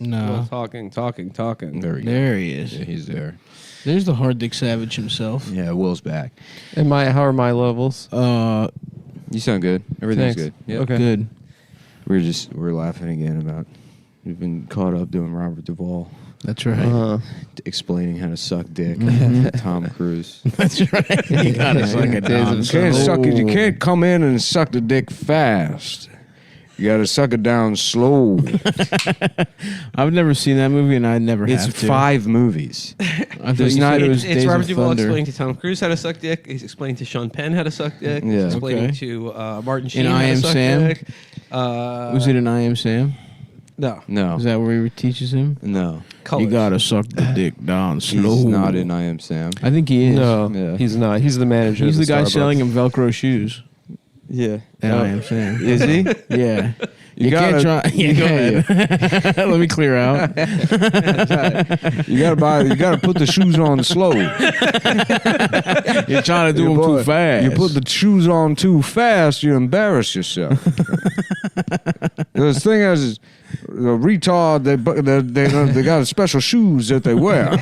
No. Well, talking. There he is. Yeah, he's there. There's the Hard Dick Savage himself. Yeah, Will's back. How are my levels? You sound good. Everything's Thanks. good. Yep. Okay. Good. We're laughing again about we've been caught up doing Robert Duvall That's right. explaining how to suck dick. Tom Cruise. That's right. You gotta suck it down. You can't come in and suck the dick fast. You gotta suck it down slow. I've never seen that movie, and I never have to. It's 5 movies. I thought There's you not- said it was It's Days Robert of Duvall Thunder. explaining to Tom Cruise how to suck dick. He's explaining to Sean Penn how to suck dick. Yeah. He's explaining Okay. to Martin Sheen In how I to Am suck Sam? dick. Was it in I Am Sam? No. No. Is that where he teaches him? No. Colors. You gotta suck the dick down slow. He's not in I Am Sam. I think he is. No, Yeah. he's not. He's the manager. He's of the guy Starbucks. selling him Velcro shoes. Yeah. In I Am Sam. Is he? Yeah. You can't gotta- try. Yeah, go ahead. Let me clear out. You gotta put the shoes on slow. You're trying to do them too fast. You put the shoes on too fast, you embarrass yourself. The thing is, the retard, they got special shoes that they wear.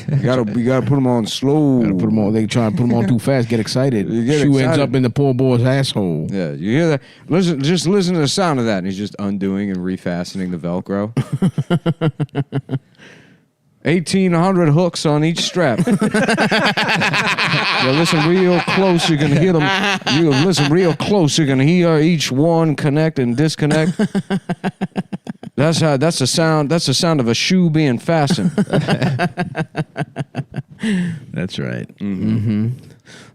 You gotta put them on slow. Gotta put them on. They try to put them on too fast. Get excited. You get Shoe ends excited. up in the poor boy's asshole. Yeah, you hear that? Just listen to the sound of that. And he's just undoing and refastening the Velcro. 1,800 hooks on each strap. You listen real close, you're gonna hear them. You listen real close, you're gonna hear each one connect and disconnect. That's the sound. That's the sound of a shoe being fastened. That's right. Mm-hmm.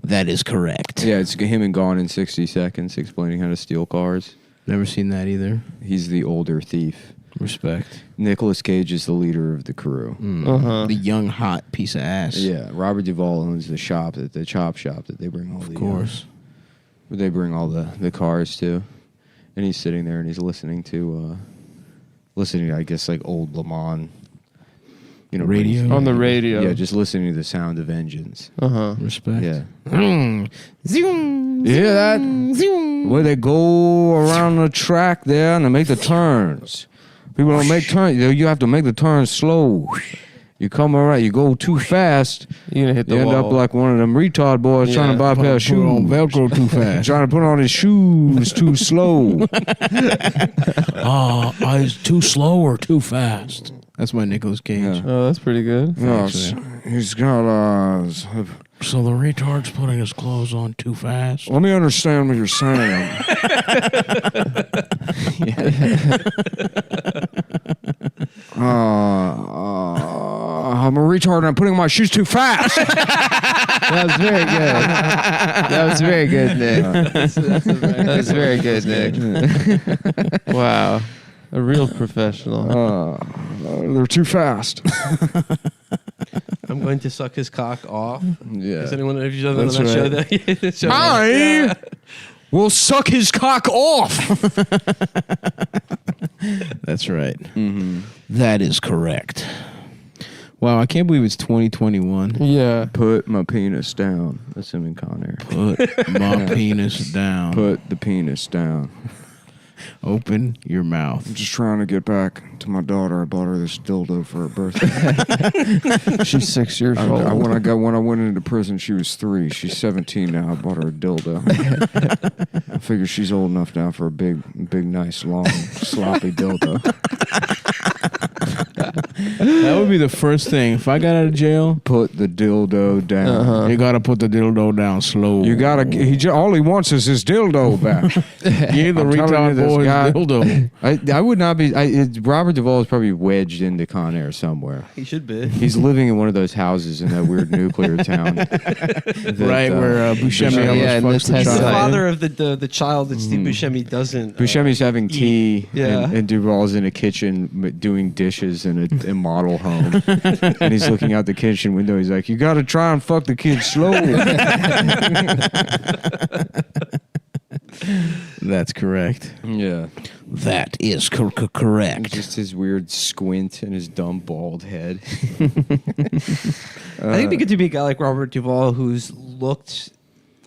That is correct. Yeah, it's him and Gone in 60 Seconds explaining how to steal cars. Never seen that either. He's the older thief. Respect. Nicolas Cage is the leader of the crew. The young hot piece of ass. Yeah, Robert Duvall owns the chop that they bring all Of course. They bring all the cars to, and he's sitting there and he's listening to I guess like old Le Mans, Radio? On the radio. Yeah, just listening to the sound of engines. Respect. Yeah, Zoom. you hear that? Zoom. Where they go around the track there and they make the turns. People don't make turns. You have to make the turns slow. You come around, you go too fast, You're going to hit the you end wall. up like one of them retard boys trying to buy a pair of Put on shoes. Velcro too fast. Trying to put on his shoes too slow. Is too slow or too fast? That's my Nicolas Cage. Yeah. Oh, that's pretty good. Yes, he's got So the retard's putting his clothes on too fast. let me understand what you're saying. I'm a retard and I'm putting my shoes too fast. That was very good. That was very good, Nick. That was very good, Nick. Wow. A real professional. They're too fast. I'm going to suck his cock off. Yeah. Has anyone of you done that on That's that right. show? I will suck his cock off. That's right. Mm-hmm. That is correct. Wow, I can't believe it's 2021. Yeah. Put my penis down. That's him in Con Air. Put my penis down. Put the penis down. Open your mouth. I'm just trying to get back to my daughter. I bought her this dildo for her birthday. She's 6 years old. When I went into prison, she was 3. She's 17 now. I bought her a dildo. I figure she's old enough now for a big, nice, long, sloppy dildo. That would be the first thing. If I got out of jail, Put the dildo down. you gotta put the dildo down slow. You gotta. All he wants is his dildo back. Give the I'm telling you, retard this boy his guy- dildo. I would not be. Robert Duvall is probably wedged into Con Air somewhere. He should be. He's living in one of those houses in that weird nuclear town. Right, where Buscemi and almost fucks the He's the child. father of the child that Steve Buscemi doesn't. Buscemi's having tea, Yeah. and Duvall's in a kitchen doing dishes in a model home, and he's looking out the kitchen window. He's like, "You got to try and fuck the kid slow." That's correct. Yeah, That is correct. just his weird squint and his dumb bald head. I think it'd be good to be a guy like Robert Duvall who's looked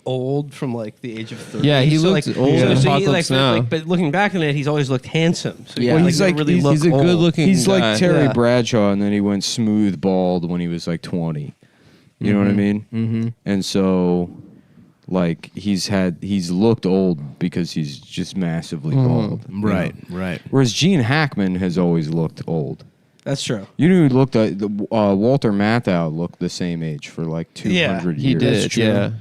old from like the age of 30. Yeah, he so, looks like, old in Apocalypse Now. But looking back on it, he's always looked handsome. So Yeah. he he's never really he's a looked good old. looking He's guy. like Terry Yeah. Bradshaw, and then he went smooth bald when he was like 20. You know what I mean? Mm-hmm. And so, like, he's looked old because he's just massively bald. you know? Right. Whereas Gene Hackman has always looked old. That's true. You know who looked at Walter Matthau looked the same age for like 200 He years. did, That's true. yeah.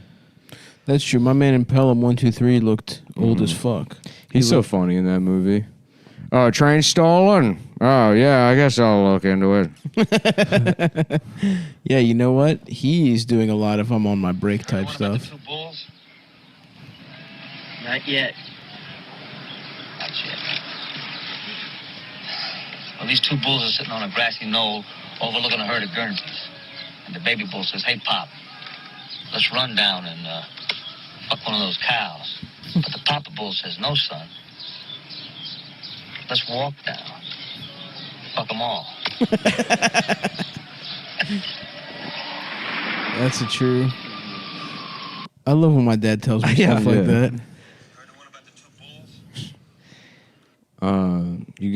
That's true. My man in Pelham 123 looked old as fuck. He's so funny in that movie. Oh, train stolen? Oh, yeah, I guess I'll look into it. Yeah, you know what? He's doing a lot of I'm on my break type stuff. Two bulls? Not yet. Not yet. Well, these two bulls are sitting on a grassy knoll overlooking a herd of Guernseys. And the baby bull says, "Hey, Pop, let's run down and fuck one of those cows." But the papa bull says, "No, son. Let's walk down. Fuck them all." That's a true. I love when my dad tells me stuff like that. You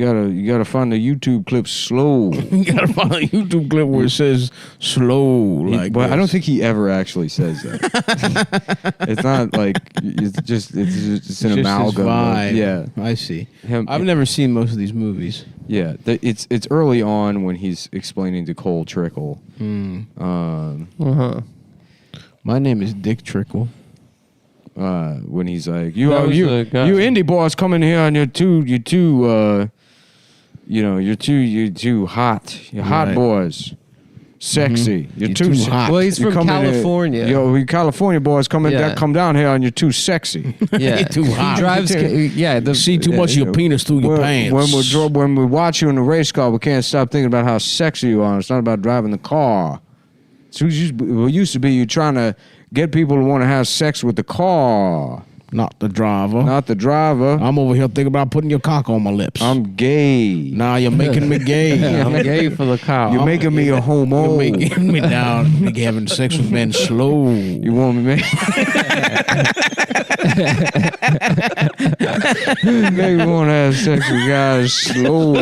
gotta find the YouTube clip slow. You gotta find a YouTube clip where it says slow like But I don't this. think he ever actually says that. It's not like it's just an Just his amalgam. vibe. Yeah, I see. Him- I've never seen most of these movies. yeah. It's early on when he's explaining to Cole Trickle. Uh-huh. My name is Dick Trickle. When he's like, you That was the guy. indie boys coming here and you're too hot. You're hot Right. boys. Sexy. You're too hot. Well, he's You from come in here- California. Yo, we California boys Yeah. come down here and you're too sexy. Yeah, You're too hot. He drives. You see too much of your penis through your pants. When we watch you in the race car, we can't stop thinking about how sexy you are. It's not about driving the car. It used to be you trying to get people to want to have sex with the car, Not the driver. not the driver. I'm over here thinking about putting your cock on my lips. I'm gay. Nah, you're making me gay. I'm gay for the cow. You're making me a homo. You're making me down. Nigga having sex with men slow. You want me, man? Maybe you want to have sex with guys slow.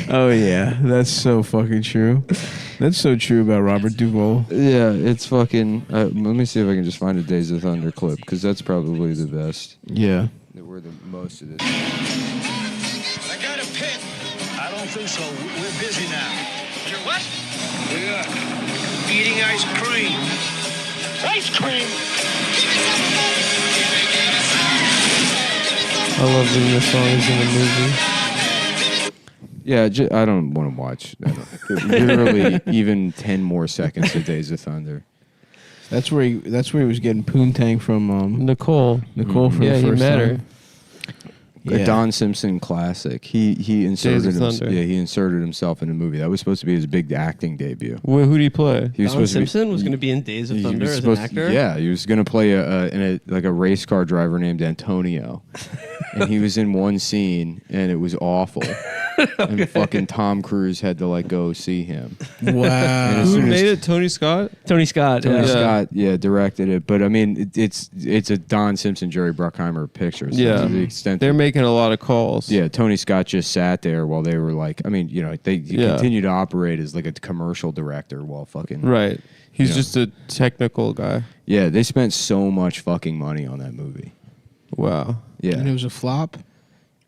Oh yeah, that's so fucking true. That's so true about Robert Duvall. Yeah, it's fucking. Let me see if I can just find a Days of Thunder clip because that's probably the best. Yeah. Where the most of this. I got a pit. I don't think so. We're busy now. You're what? We are eating ice cream. Ice cream? I love when the song is in the movie. Yeah, I don't want to watch. Literally, even 10 more seconds of Days of Thunder. That's where he was getting poontang from Nicole. Nicole for Yeah, the he first met time. her. A Yeah. Don Simpson classic. He inserted Days of Thunder. he inserted himself in the movie. That was supposed to be his big acting debut. Who did he play? He was Don supposed Simpson to be, was going to be in Days of he Thunder was as an supposed actor. Yeah, he was going to play a race car driver named Antonio, and he was in one scene, and it was awful. And fucking Tom Cruise had to go see him. Wow. as Who soon as- made it? Tony Scott? Tony Scott. Tony yeah. Scott, directed it, but I mean, it's a Don Simpson, Jerry Bruckheimer picture. So Yeah. to the extent They're that- making a lot of calls. yeah, Tony Scott just sat there while they were they continue to operate as like a commercial director while fucking Right. He's Yeah. just a technical guy. Yeah, they spent so much fucking money on that movie. Wow. Yeah, And it was a flop.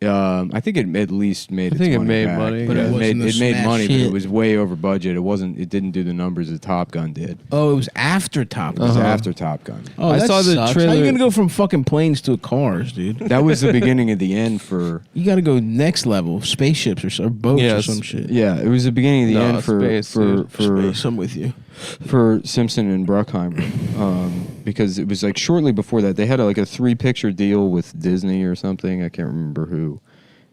I think it at least made. I think its it money made back. money. But it Yeah, wasn't a it made smash money, but hit. it was way over budget. It didn't do the numbers that Top Gun did. Oh, it was after Top It was Gun. after Top Gun. Oh, I that saw the sucks. How trailer- you gonna go from fucking planes to cars, dude? That was the beginning of the end for. You got to go next level, spaceships or boats or Yes. some shit. Yeah, it was the beginning of the No, end for space, dude. Space, I'm with you. for Simpson and Bruckheimer, because it was shortly before that they had a 3-picture deal with Disney or something. I can't remember who,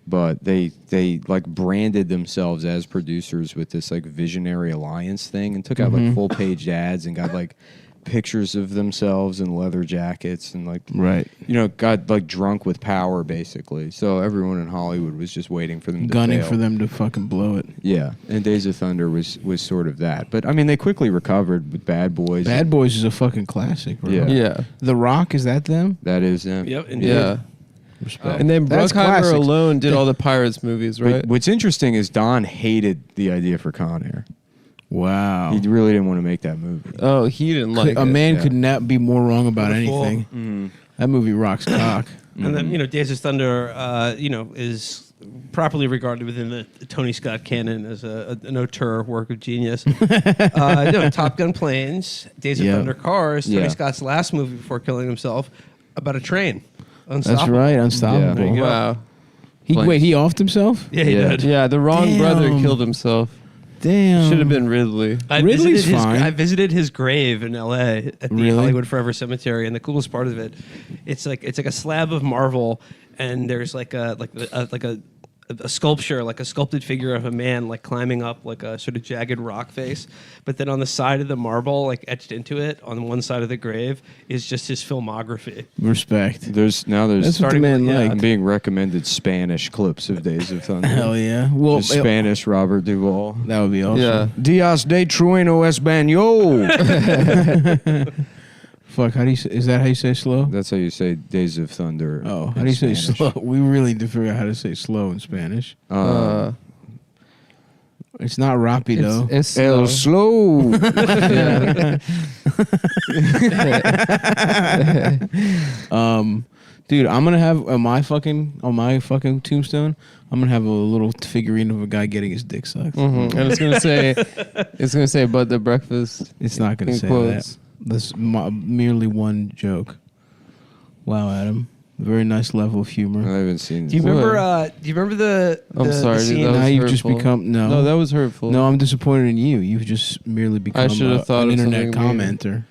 but they branded themselves as producers with this visionary alliance thing and took out full page ads and got pictures of themselves in leather jackets and like Right. got like drunk with power basically. So everyone in Hollywood was just waiting for them to Gunning fail. for them to fucking blow it. Yeah, and Days of Thunder was sort of that. But I mean, they quickly recovered with Bad Boys. Bad Boys is a fucking classic, bro. Yeah. Yeah. The Rock, is that them? That is them. Yep. Indeed. Yeah. Respect. And then That's Bruckheimer classics. alone did all the Pirates movies, right? But what's interesting is Don hated the idea for Con Air. Wow. He really didn't want to make that movie. Oh, he didn't like A it. man yeah. could not be more wrong about What a fool. anything. That movie rocks cock. And then Days of Thunder, is properly regarded within the Tony Scott canon as an auteur work of genius. Top Gun planes, Days of Yeah. Thunder cars. Tony Yeah. Scott's last movie before killing himself about a train. That's Unstoppable. right. Unstoppable. There you go. Wow. Wait, he offed himself? Yeah, he Yeah. did. Yeah, the wrong Damn. brother killed himself. Damn. Should have been Ridley. Ridley's fine. I visited his grave in L.A. at the Really? Hollywood Forever Cemetery, and the coolest part of it, it's like a slab of marble, and there's like a sculpture, like a sculpted figure of a man like climbing up like a sort of jagged rock face. But then on the side of the marble, like etched into it, on one side of the grave, is just his filmography. Respect. There's That's what the Starting man with- yeah, I'm liked. being recommended Spanish clips of Days of Thunder. Hell yeah. Well, The Spanish Robert Duvall. that would be awesome. Yeah. Dias de Trueno Español. Fuck, how do you say, is that how you say slow? That's how you say Days of Thunder. Oh, how in do you say Spanish. slow? We really need to figure out how to say slow in Spanish. It's not rapido. It's El slow. Slow. Dude, I'm gonna have on my fucking tombstone. I'm gonna have a little figurine of a guy getting his dick sucked. And it's gonna say, but the breakfast. It's not gonna In say quotes. that. That's merely one joke. Wow, Adam, very nice level of I humor. haven't seen Do you this. remember? Do you remember the? I'm the sorry, dude, scene- that was Now you've just hurtful. become No, that was hurtful. No, I'm disappointed in you. You've just merely become should have thought an of internet something meaner. commenter,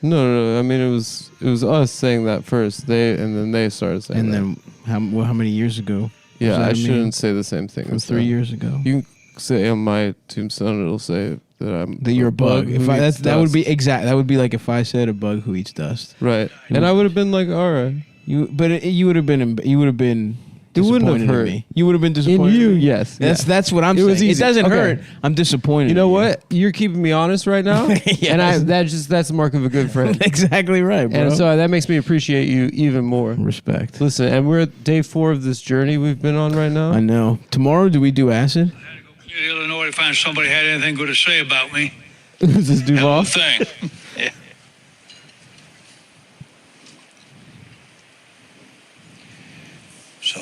No. I mean, it was us saying that first. Then they started saying and that. then how many years ago? Yeah, Does that I mean? shouldn't say the same thing. From as 3 that. years ago. You can say on my tombstone, it'll say that I'm That you're a bug. who If eats that would dust. be exact. That would be like if I said a bug who eats dust. right, and I would have been like, all right. You would have been. You would have been. It wouldn't have disappointed in hurt. me. You would have been In disappointed. you, in me. yes. That's what I'm It saying. was easy. It doesn't Okay. hurt. I'm disappointed. You know in what? You're keeping me honest right now, Yes. and that's the mark of a good friend. Exactly right, bro. And so that makes me appreciate you even more. respect. Listen, and we're at day 4 of this journey we've been on right now. I know. Tomorrow, do we do acid? I had to go to Illinois to find somebody had anything good to say about me. Is this Hell Duval? of a thing. Yeah. So,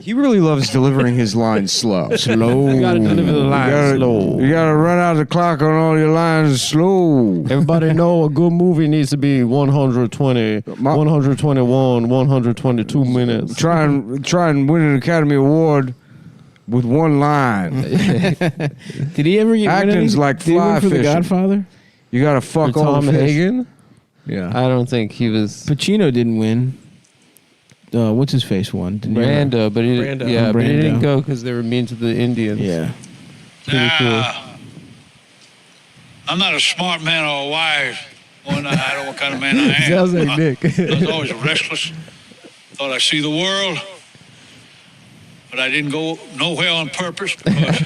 He really loves delivering his lines slow. Slow. You gotta deliver the line slow. You gotta run out the clock on all your lines slow. Everybody know a good movie needs to be 120, 121, 122 minutes. Try and win an Academy Award with one line. Did he ever get Acting's win any? like Did he win fly for The fishing. Godfather? You gotta For fuck all Tom the fish. Hagen? Yeah. I don't think he was Pacino didn't win. What's his face won? De Niro. Brando, but he didn't, Brando. yeah, but he Brando. didn't go because they were mean to the Indians. Yeah. Pretty cool. I'm not a smart man or a wise one. I don't know what kind of man I am. Sounds like Nick. I was always restless. Thought I'd see the world. But I didn't go nowhere on purpose because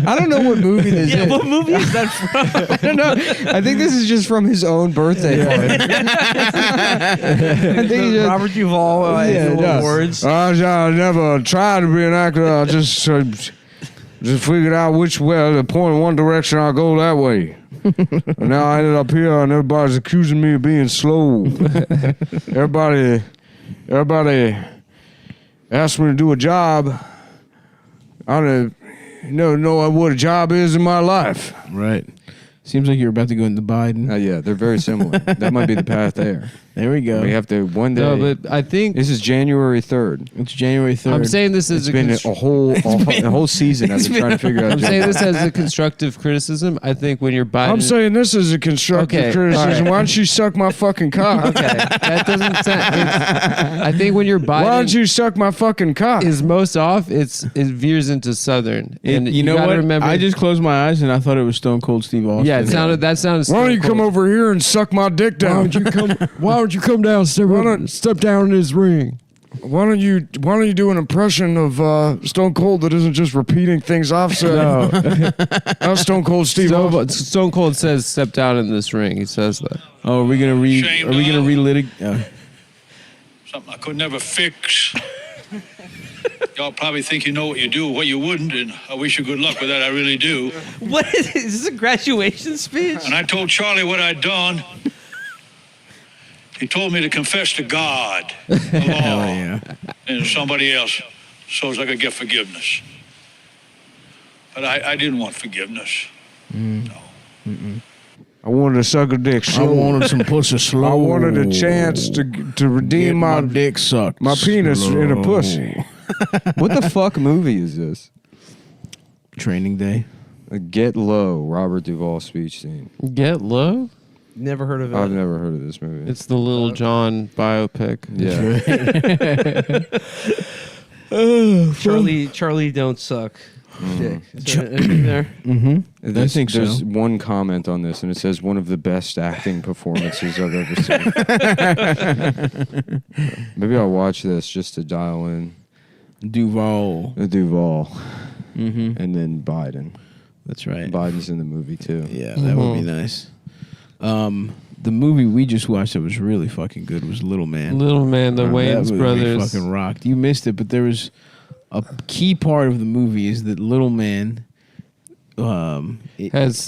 I don't know what movie this Yeah, is. what movie is that from? I don't know. I think this is just from his own birthday party. I think he just, Robert Duvall annual no. awards. I never tried to be an actor. I just figured out which way to point in one direction. I'll go that way. And now I ended up here, and everybody's accusing me of being slow. Everybody asked me to do a job. I don't know what a job is in my life. Right. Seems like you're about to go into Biden. Yeah, they're very similar. That might be the path there. There we go. We have to one day. No, but I think this is January 3rd. It's January 3rd. I'm saying this as It's been a whole season. I've been trying to figure out. I'm saying this as a constructive criticism. I think when you're Biden, I'm saying this is a constructive criticism. all right. Why don't you suck my fucking cock? okay, that doesn't sound. I think when you're Biden, Why don't you suck my fucking cock? is most off, it veers into Southern. And you know gotta what? Remember, I just closed my eyes and I thought it was Stone Cold Steve Austin. yeah, that sounded. Why don't you Stone come Cold. over here and suck my dick down? Why don't you come down, step down in his ring? Why don't you do an impression of Stone Cold that isn't just repeating things I've said? Not Stone Cold Steve Austin. Stone Cold says, "Step down in this ring." He says that. Oh, are we gonna relitigate? Something I could never fix. Y'all probably think you know what you do, what you wouldn't, and I wish you good luck with that. I really do. What is this? Is this a graduation speech? And I told Charlie what I'd done. He told me to confess to God, the law, and somebody else, so as I could get forgiveness. But I didn't want forgiveness. No. I wanted to suck a dick. I wanted some pussy slow. I wanted a chance to redeem my dick sucked. my penis in a pussy. What the fuck movie is this? Training Day. Get Low, Robert Duvall speech scene. Get Low. Never heard of it. I've never heard of this movie. It's the Little John biopic. Yeah. Charlie don't suck. Dick. Is that in there? I think so. There's one comment on this, and it says one of the best acting performances I've ever seen. Maybe I'll watch this just to dial in Duvall. Duvall, and then Biden. That's right. Biden's in the movie too. Yeah, that would be nice. The movie we just watched that was really fucking good was Little Man. Little Man, the That Wayans movie brothers. fucking rocked. You missed it, but there was a key part of the movie is that Little Man It's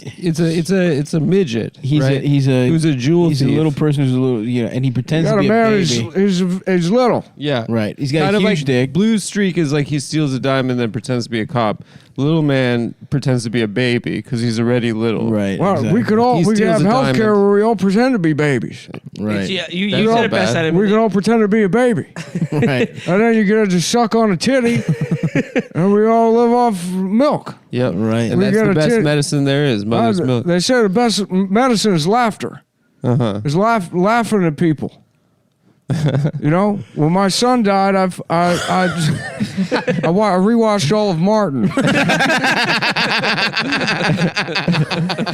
a midget. He's right? who's a jewel He's thief. a little person who's a little and he pretends to Got be a a man baby. who's little. Yeah, Right. He's got kind a of huge like dick. Blue Streak is like he steals a dime and then pretends to be a cop. Little Man pretends to be a baby because he's already little. Right. Well, exactly. we could He have steals a health diamond. care where we all pretend to be babies. Right. Yeah, you That's said all it best. bad. We could all pretend to be a baby. Right. And then you get to suck on a titty, and we all live off milk. Yep. Right. And We that's got the a best tit- medicine there is. Mother's milk. They say the best medicine is laughter. Is laughing at people. You know, when my son died, I rewatched all of Martin.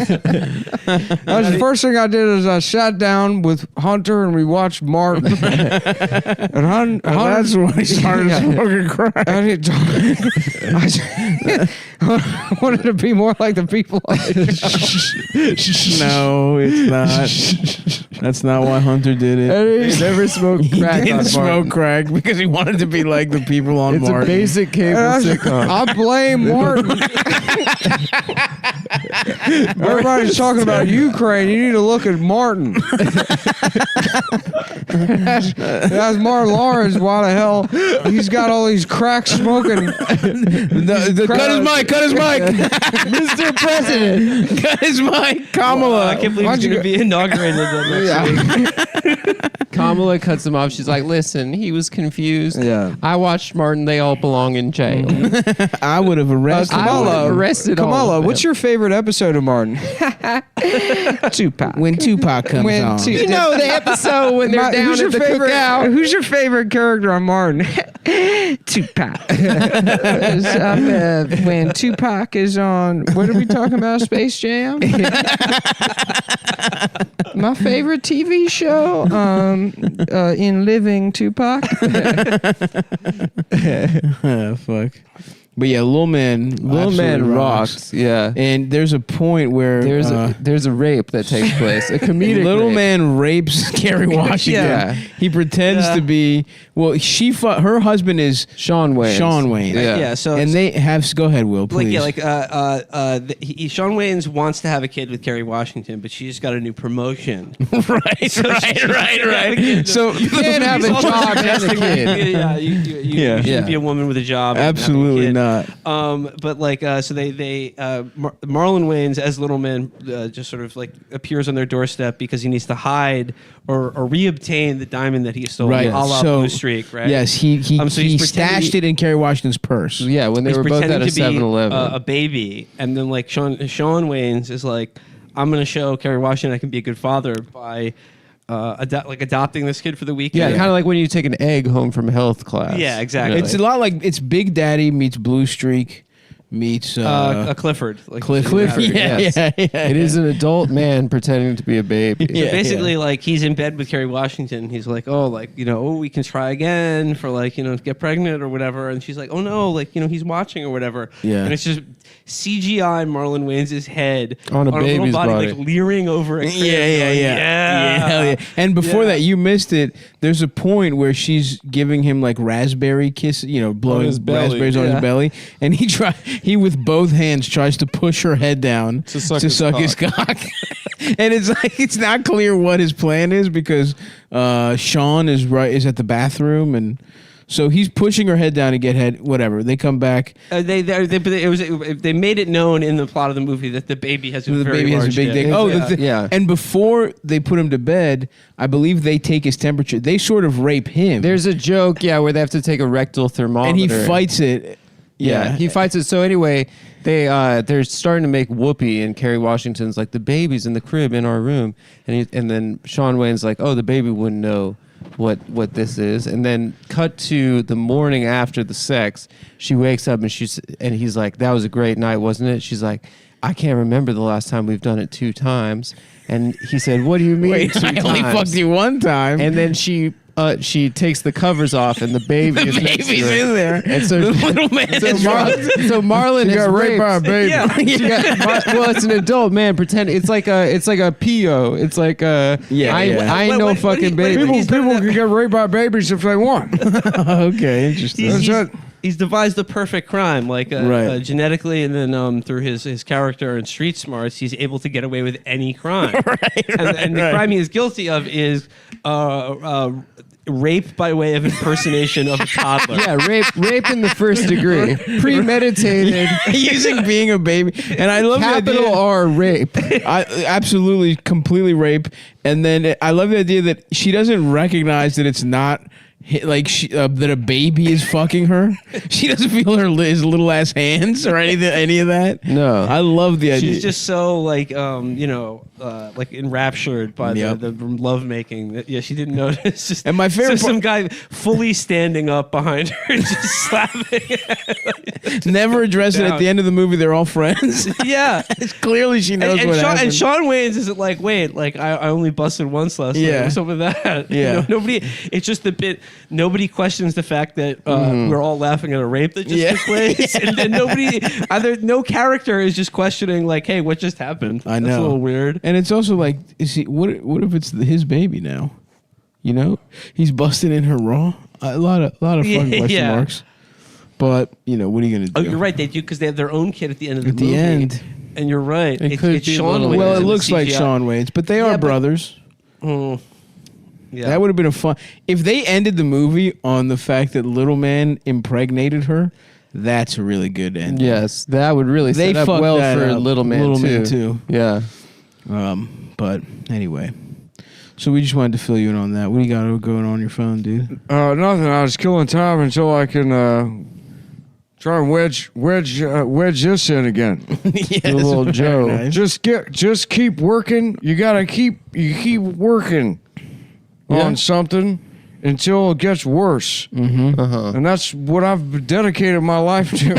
That was the first thing I did. Is I sat down with Hunter and we watched Martin. And that's when he started smoking crack. I wanted to be more like the people. No, it's not. That's not why Hunter did it. He never smoked crack. He on didn't smoke Martin. crack because he wanted to be like the people on It's Martin. a basic cable sitcom. I blame Martin. Everybody's talking about Ukraine. You need to look at Martin. That's Martin Lawrence. Why the hell he's got all these crack smoking? Cut his mic. Cut his mic. Mr. President. Cut his mic. Kamala. I can't believe he's going to be inaugurated next week. Kamala cuts him off. She's like, listen, he was confused. Yeah. I watched Martin. They all belong in jail. I would have arrested. I him. arrested all Kamala, of what's them. your favorite episode of Martin? Tupac. When Tupac comes on. You know the episode when they're down at the cookout. Who's your favorite character on Martin? Tupac. When Tupac is on, what are we talking about? Space Jam? My favorite TV show, In Living Tupac. Fuck. But yeah, Lil Man. Little Man absolutely rocks. Yeah. And there's a point where There's a rape that takes place. A comedic Little rape. Man rapes Kerry Washington. Yeah. He pretends to be. Well, her husband is Shawn Wayans. Shawn Wayans. Yeah. Yeah, so And they have. Go ahead, Will. Please. Shawn Wayans wants to have a kid with Kerry Washington, but she just got a new promotion. right. So you can't have a job and a kid. Yeah, you shouldn't be a woman with a job. and having a Absolutely kid. not. not. But like, so Marlon Wayans as Little Man just sort of like appears on their doorstep because he needs to hide or reobtain the diamond that he stole, Right. a la So, Blue Streak, right? Yes, he So he's stashed it in Kerry Washington's purse. Yeah, when they He's were both at pretending a to be 7-Eleven. a baby, and then like Sean Wayans is like, I'm going to show Kerry Washington I can be a good father by adopting this kid for the weekend. Yeah, kind of like when you take an egg home from health class. Yeah, exactly. Really. It's a lot like it's Big Daddy meets Blue Streak meets a Clifford. Like Clifford. yes. Yeah. It is an adult man pretending to be a baby. Yeah. Basically, like he's in bed with Kerry Washington. He's like, oh, like we can try again for like to get pregnant or whatever. And she's like, oh no, like he's watching or whatever. Yeah. And it's just CGI Marlon Wayans' head On a baby's little body, body. like leering over a crib. Yeah, hell yeah. And before that, you missed it. There's a point where she's giving him like raspberry kiss, blowing his belly. raspberries on his belly, and he with both hands tries to push her head down To suck his cock. And it's like it's not clear what his plan is because Sean is at the bathroom and. So he's pushing her head down to get head. Whatever. They come back. They made it known in the plot of the movie that the baby has a The very baby has a large big dick. dick. Oh, Yeah. And before they put him to bed, I believe they take his temperature. They sort of rape him. There's a joke, where they have to take a rectal thermometer. and he fights it. Yeah, he fights it. So anyway, they're starting to make Whoopi, and Kerry Washington's like, the baby's in the crib in our room, and then Sean Wayne's like, oh, the baby wouldn't know what this is. And then cut to the morning after the sex, she wakes up and he's like, that was a great night, wasn't it? She's like, I can't remember the last time we've done it 2 times. And he said, what do you mean? Wait, 2 I only times? fucked you one time. And then she takes the covers off, and the baby is next to baby's her. in there. And so The little man is so Marlon She is got raped by a baby. Yeah. well, it's an adult man. Pretend it's like a PO. It's like a I ain't no What fucking do you- baby. People can get raped by babies if they want. Okay, interesting. He's devised the perfect crime, like Right. genetically, and then through his character and street smarts, he's able to get away with any crime. And the crime he is guilty of is rape by way of impersonation of a toddler. Yeah, rape in the first degree, premeditated, Using being a baby, and I love the capital idea. R rape. I absolutely completely rape, and then I love the idea that she doesn't recognize that it's not like that a baby is fucking her. She doesn't feel his little ass hands or any of that. No. I love the idea. She's just so like like enraptured by Yep. the love making that she didn't notice. Just And my favorite just some guy fully standing up behind her and just slapping. Never address it at the end of the movie. They're all friends. Yeah. It's clearly she knows what happened. And Sean Wayans isn't like, wait, like I only busted once last night. Yeah. What's up with that? Yeah. Nobody. It's just a bit. Nobody questions the fact that we're all laughing at a rape that just took place, and nobody. No character is just questioning like, hey, what just happened? I know. That's a little weird. And it's also like, is he? What if it's his baby now? He's busting in her raw. A lot of fun question marks. But what are you gonna do? Oh, you're right. They do because they have their own kid at the end of the At movie. the end. And you're right. It It's could be Sean little- Wayans. Well, it in the looks like CGI. Sean Wayans, but they are but- brothers. Mm. Yeah. That would have been a fun. If they ended the movie on the fact that Little Man impregnated her, that's a really good ending. Yes, that would really They set up fucked well that for up. Little Man too. Yeah. But anyway, so we just wanted to fill you in on that. What do you got going on your phone, dude? Nothing. I was killing time until I can try and wedge this in again. Yes, The little very Joe. nice. Just keep working. You gotta keep working on something until it gets worse. And that's what I've dedicated my life to.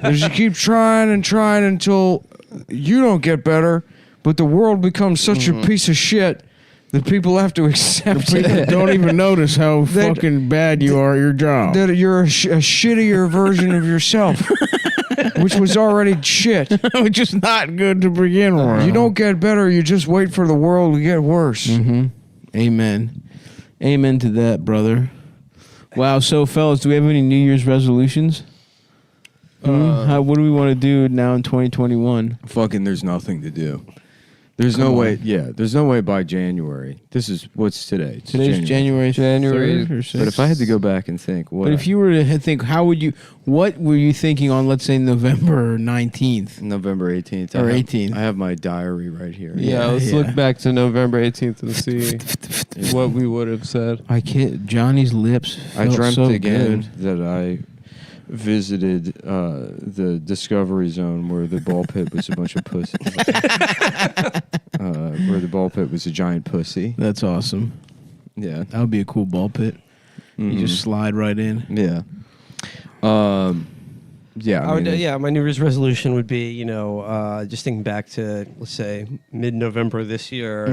Is you keep trying and trying until you don't get better, but the world becomes such a piece of shit that people have to accept People it. don't even notice how That- fucking bad you are at your job. That you're a shittier version of yourself, which was already shit. Which is not good to begin with. You don't get better, you just wait for the world to get worse. Amen. Amen to that, brother. Wow. So, fellas, do we have any New Year's resolutions? What do we want to do now in 2021? Fucking, there's nothing to do. There's Come no on. way. Yeah, there's no way by January. This is what's today. It's Today's January 3rd or 6th. But if I had to go back and think, what? But if you were to think, what were you thinking on, let's say, November 19th? November 18th Or 18th. I have my diary right here. Yeah, let's look back to November 18th and see what we would have said. I can't. Johnny's lips. I felt dreamt so again good. that I visited the Discovery Zone where the ball pit was a bunch of pussy. Where the ball pit was a giant pussy. That's awesome. Yeah. That would be a cool ball pit. You just slide right in. Yeah. Yeah. I would, my New Year's resolution would be, just thinking back to, let's say, mid-November this year,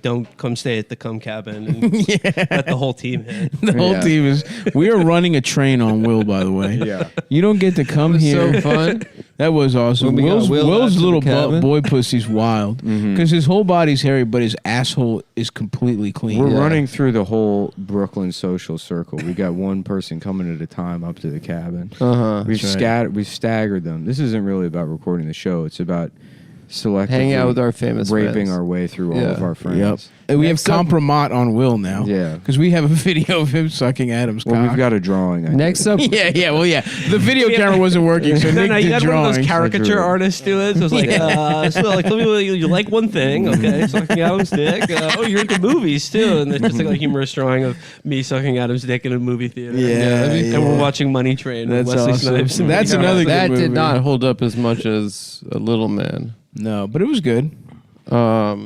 don't come stay at the Cum Cabin and let the whole team hit. The whole team is. We are running a train on Will, by the way. Yeah. You don't get to come here. So fun. That was awesome. When we got Will out Will's to the little cabin. boy pussy's wild because his whole body's hairy, but his asshole is completely clean. We're running through the whole Brooklyn social circle. We got one person coming at a time up to the cabin. We've we've staggered them. This isn't really about recording the show. It's about selectively Hanging out with our famous raping friends. our way through all of our friends. Yep. And we have Next up- compromat on Will now. Yeah. Because we have a video of him sucking Adam's Well, cock. we've got a drawing. I Next think. up, The video camera wasn't working, so Nick you did got one of drawings. those caricature artists do it. So it's like, tell me what you like one thing, okay? Sucking Adam's dick. You're into movies too, and it's just like a humorous drawing of me sucking Adam's dick in a movie theater. And we're watching Money Train. That's with Wesley awesome. Snipes. and That's Woody another Harrelson. that good did movie. not hold up as much as A Little Man. No, but it was good.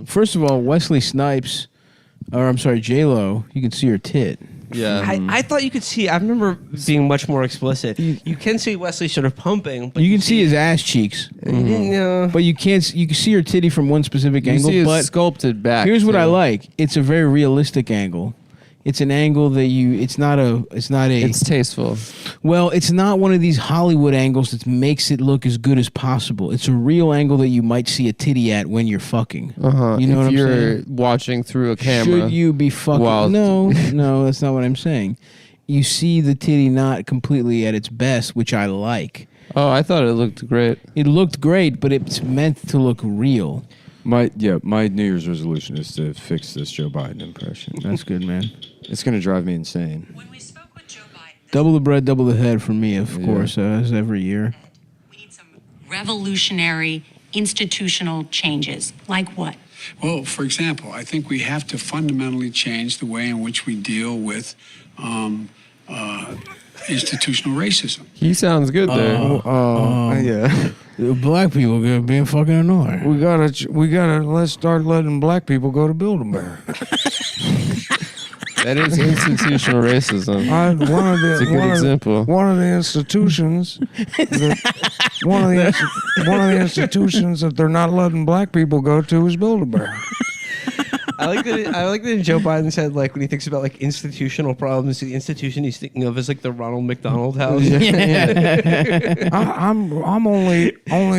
First of all, Wesley Snipes, or I'm sorry, J-Lo, you can see her tit. Yeah. I thought you could see. I remember being much more explicit. You can see Wesley sort of pumping, but You can see his ass cheeks, but you can't. You can see her titty from one specific You angle. see his But sculpted back. here's what too. I like: it's a very realistic angle. It's an angle that It's not a. It's tasteful. Well, it's not one of these Hollywood angles that makes it look as good as possible. It's a real angle that you might see a titty at when you're fucking. You know if what I'm you're saying? watching through a camera. Should you be fucking? while- No, that's not what I'm saying. You see the titty not completely at its best, which I like. Oh, I thought it looked great. It looked great, but it's meant to look real. My New Year's resolution is to fix this Joe Biden impression. That's good, man. It's going to drive me insane. When we spoke with Joe Biden, Double the bread, double the head for me, of course, as every year. we need some revolutionary institutional changes. Like what? Well, for example, I think we have to fundamentally change the way in which we deal with institutional racism. He sounds good there. Yeah. Black people being fucking annoying. We gotta let's start letting black people go to Build-A-Bear. That is institutional racism. One of the It's a good example. One of the institutions, one of the institutions that they're not letting black people go to is Build-A-Bear. I like that Joe Biden said, like, when he thinks about like institutional problems, the institution he's thinking of is like the Ronald McDonald House. I'm only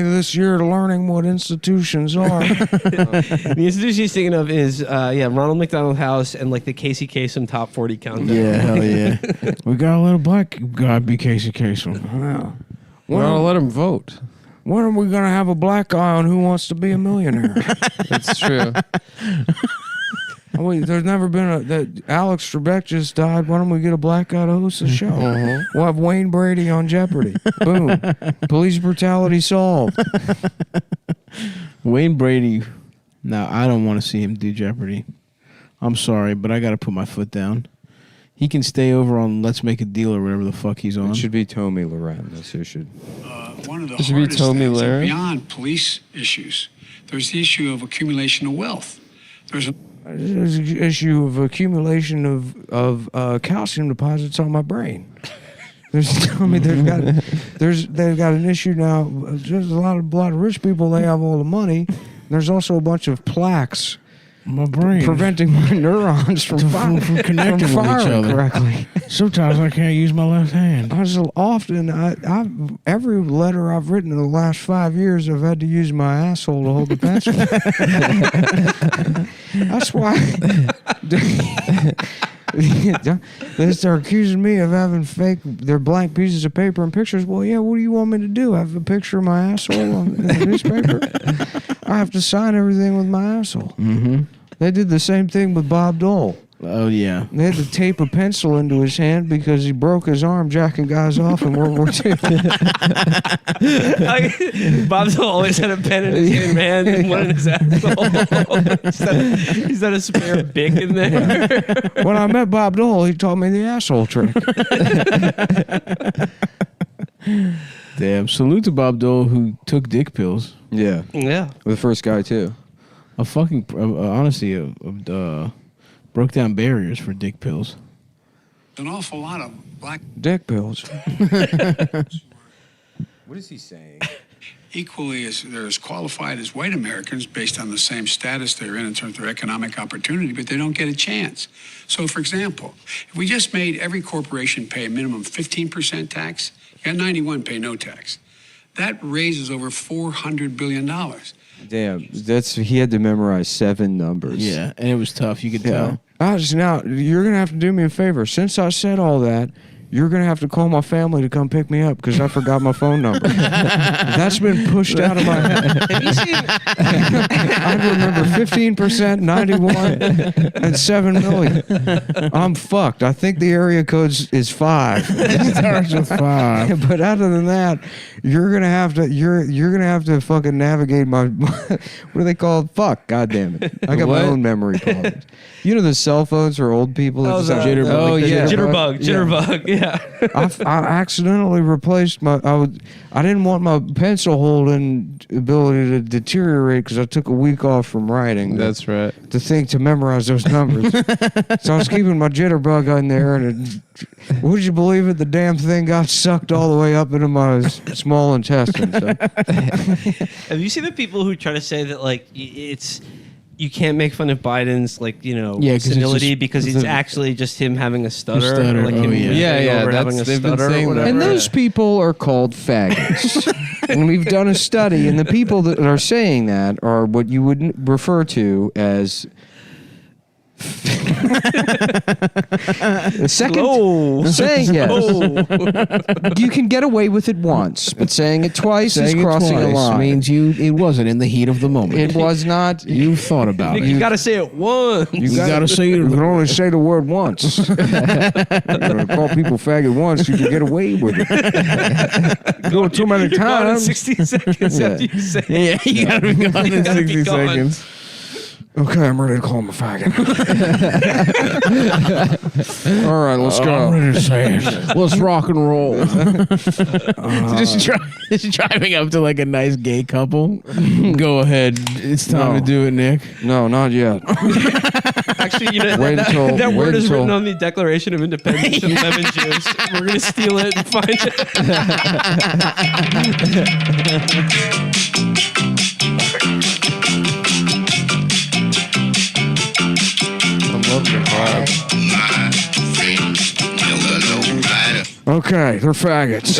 this year learning what institutions are. The institution he's thinking of is Ronald McDonald House and like the Casey Kasem Top 40 Countdown. Yeah, hell yeah. We gotta let a black guy be Casey Kasem. Yeah. Well, let him vote. When are we gonna have a black guy on Who Wants to Be a Millionaire? That's true. Wait, there's never been that Alex Trebek just died. Why don't we get a black guy to host the show? We'll have Wayne Brady on Jeopardy. Boom. Police brutality solved. Wayne Brady. Now, I don't want to see him do Jeopardy. I'm sorry, but I got to put my foot down. He can stay over on Let's Make a Deal or whatever the fuck he's on. It should be Tommy Loren. That's who should. One of the This should be hardest Tommy things Lahren. beyond police issues, there's the issue of accumulation of wealth. There's There's an issue of accumulation of calcium deposits on my brain. They've got an issue now. There's a lot of rich people. They have all the money. There's also a bunch of plaques. My brain. Preventing my neurons from connecting with each firing other. correctly. Sometimes I can't use my left hand. Every letter I've written in the last 5 years, I've had to use my asshole to hold the pencil. That's why. They're accusing me of having they're blank pieces of paper and pictures. Well, yeah, what do you want me to do? Have a picture of my asshole in the newspaper? I have to sign everything with my asshole. Mm-hmm. They did the same thing with Bob Dole. Oh, yeah. They had to tape a pencil into his hand because he broke his arm jacking guys off in World War II. Bob's always had a pen in his hand and one in his asshole. He's got a spare bic in there. When I met Bob Dole, he taught me the asshole trick. Damn. Salute to Bob Dole, who took dick pills. Yeah. Yeah. The first guy, too. Honestly, broke down barriers for dick pills. An awful lot of black Dick pills. What is he saying? equally as they're as qualified as white Americans based on the same status they're in terms of their economic opportunity, but they don't get a chance. So, for example, if we just made every corporation pay a minimum 15% tax, you got 91 pay no tax. That raises over $400 billion. Damn, he had to memorize 7 numbers. Yeah, and it was tough. You could tell. Now, you're going to have to do me a favor. Since I said all that, you're going to have to call my family to come pick me up because I forgot my phone number. That's been pushed out of my head. Have you seen? I remember 15%, 91, and 7 million. I'm fucked. I think the area code is 5. It starts with 5. But other than that, you're gonna have to fucking navigate my what are they called? Fuck, goddamn it! I got my own memory problems. You know the cell phones for old people. Oh, that the jitterbug. oh yeah, Jitterbug. jitterbug. Yeah. I accidentally replaced my. I didn't want my pencil holding ability to deteriorate because I took a week off from writing. That's right. To memorize those numbers. So I was keeping my jitterbug on there, and would you believe it? The damn thing got sucked all the way up into my small intestine. So. Have you seen the people who try to say that like you can't make fun of Biden's senility because it's actually just him having a stutter. Stutter. Like Oh, him yeah. having a they've been stutter saying or that. whatever. And those people are called faggots. And we've done a study, and the people that are saying that are what you would refer to as saying yes. You can get away with it once, but saying it twice is crossing a line. Means it wasn't in the heat of the moment. It was not. You thought about it. You got to say it once. You got to say You it. can only say the word once. You call people faggot once, you can get away with it. You do it too many Gone in times. 60 seconds after you say it. Yeah, you got to be gone in gotta be 60 gone. seconds. Okay, I'm ready to call him a faggot. All right, let's I'm go. ready to say it. Let's rock and roll. just driving up to like a nice gay couple. Go ahead. It's time to do it, Nick. No, not yet. Actually, Wait until- that wait word is until- written on the Declaration of Independence of lemon juice. We're going to steal it and find I love the vibe. Okay, they're faggots.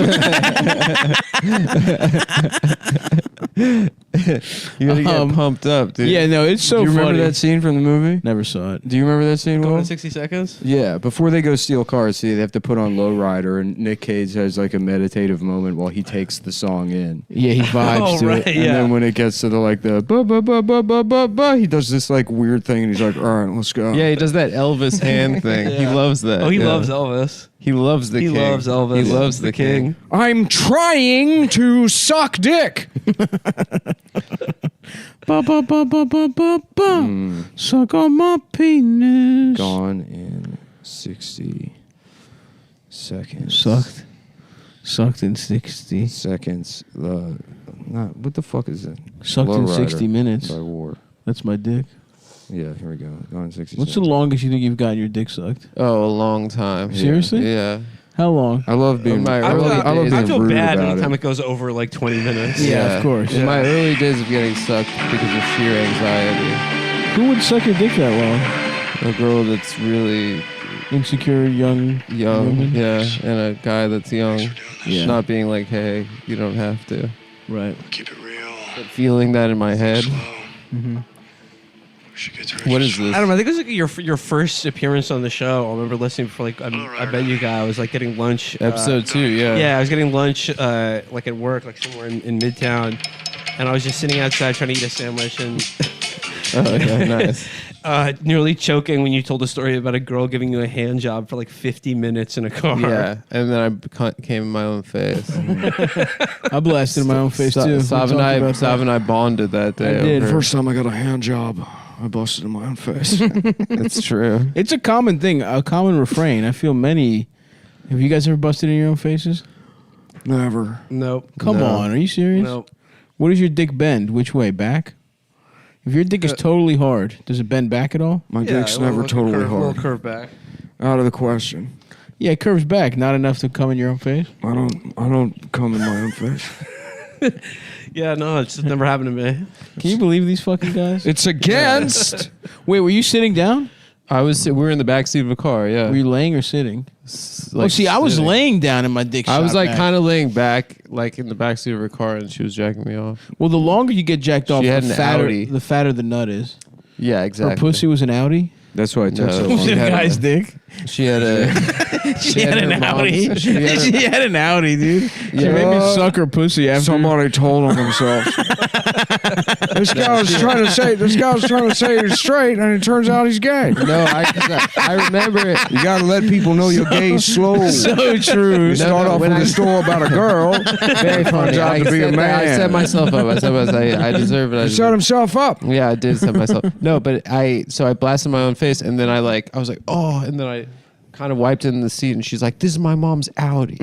You gotta get pumped up, dude. Yeah, no, it's so Do you funny. remember that scene from the movie? Never saw it. Do you remember that scene, Gone Will? in 60 seconds? Yeah, before they go steal cars, see, they have to put on Lowrider, and Nick Cage has like a meditative moment while he takes the song in. Yeah, he vibes Oh, to right. it. And Yeah. then when it gets to the like the ba ba ba ba ba ba ba, he does this like weird thing, and he's like, "All right, let's go." Yeah, he does that Elvis hand thing. He Yeah. loves that. Oh, he Yeah. loves Elvis. He loves the He king. loves Elvis. He loves the king. I'm trying to suck dick. Ba, ba, ba, ba, ba, ba, ba. Suck on my penis. Gone in 60 seconds. Sucked in 60. seconds. What the fuck is it? Sucked in Lowrider 60 minutes. by War. That's my dick. Yeah, here we go. Gone in 60 What's the seconds. longest you think you've gotten your dick sucked? Oh, a long time. Seriously? Yeah. How long? I love being. My I early love, I love days. being I feel rude bad about anytime it. it goes over like 20 minutes. Yeah, of course. In my early days of getting sucked because of sheer anxiety. Who would suck your dick that long? A girl that's really Insecure young woman? yeah, and a guy that's young. Yeah. Not being like, hey, you don't have to. Right. Keep it real. But feeling that in my head. What is this? I don't know. I think it was like your first appearance on the show. I remember listening for like I bet you guys. I was like getting lunch. Episode 2, yeah. Yeah, I was getting lunch like at work, like somewhere in Midtown, and I was just sitting outside trying to eat a sandwich and Oh, yeah, nice. nearly choking when you told a story about a girl giving you a hand job for like 50 minutes in a car. Yeah, and then I came in my own face. I blasted in my own face too. Sav and I bonded that day. I did. over- First time I got a hand job, I busted in my own face. That's true. It's a common thing, a common refrain. I feel many. Have you guys ever busted in your own faces? Never. Nope. Come No. on, are you serious? Nope. What does your dick bend? Which way? Back? If your dick is totally hard, does it bend back at all? My dick's never totally A little hard. curve back. Out of the question. Yeah, it curves back, not enough to come in your own face. I don't come in my own face. Yeah, no, it's just never happened to me. Can you believe these fucking guys? It's against. Wait, were you sitting down? We were in the back seat of a car. Yeah. Were you laying or sitting? Like, see, I was sitting. laying down and my dick I was shot like back. kind of laying back, like in the back seat of her car, and she was jacking me off. Well, the longer you get jacked off, She had the an Audi. fatter the nut is. Yeah, Her exactly. pussy was an Audi? That's why it took No. so She long. had guy's a- dick? She had a. She had an her mom's- Audi. she had her- She had an Audi, dude. She Yeah. made me suck her pussy after. Somebody told on themselves. This guy was trying to say he's straight, and it turns out he's gay. No, I remember it. You gotta let people know you're gay slow. So true. You start off with a story about a girl. Very funny. Turns out to be a man. I set myself up. I deserve it. He set himself up. Yeah, I did set myself. No, but I blasted my own face, and then I was like, oh, and then I kind of wiped it in the seat, and she's like, this is my mom's Audi.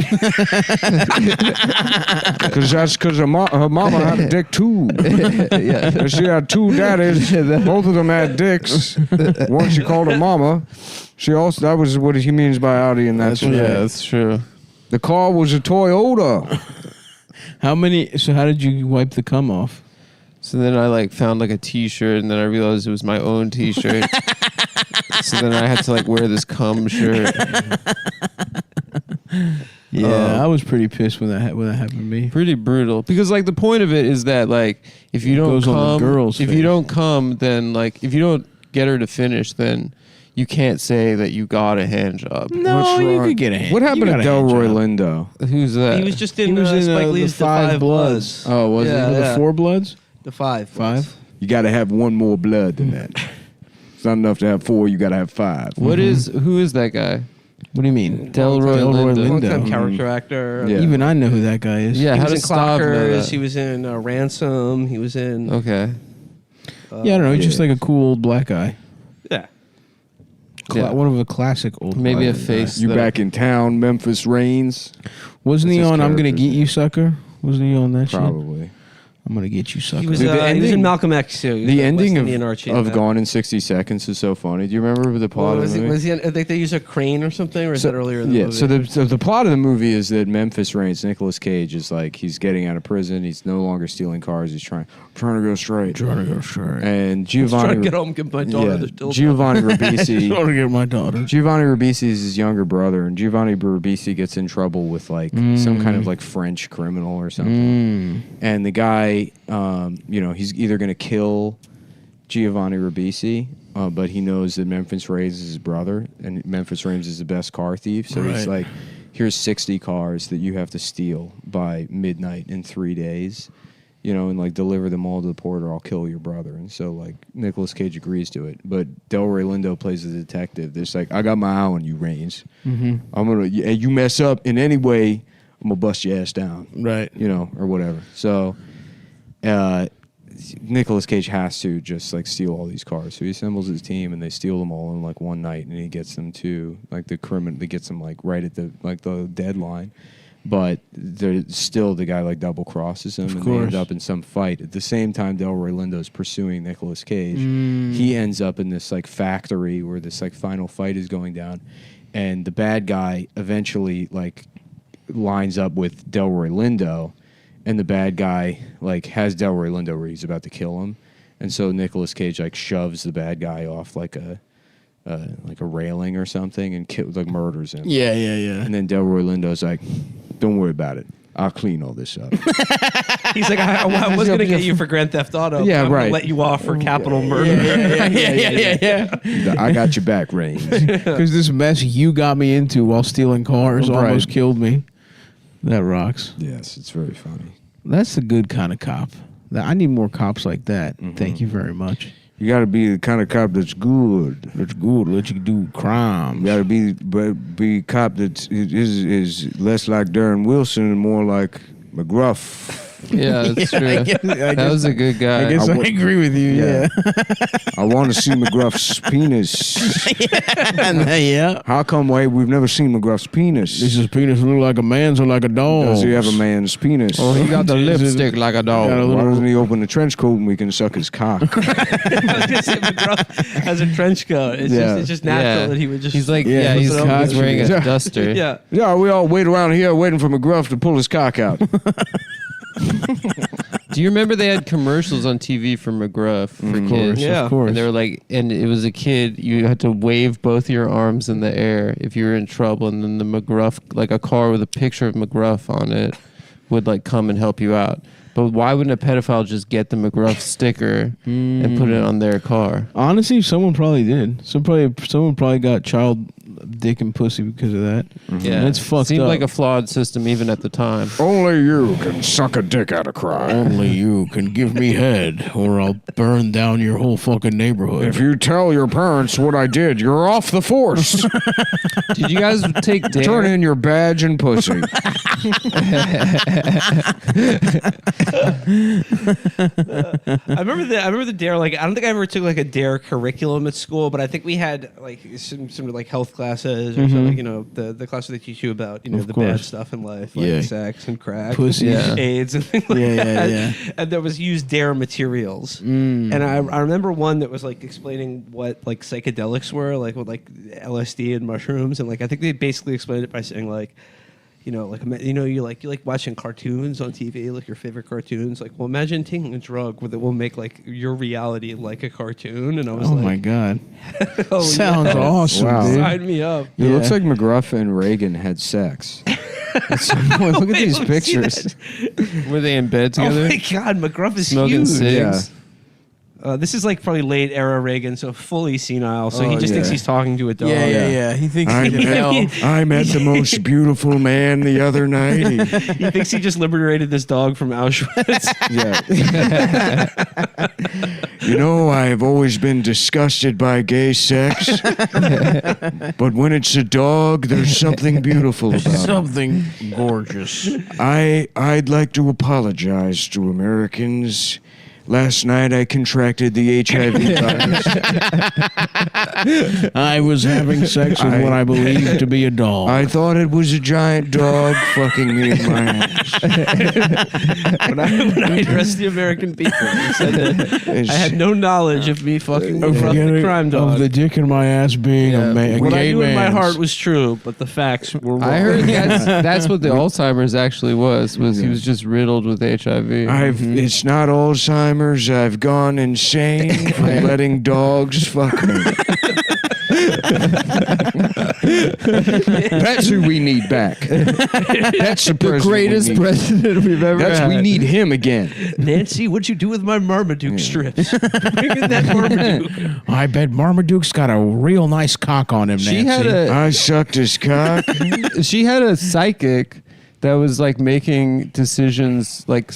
Because her mama had a dick too. Yeah. And she had two daddies. Both of them had dicks. One she called her mama. That was what he means by Audi, and that's That's true. The car was a Toyota. So how did you wipe the cum off? So then I found a T-shirt, and then I realized it was my own T-shirt. So then I had to wear this cum shirt. Yeah, I was pretty pissed when that happened to me. Pretty brutal. Because the point of it is that if you don't goes on the come, girl's if face. you don't come, then if you don't get her to finish, then you can't say that you got a hand job. No, What's you wrong? could get a hand. What you happened got to a hand Delroy job. Lindo? Who's that? He was just in, He was in Spike the Lee's Five Bloods. Oh, was Yeah. it? The Four Bloods? The Five. Five? You got to have one more blood than that. It's not enough to have 4. You got to have 5. Who is that guy? What do you mean? Delroy Lindo. Long-time Lindo. character actor. Yeah. Even I know who that guy is. Yeah, He how was in does Stav know Clockers. that? He was in Ransom. He was in. Okay. Yeah, I don't know. He's just like a cool old black guy. Yeah. Yeah. One of the classic old Maybe a black face. You that- back in town, Memphis Reigns? Wasn't he That's his on I'm Gonna character's Get name. You, Sucker? Wasn't he on that shit? Probably. I'm Gonna Get You, Sucker. He was, Dude, the he was ending- in Malcolm X too. He was The a ending West of, Indian Archie in that. Gone in 60 Seconds is so funny. Do you remember the plot Well, of the movie? was he? I think they use a crane or something, or is that earlier in the movie? So the plot of the movie is that Memphis Reigns, Nicolas Cage, is he's getting out of prison. He's no longer stealing cars. He's trying to go straight. go straight. And trying Giovanni, to get home, get my daughter. yeah, They're still Giovanni Ribisi. Trying to get my daughter. Giovanni Ribisi is his younger brother, and Giovanni Ribisi gets in trouble with some kind of French criminal or something. And the guy, he's either going to kill Giovanni Ribisi, but he knows that Memphis Reigns is his brother, and Memphis Reigns is the best car thief. So he's Right. like, here's 60 cars that you have to steal by midnight in 3 days. And deliver them all to the port, or I'll kill your brother. And so Nicolas Cage agrees to it, but Delroy Lindo plays the detective. There's I got my eye on you, Reigns. I'm gonna, you mess up in any way, I'm gonna bust your ass down. Right. Or whatever. So, Nicolas Cage has to just steal all these cars. So he assembles his team, and they steal them all in one night, and he gets them to the criminal. They gets them right at the deadline. But still, the guy double crosses him, and they end up in some fight. At the same time, Delroy Lindo's pursuing Nicolas Cage. He ends up in this factory where this final fight is going down, and the bad guy eventually lines up with Delroy Lindo, and the bad guy has Delroy Lindo where he's about to kill him, and so Nicolas Cage shoves the bad guy off a railing or something and murders him. Yeah. And then Delroy Lindo's don't worry about it. I'll clean all this up. He's like, I was going to get you for Grand Theft Auto. Yeah, but I'm right. gonna let you off for capital murder. Yeah. I got your back, Rain. Because this mess you got me into while stealing cars Right. almost killed me. That rocks. Yes, it's very funny. That's the good kind of cop. I need more cops like that. Mm-hmm. Thank you very much. You got to be the kind of cop that's good. That's good. Let you do crimes. You got to be a cop that is less like Darren Wilson and more like McGruff. Yeah, that's true. I guess That was a good guy. I guess I agree with you. Yeah. I want to see McGruff's penis. Yeah. How come we've never seen McGruff's penis? Does his penis look like a man's or like a dog's? Does he have a man's penis? Oh, he got the lipstick like a dog. Got a Why little- doesn't he open the trench coat and we can suck his cock? I was going to say McGruff has a trench coat. It's just natural that he would just. He's like, Yeah, he's he's wearing a Yeah. duster. Yeah. Yeah, we all wait around here waiting for McGruff to pull his cock out. Do you remember they had commercials on TV for McGruff for kids? Yeah. Of course. And they were like, and it was a kid, you had to wave both your arms in the air if you were in trouble, and then the McGruff, like a car with a picture of McGruff on it, would like come and help you out. But why wouldn't a pedophile just get the McGruff sticker and put it on their car? Honestly, someone probably did. Someone probably got child dick and pussy because of that. Yeah, That's fucked Seemed up. like a flawed system even at the time. Only you can suck a dick out of cry. Only you can give me head, or I'll burn down your whole fucking neighborhood. If you tell your parents what I did, you're off the force. Did you guys take Dare? Turn in your badge and pussy. I remember the Dare. Like, I don't think I ever took like a Dare curriculum at school, but I think we had like some like health classes or something. You know, the classes that teach you about the bad course. stuff in life, like Yeah. sex and crack, Pussy. Yeah. AIDS, and things like Yeah, that. yeah. And there was used Dare materials, and I remember one that was like explaining what like psychedelics were, like with like LSD and mushrooms, and like I think they basically explained it by saying like. You like watching cartoons on TV, like your favorite cartoons. Like, well, imagine taking a drug that will make like your reality like a cartoon. And I was Oh like, my god, oh, sounds yeah. awesome, Wow. dude. Sign me up. It looks like McGruff and Reagan had sex. Look at these let me see pictures. Were they in bed Oh together? my God, McGruff is Smoking huge. cigs? This is like probably late era Reagan, so fully senile. So he Oh, just thinks yeah. he's talking to a dog. Yeah. He thinks he can help. I met the most beautiful man the other night. He thinks he just liberated this dog from Auschwitz. You know, I've always been disgusted by gay sex. But when it's a dog, there's something beautiful about it. Something gorgeous. I'd like to apologize to Americans. Last night I contracted the HIV virus. I was having sex with what I believed to be a dog. I thought it was a giant dog fucking me in my ass. when I addressed the American people, he said that I had no knowledge of me fucking with the crime dog. Of the dick in my ass being a What I gay knew in my man's. heart was true, but the facts were wrong. I heard that's what the Alzheimer's actually was he was just riddled with HIV. It's not Alzheimer's. I've gone insane from letting dogs fuck me. That's who we need back. That's the greatest president we've ever had. We need him again. Nancy, what'd you do with my Marmaduke strips? Bring in that Marmaduke. I bet Marmaduke's got a real nice cock on him, She Nancy. had I sucked his cock. she had a psychic that was like making decisions like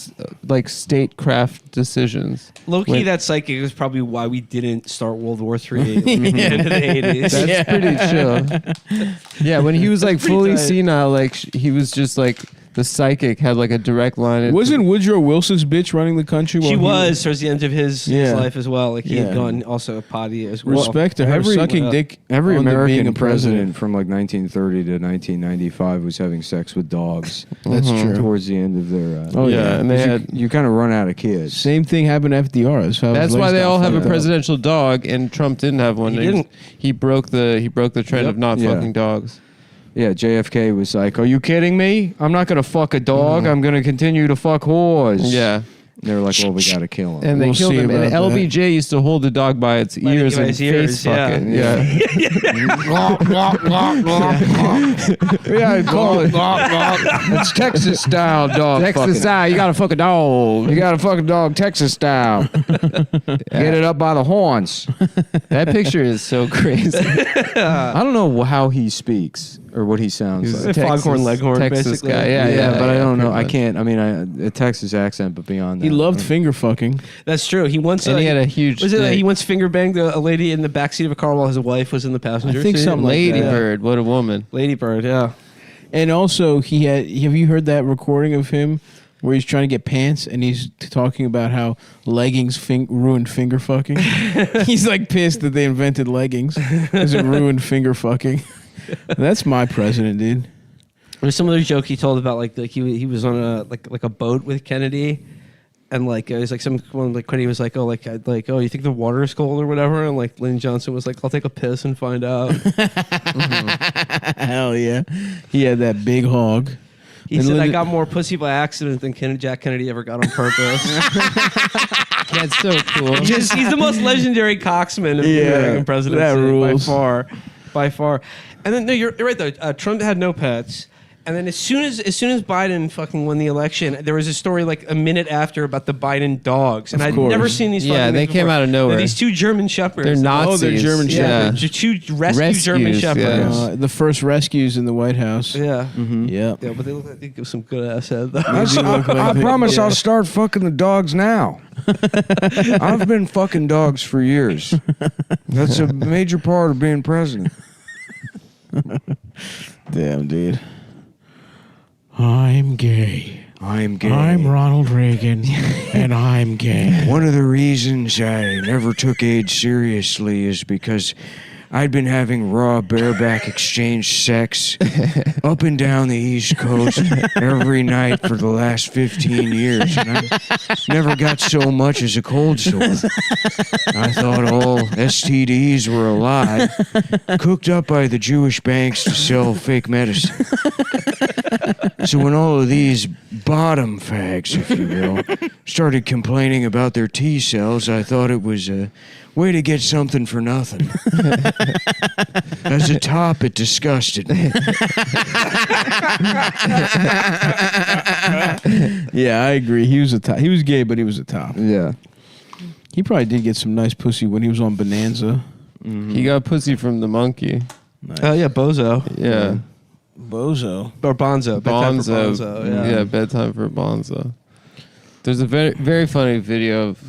statecraft decisions. Low-key, When- that psychic is probably why we didn't start World War III at the end of the 80s. That's pretty chill. Yeah, when he was like pretty fully tight. senile, like he was just like the psychic had like a direct line. into- Wasn't Woodrow Wilson's bitch running the country? She while he was towards the end of his Yeah. life as well. Like he had Yeah. gone also potty as well. Respect to her Every- sucking dick. Every on to being American a president from like 1930 to 1995 was having sex with dogs. That's true. Towards the end of their. Oh yeah, and they had. You kind of run out of kids. Same thing happened to FDR. That's why they all have a president. presidential dog, and Trump didn't have one. He didn't. He broke the trend Yep. of not Yeah. fucking dogs. Yeah, JFK was like, "Are you kidding me? I'm not gonna fuck a dog. I'm gonna continue to fuck whores." Yeah. They're like, well, we got to kill him. And they We'll killed see him. And about that. LBJ used to hold the dog by its ears by and its ears, face fucking. Yeah. Yeah, I call it. It's Texas style dog. Texas fucking. style, you gotta fuck a dog. You got a fucking dog Texas style. Get it up by the horns. That picture is so crazy. I don't know how he speaks or what he sounds He's like. a Foghorn Leghorn, Texas basically. guy. Yeah, but I don't know. pretty I much. can't. I mean, a Texas accent, but beyond that, He loved finger fucking. That's true. He once And he had a huge Was it dick. he once finger banged a lady in the backseat of a car while his wife was in the passenger I think seat? something like Lady that. Bird, what a woman. Lady Bird, yeah. And also, he had. Have you heard that recording of him where he's trying to get pants and he's talking about how leggings ruined finger fucking? He's like pissed that they invented leggings because it ruined finger fucking. That's my president, dude. There's some other joke he told about like he was on a like a boat with Kennedy, and like it was like someone like Kennedy was like oh you think the water is cold or whatever, and like Lyndon Johnson was like I'll take a piss and find out. Hell yeah. He had that big hog. He And said I Lyndon- got more pussy by accident than Jack Kennedy ever got on purpose. That's so cool. He's the most legendary coxman of the Yeah, American presidency that rules. by far. And then no, you're right though. Trump had no pets. And then as soon as Biden fucking won the election, there was a story like a minute after about the Biden dogs, and I'd course. never seen these. Yeah, fucking they things came before. out of nowhere. They're these two German shepherds. They're Nazis. Oh, they're German Yeah. They're two rescue German Rescues, shepherds. yeah. The first rescues in the White House. Yeah. Yeah. Yeah, but they look like they give some good ass head though. I promise I'll start fucking the dogs now. I've been fucking dogs for years. That's a major part of being president. Damn, dude. I'm gay. I'm gay. I'm Ronald Reagan, and I'm gay. One of the reasons I never took AIDS seriously is because I'd been having raw bareback exchange sex up and down the East Coast every night for the last 15 years. And I never got so much as a cold sore. I thought all STDs were a lie, cooked up by the Jewish banks to sell fake medicine. So when all of these bottom fags, if you will, started complaining about their T cells, I thought it was a way to get something for nothing. As a top, it disgusted me. Yeah, I agree. He was a top. He was gay, but he was a top. Yeah. He probably did get some nice pussy when he was on Bonanza. He got pussy from the monkey. Oh yeah, Bozo Yeah. Bozo. or Bonzo. Bedtime for Bonzo. Yeah, bedtime for Bonzo. There's a very, very funny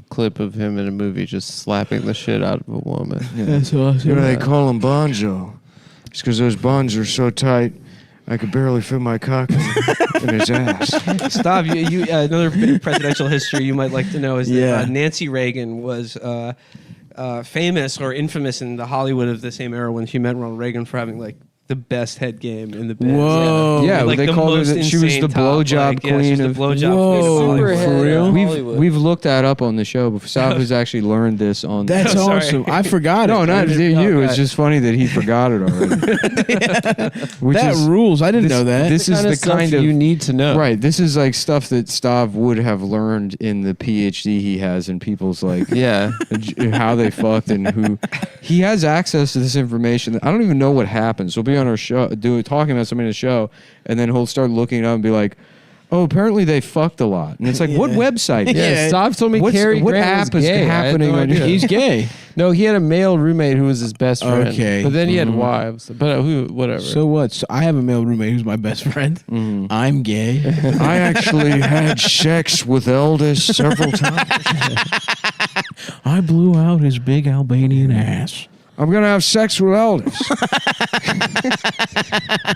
clip of him in a movie just slapping the shit out of a woman. That's awesome. You know, they call him Bonzo. It's because those bonds are so tight, I could barely fit my cock in his ass. Stop. You another bit of presidential history you might like to know is that Yeah. Nancy Reagan was famous or infamous in the Hollywood of the same era when she met Ronald Reagan for having like the best head game in the biz. Whoa. Yeah, Like they the called her most that she was insane the top, blowjob like, yeah, she was queen the of. blowjob Whoa. queen of For Hollywood. real? We've looked that up on the show before. Sav has actually learned this on. That's Oh, sorry. awesome. I forgot it. no, not I didn't- you. oh, It's God. just funny that he forgot it already. Which that is, rules. I didn't know that. This is the stuff kind of you need to know. right. This is like stuff that Stav would have learned in the PhD he has in people's like Yeah. how they fucked and who. He has access to this information. I don't even know what happens. We'll be on our show, talking about somebody in the show, and then he'll start looking it up and be like, "Oh, apparently they fucked a lot." And it's like, what website? Yeah, Yeah. Stop told me What's- Cary what Grant app was is gay. I had happening no on idea. your- He's gay. No, he had a male roommate who was his best friend. Okay. But then he had wives. But whatever. So what? So I have a male roommate who's my best friend. I'm gay. I actually had sex with Eldest several times. I blew out his big Albanian ass. I'm gonna have sex with Eldest.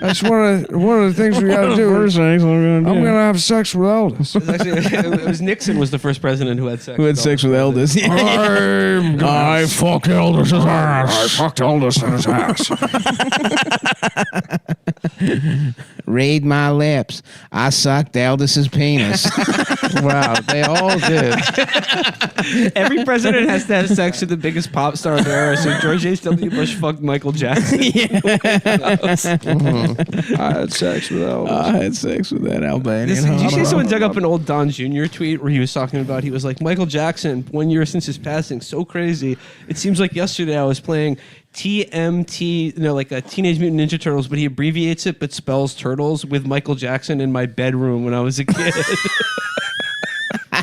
That's one of the things we gotta do. I'm gonna have sex with Eldest. Actually, it was Nixon was the first president who had sex. Who had sex with Eldest? I fucked Eldest's ass. I fucked Eldest in his ass. Read my lips. I sucked Aldous' penis. Wow, they all did. Every president has to have sex with the biggest pop star of their era. So George H.W. Bush fucked Michael Jackson. I had sex with Elvis. I had sex with that Albanian. Did you see someone dug up an old Don Jr. tweet where he was talking about, he was like, Michael Jackson, 1 year since his passing, so crazy. It seems like yesterday I was playing TMT, like a Teenage Mutant Ninja Turtles, but he abbreviates it but spells turtles with Michael Jackson in my bedroom when I was a kid.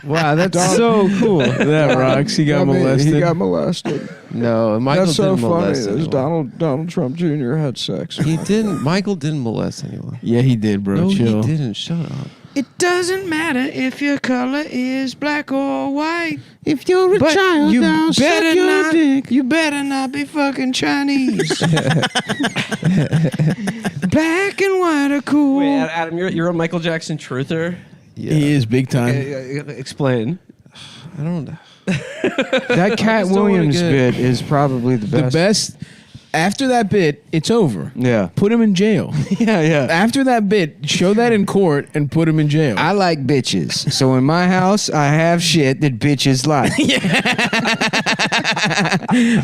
Wow, that's so cool. That rocks. He got molested. He got molested. No, Michael That's so didn't funny. molest Is anyone. Donald Trump Jr. had sex. He didn't. Michael didn't molest anyone. Yeah, he did, bro. No, Chill. he didn't. Shut up. It doesn't matter if your color is black or white. If you're a But child, you now suck better your not. dick. You better not be fucking Chinese. Black and white are cool. Wait, Adam, you're a Michael Jackson truther? Yeah. He is big time. Explain. I don't know. That Cat just don't wanna Williams get- bit is probably the The best. best. After that bit, it's over. Yeah. Put him in jail. Yeah. After that bit, show that in court and put him in jail. I like bitches. So in my house, I have shit that bitches like.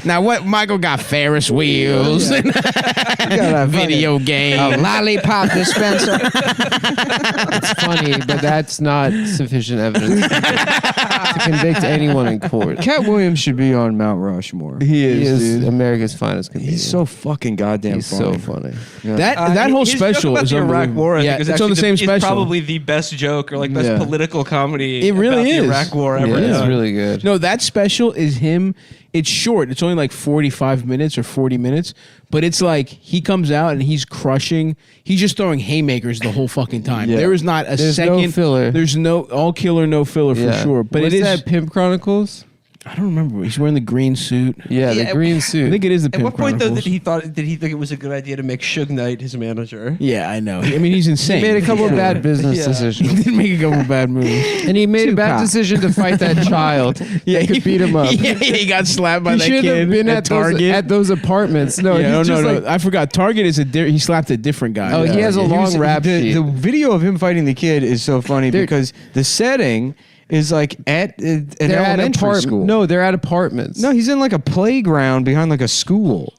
Now, what Michael got? Ferris wheels and Got a video game. A lollipop dispenser. It's funny, but that's not sufficient evidence to convict anyone in court. Cat Williams should be on Mount Rushmore. He He is, is dude. America's finest comedian. He's so fucking goddamn He's funny. so funny. Yeah. That whole His joke special about is the Iraq unbelievable. War. I Yeah, think, it's on the same is special. probably the best joke or like best Yeah. political comedy. It really about is. the Iraq War ever. Yeah, it's done. really good. No, that special is him. It's short. It's only like 45 minutes or 40 minutes. But it's like he comes out and he's crushing. He's just throwing haymakers the whole fucking time. Yeah. There is not a There's second no filler. There's no all killer, no filler for sure. But What's it is. that Pimp Chronicles? I don't remember. He's wearing the green suit. Yeah, Yeah, the green I suit. think it is the At Pimp what point though Chronicles. did he think it was a good idea to make Suge Knight his manager? Yeah, I know. I mean, he's insane. He made a couple of bad business Yeah. He decisions. did make a couple bad moves. And he made a Too bad cock. decision to fight that child. Yeah, Could beat him up. Yeah, he got slapped by He that should kid have been at Target. those apartments. No, Yeah, he's no, just no, like, no. I forgot. Target is he slapped a different guy. Oh, he has a He long was- rap sheet. The video of him fighting the kid is so funny They're- because the setting is like at an they're at elementary school. No, they're at apartments. No, he's in like a playground behind like a school.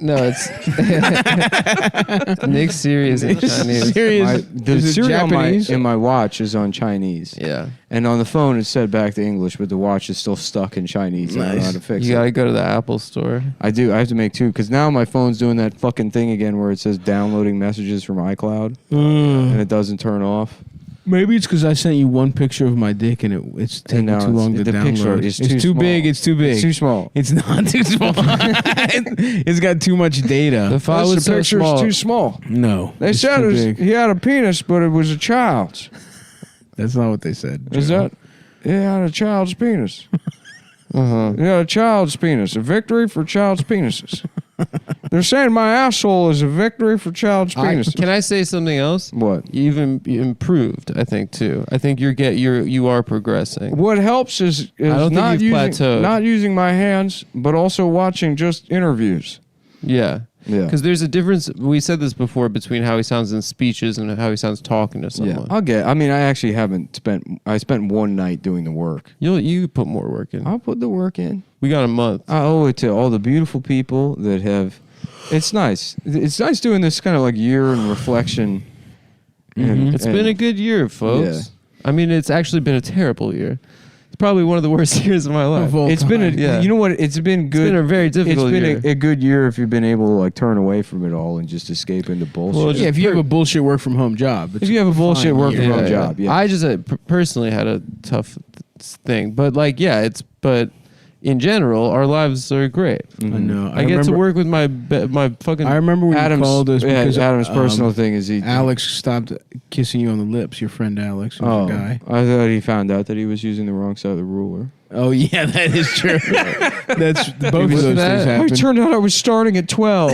No, it's Nick's serious in Chinese. Serious. The Is it serial on Japanese? in my watch is on Chinese. Yeah. And on the phone it's said back to English, but the watch is still stuck in Chinese. I don't know how to fix You it. gotta go to the Apple store. I do. I have to make two because now my phone's doing that fucking thing again where it says downloading messages from iCloud and it doesn't turn off. Maybe it's because I sent you one picture of my dick and it's taking now too it's- long to the picture download. is It's too too small. big. It's too big. It's too small. It's not too small. It's got too much data. The file was the so picture's small. too small. No, They it's said too it was, big. he had a penis, but it was a child's. That's not what they said. Is Joe. that? He had a child's penis. He had a child's penis. A victory for child's penises. They're saying my asshole is a victory for child's penises. Can I say something else? What? You've improved, I think, too. I think you are progressing. What helps is don't think not you've using, plateaued. not using my hands, but also watching just interviews. Yeah. Yeah. Because there's a difference. We said this before between how he sounds in speeches and how he sounds talking to someone. I mean, I actually haven't spent. I spent one night doing the work. You put more work in. I'll put the work in. We got a month. I owe it to all the beautiful people that have. It's nice. It's nice doing this kind of like year in reflection. And, It's been a good year, folks. Yeah. I mean, it's actually been a terrible year. It's probably one of the worst years of my life. Of all It's been a. time. Yeah. You know what? It's been good. It's been a very difficult It's year. been a good year if you've been able to like turn away from it all and just escape into bullshit. Well, Yeah, if you have a bullshit work from home job. if you have a bullshit work from year. home job, yeah. I just personally had a tough thing, but like, yeah, but in general, our lives are great. I know. I get to work with my fucking. I remember when you called us because Adam's personal thing is he. Alex stopped kissing you on the lips. Your friend Alex, who's Oh, a guy. I thought he found out that he was using the wrong side of the ruler. Oh yeah, that is true. That's both of was those that? things Oh, it happened. turned out I was starting at 12.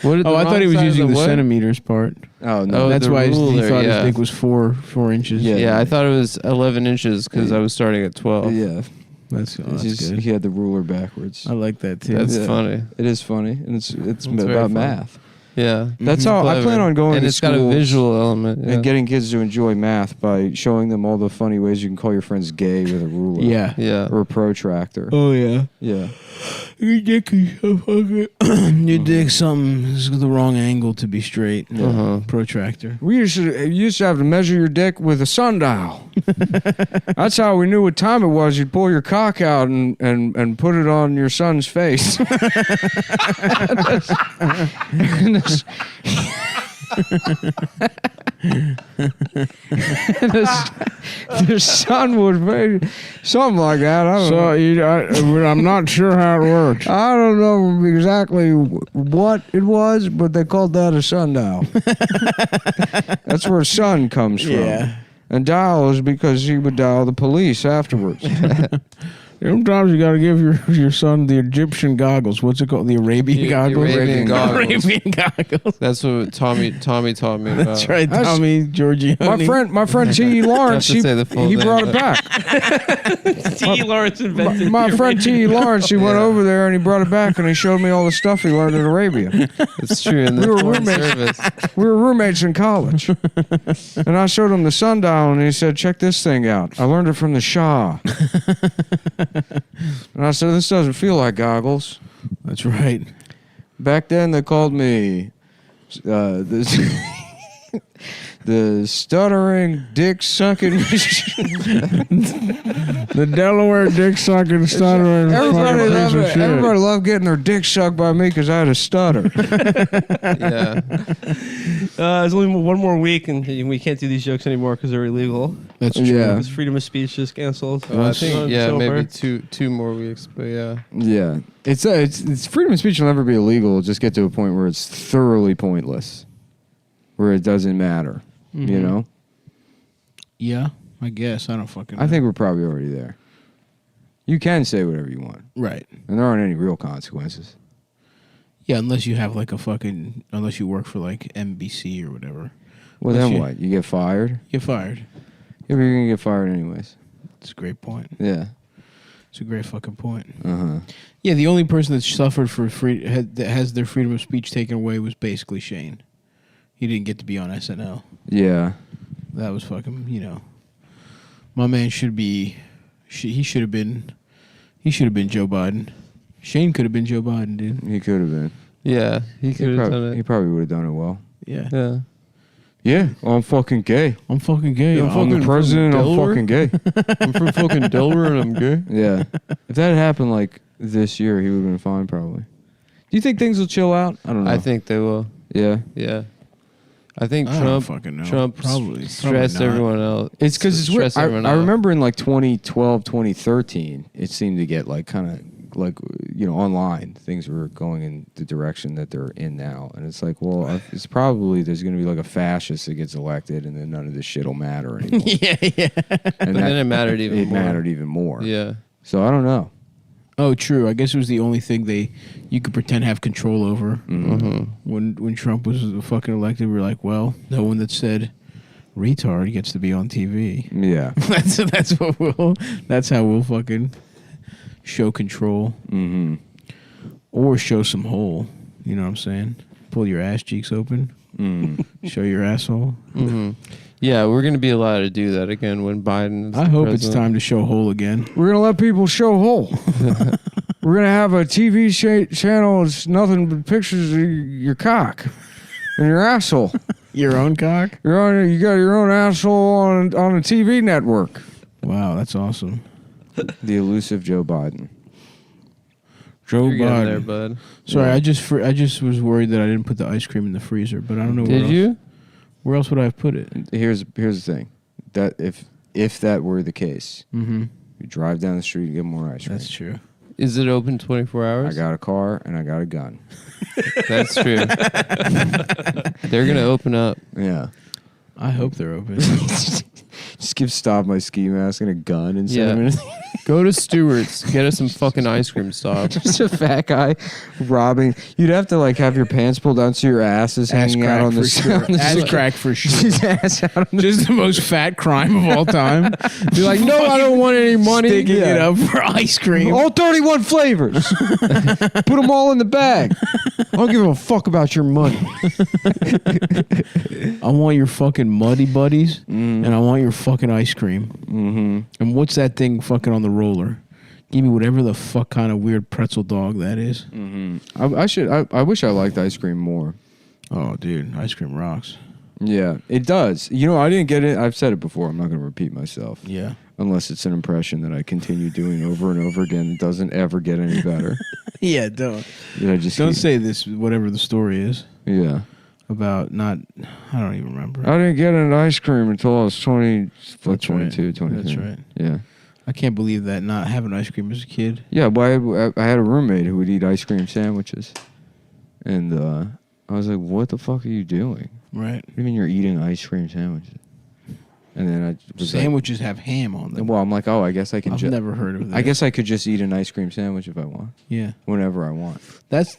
What did Oh, the I thought he wrong was side of using the what? centimeters part. Oh, no. Oh, That's the why he ruler, thought yeah. his dick was 4 inches. Yeah. Yeah, I thought it was 11 inches because I was starting at 12. Yeah. that's It's just- good. he had the rular backwards. I like that too. That's Yeah. funny. It is funny, and it's very about funny. math. Yeah. That's how I plan on going And to it's got a schools visual element. Yeah. and getting kids to enjoy math by showing them all the funny ways you can call your friends gay with a ruler. Yeah. Yeah. Or a protractor. Oh yeah. Yeah. Your dick is so fucking. Your dick something is the wrong angle to be straight. Protractor. We used to have to measure your dick with a sundial. That's how we knew what time it was. You'd pull your cock out and put it on your son's face. The son would be something like that. I don't know. I'm not sure how it works. I don't know exactly what it was, but they called that a sundial. That's where sun comes from. Yeah. And dial is because he would dial the police afterwards. Sometimes you got to give your son the Egyptian goggles. What's it called? The Arabian goggles? Arabian goggles. Arabian goggles. That's what Tommy taught me about. That's right, Tommy Giorgione. My friend T. Lawrence, Have to say the full he name, brought it but- back. T. Lawrence invented My the friend T. Arabian Lawrence, he went over there and he brought it back and he showed me all the stuff he learned in Arabia. It's true. In the We were foreign roommates. service. We were roommates in college. And I showed him the sundial and he said, check this thing out. I learned it from the Shah. And I said, this doesn't feel like goggles. That's right. Back then, they called me the stuttering, dick-sucking... The Delaware dick sucking stuttering. Everybody loved getting their dick sucked by me because I had a stutter. Yeah. There's only one more week, and we can't do these jokes anymore because they're illegal. That's true. Yeah. Because freedom of speech just canceled. I think It's over. maybe two more weeks, but yeah. Yeah. It's freedom of speech will never be illegal. It'll just get to a point where it's thoroughly pointless. Where it doesn't matter. You know? Yeah, I guess. I don't fucking know. I think we're probably already there. You can say whatever you want. Right. And there aren't any real consequences. Yeah, unless you have like unless you work for like NBC or whatever. Well, Unless then you- what? You get fired? Get fired. Yeah, but you're going to get fired anyways. It's a great point. Yeah. It's a great fucking point. Uh-huh. Yeah, the only person that suffered for that has their freedom of speech taken away was basically Shane. He didn't get to be on SNL. Yeah. That was fucking, my man should be, he should have been Joe Biden. Shane could have been Joe Biden, dude. He could have been. Yeah, he could have done He it. probably would have done it well. Yeah. Yeah. Yeah, I'm fucking gay. I'm fucking gay. I'm the president. I'm Delaware? fucking gay. I'm from fucking Delaware and I'm gay. Yeah. If that had happened like this year, he would have been fine probably. Do you think things will chill out? I don't know. I think they will. Yeah. Yeah. I think I don't Trump fucking know. Trump Probably stressed not. everyone out. It's because it's weird. Stressed everyone I out. remember in like 2012, 2013, it seemed to get like kind of like, online. Things were going in the direction that they're in now. And it's like, well, it's probably there's going to be like a fascist that gets elected and then none of this shit will matter anymore. Yeah. And But then it mattered even more. It mattered even more. Yeah. So I don't know. Oh, true. I guess it was the only thing you could pretend have control over. Mm-hmm. When Trump was fucking elected, we were like, well, no one that said retard gets to be on TV. Yeah. That's how we'll fucking show control. Mm-hmm. Or show some hole. You know what I'm saying? Pull your ass cheeks open. Mm. Show your asshole. Mm-hmm. Yeah, we're going to be allowed to do that again when Biden is I the hope president. it's time to show hole again. We're going to let people show hole. We're going to have a TV channel. It's nothing but pictures of your cock and your asshole. Your own cock? You got your own asshole on a TV network. Wow, that's awesome. The elusive Joe Biden. Joe You're getting Biden. there, bud. Sorry, I just was worried that I didn't put the ice cream in the freezer, but I don't know where Did else. you? Where else would I have put it? Here's the thing. That if that were the case, Mm-hmm. you drive down the street and get more ice cream. That's true. Is it open 24 I hours? got a car and I got a gun. That's true. They're going to open up. Yeah. I hope they're open. Just give Stop my ski mask and a gun and send him in. Go to Stewart's. Get us some fucking ice cream, stop. Just a fat guy robbing. You'd have to like have your pants pulled down so your ass is hanging out on the Ass crack for sure. His ass out on the Just the most fat crime of all time. Be like, no, I don't want any money. Sticking it up for ice cream. all 31 flavors. Put them all in the bag. I don't give a fuck about your money. I want your fucking muddy buddies, and I want your fucking ice cream. Mm-hmm. And what's that thing fucking on the roller? Give me whatever the fuck kind of weird pretzel dog that is. Mm-hmm. I wish I liked ice cream more. Oh, dude, ice cream rocks. Yeah, it does. You know, I didn't get it. I've said it before. I'm not going to repeat myself. Yeah. Unless it's an impression that I continue doing over and over again. It doesn't ever get any better. Yeah, don't. Don't say this, whatever the story is. Yeah. About not, I don't even remember. I didn't get an ice cream until I was 22, 23. That's right. Yeah. I can't believe that not having ice cream as a kid. Yeah, well, I had a roommate who would eat ice cream sandwiches. And I was like, what the fuck are you doing? Right. What do you mean you're eating ice cream sandwiches? And then I was sandwiches have ham on them. Well, I'm like, oh, I guess I can I've never heard of that. I guess I could just eat an ice cream sandwich if I want. Yeah. Whenever I want. That's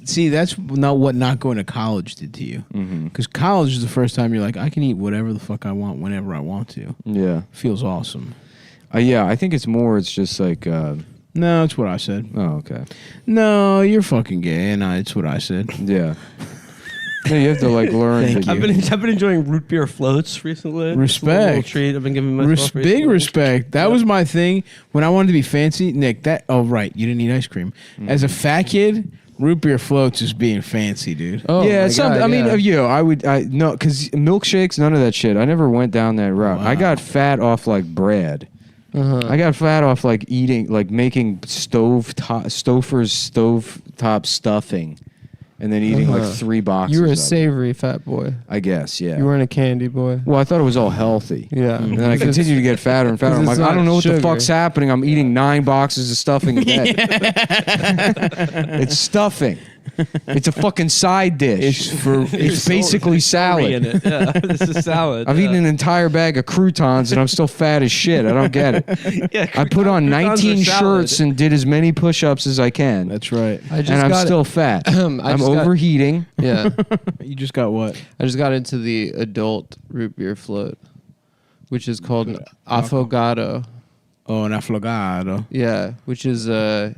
not what not going to college did to you. Because college is the first time you're like, I can eat whatever the fuck I want whenever I want to. Yeah. Feels awesome. Yeah, I think it's just like... no, it's what I said. Oh, okay. No, you're fucking gay, and it's what I said. Yeah. No, you have to like learn. I've been enjoying root beer floats recently. Respect. It's a little treat I've been giving myself. Big respect. That was my thing when I wanted to be fancy. Nick, oh right, you didn't eat ice cream. As a fat kid, root beer floats is being fancy, dude. Oh, yeah, God, I mean, yeah. no, because milkshakes, none of that shit. I never went down that route. Wow. I got fat off like bread. I got fat off like eating, like making stovetop stuffing, and then eating like 3 boxes. You were a of it. savory fat boy. I guess, yeah. You weren't a candy boy. Well, I thought it was all healthy. Yeah. And then I continued to get fatter and fatter. I'm like, it's I don't know what not the fuck's sugar. happening. I'm eating 9 boxes of stuffing a day. It's stuffing. It's a fucking side dish. It's basically salad. In it. Yeah, this is salad. I've eaten an entire bag of croutons and I'm still fat as shit. I don't get it. Yeah, I put on 19 shirts and did as many push-ups as I can. That's right. And I'm still fat. I'm overheating. Yeah. You just got what? I just got into the adult root beer float, which is called an affogato. Oh, an affogato. Yeah, which is a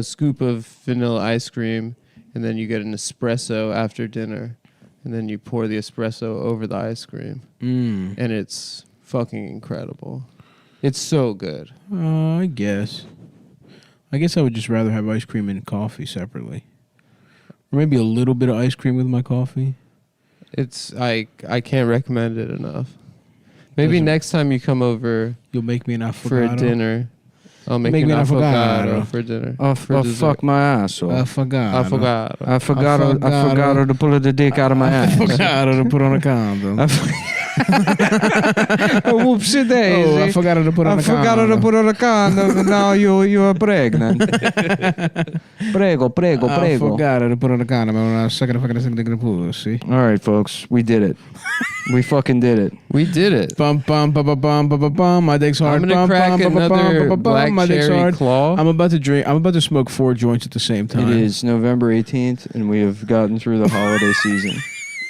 scoop of vanilla ice cream, and then you get an espresso after dinner, and then you pour the espresso over the ice cream, and it's fucking incredible. It's so good. I guess I would just rather have ice cream and coffee separately, or maybe a little bit of ice cream with my coffee. It's I can't recommend it enough. Maybe next time you come over, you'll make me an affogato for a dinner. I'll make an affogato for dinner. Fuck my ass off. Affogato. I forgot to pull the dick out of my ass. Affogato to put on a condom. Whoopsie daisy. Oh, I forgot to put on a condom. I forgot to put on a condom, and now you are pregnant. Prego. I forgot to put on a condom. I was sucking the pussy. All right, folks, we did it. We fucking did it. We did it. Bum bum bum bum bum bum bum. My dick's hard. I'm gonna crack another black My dick's cherry hard. claw. I'm about to drink. I'm about to smoke 4 joints at the same time. It is November 18th, and we have gotten through the holiday season.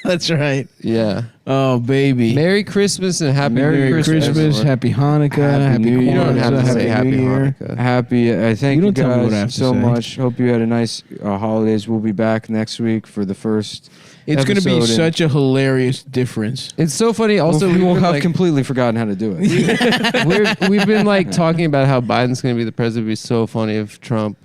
That's right. Yeah. Oh baby. Merry Christmas and Happy Merry New Christmas. Happy Hanukkah. Happy New Year. You don't have to Happy say New Happy Year. Hanukkah. Happy. I thank You you don't tell me what I have guys to so say. much. Hope you had a nice holidays. We'll be back next week for the first. It's going to be episode in- such a hilarious difference. It's so funny. Also, we will we've been, have like, completely forgotten how to do it. we've been like talking about how Biden's going to be the president. It'd be so funny if Trump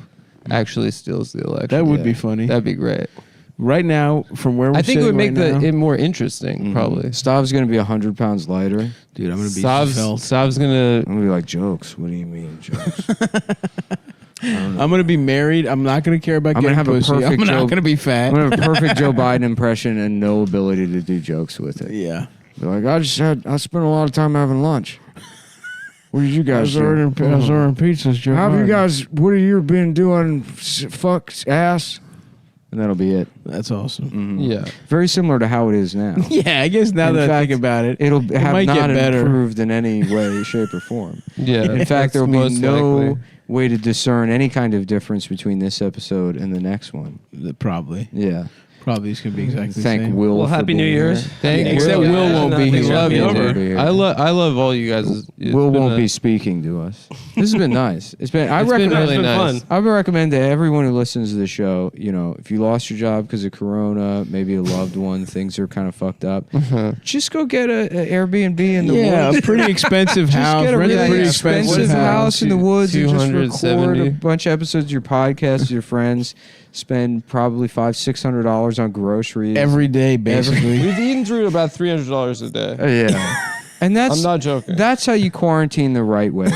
actually steals the election. That would be funny. That'd be great. Right now, from where we're I think it sitting would make right now, it more interesting, probably. Stav's gonna be 100 pounds lighter. dude, I'm going to be Sav's gonna. I'm gonna be like, jokes. What do you mean jokes? I'm going to be married. I'm not going to care about I'm gonna getting have a pussy. perfect I'm not joke. going to be fat. I'm gonna have a perfect Joe Biden impression and no ability to do jokes with it. Yeah. Be like, I spent a lot of time having lunch. What did you I guys was do? ordering pizzas, Joe How have you Biden. guys, what have you been doing? Fuck ass? and that'll be it. That's awesome. Yeah. Very similar to how it is now. Yeah, I guess now In that I fact, think about it, It'll have might not get better. improved in any way, shape, or form. Yeah. In fact, there will be Most no likely. way to discern any kind of difference between this episode and the next one. Probably. Yeah. Probably it's gonna be exactly Thank the same. Will. Well, for Happy New being Year's. here. Thank you. Except Will won't be Things here. won't be Love you, over. dude. I love all you guys. It's Will been won't a- be speaking to us. This has been nice. It's been. I It's been recommend. really nice. I would recommend to everyone who listens to the show. You know, if you lost your job because of Corona, maybe a loved one, things are kind of fucked up. Just go get a Airbnb in the Yeah, woods. a pretty expensive Just house. get a Rent a really pretty expensive house in the woods and just record 270. a bunch of episodes of your podcast with your friends. Spend probably $500-600 on groceries every day, basically. We've eaten through about $300 a day. Yeah. And that's I'm not joking. That's how you quarantine the right way. And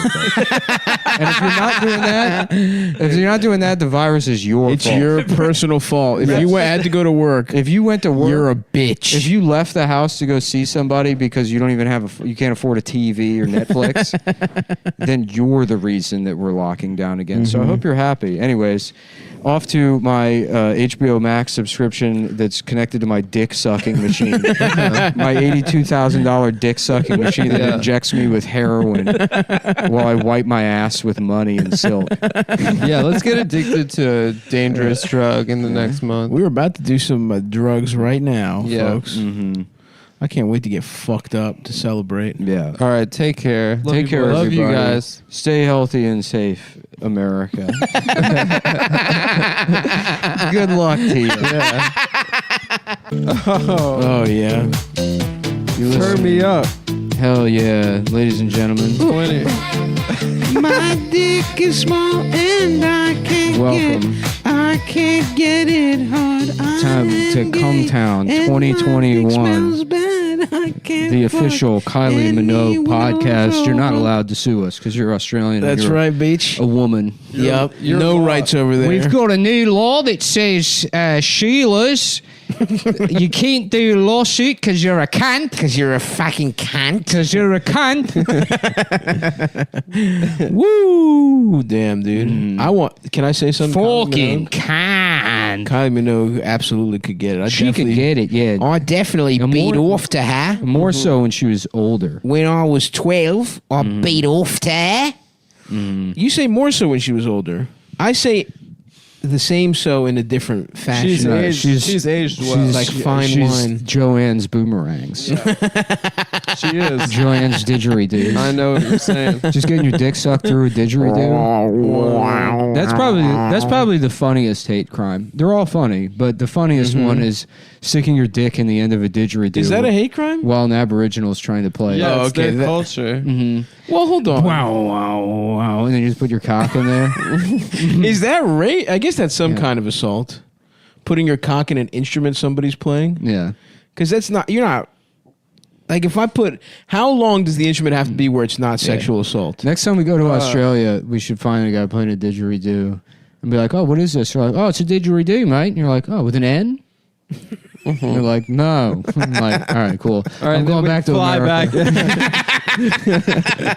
if you're not doing that, the virus is your It's fault. your personal fault. If you had to go to work, If you went to work, you're a bitch. if you left the house to go see somebody because you don't even have you can't afford a TV or Netflix, then you're the reason that we're locking down again. So I hope you're happy. Anyways, off to my HBO Max subscription that's connected to my dick sucking machine. My $82,000 dick sucking machine that injects me with heroin while I wipe my ass with money and silk. Yeah, let's get addicted to a dangerous drug in the next month. we were about to do some drugs right now, Yeah. folks. I can't wait to get fucked up to celebrate. Yeah. All right, take care. Take care, Love you everybody. guys. Stay healthy and safe, America. Good luck to you. Oh yeah. Turn me up. Hell yeah, ladies and gentlemen. 20. My dick is small and I can't Welcome. I can't get it hard. Time to Cumtown 2021. The official Kylie Minogue podcast. You're not allowed to sue us because you're Australian. and That's you're right, Beach. A woman. Yep. No rights over there. We've got a new law that says, Sheila's, you can't do a lawsuit because you're a cunt. Because you're a fucking cunt. Because you're a cunt. Woo! Damn, dude. Can I say something? Fucking Kylie cunt. Minogue absolutely could get it. She could get it, yeah. I definitely And beat more- off to her. More so when she was older. When I was 12, I beat off to her. You say more so when she was older. I say the same so in a different fashion. She's No, aged. She's aged well. She's like fine She's wine. Joanne's boomerangs. She is. Joanne's didgeridoos. I know what you're saying. Just getting your dick sucked through a didgeridoo. That's probably the funniest hate crime. They're all funny, but the funniest one is sticking your dick in the end of a didgeridoo. Is that a hate crime? While an Aboriginal is trying to play. Yeah, Oh, it's okay, their that- culture. Well, hold on. Wow, wow, wow. And then you just put your cock in there. Is that rape? I guess that's some kind of assault. Putting your cock in an instrument somebody's playing. Yeah. Because that's not, you're not, like if I put, how long does the instrument have to be where it's not sexual assault? Next time we go to Australia, we should find a guy playing a didgeridoo and be like, oh, what is this? You're like, oh, it's a didgeridoo, mate. And you're like, oh, with an N? You're like, no. I'm like, all right, cool. All right, I'm going back to fly America. back.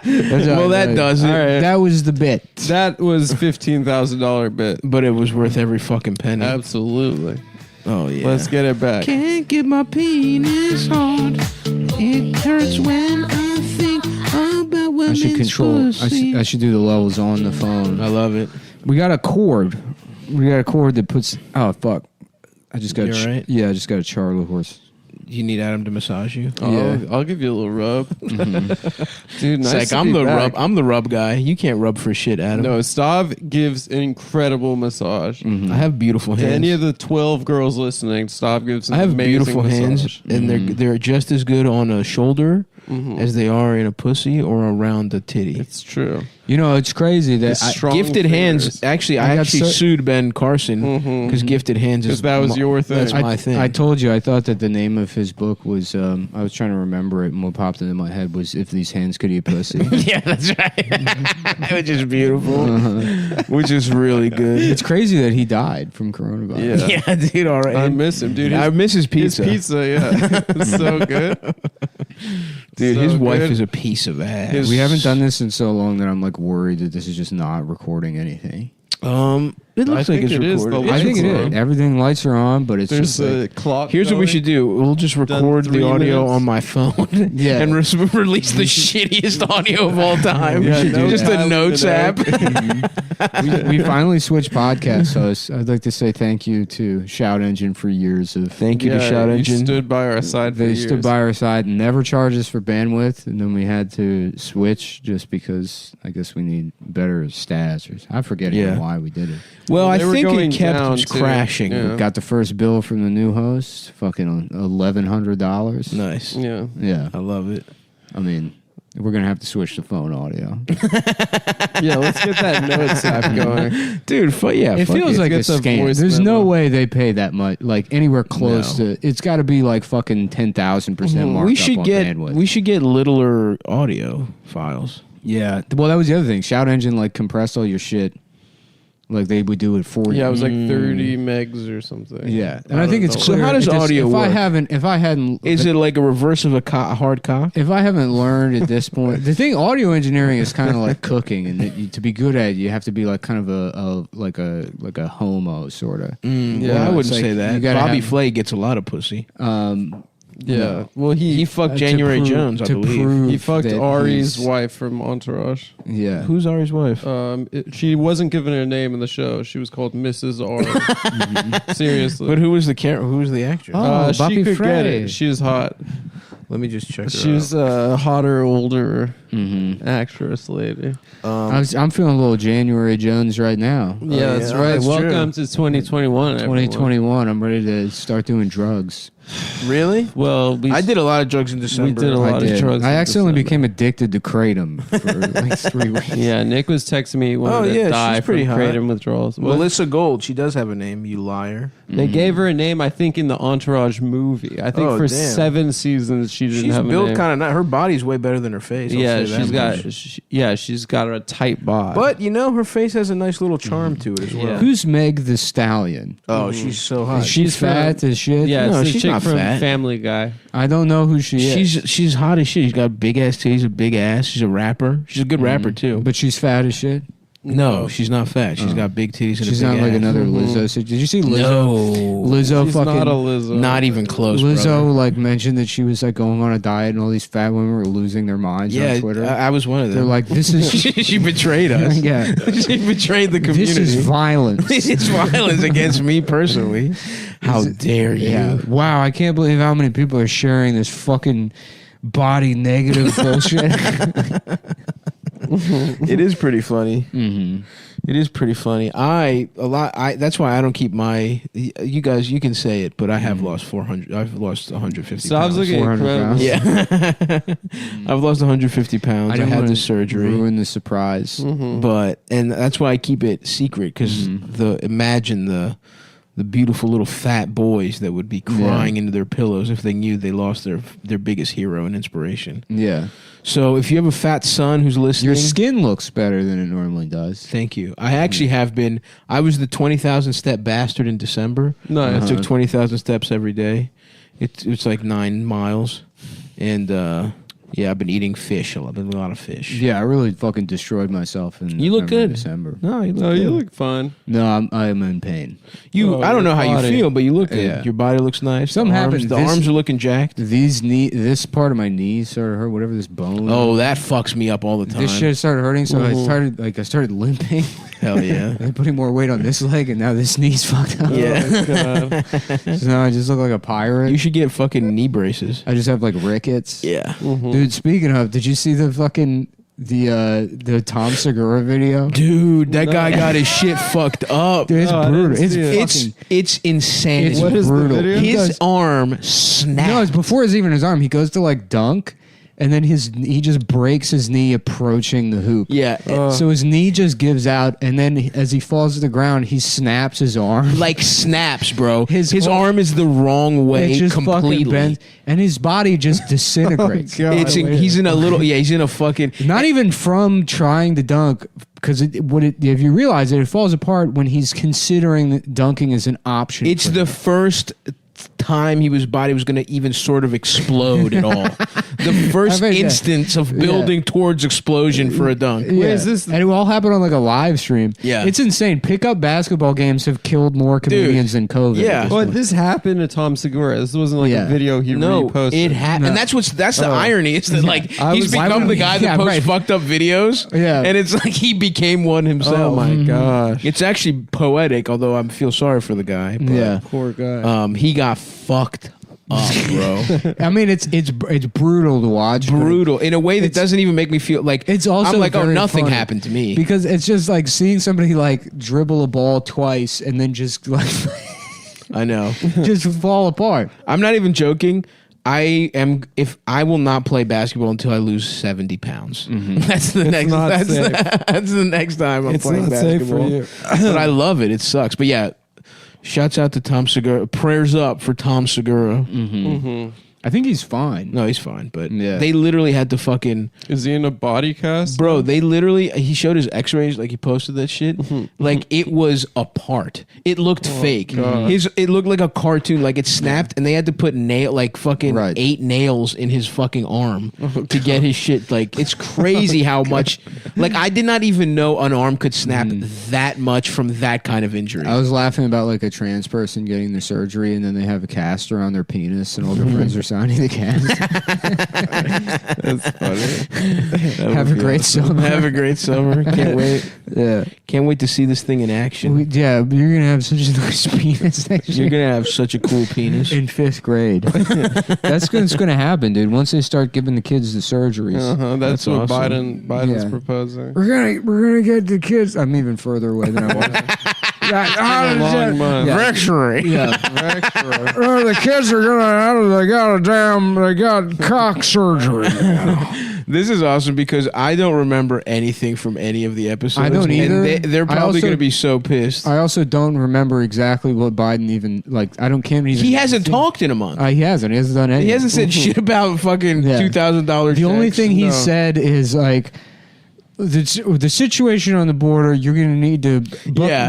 Well, that does it. All right. That was the bit. That was $15,000 bit. But it was worth every fucking penny. Absolutely. Oh, yeah. Let's get it back. Can't get my penis hard. It hurts when I think about I women's should control. pussy. I should do the levels on the phone. I love it. We got a cord. We got a cord that puts. Oh fuck! I just got. You all right? Yeah, I just got a Charlie horse. You need Adam to massage you? Yeah. I'll give you a little rub. Dude, nice It's like to I'm be the back. I'm the rub guy. You can't rub for shit, Adam. No, Stav gives an incredible massage. I have beautiful To hands. any of the 12 girls listening, Stav gives an I have amazing beautiful hands, massage. and they're just as good on a shoulder as they are in a pussy or around the titty. It's true. You know, it's crazy that It's strong Gifted fingers. hands. Actually, I I got actually sued Ben Carson because Gifted Hands is 'Cause that was your thing. That's my thing. I told you I thought that the name of his book was. I was trying to remember it, and what popped into my head was "If These Hands Could Eat Pussy." yeah, that's right. Which is beautiful. Which is really good. It's crazy that he died from coronavirus. Yeah. Yeah, dude. All right. I miss him, dude. I miss his pizza. His pizza, yeah. It's so good. Dude, So his wife good. is a piece of ass. His- We haven't done this in so long that I'm like worried that this is just not recording anything. It looks like it's it is. recorded. The I think it lights is. on. Everything lights are on, but it's There's just a like, clock. Here's what we should do. We'll just record the 3 audio minutes. on my phone Yeah. and release the shittiest audio of all time. Yeah, no just a dialing notes it app. we finally switched podcast hosts. I'd like to say thank you to Shout Engine for years of. Thank you to Shout you Engine. stood by our side. They for stood years. by our side, never charged us for bandwidth, and then we had to switch just because I guess we need better stats. Or I forget even Yeah. why we did it. Well, Well, I they were think going it kept down, too. crashing. Yeah. Got the first bill from the new host, fucking $1,100. Nice. Yeah. Yeah, I love it. I mean, we're gonna have to switch to phone audio. Yeah, let's get that notes app going. Dude, yeah, It fuck feels like a Gets a scam. voice There's no memo. way they pay that much, like anywhere close No. to. It's got to be like fucking 10,000% markup we should on get bandwidth. we should get littler audio files. Yeah. Well, that was the other thing. Shout Engine like compressed all your shit, like they would do it for you. Yeah, it was like 30 megs or something. Yeah, and I think it's So clear. how does it just- audio if work? If I hadn't, Is it like a reverse of a hard cock? if I haven't learned at this point, the thing, audio engineering is kind of like cooking, and to be good at it, you have to be like kind of a homo sort of. Well, I it's wouldn't like say you that. gotta Bobby have- Flay gets a lot of pussy. Yeah. Well, He fucked January to prove- Jones, I to believe. prove he fucked that Ari's he's- wife from Entourage. Yeah, Who's Ari's wife? She wasn't given her name in the show. She was called Mrs. R. Seriously. But who was the actress? Oh, she Buffy could get Frey. it. She was hot. Let me just check her She was a hotter, older Mm-hmm. actress lady. I'm feeling a little January Jones right now. Yeah, that's yeah, right. that's Welcome to 2021. everyone. 2021. I'm ready to start doing drugs. Really? Well, I did a lot of drugs in December. did a lot I of did. drugs. I in accidentally December. became addicted to kratom for like 3 weeks. Yeah, Nick was texting me wanting Oh, to yeah, die she's pretty from hot. kratom withdrawals. Melissa Gold. She does have a name. You liar. They gave her a name, I think, in the Entourage movie. I think Oh, for damn. 7 seasons she didn't She's have a built name. kind of not. Her body's way better than her face. I'll Yeah, say that much. she's got a tight bod. But you know, her face has a nice little charm to it as well. Yeah. Who's Meg the Stallion? Oh, she's so hot. She's fat as shit. yeah, No, it's the she's chick not from fat. Family Guy. I don't know who she is. She's hot as shit. She's got big ass titties, a big ass. She's a rapper. She's a good rapper too. but she's fat as shit. No, she's not fat. She's got big titties and She's a big not like ass. another Lizzo. So did you see Lizzo? No, Lizzo She's fucking not a Lizzo. not even close. Lizzo brother. like mentioned that she was like going on a diet and all these fat women were losing their minds Yeah, on Twitter. I was one of them. They're like, this is she betrayed us. yeah, She betrayed the community. this is violence. It's violence against me personally. How dare you? Yeah. Wow, I can't believe how many people are sharing this fucking body negative bullshit. It is pretty funny. Mm-hmm. It is pretty funny. That's why I don't keep my. You guys, you can say it, but I have lost 400. I've lost 150. So I was pounds. looking at 400 pounds. Yeah, I've lost 150 pounds. I had wanna the surgery, ruin the surprise. and that's why I keep it secret because imagine the beautiful little fat boys that would be crying into their pillows if they knew they lost their biggest hero and inspiration. Yeah. So if you have a fat son who's listening, Your skin looks better than it normally does. thank you. I actually have been. I was the 20,000 step bastard in December. Nice. I took 20,000 steps every day. It's like 9 miles, and yeah, I've been eating fish a lot. Been a lot of fish. Yeah, I really fucking destroyed myself in You look November, good. December. No, you look. No, good. you look fine. No, I'm in pain. You. Oh, I don't know how your body. you feel, but you look good. Yeah. Your body looks nice. Something the arms, happened. The This- arms are looking jacked. This part of my knee started hurt. Whatever this bone. Oh, that fucks me up all the time. This shit started hurting, so I started limping. Hell yeah. And putting more weight on this leg, and now this knee's fucked up. Yeah. So now I just look like a pirate. You should get fucking knee braces. I just have like rickets. Yeah. Dude, speaking of, did you see the fucking the Tom Segura video? Dude, that guy got his shit fucked up. Dude, it's Oh, I brutal. didn't It's see it. fucking. It's insanity. It's What is the brutal. video? He His goes- arm snapped. No, it's before it's even his arm. He goes to like dunk, and then he just breaks his knee approaching the hoop. Yeah. So his knee just gives out, and then as he falls to the ground, he snaps his arm. like snaps, bro. His His whole- arm is the wrong way It just completely. fucking bends, and his body just disintegrates. God. He's in a little. Yeah, he's in a fucking. Not even from trying to dunk, because if you realize it falls apart when he's considering that dunking as an option. It's for the him. first time his body was going to even sort of explode at all. The first instance of building towards explosion for a dunk. Yeah. Wait, is this? And it all happened on like a live stream. Yeah. It's insane. Pickup basketball games have killed more comedians than COVID. Yeah. But this happened to Tom Segura. This wasn't like Yeah. a video he reposted. It happened. And that's the irony. Is that like he's become the guy that posts fucked up videos. Yeah. And it's like he became one himself. Oh my gosh. It's actually poetic, although I feel sorry for the guy. But, Yeah. Poor guy. he got fucked up, bro. I mean, it's brutal to watch. but Brutal in a way that doesn't even make me feel like It's also I'm like, oh, very nothing funny. happened to me. Because it's just like seeing somebody like dribble a ball twice and then just like I know. just fall apart. I'm not even joking. I will not play basketball until I lose 70 pounds. That's the next. not That's safe. that's the next time I'm It's playing not safe for basketball. you. But I love it. It sucks. But yeah, shouts out to Tom Segura. Prayers up for Tom Segura. I think he's fine. No, he's fine. But Yeah. they literally had to fucking. Is he in a body cast? Bro, he showed his x-rays, like he posted that shit. Like it was apart. It looked fake. It looked like a cartoon, like it snapped and they had to put 8 nails in his fucking arm to get his shit. Like it's crazy how much, like I did not even know an arm could snap that much from that kind of injury. I was laughing about like a trans person getting their surgery and then they have a cast around their penis and all their friends are signing the cast. That's funny. Have a great summer. Have a great summer. Can't wait. Yeah. Can't wait to see this thing in action. Yeah, you're gonna have such a nice penis next year. You're gonna have such a cool penis. In 5th grade. That's what's going to happen, dude. Once they start giving the kids the surgeries. That's what awesome. Biden's Yeah. proposing. We're gonna get the kids. I'm even further away than I was. A long month. Rectory. Yeah. The kids are they got cock surgery. This is awesome because I don't remember anything from any of the episodes. I don't either. And they're I probably also- going to be so pissed. I also don't remember exactly what Biden even like. Can't even. He hasn't talked in a month. He hasn't. He hasn't done anything. He hasn't said shit about fucking Yeah. $2,000. The only checks. thing he No. said is like. The situation on the border, you're going to need to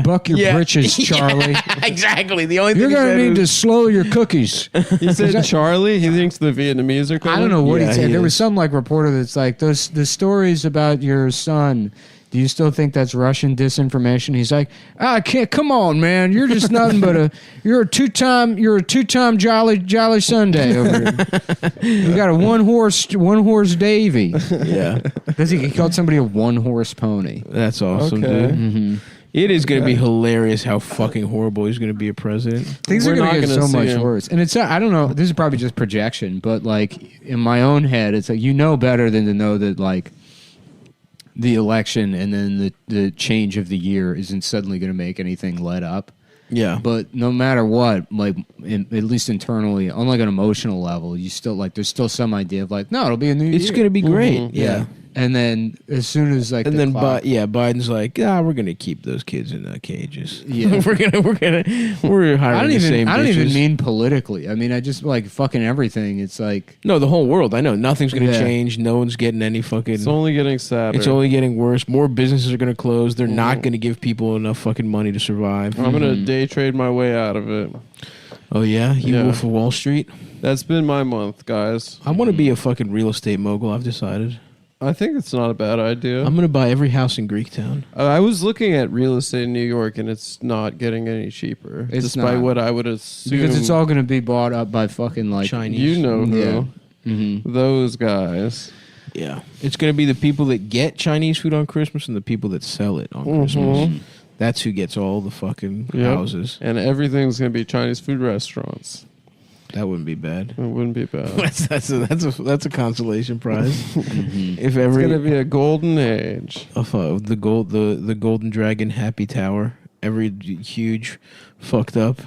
buck your britches, Charlie. Exactly. The only You're thing going to he need said to slow your cookies. He said Charlie. He thinks the Vietnamese are coming. I don't know what Yeah, he said. he There was is. some like reporter that's like the stories about your son. Do you still think that's Russian disinformation? He's like, I can't. Come on, man. You're just nothing but you're a two-time jolly Sunday over here. You got a one horse Davy. Yeah. He called somebody a one horse pony. That's awesome, Okay. dude. Mm-hmm. It is going to be hilarious how fucking horrible he's going to be a president. Things We're are going not to get gonna so see much him. worse. And it's I don't know. This is probably just projection, but like in my own head, it's like better than to know that like. The election and then the change of the year isn't suddenly going to make anything let up. Yeah. But no matter what, like at least internally, on like an emotional level, you still like there's still some idea of like, no, it'll be a new year. It's going to be great. Yeah. And then as soon as like And the then, clock- Biden's like, we're gonna keep those kids in cages. Yeah. we're hiring I don't the even same I don't even bitches. mean politically. I mean I just like fucking everything. It's like No, the whole world. I know nothing's gonna Yeah. change. No one's getting any fucking. It's only getting sadder. It's only getting worse. More businesses are gonna close. They're not gonna give people enough fucking money to survive. I'm gonna day trade my way out of it. Oh yeah, you Yeah. Wolf of Wall Street. That's been my month, guys. I want to be a fucking real estate mogul. I've decided. I think it's not a bad idea. I'm gonna buy every house in Greektown. I was looking at real estate in New York, and it's not getting any cheaper, It's despite not. what I would assume. because it's all going to be bought up by fucking like Chinese. you know who. Yeah. Mm-hmm. Those guys. Yeah, it's gonna be the people that get Chinese food on Christmas and the people that sell it on Christmas. That's who gets all the fucking Yep. houses. And everything's going to be Chinese food restaurants. That wouldn't be bad. It wouldn't be bad. That's a consolation prize. If It's every going to be a golden age. the golden dragon happy tower, every huge fucked up.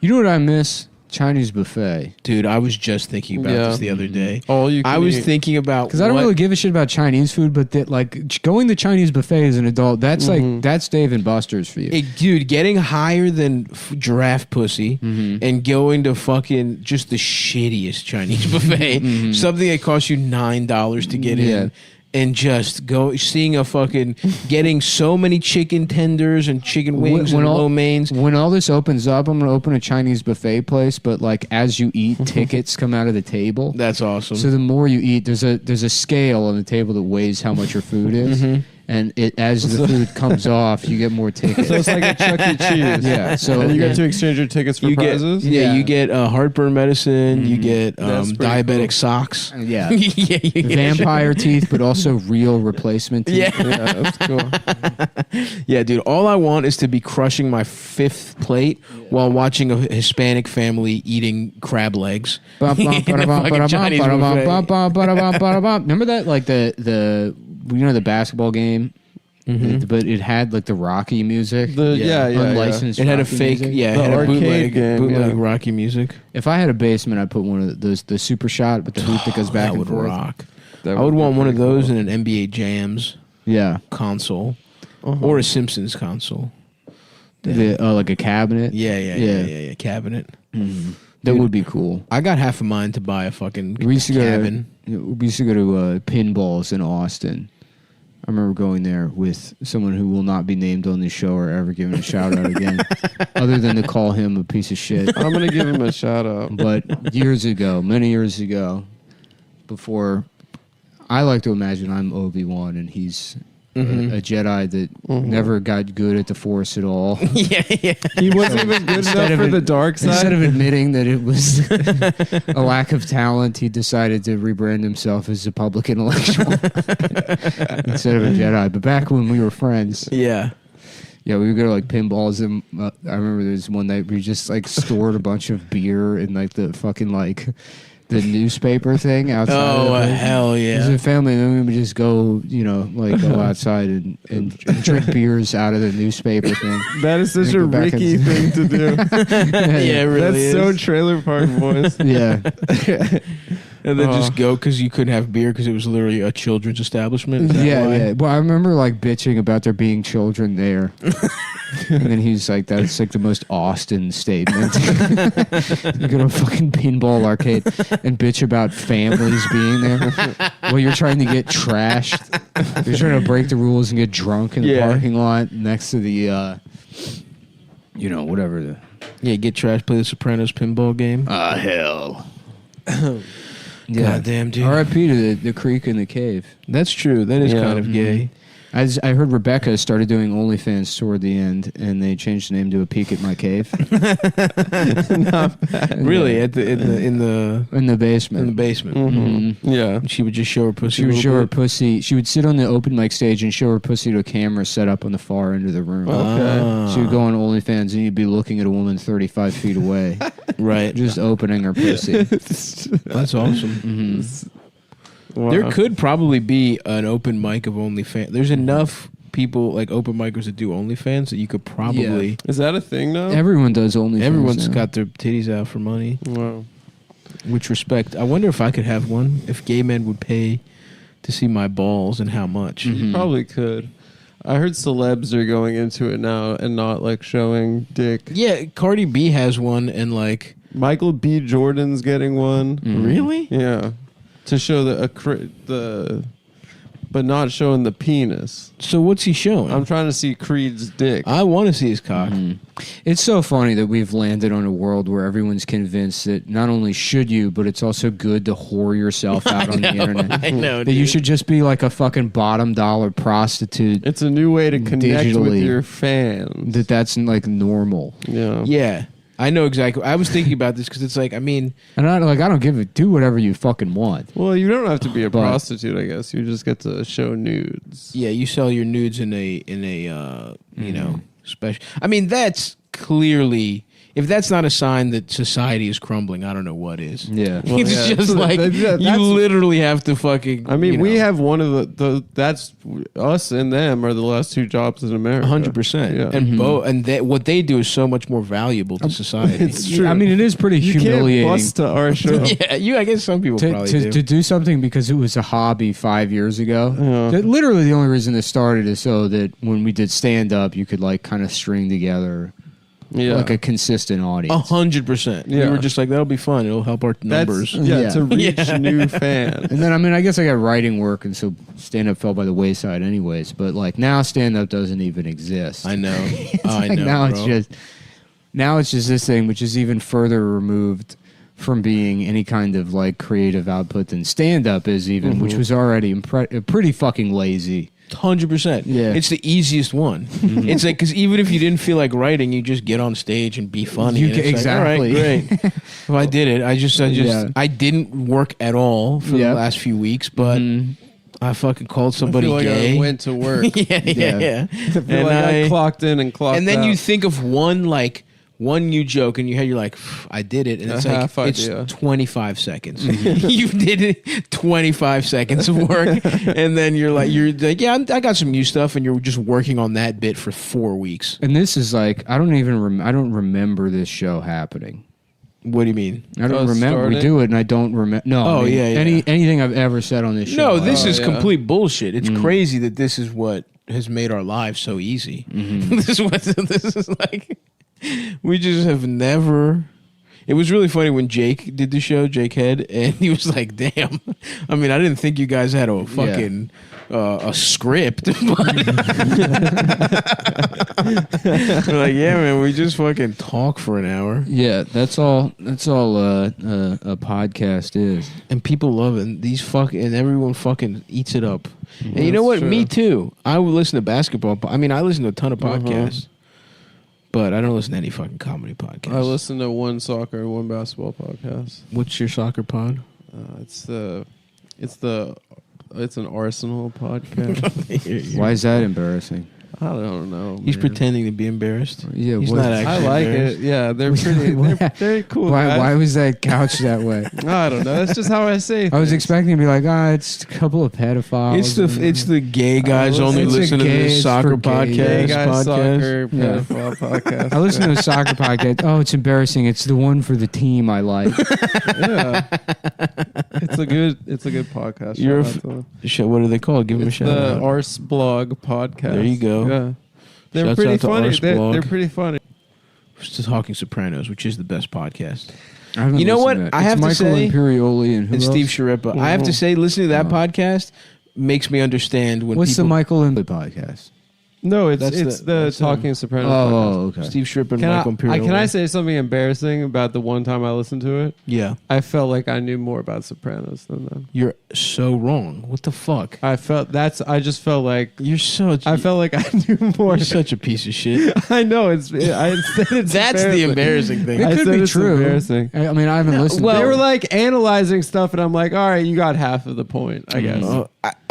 You know what I miss? Chinese buffet. Dude, I was just thinking about Yeah. this the other day. All you can I was eat. thinking about Because I don't what- really give a shit about Chinese food, but that like going to Chinese buffet as an adult, that's like that's Dave and Buster's for you. Hey, dude, getting higher than giraffe pussy and going to fucking just the shittiest Chinese buffet, something that costs you $9 to get in, and just seeing a fucking getting so many chicken tenders and chicken wings and lo meins. When all this opens up, I'm gonna open a Chinese buffet place, but like as you eat, tickets come out of the table. That's awesome. So the more you eat, there's a scale on the table that weighs how much your food is. And as the food comes off, you get more tickets. So it's like a Chuck E. Cheese. Yeah. So and you get to exchange your tickets for prizes? You get heartburn medicine. You get diabetic socks. Yeah. You vampire teeth, but also real replacement teeth. Yeah, that's cool. Yeah, dude. All I want is to be crushing my 5th plate while watching a Hispanic family eating crab legs. Remember that, like the the basketball game, but it had like the Rocky music. Unlicensed. It had a Rocky fake, music. it had a arcade bootleg game, Rocky music. If I had a basement, I'd put one of those, the super shot with the hoop that goes back That and would forth. rock. I would want one of those and an NBA Jams console or a Simpsons console. Like a cabinet. Yeah, cabinet. That would be cool. I got half of mine to buy a fucking We used to cabin. We used to go to pinballs in Austin. I remember going there with someone who will not be named on this show or ever given a shout out again, other than to call him a piece of shit. I'm going to give him a shout out. But years ago, many years ago, before, I like to imagine I'm Obi-Wan and he's a Jedi that never got good at the Force at all. He wasn't even good enough for the dark side. Instead of admitting that it was a lack of talent, he decided to rebrand himself as a public intellectual instead of a Jedi. But back when we were friends, we would go to like pinballs, and I remember there was one night we just like stored a bunch of beer in like the fucking like the newspaper thing outside. Oh, hell yeah. As a family, and then we would just go, go outside and drink beers out of the newspaper thing. That is such a Ricky thing to do. It really That's is. so Trailer Park Boys. Yeah. And then just go because you couldn't have beer because it was literally a children's establishment. Is that why? Yeah. Well, I remember like bitching about there being children there. And then he's like, that's like the most Austin statement. You go to a fucking pinball arcade and bitch about families being there while you're trying to get trashed. You're trying to break the rules and get drunk in the parking lot next to the, whatever. Get trashed, play the Sopranos pinball game. Hell. God damn, dude. R.I.P. to the creek in the cave. That's true. That is kind of gay. I heard Rebecca started doing OnlyFans toward the end, and they changed the name to A Peek at My Cave. Not bad. Really? Yeah. In the basement. In the basement. Mm-hmm. Yeah. She would just show her pussy. She would show her pussy. She would sit on the open mic stage and show her pussy to a camera set up on the far end of the room. Okay. She would go on OnlyFans, and you'd be looking at a woman 35 feet away, right? Just opening her pussy. That's awesome. Mm-hmm. Wow. There could probably be an open mic of OnlyFans. There's enough people like open micers that do OnlyFans that you could probably. Is that a thing now? Everyone does OnlyFans. Everyone's now. got their titties out for money. Wow. Which respect. I wonder if I could have one. If gay men would pay to see my balls and how much. You probably could. I heard celebs are going into it now and not like showing dick. Yeah, Cardi B has one, and like Michael B. Jordan's getting one. Really? Yeah. To show but not showing the penis. So what's he showing? I'm trying to see Creed's dick. I want to see his cock. It's so funny that we've landed on a world where everyone's convinced that not only should you, but it's also good to whore yourself out on the internet. I know, that you should just be like a fucking bottom dollar prostitute. It's a new way to connect with digitally. your fans. That's like normal. Yeah. Yeah. I know exactly. I was thinking about this because it's like, I mean, And I don't give it. Do whatever you fucking want. Well, you don't have to be a But- prostitute, I guess. You just get to show nudes. yeah, you sell your nudes in a you know, special. I mean, that's clearly, if that's not a sign that society is crumbling, I don't know what is. Yeah. Well, It's yeah. just So like you that's- literally have to fucking. I mean, you we know, have one of the that's us and them are the last two jobs in America. 100%. Yeah. And what they do is so much more valuable to society. It's true. I mean, it is pretty You humiliating. can't bust to our show. yeah, I guess some people probably to do something because it was a hobby 5 years ago. Yeah. That literally the only reason this started is so that when we did stand up, you could like kind of string together Yeah. like a consistent audience. 100%. We Yeah. were just like, that'll be fun. It'll help our numbers. Yeah. to reach new fans. And then, I mean, I guess I got writing work, and so stand-up fell by the wayside anyways. But, like, now stand-up doesn't even exist. I know. It's I like know. now bro. it's just this thing, which is even further removed from being any kind of, like, creative output than stand-up is even, which was already pretty fucking lazy. 100%. Yeah. It's the easiest one. It's like, because even if you didn't feel like writing, you just get on stage and be funny. You and it's ca- exactly. Like, all right, great. Well, I did it. Yeah. I didn't work at all for Yeah. the last few weeks, but I fucking called somebody I feel like gay. I went to work. yeah. I feel like I clocked in and clocked out. And then you think of one new joke in your head, you're like, I did it. And it's A like, half idea. it's 25 seconds. You did it 25 seconds of work. And then you're like, yeah, I got some new stuff. And you're just working on that bit for 4 weeks. And this is like, I don't remember this show happening. What do you mean? I don't remember. We do it, and I don't remember. No. Oh, I mean, yeah. Anything I've ever said on this show. No, this is yeah. complete bullshit. It's crazy that this is what has made our lives so easy. This is like, we just have never. It was really funny when Jake did the show, Jake Head, and he was like, damn. I mean, I didn't think you guys had a fucking a script. But we're like, yeah, man, we just fucking talk for an hour. Yeah, that's all a podcast is. And people love it. And everyone fucking eats it up. And you know what? true. Me too. I would listen to basketball. I mean, I listen to a ton of podcasts. But I don't listen to any fucking comedy podcasts. I listen to one soccer and one basketball podcast. What's your soccer pod? It's an Arsenal podcast. Why is that embarrassing? I don't know. He's man. pretending to be embarrassed. Yeah, He's what- not actually I like embarrassed. it. Yeah, they're pretty. They're cool. Why guys. was that couched that way? I don't know. That's just how I say. I was things. expecting to be like, it's a couple of pedophiles. It's the gay guys listen- only It's a listen to gay- this it's soccer for gay podcast. Gay guys podcast. soccer Yeah. pedophile podcast. I listen to a soccer podcast. Oh, it's embarrassing. It's the one for the team I like. Yeah, it's a good podcast. You're Shout out to them. What are they called? Give them a It's shout the out. Arse Blog podcast. There you go. Yeah, they're Shouts pretty out to funny. Arse They're Blog. pretty funny. Just Talking Sopranos, which is the best podcast. I haven't You know listened what? to that. I It's have to Michael say- Imperioli and who And else? Steve Sharippa. I have to say, listening to that podcast makes me understand when What's people. the Michael Imperioli podcast? No, it's That's the Talking Sopranos. podcast. Oh, okay. Steve Sharippa and Can Michael Imperioli. can I say something embarrassing about the one time I listened to it? Yeah. I felt like I knew more about Sopranos than them. You're so wrong. What the fuck? I just felt like You're so. I felt like I knew more. You're such a piece of shit. I know I said it's That's the embarrassing thing. It I could said be it's true. embarrassing. I mean, I haven't listened. well- to They it. were like analyzing stuff, and I'm like, all right, you got half of the point, I guess.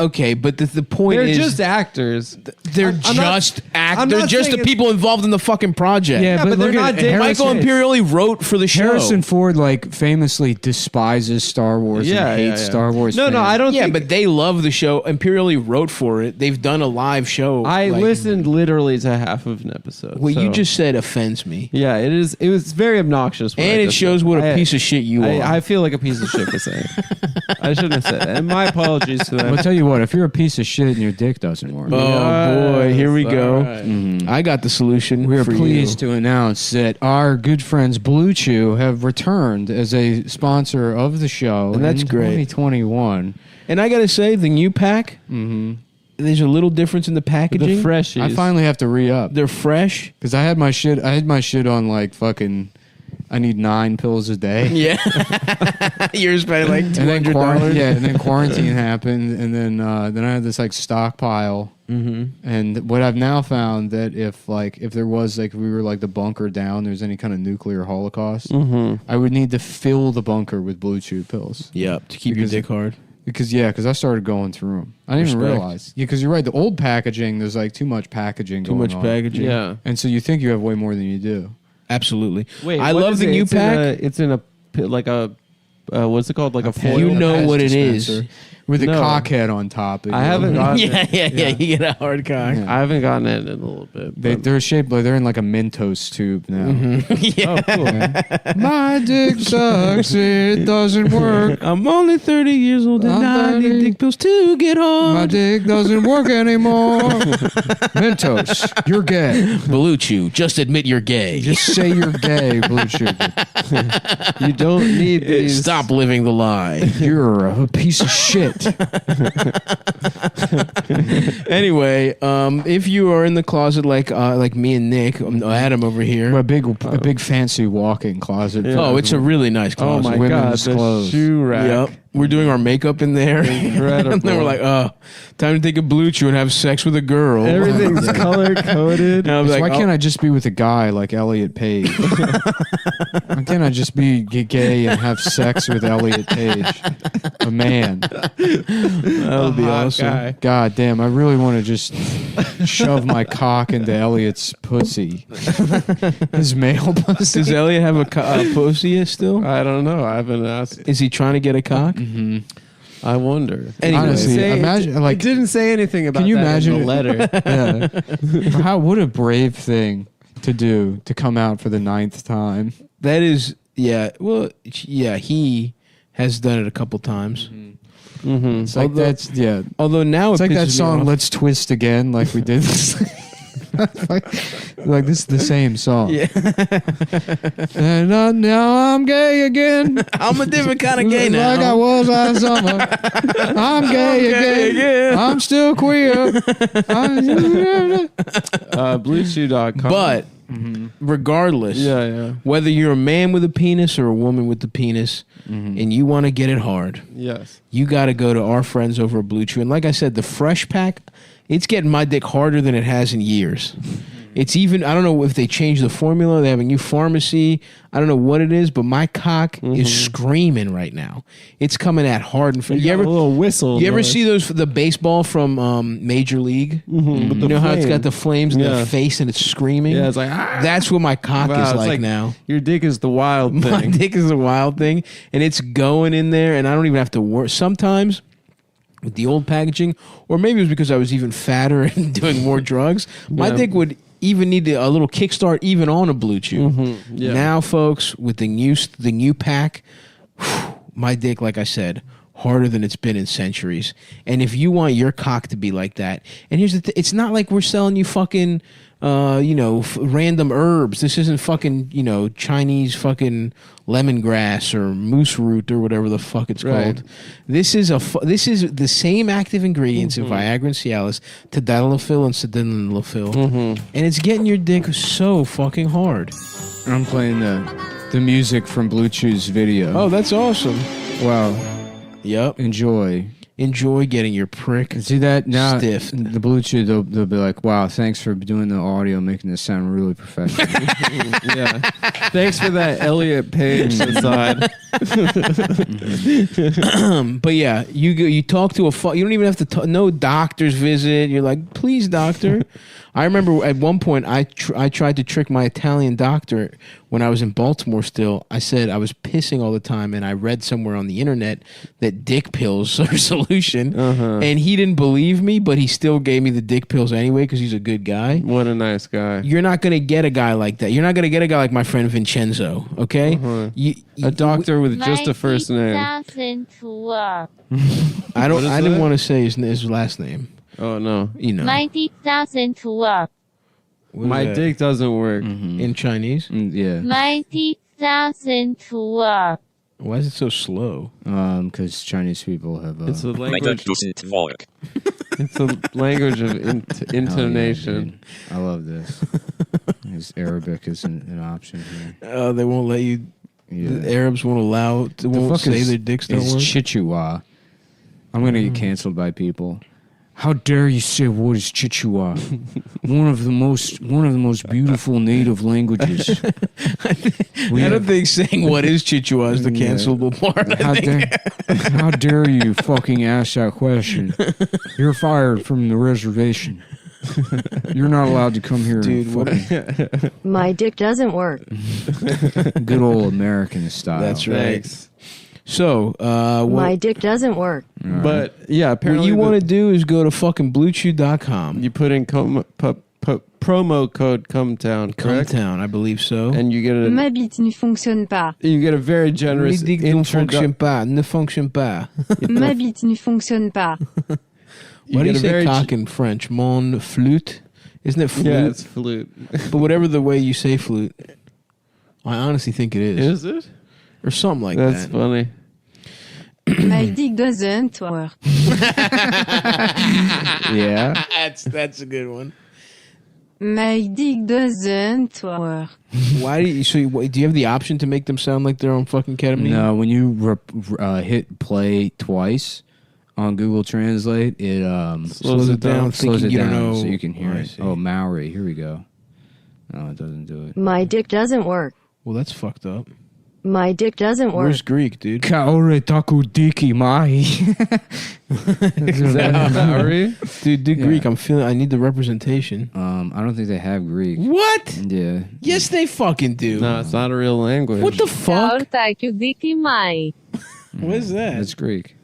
Okay, but the point They're is, just actors. they're I'm not- just I'm They're not just saying the it's- people involved in the fucking project. Yeah, but they're look not at Dick Michael Harrison- Imperioli wrote for the show. Harrison Ford, like, famously despises Star Wars Yeah, and yeah, hates yeah. Star Wars. No, fans. I don't. Yeah, think, but they love the show. Imperioli wrote for it. They've done a live show. I like- listened literally to half of an episode. What you so- just said offends me, Yeah, it is. It was very obnoxious. what I and it just shows said. what a I- piece of shit you are. I feel like a piece of shit for saying. I shouldn't have said that. And my apologies to them. I'll tell you what, if you're a piece of shit and your dick doesn't work, Oh boy, here we Yes, go. all right. I got the solution. we are for pleased you. to announce that our good friends Blue Chew have returned as a sponsor of the show. And that's in great. 2021. And I gotta say, the new pack. There's a little difference in the packaging. The freshies. I finally have to re-up They're fresh. because I had my shit on like fucking. I need 9 pills a day. Yeah, you're spending like And then $200. and then quarantine happened, and then I had this like stockpile. And what I've now found that if there was like we were like the bunker down, there's any kind of nuclear holocaust, I would need to fill the bunker with Blue Chew pills. Yep, to keep Because- your dick hard. Because I started going through them. I didn't even Respect. realize. Yeah, because you're right. The old packaging, there's like too much packaging. Too going much on. packaging. Yeah. And so you think you have way more than you do. Absolutely. Wait, I what love is the it? new It's pack. It's in a like a what's it called? Like a foil. You know Pez what it is. dispenser. with a No. cock head on top. I haven't gotten Yeah, it. yeah. You get a hard cock. Yeah. I haven't gotten it in a little bit. but- They're shaped like they're in like a Mentos tube now. Oh, cool. My dick sucks. It doesn't work. I'm only 30 years old and I'm I need 30. dick pills to get hard. My dick doesn't work anymore. Mentos, you're gay. Blue Chew, just admit you're gay. Just say you're gay, Blue Sugar. You don't need these. Stop living the lie. You're a piece of shit. Anyway, if you are in the closet like me and Nick, Adam over here. A big fancy walk-in closet. Oh, it's a really nice Oh closet. my Women's god, the clothes. shoe rack. Yep. We're doing our makeup in there. Incredible. And then we're like, oh, time to take a Blue Chew and have sex with a girl. Everything's color coded. And I was like, Why oh, can't I just be with a guy like Elliot Page? Why can't I just be gay and have sex with Elliot Page? A man. that would be awesome. God damn, I really want to just shove my cock into Elliot's pussy. His male pussy. Does Elliot have a pussy still? I don't know. I haven't asked. Is he trying to get a cock? I wonder. Anyway, Honestly, imagine It like didn't say anything about you that imagine in the letter. yeah. What a brave thing to do to come out for the 9th time. that is, yeah. Well, yeah, he has done it a couple times. It's like Although- that's yeah. Although now It's it like that pisses me song off. "Let's Twist Again," like we did. like this is the same song. Yeah. And now I'm gay again. I'm a different kind of gay now. Like I was last summer. I'm gay again. I'm still queer. BlueChew.com. But regardless, yeah. whether you're a man with a penis or a woman with the penis, and you want to get it hard, Yes. you got to go to our friends over at Blue Chew. And like I said, the Fresh Pack, it's getting my dick harder than it has in years. It's even, I don't know if they changed the formula. They have a new pharmacy. I don't know what it is, but my cock is screaming right now. It's coming at hard and fast. You ever a little whistle? You ever noise. see the baseball from Major League? With You the know how it's flame. got the flames in Yeah. the face and it's screaming? Yeah, it's like ah! That's what my cock Wow, is it's like now. Your dick is the wild My thing. dick is a wild thing, and it's going in there, and I don't even have to work. Sometimes with the old packaging, or maybe it was because I was even fatter and doing more drugs, my Yeah. dick would even need a little kickstart even on a Blue Chew. Yeah. Now, folks, with the new pack, my dick, like I said, harder than it's been in centuries. And if you want your cock to be like that, and here's the thing, it's not like we're selling you fucking random herbs. This isn't fucking Chinese fucking lemongrass or moose root or whatever the fuck it's Right. called. This is the same active ingredients in Viagra and Cialis, tadalafil and sildenafil, and it's getting your dick so fucking hard. I'm playing the music from Blue Chew's video. Oh, that's awesome. Wow. Yep. Enjoy getting your prick. See that now? Stiff. The Blue Chew, they'll be like, "Wow, thanks for doing the audio, making this sound really professional." Yeah. Thanks for that, Elliot Page aside. But yeah, you talk to you don't even have to no doctor's visit. You're like, please, doctor. I remember at one point I tried to trick my Italian doctor when I was in Baltimore still. I said I was pissing all the time, and I read somewhere on the internet that dick pills are a solution. And he didn't believe me, but he still gave me the dick pills anyway because he's a good guy. What a nice guy. You're not going to get a guy like that. You're not going to get a guy like my friend Vincenzo, okay? A doctor with just a first name. I didn't want to say his last name. Oh, no. You know. My dick doesn't work. What is My that? dick doesn't work. In Chinese? Yeah. My dick doesn't work. Why is it so slow? Because Chinese people have. It's a language. It's a language of intonation. I love this. Because Arabic is an option here. They won't let you. Yeah. The Arabs won't allow. Won't say their dicks don't It's work. Chichewa. I'm gonna get canceled by people. How dare you say what is Chichewa? one of the most beautiful native languages. I don't think saying what is Chichewa is the cancelable part. How dare you fucking ask that question? You're fired from the reservation. You're not allowed to come here. Dude, what? My dick doesn't work. Good old American style. That's right. Thanks. So, My dick doesn't work. But yeah, what apparently you want to do is go to fucking BlueChew.com. you put in promo code Cumtown, correct? Cumtown, I believe so. And you get Ma bite ne fonctionne pas. a very generous Ne fonctionne pas. Ne fonctionne pas. Ma bite ne fonctionne pas. Why do you get a say very cock in French? Mon flute? Isn't it flute? Yeah, it's flute. But whatever the way you say flute, I honestly think it is. Is it? Or something like That's that. funny. My dick doesn't work. Yeah. That's a good one. My dick doesn't work. Why do you? So do you have the option to make them sound like they're on fucking ketamine? No, when you hit play twice on Google Translate, it Slows it down. slows it thinking you don't down know. so you can hear I it. see. Oh, Maori. Here we go. No, it doesn't do it. My dick doesn't work. Well, that's fucked up. My dick doesn't work. Where's Greek, dude? Kaore taku diki mai. Is that Maori? Dude, do Greek. I need the representation. I don't think they have Greek. What? Yeah. Yes, they fucking do. No, it's not a real language. What the fuck? Kaortάκιου δίκη Μάη. What is that? That's Greek.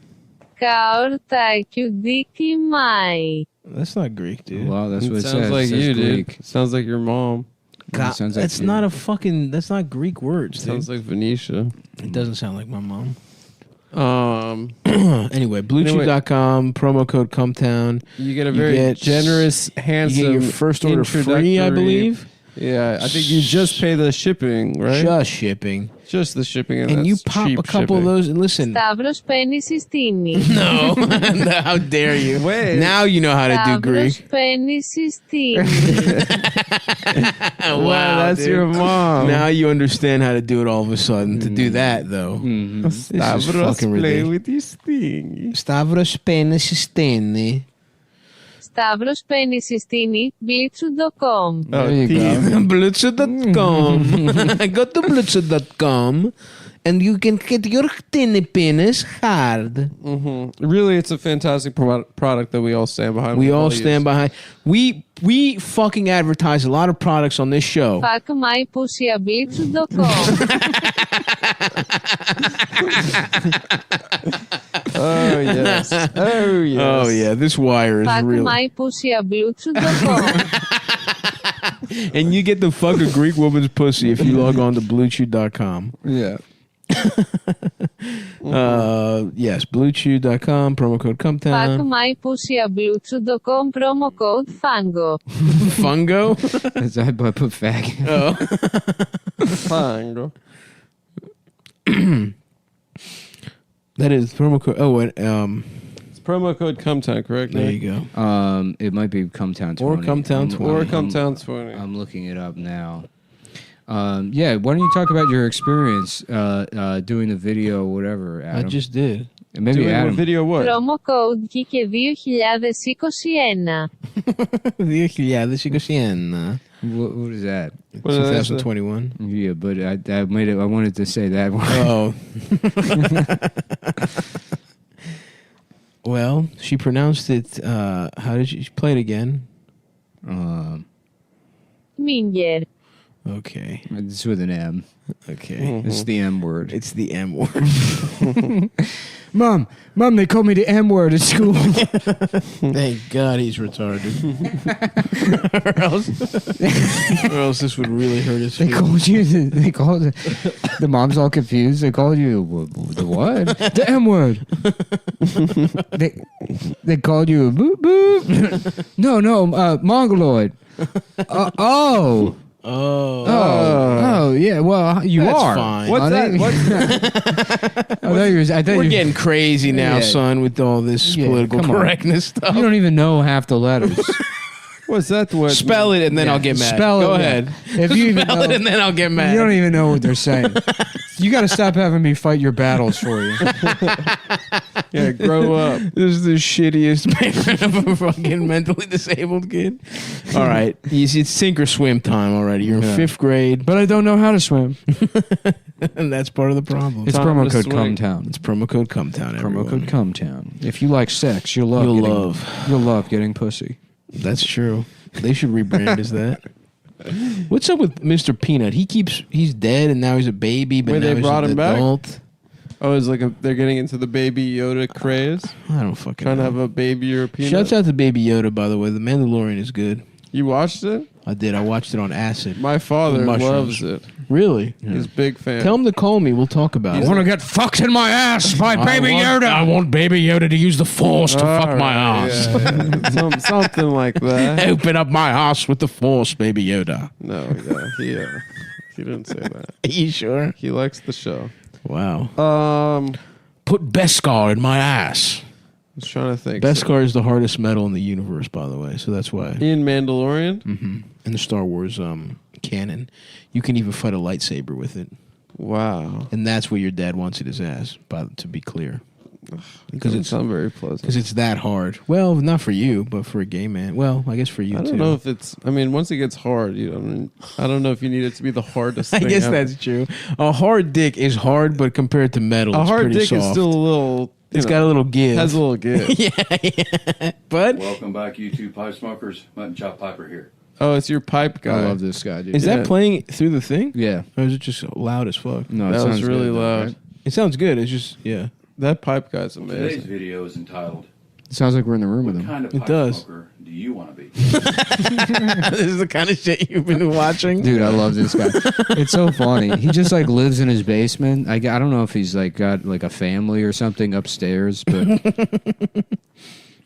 Kaortάκιου δίκη Μάη. That's not Greek, dude. Well, that's what it sounds says. like It says you, Greek. dude. Sounds like your mom. It sounds like That's you. not a fucking. That's not Greek words, dude. Sounds like Venetia. It doesn't sound like my mom. Anyway, Anyway, BlueChew.com, promo code Cumtown. you get a very generous, handsome, You get your first order free, I introductory- believe. Yeah, I think you just pay the shipping, right? Just shipping. Just the shipping, and, And you that's pop cheap a couple of shipping. those and listen. Σταύρος παίρνει συστήνη. No. How dare you? Wait. Now you know how to do Σταύρος Greek. παίρνει συστήνη. Wow, that's dude. your mom. Now you understand how to do it all of a sudden. To do that, though. This is Stavros fucking play ridiculous. with his thing. Stavros παίρνει συστήνη. Σταύρος παίρνει συστήνη. Blitz.com. Oh, There you team. go. Blitzer.com. Go to Blitzer.com and you can get your tiny penis hard. Really, it's a fantastic product that we all stand behind. We all use. stand behind. We fucking advertise a lot of products on this show. Fuck my pussy at Blitz.com. Oh yes. Oh yes. Oh yeah, this wire is Fuck real. my pussy at Blitz.com. And you get to fuck a Greek woman's pussy if you log on to BlueChew.com. Yeah. Yes, BlueChew.com, promo code Fuck Cumtown. my pussy at Blitz.com. Promo code Fango. Fungo? That's I put fag. Oh. Fine. That is promo code. Oh, and, It's promo code Cumtown, correct? there Nick? you go. It might be Cumtown 20. Or Cumtown 20. Or Cumtown 20. I'm looking it up now. Yeah, why don't you talk about your experience doing the video, whatever, Adam? I just did. And maybe Doing Adam. what video what? Promo code και 2021. 2021. What is that? What did I say? 2021. Yeah, but I made it. I wanted to say that one. Oh. Well, she pronounced it. How did she play it again? Minger. Okay. It's with an M. Okay. It's the M word. It's the M word. Mom, they called me the M word at school. Thank God he's retarded. or else this would really hurt his They feelings. called you. They called the mom's all confused. They called you the what? The M word. They called you a boop boop. No, mongoloid. Oh. Oh, yeah. Well, you That's are. fine. What's that? We're getting crazy now, Yeah. son, with all this Yeah, political come on. correctness stuff. You don't even know half the letters. What's that word? Spell it and then I'll get mad. Spell it. Go yeah. ahead. If you even Spell know, it and then I'll get mad. you don't even know what they're saying. You got to stop having me fight your battles for you. Yeah, grow up. This is the shittiest parent of a fucking mentally disabled kid. All right. It's sink or swim time already. You're in fifth grade, But I don't know how to swim. and that's part of the problem. It's Time promo to code swing. Cumtown. It's promo code Cumtown. Promo everyone. code Cumtown. If you like sex, you'll love getting pussy. That's true. They should rebrand as that. What's up with Mr. Peanut? He's dead and now he's a baby, but Wait, now they he's brought an him back? adult. Oh, it's like they're getting into the Baby Yoda craze. I don't fucking Trying know. to have a Baby European. Shouts out to Baby Yoda, by the way. The Mandalorian is good. You watched it? I did. I watched it on acid. My father Mushrooms. loves it. Really? He's a big fan. Tell him to call me. We'll talk about it. I want to get fucked in my ass by Baby Yoda. I want Baby Yoda to use the Force to fuck my ass. Yeah. Something like that. Open up my ass with the Force, Baby Yoda. No, yeah, he didn't say that. Are you sure? He likes the show. Wow. Put Beskar in my ass. I was trying to think. Beskar is the hardest metal in the universe, by the way. So that's why. In Mandalorian? Mm-hmm. In the Star Wars canon, you can even fight a lightsaber with it. Wow. And that's where your dad wants it his ass, to be clear. Because it's not very pleasant. Because it's that hard. Well, not for you, but for a gay man. Well, I guess for you, I too. don't know if it's... I mean, once it gets hard, I don't know if you need it to be the hardest I thing guess ever. that's true. A hard dick is hard, but compared to metal, A it's hard pretty dick soft. is still a little... It's got a little give. Has a little give. yeah. But welcome back, you two pipe smokers. Mutton Chop Piper here. Oh, it's your pipe guy. I love this guy, dude. is that playing through the thing? Yeah. Or is it just loud as fuck? No, That it was sounds really good, loud. right? It sounds good. It's just, yeah. That pipe guy's Today's amazing. video is entitled, It sounds like we're in the room with What him. kind of It pipe does. smoker do you want to be? This is the kind of shit you've been watching. Dude, I love this guy. It's so funny. He just like lives in his basement. I don't know if he's like got like a family or something upstairs, but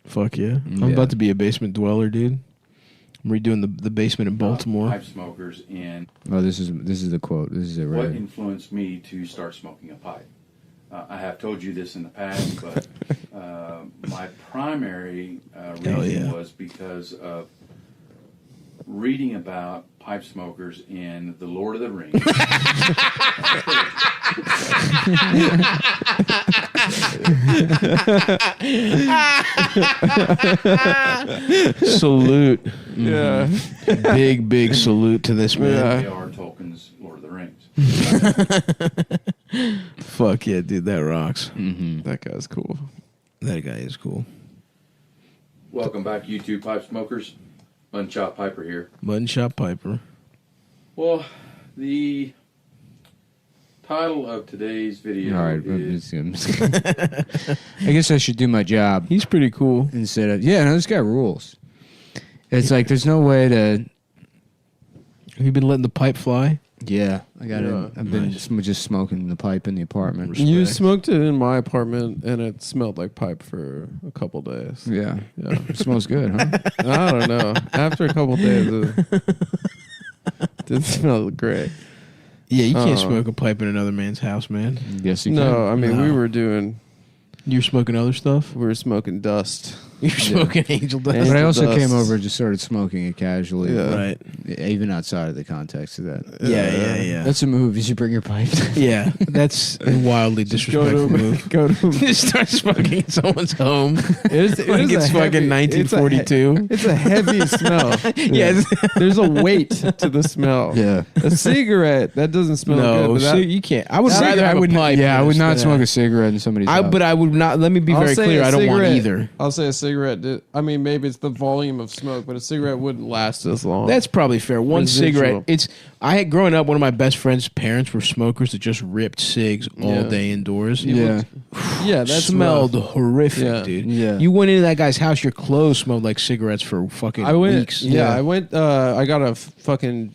Fuck yeah. I'm about to be a basement dweller, dude. I'm redoing the basement in Baltimore. Pipe smokers, and oh, this is the quote. This is it right what here. influenced me to start smoking a pipe? I have told you this in the past, but my primary reason was because of reading about pipe smokers in The Lord of the Rings. Salute. Yeah. Big salute to this man. J.R. Tolkien's Lord of the Rings. Fuck yeah, dude. That rocks. That guy's cool. That guy is cool. Welcome back, you two pipe smokers. Mutton Chop Piper here. Mutton Shop Piper. Well, the title of today's video All right, is... I guess I should do my job He's pretty cool. instead of no, this guy rules. It's like there's no way to. Have you been letting the pipe fly? Yeah, I got it. Yeah. I've been just smoking the pipe in the apartment. You Respect. smoked it in my apartment, and it smelled like pipe for a couple days. Yeah, Yeah. it smells good, huh? I don't know. After a couple days, it didn't smell great. Yeah, you can't Oh. smoke a pipe in another man's house, man. Yes, you No, I mean, No. we were You're smoking other stuff? smoking dust. You're smoking angel dust. But I also Dust. came over and just started smoking it casually. Yeah. Right. Even outside of the context of that. Yeah. That's a move. You should bring your pipe. Yeah, that's a wildly disrespectful move. Go to. Just start smoking in someone's home. It Like is it's a fucking heavy- 1942. It's a heavy smell. Yes. There's a weight to the smell. Yeah. A cigarette that doesn't smell No, good. But that, you can't. I would That- rather I have would a not- pipe. Yeah, I would than not that. smoke a cigarette in somebody's house. But I would not. Let me be I'll very say clear. a I don't want cigarette- either. I'll say a cigarette. I mean, maybe it's the volume of smoke, but a cigarette wouldn't last as long. That's probably fair. One Residual. cigarette. I had growing up. One of my best friend's parents were smokers that just ripped cigs all Yeah. day indoors. Yeah. yeah, that smelled horrific, Yeah. dude. Yeah. You went into that guy's house. Your clothes smelled like cigarettes for fucking I went. weeks. Yeah, I went. I got a fucking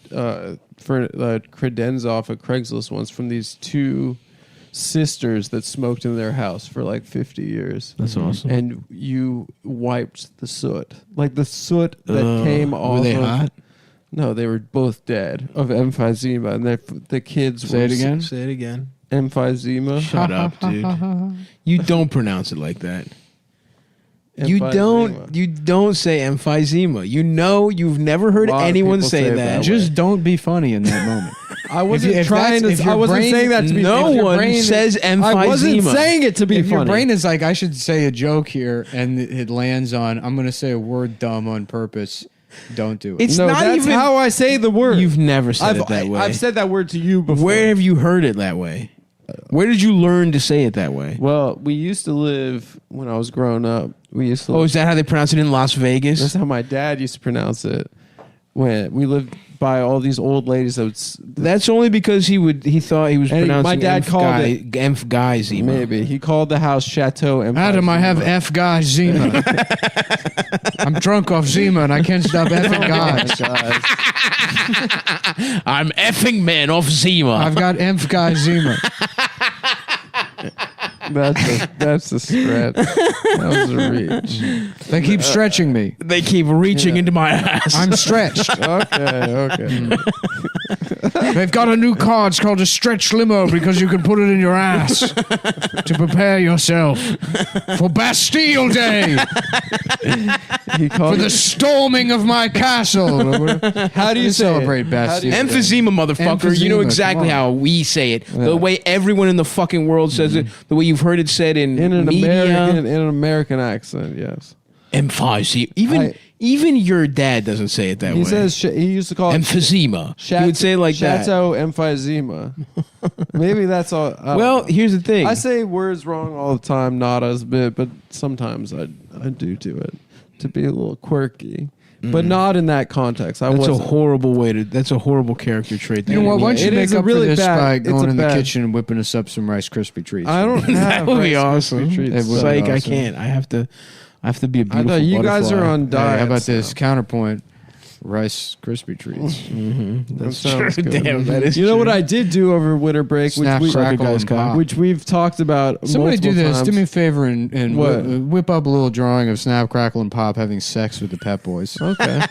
credenza off of Craigslist once from these two sisters that smoked in their house for like 50 years. That's awesome. And you wiped the soot, like the soot that came off. Were they of, hot? No, they were both dead of emphysema, and the kids. Say were it again? Say it again. Emphysema. Shut up, dude. You don't pronounce it like that. You Emphysema. don't say emphysema. You know you've never heard A lot of anyone people say say it that. that way. Just don't be funny in that moment. I wasn't if trying that's- if to. your I wasn't brain- saying that to be. No if your one brain- says I wasn't emphysema. saying it to be If your funny. brain is like, I should say a joke here, and it lands on, I'm going to say a word dumb on purpose. Don't do it. It's no, not that's even how I say the word. You've never said it that way. I've said that word to you before. Where have you heard it that way? Where did you learn to say it that way? Well, we used to live when I was growing up. We used to. Oh, is that how they pronounce it in Las Vegas? That's how my dad used to pronounce it. When we lived by all these old ladies. That's only because he thought he was And pronouncing my dad called it Emphysema. maybe he called the house Chateau Emphysema. Adam, I have F guy Zima. I'm drunk off Zima and I can't stop effing guys. I'm effing man off Zima. I've got F guy Zima. That's a stretch. That was a reach. They keep stretching me. They keep reaching into my ass. I'm stretched. Okay. They've got a new car. It's called a stretch limo because you can put it in your ass to prepare yourself for Bastille Day. For the storming of my castle. How do you celebrate Bastille? Emphysema, motherfucker. You know Emphysema, exactly how we say it. The way everyone in the fucking world says it. The way you've heard it said in an media. in an American accent, yes. Emphysema. Even your dad doesn't say it that way. He says he used to call it emphysema. He would say it like Chateau Emphysema. Maybe that's all. Well, here's the thing. I say words wrong all the time, not as a bit, but sometimes I do it to be a little quirky. But not in that context. That's a horrible way to. That's a horrible character trait. You know what? Why don't you It make is a up really for this bad- by it's going a in the bad- kitchen and whipping us up some Rice Krispie treats? I don't have That would be Rice awesome. Krispie treats. It would It's be like I awesome. can't. I have to be a beautiful I thought you guys butterfly. are on Hey, diet. how about this counterpoint? Rice Krispie treats. That true. sounds good. Damn, that is You know true. what I did do over winter break, Snap, crackle, and pop. which we've talked about. Somebody do multiple this. times. Do me a favor and What? whip up a little drawing of Snap, Crackle, and Pop having sex with the Pep Boys. Okay.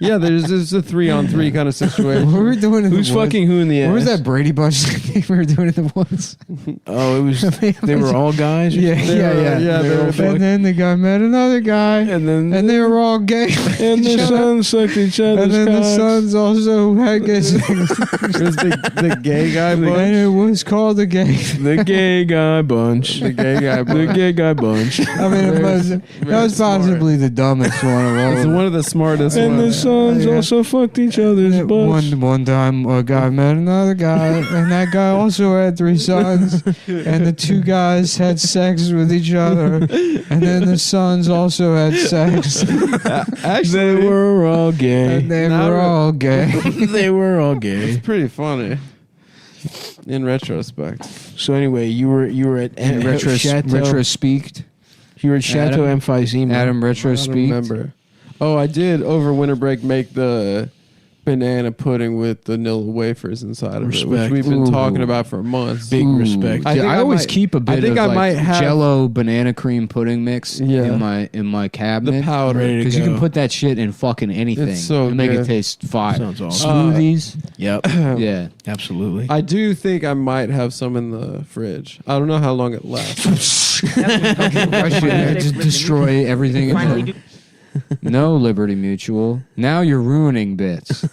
Yeah, there's a 3-on-3 kind of situation. What were we doing in Who's the woods? fucking who in the ass? What was that Brady Bunch thing we were doing in the woods? Oh, it was. They were all guys. or Yeah, something? yeah. they were And then the guy met another guy, And then they were all gay. and the sons sucked each other's And then the cocks. sons also had gay. It was the gay guy And bunch. it was called the gay. The gay guy bunch. The gay guy The bunch. gay guy bunch. I mean, that was possibly the dumbest one of all. It's one of the smartest And the ones. sons also fucked each other's butts. One time, a guy met another guy, and that guy also had 3 sons, and the 2 guys had sex with each other, and then the sons also had sex, They were all gay. and they Now were we're- all gay. They were all gay. It's pretty funny. In retrospect. So anyway, you were at Chateau. Retrospeaked. You were at Chateau Adam- Emphysema. Adam I don't retrospeaked. remember. Oh, I did over winter break make the banana pudding with vanilla wafers inside of it, which Respect. we've been Ooh. talking about for months. Big respect. I I, think I always might- keep a bit I think of I like might have- Jello banana cream pudding mix Yeah. in my cabinet. The powder. Ready to Because you go. can put that shit in fucking anything It's so and make good. it taste fire. Sounds awesome. Smoothies. Yep. Yeah. Absolutely. I do think I might have some in the fridge. I don't know how long it lasts. Just destroy everything. No, Liberty Mutual. Now you're ruining bits.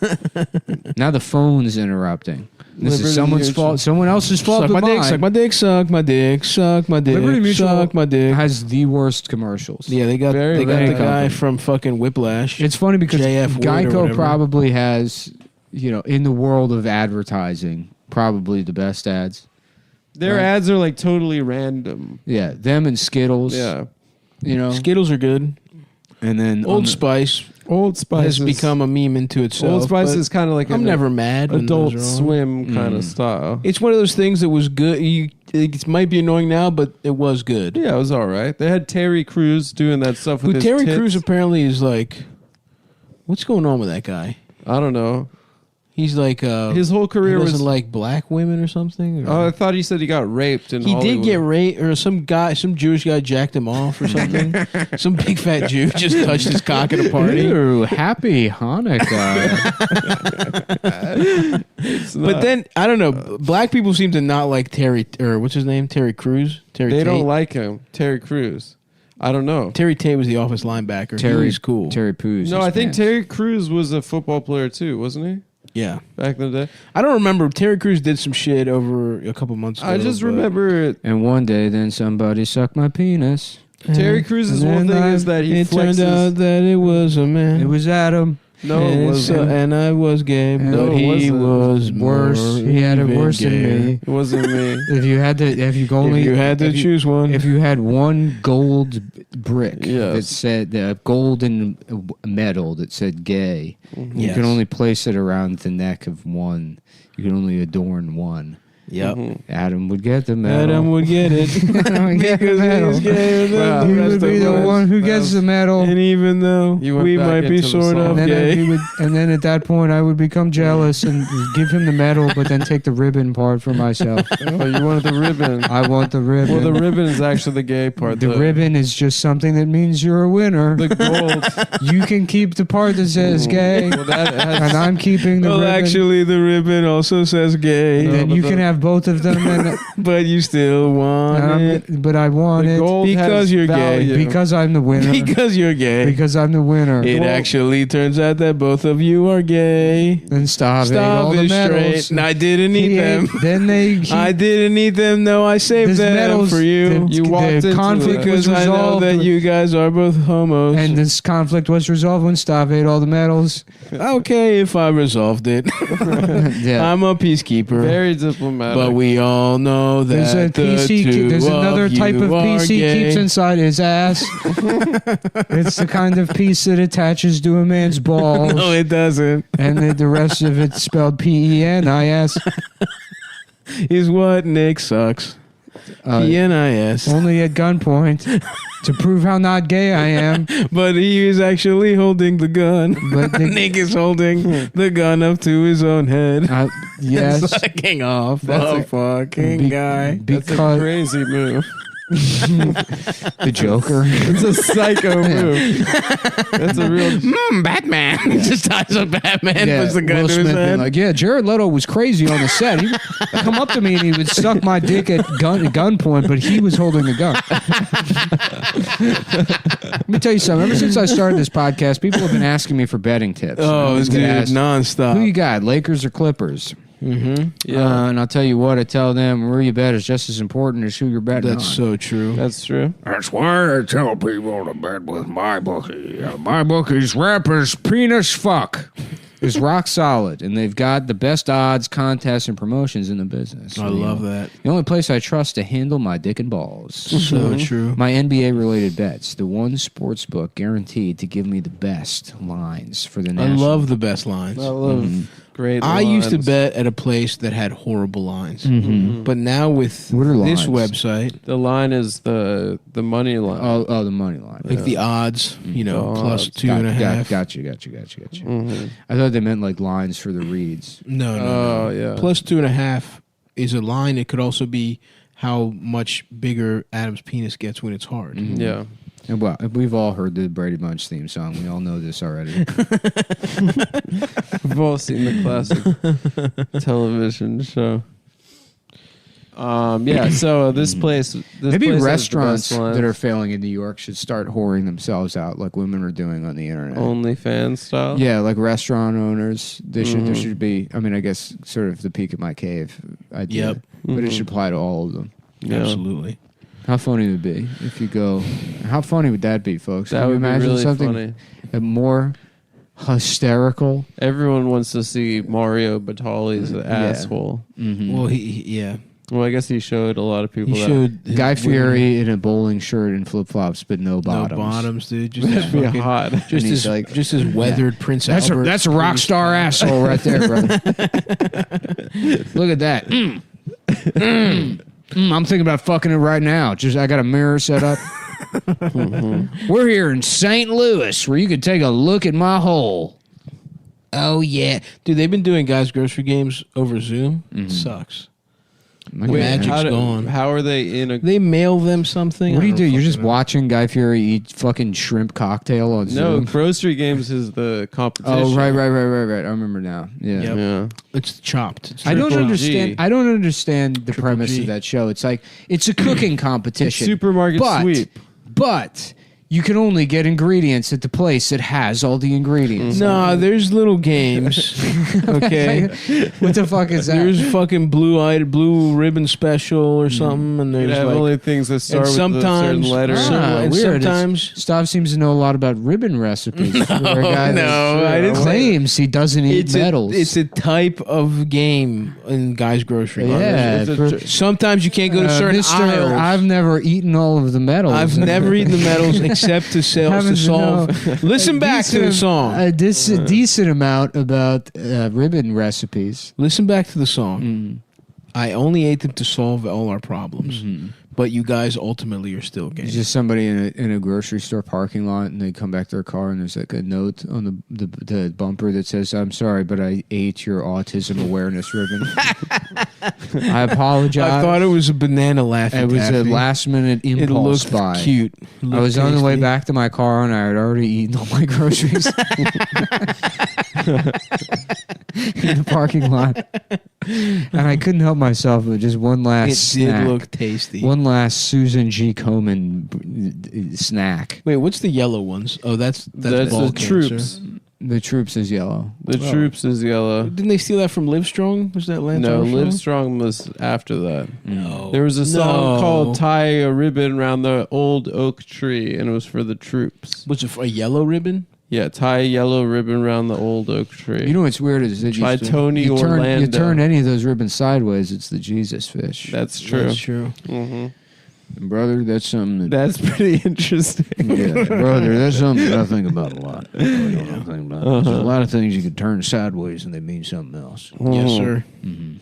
Now the phone's interrupting. This Liberty is someone's Mutual. fault. Someone else's fault. Suck my but dick, mine. suck my dick, suck my dick, suck my dick, Liberty Mutual suck my dick. has the worst commercials. Yeah, they got Very the bad guy company. from fucking Whiplash. It's funny because JF Wood or Geico whatever. probably has, in the world of advertising, probably the best ads. Their Right. ads are like totally random. Yeah, them and Skittles. Yeah. Skittles are good. And then Old Spice Old Spice has become a meme into itself. Old Spice but is kind of like I'm an never mad. when Adult those are on. Swim kind of style. It's one of those things that was good. It might be annoying now, but it was good. Yeah, it was all right. They had Terry Crews doing that stuff with Who his Terry tits. Crews apparently is like. What's going on with that guy? I don't know. He's like His whole career he was doesn't like black women or something. Or? Oh, I thought he said he got raped in He Hollywood. did get raped, or some Jewish guy jacked him off or something. Some big fat Jew just touched his cock at a party. Ooh, happy Hanukkah. But then I don't know. Black people seem to not like Terry, or what's his name? Terry Crews. Terry. They Tate? don't like him. Terry Crews. I don't know. Terry Tate was the office linebacker. Terry's cool. Terry Poos. No, I think Terry Crews was a football player too, wasn't he? Yeah. Back in the day. I don't remember. Terry Crews did some shit over a couple months ago. I just but- remember it. And one day, then somebody sucked my penis. Terry Crews' And one then thing is that he It flexes. turned out that it was a man. It was Adam. No, it wasn't. And I was gay, No, but it he wasn't. was Worse. more He had it even worse than gayer. me. It wasn't me. If you had to choose one. If you had one gold brick Yes. that said the golden medal that said gay, you Yes. can only place it around the neck of one. You can only adorn one. Yep. Adam would get the medal. Adam would get it Adam would get the because medal. he's gayer than He the rest would be of the us. one who gets the medal. And even though You went we back might be into the sort song. of And gay, then at that point, I would become jealous and give him the medal, but then take the ribbon part for myself. Oh, you wanted the ribbon. I want the ribbon. Well, the ribbon is actually the gay part. The ribbon is just something that means you're a winner. The gold. You can keep the part that says gay, Well, that has, and I'm keeping the well, ribbon. actually, the ribbon also says gay, Then but you the- can have both of them, and but you still want it but I want the it gold because has you're value. gay. because I'm the winner. because you're gay. Because I'm the winner. It actually turns out that both of you are gay. Then Stav ate all Stav the is medals. straight. And I didn't eat He them. ate- Then I didn't eat them. No, I saved This them medals- for you. You walked the into conflict it. Because was I know resolved, that you guys are both homos. and this conflict was resolved when Stav ate all the medals. Okay, if I resolved it. Yeah. I'm a peacekeeper. Very diplomatic. But we all know There's that a PC. There's another type of piece he keeps inside his ass. It's the kind of piece that attaches to a man's balls, No, it doesn't. and the rest of it's spelled PENIS. Is what Nick sucks. PNIS. Only at gunpoint to prove how not gay I am. But he is actually holding the gun. But the- Nick is holding the gun up to his own head. Yes, Sucking off That's the a- fucking guy. That's a because crazy move. the Joker. It's a psycho move. That's a real. Batman. Just ties up Batman, Yeah, puts the gun Will to his Smith being head. like, yeah, Jared Leto was crazy on the set. He would come up to me and he would suck my dick at gunpoint, but he was holding the gun. Let me tell you something. Ever since I started this podcast, people have been asking me for betting tips. I Oh, always dude, get asked, nonstop. who you got, Lakers or Clippers? Mm-hmm. Yeah. And I'll tell you what, I tell them where you bet is just as important as who you're betting That's on. so true. That's true. That's why I tell people to bet with my bookie. My bookie's rappers penis fuck. It's rock solid, and they've got the best odds, contests, and promotions in the business. I love that. The only place I trust to handle my dick and balls. So true. My NBA-related bets, the one sports book guaranteed to give me the best lines for the I national. love the best lines. I love great. I used to lines. bet at a place that had horrible lines. But now with What are this lines? website, The line is the money line. Oh, the money line. like the odds, plus odds. 2.5. Got you. I thought they meant like lines for the reads. No. Oh, yeah. Plus 2.5 is a line. It could also be how much bigger Adam's penis gets when it's hard. Yeah. And well, we've all heard the Brady Bunch theme song. We all know this already. We've all seen the classic television show. Yeah. So this place. Maybe place has the restaurants best lines. that are failing in New York should start whoring themselves out like women are doing on the internet. OnlyFans style. Yeah, like restaurant owners. They should. There should be. I mean, I guess sort of the peak of my cave idea. Yep. But it should apply to all of them. Yeah. Absolutely. How funny would it be if you go? How funny would that be, folks? That Can you would be imagine really something funny. more hysterical? Everyone wants to see Mario Batali's asshole. Well, yeah. Well, I guess he showed a lot of people. He that. showed his Guy women- Fieri in a bowling shirt and flip flops, but no No bottoms. bottoms, dude. Just That'd his be fucking- hot. Just And he's his like- just his weathered Prince That's Albert. a rock star asshole right there, brother. Look at that. I'm thinking about fucking it right now. Just I got a mirror set up. We're here in St. Louis, where you can take a look at my hole. Oh yeah, dude. They've been doing guys' grocery games over Zoom. It sucks. Wait, Magic's how gone. How are they in a? They mail them something. What do I you do? don't You're just fucking know. watching Guy Fieri eat fucking shrimp cocktail on No, Zoom? grocery games is the competition. Oh, right. I remember now. Yeah. Yep. Yeah. It's chopped. It's I don't Triple understand. G. I don't understand the premise G. of that show. It's like it's a cooking competition. Supermarket but, sweep. But you can only get ingredients at the place that has all the ingredients. Nah, there's little games. Okay. What the fuck is that? There's fucking blue ribbon special or something, and there's have like only things that start and with a certain sometimes letter. and weird. sometimes Stav seems to know a lot about ribbon recipes. no, I didn't say claims he doesn't eat medals. It's a type of game in Guy's Grocery Store. Yeah, Sometimes you can't go to certain Mister, aisles. I've never eaten all of the medals. I've never eaten the medals except to solve. Listen back to the song. A decent amount about ribbon recipes. Listen back to the song. I only ate them to solve all our problems. But you guys ultimately are still gay. It's just somebody in a grocery store parking lot, and they come back to their car, and there's like a note on the bumper that says, "I'm sorry, but I ate your autism awareness ribbon. I apologize." I thought it was a banana laughing. It was taffy. a last minute impulse It looked buy. cute. I was on the way back to my car, and I had already eaten all my groceries in the parking lot, and I couldn't help myself with just one last It snack. did look tasty. One last Susan G. Komen snack. Wait, what's the yellow ones? Oh, that's That's ball the cancer. troops. The troops is yellow. The troops is yellow. Didn't they steal that from Livestrong? Was that Lance No, Armstrong? Livestrong was after that. No. There was a song No. called "Tie a Ribbon Around the Old Oak Tree," and it was for the troops. Was it for a yellow ribbon? Yeah, tie a yellow ribbon around the old oak tree. You know what's weird is that By Tony you Orlando. turn any of those ribbons sideways, it's the Jesus fish. That's true. That's true. Mm-hmm. And brother, that's something. That's pretty interesting. Yeah, brother, that's something that I think about a lot. There's a lot of things you can turn sideways and they mean something else. Yes, sir. Mm-hmm.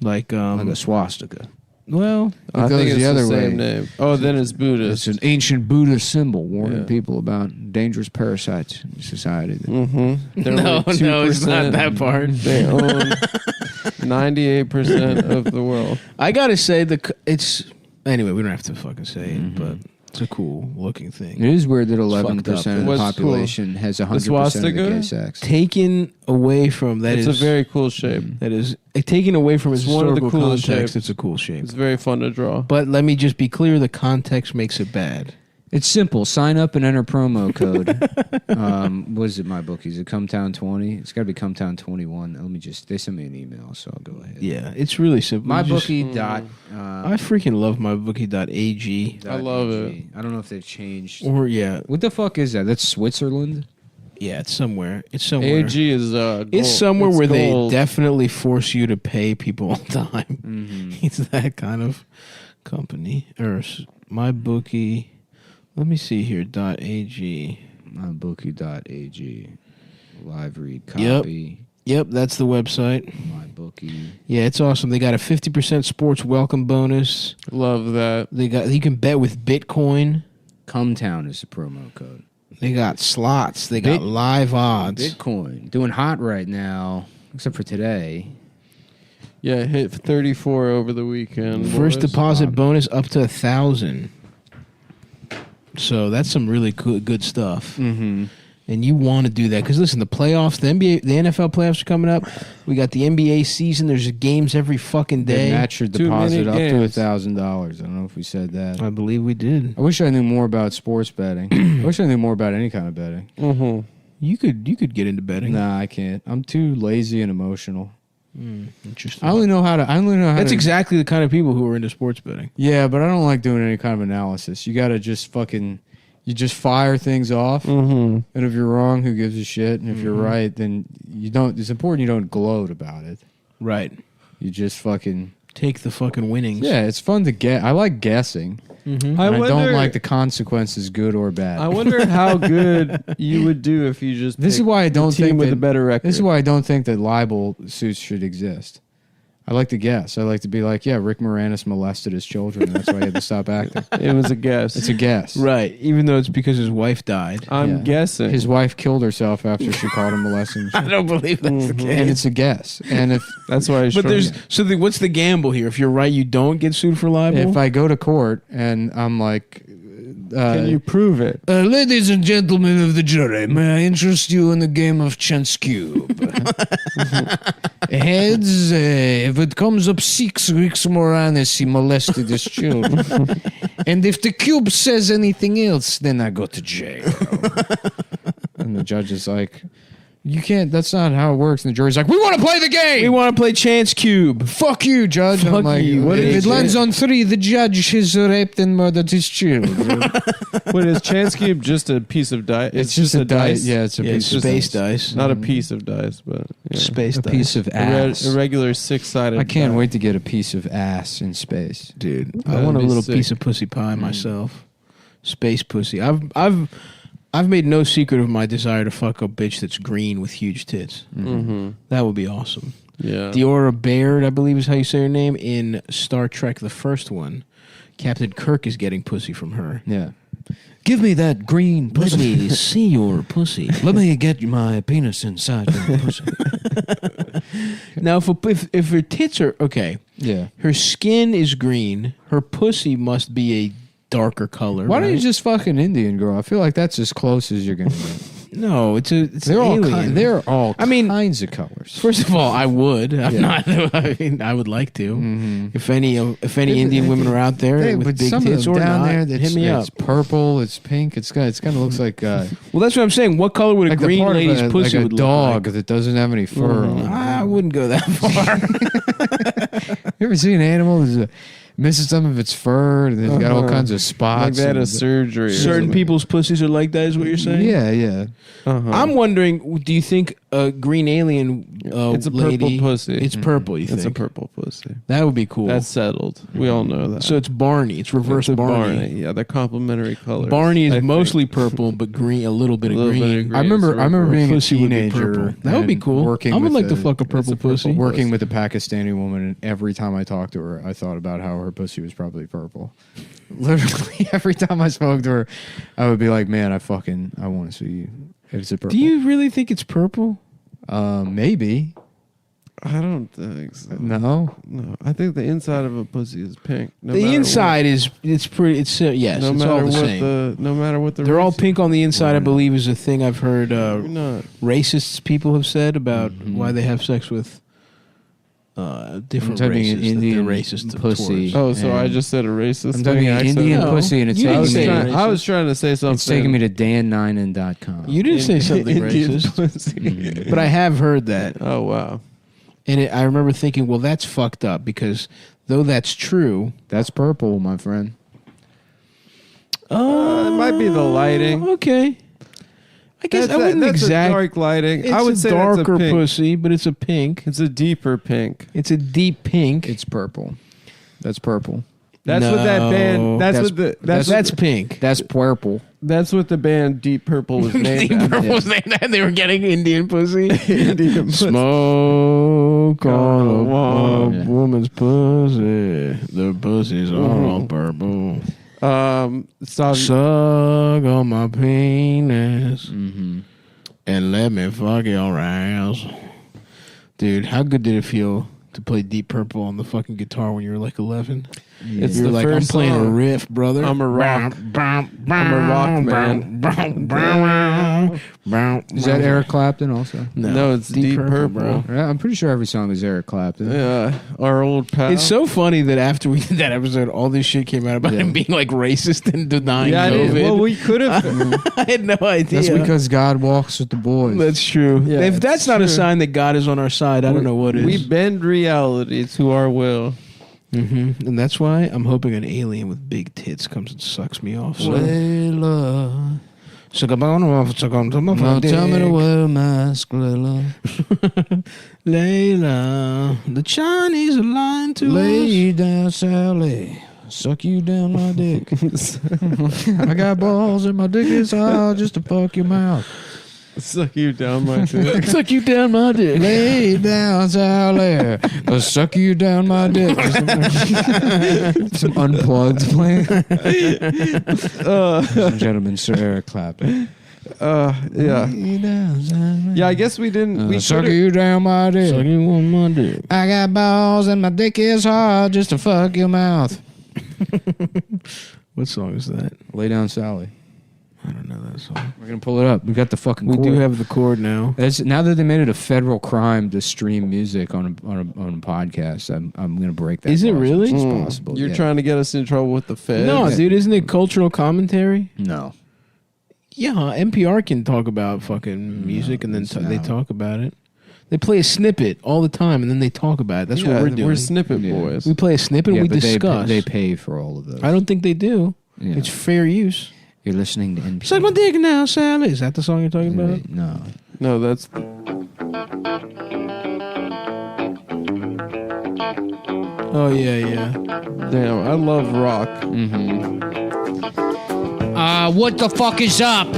Like a swastika. Well, I It think goes it's the other the same way. name. Oh, then it's Buddhist. It's an ancient Buddhist symbol warning Yeah. people about dangerous parasites in society. Mm-hmm. No, it's not that part. They own 98% of the world. I gotta say it's anyway. We don't have to fucking say it, but it's a cool looking thing. It is weird that It's 11% fucked up. of the What's population has 100% of the swastika? gay sex. Taken away from that It's is a very cool shape. that is taken away from its It's one of the historical coolest context. shapes. It's a cool shape. It's very fun to draw. But let me just be clear: the context makes it bad. It's simple. Sign up and enter promo code. What is it, my bookies? Is it Cumtown 20? It's got to be Cumtown 21. Let me just, they sent me an email, so I'll go ahead. Yeah, it's really simple. You just- MyBookie dot. I freaking love mybookie.ag. I love it. I don't know if they've changed. Or yeah, What the fuck is that? That's Switzerland? yeah, it's somewhere. It's somewhere. AG is gold. It's somewhere It's where gold. they definitely force you to pay people all the time. Mm-hmm. It's that kind of company. Or MyBookie. Let me see here. .ag. MyBookie.ag. Live read Yep. copy. Yep, that's the website. MyBookie. Yeah, it's awesome. They got a 50% sports welcome bonus. Love that. They got you can bet with Bitcoin. Cumtown is the promo code. They got slots. They got live odds. Bitcoin. Doing hot right now, except for today. Yeah, hit 34 over the weekend. First boys. deposit bonus up to 1,000. So that's some really good stuff. Mm-hmm. And you want to do that because listen, the playoffs, the NFL playoffs are coming up. We got the NBA season. There's games every fucking They day. match your Too many deposit up to games. $1,000. I don't know if we said that. I believe we did. I wish I knew more about sports betting. I wish I knew more about any kind of betting. Mm-hmm. You could get into betting. Nah, I can't. I'm too lazy and emotional. Interesting. I only know how to. That's exactly the kind of people who are into sports betting. Yeah, but I don't like doing any kind of analysis. You got to just fucking. You just fire things off, Mm-hmm. and if you're wrong, who gives a shit? And if you're right, then you don't. It's important you don't gloat about it. Right. You just fucking Take the fucking winnings. yeah. It's fun to get. I like guessing. Mm-hmm. I don't like the consequences, good or bad. I wonder how good you would do if you just. This is picked why I the don't team think with that, a better record. This is why I don't think that libel suits should exist. I like to guess. I like to be like, yeah, Rick Moranis molested his children. And that's why he had to stop acting. It was a guess. It's a guess. Right. Even though it's because his wife died. I'm Yeah. guessing. His wife killed herself after she caught him molesting. I don't believe that's the case. And it's a guess. And if That's why. But there's what's the gamble here? If you're right, you don't get sued for libel. if I go to court and I'm like, Can you prove it? ladies and gentlemen of the jury, may I interest you in the game of chance cube? Heads, if it comes up 6 weeks Moranis, he molested his children. And if the cube says anything else, then I go to jail. And the judge is like, you can't, that's not how it works. And the jury's like, we want to play the game. We want to play Chance Cube. Fuck you, judge. Fuck I'm like, you. what if If it lands on 3, the judge has raped and murdered his children. What is Chance Cube? Just a piece of dice? It's just a dice. Yeah, it's a piece of space dice. dice. Not a piece of dice, but yeah. Space A dice. piece of ass. A regular 6-sided. I can't die. wait to get a piece of ass in space. Dude, I That'd want a be little sick. piece of pussy pie myself. Space pussy. I've made no secret of my desire to fuck a bitch that's green with huge tits. Mm-hmm. That would be awesome. Yeah. Deora Baird, I believe is how you say her name, in Star Trek, the first one. Captain Kirk is getting pussy from her. Yeah. Give me that green Let pussy. me see your pussy. Let me get my penis inside your pussy. Now, if her tits are okay, Yeah. her skin is green, her pussy must be a darker color. Why don't you right? just fuck an Indian girl? I feel like that's as close as you're gonna get. No, it's They're all alien. they're all I mean, kinds of colors. First of all, I would. I'm Yeah. not. I mean, I would like to. If any Indian women are out there Hey, with but big some tits of or them down not, there, hit me up. It's purple, it's pink, it kind of looks like Well, that's what I'm saying. What color would a like the green part of lady's a, pussy like a would dog look that doesn't have any fur like? on. I wouldn't go that far. You ever see an animal that misses some of its fur and it's got all kinds of spots? Like they had a and- surgery. or Certain something. people's pussies are like that. Is what you're saying? Yeah, yeah. Uh-huh. I'm wondering. Do you think a green alien It's a purple lady, pussy. It's purple. You think It's a purple pussy. that would be cool? That's settled. We all know that. so it's Barney. It's reverse It's a Barney. Yeah, they're complementary colors. Barney is I think. mostly purple, but green, a little bit of Little bit green. of green. I remember being a Pussy would be teenager. purple. That would be and cool. Working I would with like to a- fuck a purple pussy. Working with a Pakistani woman, and every time I talked to her, I thought about how her pussy was probably purple. Literally, every time I spoke to her, I would be like, "Man, I want to see if it's a purple." Do you really think it's purple? Maybe. I don't think so. No. No, I think the inside of a pussy is pink. No The matter inside is it's pretty. It's yes, what, no it's matter all the what same. no matter what the They're all race- pink on the inside. I believe is a thing I've heard not. racists people have said about why they have sex with different I'm typing races. in that Indian they're racist pussy. towards. Oh, so I And just said a racist I'm thing. typing in accidentally. Indian No, pussy, and it's you taking didn't me. say I was trying to say something. It's taking me to Dan9nd.com. You didn't say something Indian racist, pussy. but I have heard that, Oh wow. and I remember thinking, well, that's fucked up because though that's true, That's purple, my friend. It might be the lighting. Okay, I guess That's I wouldn't that's exact. a dark lighting. It's I would a say darker that's a pink. pussy, but it's a pink. It's a deeper pink. It's a deep pink. It's purple. That's purple. That's what that No. band. That's That's- what the. That's pink. That's purple. That's what the band Deep Purple was named. Deep after. Purple was named that. They were getting Indian pussy. Indian pussy. Smoke on a wall. Yeah. woman's pussy. The pussies are all purple. Stop. Suck on my penis Mm-hmm. and let me fuck your ass. Dude, how good did it feel to play Deep Purple on the fucking guitar when you were like 11? It's You're the like, first I'm playing a song. riff, brother. I'm a rock. I'm a rock man. Is that Eric Clapton also? No, it's Deep Purple. bro. Yeah, I'm pretty sure every song is Eric Clapton. Yeah, our old pal. It's so funny that after we did that episode, all this shit came out about him being like racist and denying Yeah, it is. COVID. Well, we could have. I had no idea. That's because God walks with the boys. That's true. Yeah, if that's it's not a true. sign that God is on our side, I don't know what is. We bend reality to our will. And that's why I'm hoping an alien with big tits comes and sucks me off. So. Layla. Suck up on off, suck on to my Now dick. tell me to wear a mask, Layla. Layla, the Chinese are lying to Lay down, Sally. Suck you down my dick. I got balls and my dick is hard just to fuck your mouth. Suck you down my dick. us. Suck you down my dick. Lay down, Sally. I'll suck you down my dick. Some unplugged playing. Ladies and gentlemen, Sir Eric Clapton. Yeah. Lay down, Sally. Yeah, I guess we didn't. We suck could've- you down my dick. Suck you on my dick. I got balls and my dick is hard just to fuck your mouth. What song is that? Lay down, Sally. I don't know that song. We're gonna pull it up. We got the fucking. We chord. do have the chord now. Now that they made it a federal crime to stream music on a podcast, I'm gonna break that. Is it law as really? much as possible. You're yeah. trying to get us in trouble with the Fed? No, dude, isn't it cultural commentary? No. Yeah, NPR can talk about fucking music and then they talk about it. They play a snippet all the time and then they talk about it. That's what we're doing. We're snippet boys. We play a snippet and we but discuss. They pay for all of those. I don't think they do. Yeah. It's fair use. You're listening to NPR. Suck my dick now, Sally. Is that the song you're talking about? No. No, that's. Oh, yeah. Damn, I love rock. What the fuck is up?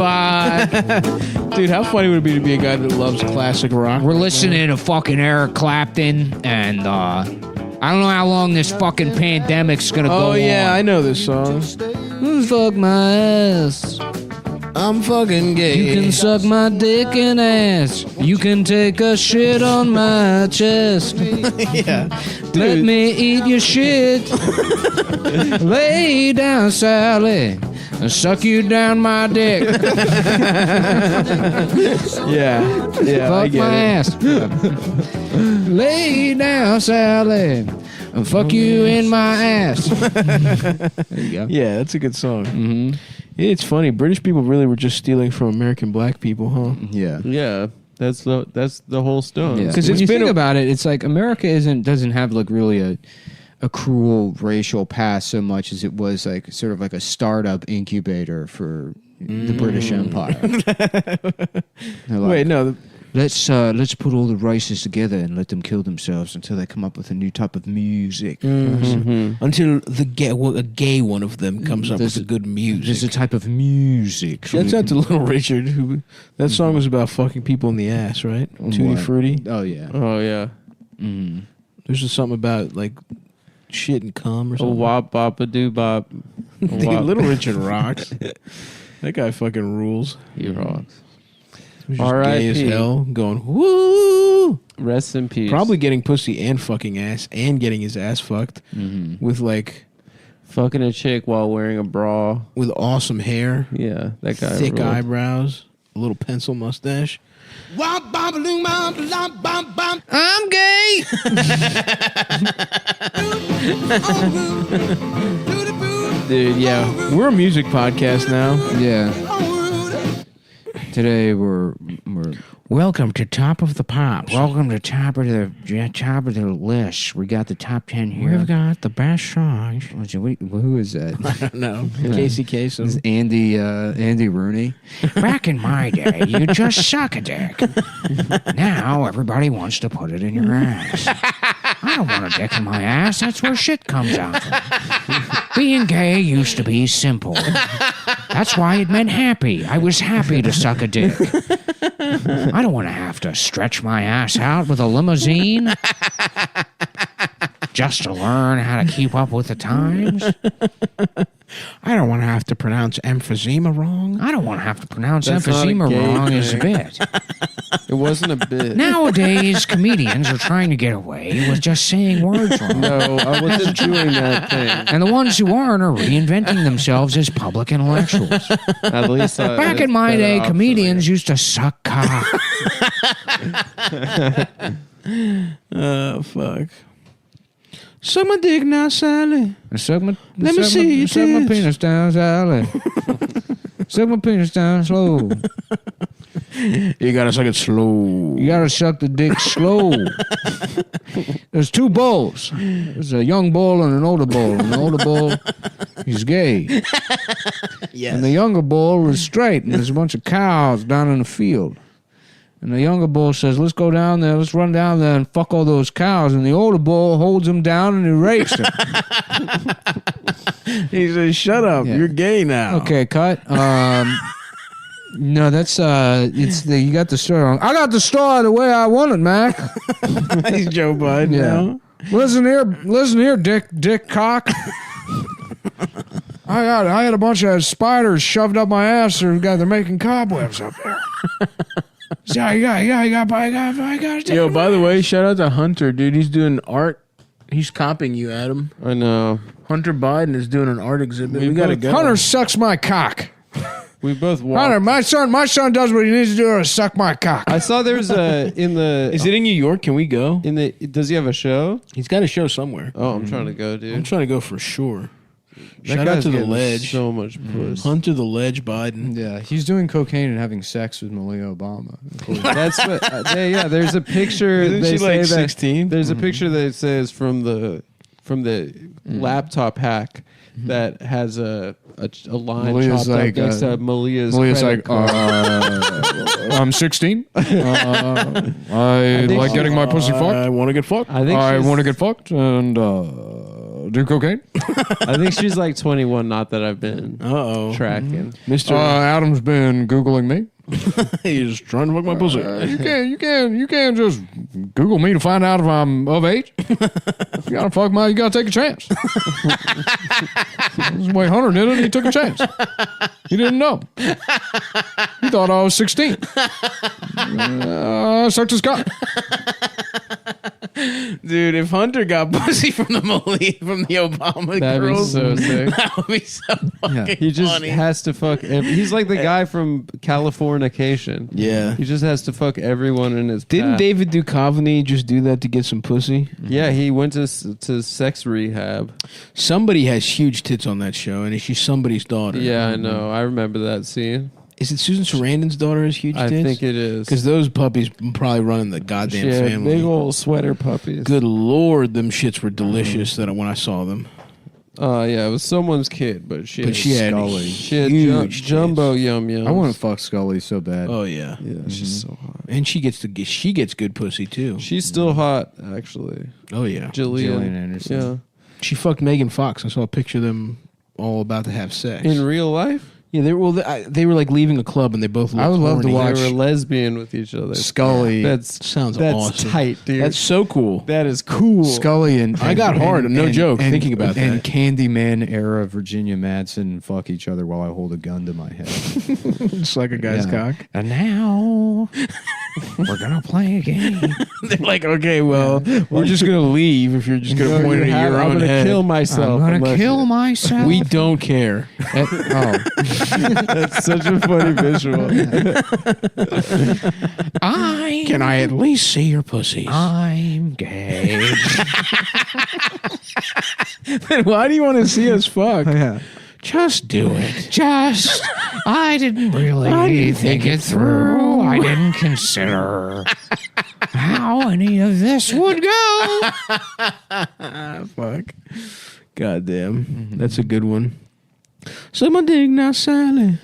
Dude, how funny would it be to be a guy that loves classic rock? We're listening to fucking Eric Clapton, and I don't know how long this fucking pandemic's gonna go Oh, yeah, on. I know this song. Fuck my ass. I'm fucking gay. You can suck my dick and ass. You can take a shit on my chest. Yeah. Let me eat your shit. Lay down, Sally. And suck you down my dick. Yeah, I Fuck get my it. ass. Lay down, Sally. And fuck you in my ass. There you go. Yeah, that's a good song. Mm-hmm. It's funny. British people really were just stealing from American black people, huh? Yeah. Yeah, that's the whole stone. Yeah. Because When it's you been think about it, it's like America doesn't have like really a cruel racial past so much as it was like sort of like a startup incubator for the British Empire. They're like, Wait, no. let's put all the races together and let them kill themselves until they come up with a new type of music. Until a gay one of them comes up There's with a good music. There's a type of music. That's out to Little Richard. That song was about fucking people in the ass, right? Tutti Frutti. Oh yeah. Oh yeah. There's just something about like shit and cum or A something. wop bop a doo bop. Dude, Little Richard rocks. That guy fucking rules. He rocks. He was just gay as R.I.P. hell, going woo. Rest in peace. Probably getting pussy and fucking ass and getting his ass fucked with like fucking a chick while wearing a bra with awesome hair. Yeah, that guy. Thick ruled. eyebrows, a little pencil mustache. I'm gay. Dude, yeah. We're a music podcast now. Yeah. Today we're Welcome to Top of the Pops. welcome to top of the list. We got the top 10 here. We've got the best songs. Who is that? I don't know. Casey Kasem. Is Andy Rooney? Back in my day, you just suck a dick. Now everybody wants to put it in your ass. I don't want a dick in my ass. That's where shit comes out from. Being gay used to be simple. That's why it meant happy. I was happy to suck a dick. I don't want to have to stretch my ass out with a limousine just to learn how to keep up with the times. I don't want to have to pronounce emphysema wrong. I don't want to have to pronounce That's not a emphysema gay wrong as a thing. bit. It wasn't a bit. Nowadays, comedians are trying to get away with just saying words wrong. No, I wasn't doing that thing. And the ones who aren't are reinventing themselves as public intellectuals. At least Back in my day, comedians used to suck cock. Oh, fuck. Suck my dick now, Sally. Suck my, Let me see your suck my tits. penis down, Sally. Suck my penis down slow. You gotta suck it slow. You gotta suck the dick slow. There's two bulls. There's a young bull and an older bull. And the older bull, he's gay. Yes. And the younger bull is straight. And there's a bunch of cows down in the field. And the younger bull says, let's go down there, let's run down there and fuck all those cows. And the older bull holds him down and he rapes him. He says, shut up. Yeah. You're gay now. Okay, cut. No, that's you got the story wrong. I got the story the way I want it, Mac. He's Joe Biden now. Listen here, Dick Cock. I had a bunch of spiders shoved up my ass. They're making cobwebs up there. So I got. Yo, by the way, shout out to Hunter, dude. He's doing art. He's copying you, Adam. I know. Hunter Biden is doing an art exhibit. We gotta go. Hunter sucks my cock. We both walked. Hunter, my son does what he needs to do to suck my cock. I saw there's a in the. Is it in New York? Can we go? Does he have a show? He's got a show somewhere. Oh, I'm trying to go, dude. I'm trying to go for sure. That Shout out guy's to the getting ledge. So much puss. Hunter the Ledge Biden. Yeah, he's doing cocaine and having sex with Malia Obama. That's what. Yeah, there's a picture. Isn't they she say like that 16? There's a picture that says from the laptop hack that has a line Malia's chopped like, up next to Malia's like, credit card. I'm 16. I like getting my pussy fucked. I want to get fucked. I want to get fucked and do cocaine. I think she's like 21. Not that I've been tracking. Mr. Adam's been Googling me. He's trying to fuck my pussy. You can't just Google me to find out if I'm of age. You gotta take a chance. This is the way Hunter did it. He took a chance. He didn't know. He thought I was 16. Sucked his cock. Dude, if Hunter got pussy from the Obama That'd girls, be so sick. that would be so fucking He just funny. has to fuck. He's like the guy from Californication. Yeah. He just has to fuck everyone in his. Didn't path. David Duchovny just do that to get some pussy? Yeah, he went to sex rehab. Somebody has huge tits on that show, and she's somebody's daughter. Yeah, I know. I remember that scene. Is it Susan Sarandon's daughter has huge tits? I think it is. Because those puppies probably running the goddamn She had family. big old sweater puppies. Good Lord, them shits were delicious when I saw them. Yeah, it was someone's kid, but she had Scully. She had huge jumbo yum yums. I want to fuck Scully so bad. Oh yeah, Yeah, she's so hot. and she gets good pussy too. She's still hot, actually. Oh yeah, Gillian Anderson. Yeah. she fucked Megan Fox. I saw a picture of them all about to have sex In real life? Yeah, they were like leaving a club and they both looked I would love to horny. watch- They were lesbian with each other. Scully. Sounds that's awesome. tight, dude. That's so cool. That is cool. Scully and I got hard, no joke, thinking about and that. Candyman era Virginia Madsen fuck each other while I hold a gun to my head. Just like a guy's Yeah. cock. And now we're gonna play a game. They're like, okay, well, we're just gonna leave if you're just gonna point it at your I'm own gonna head. kill myself. I'm gonna unless kill you- myself. We don't care. That's such a funny visual. Can I at least see your pussies? I'm gay. Then why do you want to see us fuck? Just do it. I didn't really think it through. I didn't consider how any of this would go. Fuck. Goddamn. That's a good one. Suck my dick now, Sally.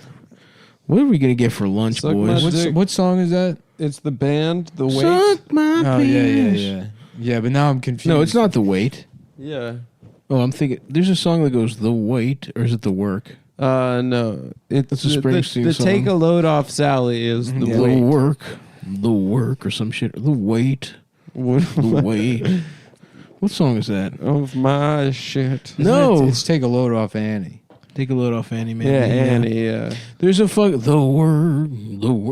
What are we gonna get for lunch, Suck my boys? dick. What song is that? It's the band, The Wait. Suck my Oh penis. yeah. But now I'm confused. No, it's not the wait. Yeah. Oh, I'm thinking. There's a song that goes the wait, or is it the work? No. It's That's a Springsteen the song. Take a Load Off Sally is the The Wait. work, or some shit. The wait, the wait. What song is that? Of my shit. No, It's Take a Load Off Annie. take a load off Annie, man. Yeah, Annie, yeah. There's a fuck. The word.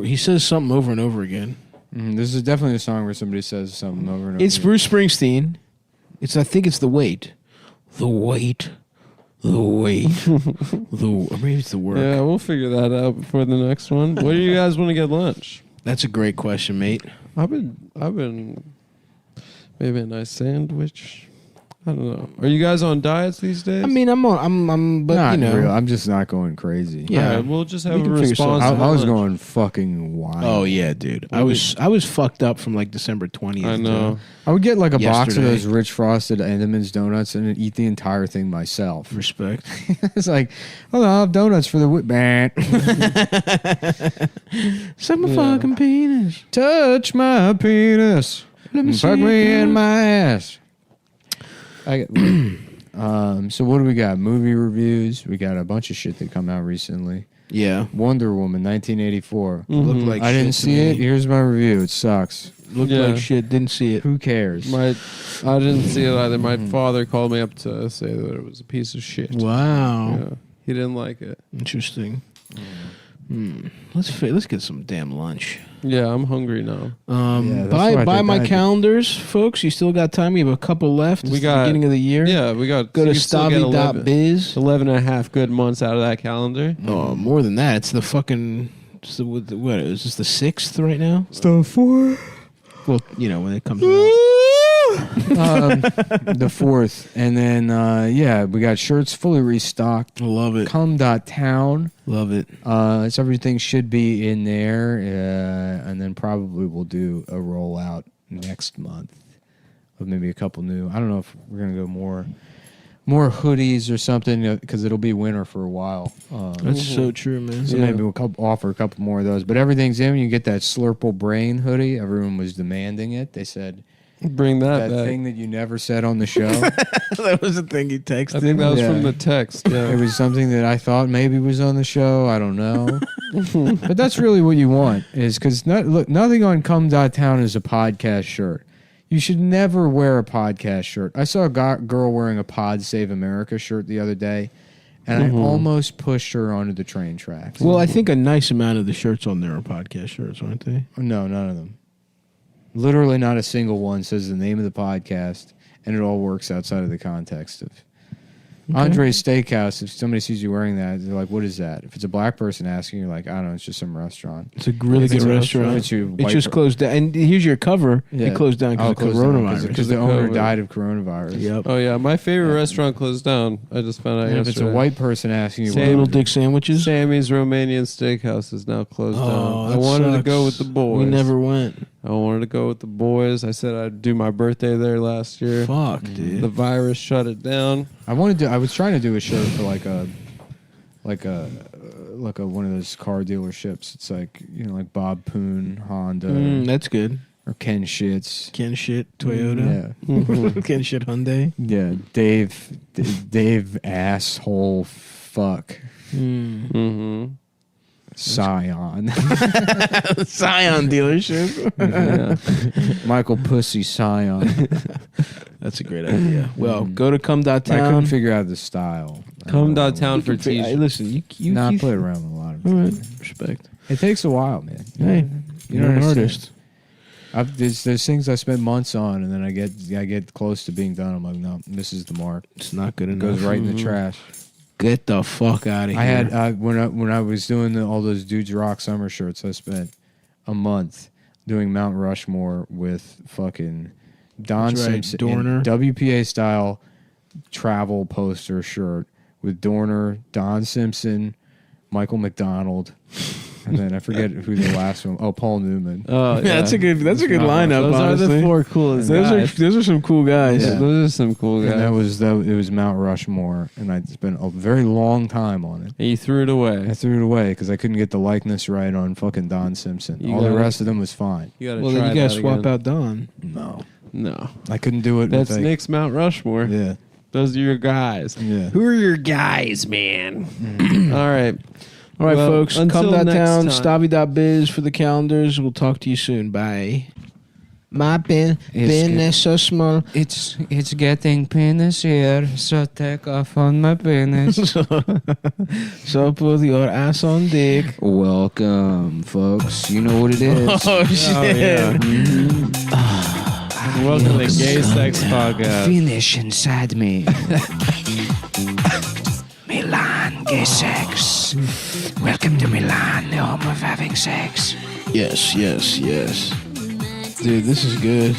He says something over and over again. This is definitely a song where somebody says something over and over. It's Bruce Springsteen. I think it's the wait. The wait. The wait. Or maybe it's the work. Yeah, we'll figure that out before the next one. What do you guys want to get lunch? That's a great question, mate. I've been maybe a nice sandwich. I don't know. Are you guys on diets these days? I mean, but not you know. real. I'm just not going crazy. Yeah. All right, we'll just have We a can figure response. something I to was lunch. going fucking wild. Oh yeah, dude. I was fucked up from like December 20th. I know. I would get like a box of Yesterday. those rich frosted Entenmann's donuts and then eat the entire thing myself. Respect. It's like, oh, I'll have donuts for the Suck my fucking penis. Touch my penis. Let me and fuck see me it. in my ass. So what do we got? Movie reviews. We got a bunch of shit that come out recently. Yeah. Wonder Woman, 1984. Looked like I didn't shit to see me. it. Here's my review. It sucks. Looked Yeah. like shit. Didn't see it. Who cares? I didn't see it either. My father called me up to say that it was a piece of shit. Wow. Yeah. He didn't like it. Interesting. Let's get some damn lunch. Yeah, I'm hungry now. Buy my calendars, folks. You still got time. We have a couple left. It's the beginning of the year. Yeah, we got. Go to stavi.biz. 11 and a half good months out of that calendar. Oh, more than that. It's the fucking. What is this? The 6th right now? It's the 4th. Well, when it comes out. The 4th. And then, we got shirts fully restocked. Love it. Cum.town. Love it. So everything should be in there. And then probably we'll do a rollout next month of maybe a couple new. I don't know if we're going to go more hoodies or something because it'll be winter for a while. That's so true, man. So maybe we'll offer a couple more of those. But everything's in. You get that Slurple Brain hoodie. Everyone was demanding it. They said, bring that back. Thing that you never said on the show. That was the thing you texted. I think that was from the text. Yeah. It was something that I thought maybe was on the show. I don't know. But that's really what you want is because nothing on Cum.town is a podcast shirt. You should never wear a podcast shirt. I saw a girl wearing a Pod Save America shirt the other day, and I almost pushed her onto the train tracks. Well, I think a nice amount of the shirts on there are podcast shirts, aren't they? No, none of them. Literally not a single one says the name of the podcast, and it all works outside of the context of Andre's Steakhouse. If somebody sees you wearing that, they're like, what is that? If it's a black person asking, you're like, I don't know, it's just some restaurant. It's a really good restaurant. It's just closed down. And here's your cover. Yeah. It closed down because of coronavirus. Because the owner died of coronavirus. Yep. Oh, yeah. My favorite restaurant closed down. I just found out If it's a white person asking you, Little Dick Sandwiches? Sammy's Romanian Steakhouse is now closed down. I wanted to go with the boys. We never went. I wanted to go with the boys. I said I'd do my birthday there last year. Fuck, dude. The virus shut it down. I was trying to do a show for like a one of those car dealerships. It's like like Bob Poon, Honda. That's good. Or Ken Shit's. Ken Shit Toyota. Yeah. Ken Shit Hyundai. Yeah. Dave asshole fuck. Scion. Scion dealership. Michael Pussy Scion. That's a great idea. Well, go to Cum.town. I couldn't figure out the style. Cum.town for t-shirts. Listen, you play around with a lot of all right, respect. It takes a while, man. Hey, you're an artist. There's things I spent months on, and then I get close to being done. I'm like, no, this is the mark. It's not good enough. It goes right in the trash. Get the fuck out of here. I had when I was doing all those Dudes Rock summer shirts, I spent a month doing Mount Rushmore with fucking Don Simpson, Dorner. WPA style travel poster shirt with Dorner, Don Simpson, Michael McDonald, and then I forget who the last one. Oh, Paul Newman. Oh, yeah. That's a good lineup. Those honestly. are the 4 coolest guys. Those are some cool guys. Yeah, those are some cool guys. And it was Mount Rushmore, and I spent a very long time on it. And you threw it away. I threw it away because I couldn't get the likeness right on fucking Don Simpson. The rest of them was fine. You gotta swap out Don. No, I couldn't do it. That's Nick's Mount Rushmore. Yeah, those are your guys. Yeah, who are your guys, man? All right. All right, folks. Cum.town, next time. stavi.biz for the calendars. We'll talk to you soon. Bye. My pen is so small. It's getting penis here, so take off on my penis. So put your ass on dick. Welcome, folks. You know what it is. Oh, shit. Oh, yeah. Welcome to Gay Sex Podcast. Finish inside me. Milan, gay sex. Welcome to Milan, the home of having sex. Yes. Dude, this is good.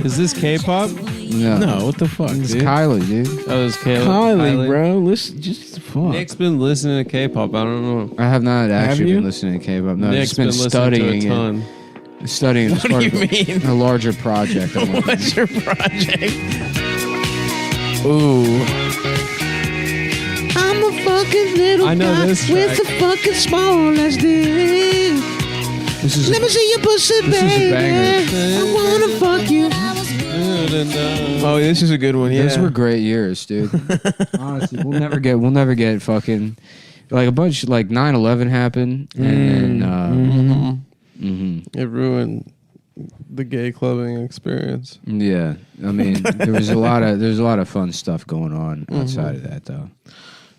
Is this K-pop? No, what the fuck, It's dude? Kylie, dude. Oh, it's Kylie. Kylie, bro. Listen, just fuck. Nick's been listening to K-pop. I don't know. I have not actually you? been listening to K-pop. No, I've Nick's just been listening studying to a ton. it. Studying What do you mean? a larger project. What's your project? Ooh. I'm a fucking little I know guy this with track. the fucking smallest dick. This is Let me see your pussy, This is a baby. banger. I wanna fuck you. Oh, this is a good one. Yeah. Those were great years, dude. Honestly, we'll never get fucking like a bunch like 9/11 happened, and then It ruined the gay clubbing experience. yeah, I mean there was a lot of fun stuff going on outside of that though.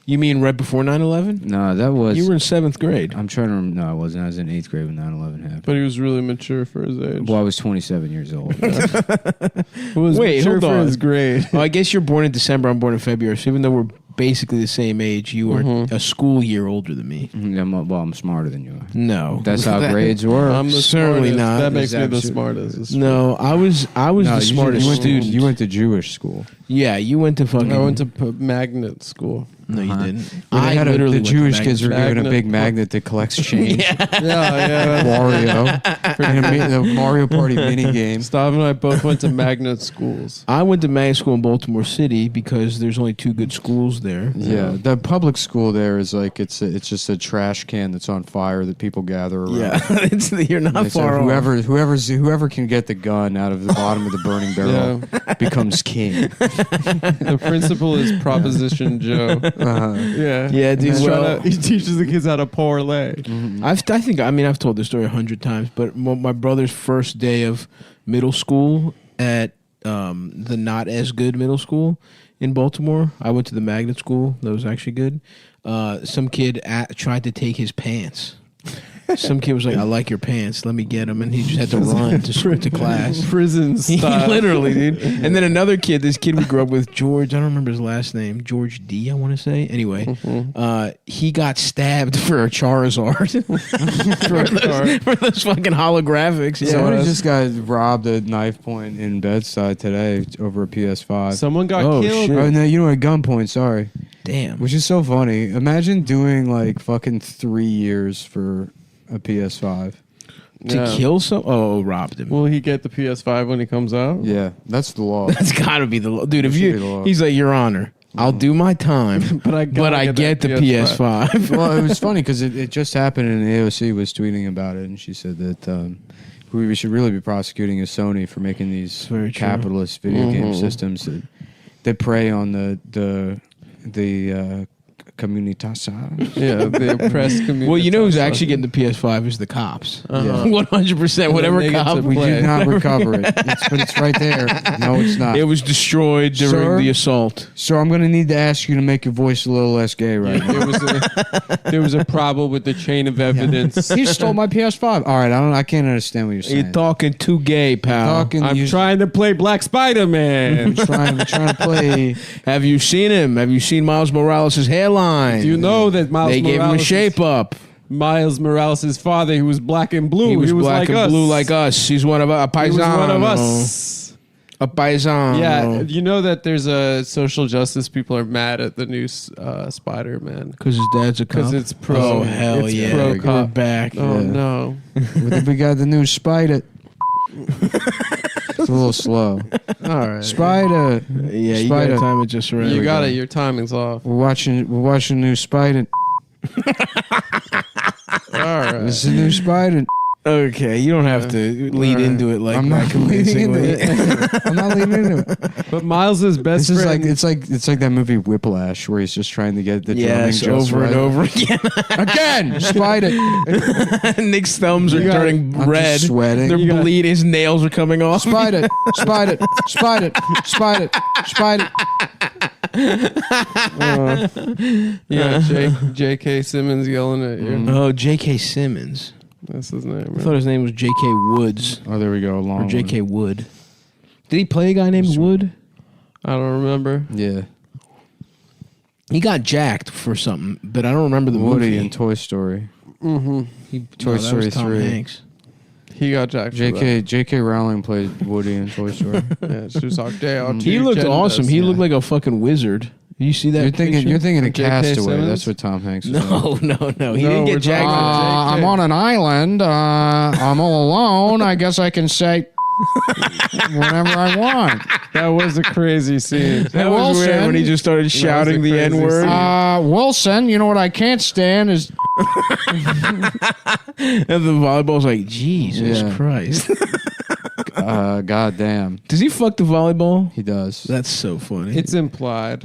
You mean right before 9/11? No, that was. You were in 7th grade. I'm trying to remember. No, I wasn't. I was in 8th grade when 9/11 happened. But he was really mature for his age. Well, I was 27 years old. Who was Wait, mature hold for on. his grade? Well, I guess you're born in December. I'm born in February. So even though we're basically the same age, you are a school year older than me. I'm smarter than you are. No, That's how grades were. I'm the Certainly smartest. not. That makes me the Absolutely. smartest. It's No, I was the smartest student. You went to Jewish school. Yeah, you went to fucking. I went to magnet school. No, you didn't. Where they had literally the went to Jewish magnet kids were given a Magnet. big magnet that collects change. Yeah. Wario. And the Mario Party mini game. Stav and I both went to magnet schools. I went to magnet school in Baltimore City because there's only 2 good schools there. Yeah, the public school there is like it's just a trash can that's on fire that people gather around. Yeah, you're not They say far off. whoever can get the gun out of the bottom of the burning barrel becomes king. The principal is Proposition Joe. Yeah, Yeah, dude, well- he teaches the kids how to parlay. I've told this story 100 times, but my brother's first day of middle school at the not as good middle school in Baltimore. I went to the magnet school that was actually good. Some kid tried to take his pants. Some kid was like, "I like your pants. Let me get them," and he just had to run to class. Prison style. Literally, dude. And then another kid, this kid we grew up with, George. I don't remember his last name. George D. I want to say. Anyway, he got stabbed for a Charizard for those fucking holographics. Yeah. Somebody just got robbed at knife point in Bedside today over a PS5. Someone got killed. Oh no, you know, at gunpoint. Sorry. Damn. Which is so funny. Imagine doing like fucking 3 years for a PS5. To kill some? Oh, robbed him. Will he get the PS5 when he comes out? Yeah, that's the law. That's got to be the law, dude. If That should you, be the law. he's like, Your Honor, I'll do my time, but I get the PS5. Well, it was funny because it just happened, and AOC was tweeting about it, and she said that we should really be prosecuting Sony for making these Very true. capitalist video game systems that prey on the communitas. Yeah, the oppressed community. Well, you know who's actually getting the PS5 is the cops. Uh-huh. 100%. Whatever they get cop. to We play. did not recover it, but it's right there. No, it's not. It was destroyed during Sir? the assault. So I'm going to need to ask you to make your voice a little less gay right now. There was a problem with the chain of evidence. He stole my PS5. All right, I can't understand what you're saying. You're talking too gay, pal. I'm trying to play Black Spider-Man. I'm trying to play. Have you seen him? Have you seen Miles Morales' hairline? Do you know that Miles They gave him a Morales shape up. Miles Morales' father, who was black and blue. He was black like and us. blue like us. He's one of a paisano. He was one of us. A paisano. Yeah, you know that there's a social justice people are mad at the new Spider-Man Because his dad's a cop. because it's pro. Oh, hell it's yeah. pro We're cop. back. Oh Yeah. no. We got the new Spider. It's a little slow. All right. Spider. Yeah, you Spider. got to time it just right. You got it. Your timing's off. We're watching new Spider. All right. This is a new Spider. Okay, you don't have to lead into it like I'm not that leading into convincingly. it. I'm not leading into it. But Miles's best This is friend. it's like that movie Whiplash where he's just trying to get the Yes, drumming just over right. and over again. Again, Spider. Nick's thumbs are turning I'm red. just sweating. They're bleeding. His nails are coming off. Spider. Spider. Spider. Spider. Spider. yeah, J.K. Simmons yelling at you. Oh, J.K. Simmons. That's his name. I Right? thought his name was J.K. Woods. Oh, there we go. Or Long J.K. Wood. Did he play a guy named Wood? I don't remember. one. Yeah. He got jacked for something, but I don't remember the Woody movie. in Toy Story. Mm-hmm. Toy that Story was Tom 3. Hanks. He got jacked. for J.K. Rowling played Woody in Toy Story. that. Yeah, she was like, "They are He two looked genders." awesome. He looked like a fucking wizard. You see that? You're thinking of J.K. Castaway. Simmons? That's what Tom Hanks was in. No. He No, didn't we're get jacked. talking- I'm on an island. I'm all alone. I guess I can say whatever I want. That was a crazy scene. That was weird Wilson. when he just started shouting the crazy N-word. scene. Wilson, you know what I can't stand is And the volleyball's like, Jesus Yeah. Christ. Goddamn. Does he fuck the volleyball? He does. That's so funny. It's implied.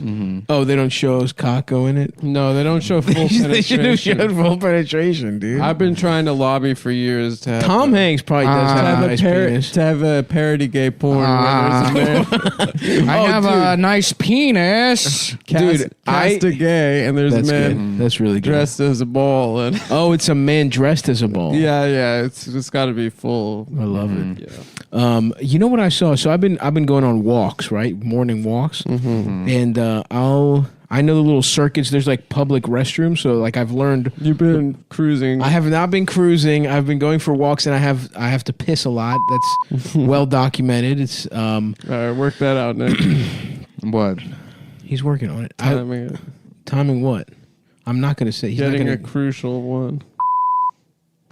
Oh, they don't show his cock going in it? No, they don't show full penetration. They should have showed full penetration, dude. I've been trying to lobby for years to have Tom Hanks probably does have a nice penis. to have a parody gay porn. where there's a man I have a nice penis. cast a gay, and there's a That's man good. That's really good. dressed as a ball, and Oh, it's a man dressed as a ball. yeah, it's got to be full. I love it. Yeah. You know what I saw? So I've been going on walks, right? Morning walks, and I know the little circuits. There's like public restrooms, so like I've learned. You've been cruising. I have not been cruising. I've been going for walks, and I have to piss a lot. That's well documented. It's All right, work that out, Nick. What? he's working on it. Timing, Timing what? I'm not going to say. He's getting not a gonna, crucial one.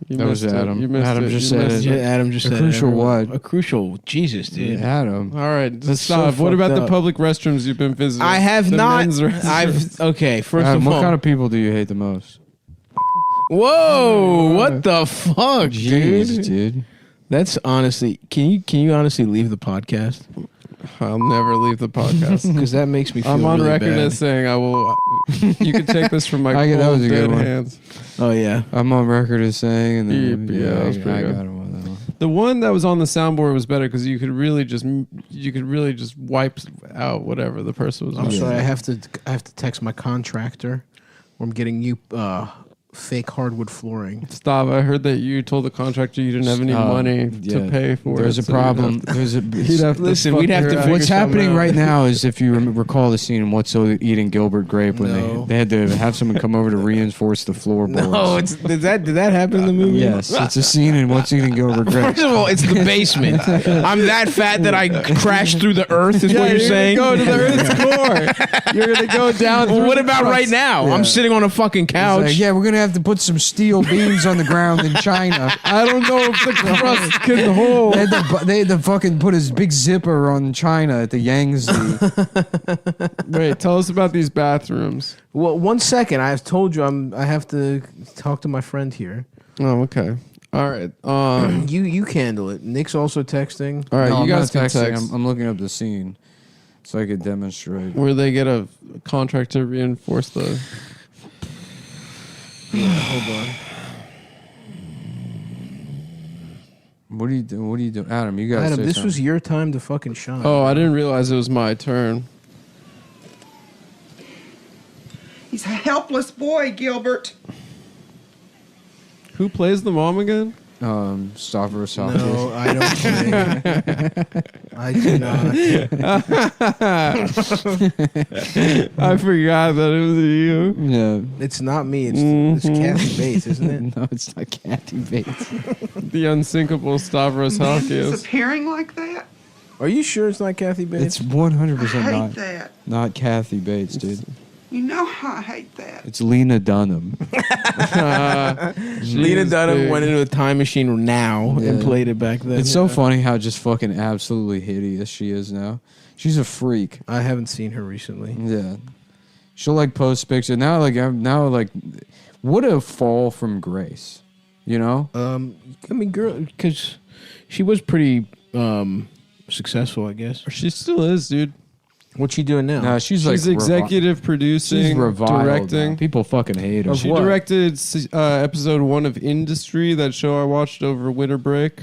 You That was missed it. Adam. You missed Adam it. just You said missed it. Yeah, Adam just A said crucial it. what? A crucial. Jesus, dude. Adam. All right, That's stop. so What about fucked the up. public restrooms you've been visiting? I have The not. men's restrooms. Okay. First Adam, of what all, kind of people do you hate the most? whoa! What the fuck, Jeez, dude? dude. That's honestly. Can you honestly leave the podcast? I'll never leave the podcast. Because that makes me feel I'm on really record bad. as saying I will. You can take this from my That cold, was a good dead one. hands. Oh yeah. I'm on record as saying, and then Yeah, that was I pretty got good. him on that one. The one that was on the soundboard was better because you could really just wipe out whatever the person was. I'm doing. sorry. I have to text my contractor. I'm getting you fake hardwood flooring. Stop! I heard that you told the contractor you didn't have any money to pay for it. There's a so you'd problem. have to- There's a You'd have to Listen, fuck we'd have her to out. figure What's something happening out. right now is if you recall the scene in What's So Eating Gilbert Grape when No. they had to have someone come over to reinforce the floorboards. No, did that happen in the movie? Yes, it's a scene in What's Eating Gilbert Grape. First of all, it's the basement. I'm that fat that I crashed through the earth. Is what you're saying? Go to the Earth's core. You're gonna go down. Well, through what the about crust. right now? Yeah. I'm sitting on a fucking It's couch. like, yeah, we're gonna have to put some steel beams on the ground in China. I don't know if the crust can hold. They had to fucking put his big zipper on China at the Yangtze. Wait, tell us about these bathrooms. Well, 1 second. I've told you I have to talk to my friend here. Oh, okay. All right. You handle it. Nick's also texting. All right. No, you I'm guys not can texting. text. I'm looking up the scene so I could demonstrate. Where they get a contract to reinforce the. Hold on. What are you doing? What are you doing, Adam? You guys. Adam, this was your time to fucking shine. Oh, I didn't realize it was my turn. He's a helpless boy, Gilbert. Who plays the mom again? Stavros. No, I don't play. I do not. I forgot that it was you. Yeah. It's not me. It's Kathy Bates, isn't it? No, it's not Kathy Bates. The unsinkable Stavros Halkias. Disappearing like that? Are you sure it's not Kathy Bates? It's 100% I hate not. that. Not Kathy Bates, dude. You know how I hate that. It's Lena Dunham. Lena Dunham went into a time machine now and played it back then. It's so funny how just fucking absolutely hideous she is now. She's a freak. I haven't seen her recently. Yeah. She'll like post pictures. Now like what a fall from grace. You know? I mean, girl, because she was pretty successful, I guess. She still is, dude. What's she doing now? No, she's like executive producing, she's reviled directing. now. People fucking hate her. She directed episode 1 of Industry, that show I watched over winter break.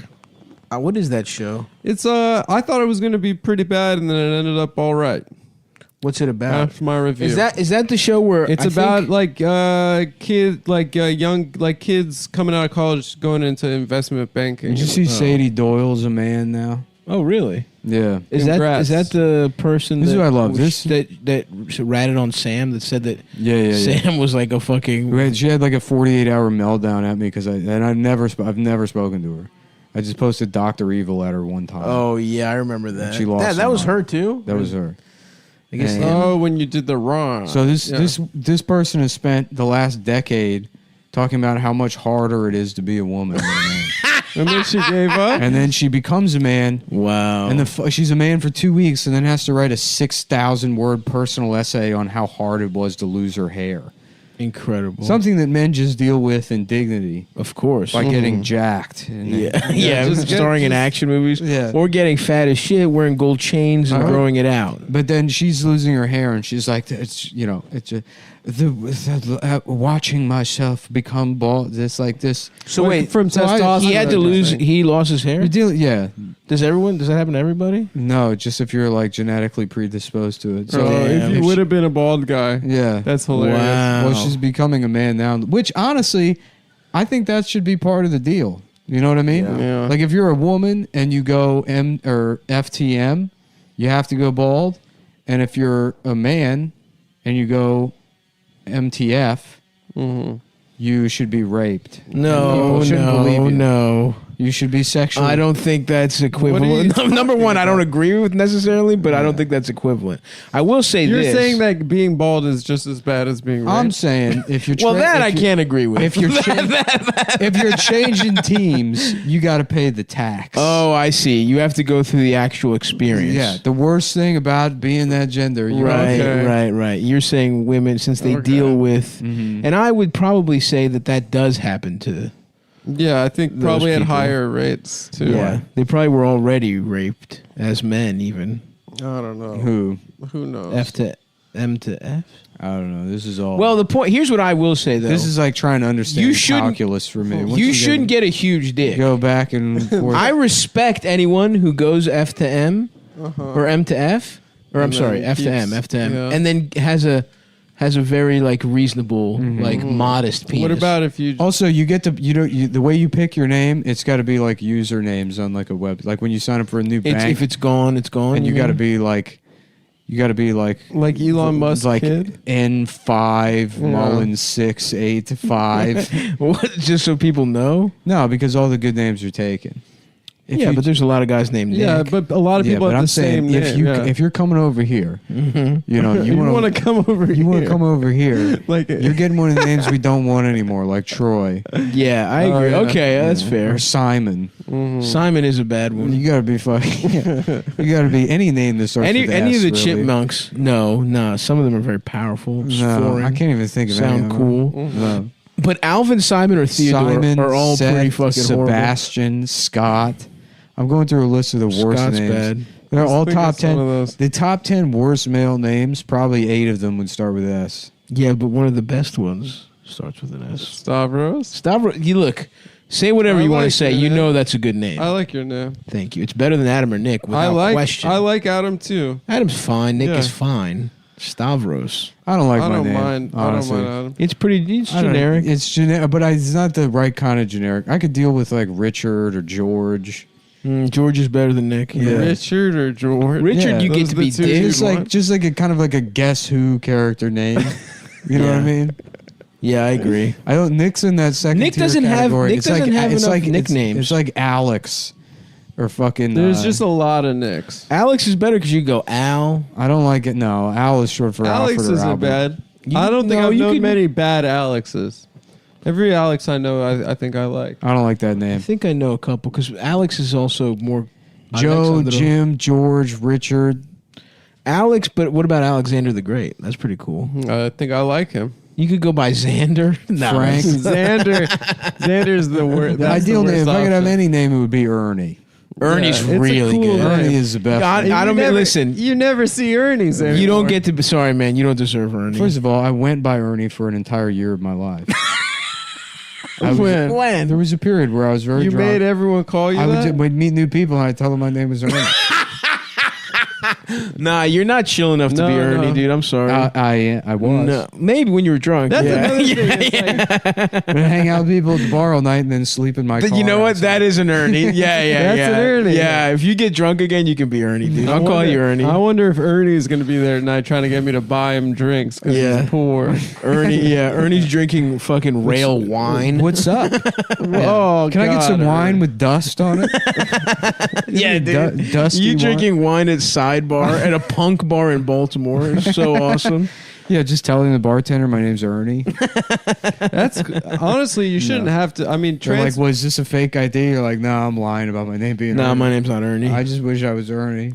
What is that show? It's I thought it was going to be pretty bad, and then it ended up all right. What's it about? After my review, Is that the show where it's about like young kids coming out of college going into investment banking? Did you see Sadie Doyle's a man now? Oh, really? Yeah. Is that the person This is that, what I love. that ratted on Sam, that said that Yeah. Sam was like a fucking... She had like a 48-hour meltdown at me because I've never spoken to her. I just posted Dr. Evil at her one time. Oh, yeah, I remember that. She lost that was her her, too? That was her. I guess And- when you did the wrong. So this person has spent the last decade talking about how much harder it is to be a woman than a man. And then she gave up? And then she becomes a man. Wow. And she's a man for 2 weeks and then has to write a 6,000 word personal essay on how hard it was to lose her hair. Incredible. Something that men just deal with in dignity. Of course. By getting jacked. Just starring in action movies. Yeah. Or getting fat as shit, wearing gold chains and growing it out. But then she's losing her hair, and she's like, "It's watching myself become bald. This like this." So wait, from testosterone. he had to lose. He lost his hair. Yeah. Does that happen to everybody? No, just if you're like genetically predisposed to it. So if you would have been a bald guy, yeah, that's hilarious. Wow. Well, she's becoming a man now, which honestly, I think that should be part of the deal. You know what I mean? Yeah. Like if you're a woman and you go M or FTM, you have to go bald, and if you're a man and you go MTF, you should be raped. No, People shouldn't believe you. no. You should be sexually. I don't think that's equivalent. Number one, I don't agree with necessarily, but I don't think that's equivalent. I will say You're this. saying that being bald is just as bad as being raped? I'm saying if you're well, that I can't agree with. If you're if you're changing teams, you got to pay the tax. Oh, I see. You have to go through the actual experience. Yeah, the worst thing about being that gender. Right. You're saying women, since they deal with, and I would probably say that does happen to. Yeah, I think those probably at people. higher rates too. Yeah, they probably were already raped as men, even. I don't know. Who knows? F to M to F. I don't know. This is all. Well, the point here's what I will say though. This is like trying to understand calculus for me. Once You shouldn't get a huge dick. Go back and forth. I respect anyone who goes F to M or M to F, or I'm sorry, F to M, yeah. and then has a very like reasonable, like modest penis. What about if you also you get to the way you pick your name? It's got to be like usernames on like a web. Like when you sign up for a new bank, if it's gone, it's gone. and you got to be like. You got to be like Elon Musk, like kid? N5 Mullins 685. What? Just so people know? No, because all the good names are taken. But there's a lot of guys named Nick. Yeah, but a lot of people have the same name. If you're coming over here, you know you want to come over here. You want to come over here. Like you're getting one of the names we don't want anymore, like Troy. Yeah, I agree. yeah. Okay, that's fair. Or Simon. Simon is a bad one. You gotta be fucking. You gotta be any name that starts with Any S, of the really. chipmunks? No. Some of them are very powerful. No, foreign, I can't even think of any sound of them. cool. No. But Alvin, Simon, or Theodore Simon, are all Seth, pretty fucking Sebastian, Scott. I'm going through a list of the worst Scott's names. bad. They're all think top of some 10. of those. The top 10 worst male names, probably 8 of them would start with S. Yeah, but one of the best ones starts with an S. Stavros. Stavros. You look. Say whatever I you want to like say. your You name. know that's a good name. I like your name. Thank you. It's better than Adam or Nick without question. I like Adam too. Adam's fine. Nick Yeah. is fine. Stavros. I don't like I my don't name. mind. Honestly. I don't mind Adam. It's pretty. It's I don't- generic. It's generic, but it's not the right kind of generic. I could deal with like Richard or George. George is better than Nick. Yeah. Richard or George. Richard, Yeah, you get those to are the be two Dick. you Just like want. a kind of like a Guess Who character name. You know what I mean? Yeah, I agree. I don't. Nick's in that second. Nick tier doesn't have- category. Nick It's doesn't like, have it's enough like, nicknames. It's like Alex, or fucking. There's just a lot of Nicks. Alex is better because you go Al. I don't like it. No, Al is short for Alex Alfred or isn't Albert. bad. You- I don't think no, I've you known could- many bad Alexes. Every Alex I know, I think I like. I don't like that I name. think I know a couple because Alex is also more. Joe, Alexander- Jim, George, Richard. Alex, but what about Alexander the Great? That's pretty cool. I think I like him. You could go by Xander. No, Frank. Xander's the word. The ideal name, if I could have any name, it would be Ernie. Ernie's Yeah, it's a really cool good. name. Ernie is the best. God, name. I don't listen. You never see Ernie's anymore. You don't get to. Sorry, man. You don't deserve Ernie. First of all, I went by Ernie for an entire year of my life. When? There was a period where I was very You drunk. made everyone call you I that? would meet new people and I'd tell them my name was Ernie. Nah, you're not chill enough to No, be Ernie, no. dude. I'm sorry. I was. No, maybe when you were drunk. That's yeah. another thing. It's like, I'd hang out with people at the bar all night and then sleep in my car. But you know what? outside. That is an Ernie. Yeah, yeah, That's yeah. an Ernie. Yeah, if you get drunk again, you can be Ernie, dude. I'll call you Ernie. I wonder if Ernie's going to be there tonight trying to get me to buy him drinks because Yeah. he's poor. Ernie, yeah. Ernie's drinking fucking rail wine. What's up? Oh, Can I get some God, wine Ernie. with dust on it? Yeah, dude. Dusty You wine? drinking wine at Sidebar at a punk bar in Baltimore is so awesome. Yeah, just telling the bartender my name's Ernie. That's honestly, you shouldn't have to. I mean, They're like, was this a fake ID? You're like, no, I'm lying about my name being Nah, Ernie. my name's not Ernie. I just wish I was Ernie.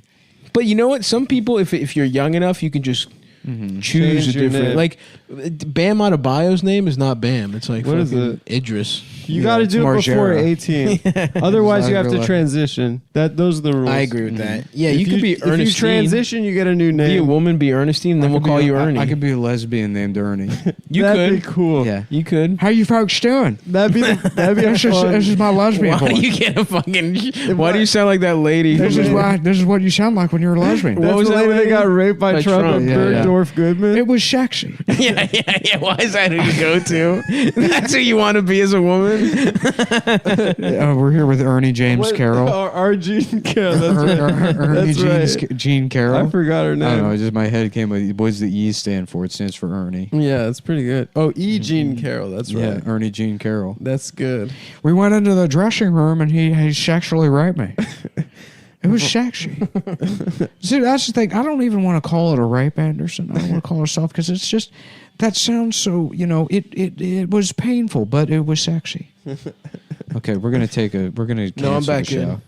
But you know what? Some people, if you're young enough, you can just choose Change a your different. name. Like Bam Adebayo's name is not Bam. It's like What is fucking it? Idris. You got to do it before 18. Otherwise, you have to Zagreb. transition. Those are the rules. I agree with that. Yeah, you could be If you Ernestine. transition, you get a new Be a name. woman, be Ernestine, then we'll call you Ernie. I could be a lesbian named Ernie. You That'd could. be cool. Yeah. You could. How you folks doing? That'd be This is my lesbian Why do voice. you get a fucking? Why do you sound like that lady? This is what you sound like when you're a lesbian. What That's was the that lady that lady? got raped by Trump and Yeah, yeah. Bergdorf Goodman. It was sexy. yeah. Why is that who you go to? That's who you want to be as a woman. We're here with Ernie James Carroll. Our Gene Carroll. That's right. Ernie That's right. Gene Carroll. I forgot her I don't know. name. Just my head came with what does the E stand for? It stands for Ernie. Yeah, that's pretty good. Oh, Gene Carroll. That's right. Yeah, Ernie Gene Carroll. That's good. We went into the dressing room and he sexually raped me. It was sexy. See, that's the thing. I don't even want to call it a rape, Anderson. I don't want to call it myself because it's just that sounds so. It was painful, but it was sexy. Okay, we're gonna cancel No, I'm back the show. in.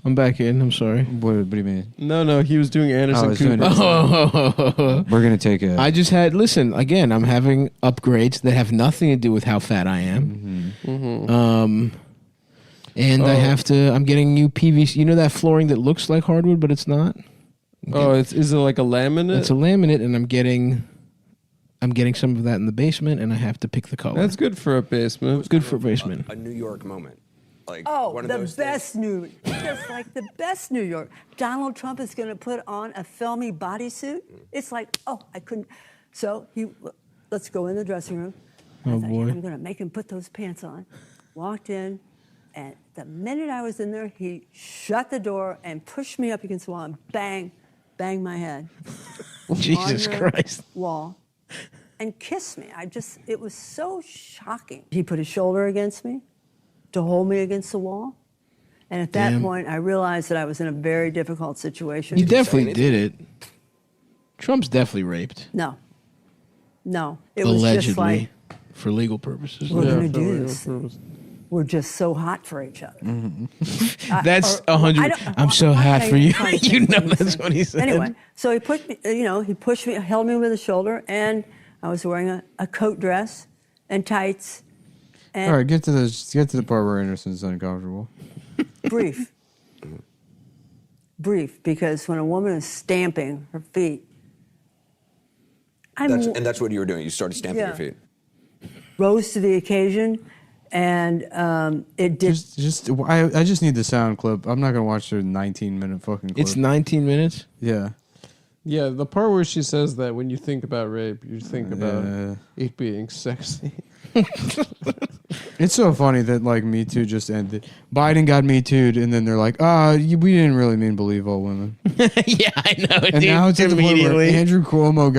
I'm back in. I'm sorry. What do you mean? No, he was doing Anderson was doing Cooper. We're gonna take a. I just had listen again. I'm having upgrades that have nothing to do with how fat I am. And I have to. I'm getting new PVC. You know that flooring that looks like hardwood, but it's not. Oh, is it like a laminate? It's a laminate, and I'm getting some of that in the basement, and I have to pick the color. That's good for a basement. It's good for a basement. A New York moment. Like Oh, one of the those best New just like the best New York. Donald Trump is going to put on a filmy bodysuit. It's like, oh, I couldn't. So let's go in the dressing room. Oh, I thought, boy. I'm going to make him put those pants on. Walked in, and the minute I was in there, he shut the door and pushed me up against the wall and bang my head. Jesus on the Christ. wall and kissed me. It was so shocking. He put his shoulder against me to hold me against the wall. And at that Damn. point, I realized that I was in a very difficult situation. You definitely did it. Trump's definitely raped. No. It was Allegedly, just like, for legal purposes. we're going to do this. We're just so hot for each other. That's Or- 100. I'm so why hot can't for I you. even try to You think know what he that's said? what he said. Anyway, so he pushed me, held me with his shoulder, and I was wearing a coat dress and tights. And All right, get to the part where Anderson's uncomfortable. brief, because when a woman is stamping her feet, That's what you were doing. You started stamping Yeah. your feet. rose to the occasion, and it did. I just need the sound clip. I'm not gonna watch the 19-minute fucking clip. It's 19 minutes. Yeah. Yeah, the part where she says that when you think about rape, you think about it being sexy. It's so funny that like Me Too just ended. Biden got Me Too'd, and then they're like, we didn't really mean believe all women. Yeah, I know. And dude, now it's at the point where immediately. Andrew Cuomo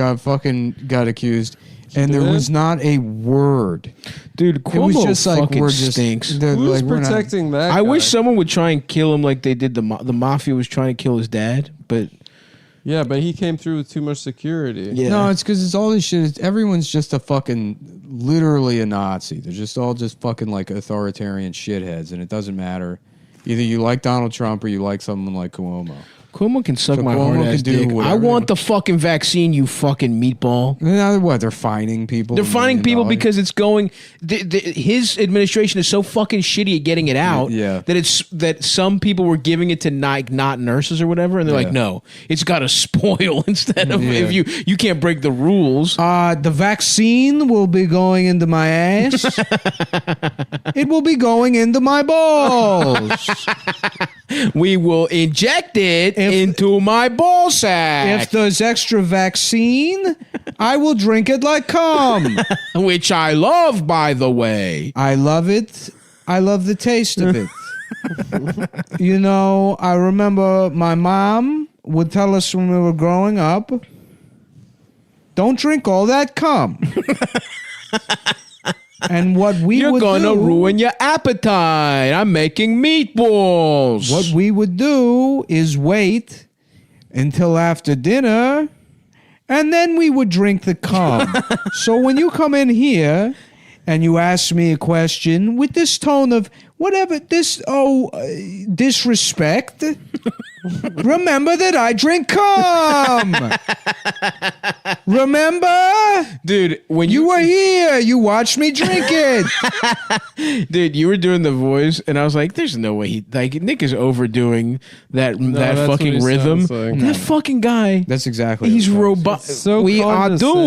got accused, and there did? was not a word. Dude, Cuomo It was just like fucking we're just stinks. they're Who's like, we're not- protecting that? I wish guy? someone would try and kill him like they did the mafia was trying to kill his dad, but Yeah, but he came through with too much security. yeah. No, it's because it's all this shit. Everyone's just a fucking, literally a Nazi. They're just all just fucking like authoritarian shitheads, and it doesn't matter. Either you like Donald Trump or you like someone like Cuomo. Cuomo can suck So my Cuomo hard ass can do dick. I whatever. want the fucking vaccine, you fucking meatball. Now what? They're fining people. They're $1 finding million. people because it's going. His administration is so fucking shitty at getting it out. Yeah. That some people were giving it to not nurses or whatever, and they're like, Yeah. no, it's got to spoil instead of Yeah. if you can't break the rules. The vaccine will be going into my ass. It will be going into my balls. We will inject it into my ball sack, If there's extra vaccine, I will drink it like cum. which I love, by the way. I love it. I love the taste of it. You know, I remember my mom would tell us when we were growing up, don't drink all that cum. And what we You're would gonna do, ruin your appetite. I'm making meatballs. What we would do is wait until after dinner, and then we would drink the cum. So when you come in here and you ask me a question with this tone of, Whatever disrespect. Remember that I drink cum. Remember? Dude, when you were here, you watched me drink it. Dude, you were doing the voice, and I was like, "There's no way Nick is overdoing that that's fucking what he rhythm. sounds like. That fucking guy. That's exactly. He's what it was. robot. so We are condescending.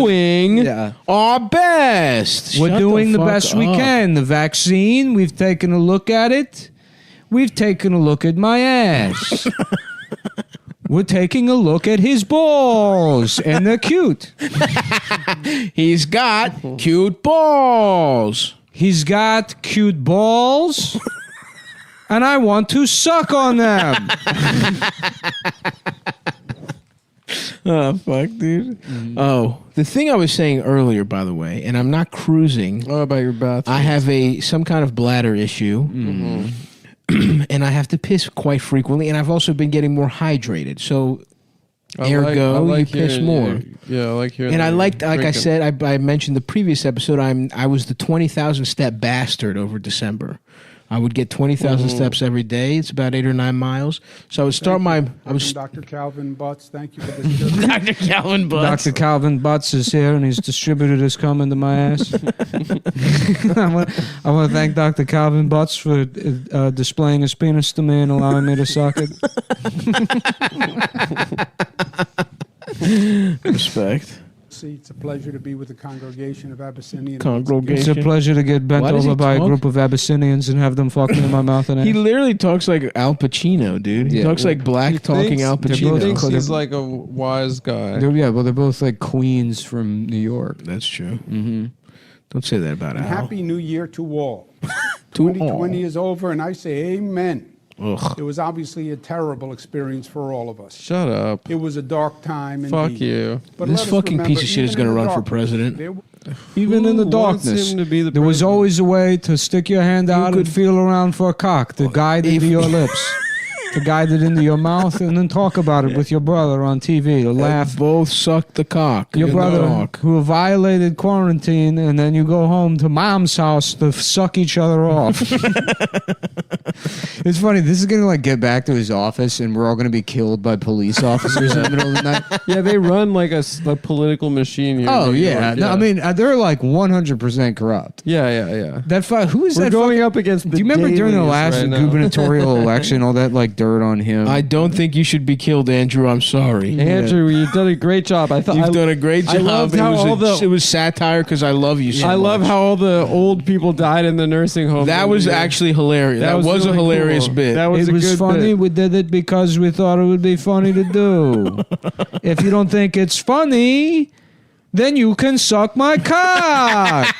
doing Yeah. our best. We're Shut doing the fuck best we up. can. The vaccine, we've taken a look at it. We've taken a look at my ass. We're taking a look at his balls, and they're cute. He's got cute balls. He's got cute balls, and I want to suck on them. Oh, fuck, dude. Oh, the thing I was saying earlier, by the way, and I'm not cruising. Oh, about your bathroom. I have some kind of bladder issue. And I have to piss quite frequently, and I've also been getting more hydrated. So, ergo, you piss more. Yeah, I like hearing. And I that liked, you're like I drinking. said, I mentioned the previous episode. I was the 20,000 step bastard over December. I would get 20,000 steps every day. It's about 8 or 9 miles. So I would start I was Dr. Calvin Butts, thank you for this. Dr. Calvin Butts. Dr. Calvin Butts is here, and he's distributed his cum into my ass. I want to thank Dr. Calvin Butts for displaying his penis to me and allowing me to suck it. Respect. It's a pleasure to be with the congregation of Abyssinian. It's a pleasure to get bent Why does over he by a talk? group of Abyssinians and have them fuck me in my mouth and ass. He literally talks like Al Pacino, dude. He Yeah, talks like black talking Al He Pacino. thinks he's like a wise guy. They're both like queens from New York. That's true. Mm-hmm. Don't say that about And Al. Happy New Year to all. To 2020 is over, and I say amen. Ugh. It was obviously a terrible experience for all of us. Shut up. It was a dark time. Fuck indeed. you. But This let us fucking remember, piece of shit is even going to in the run for darkness, president. there Even in the Who wants darkness, him to be the there was president? always a way to stick your hand out and feel around for a cock to guide it to your lips, to guide it into your mouth, and then talk about it with your brother on TV to laugh. Both suck the cock. Your in the brother talk. who violated quarantine, and then you go home to mom's house to suck each other off. It's funny. This is gonna get back to his office, and we're all gonna be killed by police officers in the middle of the night. Yeah, they run like a political machine here. Oh in New yeah. York, No, I mean they're like 100% corrupt. yeah. That who is We're that? going up against. Do you remember during the dailies last right now. gubernatorial election, all that like dirt on him? I don't think you should be killed, Andrew. I'm sorry. Andrew, you've done a great job. I thought You've done a great job. I loved how it was satire because I love you so I love much. how all the old people died in the nursing home. That was actually hilarious. That was a really hilarious cool. bit. That was It a was good funny. bit. We did it because we thought it would be funny to do. If you don't think it's funny, then you can suck my cock.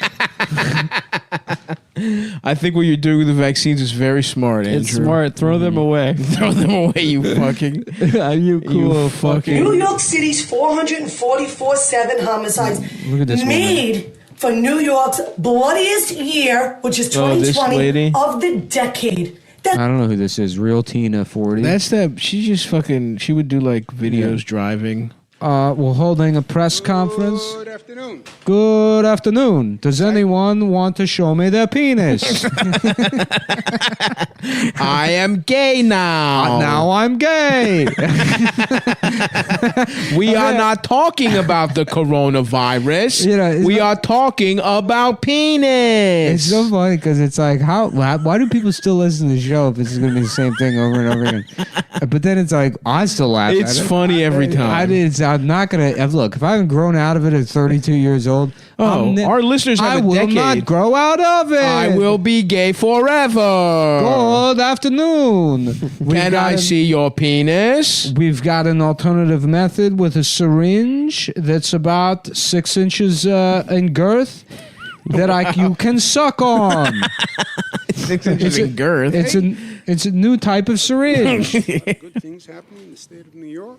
I think what you're doing with the vaccines is very smart, Andrew. It's smart. Throw them away. Throw them away, you fucking. You cool fucking. New York City's 444/7 homicides Look at this made for New York's bloodiest year, which is Oh, this 2020 lady? of the decade. I don't know who this is. Real Tina 40. That's that. She just fucking. She would do like videos driving. We're holding a press conference. Good afternoon. Good afternoon. Does anyone want to show me their penis? I am gay now. Now I'm gay. We are not talking about the coronavirus. We are talking about penis. It's so funny because it's like, why do people still listen to the show if it's going to be the same thing over and over again? But then it's like, I still laugh It's at it. funny every time. I'm not going to, look, if I haven't grown out of it at 32 years old, our listeners have I a will decade. not grow out of it. I will be gay forever. Good afternoon. Can I see your penis? We've got an alternative method with a syringe that's about 6 inches in girth that you can suck on. 6 inches in girth. It's a new type of syringe. Good things happening in the state of New York.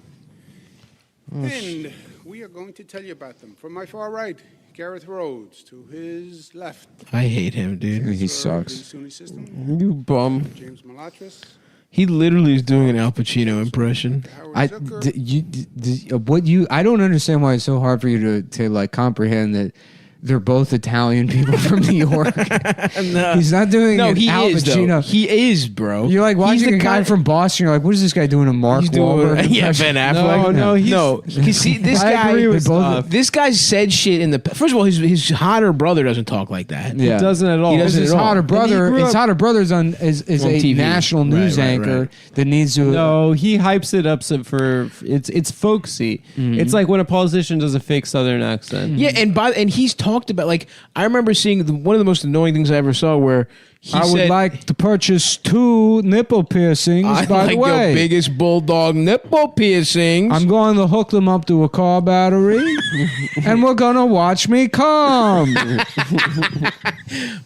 And we are going to tell you about them. From my far right, Gareth Rhodes. To his left, I hate him, dude. He sucks. SUNY system. You bum. James Malatras. He literally is doing an Al Pacino impression. I don't understand why it's so hard for you to like comprehend that they're both Italian people from New York. No. He's not doing No, an he Al is, though. Pacino. He is, bro. You're like He's watching the a guy kind- from Boston. You're like, what is this guy doing? A Mark He's doing, Wahlberg? yeah, impression? Ben Affleck. No. You see, this I guy, agree with both. this guy said shit in the. First of all, his hotter brother doesn't talk like that. Yeah. He doesn't at all. He doesn't His at all. hotter brother, And he grew his up- hotter brother's is On a TV. national news Right, anchor that needs to. No, he hypes it up for it's folksy. It's like when a politician does a fake Southern accent. Yeah, and he's talked about, like, I remember seeing one of the most annoying things I ever saw where he I said, would like to purchase 2 nipple piercings. I by like the way, your biggest bulldog nipple piercings. I'm going to hook them up to a car battery, and we're gonna watch me come.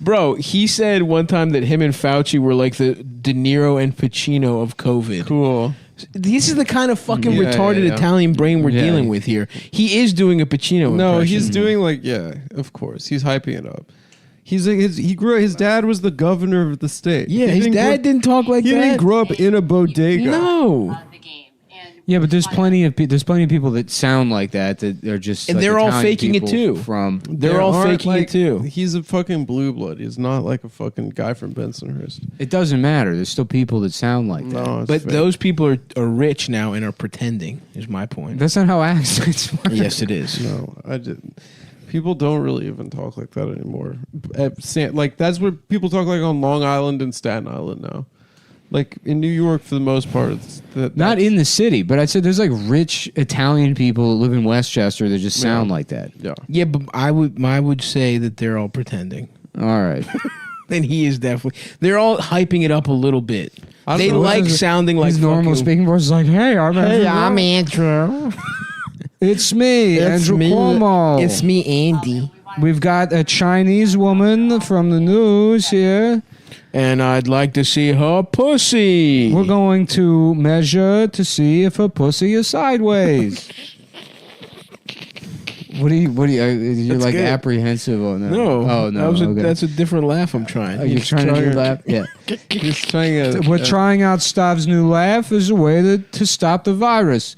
Bro, he said one time that him and Fauci were like the De Niro and Pacino of COVID. Cool. This is the kind of fucking Yeah, retarded yeah. Italian brain we're Yeah. dealing with here. He is doing a Pacino No, impression. he's doing of course, he's hyping it up. He's like his dad was the governor of the state. Yeah, He his dad didn't talk like he that. didn't grow up in a bodega. No. Yeah, but there's plenty of people that sound like that are just And like they're all Italian faking it people too. From They're all aren't, faking it too. He's a fucking blue blood. He's not like a fucking guy from Bensonhurst. it doesn't matter. There's still people that sound like that. No, it's But fake. those people are rich now and are pretending, is my point. That's not how accents work. Yes, it is. No, I didn't. People don't really even talk like that anymore. Like that's what people talk like on Long Island and Staten Island now. Like in New York, for the most part, Not in the city, but I said there's like rich Italian people who live in Westchester that just sound like that. Yeah. Yeah, but I would say that they're all pretending. All right. And he is definitely. They're all hyping it up a little bit. I They don't know. like His- sounding like his normal fucking- speaking voice is like, "Hey, I'm Andrew. It's me, Andrew Cuomo. It's me, Andy. We've got a Chinese woman from the news here. And I'd like to see her pussy. We're going to measure to see if her pussy is sideways. What are you, you're That's like good. apprehensive on that? No. Oh, no. Okay. That's a different laugh I'm trying. Are you trying to do that? Yeah. He's trying to. We're trying out Stav's new laugh as a way to stop the virus.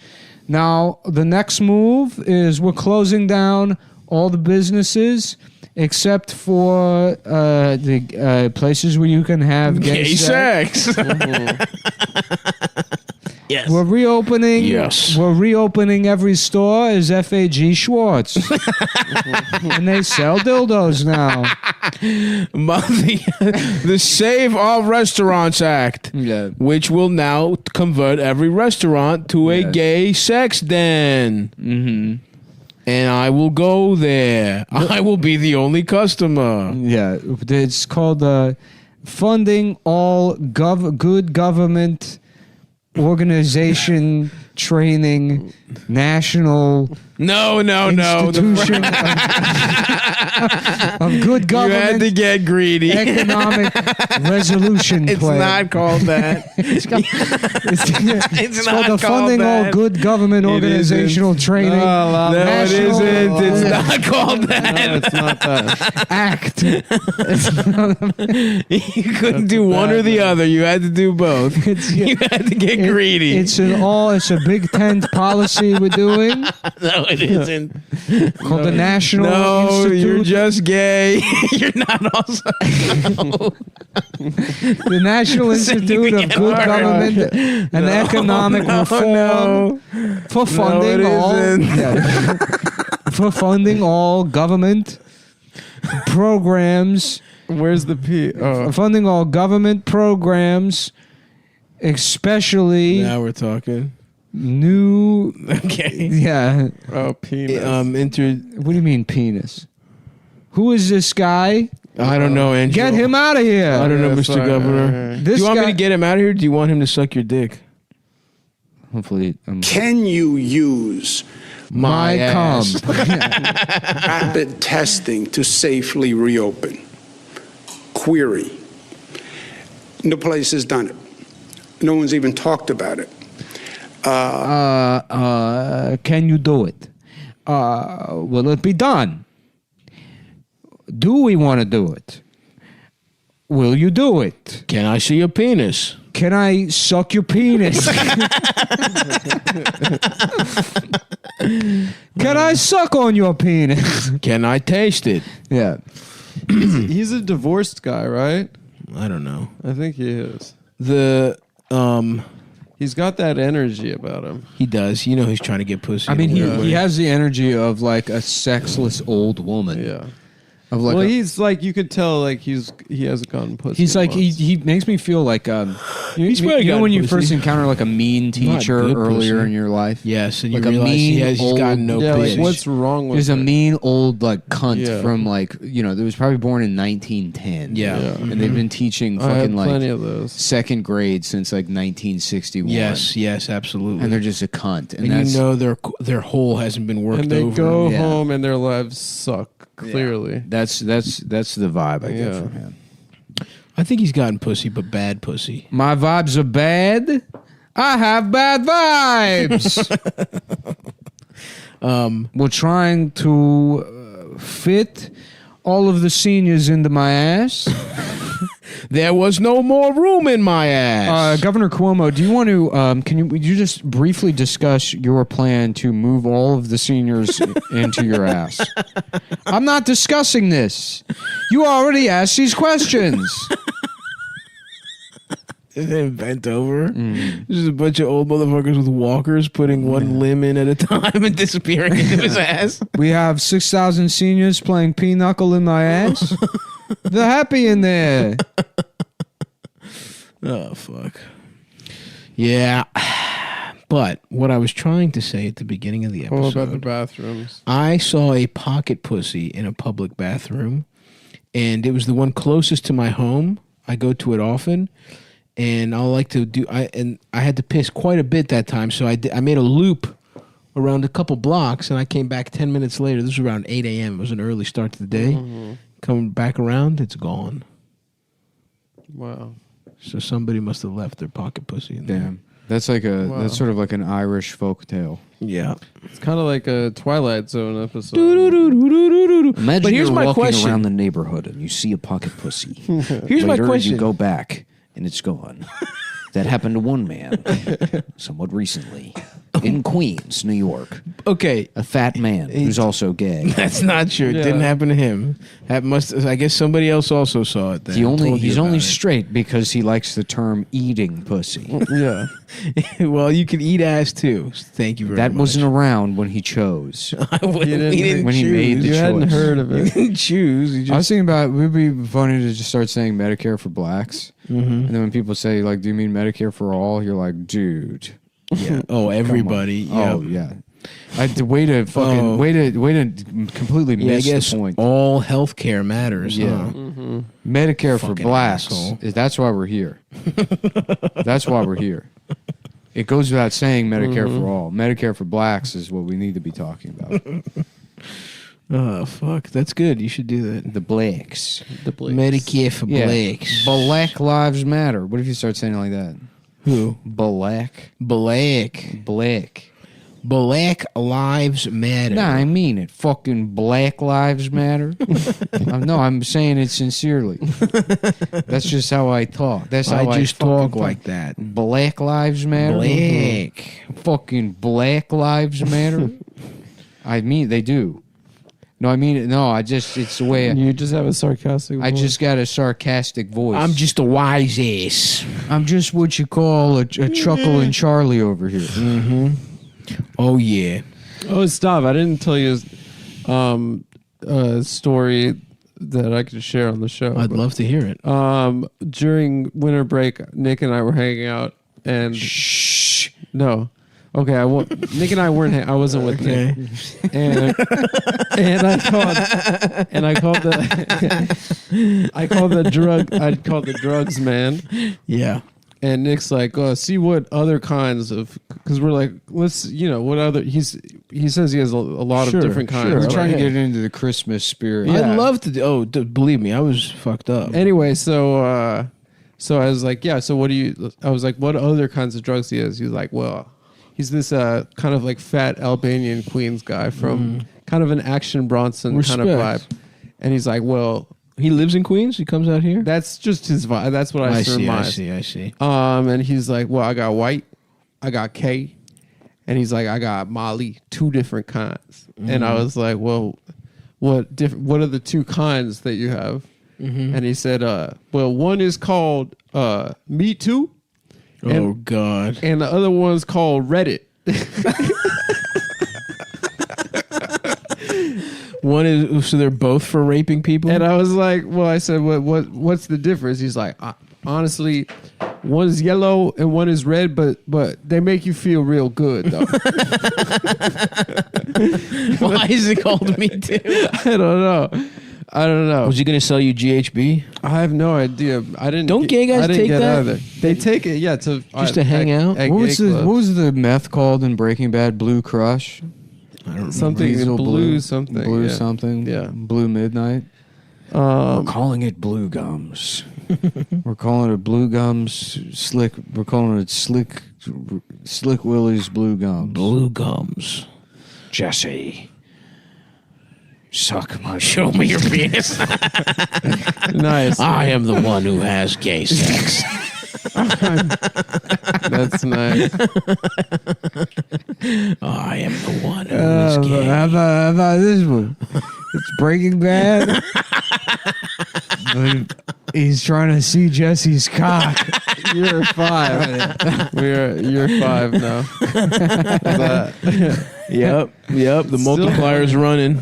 Now, the next move is we're closing down all the businesses except for the places where you can have gay sex. Yes. We're reopening. Yes. We're reopening every store as FAG Schwartz, and they sell dildos now. The Save All Restaurants Act, which will now convert every restaurant to a gay sex den. Mm-hmm. And I will go there. I will be the only customer. Yeah, it's called funding all good government organization training national institution of good government. You had to get greedy. Economic resolution It's plan. not called that. It's called not the called funding all that. good government It organizational isn't. training. No, it isn't. It's not called that. No, it's not that. Act. You couldn't do one or the other. You had to do both. You had to get greedy. It's a big tent policy we're doing. No, it isn't. Called the National No, Institute. you're just gay. You're not also. The National Institute of Good Government and Economic Reform for funding for funding all government programs. Where's the P? Oh. Funding all government programs, especially Now we're talking. new. Okay. Yeah. Oh, penis. What do you mean penis? Who is this guy? I don't know, Andrew. Get him out of here. I don't know, Yeah, Mr. sorry. Governor. Do This you want me guy- to get him out of here? Or do you want him to suck your dick? Hopefully, Can you use my cum. rapid testing to safely reopen? Query. No place has done it. No one's even talked about it. Can you do it? Will it be done? Do we want to do it? Will you do it? Can I see your penis? Can I suck your penis? Can I suck on your penis? Can I taste it? Yeah. He's a divorced guy, right? I don't know. I think he is. He's got that energy about him. He does. You know he's trying to get pussy. I mean, in a weird he way. has the energy of like a sexless old woman. Yeah. Of like well, a- he's like, you could tell like he hasn't gotten pussy. He's like once. he makes me feel like He's probably you know gotten when you pussy. first encounter like a mean teacher good earlier pussy. in your life. Yes, and you like a realize mean he's old, gotten no yeah, pussy. like what's wrong with There's a it? mean old like cunt Yeah. from like that was probably born in 1910. Yeah. And they've been teaching I had fucking like plenty of those. second grade since like 1961. Yes, absolutely. And they're just a cunt. And that's, you know their hole hasn't been worked And they over. go Yeah. home and their lives suck. Clearly, that's the vibe I get from him. I think he's gotten pussy, but bad pussy. My vibes are bad. I have bad vibes. We're trying to fit all of the seniors into my ass. There was no more room in my ass. Governor Cuomo, do you want to? Would you just briefly discuss your plan to move all of the seniors into your ass? I'm not discussing this. You already asked these questions. They're bent over. There's a bunch of old motherfuckers with walkers putting one limb in at a time and disappearing into his ass. We have 6,000 seniors playing pinochle in my ass. They're happy in there. Oh, fuck. Yeah. But what I was trying to say at the beginning of the what episode. about the bathrooms? I saw a pocket pussy in a public bathroom, and it was the one closest to my home. I go to it often, and I like to do. I had to piss quite a bit that time, so I made a loop around a couple blocks, and I came back 10 minutes later. This was around 8 a.m. It was an early start to the day. Coming back around, it's gone. Wow. So somebody must have left their pocket pussy in there. Damn. That's like that's sort of like an Irish folk tale. Yeah. It's kind of like a Twilight Zone episode. Imagine But here's you're my walking question. around the neighborhood and you see a pocket pussy. Here's my Later, question. You go back and it's gone. That happened to one man somewhat recently in Queens, New York. Okay. A fat man who's also gay. That's not true. It didn't happen to him. That must. I guess somebody else also saw it. Then. He's only straight because he likes the term eating pussy. Yeah. Well, you can eat ass too. Thank you very much. That wasn't around when he chose. We didn't when he choose. made the You choice. hadn't heard of You it. didn't choose. You I was just, thinking about it would be funny to just start saying Medicare for blacks. And then when people say, like, do you mean Medicare for all? You're like, dude. yeah. Oh, everybody. Yeah. Oh, yeah. Way to completely Yeah, I miss guess the point. all healthcare matters. Yeah. Huh? Medicare for Fucking blacks. asshole. That's why we're here. That's why we're here. It goes without saying Medicare for all. Medicare for blacks is what we need to be talking about. Oh, fuck. That's good. You should do that. The blacks. The Blakes. Medicare for blacks. Black lives matter. What if you start saying it like that? Who? Black. Black. Black. Black lives matter. No, I mean it. Fucking Black Lives Matter. No, I'm saying it sincerely. That's just how I talk. That's how I just fucking talk like that. Black Lives Matter. Black. Fucking Black Lives Matter. I mean, they do. No, I mean it. No, it's the way. You just have a sarcastic I voice. just got a sarcastic voice. I'm just a wise ass. I'm just what you call a Chuckle and Charlie over here. Mm-hmm. Oh, yeah. Oh, stop. I didn't tell you a story that I could share on the show. I'd love to hear it. During winter break, Nick and I were hanging out, and no, okay, Nick and I weren't. I wasn't with Nick, and I called the drugs man. Yeah. And Nick's like, oh, see what other kinds of, because we're like, let's, what other, he says he has a lot of different kinds. We're trying to get into the Christmas spirit. I'd love to. Believe me, I was fucked up. Anyway, so I was like, yeah, so what do you, I was like, what other kinds of drugs he is? He's like, well, he's this kind of like fat Albanian Queens guy from kind of an Action Bronson kind of Respect. vibe. And he's like, well, He lives in Queens. He comes out here. That's just his vibe. That's what I surmise. I see. And he's like, well, I got white, I got K, and he's like, I got Molly, 2 different kinds. And I was like, well, what are the 2 kinds that you have? And he said, well, one is called Me Too. Oh God. And the other one's called Reddit. One is so they're both for raping people. And I was like, well, I said, what's the difference? He's like, honestly, one's yellow and one is red, but they make you feel real good though. Why is it called Me Too? I don't know. Was he going to sell you GHB? I have no idea. I didn't. Don't gay guys take that? Either. They take it, yeah, to to hang out. What was the meth called in Breaking Bad? Blue Crush. I don't something Diesel blue something. Blue Yeah. something. Yeah. Blue Midnight. We're calling it Blue Gums. We're calling it Blue Gums Slick. We're calling it Slick Willie's Blue Gums. Blue Gums. Jesse. Suck my. Show me your penis. Nice. I am the one who has gay sex. That's nice. I am the one who is gay. How about this one? It's Breaking Bad. He's trying to see Jesse's cock. You're 5. You're 5 now. Yep. The multiplier's running.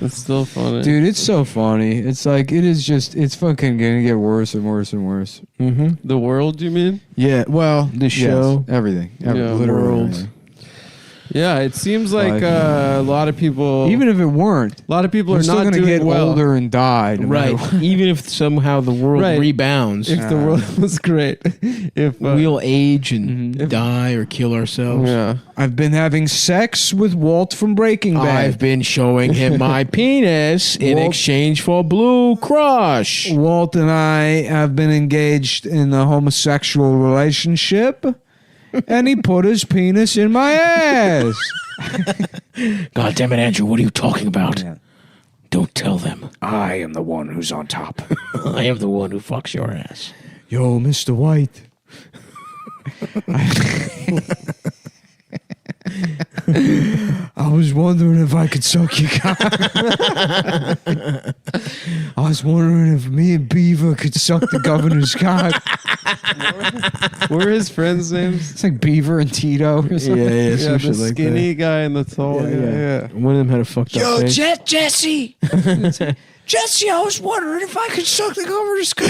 It's still funny, Dude, it's so funny. It's like it's fucking gonna get worse and worse and worse. Mm-hmm. The world, you mean? Yeah, well, the show, everything, literally. World. Yeah, it seems like a lot of people, even if it weren't, a lot of people are are still not gonna doing get well. older and die. No Right. matter what. Even if somehow the world Right. rebounds, If the world was great, if we'll age and die or kill ourselves. yeah, I've been having sex with Walt from Breaking Bad. I've been showing him my penis in Walt- exchange for Blue Crush. Walt and I have been engaged in a homosexual relationship, and he put his penis in my ass. God damn it, Andrew, what are you talking about? Yeah. Don't tell them. I am the one who's on top. I am the one who fucks your ass. Yo, Mr. White. I was wondering if I could suck your cock. I was wondering if me and Beaver could suck the governor's cock. what are his friends' names? It's like Beaver and Tito or something. Yeah, some the shit like skinny guy and the tall guy. Yeah. One of them had a fucked up face. Jesse! Jesse, I was wondering if I could suck the governor's cock.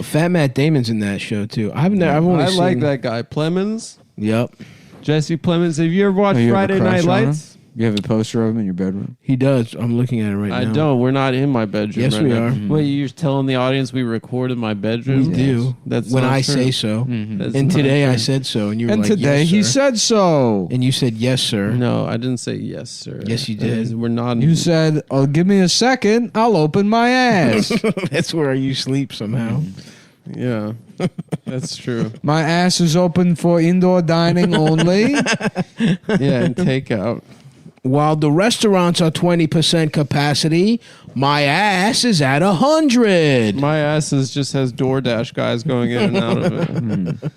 Fat Matt Damon's in that show too. I've only I seen. like that guy, Plemons. Yep, Jesse Plemons. Have you ever watched Oh, you have a Friday crush Night on him? Lights? You have a poster of him in your bedroom? he does. I'm looking at it right I now. don't. We're not in my bedroom. Yes, right we now. are. Wait, you're telling the audience we record in my bedroom? We do. That's when not I true. say so. That's And not today I true. said so, and you were And like, today yes, he sir. said so. And you said yes, sir. No, I didn't say yes, sir. Yes, you did. We're not. You said, "Oh, give me a second. I'll open my ass." That's where you sleep somehow. Yeah, that's true. My ass is open for indoor dining only. Yeah, and takeout. While the restaurants are 20% capacity, my ass is at 100. My ass just has DoorDash guys going in and out of it.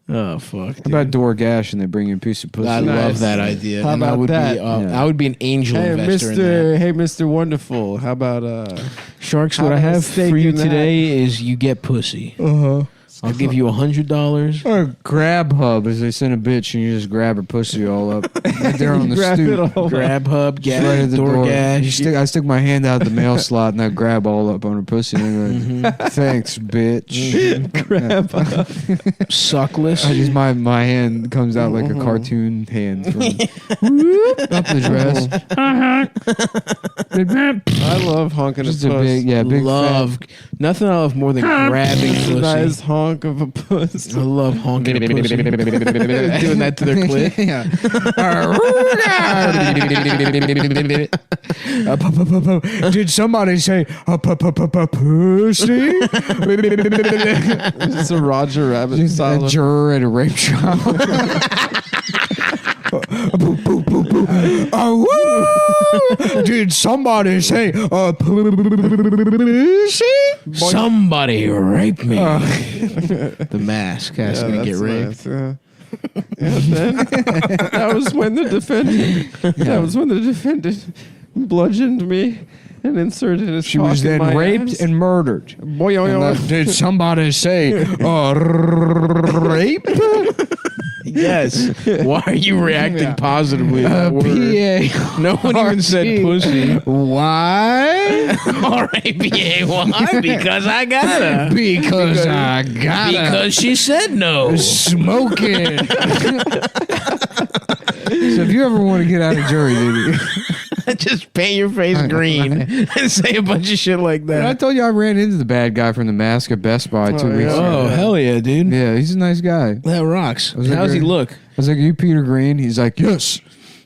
Oh fuck! How about DoorGash and they bring you a piece of pussy? I love that idea. How and I about would that? Be, I would be an angel Hey, investor in that. Hey, Mr. Wonderful. How about Sharks, how what I about a have steak for you in that? today is you get pussy. Uh-huh. I'll give you $100. Or Grab Hub, as they send a bitch and you just grab her pussy all up. Right there on the Grab stoop. it all Grab hub, Just right at the door. DoorGash. I stick my hand out the mail slot and I grab all up on her pussy. And I'm like, thanks, bitch. Grab up. Suckless. I just my hand comes out like a cartoon hand from whoop, up the dress. I love honking Just a a puss. big love. Nothing I love more than grabbing Just a pussy. nice honk of a puss. I love honking a pussy. Doing that to their clit. Did somebody say pussy? It's a Roger Rabbit Just style. a juror at a rape trial. Did somebody say Somebody rape me. The Mask has to get raped. And then that was when the defendant bludgeoned me and inserted his She cock was in then my raped ass. and murdered. And did somebody say rape? Yes. Why are you reacting positively to that word? PA. No one even said pussy. Why? R-A-P-A. Why? Because I gotta. Because I gotta. Because she said no. Smoking. So if you ever want to get out of jury duty, just paint your face green and say a bunch of shit like that. I told you I ran into the bad guy from the Mask at Best Buy 2 weeks ago. Oh, hell yeah, dude. Yeah, he's a nice guy. That rocks. I was like, How's he look? I was like, "Are you Peter Green?" He's like, "Yes."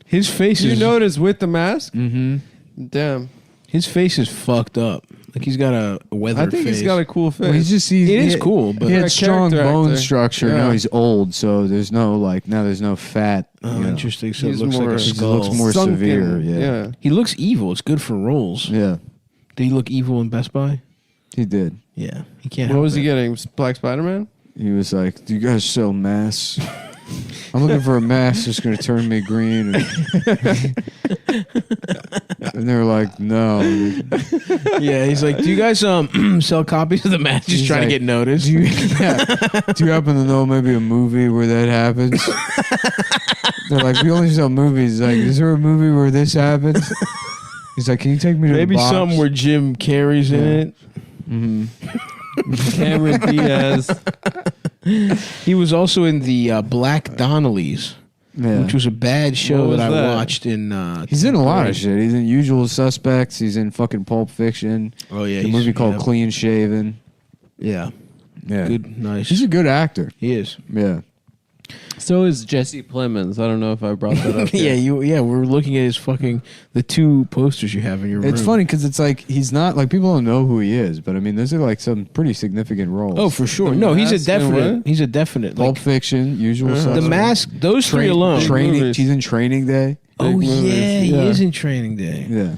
His face You is... notice with the mask? Mm-hmm. Damn. His face is fucked up. Like he's got a weathered I think face. he's got a cool face. Well, he's just It is cool, but he a had strong character bone actor. structure. Yeah. Now he's old, so there's no there's no fat. Oh, you know. interesting. So it He's looks like more- a he skull. looks more Sunken. severe. Yeah. He looks evil. It's good for roles. Yeah, Did he look evil in Best Buy? he did. Yeah. He can't What help was he it. getting? Black Spider-Man? He was like, "Do you guys sell masks? I'm looking for a mask that's going to turn me green." And they were like, "No." Yeah, he's like, do you guys sell copies of the match? Just He's trying like, to get noticed. Do you happen to know maybe a movie where that happens? They're like, "We only sell movies." Like, is there a movie where this happens? He's like, "Can you take me to Maybe the box?" something where Jim Carrey's in it. Mm-hmm. Cameron Diaz. He was also in the Black Donnellys, Yeah. which was a bad show What that was I that? watched in. He's in a lot of 10th shit. He's in Usual Suspects. He's in fucking Pulp Fiction. grade. Oh yeah, A he's- movie called yeah. Clean Shaven. Yeah, Yeah. good, nice. He's a good actor. He is. Yeah. So is Jesse Plemons. I don't know if I brought that up. Yeah, yet. we're looking at his fucking the two posters you have in your room. It's funny because it's like he's not like people don't know who he is, but I mean those are like some pretty significant roles. Oh, for sure. The No, he's a Mask and definite. what? He's a definite. Pulp Like, Fiction, Usual Suspects. the Mask. Those three alone. Training. movies. He's in Training Day. Oh Big yeah, movies. he Yeah. is in Training Day. Yeah.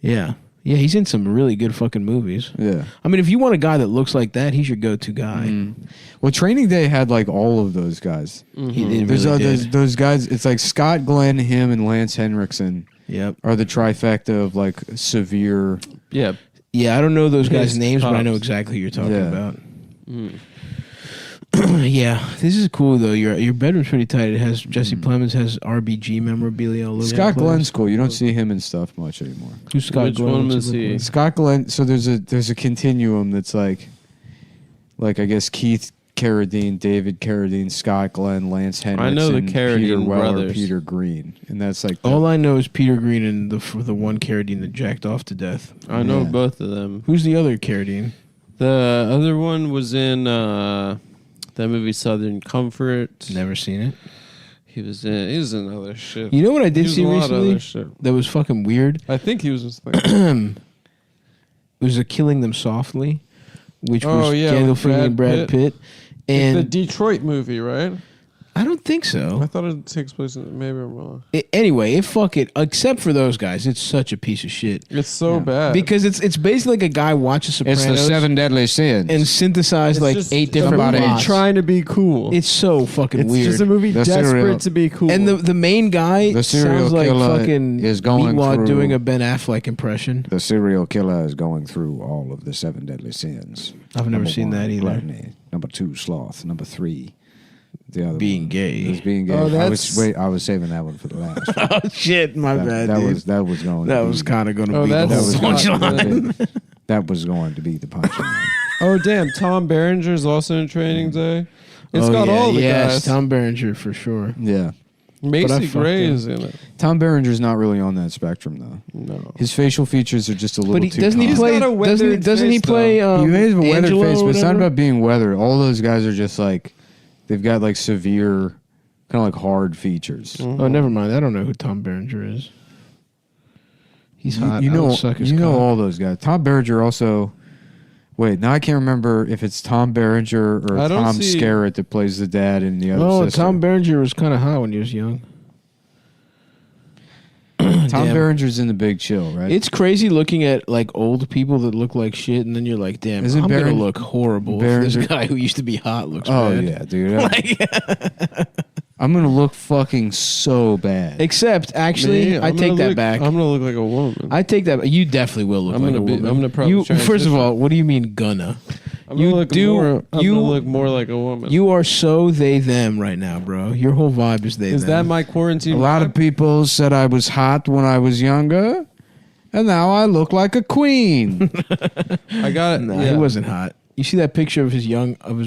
Yeah. Yeah, he's in some really good fucking movies. Yeah. I mean, if you want a guy that looks like that, he's your go-to guy. Well, Training Day had like all of those guys. He did There's really those, did. those guys. It's like Scott Glenn, him, and Lance Henriksen Yep. are the trifecta of like severe. Yeah. Yeah, I don't know those guys' Pissed names, but I know cops. exactly who you're talking Yeah. about. Yeah, this is cool though. Your bedroom's pretty tight. It has Jesse Plemons has RBG memorabilia all over. Scott the place. Glenn's cool. You don't see him in stuff much anymore. Who's Scott Which Glenn? one What's was look he? like? Scott Glenn. So there's a continuum that's like I guess Keith Carradine, David Carradine, Scott Glenn, Lance Henriksen, I know the Peter Carradine Weller, brothers. Peter Green, and that's like All I know is Peter Green and the one Carradine that jacked off to death. I know Yeah. both of them. Who's the other Carradine? The other one was in that movie Southern Comfort. Never seen it. He was in other shit. You know what I did He was see in a lot of recently? other shit. That was fucking weird. I think he was just like, It was a Killing Them Softly, which Oh, was yeah, with Gandolfini and Brad Brad Pitt. it's the And Detroit movie, right? I don't think so. I thought it takes place in, maybe I'm wrong. Anyway, fuck it. Except for those guys, it's such a piece of shit. It's so bad. Because it's basically like a guy watches Sopranos it's the Seven Deadly Sins. and synthesized It's like just 8 different a movie plots. trying to be cool. It's so fucking It's weird. just a movie The desperate serial- to be cool. And the main guy The serial sounds like killer fucking is going Meatwad through- doing a Ben Affleck impression. The serial killer is going through all of the Seven Deadly Sins. I've never Number seen 1, that either. Gluttony. Number 2, sloth. Number 3, the other Being one gay. is being gay. Oh, I that's- was saving that one for the last. one. Oh shit, my bad. That dude. was going. That to was be- kind of going to Oh, be the that's whole not punchline. good. That was going to be the punchline. Oh damn, Tom Berenger's also in Training Day. It's got yeah, all the yes, guys. Tom Berenger for sure. Yeah. But I Macy fucked Gray him. is in it. Tom Berenger's not really on that spectrum though. No. His facial features are just a little But he too. doesn't he common. play? got a weathered Doesn't he face, play? He may have a weathered Angelo face, or but it's not whatever? about being weathered. All those guys are just like they've got like severe, kind of like hard features. Oh, never mind. I don't know who Tom Berenger is. He's hot. You I know, would suck his you know cock. all those guys. Tom Berenger also. Wait, now I can't remember if it's Tom Berenger or I don't Tom see- Skerritt that plays the dad in the other Oh, sister. Tom Berenger was kind of hot when he was young. Tom Tom damn. Berenger's in The Big Chill, right? It's crazy looking at like old people that look like shit, and then you're like, damn, Isn't I'm gonna Berenger- look horrible. If Berenger- this guy who used to be hot looks Oh bad. yeah, dude. I'm gonna look fucking so bad. Except, actually, Me? I I'm take gonna that look- back. I'm gonna look like a woman. I take that. You definitely will look I'm like gonna a be- woman. I'm gonna probably You, first of transition. all, what do you mean gonna? I'm gonna look more like a woman. You are so they them right now, bro. Your whole vibe is they Is them. that my quarantine? A lot of people said I was hot when I was younger, and now I look like a queen. I got it. Nah, yeah. he wasn't hot. You see that picture of his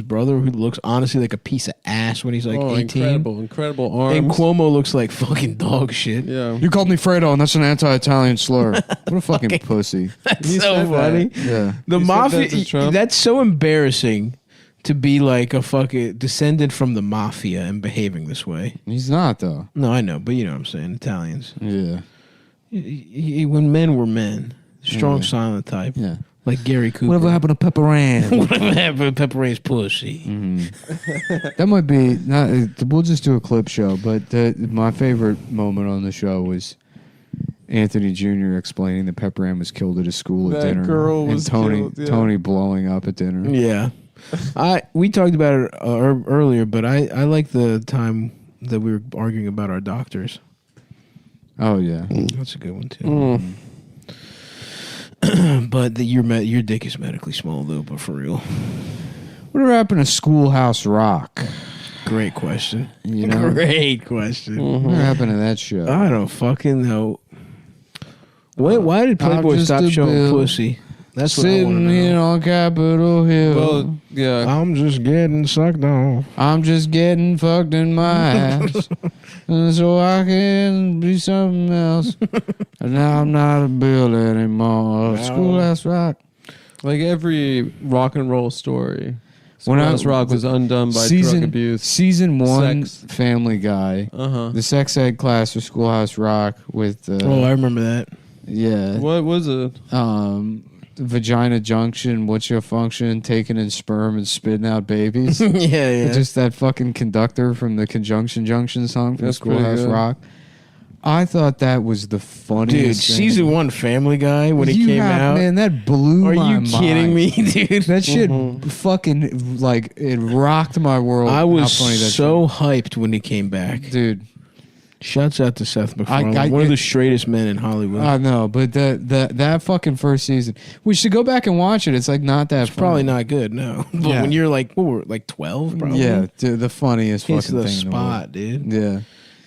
brother who looks honestly like a piece of ass when he's like 18? Incredible arms. And Cuomo looks like fucking dog shit. Yeah. You called me Fredo, and that's an anti-Italian slur. What a fucking pussy. That's He so said funny. that. Yeah. The He said mafia, that to Trump. that's so embarrassing to be like a fucking descendant from the mafia and behaving this way. He's not though. No, I know, but you know what I'm saying. Italians. Yeah. When men were men, strong, silent type. Yeah. Like Gary Cooper. Whatever happened to Pepper Ann? Whatever happened to Pepper An's pussy? That might be not. We'll just do a clip show. But my favorite moment on the show was Anthony Jr. explaining that Pepper Ann was killed at a school at That dinner, girl and was Tony killed, yeah. Tony blowing up at dinner. Yeah. We talked about it earlier, but I like the time that we were arguing about our doctors. Oh yeah, That's a good one too. But your dick is medically small though, but for real. Whatever happened to Schoolhouse Rock? Great question. You know, Great question. what happened to that show? I don't fucking know. Why did Playboy I'm just stop a showing bill pussy? That's what I want Sitting to here know. on Capitol Hill. Well, yeah. I'm just getting sucked off. I'm just getting fucked in my ass, and so I can be something else. And now I'm not a bill anymore. Wow. Schoolhouse Rock. Like every rock and roll story. When Schoolhouse Rock was undone by drug abuse. Season 1, sex. Family Guy. Uh-huh. The sex ed class for Schoolhouse Rock with Oh, I remember that. yeah, What was it? Vagina Junction. What's your function? Taking in sperm and spitting out babies. Yeah. Just that fucking conductor from the Conjunction Junction song from That's pretty Schoolhouse good. Rock. I thought that was the Dude, funniest thing. season 1 Family Guy when it came out. Man, that blew Are my you mind. kidding me, dude? That shit fucking, like, it rocked my world. I how was funny that so hyped when he came back. shit. Dude. Shouts out to Seth MacFarlane, one of the straightest men in Hollywood. I know, but that fucking first season, we should go back and watch it. It's like not that. It's probably not good, no. But Yeah. when you're like, what were we, like 12, probably? Yeah, dude, the funniest It's fucking the thing in the spot, dude. world. Yeah,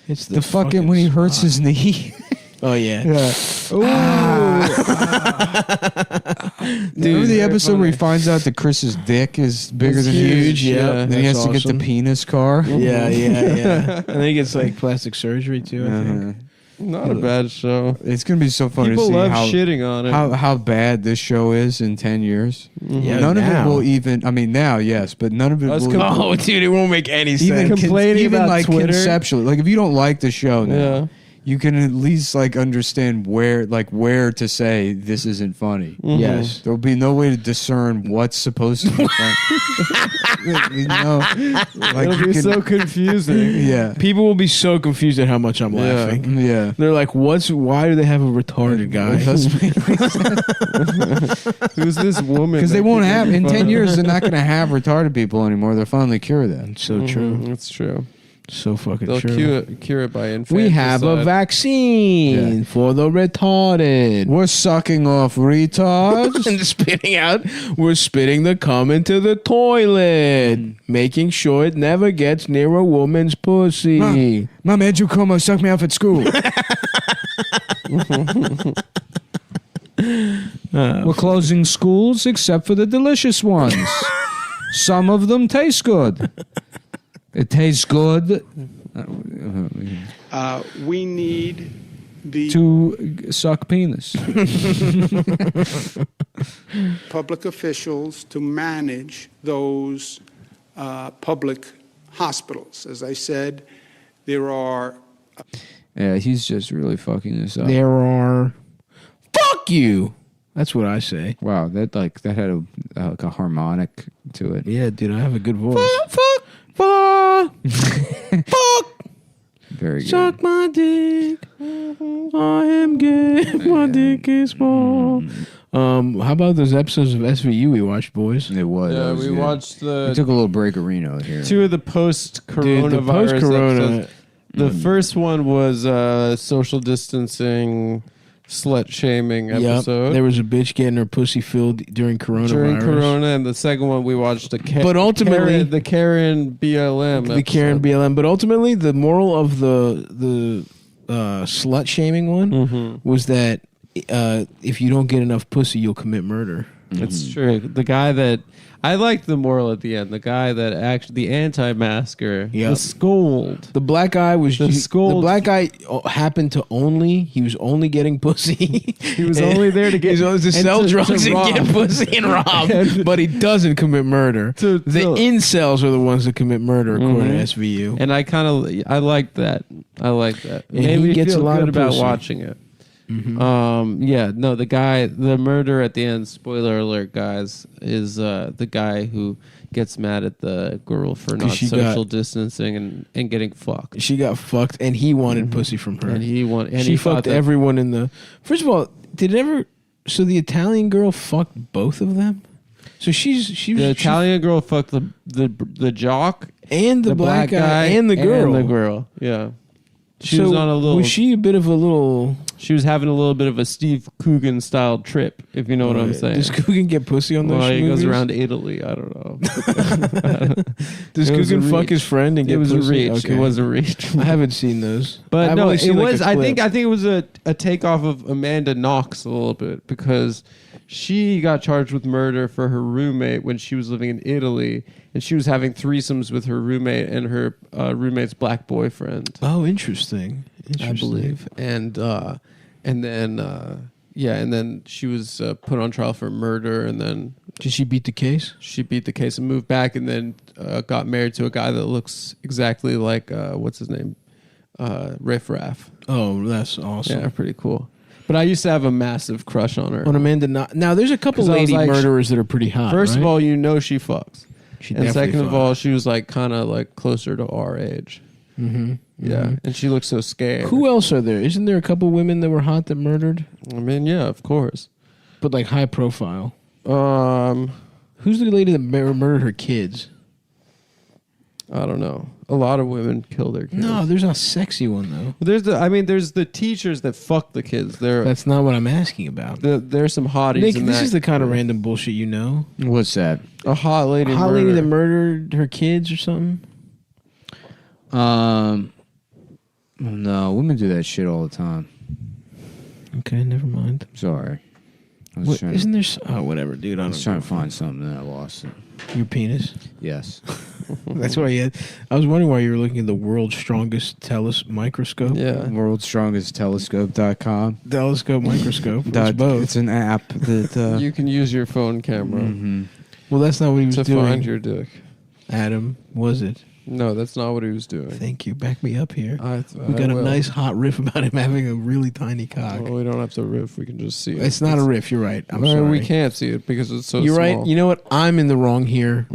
It's the fucking when he hurts his knee. Oh yeah. Yeah. Remember the episode where he finds out that Chris's dick is bigger It's than huge, his? yeah. And he has That's to get awesome. the penis car. Yeah. And then he gets like plastic surgery too, I think. Not a bad show. It's gonna be so funny People to see love how, shitting on it. how bad this show is in 10 years. Yeah, None of now. it will even. I mean, now yes, but none of it Us will. Oh, dude, it won't make any even sense. complaining even about like Twitter. conceptually, like if you don't like the show now, Yeah. you can at least like understand where to say this isn't funny. Yes. There'll be no way to discern what's supposed to be funny. You know, like It'll you be can- so confusing. yeah, People will be so confused at how much I'm laughing. yeah. They're like, why do they have a retarded guy? It doesn't make sense. Who's this woman? Because they that won't keeps have making in fun 10 of? years. They're not going to have retarded people anymore. They'll finally cure that. So true. That's true. So fucking They'll true. cure it by infanticide. We have a vaccine for the retarded. We're sucking off retards. And spitting out, we're spitting the cum into the toilet, making sure it never gets near a woman's pussy. Mom, Andrew Cuomo sucked me off at school. We're closing schools except for the delicious ones. Some of them taste good. It tastes good We need the to suck penis. public officials to manage those public hospitals. As I said, there are Yeah, he's just really fucking this up. There are. Fuck you. That's what I say. Wow, that had a harmonic to it. Yeah, dude, I have a good voice. Fuck. Very good. Suck my dick. I am gay, my dick is small. How about those episodes of SVU we watched, boys? It was. Yeah, that was we good. watched the. We took a little break at Reno here. Two of the post-coronavirus Dude, the post-corona. episodes. The first one was social distancing, slut shaming episode. Yep. There was a bitch getting her pussy filled during coronavirus. During Corona, and the second one we watched But ultimately, the Karen BLM. The Karen BLM. But ultimately, the moral of the slut shaming one was that if you don't get enough pussy, you'll commit murder. It's true. The guy that I liked the moral at the end. The guy that actually the anti-masker, the scold. The black guy was the scold. The black guy happened to he was only getting pussy. He was only there to get he was to sell drugs and get pussy and rob, but he doesn't commit murder. The incels are the ones that commit murder, according to SVU. And I like that. I like that. And made he me gets feel a lot good of about pussy. watching it. The murder at the end, spoiler alert guys, is the guy who gets mad at the girl for not social distancing and getting fucked. She got fucked and he wanted pussy from her. And she fucked everyone in the. First of all, so the Italian girl fucked both of them? So the Italian girl fucked the jock and the black guy and the girl. And the girl. Yeah. She Was she a bit of a little? She was having a little bit of a Steve Coogan style trip, if you know what I'm saying. Does Coogan get pussy on those He movies? goes around Italy. I don't know. Does Coogan fuck his friend and get pussy? It was a reach. Okay. It was a reach. I haven't seen those. But I've no, only it seen, like, was. a I clip. think it was a takeoff of Amanda Knox a little bit because she got charged with murder for her roommate when she was living in Italy, and she was having threesomes with her roommate and her roommate's black boyfriend. Oh, interesting. I believe, and then she was put on trial for murder, and then did she beat the case? She beat the case and moved back, and then got married to a guy that looks exactly like what's his name, Riff Raff. Oh, that's awesome. Yeah, pretty cool. But I used to have a massive crush on her. On Amanda Knox. Now, there's a couple 'Cause I was lady like, murderers that are pretty hot. First right? of all, you know she fucks. She and definitely second of fucks. all, she was like kind of like closer to our age. Mm-hmm. Yeah, and she looked so scared. Who else are there? Isn't there a couple women that were hot that murdered? I mean, yeah, of course. But like high profile. Who's the lady that murdered her kids? I don't know. A lot of women kill their kids. No, there's not a sexy one though. There's the teachers that fuck the kids. That's not what I'm asking about. There's some hotties. Nick, in this that. is the kind of random bullshit you know. What's that? A hot lady. A hot lady that murdered her kids or something. No, women do that shit all the time. Okay, never mind. Sorry. I was What, trying isn't there? Oh, whatever, dude. I was trying to find something and I lost it. Your penis. Yes. That's why you had. I was wondering why you were looking at the world's strongest microscope. Yeah. World's strongest telescope.com. Telescope microscope. It's both. It's an app that you can use your phone camera Well, that's not what he was to doing. find your dick. Adam, was it? No, that's not what he was doing. Thank you. Back me up here. I We got a will. nice hot riff about him having a really tiny cock. Well, we don't have to riff. We can just see it. It's not a riff. You're right. I'm Well, sorry. we can't see it because it's so You're small. right. You know what? I'm in the wrong here.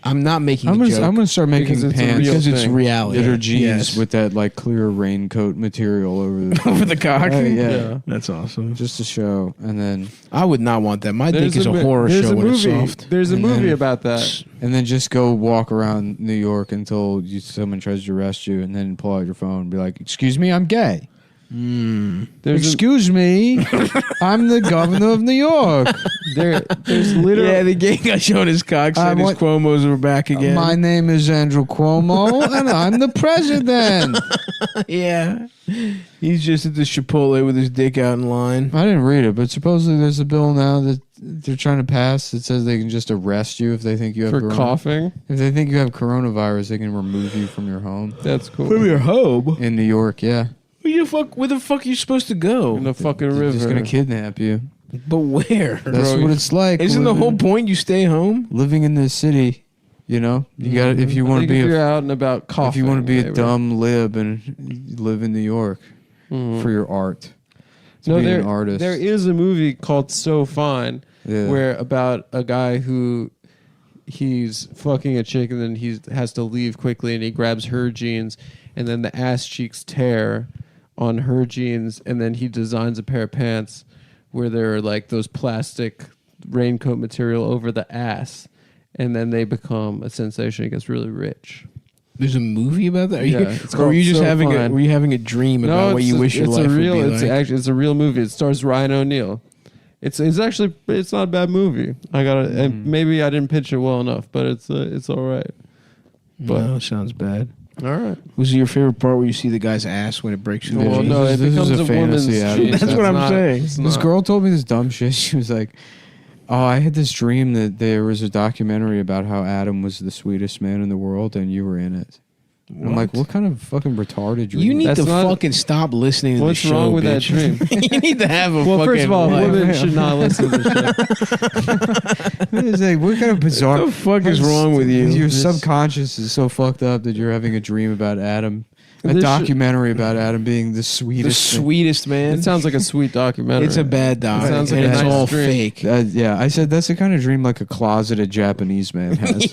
I'm not making a joke. I'm gonna start making Because it's a pants real because it's thing. reality. that are jeans Yes. with that like clear raincoat material over the over the cock. yeah. That's awesome. Just to show, and then I would not want that. My There's dick is a mo- horror there's show a when it's movie. soft. There's a And movie then- about that. and then just go walk around New York until someone tries to arrest you, and then pull out your phone and be like, "Excuse me, I'm gay." Excuse me, I'm the governor of New York. There's literally Yeah, the gay guy showing his cock said his want- Cuomo's were back again. My name is Andrew Cuomo, and I'm the president. Yeah. He's just at the Chipotle with his dick out in line. I didn't read it, but supposedly there's a bill now that they're trying to pass that says they can just arrest you if they think you have for coughing. If they think you have coronavirus, they can remove you from your home. That's cool. From your home? In New York, yeah. Where the fuck are you supposed to go? In the fucking They're river. just gonna kidnap you. But where? That's what it's like. Isn't the living- whole point you stay home? living in this city? You know, you got if you I want to think be if you're a, out and about coughing. if you want to be a maybe. dumb lib and live in New York for your art. To No, be there an artist. there is a movie called So Fine Yeah. where about a guy who he's fucking a chick and then he has to leave quickly and he grabs her jeans and then the ass cheeks tear on her jeans, and then he designs a pair of pants where there are like those plastic raincoat material over the ass, and then they become a sensation. He gets really rich. There's a movie about that? Or were you just were you having a dream about what you wish your life would be like? It's a real movie. It stars Ryan O'Neal. It's actually not a bad movie. And maybe I didn't pitch it well enough, but it's all right. But no, it sounds bad. All right. Was it your favorite part where you see the guy's ass when it breaks through the jeans? No, it becomes a woman's jeans. That's what I'm saying. This girl told me this dumb shit. She was like, "Oh, I had this dream that there was a documentary about how Adam was the sweetest man in the world, and you were in it." I'm like, what kind of fucking retarded dream? You need to fucking stop listening to the show. What's wrong with bitch. that dream? You need to have a fucking first of all, life. women should not listen to the show. It's like, what kind of bizarre? What the fuck is wrong with you? Your subconscious is so fucked up that you're having a dream about Adam. A documentary about Adam being the sweetest. The sweetest man. It sounds like a sweet documentary. It's a bad doc. It sounds like and a it's nice all dream. fake. Yeah, I said that's the kind of dream like a closeted Japanese man has.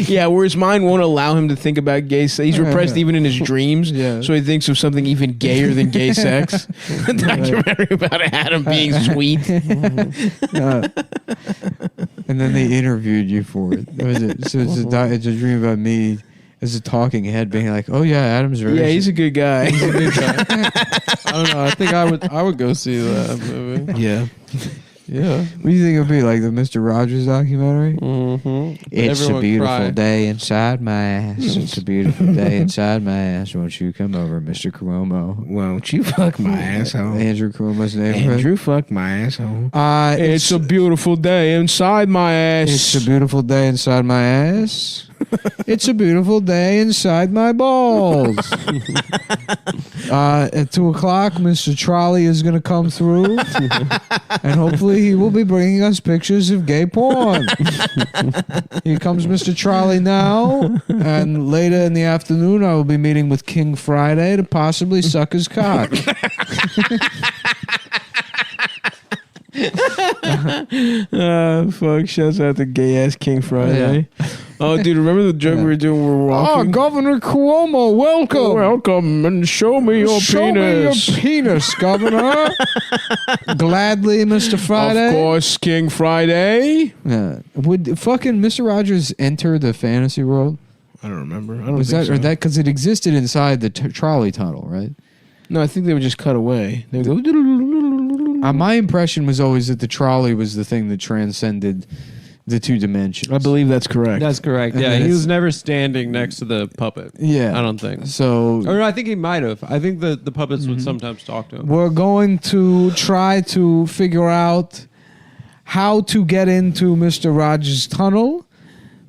Yeah, whereas mine won't allow him to think about gay sex. He's repressed even in his dreams, so he thinks of something even gayer than gay sex. A documentary about Adam being sweet. And then they interviewed you for it. What is it? So it's a dream about me as a talking head being like, "Oh yeah, Adam's very he's a good guy." He's a good guy. I don't know. I think I would go see that movie. Yeah. Yeah. What do you think it would be like the Mr. Rogers documentary? Mm-hmm. It's a beautiful day inside my ass. It's a beautiful day inside my ass. Won't you come over, Mr. Cuomo? Won't you fuck my asshole? Andrew Cuomo's name. Andrew, fuck my asshole. It's a beautiful day inside my ass. It's a beautiful day inside my ass. It's a beautiful day inside my balls. At 2 o'clock, Mr. Trolley is going to come through, and hopefully he will be bringing us pictures of gay porn. Here comes Mr. Trolley now, and later in the afternoon, I will be meeting with King Friday to possibly suck his cock. Fuck, shouts out to gay ass King Friday. Oh, dude, remember the joke we were doing when we were walking? Oh, Governor Cuomo, welcome. Welcome, and show me your Show penis. me your penis, Governor. Gladly, Mr. Friday. Of course, King Friday. Yeah. Would fucking Mr. Rogers enter the fantasy world? I don't remember. I don't Was think that so. or that because it existed inside the trolley tunnel, right? No, I think they would just cut away. They would go. My impression was always that the trolley was the thing that transcended the two dimensions. I believe that's correct. That's correct. And Yeah, then he it's- was never standing next to the puppet. Yeah. I don't think. So Or I think he might have. I think the puppets would sometimes talk to him. we're going to try to figure out how to get into Mr. Rogers' tunnel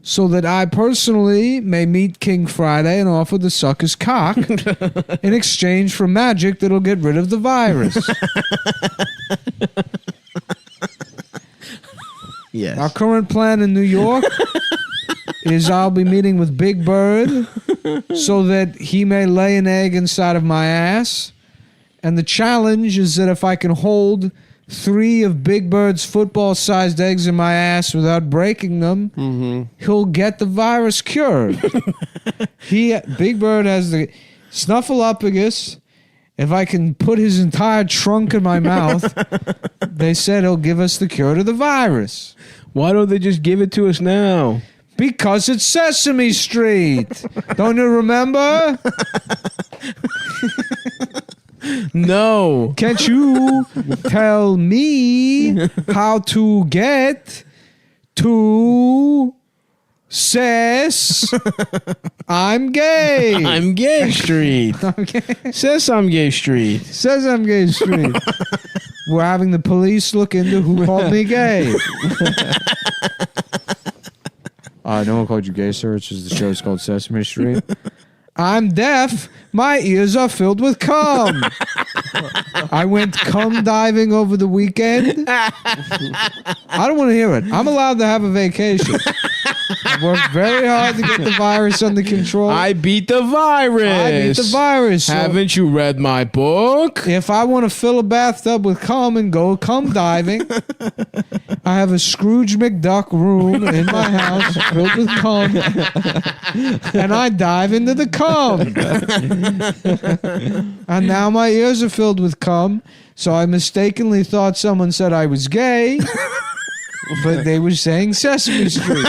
so that I personally may meet King Friday and offer to suck his cock in exchange for magic that'll get rid of the virus. Yes. Our current plan in New York is I'll be meeting with Big Bird so that he may lay an egg inside of my ass. And the challenge is that if I can hold 3 of Big Bird's football-sized eggs in my ass without breaking them, he'll get the virus cured. Big Bird has the snuffleupagus. If I can put his entire trunk in my mouth, they said he'll give us the cure to the virus. Why don't they just give it to us now? Because it's Sesame Street. Don't you remember? No. Can't you tell me how to get to I'm gay. I'm gay street. Says I'm gay street. Says I'm gay street. We're having the police look into who called me gay. No one called you gay, sir. It's just the show's called Sesame Street. I'm deaf. My ears are filled with cum. I went cum diving over the weekend. I don't want to hear it. I'm allowed to have a vacation. I worked very hard to get the virus under control. I beat the virus. I beat the virus. So Haven't you read my book? if I want to fill a bathtub with cum and go cum diving, I have a Scrooge McDuck room in my house filled with cum, and I dive into the cum. And now my ears are filled with cum, so I mistakenly thought someone said I was gay, but they were saying Sesame Street.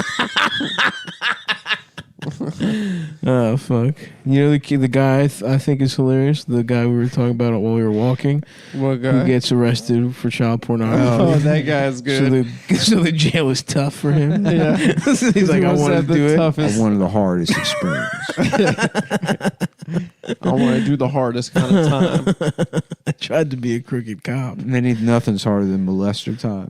Oh fuck! You know the guy I think is hilarious. The guy we were talking about while we were walking. What guy? Who gets arrested for child pornography? Oh, that guy's good. So the jail is tough for him. Yeah. He's like, I want to do it. I wanted the hardest experience. I want to do the hardest kind of time. I tried to be a crooked cop. They need nothing's harder than molester time.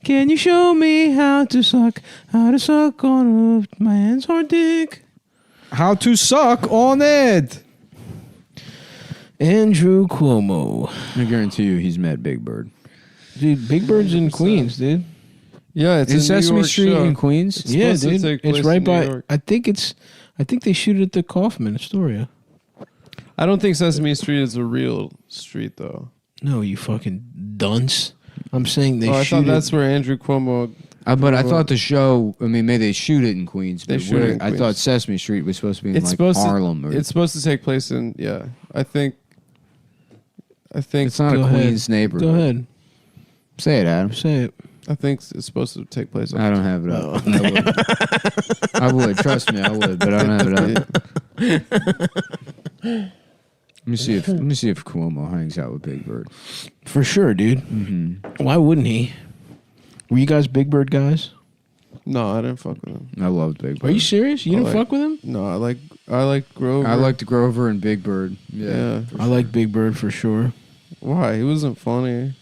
Can you show me how to suck on a man's hard dick? How to suck on it. Andrew Cuomo. I guarantee you he's met Big Bird. Dude, Big Bird's in Queens, dude. Yeah, it's Is a New Sesame York Street show. in Queens? It's Yeah, supposed to dude. take It's place right in New by. York. I think they shoot it at the Kaufman Astoria. I don't think Sesame Street is a real street, though. No, you fucking dunce. I'm saying they I shoot thought it. that's where Andrew Cuomo. But I thought the show. I mean, maybe they shoot it in Queens. They But shoot it in I Queens. thought Sesame Street was supposed to be in It's like supposed Harlem. to. Or, It's supposed to take place in. Yeah, I think. it's not Go a ahead. Queens neighborhood. Go ahead. Say it, Adam. Say it. I think it's supposed to take place. I don't have it up. I would. Trust me, I would, but I don't have it up. Let me see if Cuomo hangs out with Big Bird. For sure, dude. Mm-hmm. Why wouldn't he? Were you guys Big Bird guys? No, I didn't fuck with him. I loved Big Bird. Are you serious? You I didn't like- fuck with him? No, I like Grover. I liked Grover and Big Bird. Yeah. I like Big Bird for sure. Why? He wasn't funny.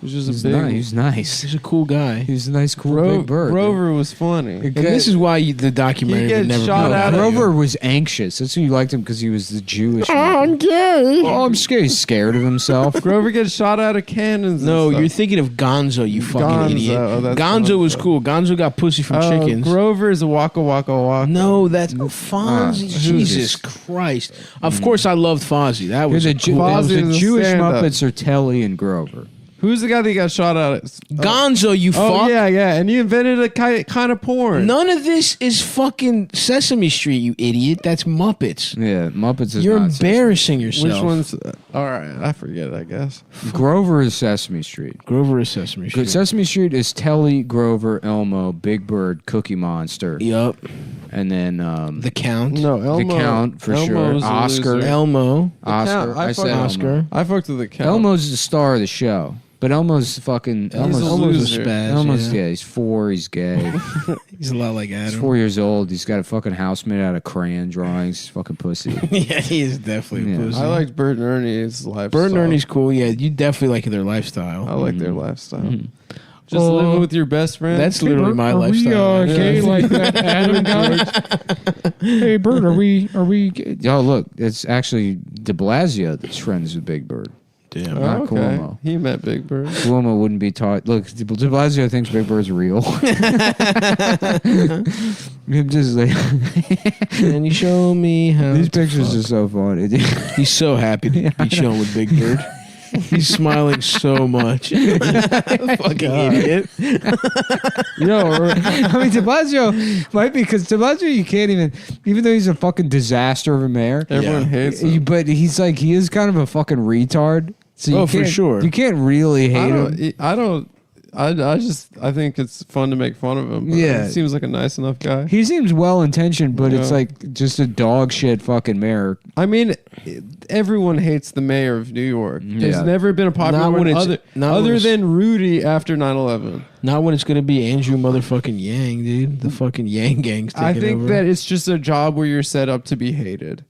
He was just He's a big. nice. He's nice. He's a cool guy. He's a nice, cool Big Bird. Grover was funny. And this is why the documentary He would gets never shot be out of- Grover was anxious. That's why you liked him, because he was the Jewish. I'm gay. Oh, I'm scared. He's scared of himself. Grover gets shot out of cannons. and No, stuff. you're thinking of Gonzo, you fucking Gonzo. idiot. Oh, that's Gonzo was Gonzo. cool. Gonzo got pussy from chickens. Grover is a waka waka waka. No, that's Fonzie. Jesus Christ. Of course I loved Fonzie. That was The cool. Fonzie is a Jewish stand-up. Muppets are Telly and Grover. Who's the guy that got shot out? Gonzo, you Oh fuck. yeah, and you invented a kind of porn. None of this is fucking Sesame Street, you idiot. That's Muppets. Yeah, Muppets is You're not embarrassing yourself. Which one's? All right, I forget. I guess Grover is Sesame Street. Grover is Sesame Street. Sesame Street is Telly, Grover, Elmo, Big Bird, Cookie Monster. Yup. And then The Count. no Elmo. the Count for Elmo's sure. a Oscar. loser. Elmo. Oscar. Count. I said Elmo. Oscar. I fucked with the Count. Elmo's the star of the show. But Elmo's fucking. a Elmo's loser. spaz, Elmo's yeah. yeah. He's 4. He's gay. He's a lot like He's Adam. 4 years old. He's got a fucking house made out of crayon drawings. He's fucking pussy. Yeah, he is definitely a Yeah. pussy. I liked Bert and Ernie's lifestyle. Bert and Ernie's cool. Yeah, you definitely like their lifestyle. I like their lifestyle. Mm-hmm. Just Oh, living with your best friend. That's literally my lifestyle. gay like that, Adam guy? Hey, Bert, are we gay? Oh, look, it's actually De Blasio that's friends with Big Bird. Damn. Not okay. Cuomo. He met Big Bird. Cuomo wouldn't be taught. Look, De Blasio thinks Big Bird's real. Him just like Can you show me how these to pictures fuck? are so funny. He's so happy to be chilling with Big Bird. He's smiling so much. Fucking idiot. I mean, De Blasio might be, because De Blasio, you can't even though he's a fucking disaster of a mayor, Everyone hates him. but he's like, he is kind of a fucking retard. So you Oh, for can't- sure. You can't really hate him. I think it's fun to make fun of him. But Yeah. He seems like a nice enough guy. He seems well intentioned, but it's Yeah. like just a dog shit fucking mayor. I mean, everyone hates the mayor of New York. There's Yeah. never been a popular Not when one it's- not when other it's- than Rudy after 9/11. Not when it's gonna be Andrew motherfucking Yang, dude. The fucking Yang gang's taking I think over. that it's just a job where you're set up to be hated.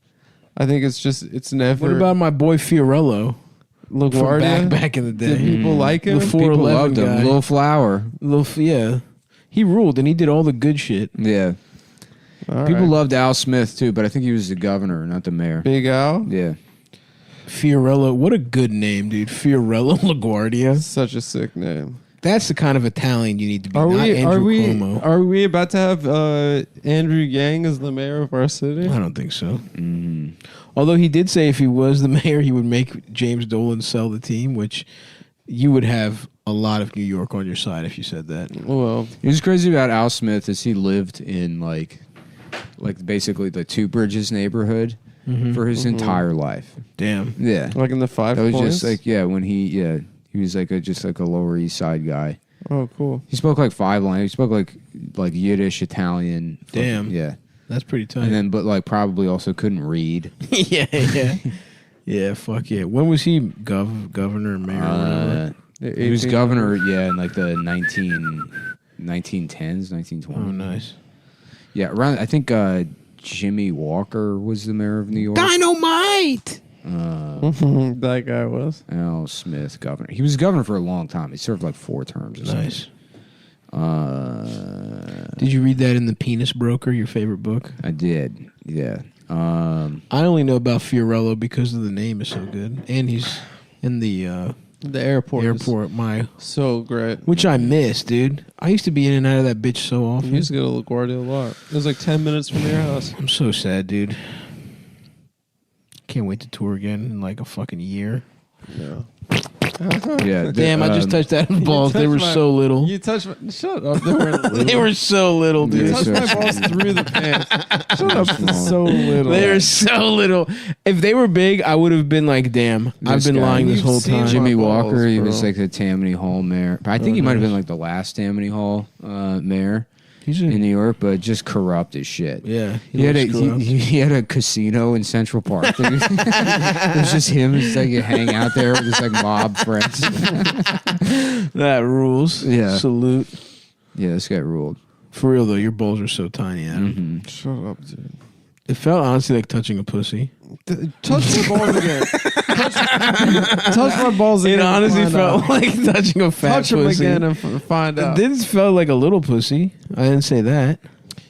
I think it's never. What about my boy Fiorello? From LaGuardia? back in the day. Did people like him? The People 411 loved him. guy. Lil Flower. Yeah. He ruled and he did all the good shit. Yeah. All People right. loved Al Smith too, but I think he was the governor, not the mayor. Big Al. Yeah. Fiorello, what a good name, dude. Fiorello LaGuardia. Such a sick name. That's the kind of Italian you need to be. Are not we? Andrew Are we? Cuomo. Are we about to have Andrew Yang as the mayor of our city? I don't think so. Although he did say if he was the mayor, he would make James Dolan sell the team, which you would have a lot of New York on your side if you said that. Well, It was crazy about Al Smith is he lived in like basically the Two Bridges neighborhood for his entire life. Damn. Yeah. like in the 5 That was Points? just like when he was like just like a Lower East Side guy. Oh, cool. He spoke like 5 languages. He spoke like Yiddish, Italian. Damn. Yeah. That's pretty tight. And then but like probably also couldn't read. Yeah, fuck yeah. When was he governor, mayor, or whatever? He was governor, in like the 1910s, 1920s. Oh, nice. Yeah, around. I think Jimmy Walker was the mayor of New York. Dynamite. That guy was. Al Smith, governor. He was governor for a long time. He served like 4 terms. Or Nice. something. Did you read that in The Penis Broker, your favorite book? I did. Yeah. I only know about Fiorello because of the name is so good, and he's in the airport. Airport, so great. which I miss, dude. I used to be in and out of that bitch so often. You used to go to LaGuardia a lot. It was like 10 minutes from your house. I'm so sad, dude. Can't wait to tour again in like a fucking year. Yeah. Yeah. Damn, I just touched that balls. They were so little. You touched my... Shut up. They were little. They were so little, dude. You touched my balls through the pants. Shut up. So little. They are so little. If they were big, I would have been like, damn, I've been lying this whole time. Jimmy my balls, Walker, he bro. was like the Tammany Hall mayor. I think he might have been like the last Tammany Hall mayor in New York, but just corrupt as shit. Yeah. He had a casino in Central Park. It was just him just like hang out there with his like mob friends. That rules. Yeah. Salute. Yeah, this guy ruled. For real, though, your balls are so tiny, Adam. Shut up, dude. It felt honestly like touching a pussy. Touch my balls again. Touch my balls again. It honestly and felt find out. like touching a fat Touch them pussy. again and find out. This felt like a little pussy. I didn't say that.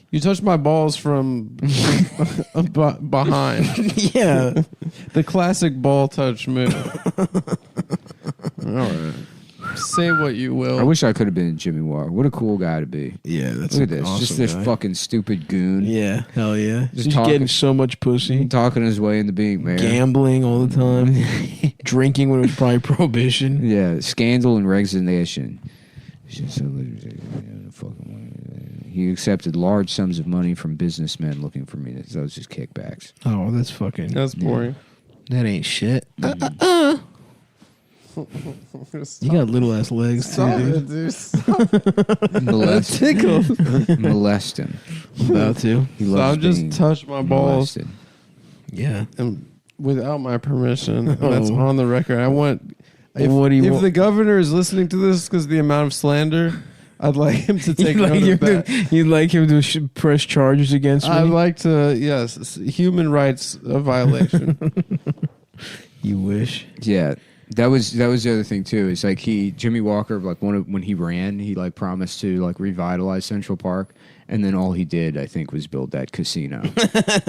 You touched my balls from behind. Yeah. The classic ball touch move. All right. Say what you will. I wish I could have been Jimmy Walker. What a cool guy to be. Yeah, that's Look at an this. awesome Just this guy. fucking stupid goon. Yeah, hell yeah. Just talking- getting so much pussy. Talking his way into being mayor. Gambling all the time. Drinking when it was probably prohibition. Yeah, scandal and resignation. He accepted large sums of money from businessmen looking for me. That was just kickbacks. Oh, that's fucking... That's boring. That ain't shit. You got little ass legs Stop too, it, dude. dude. Molest him. Molest him. About to. He So loves I've just being touched my balls. molested. Yeah. And without my permission. And that's on the record. I want... If, What do you if want? the governor is listening to this because of the amount of slander, I'd like him to take note of that. You'd like him to press charges against me? I'd like to, yes, human rights violation. You wish. Yeah. That was the other thing too. It's like Jimmy Walker, like when he ran, he like promised to like revitalize Central Park, and then all he did, I think, was build that casino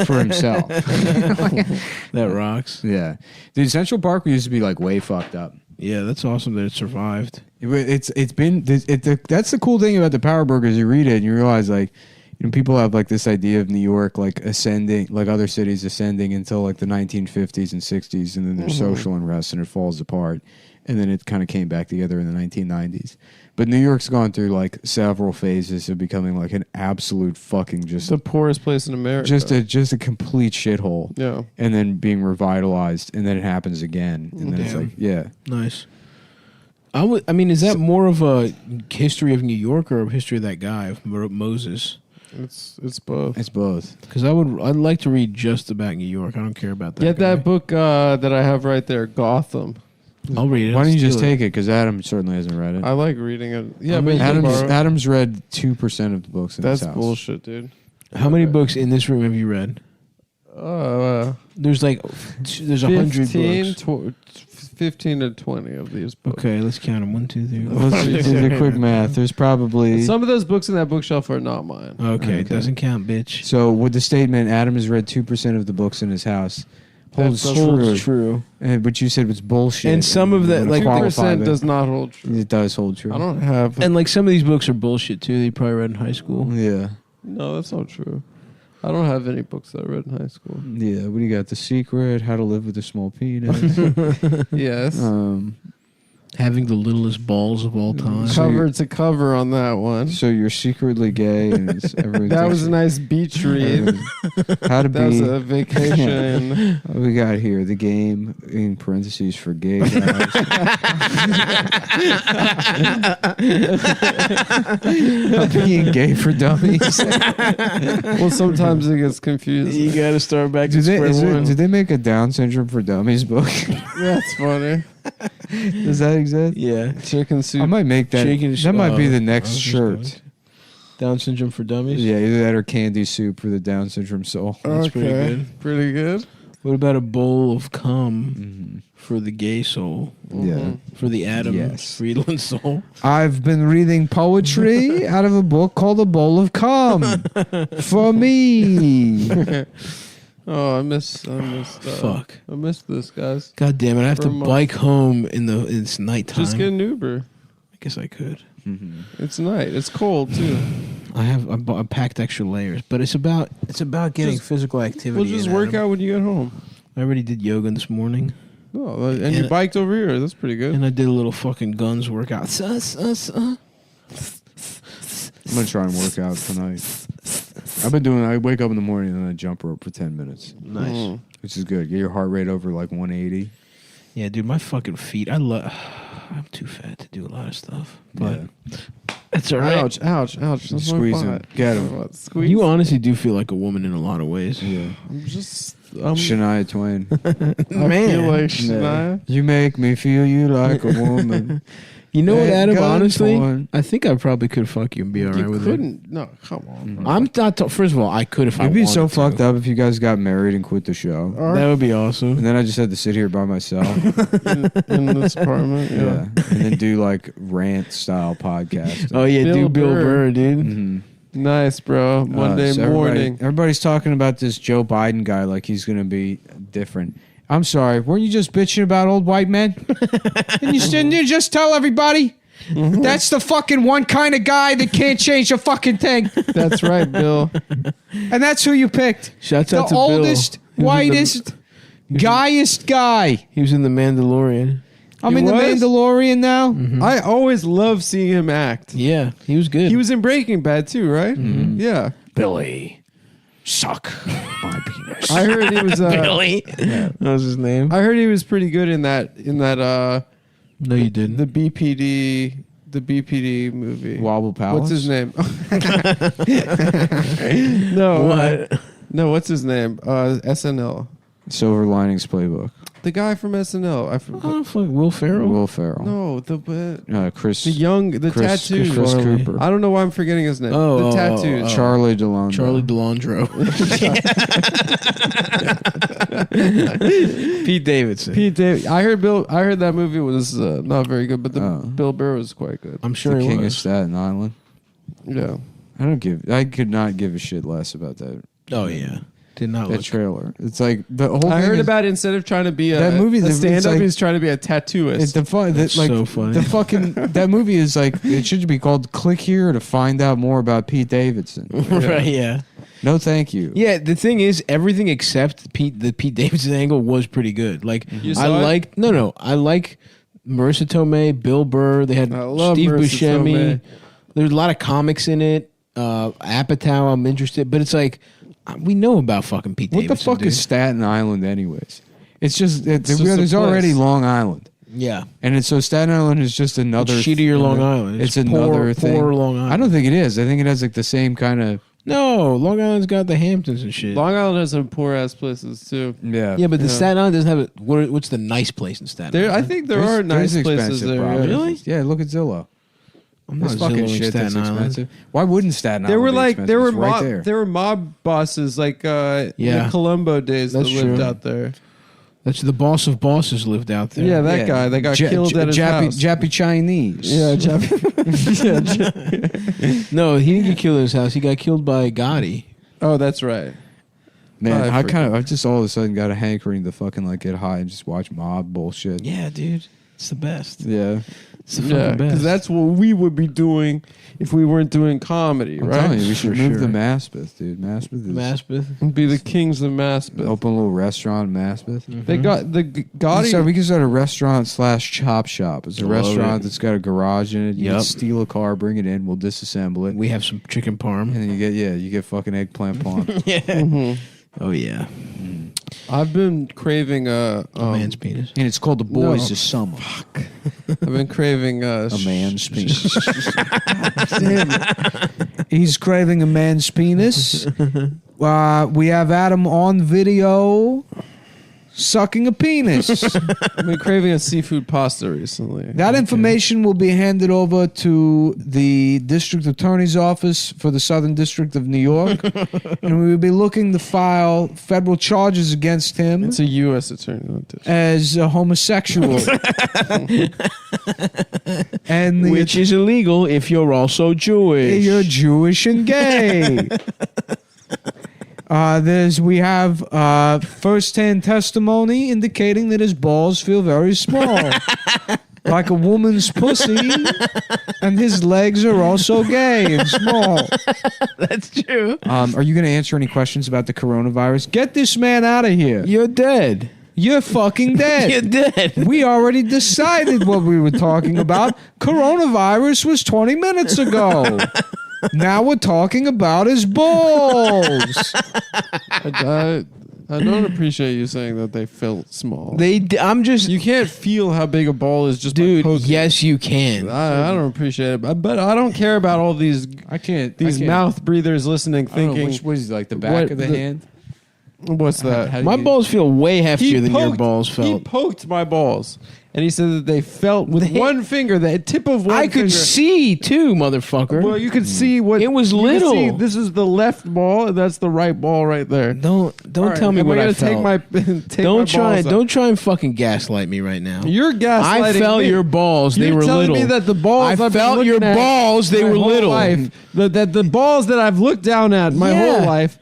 for himself. That rocks. Yeah, dude. Central Park used to be like way fucked up. Yeah, that's awesome that it survived. That's the cool thing about the Power Burgers. You read it and you realize like, you know, people have like this idea of New York like ascending, like other cities ascending until like the 1950s and 60s, and then there's social unrest and it falls apart, and then it kind of came back together in the 1990s. But New York's gone through like several phases of becoming like an absolute fucking just the poorest place in America. just a complete shithole. Yeah. And then being revitalized, and then it happens again, and then it's Damn. like, yeah. Nice. I mean, is that more of a history of New York or a history of that guy, of Moses? It's both. It's both. Because I'd like to read just about New York. I don't care about that. Get guy. that book that I have right there, Gotham. I'll read it. Why don't you just Steal it. take it? Because Adam certainly hasn't read it. I like reading it. Yeah, I but mean, you can borrow it. Adam's read 2% of the books in That's his house. bullshit, dude. How many books in this room have you read? There's 100 books. 15 to 20 of these books. Okay, let's count them. 1, 2, 3. Let's do the quick math. There's probably... Some of those books in that bookshelf are not mine. Okay, doesn't count, bitch. So with the statement, Adam has read 2% of the books in his house, holds Holds true. But you said was bullshit. And some of that, You like, wanna 2% qualify does that. not hold true. It does hold true. I don't have... And like some of these books are bullshit too. That you probably read in high school. Yeah. No, that's not true. I don't have any books that I read in high school. Yeah. What do you got? The Secret, How to Live with a Small Penis. Yes. Having the littlest balls of all time. Cover to cover on that one. So you're secretly gay, and That was a nice beach read. How to That be was a vacation. What we got here? The game in parentheses for gay guys. Being gay for dummies. Well, sometimes it gets confused. You got to start back to Did square one. they make a Down syndrome for dummies book? That's funny. Does that exist? Yeah. Chicken soup. I might make that. Chicken that might be the I next was just shirt. Down syndrome for dummies? Yeah, either that or candy soup for the Down syndrome soul. That's pretty good. Pretty good. What about a bowl of cum for the gay soul? Yeah. For the Adam Yes. Friedland soul? I've been reading poetry out of a book called A Bowl of Cum for me. Oh, I missed. Fuck. I missed this, guys. God damn it! I have For to a month. bike home it's nighttime. Just get an Uber. I guess I could. It's night. It's cold too. I packed extra layers, but it's about getting Just- physical activity. We'll just in, work Adam. out when you get home. I already did yoga this morning. Oh, and you biked over here. That's pretty good. And I did a little fucking guns workout. I'm gonna try and work out tonight. I wake up in the morning and then I jump rope for 10 minutes. Nice. Which is good. Get your heart rate over like 180. Yeah, dude, my fucking feet. I'm too fat to do a lot of stuff, but it's all right. Ouch! Ouch! Ouch! That's my Squeeze butt. him. Get him. Squeeze. You honestly do feel like a woman in a lot of ways. Yeah. I'm just. Shania Twain. I feel like Shania. You make me feel you like a woman. You know what, At Adam? gunpoint. Honestly, I think I probably could fuck you and be all right You with couldn't. No, come on. it. I'm not. First of all, I could if I It'd be so wanted to. fucked up if you guys got married and quit the show. That would be awesome. And then I just had to sit here by myself. in this apartment. Yeah. And then do like rant style podcast. Oh yeah, Bill do Bill Burr. Burr, dude. Mm-hmm. Nice, bro. Monday So morning. Everybody's talking about this Joe Biden guy like he's going to be different. I'm sorry. Weren't you just bitching about old white men? And you didn't you just tell everybody? That's the fucking one kind of guy that can't change a fucking thing. That's right, Bill. And that's who you picked. Shouts The out to Bill. oldest, He was in the- whitest, guyest guy. He was in The Mandalorian. I'm He in The was? Mandalorian now. I always love seeing him act. Yeah, he was good. He was in Breaking Bad too, right? Yeah. Billy, suck my penis. I heard he was. Billy. That was his name. I heard he was pretty good in that. No, you didn't. The BPD movie. Wobble Palace. What's his name? No. What? No, what's his name? SNL. Silver Linings Playbook. The guy from SNL. I forgot. Oh, fuck, Will Ferrell. Will Ferrell. No, the Chris. tattoos. Chris Cooper. I don't know why I'm forgetting his name. Oh, the tattoos. Charlie Delondro. Charlie Delandro. Pete Davidson. I heard that movie was not very good, but Bill Burr was quite good. I'm sure the he King of was. Staten Island. Yeah. I could not give a shit less about that. Oh yeah, did not That look. trailer. It's like the whole. I thing heard is- about it, instead of trying to be That movie, a it's stand-up, like- he's trying to be a tattooist. It's the fun. That's Like so funny. the fucking that movie is like it should be called "Click Here to find out more about Pete Davidson." Right? Yeah. No, thank you. Yeah. The thing is, everything except the Pete Davidson angle was pretty good. Like You I saw it? like I like Marissa Tomei, Bill Burr. They had I love Steve Marissa Buscemi. Tomei. There's a lot of comics in it. Apatow, I'm interested, but it's like we know about fucking Pete What Davidson. the fuck dude. is Staten Island, anyways? It's just just a there's already place. Long Island, Yeah. and it's so Staten Island is just another It's shittier Long Island. It's It's another poor thing. Long Island. I don't think it is. I think it has like the same kind of. No, Long Island's got the Hamptons and shit. Long Island has some poor ass places too. Yeah. Yeah, but the Yeah. Staten Island doesn't have a. What's the nice place in Staten There, Island? I think there are nice There's places expensive there. properties. Yeah. Really? Yeah, look at Zillow. I'm There's not fucking Zillowing shit that's Staten Island. expensive. Why wouldn't Staten Island? There were be like expensive? there were It's right mob there. there were mob bosses like in Yeah. the Columbo days That's that lived true. out there. That's the boss of bosses lived out there. Yeah, that guy that got killed at his house. Jappy Chinese. Yeah, Jappy. No, he didn't get killed at his house. He got killed by Gotti. Oh, that's right. Man, I I just all of a sudden got a hankering to fucking like get high and just watch mob bullshit. Yeah, dude. It's the best. Yeah. It's the fucking best. because that's what we would be doing if we weren't doing comedy, I'm right? telling you, we should For move sure. to Maspeth, dude. Maspeth is Maspeth. Be the kings of Maspeth. open a little restaurant in Maspeth. They got the Gotti. We can start a restaurant / chop shop. It's a Love restaurant it. that's got a garage in it. You Yep. can steal a car, bring it in, we'll disassemble it. We have some chicken parm. And then you get fucking eggplant parm. Yeah. Oh yeah. I've been craving A man's penis. And it's called The Boys No. of Summer. I've been craving A man's penis. He's craving a man's penis. We have Adam on video sucking a penis. I've been craving a seafood pasta recently. That information will be handed over to the district attorney's office for the Southern District of New York, and we will be looking to file federal charges against him It's a U.S. attorney. Not district. as a homosexual. And the Which is illegal if you're also Jewish. You're Jewish and gay. We have first-hand testimony indicating that his balls feel very small, like a woman's pussy, and his legs are also gay and small. That's true. Are you going to answer any questions about the coronavirus? Get this man out of here. You're dead. You're fucking dead. You're dead. We already decided what we were talking about. Coronavirus was 20 minutes ago. Now we're talking about his balls. I don't appreciate you saying that they felt small. I'm just. You can't feel how big a ball is just Dude, by poking. yes, you can. I don't appreciate it, but I don't care about all these. I can't. Mouth breathers listening, I don't know, thinking. which was like the back what of the hand? What's that? How do My you- balls feel way heftier than your poked- balls He felt. poked my balls, and he said that they felt with one finger, the tip of one I finger. could see too, motherfucker. Well, you could see what It was you could little. see this is the left ball, and that's the right ball right there. Don't All right, tell me am what I gonna felt. Take my, take don't my try. balls out? Don't try and fucking gaslight me right now. You're gaslighting I felt me. your balls. They You're were telling little. me that the balls I I've been felt your looking at balls. They my were whole little. life, that the balls that I've looked down at my Yeah. whole life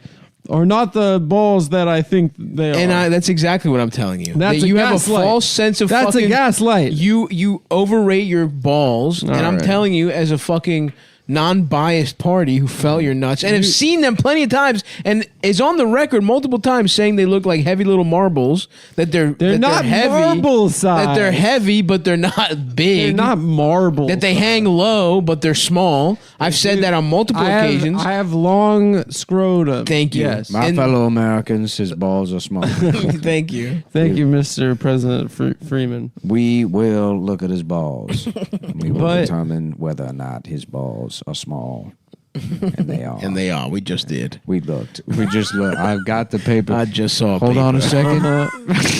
are not the balls that I think they are. And that's exactly what I'm telling you. That's that a you have a gaslight. false sense of That's fucking. a gaslight. You overrate your balls, and I'm right. telling you, as a fucking non-biased party who felt your nuts and have seen them plenty of times, and is on the record multiple times saying they look like heavy little marbles. That they're not heavy, marble size. That they're heavy, but they're not big. They're not marble. That they hang low, but they're small. I've said that on multiple occasions. I have long scrotum. Thank you. Yes. My fellow Americans, his balls are small. Thank you. Thank you, Mr. President Freeman. We will look at his balls. We will But- determine whether or not his balls are small. And they are. And they are. We just did. We looked. We just looked. I've got the paper. I just saw. Hold on a paper.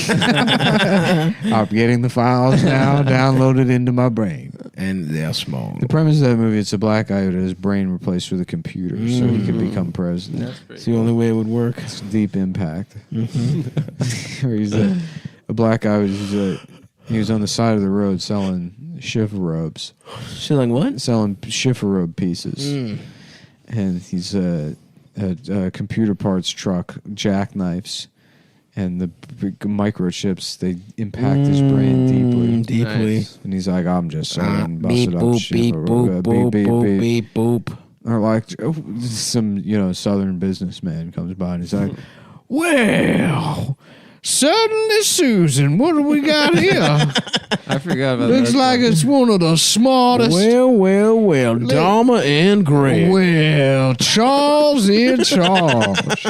second. I'm getting the files now downloaded into my brain. And they're small. The premise of that movie, it's a black guy who had his brain replaced with a computer so he could become president. It's the only way it would work. It's Deep Impact. Where he's a black guy he was on the side of the road selling shiffer robes. Selling what? Selling shiffer robe pieces. And he's a computer parts truck, jackknifes, and the microchips, they impact his brain deeply. Nice. And he's like, I'm just selling Beep, busted up boop, shiffer beep, robe. boop, boop, boop, beep, boop. Or like some, southern businessman comes by and he's like, well, suddenly Susan, what do we got here? I forgot about Looks that. like it's one of the smartest. Well, Dharma and Greg. Well, Charles in charge.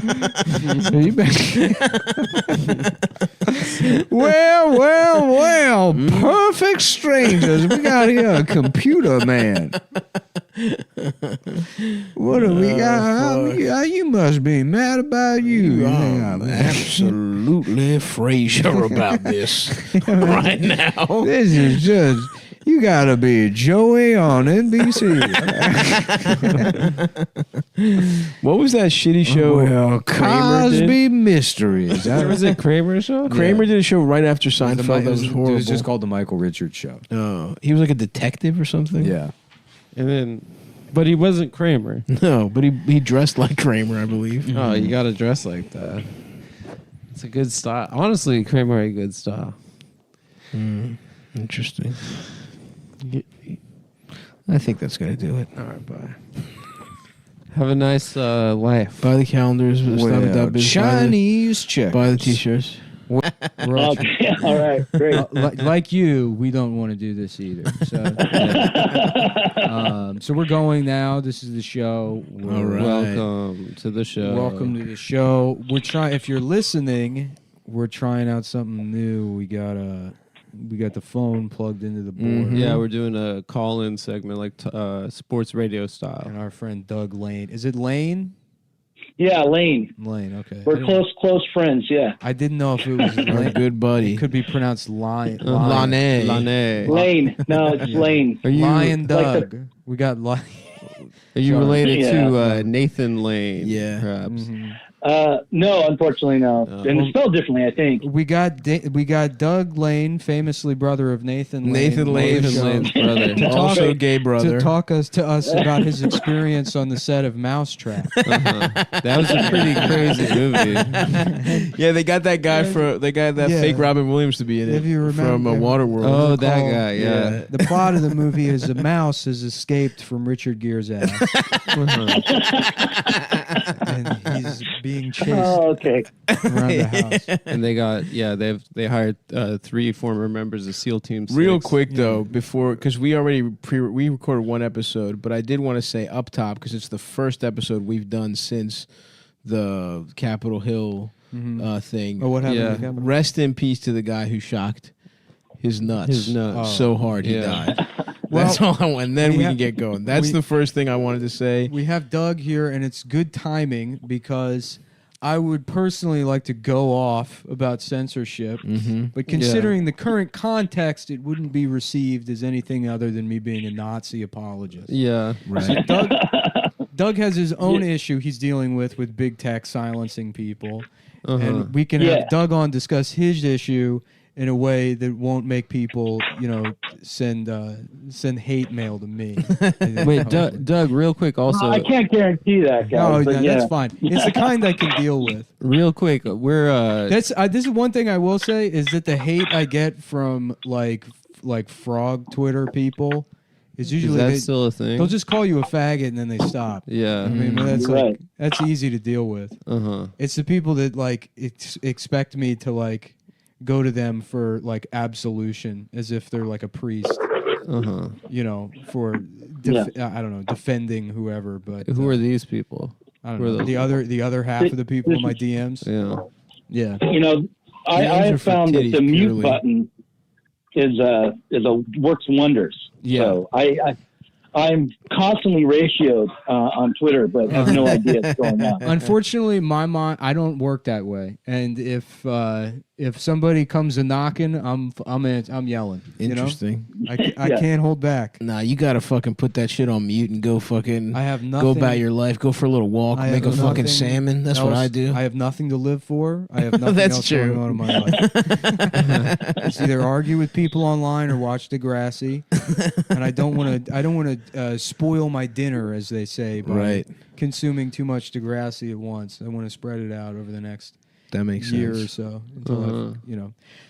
well, perfect strangers. We got here a computer man. What do we got? You must be mad about you. I'm absolutely Frasier about this right now. This is just, you gotta be Joey on NBC. What was that shitty show? Well, Kramer did? Cosby Mysteries. Was it Kramer show? Kramer did a show right after Seinfeld. That was horrible. It was just called The Michael Richards Show. Oh, he was like a detective or something. Yeah. And then, but he wasn't Kramer. No, but he dressed like Kramer, I believe. Oh, you got to dress like that. It's a good style. Honestly, Kramer had a good style. Interesting. I think that's gonna do it. All right, bye. Have a nice life. Buy the calendars. Well, Chinese checks. Buy the t-shirts. Okay, all right, great. Like you, we don't want to do this either. So, so we're going now. This is the show. All right. Welcome to the show. Welcome to the show. We're trying. If you're listening, we're trying out something new. We got the phone plugged into the board. Yeah, we're doing a call-in segment like sports radio style. And our friend Doug Lane. Is it Lane? Yeah, Lane. Lane, okay. We're close friends, yeah. I didn't know if it was Lane. Good buddy. It could be pronounced Lane. Lane. No, it's Lane. Are you Lion like Doug? We got Lion. Are you related Yeah. to Nathan Lane? Yeah. Perhaps. No, unfortunately, no. And it's spelled differently, I think. We got Doug Lane, famously brother of Nathan Lane. Nathan Lane's brother. Also gay brother. To talk to us about his experience on the set of Mousetrap. That was a pretty crazy movie. Yeah, they got that guy fake Robin Williams to be in it. If you remember from Waterworld. Oh, that guy, yeah. The plot of the movie is a mouse has escaped from Richard Gere's ass. And he's being chased around the house. And they hired 3 former members of SEAL Team 6. Real quick though, because we already we recorded one episode, but I did want to say up top because it's the first episode we've done since the Capitol Hill thing. Oh, what happened? To the Capitol? Rest in peace to the guy who shocked his nuts so hard he died. That's all I want. And then we can get going. That's the first thing I wanted to say. We have Doug here, and it's good timing because I would personally like to go off about censorship, but considering the current context, it wouldn't be received as anything other than me being a Nazi apologist. Yeah, right. So Doug has his own issue he's dealing with big tech silencing people, and we can have Doug on discuss his issue in a way that won't make people, send hate mail to me. Wait, Doug, real quick, also. I can't guarantee that, guys. No, but that's fine. It's the kind I can deal with. Real quick, we're this is one thing I will say is that the hate I get from like frog Twitter people is usually still a thing? They'll just call you a faggot and then they stop. Yeah, I mean that's easy to deal with. It's the people that expect me to go to them for absolution as if they're like a priest. For I don't know, defending whoever. But who are these people? I don't know. The other half of the people in my DMs. Yeah. I have found that the mute button is a works wonders. Yeah. So I'm constantly ratioed on Twitter, but have no idea what's going on. Unfortunately, my mind, I don't work that way. And if somebody comes a knocking, I'm yelling. Interesting. I can't hold back. Nah, you gotta fucking put that shit on mute and go fucking. I have go nothing. about your life. Go for a little walk. Make a fucking salmon. That's what I do. I have nothing to live for. I have nothing else going on in my life. It's either argue with people online or watch Degrassi. And I don't want to spoil my dinner, as they say, by consuming too much Degrassi at once. I want to spread it out over the next year or so until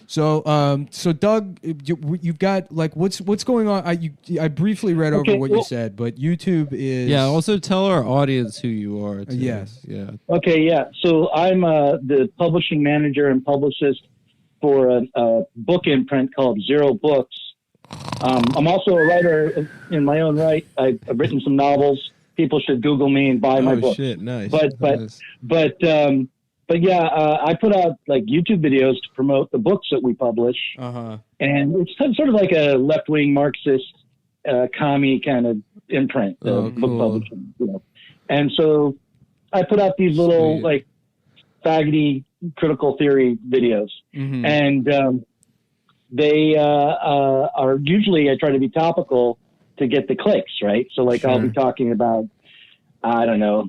So Doug, you've got what's going on? I briefly read over what you said, but YouTube is Also tell our audience who you are. Too. Yes. Yeah. Okay. Yeah. So I'm the publishing manager and publicist for a book imprint called Zero Books. I'm also a writer in my own right. I've written some novels. People should Google me and buy my book. Oh shit! Nice. But yeah, I put out YouTube videos to promote the books that we publish, and it's sort of like a left-wing Marxist, commie kind of imprint, book publishing. And so I put out these little faggoty critical theory videos, and they are usually, I try to be topical to get the clicks, right? So I'll be talking about, I don't know,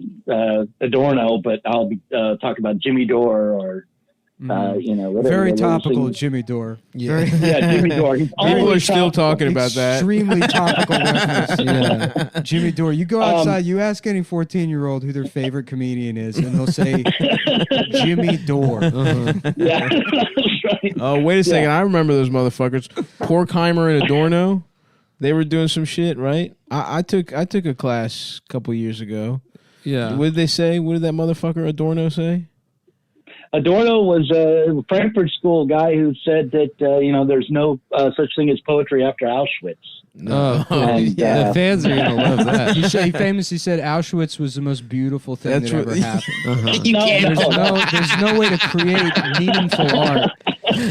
Adorno, but I'll be talking about Jimmy Dore or, whatever. Very topical, Jimmy Dore. Yeah, Jimmy Dore. People are still talking about that. Extremely topical reference. Yeah. Jimmy Dore. You go outside, you ask any 14-year-old who their favorite comedian is, and they'll say Jimmy Dore. Yeah, that's right. Oh, wait a second. I remember those motherfuckers. Porkheimer and Adorno. They were doing some shit, right? I took a class a couple years ago. Yeah. What did they say? What did that motherfucker Adorno say? Adorno was a Frankfurt School guy who said that there's no such thing as poetry after Auschwitz. Oh, the fans are gonna love that. He famously said Auschwitz was the most beautiful thing that ever happened. There's no way to create meaningful art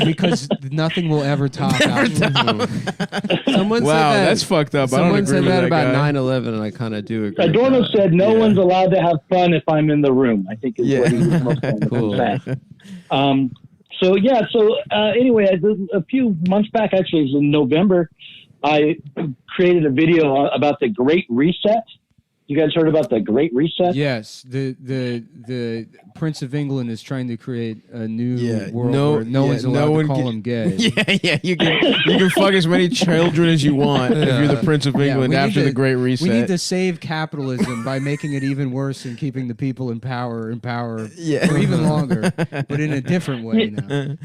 because nothing will ever top Auschwitz. Someone said Wow, that, that's fucked up. I don't Someone agree said with that that about guy. 9/11, and I kind of do agree. Adorno with that. said no one's allowed to have fun if I'm in the room, I think is what he was most Cool. saying. Anyway, a few months back, actually, it was in November, I created a video about the Great Reset. You guys heard about the Great Reset? Yes, the Prince of England is trying to create a new world where one's allowed to call him gay. Yeah. You can fuck as many children as you want if you're the Prince of England after the Great Reset. We need to save capitalism by making it even worse and keeping the people in power for even longer, but in a different way now.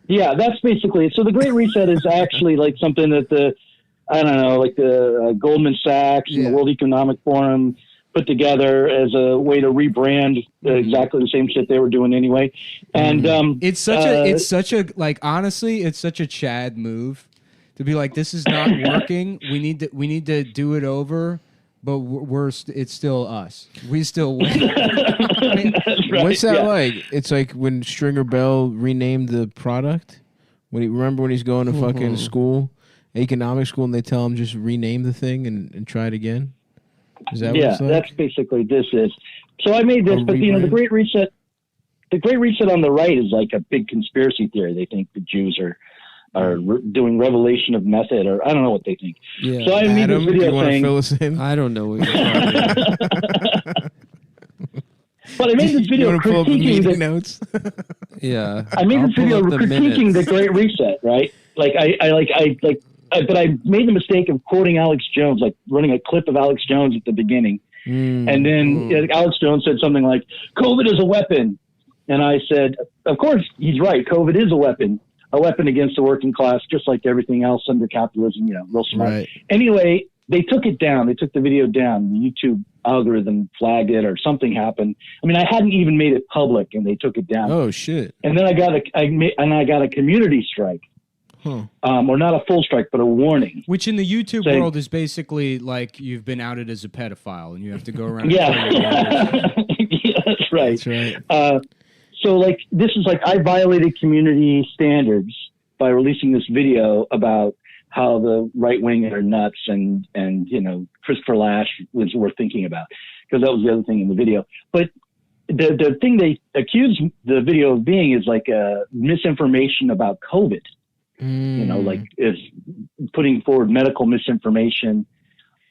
Yeah, that's basically it. So the Great Reset is actually like something that the Goldman Sachs and the World Economic Forum put together as a way to rebrand exactly the same shit they were doing anyway. And it's such a honestly, it's such a Chad move to be like, this is not working. We need to do it over. But it's still us. We still win. What's that like? It's like when Stringer Bell renamed the product. Remember when he's going to fucking school, economic school, and they tell him just rename the thing and try it again? Is that what it's like? That's basically this is. So I made this, but the Great Reset on the right is like a big conspiracy theory. They think the Jews are doing revelation of method, or I don't know what they think. Yeah. So I made this video saying, fill us in? I don't know what you're talking about. But I made this video critiquing the notes. Yeah. I made this video critiquing the Great Reset, right? But I made the mistake of quoting Alex Jones, like running a clip of Alex Jones at the beginning. And then Alex Jones said something like, COVID is a weapon. And I said, of course, he's right. COVID is a weapon against the working class, just like everything else under capitalism, real smart. Right. Anyway, they took it down. They took the video down. The YouTube algorithm flagged it or something happened. I mean, I hadn't even made it public and they took it down. Oh, shit. And then I got a community strike. Or not a full strike, but a warning. Which in the YouTube world is basically like you've been outed as a pedophile and you have to go around. Yeah, that's right. That's right. So like this is like I violated community standards by releasing this video about how the right wing are nuts and Christopher Lash was worth thinking about, because that was the other thing in the video. But the thing they accused the video of being is like misinformation about COVID. Like is putting forward medical misinformation.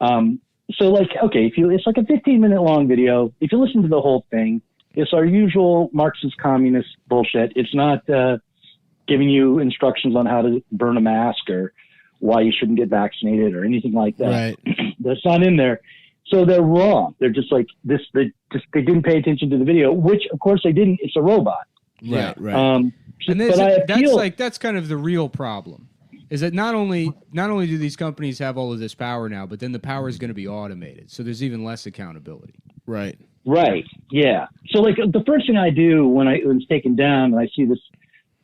So like, okay, it's like a 15-minute long video. If you listen to the whole thing, it's our usual Marxist communist bullshit. It's not giving you instructions on how to burn a mask or why you shouldn't get vaccinated or anything like that. Right. That's not in there. So they're wrong. They're just like this. They didn't pay attention to the video, which of course they didn't. It's a robot. Right. And that's kind of the real problem. Is that not only do these companies have all of this power now, but then the power is going to be automated. So there's even less accountability. Right. Right. Yeah. So like the first thing I do when it's taken down and I see this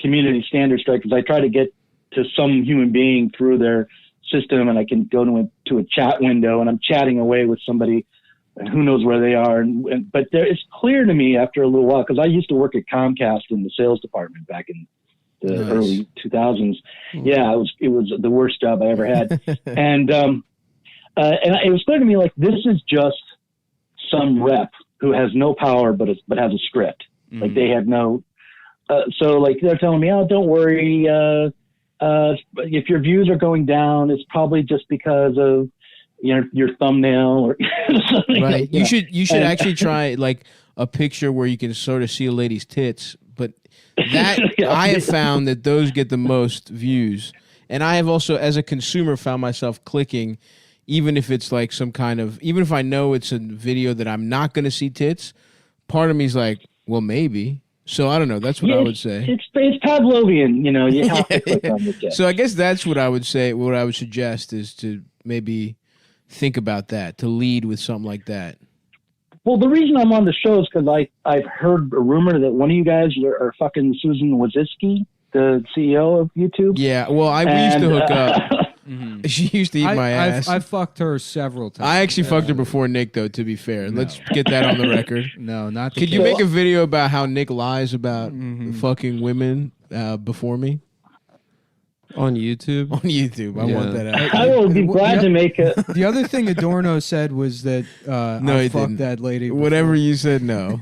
community standard strike is I try to get to some human being through their system, and I can go to a chat window and I'm chatting away with somebody and who knows where they are. But it's clear to me after a little while, because I used to work at Comcast in the sales department back in the early 2000s. Yeah, it was the worst job I ever had. and it was clear to me, like, this is just some rep who has no power, but has a script. Like they have no, so like they're telling me, oh, don't worry. If your views are going down, it's probably just because of your thumbnail or something. Right. Like You should actually try like a picture where you can sort of see a lady's tits, but that I have found that those get the most views. And I have also, as a consumer, found myself clicking, even if it's like even if I know it's a video that I'm not going to see tits, part of me is like, well, maybe. So I don't know. That's what I would say. It's Pavlovian, you know. You have to click on the gif. So I guess that's what I would say. What I would suggest is to maybe think about that, to lead with something like that. Well, the reason I'm on the show is because I've heard a rumor that one of you guys are fucking Susan Wojcicki, the CEO of YouTube. Yeah, well, we used to hook up. She used to eat my ass. I've fucked her several times. I actually fucked her before Nick, though, to be fair. Let's get that on the record. No, not the Could you case. make a video about how Nick lies about fucking women before me? On YouTube? On YouTube. I want that out. I will be glad to make it. The other thing Adorno said was that No, I he fucked didn't. that lady. before. Whatever you said, no.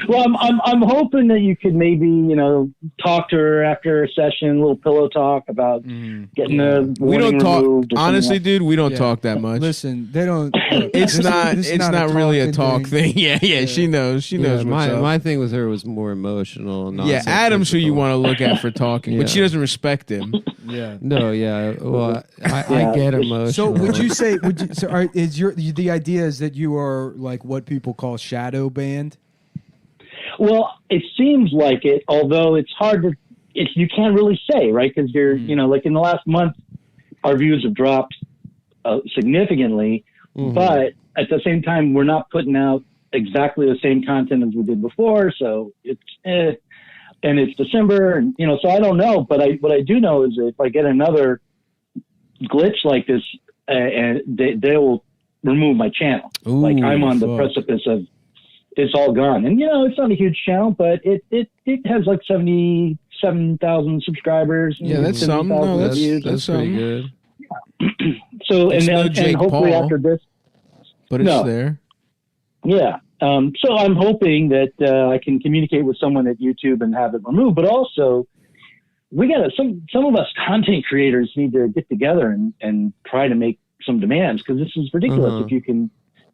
Well, I'm hoping that you could maybe, you know, talk to her after a session, a little pillow talk about getting the We don't warning talk. removed or Honestly, something dude, we don't Yeah. talk that much. Listen, they don't. It's not. this is It's not a really a talking talk thing. Yeah. She knows. She knows what's up. My thing with her was more emotional. Not Yeah, so Adam's who you physical. want to look at for talking, but Yeah. she doesn't respect him. Yeah. No, yeah. Well, I get emotional. So would you say? The idea is that you are like what people call shadow banned? Well, it seems like it, although it's hard to, you can't really say, right? Because you're, you know, like in the last month, our views have dropped significantly, but at the same time, we're not putting out exactly the same content as we did before. So it's, and it's December, and you know, so I don't know. But what I do know is that if I get another glitch like this, and they will remove my channel. Ooh, like I'm on the fuck. precipice of it's all gone. And you know, it's not a huge channel, but it has like 77,000 subscribers. Yeah, and that's something. 50,000 No, that's views. pretty pretty good. So It's and, no then, Jake and hopefully Paul, after this, but it's No. there. yeah. So I'm hoping that I can communicate with someone at YouTube and have it removed. But also, we got some of us content creators need to get together and try to make some demands, because this is ridiculous. If you can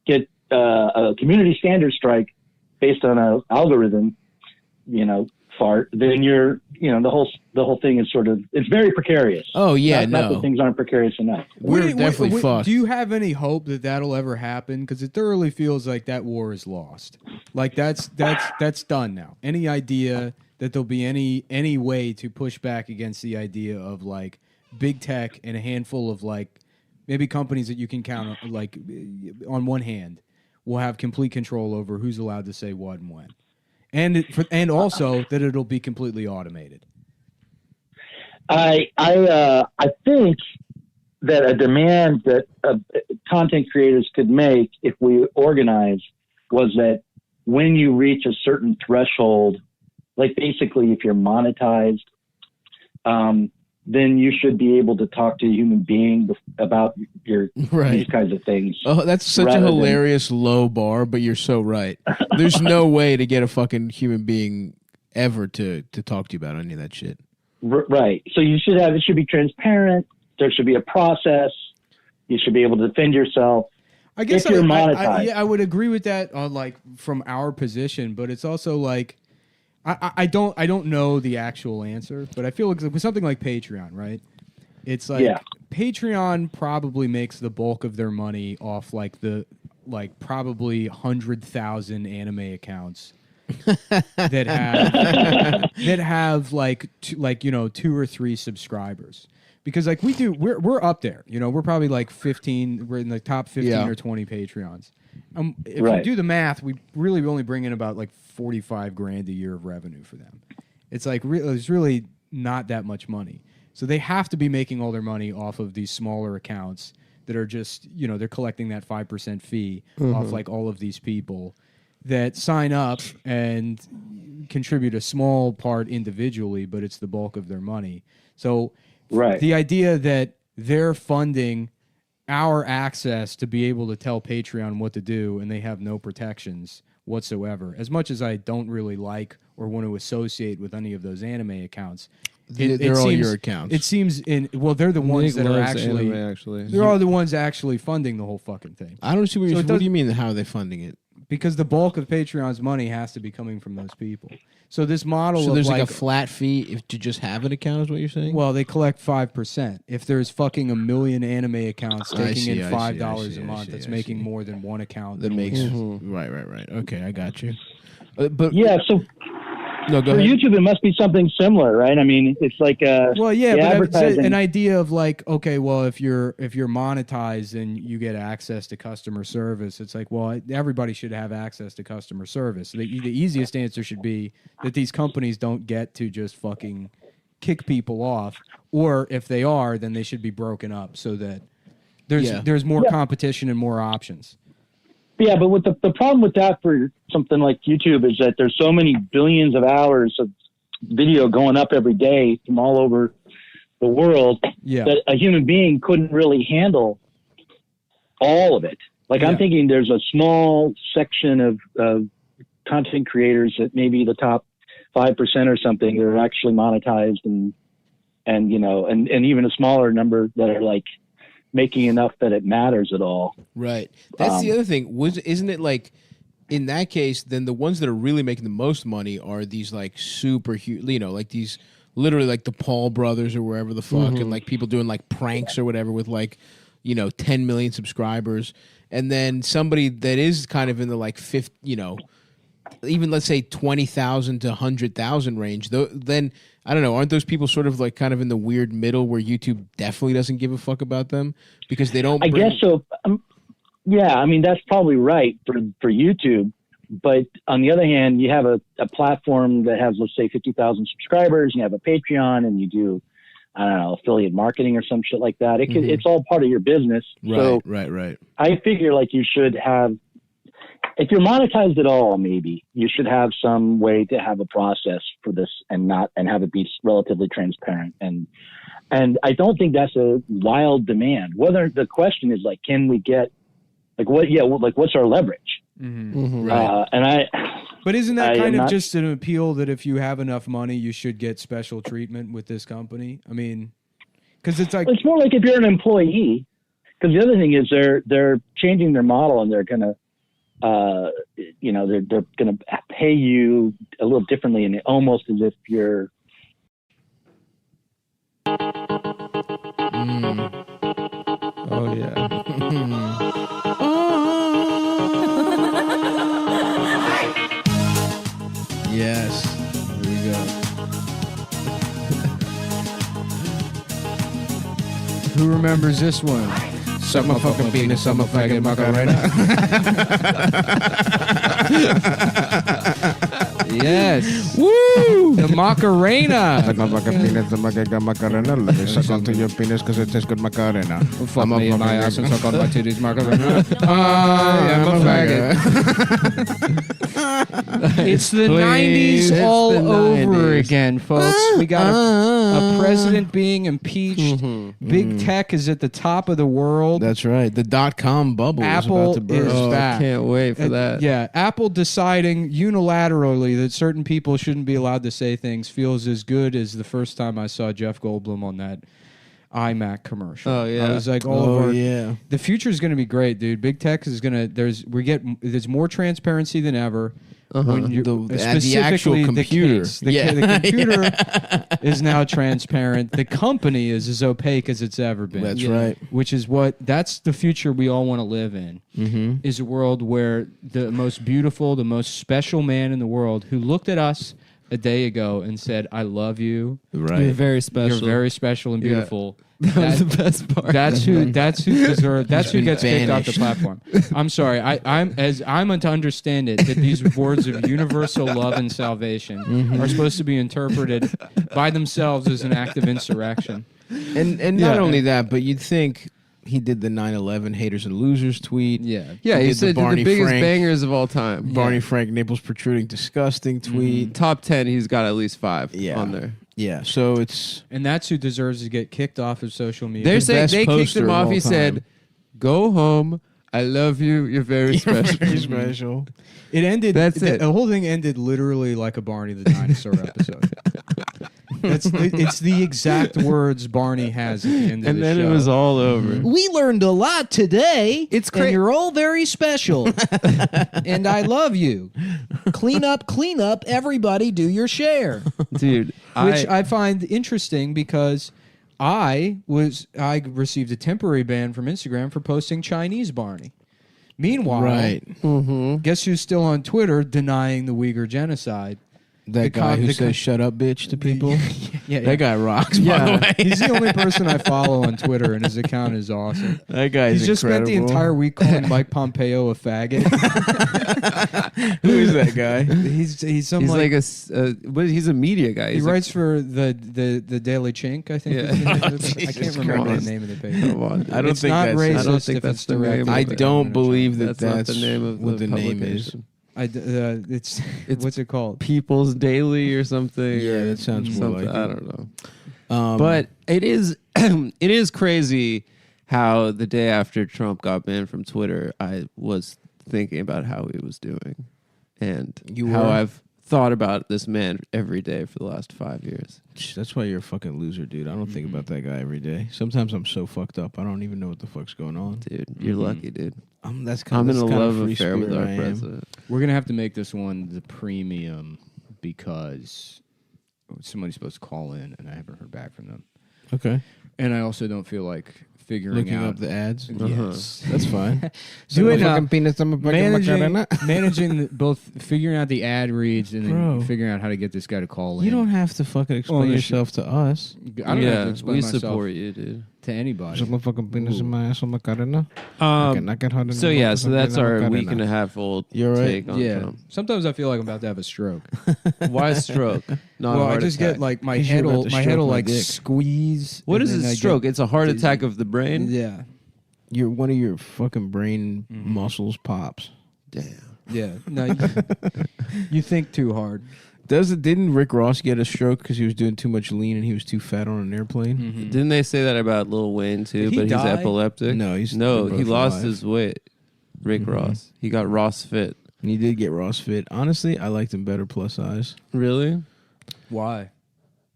get a community standard strike based on an algorithm, you know, fart, then you're, you know, the whole thing is sort of, it's very precarious. Oh yeah, not no. that things aren't precarious enough. We're definitely fucked. Do you have any hope that that'll ever happen? Because it thoroughly feels like that war is lost. Like that's done now. Any idea that there'll be any way to push back against the idea of like big tech and a handful of like maybe companies that you can count on, like on one hand, will have complete control over who's allowed to say what and when, and also that it'll be completely automated. I think that a demand that content creators could make if we organize was that when you reach a certain threshold, like basically if you're monetized, then you should be able to talk to a human being about these kinds of things. Oh, that's such a rather than- hilarious low bar, but you're so right. There's no way to get a fucking human being ever to talk to you about any of that shit. Right. So it should be transparent. There should be a process. You should be able to defend yourself. I guess if you're monetized. I would agree with that on like from our position, but it's also like I don't know the actual answer, but I feel like with something like Patreon, right? It's like Patreon probably makes the bulk of their money off like probably 100,000 anime accounts that have like you know 2 or 3 subscribers. Because like we're up there, you know, we're probably like 15, we're in the top 15 or 20 Patreons. If you do the math, we really only bring in about like 45 grand a year of revenue for them. It's like it's really not that much money. So they have to be making all their money off of these smaller accounts that are just, you know, they're collecting that 5% fee off like all of these people that sign up and contribute a small part individually, but it's the bulk of their money. So the idea that they're funding our access to be able to tell Patreon what to do and they have no protections whatsoever, as much as I don't really like or want to associate with any of those anime accounts, They're all your accounts. It seems they're the ones Nick that are loves actually, anime, actually. they're all the ones actually funding the whole fucking thing. I don't see what, So what do you mean how are they funding it? Because the bulk of Patreon's money has to be coming from those people. So this model So of there's like a flat fee to just have an account is what you're saying? well, they collect 5%. If there's fucking 1 million anime accounts I taking see, in I see, $5 I see, a I month, see, that's I making see. more than one account. That makes Mhm. right. Okay, I got you. But yeah, so no, go for ahead. YouTube, it must be something similar, right? I mean, it's like Well, yeah, the but advertising. an idea of like, okay, well, if you're monetized and you get access to customer service, it's like, well, everybody should have access to customer service. The easiest answer should be that these companies don't get to just fucking kick people off, or if they are, then they should be broken up so that there's more competition and more options. Yeah, but with the problem with that for something like YouTube is that there's so many billions of hours of video going up every day from all over the world that a human being couldn't really handle all of it. Like I'm thinking there's a small section of content creators that maybe the top 5% or something that are actually monetized and you know, and even a smaller number that are like making enough that it matters at all. Right. That's the other thing. Isn't it like in that case, then the ones that are really making the most money are these like super huge, you know, like these literally like the Paul brothers or wherever the fuck, and like people doing like pranks or whatever with like, you know, 10 million subscribers, and then somebody that is kind of in the like 50, you know, even let's say 20,000 to 100,000 range. Then I don't know. Aren't those people sort of like kind of in the weird middle where YouTube definitely doesn't give a fuck about them because they don't? I guess so. Yeah, I mean that's probably right for YouTube. But on the other hand, you have a platform that has, let's say, 50,000 subscribers. You have a Patreon, and you do, I don't know, affiliate marketing or some shit like that. It's all part of your business. Right. I figure like you should have. If you're monetized at all, maybe you should have some way to have a process for this and have it be relatively transparent. And I don't think that's a wild demand. Whether the question is like, can we get like what? Yeah, like what's our leverage? Right. But isn't that kind of just an appeal that if you have enough money, you should get special treatment with this company? I mean, because it's like it's more like if you're an employee. Because the other thing is they're changing their model and they're gonna. You know, they're going to pay you a little differently, and almost as if you're. Oh yeah. Yes. Here we go. Who remembers this one? Suck my fucking penis, suck my faggot Macarena. Yes. Woo! The Macarena. Suck my fucking penis, the Macarena. Let me suck onto your penis because it tastes good Macarena. Fuck me in my ass and suck on my titties, Macarena. I am a faggot. It's the 90s all over again, folks. We got a president being impeached. Big tech is at the top of the world. That's right. The .com bubble Apple is about to burst. is back. Can't wait for that. Yeah, Apple deciding unilaterally that certain people shouldn't be allowed to say things feels as good as the first time I saw Jeff Goldblum on that iMac commercial. Oh yeah, I was like, the future is going to be great, dude. Big tech is going to. There's more transparency than ever. When the actual computer. The computer is now transparent. The company is as opaque as it's ever been. That's right. Which is that's the future we all want to live in. Is a world where the most beautiful, the most special man in the world who looked at us a day ago and said, "I love you. Right. You're very special. You're very special and beautiful." That was the best part. That's who gets kicked off the platform. I'm sorry. I'm to understand it that these words of universal love and salvation are supposed to be interpreted by themselves as an act of insurrection. And not only that, but you'd think he did the 9/11 haters and losers tweet. Yeah, he said the biggest bangers of all time. Barney Frank, nipples protruding, disgusting tweet. Top 10, he's got at least 5 on there. Yeah, so it's... And that's who deserves to get kicked off of social media. They're saying they kicked him off. He said, "Go home. I love you. You're very special." Very special. It ended... That's it. The whole thing ended literally like a Barney the Dinosaur episode. It's the exact words Barney has at the end of the show. And then it was all over. We learned a lot today. It's crazy. And you're all very special. And I love you. Clean up, everybody do your share. Dude. Which I find interesting because I received a temporary ban from Instagram for posting Chinese Barney. Meanwhile, Right. guess who's still on Twitter denying the Uyghur genocide? That The guy co- who the says co- "shut up, bitch" to people. Yeah, That guy rocks. By the Yeah, way, he's the only person I follow on Twitter, and his account is awesome. That guy's He's just spent the incredible. entire week calling Mike Pompeo a faggot. Who is that guy? He's some He's like, he's a media guy. he He's writes for the Daily Chink, I think. Yeah. is the name of the- I Jesus can't remember Christ. the name of the paper. Come on. I don't It's think not that's. racist I don't think if that's it's the name directed of I at the- don't China. believe that That's that's not the name of what the the name is. publication. It's what's it called? People's Daily or something. Yeah, that sounds more something. like I it. don't know. Um, But it is it is crazy how the day after Trump got banned from Twitter, I was thinking about how he was doing and how were? I've thought about this man every day for the last 5 years. That's why you're a fucking loser, dude. I don't think about that guy every day. Sometimes I'm so fucked up. I don't even know what the fuck's going on. Dude, you're lucky, dude. That's I'm in a that's kinda love free affair with spirit our I am. president. We're gonna have to make this one the premium because somebody's supposed to call in, and I haven't heard back from them. Okay. And I also don't feel like figuring Looking out up the ads. Yes, That's fine. Doing fucking penis, I'm a fucking Macarena. managing both figuring out the ad reads and then Bro. figuring out how to get this guy to call in. You don't have to fucking explain Well, yourself to us. I don't have to explain we myself support you, dude. to anybody. I'm a fucking penis in my ass on Macarena. So yeah, so that's our week and a half old You're right. take on Yeah. Trump. Sometimes I feel like I'm about to have a stroke. Why stroke? Not a well, I heart just attack. get like my 'Cause head you're about will to my head stroke will my like dick. squeeze. What and is then a I stroke? get It's a heart dizzy. attack of the brain. Yeah. You're one of your fucking brain muscles pops. Damn. Yeah. No, you think too hard. Didn't Rick Ross get a stroke because he was doing too much lean and he was too fat on an airplane? Didn't they say that about Lil Wayne too? Did he But die? he's epileptic. No, he's no. they're He both lost alive. his weight. Rick Ross. He got Ross fit. And he did get Ross fit. Honestly, I liked him better plus size. Really? Why?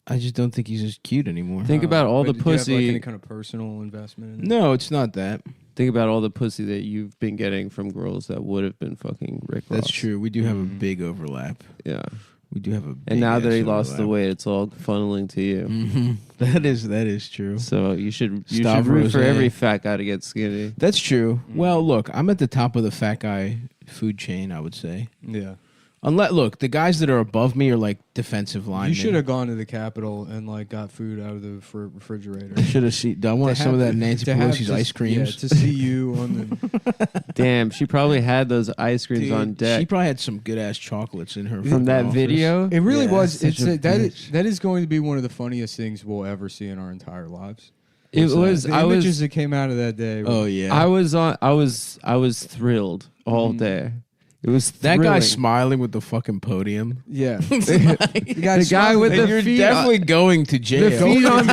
I just don't think he's as cute anymore. Think about all the Did you have, like, pussy. any kind of personal investment in it? No, it's not that. Think about all the pussy that you've been getting from girls that would have been fucking Rick Ross. That's true. We do have a big overlap. Yeah. We do have a big And now that ass he lost the overlap. weight, it's all funneling to you. Mhm. That is true. So you should root Stavros, for eh? every fat guy to get skinny. That's true. Well, look, I'm at the top of the fat guy food chain, I would say. Yeah. Look, the guys that are above me are like defensive linemen. You should have gone to the Capitol and like got food out of the refrigerator. I should have seen. I want To some of have- that Nancy to have Pelosi's just- ice creams. Yeah, to see you on the. Damn, she probably had those ice creams Dude, on deck. She probably had some good ass chocolates in her From that fucking office. video? It really Yeah, was. such It's a that bitch. that is going to be one of the funniest things we'll ever see in our entire lives. It that? was. The I images was. that came out of that day. Oh yeah, I was on. I was thrilled all day. It was that guy thrilling. smiling with the fucking podium. Yeah, The guy with And the you're feet. definitely going to jail. The feet on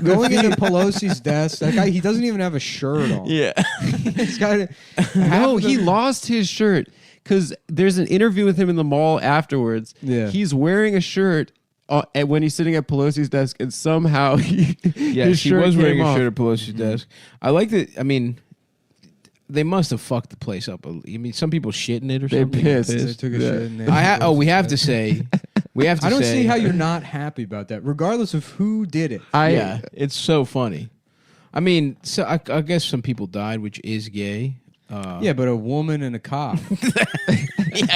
going into Pelosi's desk. That guy, he doesn't even have a shirt on. Yeah. He's got. No, he lost his shirt because there's an interview with him in the mall afterwards. Yeah. He's wearing a shirt and when he's sitting at Pelosi's desk, and somehow Yeah, his she shirt was wearing came a off. shirt at Pelosi's desk. I like that. I mean, they must have fucked the place up. I mean, some people shit in it or They something. pissed. They took a Yeah. shit. And they We have to say, we have to. I don't say, see how you're not happy about that, regardless of who did it. Yeah, it's so funny. I mean, so I guess some people died, which is gay. Yeah, but a woman and a cop. Yeah,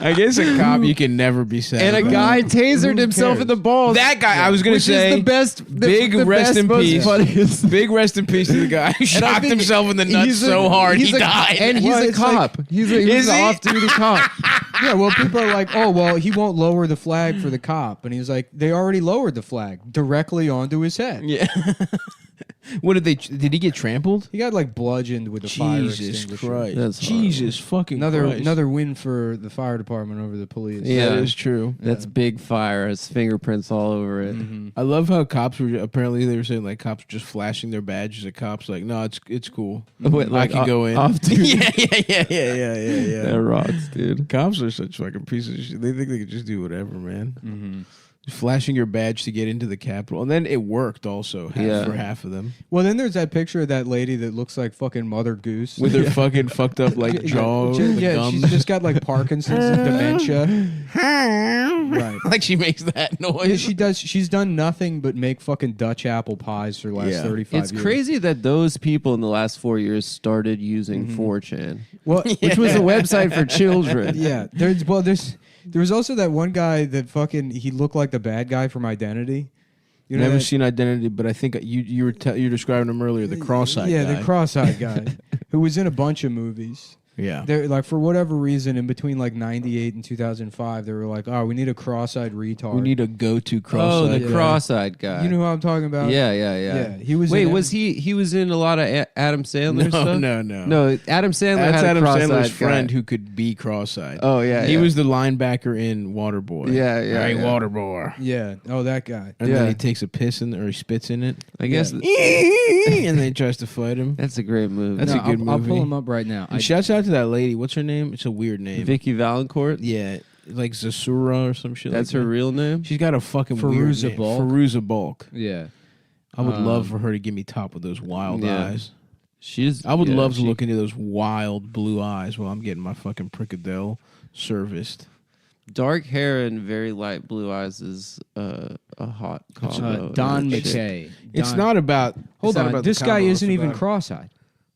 I guess a cop you can never be sad. And a about. guy tasered Who himself cares? in the balls. That guy, I was gonna Which say, is the best. big the rest best, in most peace. funniest. Big rest in peace to the guy who And I shocked think himself in the nuts he's a- so hard he's he a- died. And he's Well, a it's like- cop. He's an Is he? off-duty cop. Yeah, well, people are like, oh, well, he won't lower the flag for the cop. And he's like, they already lowered the flag directly onto his head. Yeah. What did he get trampled? He got like bludgeoned with a fire Jesus extinguisher. Christ. That's Jesus fucking Christ. Another win for the fire department over the police. Yeah. That is true. That's big fire. It's fingerprints all over it. I love how cops were apparently they were saying like cops were just flashing their badges at cops like no it's cool. Wait, like, I can go in. off duty? yeah. That rocks, dude. Cops are such fucking pieces of shit. They think they can just do whatever, man. Flashing your badge to get into the Capitol, and then it worked also for half of them Well, then there's that picture of that lady that looks like fucking Mother Goose. with their fucking fucked up like jaw. Yeah, gum. she's just got like Parkinson's and dementia. Right. Like she makes that noise. Yeah, she does. She's done nothing but make fucking Dutch apple pies for the last 35 It's years. crazy that those people in the last 4 years started using 4chan, Well, which was a website for children. Yeah. There was also that one guy that fucking he looked like the bad guy from Identity. You know Never that- seen Identity, but I think you were describing him earlier, the cross-eyed Yeah, guy. the cross-eyed guy who was in a bunch of movies. Yeah. They're like, for whatever reason, in between like 98 and 2005, they were like, oh, we need a cross-eyed retard. We need a go-to Oh, cross-eyed the guy. cross-eyed guy. You know who I'm talking about? Yeah. He was. Wait, in was he was in a lot of Adam Sandler stuff? No. No, Adam Sandler That's had a Adam cross-eyed Sandler's friend guy. who could be cross-eyed. Oh, yeah, He yeah. was the linebacker in Waterboy. Yeah. Hey, Waterboy. Yeah. Oh, that guy. And then he takes a piss in or he spits in it. I guess. and then he tries to fight him. That's a great movie. That's a good movie. I'll pull him up right now. And shouts out to that lady. What's her name? It's a weird name. Vicky Valancourt. Yeah, like Zasura or some shit. That's like her that. real name. She's got a fucking Feruza weird name. Balk. Feruza Balk. Yeah. I would love for her to give me top with those wild Yeah. eyes. She's. I would yeah, love to she- look into those wild blue eyes while I'm getting my fucking Prickadell serviced. Dark hair and very light blue eyes is a hot combo. Don It's- McKay. It's Don- not about. Hold it's not on. about the This guy combo, isn't it's even about- cross-eyed.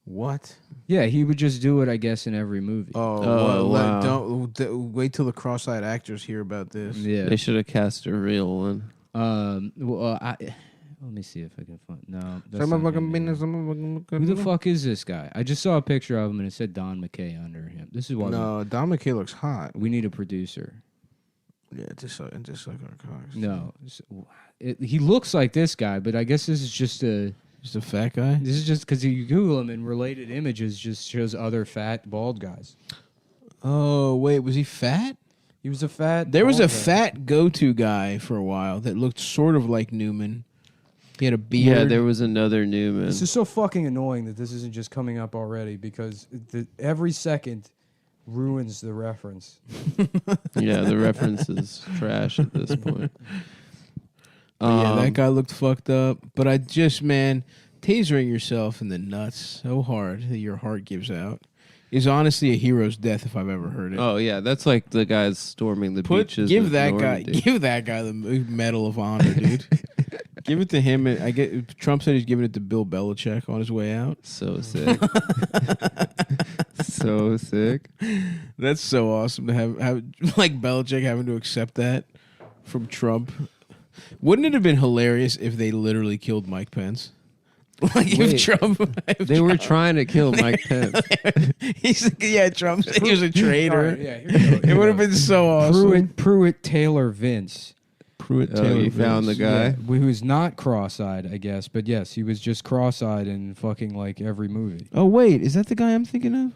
What? Yeah, he would just do it, I guess, in every movie. Oh, wow. Wait till the cross-eyed actors hear about this. Yeah. They should have cast a real one. Let me see if I can find. No. that's not him anymore. Who the fuck is this guy? I just saw a picture of him and it said Don McKay under him. This is why No, Don McKay looks hot. we need a producer. Yeah, just like our cars. No, he looks like this guy, but I guess this is just a fat guy. This is just because you Google him and related images just shows other fat bald guys. Oh wait, was he fat? He was a fat. There was a bald guy. fat go-to guy for a while that looked sort of like Newman. He had a beard. Yeah, there was another Newman. This is so fucking annoying that this isn't just coming up already because every second ruins the reference. Yeah, the reference is trash at this point. Yeah, that guy looked fucked up. But I just, man, tasering yourself in the nuts so hard that your heart gives out is honestly a hero's death if I've ever heard it. Oh yeah, that's like the guys storming the beaches. Give of that guy, Normandy. give that guy the Medal of Honor, dude. Give it to him. And I get. Trump said he's giving it to Bill Belichick on his way out. So sick. So sick. That's so awesome to have like Belichick having to accept that from Trump. Wouldn't it have been hilarious if they literally killed Mike Pence? Like Wait, if Trump, they were trying to kill Mike Pence. He's Trump said he was a traitor. All right, yeah, here we go. It would have been so awesome. Pruitt Taylor Vince. Pruitt Oh, Taylor. you found the guy? Yeah, who's not cross-eyed, I guess, but yes, he was just cross-eyed in fucking like every movie. Oh wait, is that the guy I'm thinking of?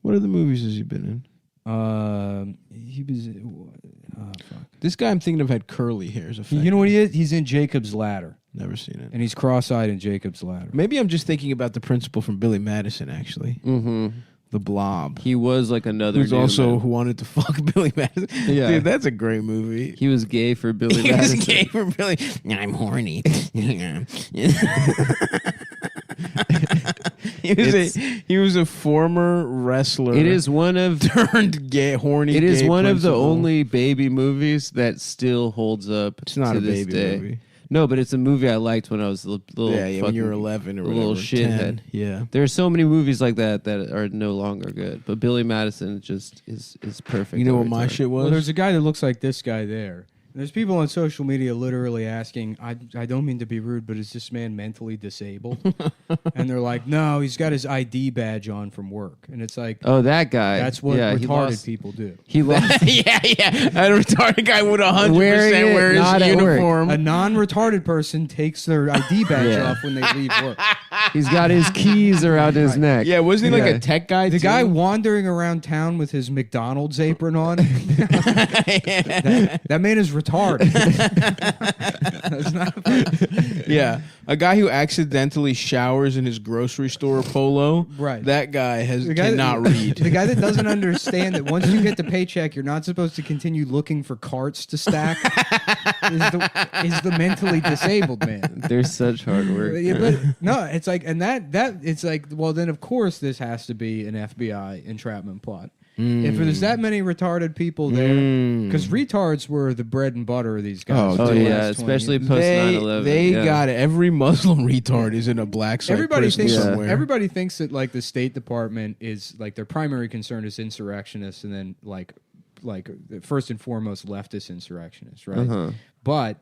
What other movies has he been in? He was. Fuck. This guy I'm thinking of had curly hair. As a You know what he is? He's in Jacob's Ladder, Never seen it. and he's cross-eyed in Jacob's Ladder. Maybe I'm just thinking about the principal from Billy Madison. Actually, Mm-hmm. the Blob. He was like another. Who's also Newman. who wanted to fuck Billy Madison. Yeah. Dude, that's a great movie. He was gay for Billy He was Madison. gay for Billy. I'm horny. He was a former wrestler. It is one of turned gay, horny. It is gay one of the principal. only baby movies that still holds up. It's not to a this baby day. movie. No, but it's a movie I liked when I was a little. Yeah, when you were 11 or a little whatever, shithead. 10, yeah. There are so many movies like that that are no longer good. But Billy Madison just is perfect. You know what every my time. shit was? Well, there's a guy that looks like this guy there. There's people on social media literally asking, I don't mean to be rude, but is this man mentally disabled? And they're like, no, he's got his ID badge on from work. And it's like, Oh, that guy. that's what Yeah, he retarded lost- people do. He lost. yeah. A retarded guy would 100% Wearing it, wear his not at work. uniform. A non-retarded person takes their ID badge Yeah. off when they leave work. He's got his keys around his neck. Yeah, wasn't he like Yeah. a tech guy? The too? guy wandering around town with his McDonald's apron on, that man is retarded. That's not Yeah, a guy who accidentally showers in his grocery store polo. Right. That guy The guy cannot that, read. The guy that doesn't understand that once you get the paycheck, you're not supposed to continue looking for carts to stack. is the mentally disabled man. They're such hard work. Yeah, but no, it's like, and that it's like, well, then of course this has to be an FBI entrapment plot. If there's that many retarded people there, because retards were the bread and butter of these guys. Oh, for the yeah, last 20 especially years. post 9/11. They yeah. got it. Every Muslim retard is in a black site Everybody prison thinks somewhere. everybody thinks that like the State Department is like their primary concern is insurrectionists, and then like first and foremost leftist insurrectionists, right? Uh-huh. But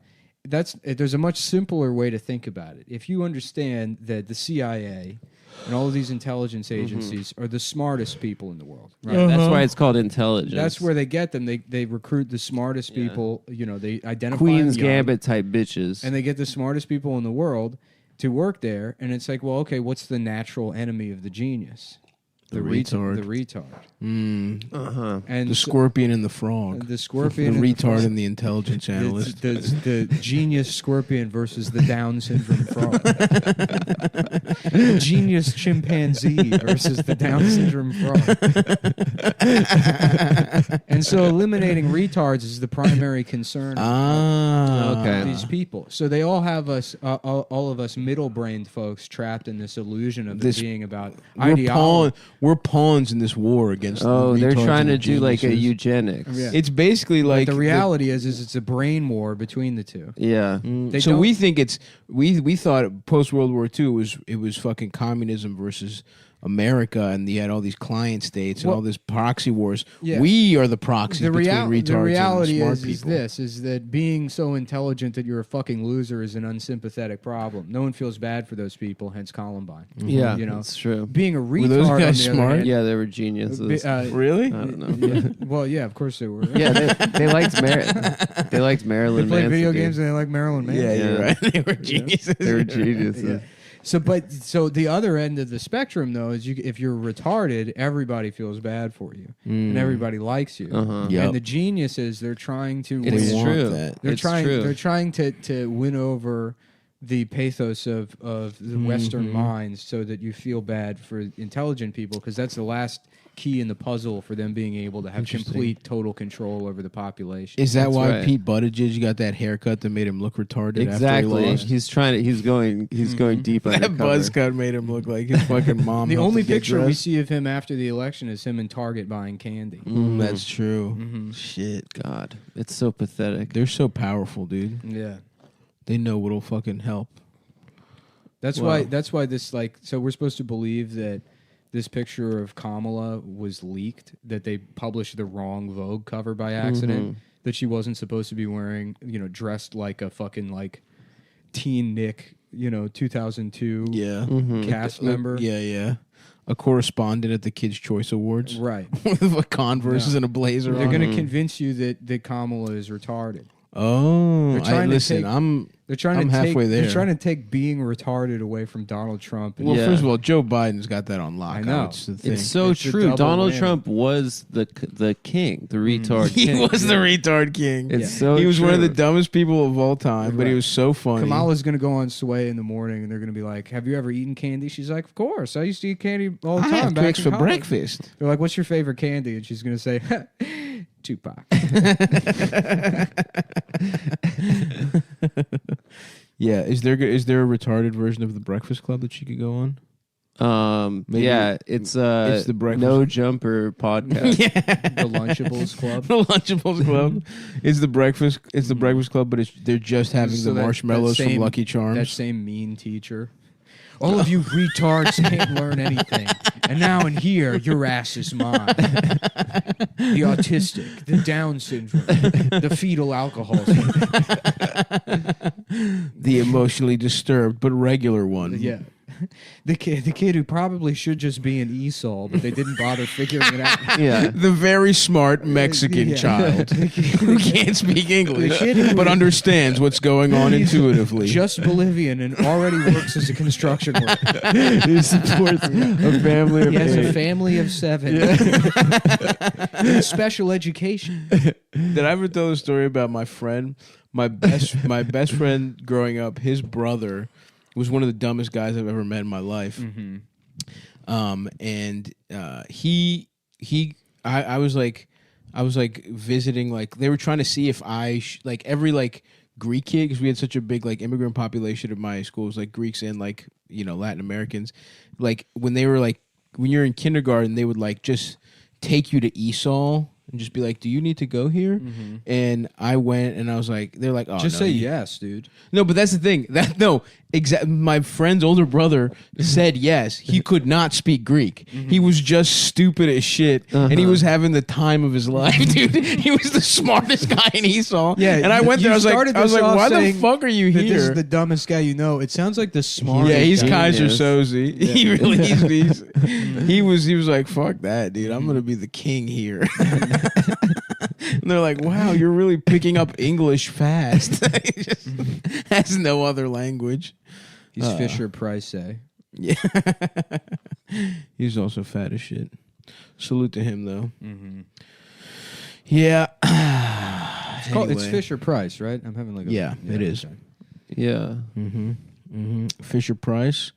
there's a much simpler way to think about it. If you understand that the CIA and all of these intelligence agencies are the smartest people in the world, right? Yeah, that's why it's called intelligence. That's where they get them. They recruit the smartest people. You know, they identify Queen's them young, Gambit type bitches. and they get the smartest people in the world to work there. And it's like, well, okay, what's the natural enemy of the genius? The retard. The retard. And the scorpion and the frog. The scorpion, the and retard frog. and the intelligence analyst. The genius scorpion versus the Down syndrome frog. The genius chimpanzee versus the Down syndrome frog. And so eliminating retards is the primary concern of these people. So they all have us, all of us middle-brained folks trapped in this illusion of this being about ideology. We're pawns in this war against. Oh, they're retards trying and to do like a geniuses. eugenics. Yeah. It's basically like the reality is it's a brain war between the two. Yeah. So we think it's we thought post World War II it was fucking communism versus America, and you had all these client states and all this proxy wars. Yeah. We are the proxies between retards the reality and smart is people. is that being so intelligent that you're a fucking loser is an unsympathetic problem. No one feels bad for those people, hence Columbine. Yeah, you know, that's true. Being a retard. Were those on guys the other smart? hand- Yeah, they were geniuses. Really? I don't know. Yeah. Well, yeah, of course they were. Yeah, they liked they liked They Marilyn played Manson. video dude. games and they like Marilyn Manson. Yeah, you're right. They were geniuses. They were geniuses. Yeah. So the other end of the spectrum though is if you're retarded, everybody feels bad for you and everybody likes you. Uh-huh. And the geniuses, they're trying to It's win. true. They're It's trying true. they're trying to win over the pathos of the Western minds so that you feel bad for intelligent people, because that's the last key in the puzzle for them being able to have complete total control over the population. Is that That's why right. Pete Buttigieg got that haircut that made him look retarded? Exactly. After he lost? He's trying to. He's going deep That undercover. buzz cut made him look like his fucking mom. The helped only him get picture we dressed. see of him after the election is him in Target buying candy. That's true. Shit. God, it's so pathetic. They're so powerful, dude. Yeah. They know what'll fucking help. That's why this, like, so we're supposed to believe that this picture of Kamala was leaked, that they published the wrong Vogue cover by accident, that she wasn't supposed to be wearing, dressed like a fucking like Teen Nick, 2002 cast member. Yeah. A correspondent at the Kids' Choice Awards. Right. With a Converse and a blazer They're on. going to convince you that Kamala is retarded. Oh, They're trying to listen, take- I'm They're trying I'm to halfway take, there. They're trying to take being retarded away from Donald Trump. Well, first of all, Joe Biden's got that on lock. I know. It's, the thing. It's so It's a true. double Donald whammy. Trump was the king, the retard He king. was the retard king. It's so he was one of the true. dumbest people of all time, but he Right. was so funny. Kamala's going to go on Sway in the morning, and they're going to be like, "Have you ever eaten candy?" She's like, "Of course. I used to eat candy all the I time have back Twix in for college." breakfast. They're like, "What's your favorite candy?" And she's going to say, "Tupac." Yeah, is there a retarded version of the Breakfast Club that she could go on? Maybe Yeah, it's the breakfast. No Jumper podcast. The Lunchables Club. The Lunchables Club is the breakfast. It's the Breakfast Club, but they're just having So the that marshmallows same- from Lucky Charms. That same mean teacher. All of you retards can't learn anything. And now in here, your ass is mine. The autistic, the Down syndrome, the fetal alcohol syndrome. The emotionally disturbed but regular one. Yeah. The kid who probably should just be an Esau, but they didn't bother figuring it out. Yeah. The very smart Mexican Yeah. child who can't speak English kid who- but understands what's going on intuitively. Just Bolivian and already works as a construction worker. He supports a family of He has a 8. family of 7. In special education. Did I ever tell the story about my friend? My best friend growing up, his brother was one of the dumbest guys I've ever met in my life. And I was like visiting, like they were trying to see if like every like Greek kid, because we had such a big like immigrant population at my school, it was like Greeks and like Latin Americans. Like when you're in kindergarten, they would like just take you to Esau and just be like, do you need to go here? And I went and I was like, they're like, oh, Just no, say you- yes, dude. No, but that's the thing. My friend's older brother said yes. He could not speak Greek. He was just stupid as shit, and he was having the time of his life, dude. He was the smartest guy in Esau. Yeah, and I went there. I was like, why the fuck are you that here? This is the dumbest guy you know. It sounds like the smartest. Yeah, he's guy. Kaiser Soze. Yeah. He really he was like, fuck that, dude. I'm gonna be the king here. And they're like, wow, you're really picking up English fast. He just has no other language. He's Fisher Price, eh? Yeah. He's also fat as shit. Salute to him, though. Yeah. It's Fisher Price, right? I'm having like a it is. okay. Yeah. Fisher Price.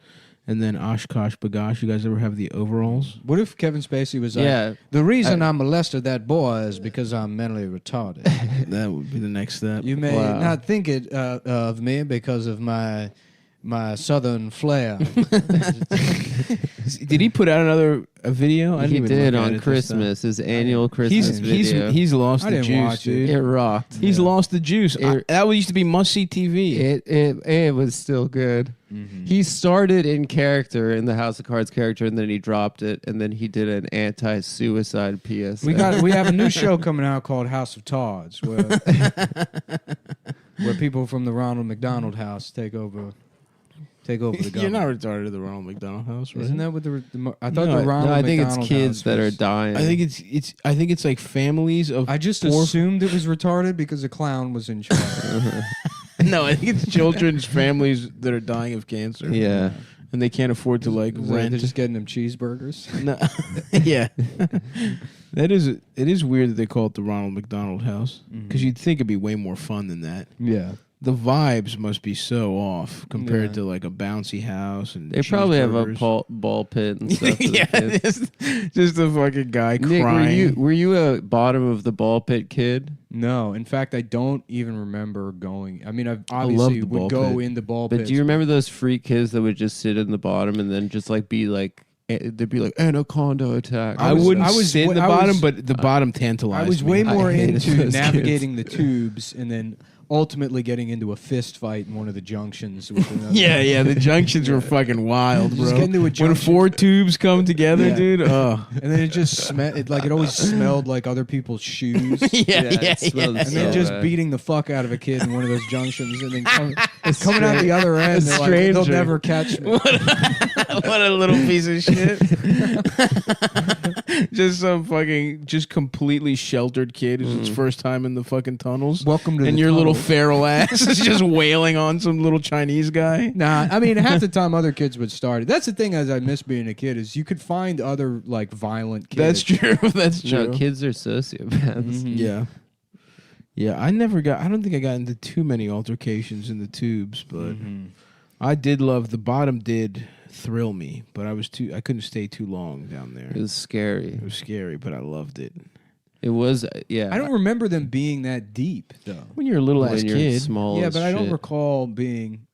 And then Oshkosh Bagosh. You guys ever have the overalls? What if Kevin Spacey was like, Yeah. the reason I molested that boy is because I'm mentally retarded. That would be the next step. You may not think it of me because of my southern flair. Did he put out another video? I didn't He even did look at on it Christmas, his annual Christmas video. He's lost I the didn't juice, watch it. dude. It rocked. He's lost the juice. That used to be must-see TV. It was still good. He started in character, in the House of Cards character, and then he dropped it, and then he did an anti-suicide PSA. We have a new show coming out called House of Tards, where people from the Ronald McDonald House take over the government. You're not retarded to the Ronald McDonald House, right? Isn't that what I thought No, the Ronald No, I think it's McDonald kids House that are was- dying. I think it's like families of. I just poor- assumed it was retarded because a clown was in charge. No, I think it's children's families that are dying of cancer. Yeah. And they can't afford to like rent. They're just getting them cheeseburgers. No. Yeah. It is weird that they call it the Ronald McDonald House because you'd think it'd be way more fun than that. Yeah. The vibes must be so off compared Yeah. to like a bouncy house and They probably have a cheeseburgers. ball pit and stuff. for the Yeah, kids. just a fucking guy Nick, crying. were you a bottom of the ball pit kid? No, in fact, I don't even remember going. I mean, I love obviously the ball would go pit. in the ball But pit. do you remember those freak kids that would just sit in the bottom and then just like be like, they'd be like anaconda attack? I wouldn't I was- sit in the I bottom, was- but the bottom tantalized I was me. way more hated into those navigating the tubes and then ultimately getting into a fist fight in one of the junctions. With another. Yeah, the junctions were fucking wild, Just bro. get into a When junction. 4 tubes come together, Yeah. dude. Oh. And then it just smelled. It always smelled like other people's shoes. it smelled And so then just bad. beating the fuck out of a kid in one of those junctions, and then coming out the other end, a they're like, they'll stranger. never catch me. What a little piece of shit. Just some fucking, just completely sheltered kid who's its first time in the fucking tunnels. Welcome to and the your little tunnels. feral ass is just wailing on some little Chinese guy. Nah, I mean, half the time other kids would start it. That's the thing, as I miss being a kid, is you could find other like violent kids. That's true. That's true. No, kids are sociopaths. Yeah. Yeah, I don't think I got into too many altercations in the tubes, but I did love the bottom did thrill me, but I couldn't stay too long down there. It was scary. It was scary, but I loved it. It was, yeah. I don't remember them being that deep though. When you're a little ass When you're kid. small Yeah, as but I don't shit. recall being.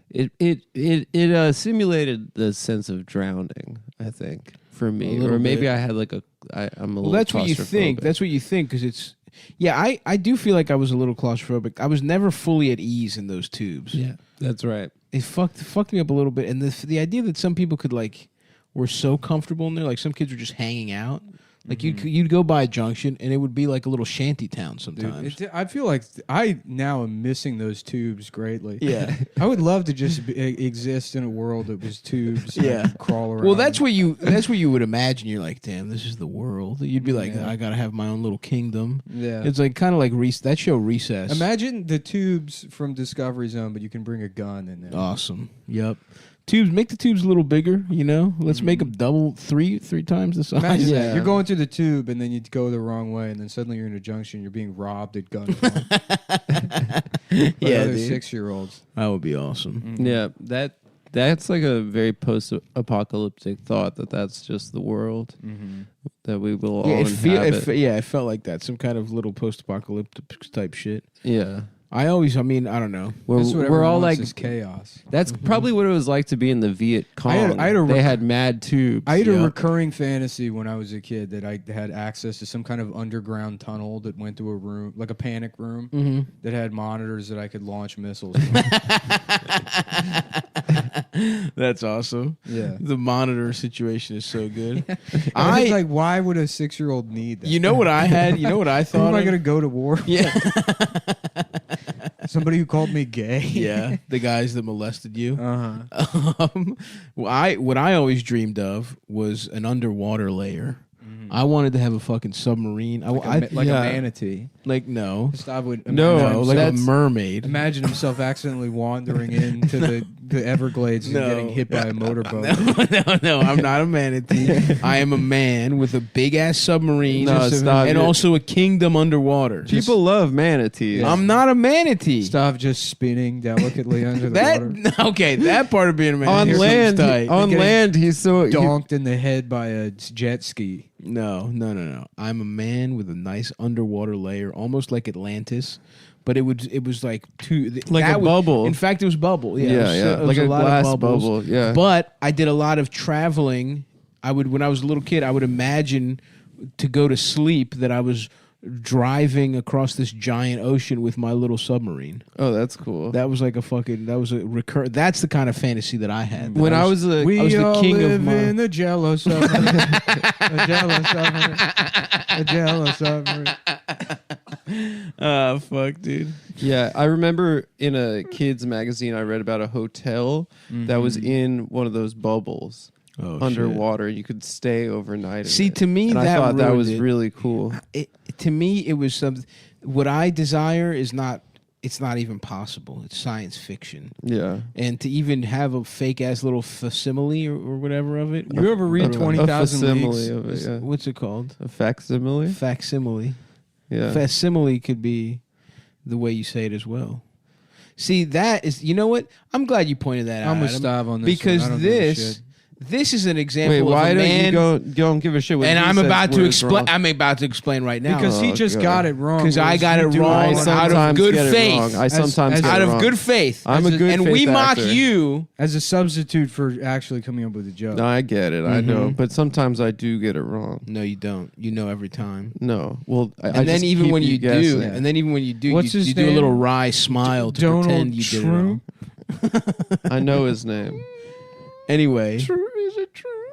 It simulated the sense of drowning, I think, for me. little Or maybe bit. I had like I'm a Well, little that's what you think. claustrophobic. That's what you think because it's. Yeah, I do feel like I was a little claustrophobic. I was never fully at ease in those tubes. Yeah, that's right. It fucked me up a little bit, and the idea that some people could like were so comfortable in there, like some kids were just hanging out. Like you'd go by a junction, and it would be like a little shanty town sometimes. I feel like I now am missing those tubes greatly. Yeah. I would love to just exist in a world that was tubes. and Yeah. crawl around. Well, that's what you would imagine. You're like, damn, this is the world. You'd be like, I gotta have my own little kingdom. Yeah. It's like kind of like that show Recess. Imagine the tubes from Discovery Zone, but you can bring a gun in there. Awesome. Yep. Tubes, make the tubes a little bigger. You know, let's make them double, three times the size. Imagine that. You're going through the tube and then you go the wrong way, and then suddenly you're in a junction. You're being robbed at gunpoint. by Yeah, other dude. 6-year-olds. That would be awesome. Yeah, that's like a very post-apocalyptic thought that's just the world that we will all Yeah, inhabit. it felt like that. Some kind of little post-apocalyptic type shit. Yeah. I mean, I don't know. We're all like is chaos. That's probably what it was like to be in the Viet Cong. They had mad tubes. I had a recurring fantasy when I was a kid that I had access to some kind of underground tunnel that went to a room, like a panic room, that had monitors that I could launch missiles from. That's awesome. Yeah. The monitor situation is so good. I was like, why would a 6-year-old need that? You know what I had? You know what I Who thought? am I of? going to go to war? Yeah. Somebody who called me gay. Yeah, the guys that molested you. Uh-huh. What I always dreamed of was an underwater layer. I wanted to have a fucking submarine. Like a manatee. Like no, Gustav would no, like a mermaid. Imagine himself accidentally wandering into the Everglades and getting hit by a motorboat. No, I'm not a manatee. I am a man with a big ass submarine and also a kingdom underwater. People love manatees. I'm not a manatee. Gustav just spinning delicately under the water. Okay, that part of being a manatee. On land, he's so donked in the head by a jet ski. No. I'm a man with a nice underwater layer, almost like Atlantis, but it was like a bubble. In fact, it was bubble. Yeah, it was like a lot glass of bubbles. bubble. Yeah, but I did a lot of traveling. When I was a little kid, I would imagine to go to sleep that I was driving across this giant ocean with my little submarine. Oh, that's cool. That was like that's the kind of fantasy that I had. When I was the king live of my in the Jello submarine. A Jello submarine. A Jello submarine. Oh, fuck, dude. Yeah, I remember in a kids magazine I read about a hotel that was in one of those bubbles. Underwater, you could stay overnight. See, to me, and I that thought that was ruined it. really cool. To me, it was something. What I desire is not. It's not even possible. It's science fiction. Yeah. And to even have a fake ass little facsimile or whatever of it. You ever read 20,000 Leagues? Of it, yeah. What's it called? A facsimile. Facsimile. Yeah. Facsimile could be the way you say it as well. See, that is. You know what? I'm glad you pointed that out. I'm with Stav on this because one. I don't give a shit. This is an example Wait, why of a man. don't you don't give a shit? When And he I'm says about to where it's explain. wrong? I'm about to explain right now Because he just got it wrong. Because I got it wrong out of good faith. I sometimes get out it of wrong. good faith. I'm a good and faith we mock actor. you as a substitute for actually coming up with a joke. No, I get it. I know, but sometimes I do get it wrong. No, you don't. You know every time. No, well, and then even when you do, and then even when you do, you do a little wry smile to Donald pretend you did it wrong. I know his name. Anyway, Is it true?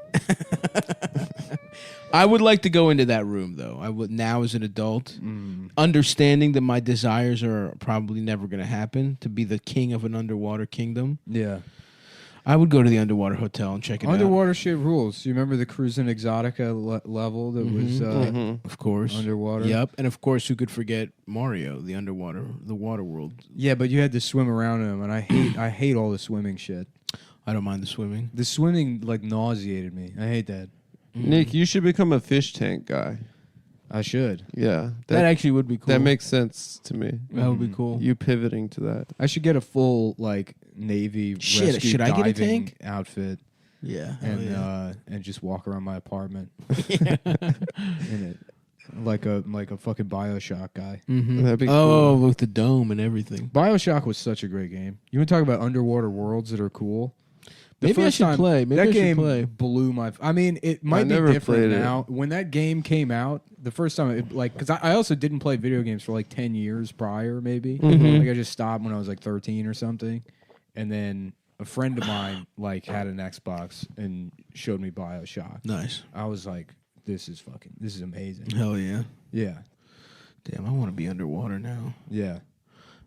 I would like to go into that room though. I would now as an adult, understanding that my desires are probably never going to happen to be the king of an underwater kingdom. Yeah. I would go to the underwater hotel and check it out. Underwater shit rules. You remember the Cruisin' Exotica level that was of course underwater? Yep, and of course, who could forget Mario, the water world? Yeah, but you had to swim around him, and I hate all the swimming shit. I don't mind the swimming. The swimming like nauseated me. I hate that. Nick, you should become a fish tank guy. I should. Yeah, that actually would be cool. That makes sense to me. That would be cool. You pivoting to that. I should get a full like Navy rescue should I get a diving tank? outfit. Yeah, and just walk around my apartment in it like a fucking BioShock guy. That'd be cool. With the dome and everything. BioShock was such a great game. You want to talk about underwater worlds that are cool? Maybe I should play. Maybe that I should game play. blew my. I mean, it might be never different played it. now. When that game came out, the first time, because I also didn't play video games for like 10 years prior, maybe. Like I just stopped when I was like 13 or something, and then a friend of mine like had an Xbox and showed me BioShock. Nice. I was like, this is amazing. Hell yeah. Yeah. Damn, I want to be underwater now. Yeah.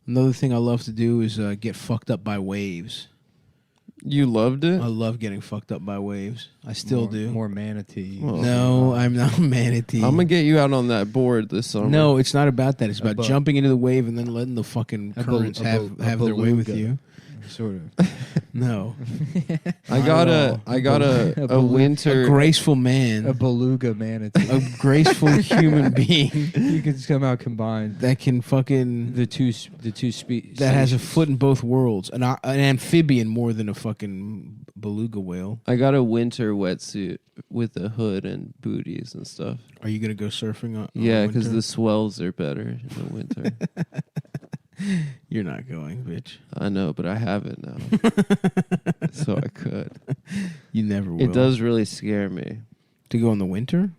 Another thing I love to do is get fucked up by waves. You loved it? I love getting fucked up by waves. I still do. More manatee. No, I'm not a manatee. I'm gonna get you out on that board this summer. No, it's not about that. It's about bu- jumping into the wave and then letting the fucking currents have their way with beluga. you. Sort of. No. I got a winter A graceful man. A beluga manatee. A graceful human being You could somehow combine that can fucking the two species that has a foot in both worlds. An amphibian more than a fucking beluga whale. I got a winter wetsuit with a hood and booties and stuff. Are you gonna go surfing on Yeah, because because the swells are better in the winter. You're not going, bitch. I know, but I have it now. So I could. You never will. It does really scare me. To go in the winter?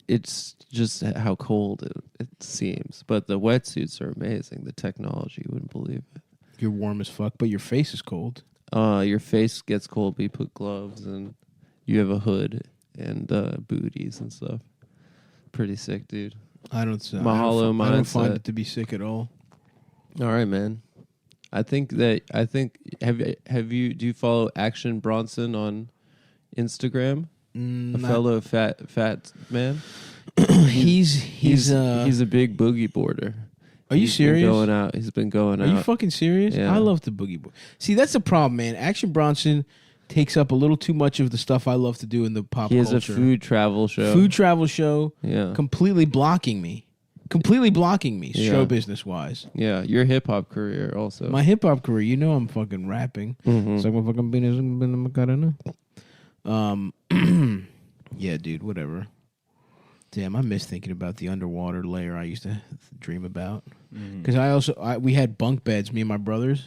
It's just how cold it seems. But the wetsuits are amazing. The technology, you wouldn't believe it. You're warm as fuck, but your face is cold. Your face gets cold, but you put gloves and you have a hood and booties and stuff. Pretty sick, dude. I don't Mahalo I don't mindset. find it to be sick at all. All right, man. Have you do you follow Action Bronson on Instagram? A fellow fat man. he's a big boogie boarder. Are you serious? He's been going out. Are you fucking serious? Yeah. I love the boogie board. See, that's the problem, man. Action Bronson takes up a little too much of the stuff I love to do in the pop He has culture. a food travel show. Yeah. Completely blocking me. Yeah. Show business wise. Yeah, your hip hop career also. My hip hop career, you know I'm fucking rapping. Mhm. So I'm fucking yeah, dude, whatever. Damn, I miss thinking about the underwater layer I used to dream about. Because we had bunk beds, me and my brothers.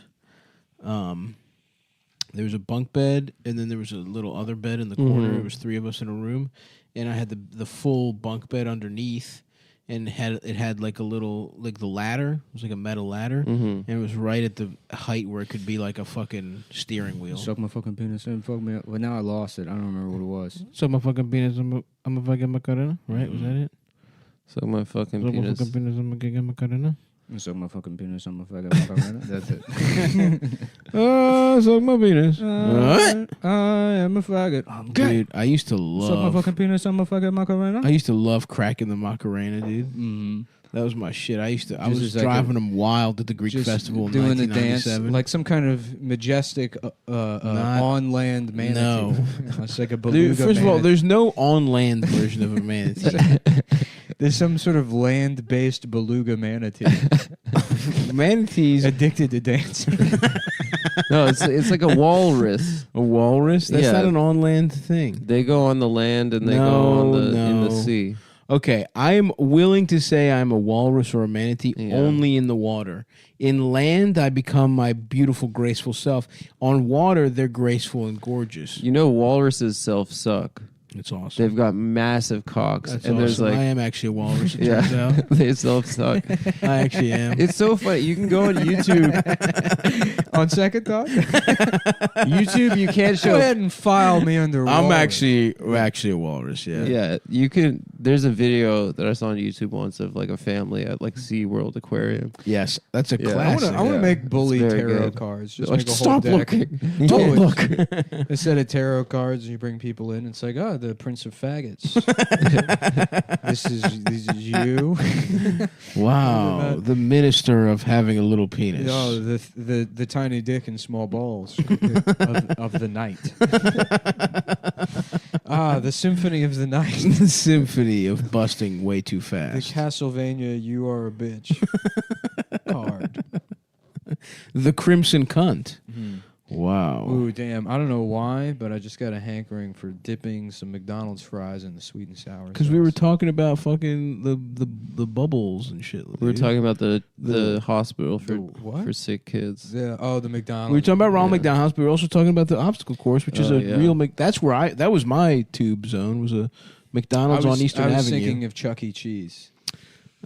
There was a bunk bed, and then there was a little other bed in the corner. It was 3 of us in a room, and I had the full bunk bed underneath, and it had like a little, like the ladder. It was like a metal ladder, and it was right at the height where it could be like a fucking steering wheel. Suck my fucking penis and fuck me up. Well, now I lost it. I don't remember what it was. Suck my fucking penis, I'm a fucking macarena, right? Was that it? Suck my fucking Suck my penis. fucking penis, I'm a fucking macarena. Suck my fucking penis, I'm a fucking macarena. That's it. Suck my penis. What? I am a faggot. Dude, I used to love. Suck my fucking penis, I'm a fucking macarena. I used to love cracking the Macarena, dude. That was my shit. I was driving them wild at the Greek festival in doing the dance 1997. like some kind of majestic on land manatee. No. It's like a beluga. Dude, first of all, manatee. there's no on land version of a manatee. There's some sort of land-based beluga manatee. Manatees addicted to dancing. No, it's like a walrus. A walrus? That's not an on land thing. They go on the land and they go in the sea. Okay, I'm willing to say I'm a walrus or a manatee only in the water. In land, I become my beautiful, graceful self. On water, they're graceful and gorgeous. You know, walruses self-suck. It's awesome. They've got massive cocks. That's and there's awesome. like I am actually a walrus, it turns out. They self-suck. I actually am. It's so funny. You can go on YouTube. On second thought, YouTube, you can't show. Go ahead and file me under. I'm walrus. actually a walrus. Yeah. Yeah, you can. There's a video that I saw on YouTube once of like a family at like SeaWorld Aquarium. Yes, that's a Yeah. classic. I want to make bully It's very tarot good. cards. Just Like, make a whole stop deck. looking. Don't Don't look. A set of tarot cards, and you bring people in. It's like, oh, the Prince of Faggots. this is you. Wow, the minister of having a little penis. No, the tiny dick and small balls of the night. The symphony of the night. The symphony of busting way too The fast. Castlevania, you are a bitch card. The crimson cunt. Wow. Ooh, damn. I don't know why, but I just got a hankering for dipping some McDonald's fries in the sweet and sour. Because we were talking about fucking the bubbles and shit. We were talking about the hospital the what? for sick kids. Yeah. Oh, the McDonald's. We were talking about Ronald McDonald Hospital. We were also talking about the obstacle course, which is Oh, a yeah. real. That's where that was my tube zone. Was a McDonald's on Eastern I was Avenue. thinking of Chuck E. Cheese.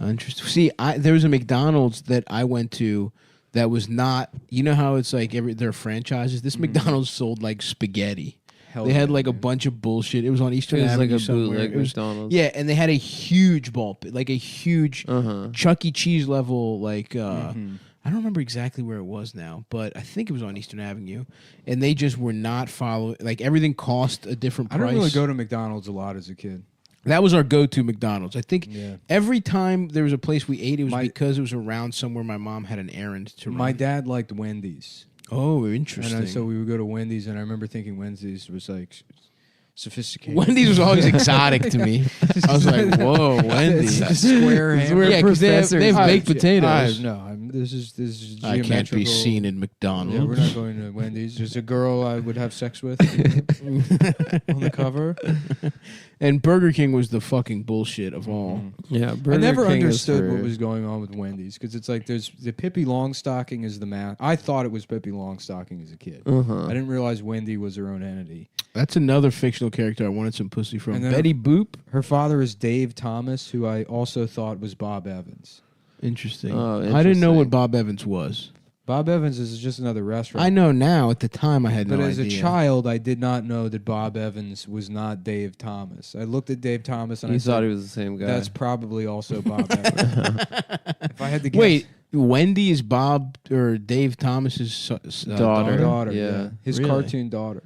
Interesting. See, there was a McDonald's that I went to that was not. You know how it's like their franchises. This McDonald's sold like spaghetti. Hell They had yeah, like a man. bunch of bullshit. It was on Eastern It was Avenue like a somewhere. bootleg It was- McDonald's. Yeah, and they had a huge ball pit, like a huge Chuck E. Cheese level. Like I don't remember exactly where it was now, but I think it was on Eastern Avenue. And they just were not following. Like everything cost a different I price. don't really go to McDonald's a lot as a kid. That was our go-to McDonald's. I think Yeah. every time there was a place we ate, it was because it was around somewhere my mom had an errand to run. My dad liked Wendy's. Oh, interesting. And so we would go to Wendy's, and I remember thinking Wendy's was like sophisticated. Wendy's was always exotic to me. I was like, whoa, Wendy's. It's a square hamburger. Yeah, because they have baked potatoes. No, This is I can't be geometrical- seen in McDonald's. Yeah, we're not going to Wendy's. There's a girl I would have sex with on the cover. And Burger King was the fucking bullshit of all. Yeah, I Burger never King is understood what for- was going on with Wendy's because it's like there's the Pippi Longstocking is the man. I thought it was Pippi Longstocking as a kid. Uh-huh. I didn't realize Wendy was her own entity. That's another fictional character I wanted some pussy from. And then Betty Boop. Her father is Dave Thomas, who I also thought was Bob Evans. Interesting. Oh, I didn't know interesting. what Bob Evans was. Bob Evans is just another restaurant. I know now. At the time, I had But no as idea. a child, I did not know that Bob Evans was not Dave Thomas. I looked at Dave Thomas and You I thought said, he was the same guy. That's probably also Bob Evans. If I had to guess, Wait, Wendy is Bob or Dave Thomas's Daughter. yeah, Yeah. his Really? cartoon daughter.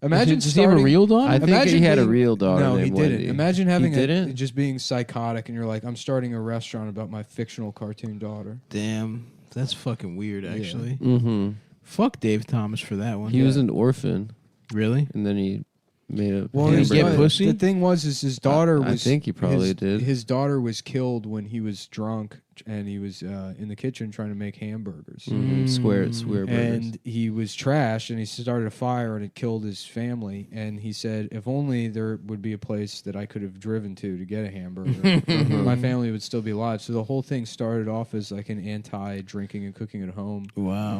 Imagine Does he have a starting- real daughter? I think Imagine he had a being- real daughter No, he named didn't. Wendy. Imagine He having didn't? just being psychotic, and you're like, I'm starting a restaurant about my fictional cartoon daughter. Damn, that's fucking weird. Actually, Mm-hmm. fuck Dave Thomas for that one. He was an orphan, really, and then he made a. Well, Did he his get daughter- pussy? The thing was, is his daughter I was. think he probably his, did. His daughter was killed when he was drunk, and he was in the kitchen trying to make hamburgers. Mhm. Square burgers. And he was trashed, and he started a fire, and it killed his family. And he said, if only there would be a place that I could have driven to get a hamburger, my family would still be alive. So the whole thing started off as like an anti-drinking and cooking at home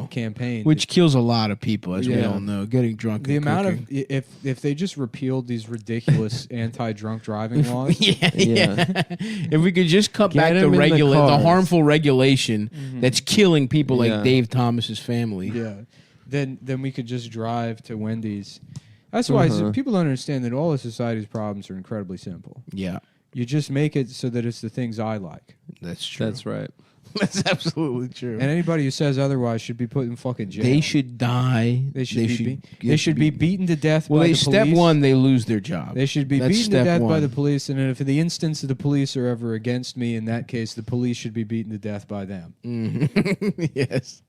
campaign, which kills a lot of people, as we Yeah. all know. Getting drunk. the and amount cooking. of if they just repealed these ridiculous anti-drunk driving laws, yeah. If we could just cut Get back him in the the cars. harmful regulation that's killing people like Yeah. Dave Thomas's family. yeah, then we could just drive to Wendy's. That's why people don't understand that all of society's problems are incredibly simple. Yeah, You just make it so that it's the things I like. that's true. That's right. That's absolutely true. And anybody who says otherwise should be put in fucking jail. They should die. They should get be beaten to death Well, by they the step police. one, they lose their job. They should be That's beaten to step death by one. the police, and if in the instance of the police are ever against me, in that case, the police should be beaten to death by them. Yes,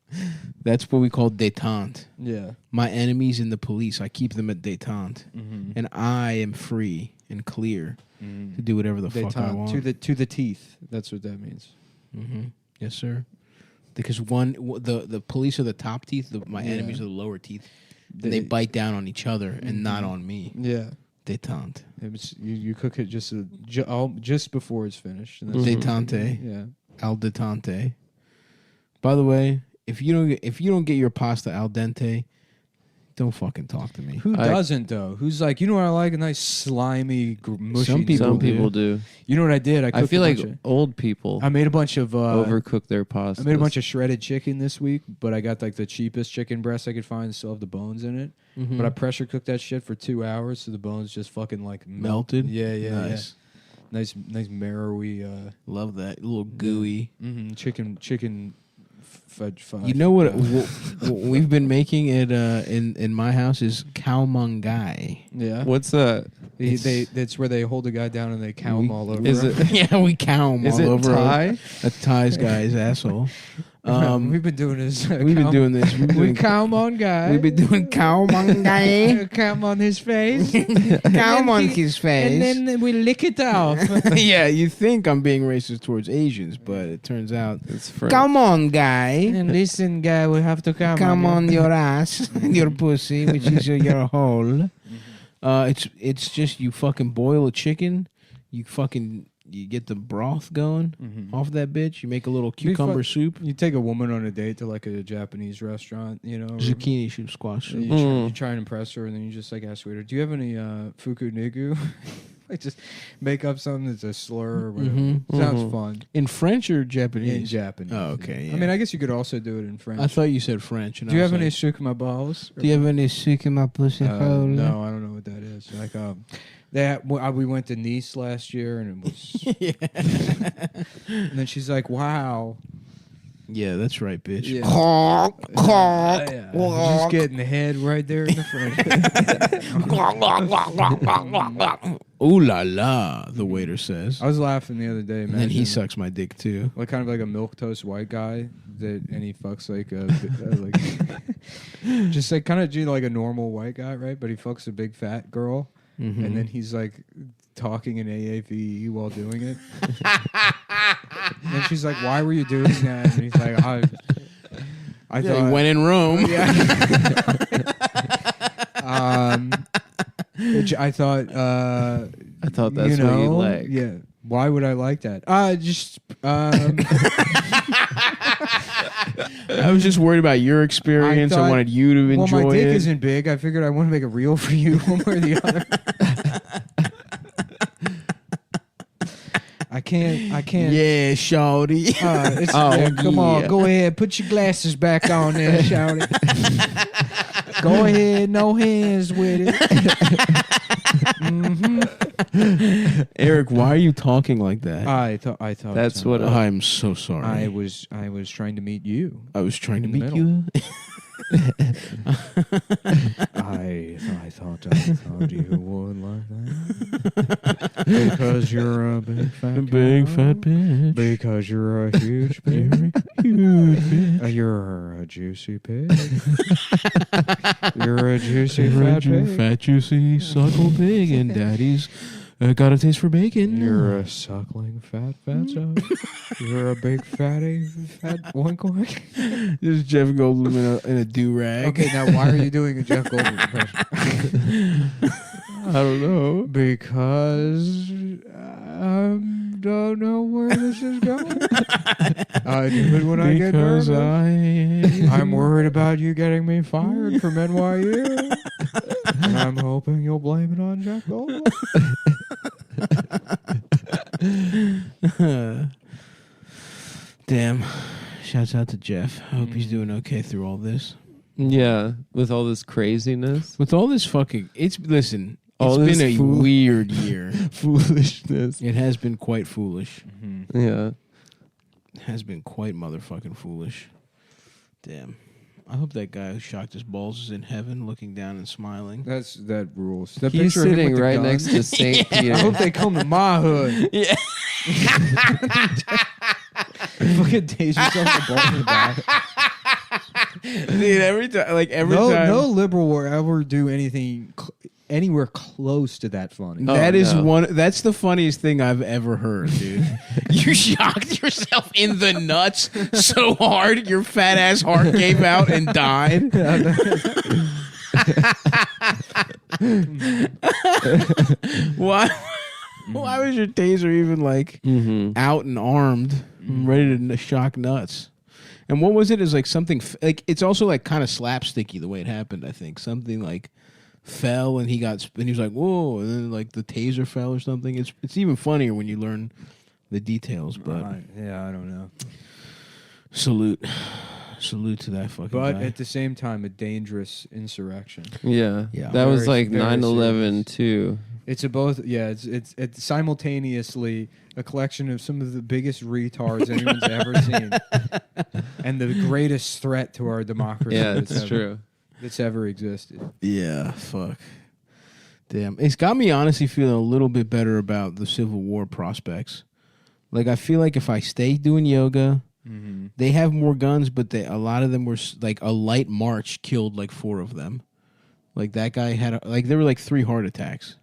that's what we call détente. Yeah. My enemies in the police, I keep them at détente, Mhm. and I am free and clear to do whatever the fuck I Détente, want. to the teeth. That's what that means. Yes, sir. Because the police are the top teeth, my enemies are the lower teeth. And they bite down on each other and not on me. Yeah. Détente. You cook it just before it's finished. And that's Détente. Yeah. Al dente. By the way, if you don't get your pasta al dente, don't fucking talk to me. Who doesn't though? Who's like, you know what I like? A nice slimy, mushy. Some people do. You know what I did? I cooked feel a like bunch of- old people. I made a bunch of overcook their pasta. I made a bunch of shredded chicken this week, but I got like the cheapest chicken breast I could find. Still have the bones in it, Mhm. but I pressure cooked that shit for 2 hours, so the bones just fucking like Melted? Yeah. Nice. Nice marrowy. Love that. A little gooey. Chicken. Fudge. You know what we've been making it in my house is cow mungai. Yeah. What's that? That's where they hold a guy down and they cow him all over. Is him. it? Yeah, we cow him Is all it over Thai? a Thai's guy's asshole. We've been doing this. We've been doing this. We cow him on guy. We've been doing cow mungai. Cow him on his face. Cow monkey's face. And then we lick it off. Yeah, you think I'm being racist towards Asians, but it turns out it's French. Come on, guy. And listen, guy, we have to Come on your ass, your pussy, which is your hole. It's just you fucking boil a chicken, you get the broth going off that bitch. You make a little cucumber soup. You take a woman on a date to like a Japanese restaurant, you know, Zucchini soup, squash soup. You try and impress her, and then you just like ask waiter, "Do you have any fuku nigu?" Like just make up something that's a slur or whatever. Sounds fun. In French or Japanese? In Japanese. Oh, okay. I mean, I guess you could also do it in French. I thought you said French. And Do you I have was any like, souk in my balls? Do you have any soup in my pussy hole? No, I don't know what that is. Like, we went to Nice last year, and it was. And then she's like, "Wow." Yeah, that's right, bitch. Yeah. Yeah. Just getting the head right there in the front. Ooh la la, the waiter says. I was laughing the other day, man. And then he sucks my dick too. Like kind of like a milquetoast white guy and he fucks like just like kind of do like a normal white guy, right? But he fucks a big fat girl, Mhm. and then he's like talking in AAVE while doing it. And she's like, "Why were you doing that?" And he's like, "I thought he went in Rome. Yeah. Which I thought that's what you like. Yeah. Why would I like that? Just I was just worried about your experience. I wanted you to enjoy it. Well, my dick isn't big. I figured I want to make it real for you one way or the other. I can't. Yeah, shawty. Come on, go ahead. Put your glasses back on there, shawty. Go ahead, no hands with it. Eric, why are you talking like that? I thought that's what I'm so sorry. I was trying to meet you. I was trying to meet you. I thought you would like that because you're a big fat bitch. Because you're a huge pig. Huge bitch. You're a juicy pig. You're a juicy fat pig. Fat juicy suckle pig, and daddy's got a taste for bacon. You're a suckling fatso. You're a big fatty fat oink oink. This is Jeff Goldblum in a do-rag. Okay, now why are you doing a Jeff Goldblum impression? I don't know. Because I don't know where this is going. I do it when I get nervous. I'm worried about you getting me fired from NYU. And I'm hoping you'll blame it on Jeff Goldblum. Damn. Shouts out to Jeff. I hope he's doing okay through all this. Yeah, with all this craziness. With all this fucking... Listen, all it's been a weird year. Foolishness. It has been quite foolish. Mm-hmm. Yeah. It has been quite motherfucking foolish. Damn. I hope that guy who shocked his balls is in heaven looking down and smiling. That rules. That He's picture of him sitting with the right gun. next to St. Peter. I hope they come to my hood. Yeah. Fucking tase yourself in the balls in the back. Dude, every time, no liberal will ever do anything anywhere close to that funny. That's the funniest thing I've ever heard, dude. You shocked yourself in the nuts so hard your fat ass heart gave out and died. Why was your taser even out and armed, ready to shock nuts? And what was it? Is like something it's also like kind of slapsticky the way it happened. I think something like fell and he was like, whoa, and then like the taser fell or something. It's even funnier when you learn the details. But I don't know. Salute to that fucking But guy. at the same time, a dangerous insurrection. Yeah. That was like 9/11 too. It's it's simultaneously a collection of some of the biggest retards anyone's ever seen, and the greatest threat to our democracy. Yeah, it's true. That's ever existed. Yeah, fuck. Damn, it's got me honestly feeling a little bit better about the Civil War prospects. Like I feel like if I stay doing yoga, they have more guns, but a lot of them were like a light march killed like 4 of them. Like that guy had there were like 3 heart attacks.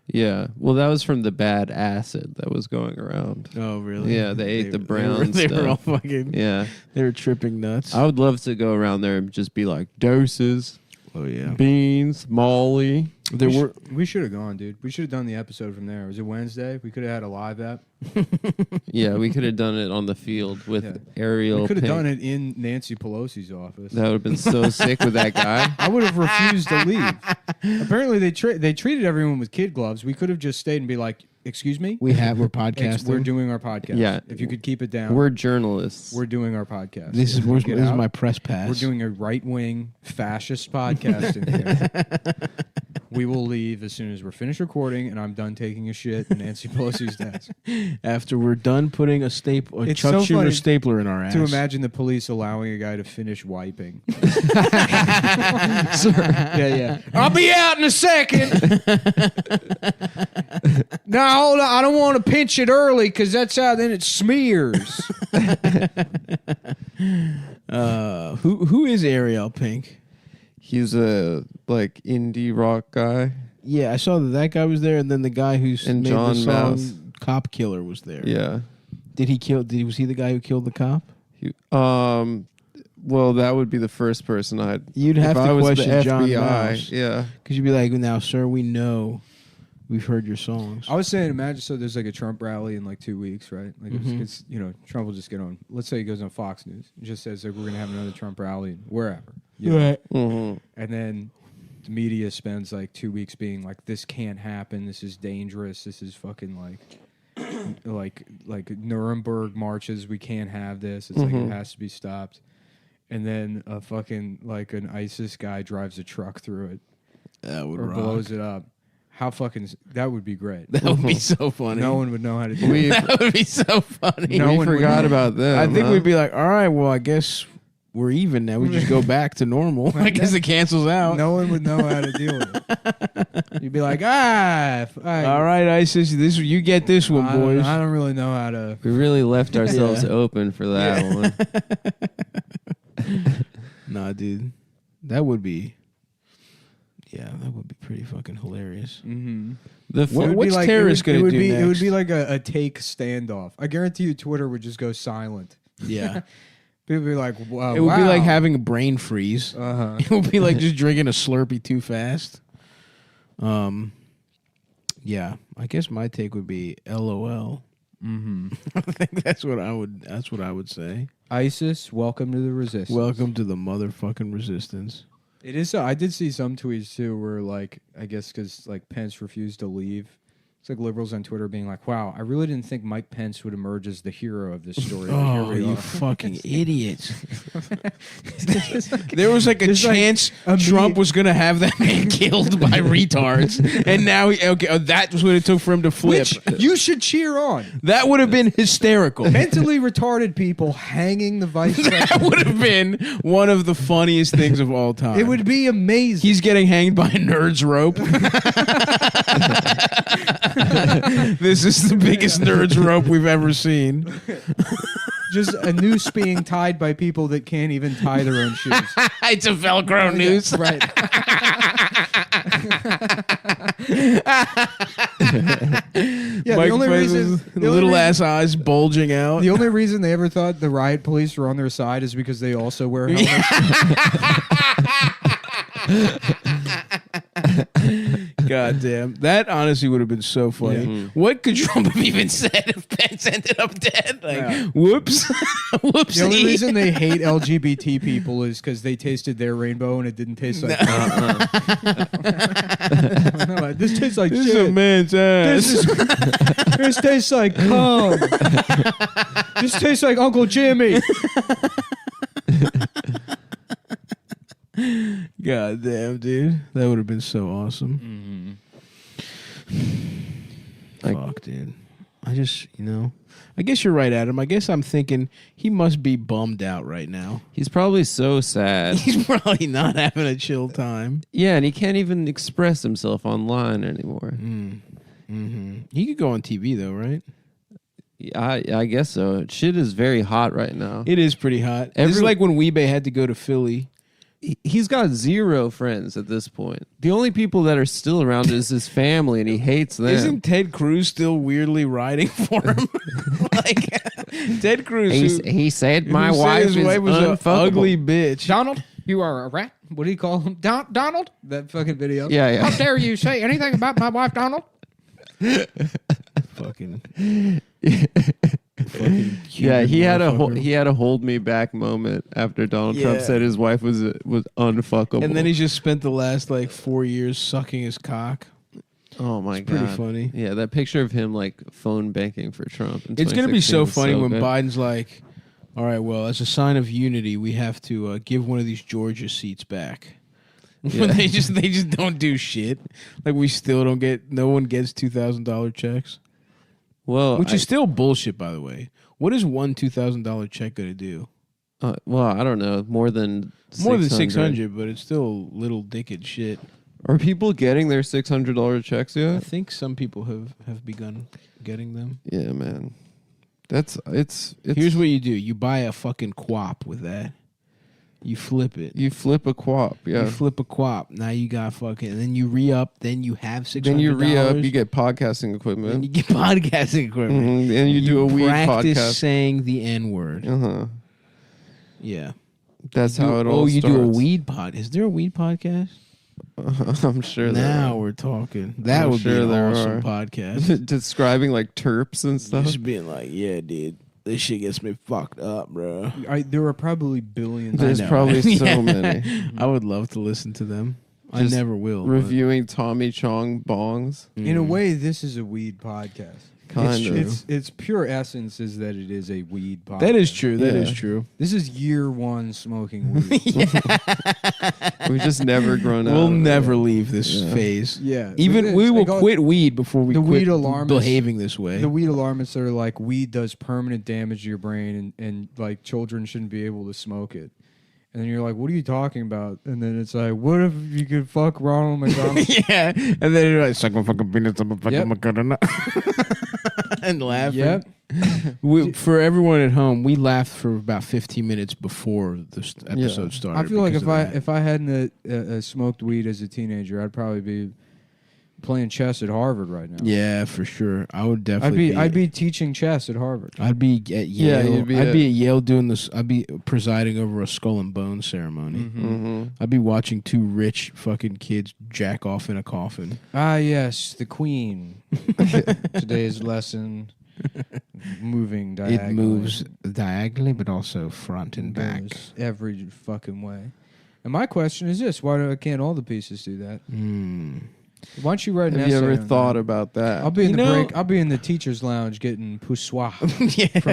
Yeah, well, that was from the bad acid that was going around. Oh, really? Yeah, they ate the brown They stuff. were all fucking... Yeah. They were tripping nuts. I would love to go around there and just be like, doses. Oh, yeah. Beans, Molly. We should have gone, dude. We should have done the episode from there. Was it Wednesday? We could have had a live app. Yeah, we could have done it on the field with Ariel. We could have Pink. done it in Nancy Pelosi's office. That would have been so sick with that guy. I would have refused to leave. Apparently, they treated everyone with kid gloves. We could have just stayed and be like, "Excuse me, we're podcasting. We're doing our podcast. Yeah, if you could keep it down. We're journalists. We're doing our podcast. This is my press pass. We're doing a right-wing fascist podcast in here. We will leave as soon as we're finished recording, and I'm done taking a shit in Nancy Pelosi's desk. After we're done putting a Chuck Schumer stapler in our ass. To imagine the police allowing a guy to finish wiping. Yeah. I'll be out in a second. Now hold on. I don't want to pinch it early because that's how then it smears. Who is Ariel Pink? He's a indie rock guy. Yeah, I saw that guy was there, and then the guy who's made John the song Mouse. "Cop Killer" was there. Yeah, Did he kill? Was he the guy who killed the cop? Well, that would be the first person I'd. You'd have if to I was question the John FBI. Miles. Yeah, because you'd be like, "Now, sir, we know we've heard your songs." I was saying, imagine so there's like a Trump rally in like 2 weeks, right? Like it's Trump will just get on. Let's say he goes on Fox News and just says like we're gonna have another Trump rally wherever, Right. And then the media spends like 2 weeks being like, this can't happen. This is dangerous. This is fucking like Nuremberg marches. We can't have this. It's like it has to be stopped. And then a fucking like an ISIS guy drives a truck through it, or blows it up. How fucking that would be great. That would be so funny. No one would know how to do it. That would be so funny. No we one forgot about them. I think we'd be like, all right, well, I guess we're even now. We just go back to normal. I guess it cancels out. No one would know how to deal with it. You'd be like, all right, ISIS, you get this one, boys. I don't really know how to. We really left ourselves open for that one. Nah, dude, that would be. Yeah, that would be pretty fucking hilarious. Mm-hmm. What's terrorists going to do next? It would be like a take standoff. I guarantee you Twitter would just go silent. Yeah. People would be like, wow. It would be like having a brain freeze. Uh-huh. It would be like just drinking a Slurpee too fast. Yeah, I guess my take would be LOL. Mm-hmm. I think that's what I would say. ISIS, welcome to the resistance. Welcome to the motherfucking resistance. It is. I did see some tweets too, where like I guess because like Pence refused to leave. It's like liberals on Twitter being like, "Wow, I really didn't think Mike Pence would emerge as the hero of this story." Oh, you fucking idiots! There was like a chance Trump was gonna have that man killed by retards, and now that was what it took for him to flip. Which you should cheer on. That would have been hysterical. Mentally retarded people hanging the vice president. That would have been one of the funniest things of all time. It would be amazing. He's getting hanged by a nerd's rope. This is the biggest nerd's rope we've ever seen. Just a noose being tied by people that can't even tie their own shoes. It's a Velcro noose. Right. Yeah, Mike the only Pence's reason little ass eyes bulging out. The only reason they ever thought the riot police were on their side is because they also wear helmets. God damn. That honestly would have been so funny. Yeah. What could Trump have even said if Pence ended up dead? Like, whoops. Whoopsie. The only reason they hate LGBT people is because they tasted their rainbow and it didn't taste like like, this tastes like This shit. is a man's ass. This tastes like cum. This tastes like Uncle Jimmy. God damn, dude. That would have been so awesome. Fuck, dude. I just, I guess you're right, Adam. I guess I'm thinking he must be bummed out right now. He's probably so sad. He's probably not having a chill time. Yeah, and he can't even express himself online anymore. He could go on TV, though, right? I guess so. Shit is very hot right now. It is pretty hot. It's like when Weebay had to go to Philly. He's got zero friends at this point. The only people that are still around is his family, and he hates them. Isn't Ted Cruz still weirdly riding for him? Like Ted Cruz. He said my who said wife his is wife was an unfuckable. ugly bitch. Donald, you are a rat. What do you call him? Donald? That fucking video. Yeah. How dare you say anything about my wife, Donald? Fucking. Yeah, he had a hold me back moment after Donald Trump said his wife was unfuckable. And then he just spent the last 4 years sucking his cock. Oh my god, pretty funny. Yeah, that picture of him phone banking for Trump. It's gonna be so 2016 funny so when good. Biden's like, "All right, well, as a sign of unity, we have to give one of these Georgia seats back." Yeah. they just don't do shit. Like we still don't get. No one gets $2,000 checks. Well, which is still bullshit, by the way. What is one $2,000 check gonna do? Well, I don't know. More than 600, but it's still little dickhead shit. Are people getting their $600 checks yet? I think some people have begun getting them. Yeah, man. It's Here's what you do: you buy a fucking quap with that. You flip it. You flip a quap. Yeah. You flip a quap. Now you got fucking. And then you re-up. Then you have $600. Then you re-up. You get podcasting equipment. And you get podcasting equipment. And you do a weed practice podcast. saying the N-word. Uh-huh. Yeah. That's You do- how it all you starts. do a weed pod. Is there a weed podcast? I'm sure there Now are. we're talking. That I'm would sure be an there awesome are. podcast. Describing like terps and stuff. Just being like, yeah, dude, this shit gets me fucked up, bro. There are probably billions. There's probably so many. I would love to listen to them. Just I never will. but- Reviewing Tommy Chong bongs. In a way, this is a weed podcast. Kind of. Its pure essence is that it is a weed podcast. That is true. That is true. This is year one smoking weed. We've just never grown We'll out. never leave this phase. Yeah. Even we will Like all- quit weed before we the quit weed alarmists behaving this way. The weed alarmists are like, weed does permanent damage to your brain, and like children shouldn't be able to smoke it. And then you're like, what are you talking about? And then it's like, what if you could fuck Ronald McDonald? Yeah. And then you're like, suck my fucking penis, I'm a fucking Yep. McDonald. And laughing. Yep. For everyone at home, we laughed for about 15 minutes before the episode started. I feel like because of that. if I hadn't smoked weed as a teenager, I'd probably be playing chess at Harvard right now. Yeah, for sure. I would definitely. I'd be teaching chess at Harvard. I'd be at Yeah, Yale. you'd be I'd at- be at Yale doing this. I'd be presiding over a skull and bone ceremony. Mm-hmm. I'd be watching two rich fucking kids jack off in a coffin. Ah, yes, the Queen. Today's lesson: moving diagonally. It moves diagonally, but also front and back. Goes every fucking way. And my question is this: can't all the pieces do that? Why don't you write an Have essay? you ever on thought that? about that? I'll be in You the know- break. I'll be in the teachers' lounge getting poussoir from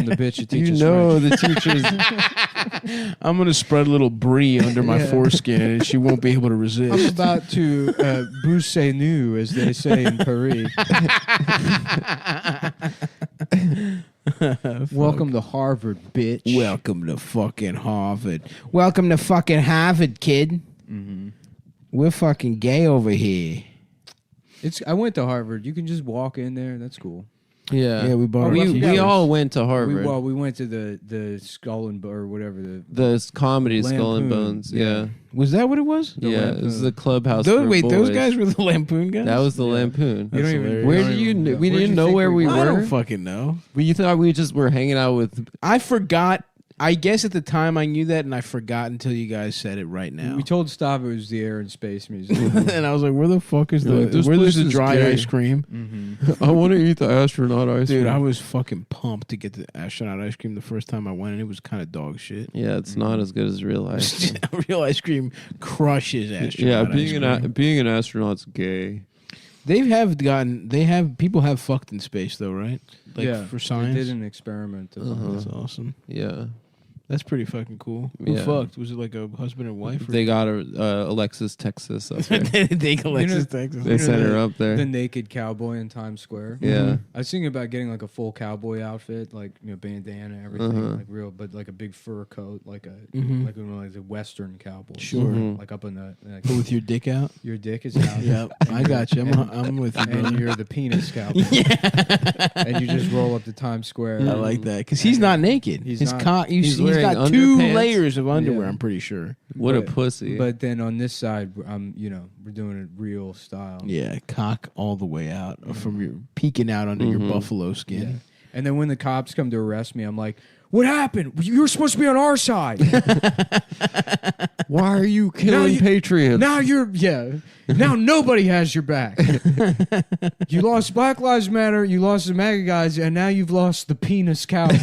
the bitch that You teaches know French. the teachers. I'm gonna spread a little brie under my foreskin, and she won't be able to I'm resist. about to bousser nu, as they say in Paris. Welcome to Harvard, bitch. Welcome to fucking Harvard. Welcome to fucking Harvard, kid. We're fucking gay over here. I went to Harvard. You can just walk in there. That's cool. Yeah, Yeah, we bought our we t-shirts. all went to Harvard. We went to the Skull and or whatever the comedy Skull and Lampoon, Bones. Yeah, Was that what it was? yeah. It was the clubhouse. Those, for wait, those boys. guys were the Lampoon guys? That was the Lampoon. You don't even. Where you don't did you? even- We where'd didn't you know think where we I don't were. fucking know. You thought we just were hanging out with. I forgot. I guess at the time I knew that, and I forgot until you guys said it right now. We told Stav it was the Air and Space Museum. And I was like, "Where the fuck is the? You're like, this where's place the is dry gay. ice cream?" I want to eat the astronaut ice Dude, cream. I was fucking pumped to get the astronaut ice cream the first time I went, and it was kind of dog shit. Yeah, it's not as good as real ice. Real ice cream crushes astronaut. Yeah, ice cream. being an astronaut's gay. People have fucked in space though, right? Like yeah, for science. They did an experiment. That's awesome. Yeah, That's pretty fucking cool. Who Yeah. fucked? Was it like a husband and wife? Or they got Alexis, Texas up there. they Alexis, Texas. They sent her up there. The naked cowboy in Times Square. Yeah. I was thinking about getting like a full cowboy outfit, like bandana, everything, Uh-huh. like real, but like a big fur coat, like a Mhm. like a Western cowboy. Sure. Mhm. Like up in the. Like, But with your dick out. Your dick is out. Yep, I got you. I'm with you, And brother. you're the penis cowboy. And you just roll up to Times Square. I like that because he's not naked. He's His not. cock. He's wearing got two underpants. layers of underwear. Yeah. I'm pretty sure. What a But- pussy. But then on this side, we're doing it real style. Yeah, cock all the way out from your peeking out under your buffalo skin. Yeah. And then when the cops come to arrest me, I'm like, "What happened? You were supposed to be on our side. Why are you killing patriots? Now Now nobody has your back. You lost Black Lives Matter, you lost the MAGA guys, and now you've lost the penis cowboy.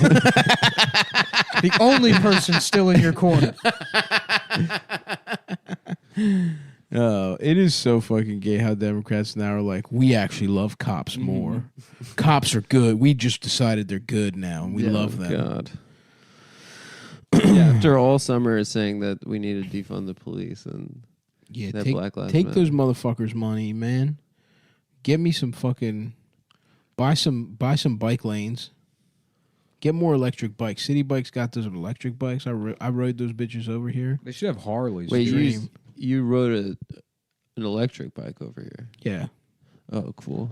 The only person still in your corner." Oh, it is so fucking gay how Democrats now are like, we actually love cops more. Cops are good. We just decided they're good now, and we love them. God. Yeah, after all summer is saying that we need to defund the police and Yeah, that take, Black Lives take Matter. those motherfuckers' money, man. Get me some fucking buy some bike lanes. Get more electric bikes. City Bikes got those electric bikes. I rode those bitches over here. They should have Harleys. Wait, Dream. you rode an electric bike over here? Yeah. Oh, cool.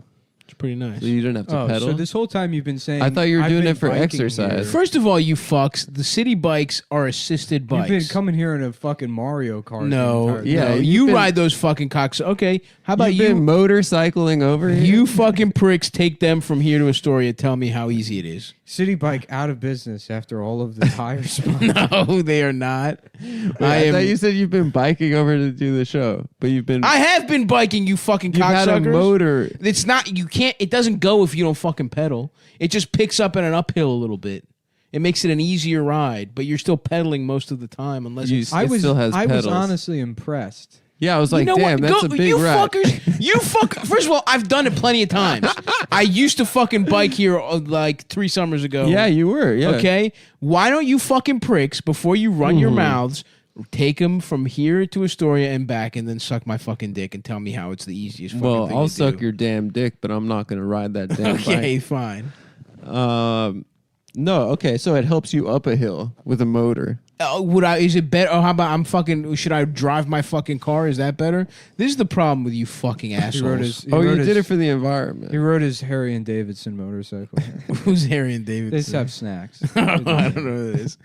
It's pretty nice. So you didn't have to pedal. So this whole time you've been saying I thought you were I've doing been it for biking exercise. here. First of all, you fucks, the city bikes are assisted bikes. You've been coming here in a fucking Mario Kart. No, Yeah, no, you've you been- ride those fucking cocks. Okay, how about You've been you? motorcycling over here? You fucking pricks take them from here to Astoria. Tell me how easy it is. City Bike out of business after all of the tire spots. No, they are not. Wait, I thought you said you've been biking over to do the show, but you've been. I have been biking, you fucking You've had a cocksuckers. motor. It's not. You can't. It doesn't go if you don't fucking pedal. It just picks up at an uphill a little bit. It makes it an easier ride, but you're still pedaling most of the time, unless it's, I was pedals. honestly impressed. Yeah, I was like, you know damn, what? that's Go, a big you ride. fuckers. You fuck. First of all, I've done it plenty of times. I used to fucking bike here like 3 summers ago. Yeah, you were. Yeah. Okay. Why don't you fucking pricks before you run your mouths? Take them from here to Astoria and back, and then suck my fucking dick and tell me how it's the easiest. Fucking Well, thing I'll to suck do. your damn dick, but I'm not going to ride that damn Okay, fine. bike. No, okay, so it helps you up a hill with a motor. Would I? Is it better? Oh, how about I'm fucking? Should I drive my fucking car? Is that better? This is the problem with you fucking assholes. He wrote did it for the environment. He rode his Harry and Davidson motorcycle. Who's Harry and Davidson? They just have snacks. I don't know what it is.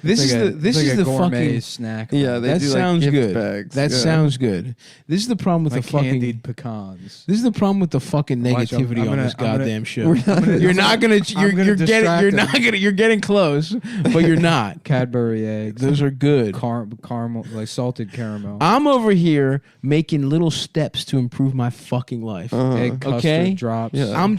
This is the this like is a the gourmet fucking snack. Yeah, they that do, like, sounds gift good. bags. That Yeah. sounds good. This is the problem with like the fucking. candied pecans. This is the problem with the fucking Watch, I'm negativity on gonna- this I'm gonna- goddamn show. gonna- You're not gonna. You're getting. distract You're him. not gonna. You're getting close, but you're not. Cadbury eggs. Those are good. Caramel, like salted caramel. I'm over here making little steps to improve my fucking life. Egg custard Okay, drops. Yeah. I'm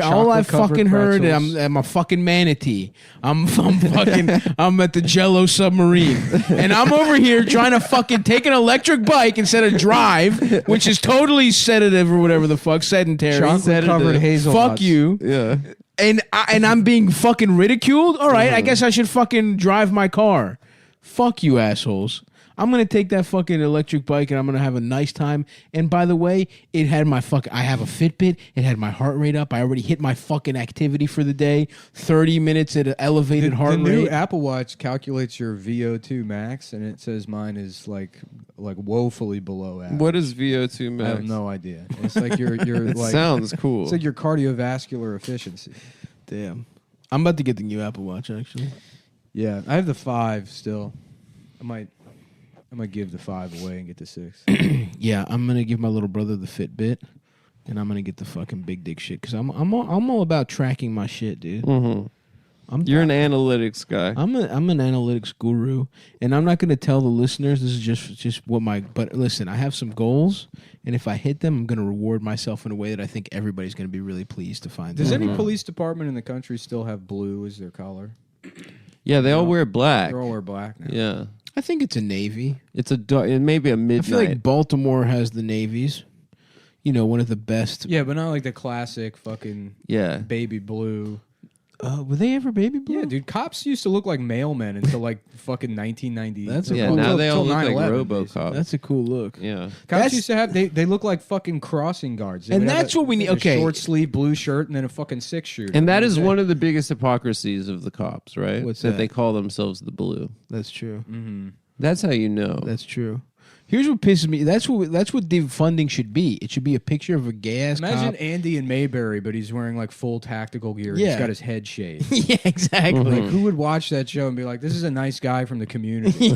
all I Chocolate-covered fucking heard. pretzels. I'm a fucking manatee. I'm fucking. I'm at the Jello submarine, and I'm over here trying to fucking take an electric bike instead of drive, which is totally sedative or whatever the fuck, sedentary. Chocolate covered hazelnuts. Fuck you. Yeah. And I'm being fucking ridiculed. All right, I guess I should fucking drive my car. Fuck you, assholes. I'm gonna take that fucking electric bike and I'm gonna have a nice time. And by the way, it had my I have a Fitbit. It had my heart rate up. I already hit my fucking activity for the day. 30 minutes at an elevated heart The new rate. Apple Watch calculates your VO2 max, and it says mine is like woefully below average. What is VO2 max? I have no idea. It's like your It like sounds cool. It's like your cardiovascular efficiency. Damn. I'm about to get the new Apple Watch actually. Yeah, I have the 5 still. I might give the 5 away and get the 6. Yeah, I'm gonna give my little brother the Fitbit, and I'm gonna get the fucking big dick shit because I'm all about tracking my shit, dude. Mm-hmm. You're an analytics guy. I'm an analytics guru, and I'm not gonna tell the listeners this is just what my. But listen, I have some goals, and if I hit them, I'm gonna reward myself in a way that I think everybody's gonna be really pleased to find. Does out. any police department in the country still have blue as their color? Yeah, they all wear black. They all wear black now. Yeah. I think it's a navy. It's a it may be a midnight. I feel like Baltimore has the navies. You know, one of the best. Yeah, but not like the classic fucking baby blue. Were they ever baby blue? Yeah, dude. Cops used to look like mailmen until like fucking 1990. That's a yeah. cool Now look. they all Till look like 9/11, RoboCop. That's a cool look. Yeah. Cops used to have they look like fucking crossing guards. They And would have that's what we need- a okay. short sleeve blue shirt and then a fucking 6-shooter. And that is one of the biggest hypocrisies of the cops, right? What's that? that? They call themselves the blue. That's true. Mm-hmm. That's how you know. That's true. Here's what pisses me. That's what defunding should be. It should be a picture of a gay ass Imagine cop. Andy in Mayberry, but he's wearing like full tactical gear. Yeah. He's got his head shaved. Yeah, exactly. Like, who would watch that show and be like, "This is a nice guy from the community"?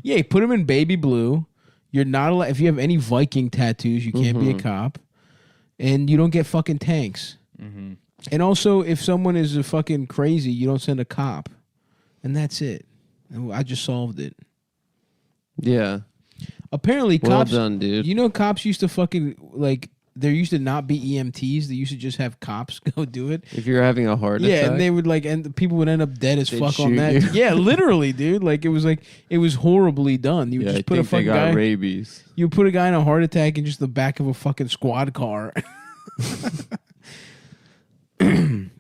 Yeah, put him in baby blue. You're not allowed. If you have any Viking tattoos, you can't be a cop, and you don't get fucking tanks. Mm-hmm. And also, if someone is a fucking crazy, you don't send a cop, and that's it. And I just solved it. Yeah. Apparently, Well cops. done, dude. You know, cops used to fucking like. There used to not be EMTs. They used to just have cops go do it. If you're having a heart attack. Yeah, and they would like, and the people would end up dead as They'd fuck on shoot that. you. Yeah, literally, dude. Like it was horribly done. You would Yeah, just I put a think they fucking got guy. rabies. You put a guy in a heart attack in just the back of a fucking squad car.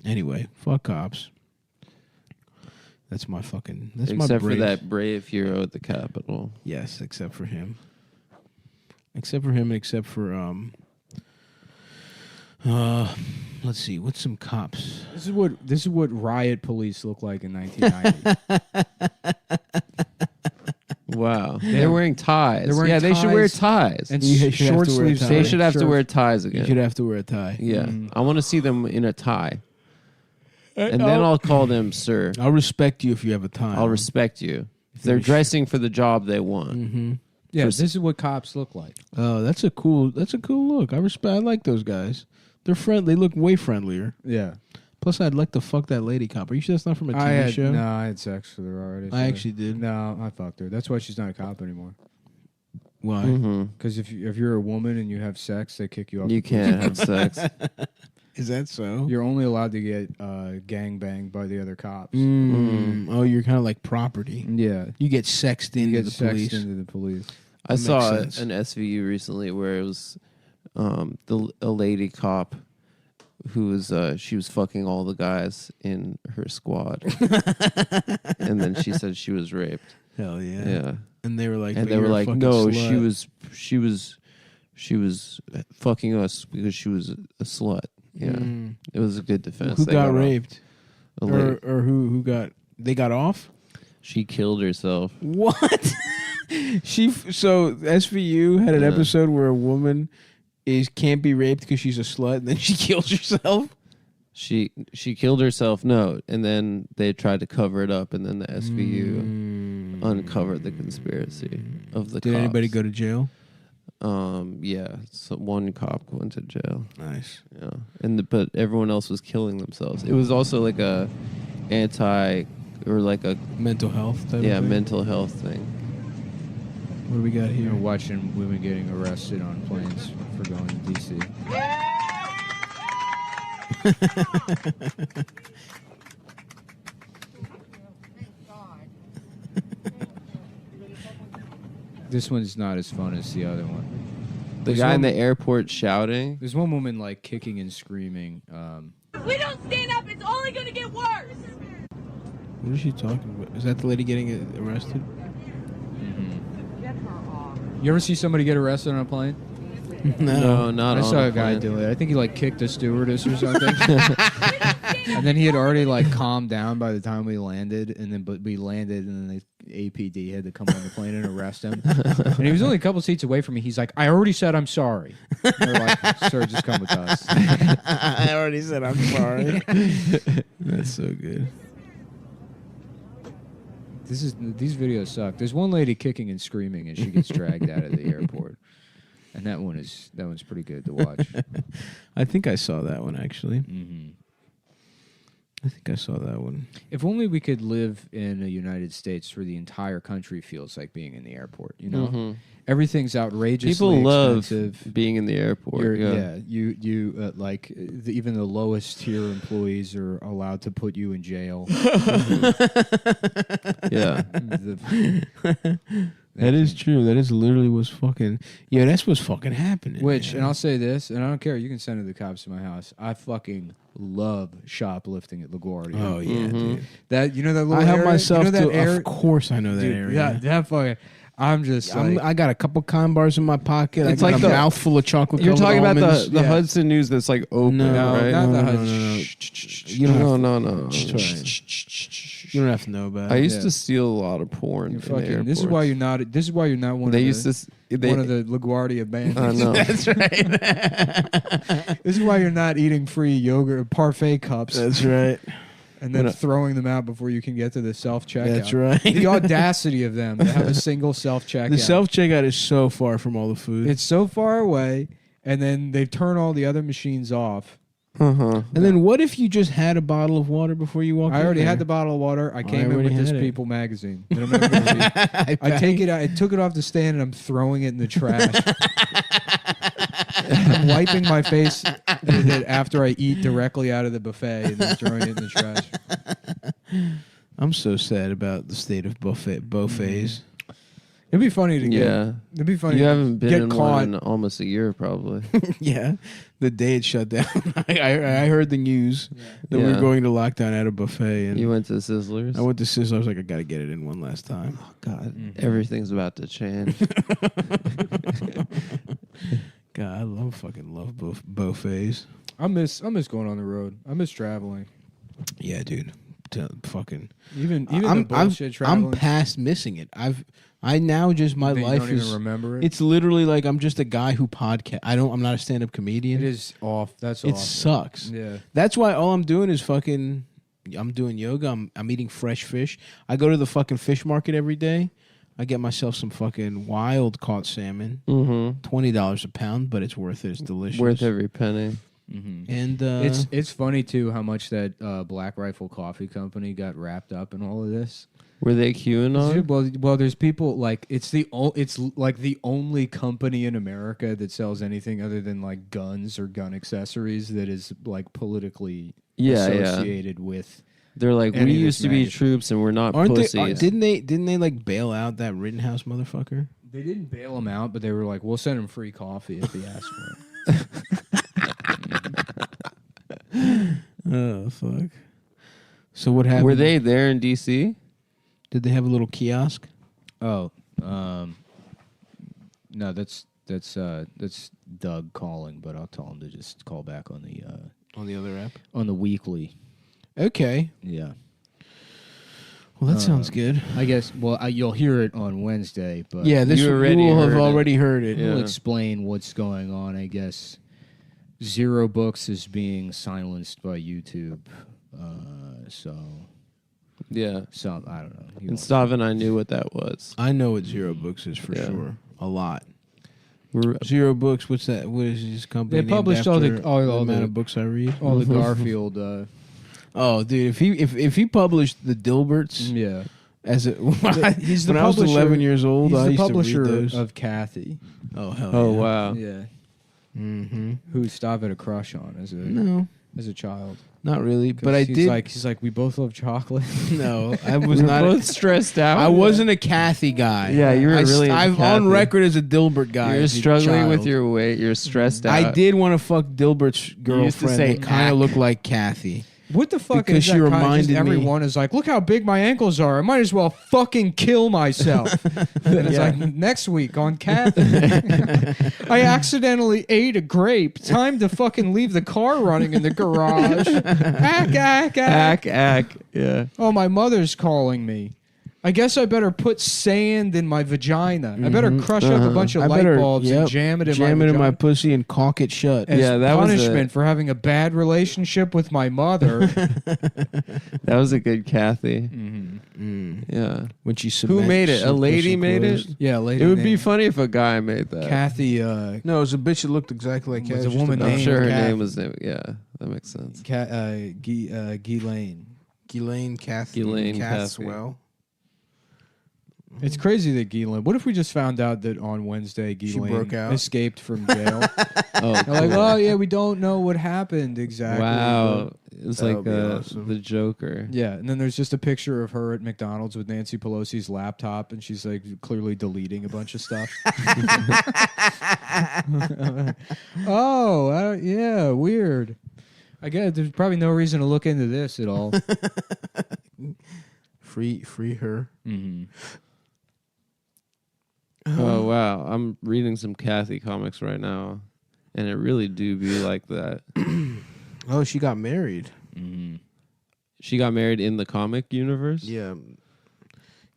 Anyway, fuck cops. That's my fucking. That's my Except for brave. that brave hero at the Capitol. Yes, except for him. Except for him, and except for let's see, what's some cops? This is what riot police look like in 1990. Wow. They're wearing ties. They're wearing they should wear ties ties. and You should have short to wear a sleeves. tie. They should have to Shirts. wear ties You again. should have to wear a tie. Yeah, I want to see them in a tie, and then I'll call them sir. I'll respect you if you have a tie. I'll respect you if they're dressing for the job they want. Mm-hmm. Yeah, this is what cops look like. Oh, that's a cool look. I like those guys. They're friendly. They look way friendlier. Yeah. Plus, I'd like to fuck that lady cop. Are you sure that's not from a TV show? No, I had sex with her already. I actually did. No, I fucked her. That's why she's not a cop anymore. Why? Because if you're a woman and you have sex, they kick you off. You the police can't have sex. Is that so? You're only allowed to get gang banged by the other cops. Oh, you're kind of like property. Yeah. You get sexed You into get the sexed police. into the police. I That saw makes sense. an SVU recently where it was a lady cop who was she was fucking all the guys in her squad, and then she said she was raped. Hell yeah. Yeah. And they were like, and but they were you're a like, fucking no, slut. she was fucking us because she was a slut. Yeah, it was a good defense. Who They got off. raped? A lady. Or who got? They got off. She killed herself. What? So SVU had an Yeah. episode where a woman can't be raped because she's a slut, and then she kills herself. She killed herself. No, and then they tried to cover it up, and then the SVU uncovered the conspiracy of the. Did cops. anybody go to jail? Yeah. So one cop went to jail. Nice. Yeah, but everyone else was killing themselves. It was also like a mental health type of thing? mental health thing. What do we got here? You're watching women getting arrested on planes for going to DC. This one's not as fun as the other one. The guy in the airport shouting. There's one woman like kicking and screaming. If we don't stand up, it's only going to get worse. What is she talking about? Is that the lady getting arrested? You ever see somebody get arrested on a plane? No, not I on saw a a guy plane. do it. I think he like kicked a stewardess or something. And then he had already like calmed down by the time we landed, but we landed, and then the APD had to come on the plane and arrest him. And he was only a couple seats away from me. He's like, "I already said I'm sorry." They're like, "Sir, just come with us." I already said I'm sorry. That's so good. These videos suck. There's one lady kicking and screaming, and she gets dragged out of the airport. And that one's pretty good to watch. I think I saw that one actually. Mm-hmm. I think I saw that one. If only we could live in the United States where the entire country feels like being in the airport. You know, Mhm. Everything's outrageously People love expensive. being in the airport. You like even the lowest tier employees are allowed to put you in jail. Yeah. That is true. That is literally what's fucking. Yeah, that's what's fucking happening. Which, and I'll say this, and I don't care. You can send it to the cops to my house. I fucking love shoplifting at LaGuardia. Oh yeah, dude. That that little. I help area, myself you know that to. area? Of course, I know that Dude, area. Yeah, that fucking. I'm just. I got a couple con bars in my pocket. It's I got like a the- mouthful of chocolate. You're talking about almonds. the Hudson News that's like open, No, right? not the No. You don't have no. It's all right. You don't have to know about it. I used to steal a lot of porn. In the Fucking, this is why you're not. This is why you're not one. They of used the, to. They, one of the LaGuardia bandits. I know. That's right. This is why you're not eating free yogurt parfait cups. That's right. And then When I- throwing them out before you can get to the self-checkout. That's right. The audacity of them to have a single self-checkout. The self checkout is so far from all the food. It's so far away, and then they turn all the other machines off. Uh-huh. And then what if you just had a bottle of water before you walked in? I already there? had the bottle of water. I came in already with this had it. People magazine. that I'm never gonna read. I take it out. I took it off the stand, and I'm throwing it in the trash. I'm wiping my face with it after I eat directly out of the buffet, and then throwing it in the trash. I'm so sad about the state of buffets. It'd be funny to get. Yeah. It'd be funny. You to haven't been get in caught. one in almost a year, probably. Yeah, the day it shut down, I heard the news that we Yeah. were going to lockdown at a buffet, and You went to Sizzlers. I went to Sizzler. I was like, I got to get it in one last time. Oh God, everything's about to change. God, I love buffets. I miss going on the road. I miss traveling. Yeah, dude. fucking. Even the bullshit I'm traveling. past missing it. I now just my That you life don't even is remember it? It's literally like I'm just a guy who podcast. I'm not a stand up comedian. It is off. That's it awful. sucks. Yeah. That's why all I'm doing is fucking. I'm doing yoga. I'm eating fresh fish. I go to the fucking fish market every day. I get myself some fucking wild caught salmon. $20 a pound, but it's worth it. It's delicious. Worth every penny. And it's funny too how much that Black Rifle Coffee Company got wrapped up in all of this. Were they QAnon? Well, there's people like it's like the only company in America that sells anything other than like guns or gun accessories that is like politically associated with. They're like, we used to be troops and we're not pussies. Didn't they like bail out that Rittenhouse motherfucker? They didn't bail him out, but they were like, we'll send him free coffee if he asks for it. Oh fuck! So what happened? Were they there in DC? Did they have a little kiosk? Oh, no, that's Doug calling, but I'll tell him to just call back on the other app on the weekly. Okay. Yeah. Well, that sounds good. I guess. Well, you'll hear it on Wednesday, but Yeah, you will have already heard it. We'll explain what's going on. I guess Zero Books is being silenced by YouTube. So yeah, I don't know. And Stav and I knew what that was. I know what Zero Books is for sure. A lot. Zero Books. What's that? What is his company? They published all the amount of books I read. All the Garfield. Oh, dude! If he published the Dilberts, yeah, as he's the when I was 11 years old, he's I the used publisher to read those. of Kathy. Oh hell! Oh yeah. wow! Yeah. Mm-hmm. Who Stav had a crush on as a child. Not really, but I did. He's like, we both love chocolate. No, I was not both stressed out. I wasn't a Kathy guy. Yeah, you were really. I'm on record as a Dilbert guy. You're as a struggling with child. your weight. You're stressed out. I did want to fuck Dilbert's girlfriend. say That kind of looked like Kathy. What the fuck Because is that she kind of reminded just me- everyone is like, look how big my ankles are. I might as well fucking kill myself. And it's like, next week on Kathy. I accidentally ate a grape. Time to fucking leave the car running in the garage. Ack. Yeah. Oh, my mother's calling me. I guess I better put sand in my vagina. I better crush up a bunch of light bulbs and jam it in my vagina. in my pussy and caulk it shut. As Yeah, that was punishment for having a bad relationship with my mother. That was a good Kathy. Yeah. When she Who made it? A lady made it? Yeah, a lady. It would be funny if a guy made that. Kathy. No, it was a bitch that looked exactly like Was Kathy. a woman I'm named sure her Kathy. name was. Yeah, that makes sense. Ghislaine. Ghislaine Kathy. Ghislaine Caswell. It's crazy that Ghislaine. What if we just found out that on Wednesday Ghislaine broke out? escaped from jail? Oh, They're like, oh yeah, we don't know what happened exactly. wow. It's That like would be awesome. the Joker. Yeah, and then there's just a picture of her at McDonald's with Nancy Pelosi's laptop, and she's like clearly deleting a bunch of stuff. Yeah, weird. I guess there's probably no reason to look into this at all. Free her. Mm-hmm. Oh wow, I'm reading some Kathy comics right now, and it really do be like that. Oh, she got married. She got married in the comic universe. Yeah.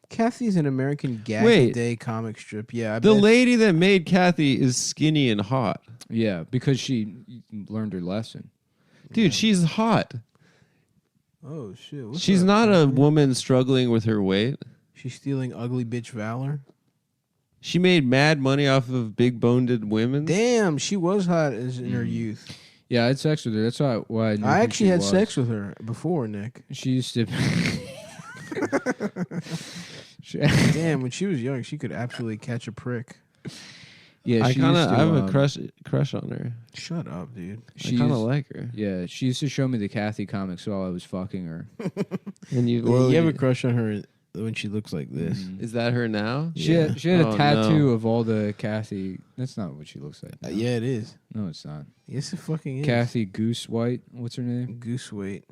Kathy's an American gag Wait. day comic strip. Yeah, The lady that made Kathy is skinny and hot. Yeah, because she learned her lesson. Dude, she's hot. Oh shit. What's She's up, not a Kathy? woman struggling with her weight. She's stealing ugly bitch valor. She made mad money off of big boned women. Damn, she was hot in her youth. Yeah, I had sex with her. That's why I knew I who actually she had was. sex with her before, Nick. She used to. Damn, when she was young, she could absolutely catch a prick. Yeah, I she kind used of to, have a crush on her. Shut up, dude. I kind of like her. Yeah, she used to show me the Kathy comics while I was fucking her. And you, Yeah, you have a crush on her when she looks like this. Is that her now? She had a Oh, tattoo no. of all the Kathy. That's not what she looks like. now. Yeah, it is. No, it's not. Yes, it fucking is. Kathy Goose White. What's her name? Goose weight.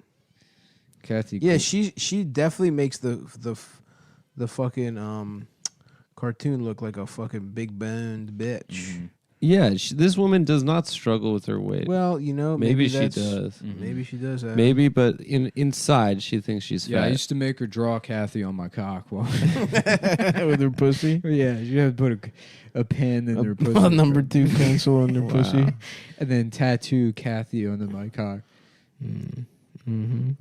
Kathy. Yeah, Goose. she definitely makes the fucking cartoon look like a fucking big boned bitch. Yeah, this woman does not struggle with her weight. Well, you know, maybe she that's- does. Maybe she does. Adam. Maybe, but inside she thinks she's Yeah, I fat. used to make her draw Kathy on my cock with her pussy. Yeah, she had to put a pen in her pussy. A number 2 pencil on her pussy, and then tattoo Kathy on my cock.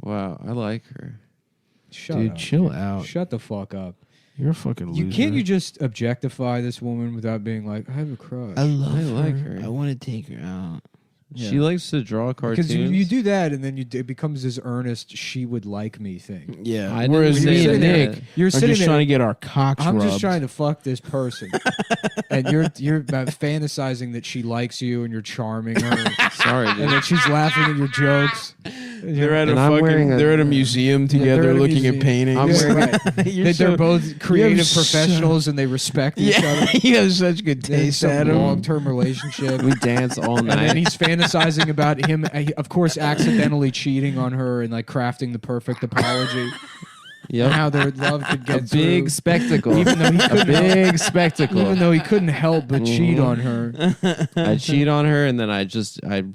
Wow, I like her. Shut Dude, up. chill out. Shut the fuck up. You're a fucking loser. Can't you just objectify this woman without being like, I have a crush? I love I like her. I want to take her out. She likes to draw cartoons. Because you do that, and then it becomes this earnest "she would like me" thing. Yeah. I Whereas didn't me say and that. Nick You're are sitting just there- trying to get our cocks I'm rubbed. just trying to fuck this person, and you're about fantasizing that she likes you and you're charming her. Sorry, dude. And that she's laughing at your jokes. They're at And I'm wearing they're at a museum together, they're at a looking museum. at paintings. I'm wearing They're both creative professionals, and they respect each other. You have such good They have taste, some Adam. long-term relationship. We dance all And then night. he's fantasizing about him, of course, accidentally cheating on her and like crafting the perfect apology. Yep. And how their love could get A big through. spectacle. Even though he A couldn't big help, spectacle. Even though he couldn't help but cheat on her. I cheat on her and then I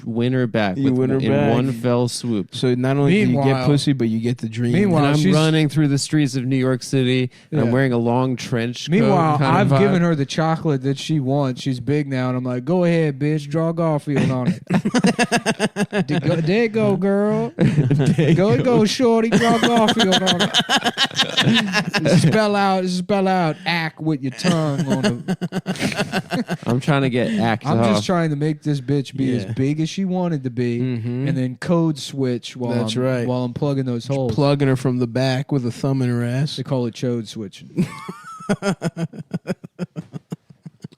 win her back You win her in back. one fell swoop. So not only do you get Meanwhile- pussy, but you get the dream. Meanwhile, And I'm she's- running through the streets of New York City and I'm Yeah. wearing a long trench coat. Meanwhile, kind I've of vibe. given her the chocolate that she wants. She's big now, and I'm like, "Go ahead, bitch, draw Garfield on it." There you go, girl. Go, shorty, draw Garfield on it. Spell out, act with your tongue on it. I'm trying to get act I'm off. just trying to make this bitch be as big as she wanted to be, and then code switch while That's right. while I'm plugging those holes. Plugging her from the back with a thumb in her ass. They call it chode switching.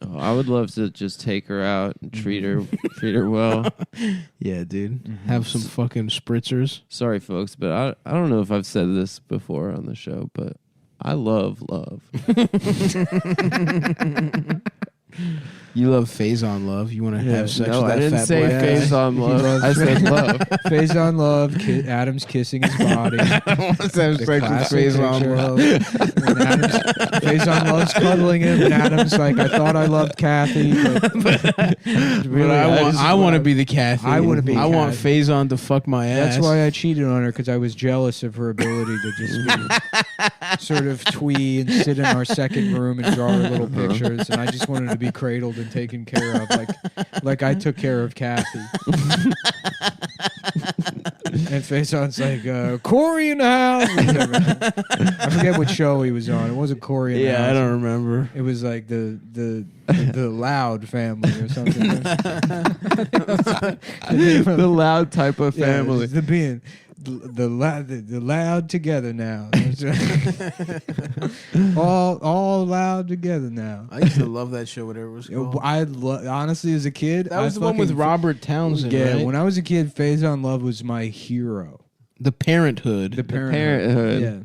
Oh, I would love to just take her out and treat her well. Yeah, dude. Have some fucking spritzers. Sorry, folks, but I don't know if I've said this before on the show, but I love love. You love Faison love. You want to have sex No, with that I didn't fat say black phase guy? on love. I said love. Phase on love. Adam's kissing his body. Let's have sex with Phase on love. Phase on love's cuddling him, and Adam's like, "I thought I loved Kathy, but really, I want to be the Kathy. I wanna be I want Kathy. Faison to fuck my ass. That's why I cheated on her, because I was jealous of her ability to just be sort of twee and sit in our second room and draw her little pictures, and I just wanted to be cradled and taken care of, like I took care of Kathy. And Faison's like, Corey in the house. I forget what show he was on. It wasn't Corey in the house. Yeah, I don't remember. It was like the Loud family or something. The loud type of Yeah, family. the being the loud together now. all loud together now. I used to love that show, whatever it was called. Honestly, as a kid, That was the one with Robert Townsend, Yeah, right? when I was a kid, Faison Love was my hero. The Parenthood. The Parenthood. Yeah.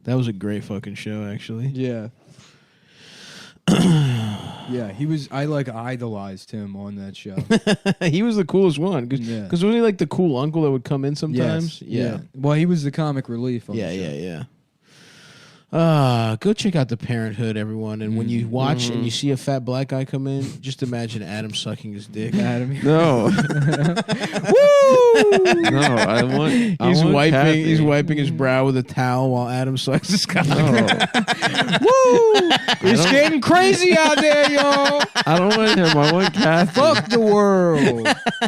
That was a great fucking show, actually. Yeah. Yeah, he was. I idolized him on that show. He was the coolest one because Yeah. wasn't he like the cool uncle that would come in sometimes? Yes, yeah. Well, he was the comic relief. On Yeah, the show. yeah. Go check out The Parenthood, everyone. And when you watch and you see a fat black guy come in, just imagine Adam sucking his dick. Adam. No. Woo! No, I want. He's wiping. Kathy. He's wiping his brow with a towel while Adam sucks his cock. No. Woo! It's getting crazy out there, y'all. I don't want him. I want Kathy. Fuck the world.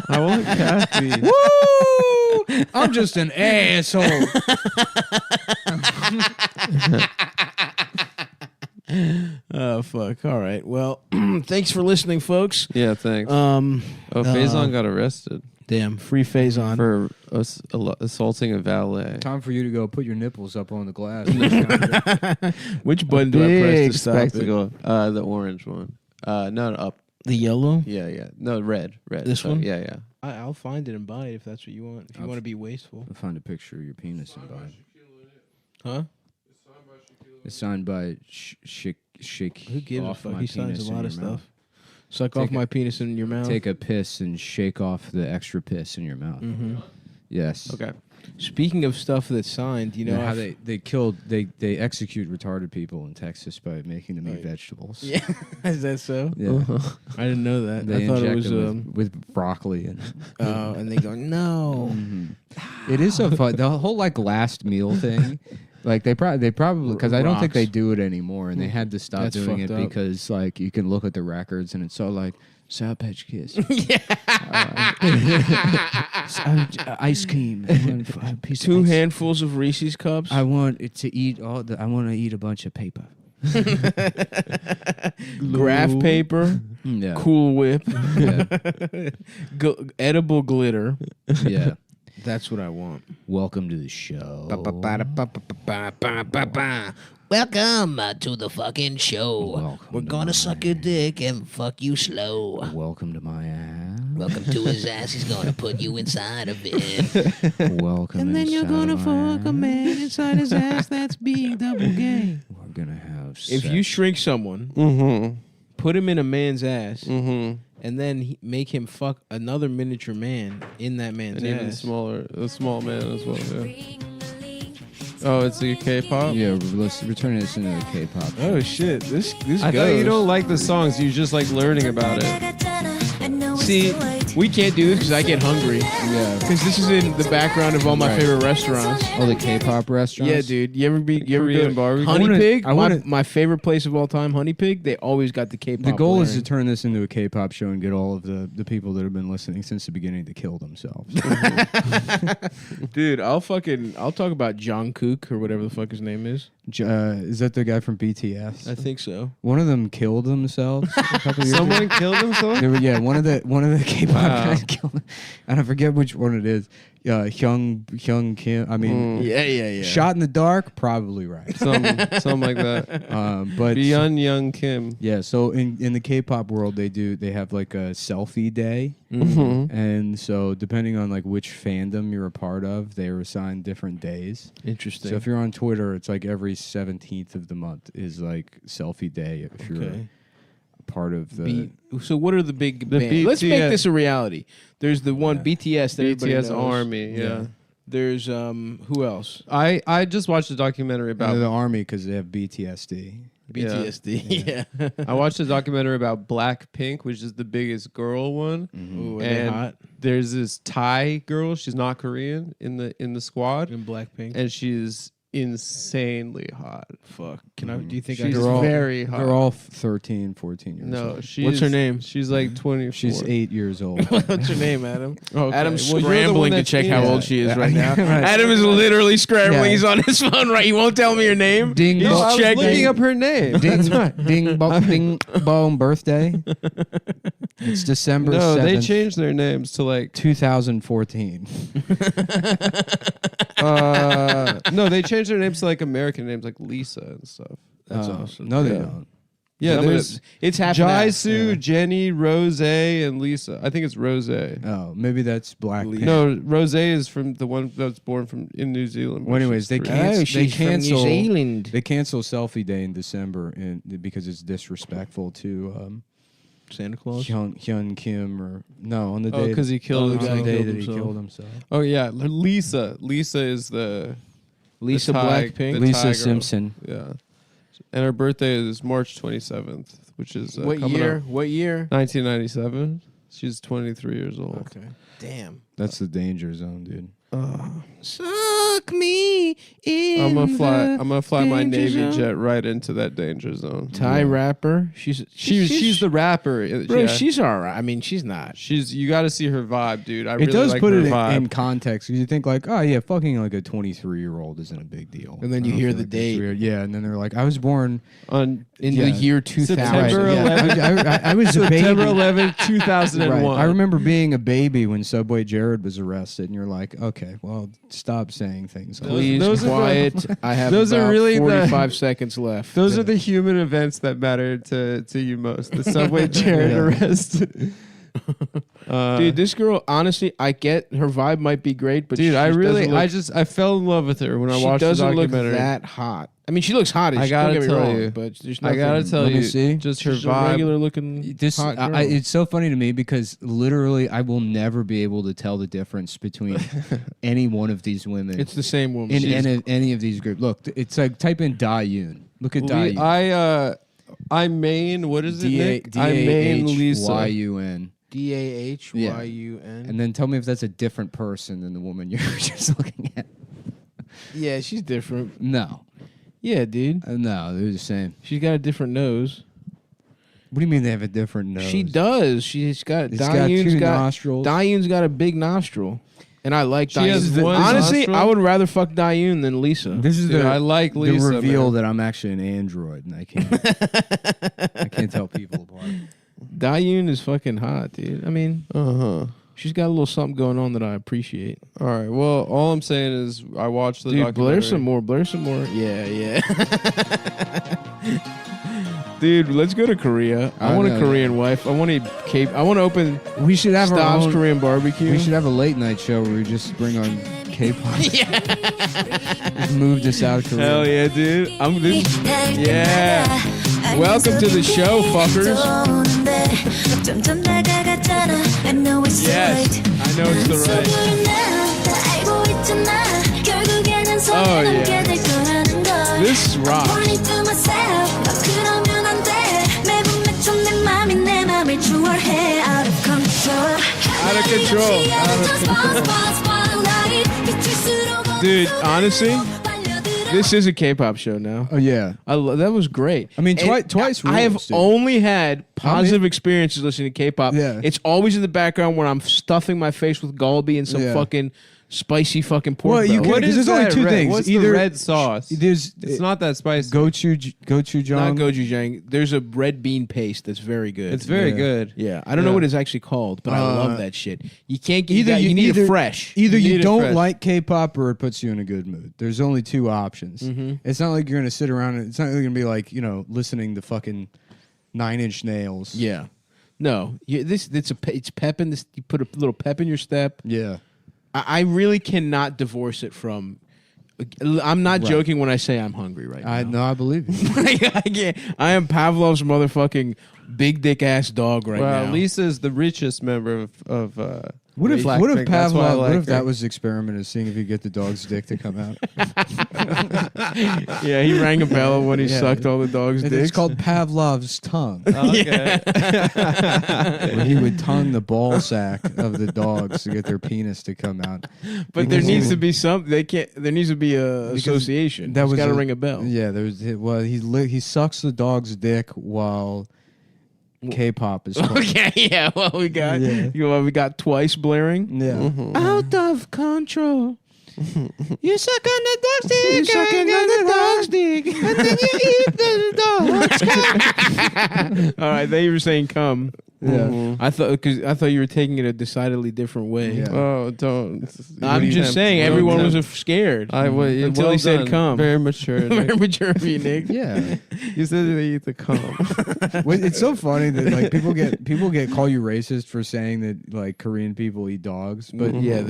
I want Kathy. Woo! I'm just an asshole. Oh fuck! All right. Well, thanks for listening, folks. Yeah, thanks. Oh, Faison got arrested. Damn, free Faison for assaulting a valet. Time for you to go put your nipples up on the glass. Which button do I press to stop spectacle. The orange one. No, up. The yellow? Yeah. No, red. This Sorry. one? Yeah. I'll find it and buy it if that's what you want. If you want to be wasteful. I'll find a picture of your penis and buy it. Huh? It's signed by Shake. Who gives a off fuck? my He signs penis a in lot of your mouth. stuff. Suck off my penis in your mouth. Take a piss and shake off the extra piss in your mouth. Mm-hmm. Yes. Okay. Speaking of stuff that's signed, you know how I they execute retarded people in Texas by making them eat vegetables. Yeah, is that so? Yeah. I didn't know that. They I thought it inject was them with broccoli and and they go no. It is so fun. The whole like last meal thing. Like they probably because I don't think they do it anymore, and they had to stop That's doing it fucked up. because like you can look at the records and it's so like Sour Patch Kids, ice cream, I want a piece of 2 ice- handfuls of Reese's cups. I want it to eat I want to eat a bunch of paper. Graph paper, Yeah. Cool Whip, Yeah. edible glitter. Yeah. That's what I want. Welcome to the show. Welcome to the fucking show. We're gonna suck your dick and fuck you slow. Welcome to my ass. Welcome to his ass. He's gonna put you inside of it. Welcome. And then you're inside gonna of my fuck a man inside his ass. That's being double gay. We're gonna have If you shrink someone, put him in a man's ass, and then make him fuck another miniature man in that man's An even ass. smaller, a small man as well. Yeah. Oh, it's the K-pop. Yeah, let's return this into the K-pop. Oh shit, this I goes. thought you don't like the songs. You just like learning about it. See, we can't do this because I get hungry. Yeah, because this is in the background of all my Right. favorite restaurants. Oh, the K-pop restaurants. Yeah, dude. You ever Korean go barbecue? Honey Pig? I wanna- my favorite place of all time, Honey Pig. They always got the K-pop. The goal is to blaring. turn this into a K-pop show and get all of the people that have been listening since the beginning to kill themselves. Dude, I'll talk about Jungkook or whatever the fuck his name is. Is that the guy from BTS? I think so. One of them killed themselves a couple years ago. Someone killed himself. Yeah, one of the K-pop guys killed him. And I forget which one it is. Hyung Kim. I mean, yeah. Shot in the dark, probably right. Something like that. But Beyond Young Kim. yeah, so in the K-pop world, they have like a selfie day, and so depending on like which fandom you're a part of, they are assigned different days. Interesting. So if you're on Twitter, it's like every 17th of the month is like selfie day. If you're Okay. part of the So what are the big The bands? Let's make BTS this a reality. There's the one BTS that everybody BTS knows. Army. Yeah. There's who else? I just watched a documentary they're about the army because they have BTSD. BTSD. Yeah. I watched a documentary about Blackpink, which is the biggest girl one. Ooh, are they And hot? there's this Thai girl. She's not Korean in the squad, In Blackpink. and she's insanely hot. Fuck. Can I? Do you think She's I? They're all- very hot. They're all 13, 14 years No, old. she's What's her name? She's like 24. She's 8 years old. What's her name, Adam? Okay. Adam's Well, you're the one scrambling to that's check in how it. old she is Yeah. right now. Right. Adam is literally scrambling. Yeah. He's on his phone, right? He won't tell me your name. Ding He's dong. I was checking. looking up her name. Ding, That's right. ding bong birthday. It's December No, 7th, they changed their names to like 2014. no, they changed their names to like American names like Lisa and stuff. That's awesome. No, they Yeah. don't. Yeah, there's it's half and half. Jaisu, Jenny, Rose, and Lisa. I think it's Rose. Oh, maybe that's black. No, Rose is from the one that was born from in New Zealand. Well, anyways, they Oh, she's from New cancel. Zealand. They cancel Selfie Day in December, because it's disrespectful to Santa Claus. Hyun Kim or no on the Oh, day because he killed on the himself. day that he killed himself. Oh yeah, Lisa. Lisa is the Lisa the Thai- Blackpink? the Lisa Thai girl. Simpson. Yeah, and her birthday is March 27th, which is What coming year? up. What year? 1997. She's 23 years old. Okay. Damn. That's the danger zone, dude. Suck me in. I'm gonna fly my danger Navy zone. jet right into that danger zone. Thai rapper. She's the rapper. Bro, yeah. she's all right. I mean, she's not. You got to see her vibe, dude. I It really does like put her it vibe. in context. You think like, oh yeah, fucking like a 23-year-old isn't a big deal. And then I you don't hear feel the like it's date. weird. Yeah, and then they're like, I was born on in the year 2000. September Right, 11th. I was a baby. September 11th, 2001. Right. I remember being a baby when Subway Jared was arrested, and you're like, okay, well, stop saying things. like Please, Those are the- quiet. I have those are about really the- 45 seconds left. Those Yeah. are the human events that matter to you most. The Subway Jared Yeah. arrest. Dude, this girl, honestly, I get her vibe might be great, but dude, she I fell in love with her when I watched the doesn't look documentary. that hot. I mean, she looks hot. I gotta tell you, but there's I nothing. gotta tell Let you, me see. just her She's a vibe. regular looking This hot girl. it's so funny to me because literally I will never be able to tell the difference between any one of these women. It's the same woman. in She's- any of these groups. Look, it's like type in Da Yoon. Look at Da Yoon. I main what is it, Nick? D I main Lisa. DAHYUN. DAHYUN. And then tell me if that's a different person than the woman you're just looking at. Yeah, she's different. No. Yeah, dude. No, they're the same. She's got a different nose. What do you mean they have a different nose? She does. She's got. It's got Dayoon's two got nostrils. Dayoon's got a big nostril, and I like. She has Dayoon. one Honestly, nostril? I would rather fuck Dayoon than Lisa. This is Dude, I like the Lisa, reveal man. that I'm actually an android and I can't tell people apart. Dayoon is fucking hot, dude. I mean, she's got a little something going on that I appreciate. All right. Well, all I'm saying is I watched the Dude, documentary. blur some more. Yeah. Dude, let's go to Korea. I want a Korean wife. I want to open. We should have our Stav's own Korean barbecue. We should have a late night show where we just bring on K-pop. Just move to South Korea. Hell yeah, dude. Yeah. Welcome to the show, fuckers. Yes, I know it's the right. Oh yeah. This rocks. Out of control. Dude, honestly, this is a K-pop show now. Oh yeah, that was great. I mean, And twice. I have rules, dude. only had positive experiences listening to K-pop. Yeah. It's always in the background when I'm stuffing my face with galbi and some Yeah. fucking spicy fucking pork. Well, you belly. can, 'cause there's only two things. What's Either the red sauce? There's It's not that spicy. gochujang. Not gochujang. There's a red bean paste that's very good. It's very good. Yeah, I don't know what it's actually called, but I love that shit. You can't get Either you need it fresh. Either You you need it don't fresh. like K-pop or it puts you in a good mood. There's only two options. Mm-hmm. It's not like you're gonna sit around. It's not like you're gonna be like listening to fucking 9 Inch Nails. Yeah, no. It's pep in this. You put a little pep in your step. Yeah. I really cannot divorce it from. I'm not joking when I say I'm hungry right now. I believe you. I can't. I am Pavlov's motherfucking big dick ass dog right well, now. Lisa is the richest member of What if Blackpink. That's why I Pavlov? like What if her. that was the experiment of seeing if you get the dog's dick to come out? Yeah, he rang a bell when he Yeah. sucked all the dogs' dicks. It's called Pavlov's tongue. Okay. Where he would tongue the ball sack of the dogs to get their penis to come out. But there needs to be some. They can't. There needs to be a Because association. that It's was got to a- ring a bell. Yeah, there's well he sucks the dog's dick while K-pop is playing. Okay. Yeah. Well, we got. Yeah. We got twice blaring. Yeah. Out of control. You suck on the dog's dick. You suck on the dog's dick, and then you eat the dog's. All right. Then you were saying come. Yeah. I thought you were taking it a decidedly different way. Yeah. Oh, don't. I'm just saying everyone was scared until well he said done. come. Very mature. Very Nick. mature of you, Nick. Yeah. You said they eat the cum. Well, it's so funny that like people get call you racist for saying that like Korean people eat dogs, but Yeah,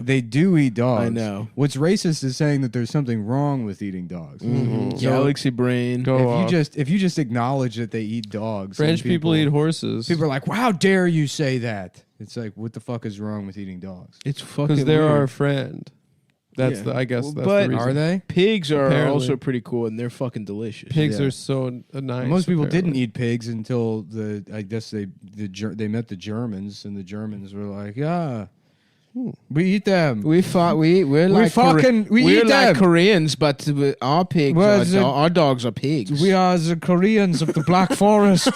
they do eat dogs. I know. What's racist is saying that there's something wrong with eating dogs. So Galaxy brain. if you just acknowledge that they eat dogs, French some people eat horses. People are like, "Wow, how dare you say that?" It's like, what the fuck is wrong with eating dogs? It's fucking because they're weird. our friend. That's Yeah. I guess that's But the reason. Are they? Pigs are Apparently. also pretty cool, and they're fucking delicious. Pigs Yeah. are so nice. Most people didn't apparently. eat pigs until I guess they met the Germans, and the Germans were like, "Yeah, we eat them. We're We like fucking- we we're eat like them." Koreans, but our pigs, Well, our dogs are pigs. We are the Koreans of the Black Forest."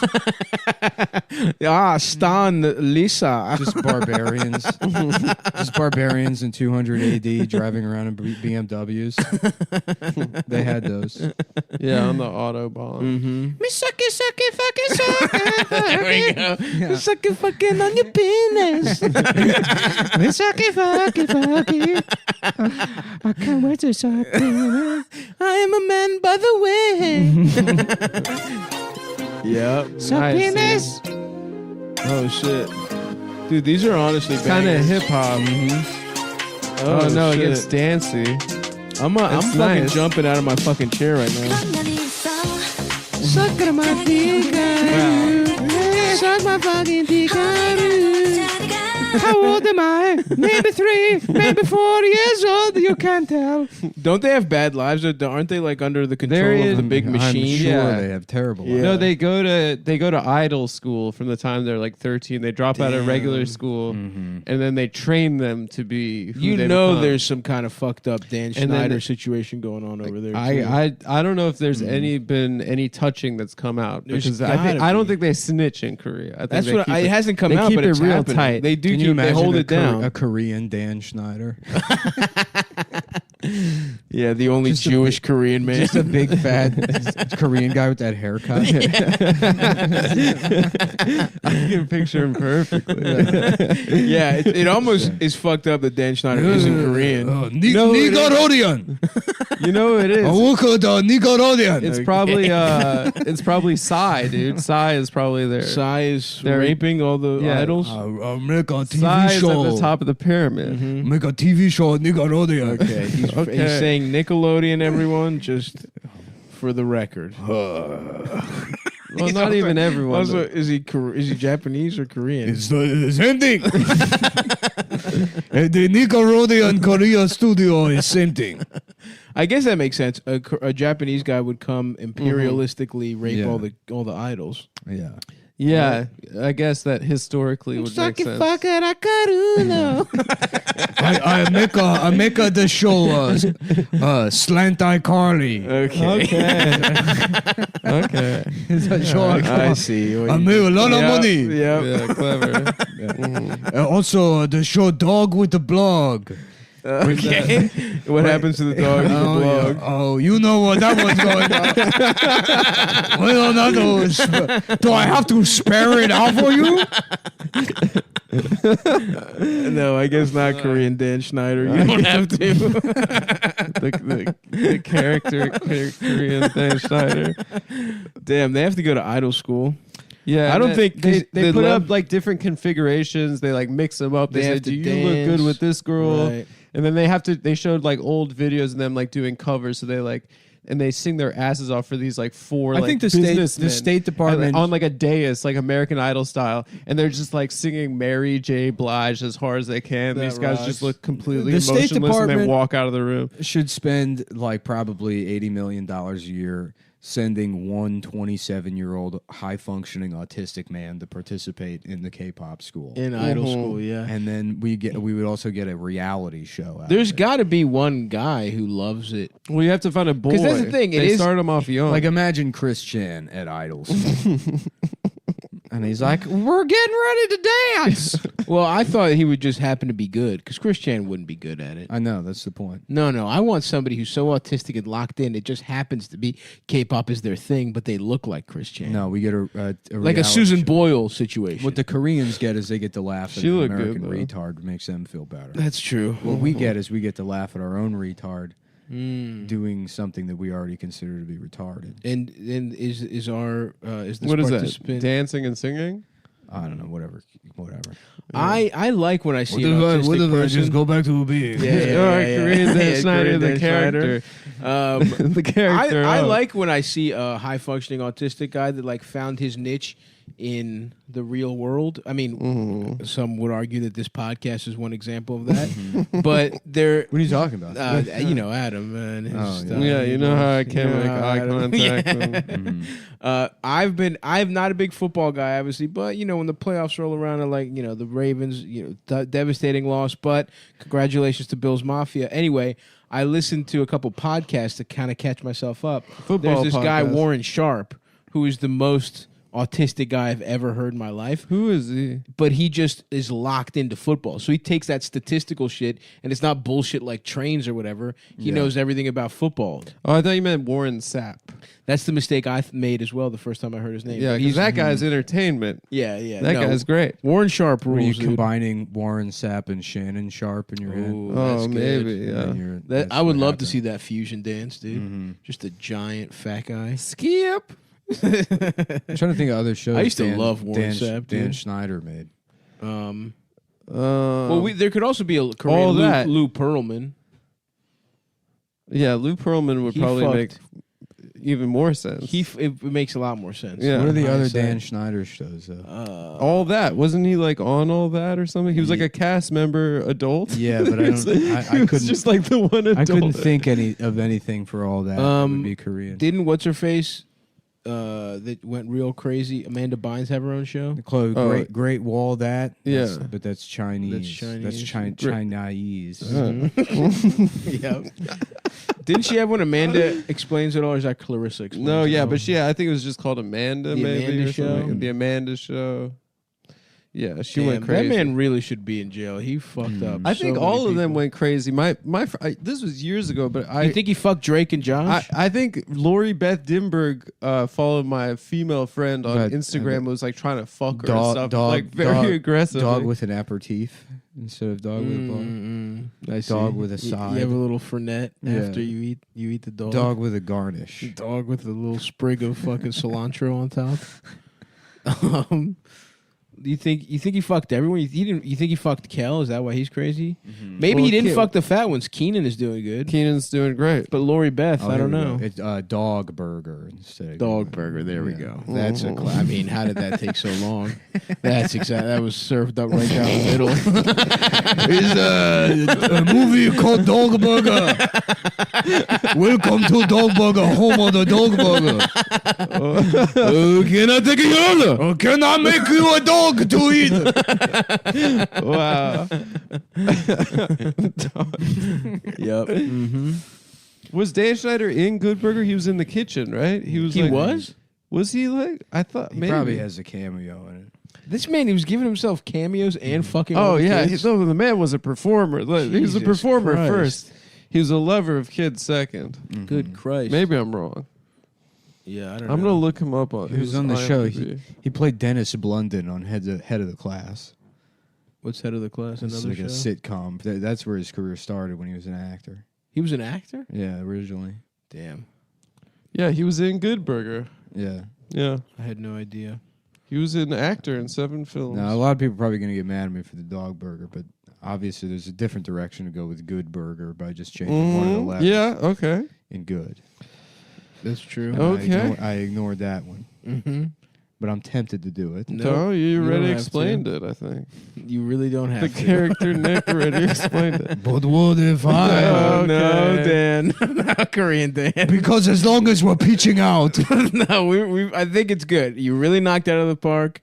Stan Lisa. Just barbarians. Just barbarians in 200 AD driving around in BMWs. They had those. Yeah, on the Autobahn. Mm-hmm. Me sucky, sucky, fucky, sucky. There we go. Yeah. Sucking fucking on your penis. Me sucky, fucky, fucky. I can't wait to suck you. I am a man by the way. Yep. Suck Nice, penis. Oh shit. Dude, these are honestly Kind of bangers. hip hop. Oh, no, shit. it gets dancey. I'm fucking nice. jumping out of my fucking chair right now. Suck my dick. Suck my fucking dick. How old am I? Maybe 3, maybe 4 years old. You can't tell. Don't they have bad lives? Or aren't they like under the control of the big machine? I'm sure Yeah. they have terrible. Yeah. No, they go to idol school from the time they're like 13. They drop out of regular school, and then they train them to be. Who You they know, become. there's some kind of fucked up Dan And then Schneider the- situation going on over there. too. I don't know if there's been any touching that's come out There's because gotta I don't be. think they snitch in Korea. I think That's they what keep it hasn't come they out, keep but it it's real happening. tight. They do Can you keep. They imagine hold a it down. A Korean Dan Schneider. Yeah, the only Just a Jewish big- Korean man. Just a big fat Korean guy with that haircut. I can picture him perfectly. Yeah, it almost is fucked up that Dan Schneider isn't Korean. Nickelodeon. You know who it is? Nickelodeon. It's probably Psy, dude. Psy is probably there. Psy is They're- raping all the Yeah. idols. I'll make a TV Psy is show. at the top of the pyramid. Make a TV show at Nickelodeon. Okay, he's saying Nickelodeon, everyone, just for the record. Well, not even everyone. Also, is he Japanese or Korean? It's the same thing. The Nickelodeon Korea studio is same thing. I guess that makes sense. A Japanese guy would come imperialistically rape Yeah. all the idols. Yeah. Yeah, I guess that historically would make sense. I make the show Slant Eye Carly. Okay. Okay. It's a show I see. I make a lot of money. Yeah. Yeah, clever. Also, the show Dog with the Blog. Okay. What happens to the dog in the blog? Oh, you know what that was going on. Well, not those. Do I have to spare it out for you? No, I guess not Korean Dan Schneider. You don't have to. the character Korean Dan Schneider. Damn, they have to go to idol school. Yeah, I don't and think they 'cause the put lev- up like different configurations. They like mix them up. They They say, have to "Do you look good dance." with this girl?" Right. And then they showed like old videos of them like doing covers. So they like. And they sing their asses off for these like four. I like, think the businessmen. State Department And, like, on like a dais, like American Idol style, and they're just like singing Mary J. Blige as hard as they can. That These guys rocks. just look completely The State emotionless and Department then walk out of the room. should spend like probably $80 million a year sending one 27-year-old high-functioning autistic man to participate in the K-pop school. In idol school, yeah. And then we would also get a reality show out There's of it. got to be one guy who loves it. Well, you have to find a boy. 'Cause that's the thing, it They is- start them off young. Like imagine Chris Chan at Idols. And he's like, we're getting ready to dance. Well, I thought he would just happen to be good because Chris Chan wouldn't be good at it. I know, that's the point. No, I want somebody who's so autistic and locked in. It just happens to be K-pop is their thing, but they look like Chris Chan. No, we get a like a reality Susan show. She situation. What the Koreans get is they get to laugh at She an looked good, American though. retard, makes them feel better. That's true. What we get is we get to laugh at our own retard doing something that we already consider to be retarded. And is this what is that? participant? Dancing and singing? I don't know, whatever. I like when I see an autistic person. go back to being? Korean Dan Schneider, the character. The character. I like when I see a high functioning autistic guy that like found his niche in the real world. I mean, some would argue that this podcast is one example of that. But they're What are you talking about? Adam and his stuff. Yeah, you know how I can't make eye Adam. contact. I'm not a big football guy, obviously, but when the playoffs roll around, I like the Ravens, devastating loss, but congratulations to Bills Mafia. Anyway, I listened to a couple podcasts to kind of catch myself up. Football There's this guy podcast. Warren Sharp who is the most autistic guy I've ever heard in my life. Who is he? But he just is locked into football. So he takes that statistical shit, and it's not bullshit like trains or whatever. He knows everything about football. Oh, I thought you meant Warren Sapp. That's the mistake I made as well the first time I heard his name. Yeah, because that guy's entertainment. Yeah. That guy's great. Warren Sharp Were you rules, dude. combining Warren Sapp and Shannon Sharp in your head? Ooh, Oh, that's good. maybe, yeah. And you're- That, that's I would what love to happened. see that fusion dance, dude. Just a giant fat guy. Skip. I'm trying to think of other shows. I used to love Warren Dan, Sapp, Dan dude. Schneider made. Well, there could also be a Korean Lou Pearlman. Yeah, Lou Pearlman would probably make even more sense. It makes a lot more sense. Yeah. What are the other Dan Schneider shows, though? All That. Wasn't he like on All That or something? He was like a cast member adult. Yeah, but I couldn't. couldn't just like the one adult. I couldn't think of anything for All That. That would be Korean. Didn't what's her face that went real crazy? Amanda Bynes have her own show. Great Wall. That. Yeah, but that's Chinese. That's Chinese. Yeah. Didn't she have one? Amanda Explains It All, or is that Clarissa Explains No, It yeah, All? but I think it was just called Amanda, The maybe. Amanda or something. Show? The Amanda Show. Yeah, she Damn, went crazy. That man really should be in jail. He fucked up. I think so all many of them people. went crazy. This was years ago, but You think he fucked Drake and Josh? I think Lori Beth Dimberg followed my female friend on But- Instagram. Was like trying to fuck her and stuff, like very aggressive. Dog with an aperitif instead of dog with a bar. I see. Dog with a You side. have a little fernet Yeah. after you eat the dog. Dog with a garnish. Dog with a little sprig of fucking cilantro on top. Do you think he fucked everyone? You think he fucked Kel? Is that why he's crazy? Maybe Well, he didn't Ke- fuck the fat ones. Keenan is doing good. Keenan's doing great. But Lori Beth, I don't know. It's Dog Burger instead of Dog burger. There we go. That's I mean, how did that take so long? That's exactly. That was served up right down the middle. It's a movie called Dog Burger. Welcome to Dog Burger, home of the Dog Burger. Can I take your order? Can I make you a dog to eat? Wow. Yep. Mm-hmm. Was Dan Schneider in Good Burger? He was in the kitchen, right? He was. He like, was? Was he like? I thought He maybe. probably has a cameo in it. This man, he was giving himself cameos and fucking. Oh all the yeah, kids. the man was a performer. Like, he was a Jesus performer Christ. first. He was a lover of kids second. Good Christ. Maybe I'm wrong. Yeah, I don't know. I'm gonna look him up on. He was his on the show. IMDb. He played Dennis Blunden on Head of the Class. What's Head of the Class? It's Another like show? a sitcom. That's where his career started when he was an actor. He was an actor? Yeah, originally. Damn. Yeah, he was in Good Burger. Yeah. Yeah, I had no idea. he was an actor in 7 films. Now, a lot of people are probably going to get mad at me for the Dog Burger, but obviously there's a different direction to go with Good Burger by just changing one of the letters. Yeah. Okay. In good. That's true. And Okay. I ignored that one. Mm-hmm. But I'm tempted to do it. No, you already don't have explained to. it. I think You really don't have the to. character Nick already explained it. But what if I... Oh, Okay. no, Dan. Not Korean Dan. Because as long as we're pitching out... No, we. I think it's good. You really knocked it out of the park.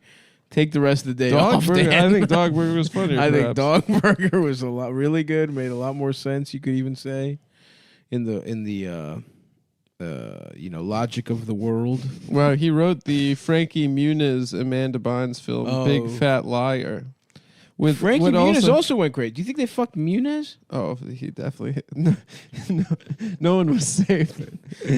Take the rest of the day Dog off, Burger. Dan. I think Dog Burger was funnier. I think perhaps. Dog Burger was really good. Made a lot more sense. You could even say, in the logic of the world. Well, he wrote the Frankie Muniz Amanda Bynes film Big Oh. Fat Liar. With Frankie what Muniz also went great. Do you think they fucked Muniz? Oh, he definitely. No one was safe.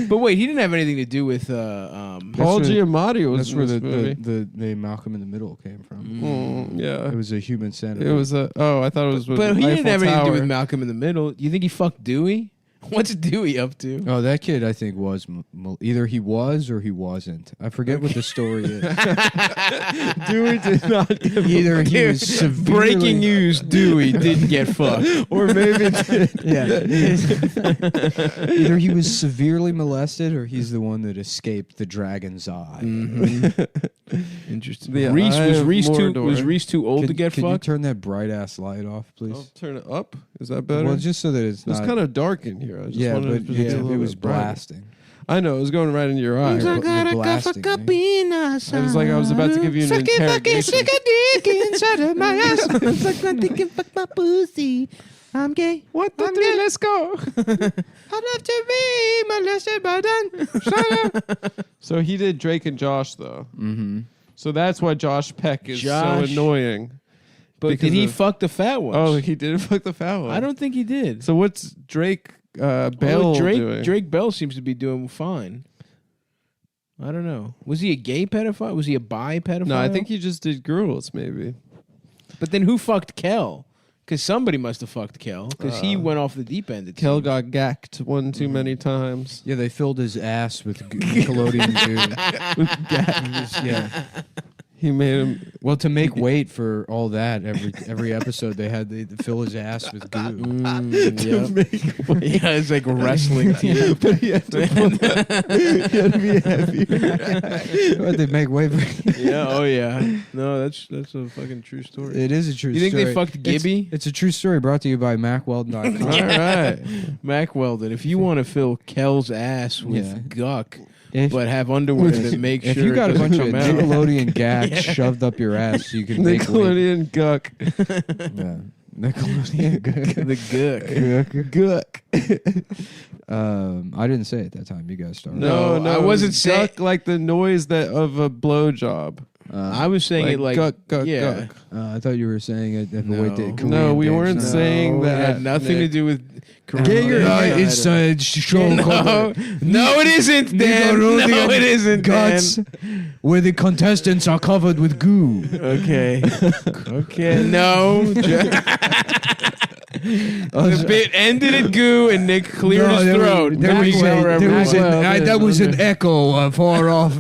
But wait, he didn't have anything to do with Paul Giamatti was That's in where this the movie. name Malcolm in the Middle came from. Yeah, It was a human centipede. it was a. Oh, I thought it was. With But he didn't Eiffel have anything to do Tower. with Malcolm in the Middle. You think he fucked Dewey? What's Dewey up to? Oh, that kid, I think, was either he was or he wasn't. I forget what the story is. Dewey did not. Give Either he was severely... Breaking news: Dewey didn't get fucked. or maybe did. Yeah. Either he was severely molested or he's the one that escaped the dragon's eye. Interesting. The Reese Eye was of Reese too Mordor. was Reese too old to get Can you fucked? turn that bright ass light off, please? I'll turn it up. Is that better? Well, just so that it's It's not... kind of dark in here. I just yeah, wanted but it to be a it little was bit brighter. blasting. I know it was going right into your eye. Bla- gotta blasting fuck up me. in us. It was like I was about to give you an interrogation. Stick a dick inside of my ass. Suck my dick and fuck my pussy. I'm gay. What the three? Let's go. I'd love to be molested by Dan. Shut up. So he did Drake and Josh though. Mm-hmm. So that's why Josh Peck is Josh- so annoying. But Because did he of- fuck the fat ones? Oh, he did fuck the fat one. I don't think he did. So what's Drake Bell doing? Drake Bell seems to be doing fine. I don't know. Was he a gay pedophile? Was he a bi pedophile? No, I think he just did girls maybe. But then who fucked Kel? Because somebody must have fucked Kel. Because he went off the deep end. Kel got gacked one too many times. Yeah, they filled his ass with Nickelodeon goo. With gack. Yeah. He made him. Well, to make weight for all that, every episode they had to fill his ass with goo. Yeah, it's like a wrestling team. But he had to be heavier. But they make weight for. Yeah. Oh yeah. No, that's a fucking true story. It is a true You story. think they fucked Gibby? It's a true story brought to you by MacWeldon.com. All right, Mac Weldon. If you want to fill Kel's ass with guck, but have underwear that make sure if you got it a bunch doesn't of come out. Nickelodeon gags shoved up your ass, you can make weight. Nickelodeon guck. Yeah. Nickelodeon the guck. I didn't say it that time. You guys started. No, I wasn't saying guck like the noise that of a blowjob. I was saying it like guck, guck, yeah. guck. I thought you were saying it in the way that Korean No, we dance. weren't saying It that. had nothing to do with. Get your it's a show called No, it isn't, Dan. No, it isn't, Guts, Dan. where the contestants are covered with goo. Okay. Okay. No. The bit ended at goo, and Nick cleared his throat. That was an echo far off.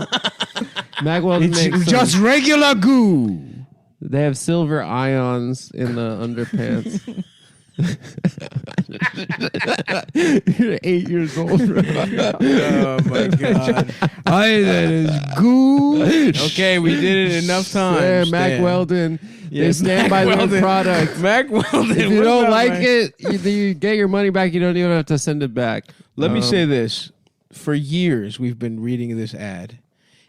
Magwell makes It's just regular goo. They have silver ions in the underpants. You're 8 years old. Oh my god. That is goo. Okay, we did it enough times. There, Mac Dan. Weldon. They Yes, stand Mac by Weldon. their product. Mac Weldon. If you what's don't up, like man? it, you get your money back. You don't even have to send it back. Let me say this. For years, we've been reading this ad,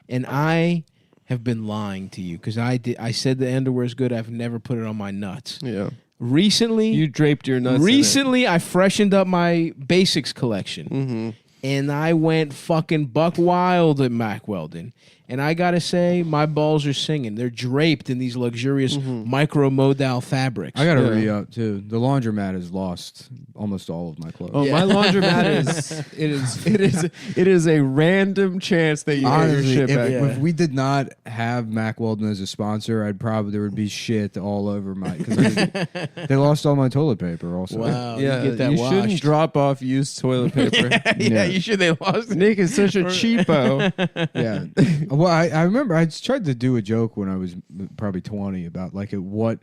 and I have been lying to you because I said the underwear is good. I've never put it on my nuts. Yeah. Recently, You draped your nuts. recently I freshened up my basics collection, Mm-hmm. and I went fucking buck wild at Mac Weldon. And I gotta say, my balls are singing. They're draped in these luxurious micro-modal fabrics. I gotta re-up too. The laundromat has lost almost all of my clothes. Oh, my laundromat it is a random chance that you get your Honestly, shit back. if we did not have Mac Weldon as a sponsor, there would be shit all over my because they lost all my toilet paper. Also, Wow, Yeah, you get that you shouldn't washed. drop off used toilet paper. yeah, you should. They lost it. Nick is such a cheapo. yeah. Well, I remember I tried to do a joke when I was probably 20 about like at what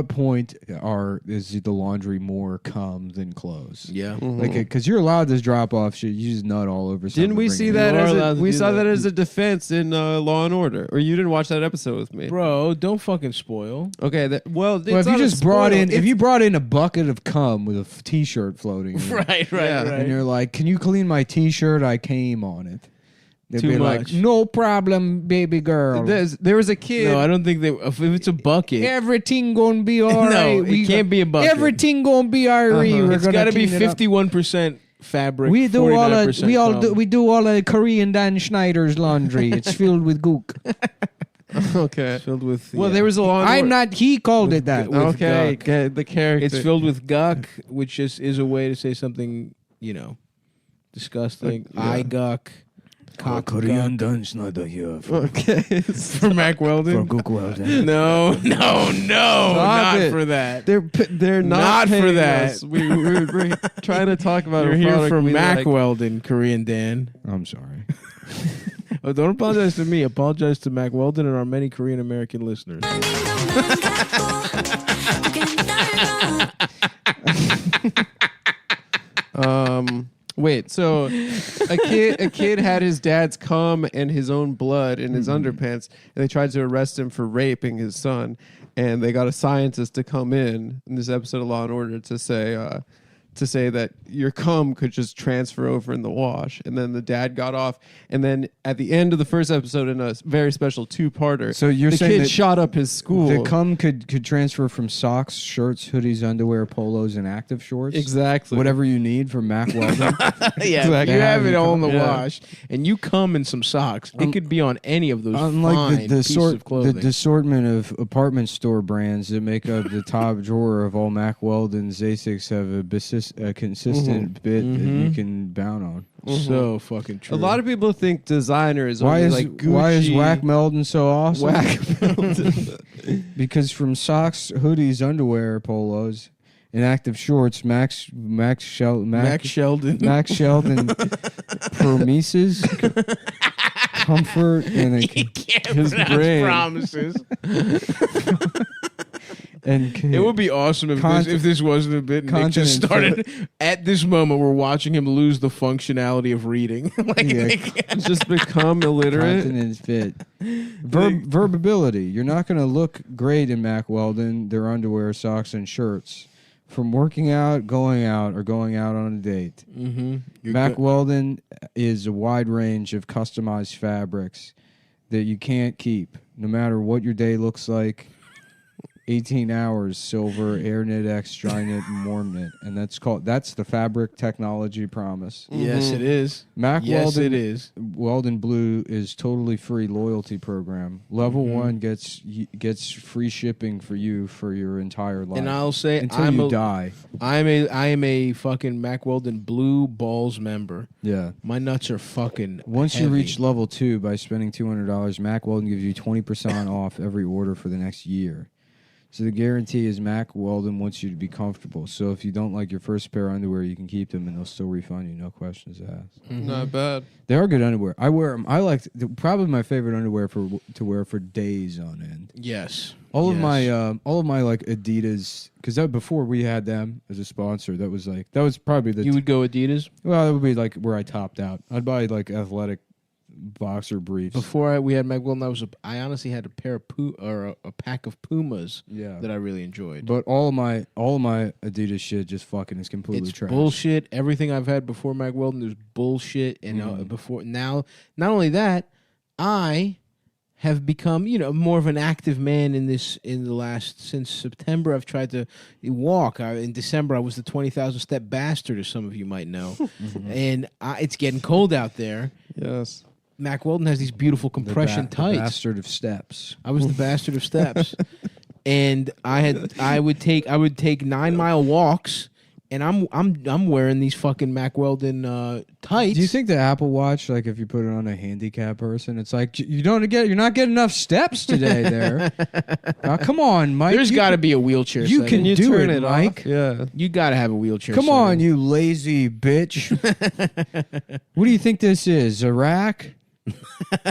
point is the laundry more cum than clothes? Yeah, like because you're allowed to drop off shit. You just nut all over. something Didn't we to bring see it that in. as we saw that as a defense in Law and Order? Or you didn't watch that episode with me, bro? Don't fucking spoil. Okay, Well, if you just brought in a bucket of cum with a t-shirt floating, in it, Right, and you're like, "Can you clean my t-shirt? I came on it." They'd Too be much. like, "No problem, baby girl. There was a kid. No, I don't think if it's a bucket. Everything gonna be all right. No, it can't be a bucket. Everything gonna be all right. It's got to be 51% fabric. We do all 49% cum. we do all the Korean Dan Schneider's laundry. It's filled with gook. Okay. Filled with. Well, there was a Law and I'm Order. not. He called it that. with Okay, guck. get the character. It's filled with guck, which just is a way to say something, disgusting. Yeah. I guck. Cock Korean guck. Dan Schneider here Okay. For Mac Weldon. for Gook Weldon. No, not it. for that. They're Not for paying that. us. We're trying to talk about You're a here product for we Mac like. Weldon, Korean Dan. I'm sorry. Oh, don't apologize to me. Apologize to Mac Weldon and our many Korean American listeners. Wait, so a kid had his dad's cum and his own blood in his underpants, and they tried to arrest him for raping his son, and they got a scientist to come in this episode of Law and Order to say that your cum could just transfer over in the wash. And then the dad got off. And then at the end of the first episode, in a very special two-parter, So you're the saying kid that shot up his school. The cum could transfer from socks, shirts, hoodies, underwear, polos, and active shorts. Exactly. Whatever you need from Mac Weldon. Yeah, Exactly. if you have it all in the Yeah. wash, and you come in some socks, it could be on any of those Unlike fine pieces of clothing. the assortment of apartment store brands that make up the top drawer of all Mac Weldon's, Asics have a consistent bit that you can bound on. So fucking true. A lot of people think designer is Why only is like Gucci. why is Whack Meldon so awesome? Whack Meldon. Because from socks, hoodies, underwear, polos, and active shorts, Max Sheldon Max Sheldon. Promises comfort and his brain. promises. And It would be awesome if this wasn't a bit. And Nick just started at this moment. We're watching him lose the functionality of reading. Just become illiterate. Continence fit. Verbability. You're not going to look great in Mack Weldon, their underwear, socks, and shirts. From working out, going out, or going out on a date. Mm-hmm. Mack Weldon is a wide range of customized fabrics that you can't keep, no matter what your day looks like. 18 hours, silver, AirKnit X, DryKnit, and WarmKnit. And that's the fabric technology promise. Yes, it is. Mack Yes, Weldon, it is. Weldon Blue is totally free loyalty program. Level 1 gets free shipping for you for your entire life. And I'll say until you die. I am a fucking Mack Weldon Blue Balls member. Yeah. My nuts are fucking Once you heavy. reach level 2 by spending $200, Mack Weldon gives you 20% off every order for the next year. So the guarantee is Mack Weldon wants you to be comfortable. So if you don't like your first pair of underwear, you can keep them and they'll still refund you, no questions asked. Not bad. They are good underwear. I wear them. I like probably my favorite underwear to wear for days on end. Yes. All of my like Adidas, because before we had them as a sponsor, that was probably the You would go Adidas? Well, that would be like where I topped out. I'd buy like athletic boxer briefs. Before we had Mack Weldon, I honestly had a pair of a pack of Pumas Yeah. that I really enjoyed. But all of my Adidas shit just fucking is completely It's trash. bullshit. Everything I've had before Mack Weldon is bullshit. And before now, not only that, I have become more of an active man since September. I've tried to walk. In December, I was the 20,000 step bastard, as some of you might know. And it's getting cold out there. Yes. Mack Weldon has these beautiful compression tights. The bastard of steps. I was the bastard of steps, and I would take 9-mile walks, and I'm wearing these fucking Mack Weldon tights. Do you think the Apple Watch, like if you put it on a handicapped person, it's like you're not getting enough steps today there? Come on, Mike. There's got to be a wheelchair. You setting. can do it, Mike. Yeah. You got to have a wheelchair. Come setting. on, you lazy bitch. What do you think this is, Iraq?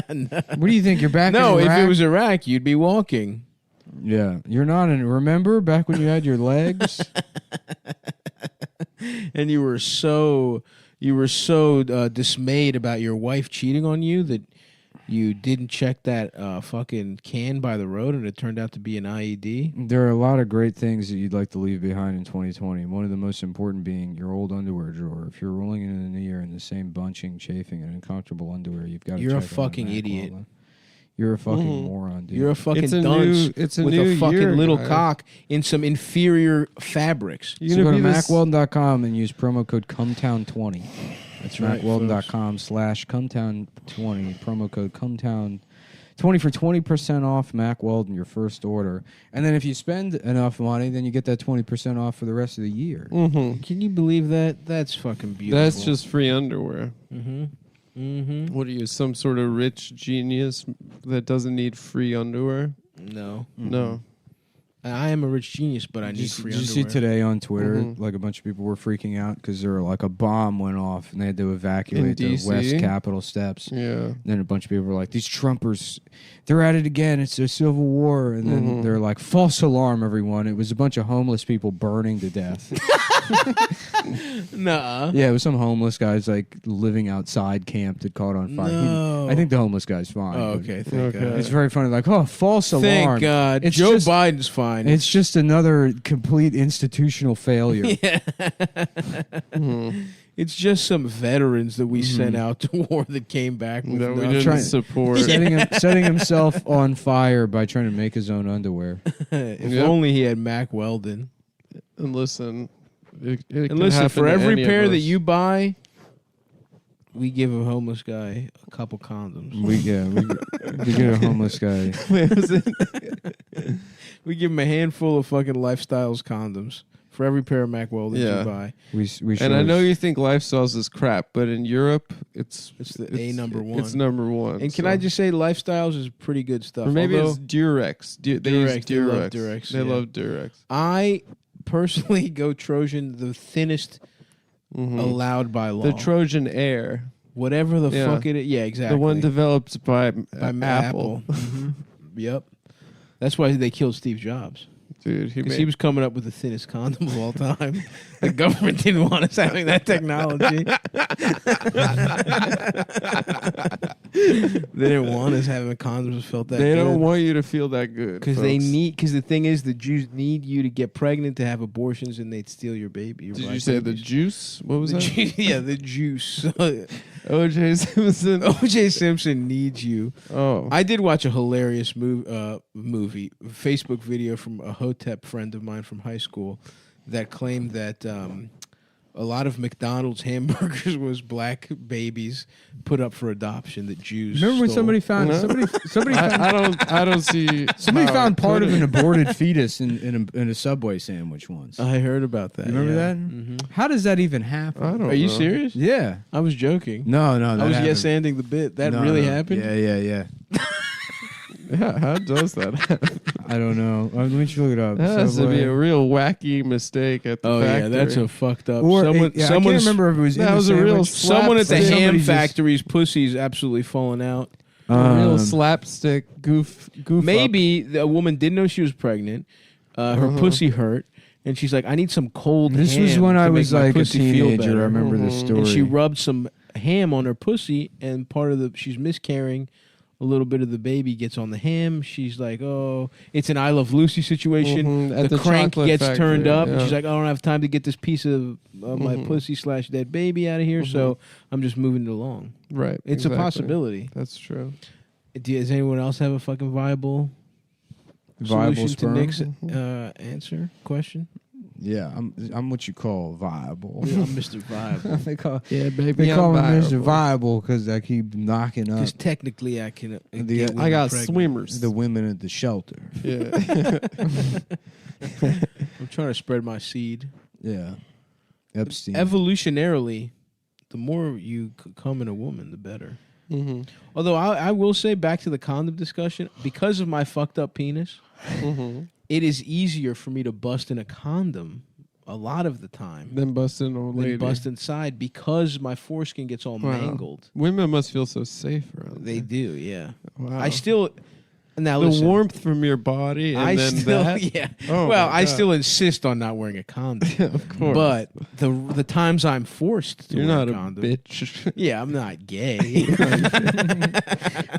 What do you think? You're back in Iraq? if it was Iraq, you'd be walking. Yeah. You're not in... Remember back when you had your legs? And you were so dismayed about your wife cheating on you that you didn't check that fucking can by the road, and it turned out to be an IED. There are a lot of great things that you'd like to leave behind in 2020. One of the most important being your old underwear drawer. If you're rolling in a knee or in the same bunching, chafing, and uncomfortable underwear, you've got to. You're a check on fucking Mack idiot. Weldon. You're a fucking moron, dude. You're a fucking It's a dunce new with year, a fucking little guys. cock in some inferior fabrics. So go to MackWeldon.com and use promo code Cumtown20. That's right, MackWeldon.com/Cumtown20. Promo code Cumtown20 for 20% off Mack Weldon, your first order. And then if you spend enough money, then you get that 20% off for the rest of the year. Mm-hmm. Can you believe that? That's fucking beautiful. That's just free underwear. Mm-hmm. Mm-hmm. What are you, some sort of rich genius that doesn't need free underwear? No. No. I am a rich genius, but I need free Did you underwear. see today on Twitter, Mhm. like a bunch of people were freaking out because there were like a bomb went off and they had to evacuate the DC? West Capitol steps. Yeah. And then a bunch of people were like, these Trumpers, they're at it again. It's a civil war. And then they're like, false alarm, everyone. It was a bunch of homeless people burning to death. Nuh-uh. Yeah, it was some homeless guys like living outside camp that caught on fire. No. I think the homeless guy's fine. Oh, but okay, thank God. It's very funny. Like, oh, false alarm. Thank God. It's Joe just- Biden's fine. It's just another complete institutional failure. Yeah. It's just some veterans that we sent out to war that came back with That we nothing. didn't support. Setting himself on fire by trying to make his own underwear. If Yep. only he had Mack Weldon. And listen, it And can listen, happen for to every any of pair that us. you buy, we give a homeless guy a couple condoms. We get a homeless guy. Wait, was it? We give him a handful of fucking Lifestyles condoms for every pair of Mack Weldons Yeah. you buy. We And I know you think Lifestyles is crap, but in Europe, it's the number one. It's number one. And can so. I just say, Lifestyles is pretty good stuff. Or maybe Although- it's Durex. They use Durex, they love Durex, They yeah. love Durex. I personally go Trojan, the thinnest allowed by law. The Trojan Air. Whatever the fuck it is. Yeah, exactly. The one developed by Apple. Yep. That's why they killed Steve Jobs. Dude, he was coming up with the thinnest condom of all time. The government didn't want us having that technology. They didn't want us having condoms that felt that They good. don't want you to feel that good. Because the thing is, the Jews need you to get pregnant to have abortions, and they'd steal your baby. Did you say the juice? What was that? Yeah, the juice. O.J. Simpson. O.J. Simpson needs you. Oh, I did watch a hilarious movie, Facebook video from a Hotep friend of mine from high school that claimed that a lot of McDonald's hamburgers was black babies put up for adoption that Jews. Remember when stole. somebody found somebody found, I don't see. somebody how found it part of could've- an aborted fetus in a Subway sandwich once. I heard about that. You remember yeah. that? Mhm. How does that even happen? I don't Are you know. serious? Yeah. I was joking. No, I was yes-anding the bit. That No, really no. happened? Yeah. Yeah, how does that happen? I don't know. Let me just look it up. That has to be Subway. a real wacky mistake at the Oh factory. yeah, that's a fucked up. Or someone, I can't remember if it was in that the was a real sandwich. someone at the slapstick. ham Somebody just- factory's pussy's absolutely falling out. A real slapstick goof Maybe the woman didn't know she was pregnant. Her pussy hurt, and she's like, "I need some cold." This ham was when to I make was my like a pussy feel teenager. better." I remember this story. And she rubbed some ham on her pussy, and part of she's miscarrying. A little bit of the baby gets on the ham. She's like, "Oh, it's an I Love Lucy situation." At The the crank chocolate gets turned factory, up, and yeah. she's like, "I don't have time to get this piece of my pussy / dead baby out of here, so I'm just moving it along." Right. It's a possibility. That's true. Does anyone else have a fucking viable Viable solution sperm? to Nick's answer question? Yeah, I'm what you call viable. Yeah, I'm Mr. Viable. they call baby, they I'm call me Mr. viable. Viable because I keep knocking up Because technically, I can. the- I got pregnant. swimmers. the women at the shelter. Yeah. I'm trying to spread my seed. Yeah, Epstein. Evolutionarily, the more you come in a woman, the better. Although I will say, back to the condom discussion, because of my fucked up penis, it is easier for me to bust in a condom a lot of the time Then busting on lady. than bust inside because my foreskin gets all Wow. mangled. Women must feel so safe around. They do, yeah. Wow. I still now the listen, warmth from your body, and I then still that. yeah. Oh well, my I God. still insist on not wearing a condom. Of course. But the times I'm forced to You're wear not a a condom, bitch. yeah, I'm not gay.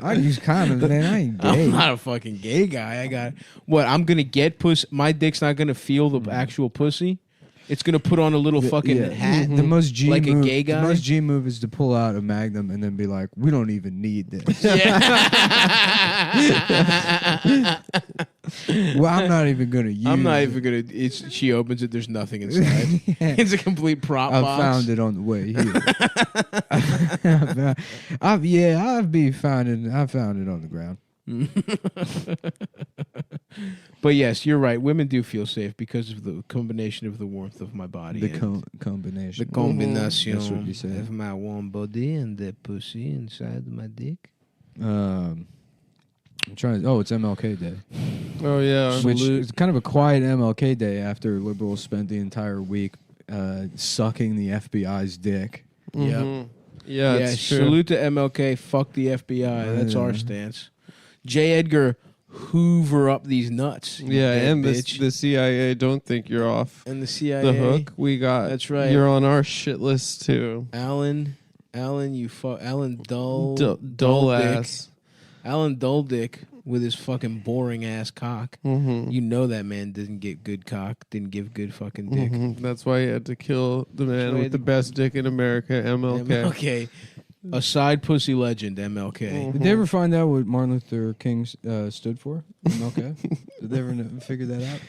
I use condoms, man. I ain't gay. I'm not a fucking gay guy. I got what? I'm gonna get pussy. My dick's not gonna feel the actual pussy. It's gonna put on a little fucking Yeah. hat. The most G like move, a gay guy. The most G move is to pull out a Magnum and then be like, "We don't even need this." Well, I'm not even gonna use. I'm not it. even gonna. She opens it. There's nothing inside. It's a complete prop I box. found it on the way here. I found it on the ground. But yes, you're right. Women do feel safe because of the combination of the warmth of my body. The and combination. the combination That's what you said. of my warm body and the pussy inside my dick. I'm trying. Oh, it's MLK Day. Oh yeah. Which is kind of a quiet MLK Day after liberals spent the entire week sucking the FBI's dick. Yep. Yeah, it's true. Salute to MLK. Fuck the FBI. That's our stance. J. Edgar, hoover up these nuts. you Yeah, dead and bitch. the CIA don't think you're off And the CIA. the hook. We got. That's right. You're on our shit list too. Alan, you fuck. Alan Dull. Dull Dick. ass. Alan Dulldick with his fucking boring ass cock. You know that man didn't get good cock, didn't give good fucking dick. That's why he had to kill the why he man had with the to- best dick in America, MLK. MLK. A side pussy legend, MLK. Did they ever find out what Martin Luther King stood for? MLK. Did they ever figure that out?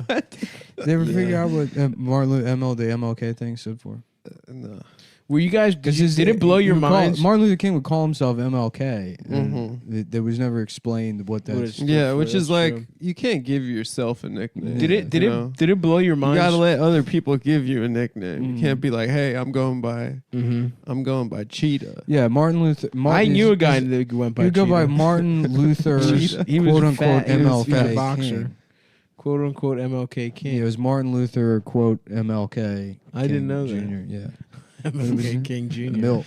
What? Did they ever figure out what the MLK thing stood for? No. Were you guys? Did it blow your minds? Martin Luther King would call himself MLK. And there was never explained what that. Yeah, which is like you can't give yourself a nickname. Did it blow your You mind? gotta let other people give you a nickname. You can't be like, "Hey, I'm going by Cheetah." Yeah, Martin Luther. I knew a guy that went by. You go by Cheetah. Martin Luther, He was quote unquote fat. He was MLK a boxer. King. Quote unquote MLK King. Yeah, it was Martin Luther, quote MLK. I didn't know that. Jr. Yeah. King Jr. Milk.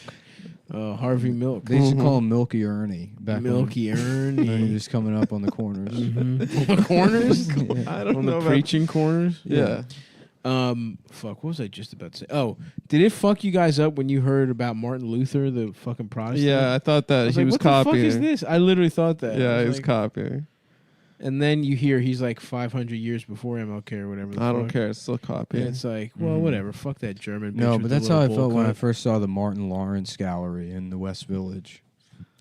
Harvey Milk. They used to call him Milky Ernie. Milky Ernie. When he was coming up on the corners. The corners? I don't on know the about- preaching corners? Yeah. Fuck, what was I just about to say? Oh, did it fuck you guys up when you heard about Martin Luther, the fucking Protestant? Yeah, I thought that he was what copying. the fuck is this? I literally thought that. Yeah, I he was like- copying. And then you hear he's like 500 years before MLK or whatever. The I don't fuck. care. It's still copying. Yeah, it's like, well, whatever. Fuck that German. Bitch No, with but the that's how I little felt bowl when I cut. first saw the Martin Lawrence Gallery in the West Village.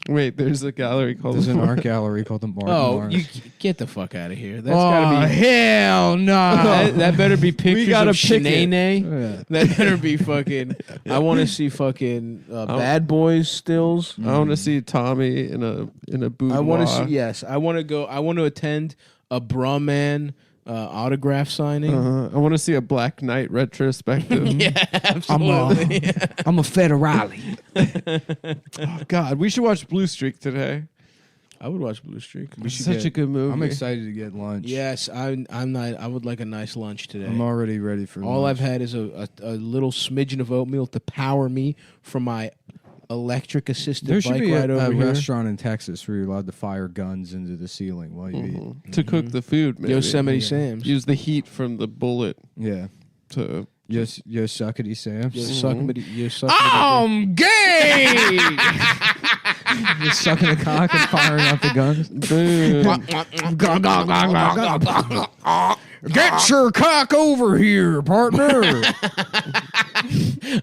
Wait, there's a gallery called. There's an art gallery called the Martin Oh, Lawrence. you get the fuck out of here. That's Oh, gotta be hell no. That better be pictures gotta of pick it. Shanae. Yeah. That better be fucking. I want to see fucking Bad Boys stills. I want to see Tommy in a boudoir. I want to see. Yes, I want to go. I want to attend a Brahman autograph signing. I want to see a Black Knight retrospective. Yeah, absolutely. I'm a federale. Oh, God, we should watch Blue Streak today. I would watch Blue Streak. We should Such a good movie. I'm excited to get lunch. Yes, I'm not. I would like a nice lunch today. I'm already ready for All lunch. I've had is a little smidgen of oatmeal to power me from my electric assisted There should bike be ride a over here. restaurant in Texas where you're allowed to fire guns into the ceiling while you eat. To cook the food, maybe. Yosemite Sam's. Use the heat from the bullet Yeah. to. Yosuckity Sam's. I'm gay! Just sucking the cock and firing out the guns. Get your cock over here, partner.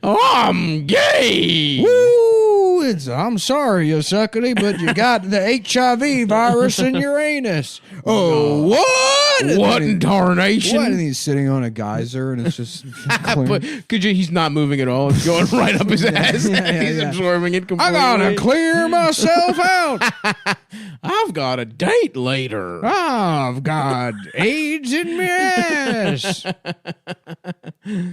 I'm gay. Woo! I'm sorry, Yosuckity, but you got the HIV virus in your anus. Oh, what? What in tarnation? What? And he's sitting on a geyser, and it's just clear. But could you? He's not moving at all. It's going right up his ass. He's absorbing it completely. I gotta clear myself out. I've got a date later. I've got AIDS in my ass.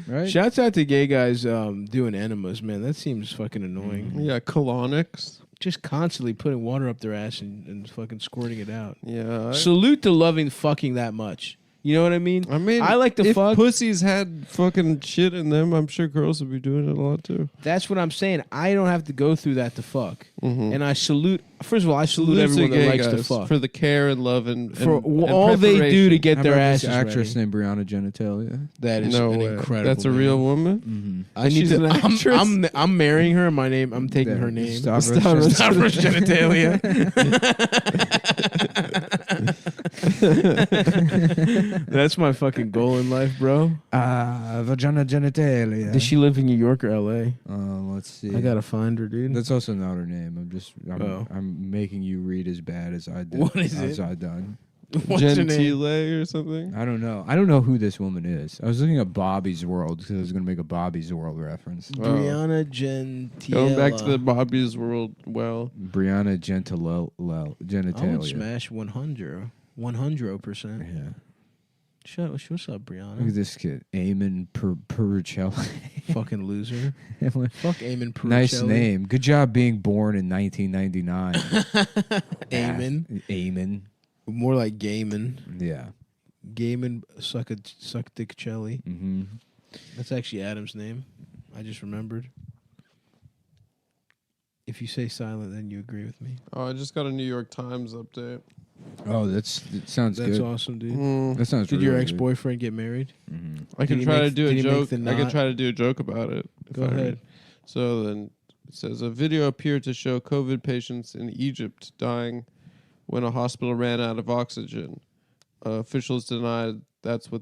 Right? Shouts out to gay guys doing enemas, man. That seems fucking annoying. Yeah, colonics. Just constantly putting water up their ass and fucking squirting it out. Yeah. Salute to loving fucking that much. You know what I mean? I like to if fuck. pussies had fucking shit in them, I'm sure girls would be doing it a lot too. That's what I'm saying. I don't have to go through that to fuck. Mhm. And I salute. First of all, I salute Salute to everyone that gay likes to guys fuck. for the care and love and For and all they do to preparation. get How their about this asses actress ready. named Brianna Genitalia. That is No an way. incredible. That's a name. real woman. I need She's to. an actress? I'm marrying her. My name. I'm taking her name. Stavros Stavros genitalia. That's my fucking goal in life, bro. Vagina Genitalia. Does she live in New York or L.A.? Let's see. I gotta find her, dude. That's also not her name. Oh. I'm making you read as bad as I did. What is as it? I done. What's her name? Gentile or something. I don't know. I don't know who this woman is. I was looking at Bobby's World because I was going to make a Bobby's World reference. Brianna Gentile. Going back to the Bobby's World. Well, Brianna Genitalia. I would smash 100%. Yeah. What's up, Look Brianna? at this kid, Eamon Peruccelli. Fucking loser. Fuck Eamon Peruccelli. Nice name. Good job being born in 1999. Eamon. Eamon. More like Gaiman. Yeah. Gaiman suck dick Chelly. Mm-hmm. That's actually Adam's name. I just remembered. If you say silent, then you agree with me. oh, I just got a New York Times update. Oh, it sounds That's good. awesome, dude. That sounds Did really your good. ex-boyfriend get married? Mm-hmm. I can Did he try make- to do did a he make joke. the I can knot? try to do a joke about it. if Go I ahead. read. So then it says a video appeared to show COVID patients in Egypt dying when a hospital ran out of oxygen. Officials denied that's why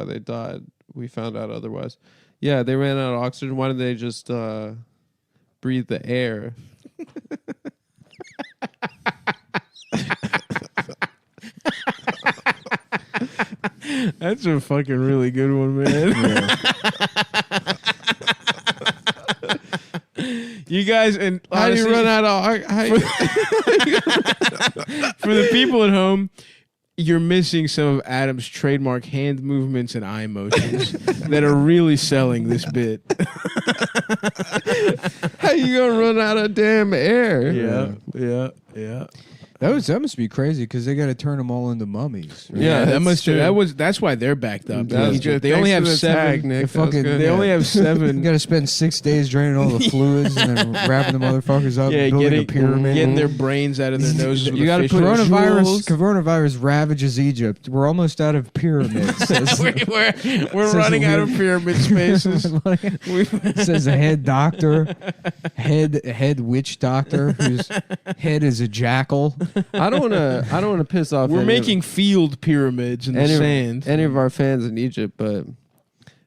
they died. We found out otherwise. Yeah, they ran out of oxygen. Why didn't they just breathe the air? That's a fucking really good one, man. You guys, and How do you honestly, run out of for the people at home, you're missing some of Adam's trademark hand movements and eye motions that are really selling this bit. How you gonna run out of damn air? Yeah. That must be crazy because they got to turn them all into mummies. Right? Yeah, that must. true. That's why they're backed up. That's Egypt. good. They only have Thanks for the 7. tag, Nick. They only have 7. You got to spend 6 days draining all the fluids and then wrapping the motherfuckers up, and building a pyramid. getting their brains out of their noses. You got to put coronavirus ravages Egypt. We're almost out of pyramids. we're running out of pyramid spaces. Says the head doctor, head witch doctor, whose head is a jackal. I don't want to piss off. We're making field pyramids in the sand. Any of our fans in Egypt, but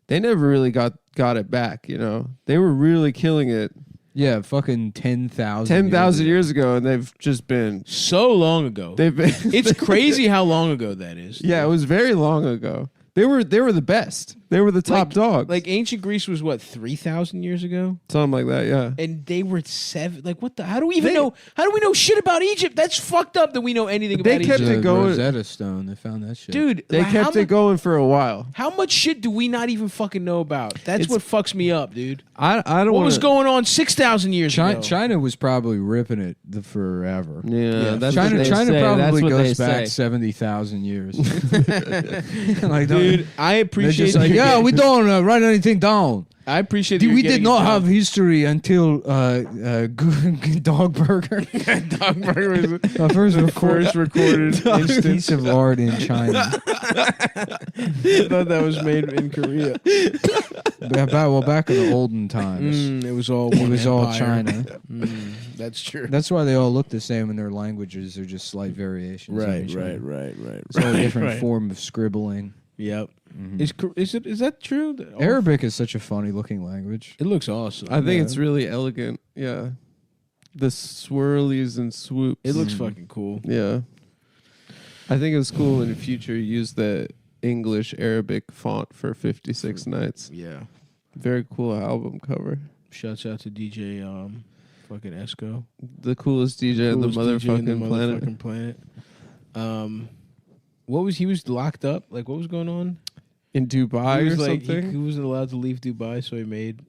they never really got it back. You know, they were really killing it. Yeah, fucking 10,000 years ago, and they've just been so long ago. They've been. It's crazy how long ago that is. Yeah, it was very long ago. They were the best. They were the top dogs. Like ancient Greece was what 3,000 years ago, something like that. Yeah, and they were 7. Like what the? How do we even know? How do we know shit about Egypt? That's fucked up that we know anything about Egypt. They kept it going. Rosetta Stone. They found that shit, dude. They kept it going for a while. How much shit do we not even fucking know about? That's what fucks me up, dude. I don't. What was going on 6,000 years ago? China was probably ripping it forever. Yeah, that's China. What they China say. probably goes say. back 70,000 years. Like, dude, I appreciate. Just like, yeah, we don't write anything down. I appreciate. We did not have history until Dog Burger. Dog Burger was the first recorded piece of art in China. I thought that was made in Korea. Back in the olden times, it was all China. That's true. That's why they all look the same in their languages. They're just slight variations. Right. It's all a different form of scribbling. Yep. Mm-hmm. Is that true? Arabic is such a funny looking language. It looks awesome. I think it's really elegant. Yeah, the swirlies and swoops. It looks fucking cool. Yeah, I think it's cool in the future. Use the English Arabic font for 56 Nights. Yeah, very cool album cover. Shouts out to DJ fucking Esco, the coolest DJ on the motherfucking planet. What was he was locked up? Like what was going on? In Dubai or something? He wasn't allowed to leave Dubai, so he made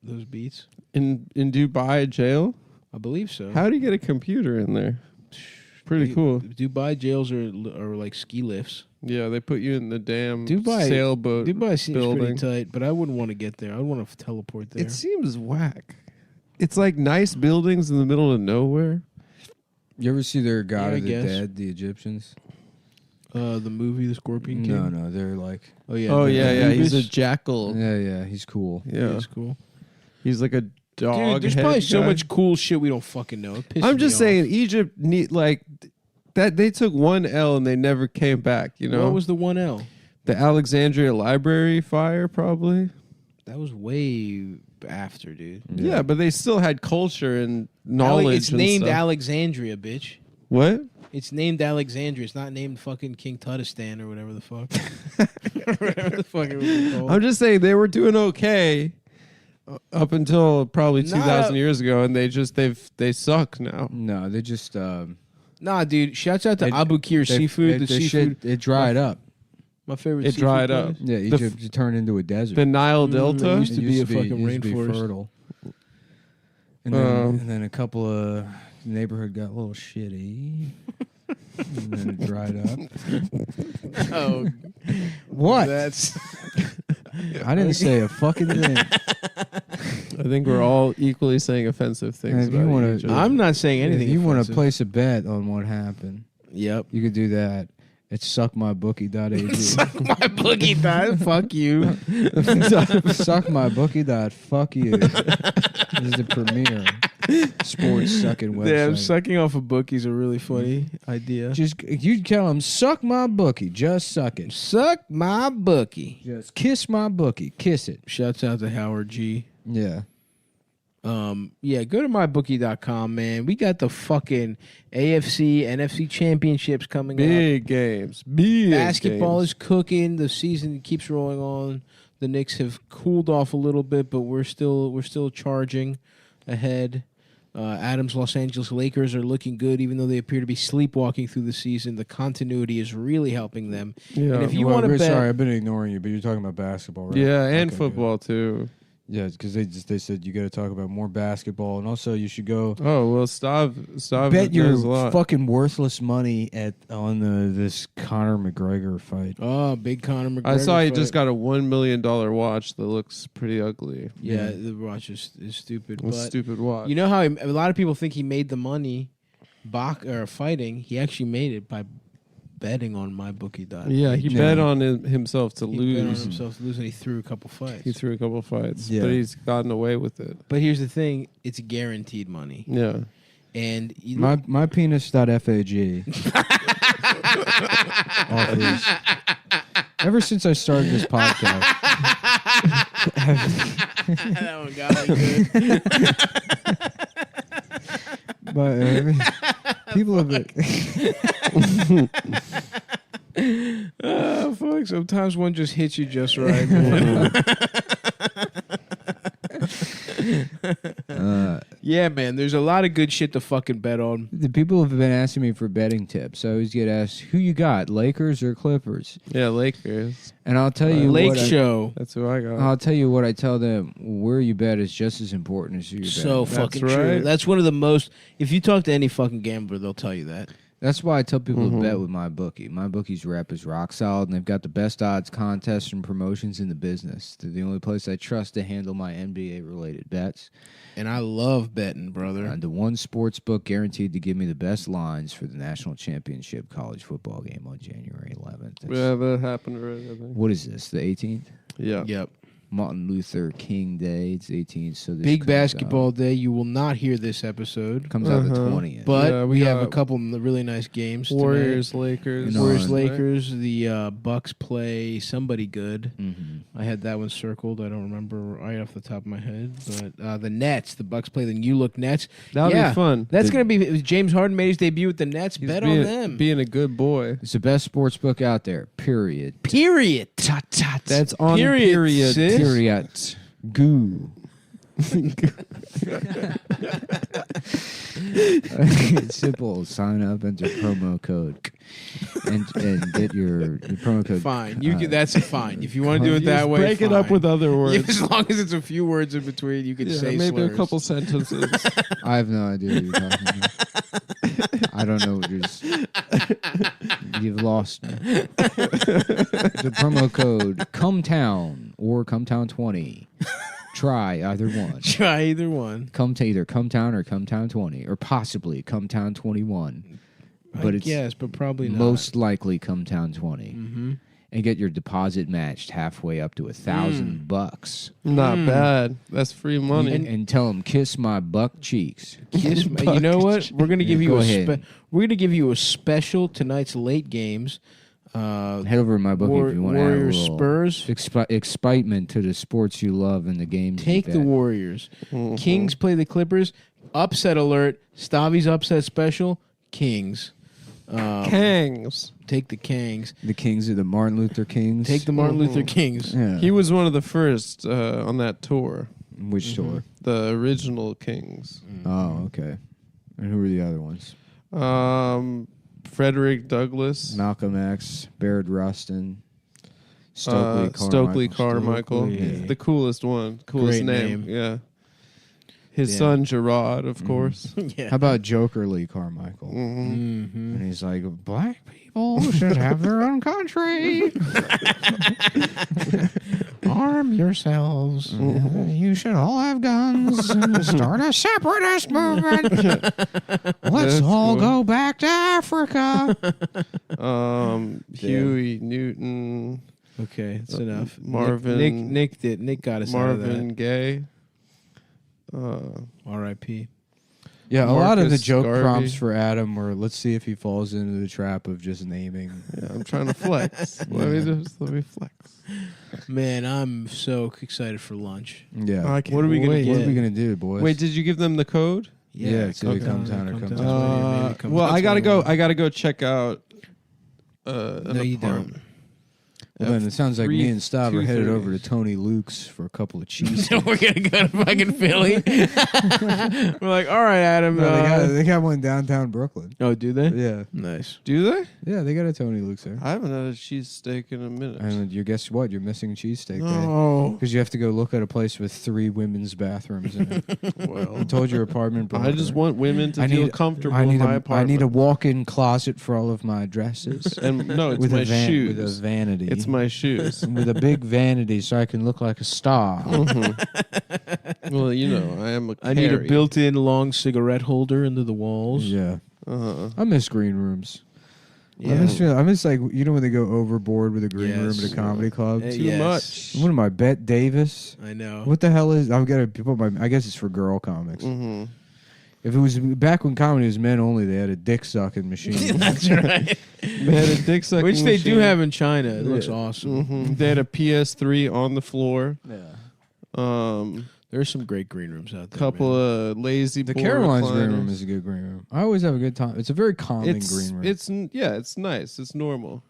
those beats. In Dubai jail? I believe so. How do you get a computer in there? Pretty cool. Dubai jails are like ski lifts. Yeah, they put you in the damn Dubai sailboat. Dubai seems building. pretty tight, but I wouldn't want to get there. I would want to teleport there. It seems whack. It's like nice buildings in the middle of nowhere. You ever see their God Yeah, of the guess. Dead, the Egyptians? The movie, The Scorpion King? No, they're like... Oh, yeah. Oh, yeah. He's a Anubis? jackal. Yeah, he's cool. Yeah. That's cool. He's like a dog. Dude, there's probably so much cool shit we don't fucking know. It pisses I'm me just off. saying, Egypt need like that. They took one L and they never came back. You know, What was the 1L? the Alexandria Library fire? Probably. That was way after, dude. Yeah, but they still had culture and knowledge. It's and named stuff. Alexandria, bitch. What? It's named Alexandria. It's not named fucking King Tutistan or whatever the fuck. Whatever the fuck it was called. I'm just saying they were doing okay up until probably 2,000 years ago, and they suck now. No, they just... Nah, dude. Shouts out to Abu Kir seafood. The seafood shit, it dried up. My favorite. It dried up. Yeah, Egypt turned into a desert. The Nile Delta it used to be a fucking used to be rainforest. fertile. And then a couple of neighborhood got a little shitty. And then it dried up. Oh, what? That's. I didn't say a fucking thing. I think we're all equally saying offensive things. If you about wanna- Egypt. I'm not saying anything. If you want to offensive. place a bet on what happened, Yep. you could do that. It's suckmybookie.ag. My bookie died. Fuck you. Suckmybookie.fuck you. This is the premier sports sucking website. Damn, sucking off a bookie's a really funny idea. Just you tell them, suck my bookie. Just suck it. Suck my bookie. Just kiss my bookie. Kiss it. Shouts out to Howard G. Yeah. Yeah, go to mybookie.com, man. We got the fucking AFC, NFC championships coming up. Big games. Big Basketball games. is cooking. The season keeps rolling on. The Knicks have cooled off a little bit, but we're still charging ahead. Adams' Los Angeles Lakers are looking good, even though they appear to be sleepwalking through the season. The continuity is really helping them. Yeah. And if you Well, want to bet, sorry, I've been ignoring you, but you're talking about basketball, right? Yeah, and Okay, football too. Yeah, because they said you got to talk about more basketball, and also you should go. Oh well, Stav Bet knows your a lot. fucking worthless money on this Conor McGregor fight. Oh, big Conor McGregor. I saw he fight. just got a $1 million watch that looks pretty ugly. Yeah, the watch is stupid. A stupid watch. You know how a lot of people think he made the money fighting. He actually made it by betting on MyBookie.ag. Yeah, he bet on himself to lose. He bet on himself to lose, and he threw a couple fights. He threw a couple fights, Yeah. but he's gotten away with it. But here's the thing: it's guaranteed money. Yeah. And you My penis.fag offers. Ever since I started this podcast, that one got me good. but people have been. Fuck, sometimes one just hits you just right, man. Yeah, man, there's a lot of good shit to fucking bet on. The people have been asking me for betting tips. I always get asked, who you got, Lakers or Clippers? Yeah, Lakers. And I'll tell you Lake what Show. That's who I got. I'll tell you what I tell them. Where you bet is just as important as who you bet. So fucking true. That's one of the most. If you talk to any fucking gambler, they'll tell you that. That's why I tell people to bet with MyBookie. MyBookie's rep is rock solid, and they've got the best odds, contests, and promotions in the business. They're the only place I trust to handle my NBA-related bets. And I love betting, brother. And the one sports book guaranteed to give me the best lines for the national championship college football game on January 11th. Yeah, that happened already, I think. What is this, the 18th? Yeah. Yep. Martin Luther King Day. It's 18th. So this Big comes basketball out- day. You will not hear this episode. Comes out the 20th. But Yeah, we we have a got couple of really nice games. Warriors, tonight. Lakers. Warriors, Right? Lakers. The Bucks play somebody good. Mm-hmm. I had that one circled. I don't remember right off the top of my head. But the Nets. The Bucks play the New Look Nets. That'll be fun. That's going to be. James Harden made his debut with the Nets. He's Bet being, on them. Being a good boy. It's the best sports book out there. Period. Period. That's on Period, period. sis. Period. Goo. It's simple. Sign up, enter promo code, and get your promo code. Fine. You can, that's fine. If you want to do it that way, break it up fine. with other words. As long as it's a few words in between, you can Yeah, say maybe slurs. a couple sentences. I have no idea what you're talking about. I don't know what you're. You've lost me. The promo code Cumtown or Cumtown20. Try either one. Try either one. Come to either Cumtown or Cumtown 20, or possibly Cumtown 21. But it's yes, but probably not. most likely Cumtown 20. Mm-hmm. And get your deposit matched halfway up to $1,000. Not bad. That's free money. And tell them, kiss my buck cheeks. Kiss my, you know what? We're gonna give you Go a ahead. we're gonna give you a special tonight's late games. Head over to my bookie if you want to add a Warriors little Spurs. excitement to the sports you love and the games. you Take the bet. Warriors. Mm-hmm. Kings play the Clippers. Upset alert. Stavi's upset special. Kings. Kangs. Take the Kangs. The Kings are the Martin Luther Kings. Take the Martin Luther Kings. Yeah. He was one of the first on that tour. Which tour? The original Kings. Oh, okay. And who were the other ones? Frederick Douglass. Malcolm X, Baird Rustin, Stokely Carmichael. Stokely Carmichael. Stokely, yeah. The coolest one. Coolest Great name. name. Yeah. His Yeah. son Gerard, of course. Yeah. How about Joker Lee Carmichael? Mm-hmm. And he's like, black people should have their own country. Arm yourselves. You should all have guns and start a separatist movement. Let's That's all cool. go back to Africa. Huey Newton. Okay, that's enough. Marvin. Nick got us out of Marvin that. Gaye. R.I.P. Yeah, a lot of the Marcus joke Garvey. prompts for Adam were, let's see if he falls into the trap of just naming. Yeah, I'm trying to flex. Let me flex. Man, I'm so excited for lunch. Yeah. I can't What are we gonna wait. What get? are we going to do, boys? Wait, did you give them the code? Yeah, it's either Cumtown, Cumtown or Cumtown. Cumtown. Maybe Cumtown Well, I gotta 21. go. I gotta go check out. An No, you apartment. don't. Well, then it sounds like me and Stav are headed over to Tony Luke's for a couple of cheese. We're gonna go to fucking Philly. We're like, all right, Adam. No, they got one downtown Brooklyn. Oh, do they? Yeah. Nice. Do they? Yeah, they got a Tony Luke's there. I haven't had a cheesesteak in a minute. And you guess what? You're missing cheesesteak No. day because you have to go look at a place with 3 women's bathrooms in it. Well, I told your apartment block. I just want women to feel comfortable in my apartment. I need a walk-in closet for all of my dresses. And no, it's with my With shoes. a vanity. It's my shoes. With a big vanity so I can look like a star. Well, you know, I am a I need a carry. built-in long cigarette holder into the walls. Yeah. Uh-huh. I miss green rooms. Yeah. I miss like, you know, when they go overboard with a green room at a comedy club. Too much. What am I, Bette Davis? I know. What the hell is? I've got to put my. I guess it's for girl comics. Mm-hmm. If it was back when comedy was men only, they had a dick sucking machine. That's right. They had a dick sucking Which they do machine. have in China. It looks awesome. Mm-hmm. They had a PS3 on the floor. Yeah. There's some great green rooms out there. Couple of lazy. The boy Caroline's green recliners. room is a good green room. I always have a good time. It's a very calming green room. It's it's nice. It's normal.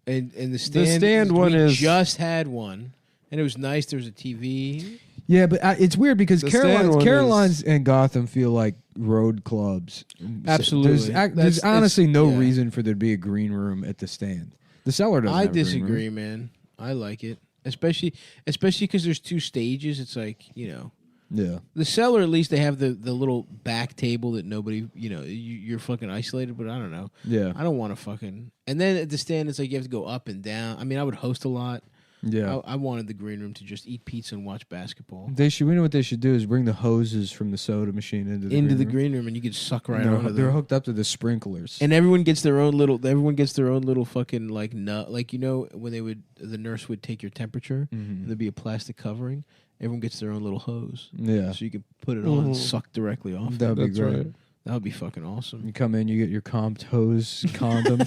And the stand, one we is just had one, and it was nice. There was a TV. Yeah, but it's weird because The stand one Caroline's and Gotham feel like road clubs. Absolutely. There's honestly no yeah. reason for there to be a green room at the stand. The cellar doesn't. I have a green disagree, room. man. I like it, especially because there's 2 stages. It's like, you know. Yeah. The cellar, at least they have the little back table that nobody, you know, you're fucking isolated. But I don't know. Yeah. I don't want to fucking. And then at the stand, it's like you have to go up and down. I mean, I would host a lot. Yeah. I wanted the green room to just eat pizza and watch basketball. They should. We know what they should do is bring the hoses from the soda machine into the green room, and you could suck right No, onto they're them. hooked up to the sprinklers. And everyone gets their own little. Everyone gets their own little fucking like nut. Like, you know, when the nurse would take your temperature, and there'd be a plastic covering. Everyone gets their own little hose. Yeah. So you can put it on and suck directly off. That'd be great. right. That would be fucking awesome. You come in, you get your comped hose condom.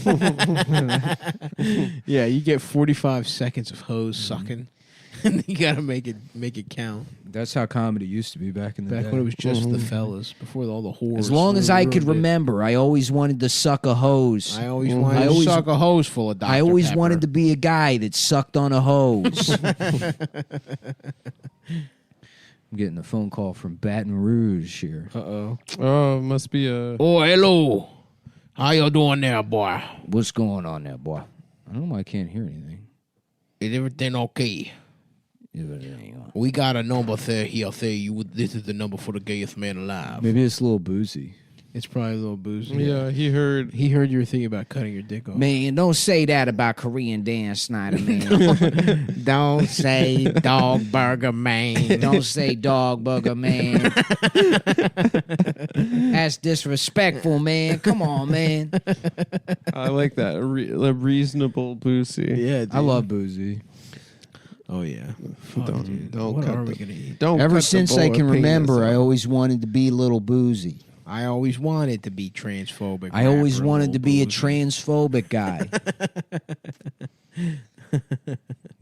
Yeah, you get 45 seconds of hose sucking, and you gotta make it count. That's how comedy used to be back in the Back day. when it was just the fellas, before all the whores. As long as I could ruined it. remember, I always wanted to suck a hose. I always wanted to suck a hose full of Dr. I always Pepper. wanted to be a guy that sucked on a hose. I'm getting a phone call from Baton Rouge here. Uh-oh. Oh, must be a. Oh, hello. How you doing there, boy? What's going on there, boy? I don't know why I can't hear anything. Is everything okay? We got a number there here. This is the number for the gayest man alive. Maybe it's a little boozy. It's probably a little boozy. Yeah, he heard you were thinking about cutting your dick off. Man, don't say that about Korean Dan Snyder, man. Don't say dog burger, man. Don't say dog burger, man. That's disrespectful, man. Come on, man. I like that. A reasonable boozy. Yeah, dude. I love boozy. Oh yeah. Don't What cut are we the- gonna eat? Don't Ever cut the since boy I can penis remember, I off. always wanted to be a little boozy. I always wanted to be transphobic. I always rapper, wanted to be a boozy. transphobic guy.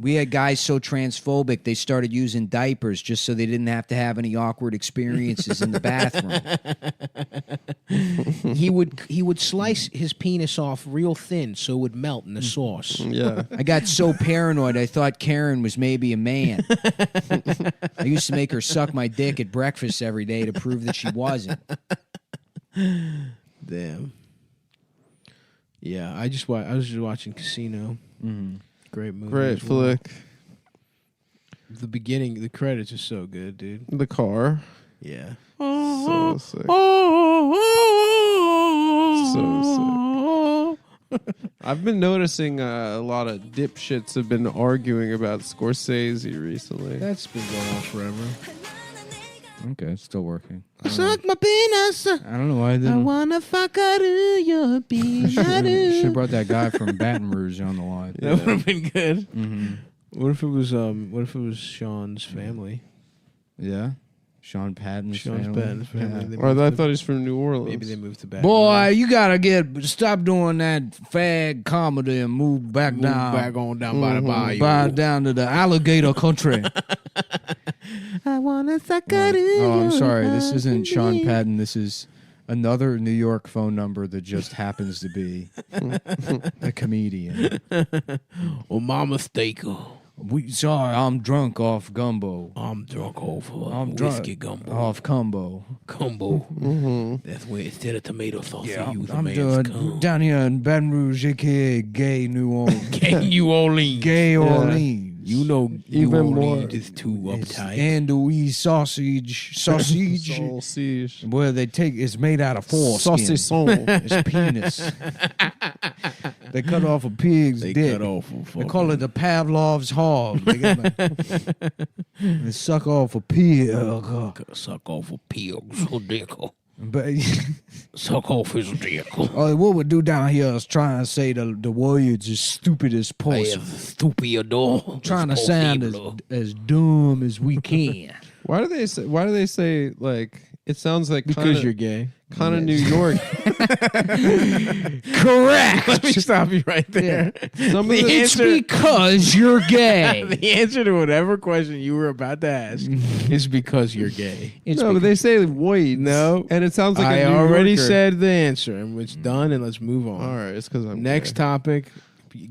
We had guys so transphobic they started using diapers just so they didn't have to have any awkward experiences in the bathroom. He would slice his penis off real thin so it would melt in the sauce. Yeah. I got so paranoid I thought Karen was maybe a man. I used to make her suck my dick at breakfast every day to prove that she wasn't. Damn. Yeah, I was just watching Casino. Great movie. Great as well. flick. The beginning, the credits are so good, dude. The car. Yeah. So sick. So sick. I've been noticing a lot of dipshits have been arguing about Scorsese recently. That's been going on forever. Okay, it's still working. Suck my penis. I don't know why I didn't. wanna fuck out of your penis. Should have brought that guy from Baton Rouge on the line. That would have been good. Mm-hmm. What if it was Sean's family? Yeah. Sean Patton's Sean's family. Patton's family. Yeah. They Or moved I to- thought he was from New Orleans. Maybe they moved to back. Boy, you gotta stop doing that fag comedy and move back down. back on down by the bayou. Down to the alligator country. I wanna suck out of Oh, I'm your sorry. This isn't Sean pussy. Patton. This is another New York phone number that just happens to be a comedian. Oh, Mama Steako. Sorry, I'm drunk off gumbo. I'm drunk off whiskey gumbo. Off combo. Combo. Mm-hmm. That's where instead of tomato sauce, Yeah, you use a I'm man's cum. down here in Baton Rouge, aka Gay New Orleans. Gay New Orleans. Gay Orleans. You know, Even New more. Orleans is too uptight. Andouille sausage. Sausage. Where they take it's made out of foreskin. Saucisson. It's penis. They cut off a pig's They dick. cut off a They call it the Pavlov's hog. They, they suck off a pig. Suck off a pig's dick. But Suck off his dick. what we do down here is try and say the words as stupid as possible. Stupid. Trying to sound as dumb as we can. Why do they say like it sounds like Because you're gay. kind of New York? Correct. Let me stop you right there. Some of the It's because you're gay. The answer to whatever question you were about to ask is because you're gay. no, but they say void. No, and it sounds like I a New already Yorker. said the answer, and it's done. And let's move on. All right, it's because I'm Next gay. topic,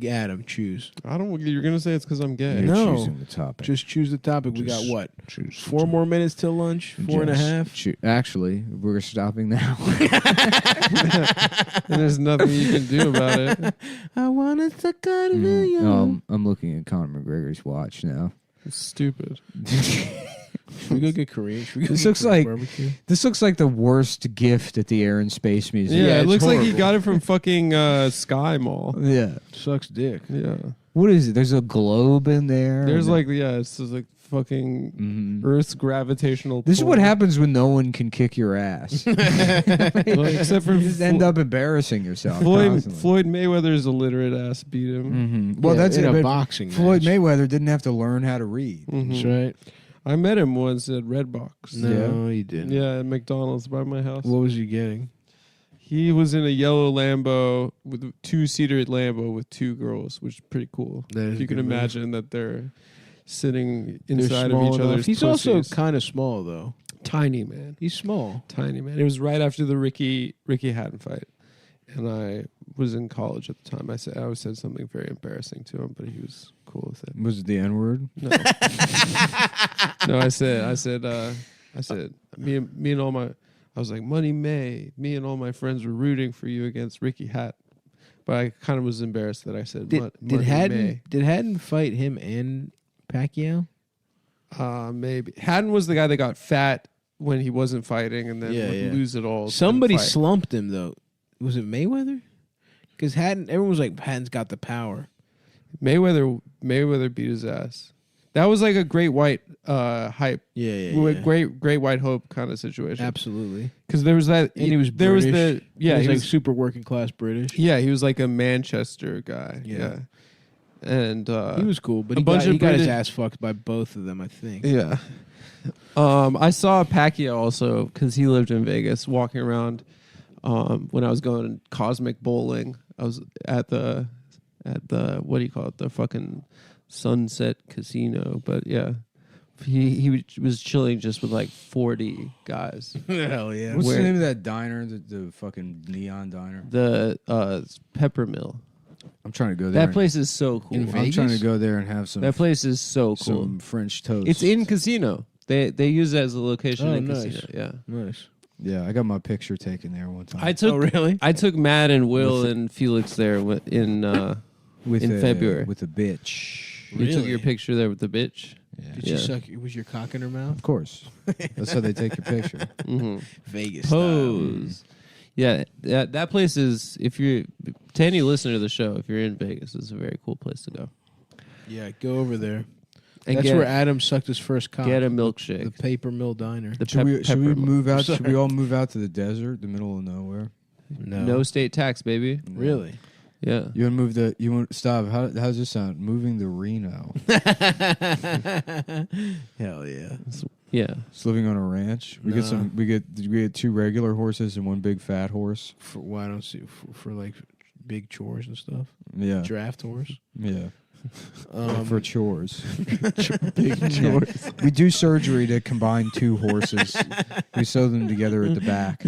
Adam, choose. I don't. You're gonna say it's because I'm gay. No, choosing the topic. just choose the topic. We got Just what? choose the 4 more minutes till lunch. 4.5. Actually, we're stopping now. And there's nothing you can do about it. I wanna suck out of you. I'm looking at Conor McGregor's watch now. It's stupid. Should we go get Korean? Should we go This get looks like barbecue? the worst gift at the Air and Space Museum. Yeah, it it's looks like he horrible. got it from fucking Sky Mall. Yeah. Sucks dick. Yeah. What is it? There's a globe in there. There's and like it's just like fucking Earth's gravitational. this is pull. what happens when no one can kick your ass. Well, except for You just end up embarrassing yourself. constantly. Floyd Mayweather's illiterate ass beat him. Well, Yeah, that's in it. a but boxing Floyd match. Mayweather didn't have to learn how to read. That's right. I met him once at Redbox. No, you didn't. Yeah, at McDonald's by my house. What was he getting? He was in a yellow Lambo with a 2-seater Lambo with 2 girls, which is pretty cool. That is If you a can good move. imagine that they're sitting They're inside of small each enough. other's He's also pussies. kind of small, though. Tiny, man. He's small. Tiny, man. It was right after the Ricky Hatton fight. And I was in college at the time. I said something very embarrassing to him, but he was cool with it. Was it the N word? No. No, I said, me and all my, I was like, Money May, me and all my friends were rooting for you against Ricky Hatton. But I kind of was embarrassed that I said, Did Money May. Hatton fight him and Pacquiao? Maybe. Hatton was the guy that got fat when he wasn't fighting and then Yeah, would yeah. lose it all. Somebody in the fight. slumped him, though. Was it Mayweather? Because everyone was like, Hatton's got the power. Mayweather beat his ass. That was like a great white hype. Yeah. Great white hope kind of situation. Absolutely. Because there was that. And he was there British. was the yeah. he was He like was super working class British. yeah. He was like a Manchester guy. Yeah. And He was cool, but a he bunch got, of he got his British- ass fucked by both of them, I think. Yeah. I saw Pacquiao also because he lived in Vegas, walking around. When I was going cosmic bowling, I was at the what do you call it? The fucking Sunset Casino. But yeah, he was chilling just with like 40 guys. Hell yeah! What's the name of that diner? The fucking neon diner. The Peppermill. I'm trying to go there. That place is so cool. I'm trying to go there and have some. That place is so cool. Some French toast. It's in casino. They use it as a location Oh, in nice. casino. Yeah. Nice. Yeah, I got my picture taken there one time. I took really? I took Matt and Will and Felix there in February with a bitch. You took Really? your picture there with the bitch. Did you suck? Was your cock in her mouth? Of course. That's how they take your picture. Mm-hmm. Vegas Pose. Yeah, that place is. If you're to any listener to the show, if you're in Vegas, it's a very cool place to go. Yeah, go over there. And That's get- where Adam sucked his first cock. Get a milkshake. The Paper Mill Diner. The Should we pepper- move out? Sorry. Should we all move out to the desert, the middle of nowhere? No state tax, baby. Really? Yeah. You want to move the? You want stop? How's this sound? Moving the Reno. Hell yeah. Yeah. It's living on a ranch. We No. get some. We get 2 regular horses and 1 big fat horse. For why don't see for like big chores and stuff? Yeah. Draft horse. Yeah. For chores. Big chores. We do surgery to combine two horses. We sew them together at the back.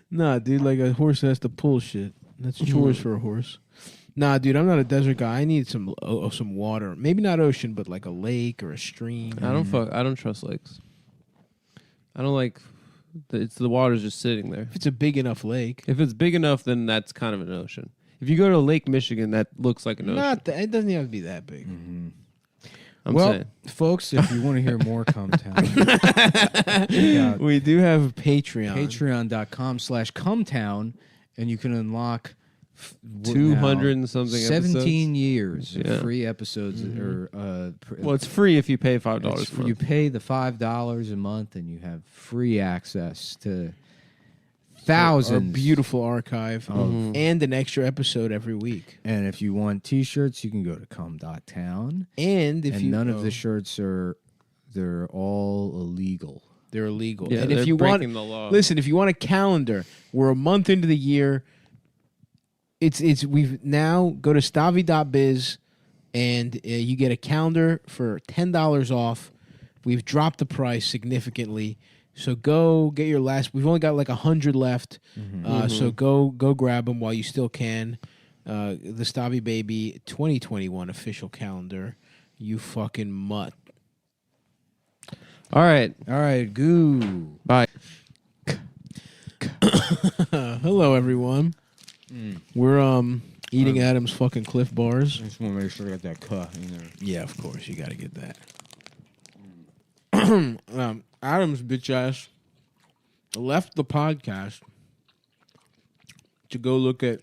Nah, dude, like a horse has to pull shit. That's chores for a horse. Nah, dude, I'm not a desert guy. I need some water. Maybe not ocean, but like a lake or a stream. I don't trust lakes. I don't like. The water's just sitting there. If it's a big enough lake. If it's big enough, then that's kind of an ocean. If you go to Lake Michigan, that looks like an ocean. It doesn't have to be that big. I'm well, saying. folks, if you want to hear more Cumtown, we do have a Patreon. Patreon.com/Cumtown, and you can unlock 200 and something 17 episodes? years of Yeah. free episodes. Well, it's free if you pay $5 for it. You pay the $5 a month, and you have free access to thousands. Our beautiful archive and an extra episode every week. And if you want T-shirts, you can go to cum.town. And if none of the shirts they're all illegal. They're illegal. Yeah, and they're if you breaking want, the law. Listen, if you want a calendar, we're a month into the year. We've now go to stavi.biz and you get a calendar for $10 off. We've dropped the price significantly. So go get your last. We've only got like 100 left. So go grab them while you still can. The Stavi Baby 2021 official calendar. You fucking mutt. All right. Goo. Bye. Hello, everyone. We're eating Adam's fucking Cliff Bars. I just want to make sure I got that cut in there. Yeah, of course. You got to get that. Adam's bitch ass left the podcast to go look at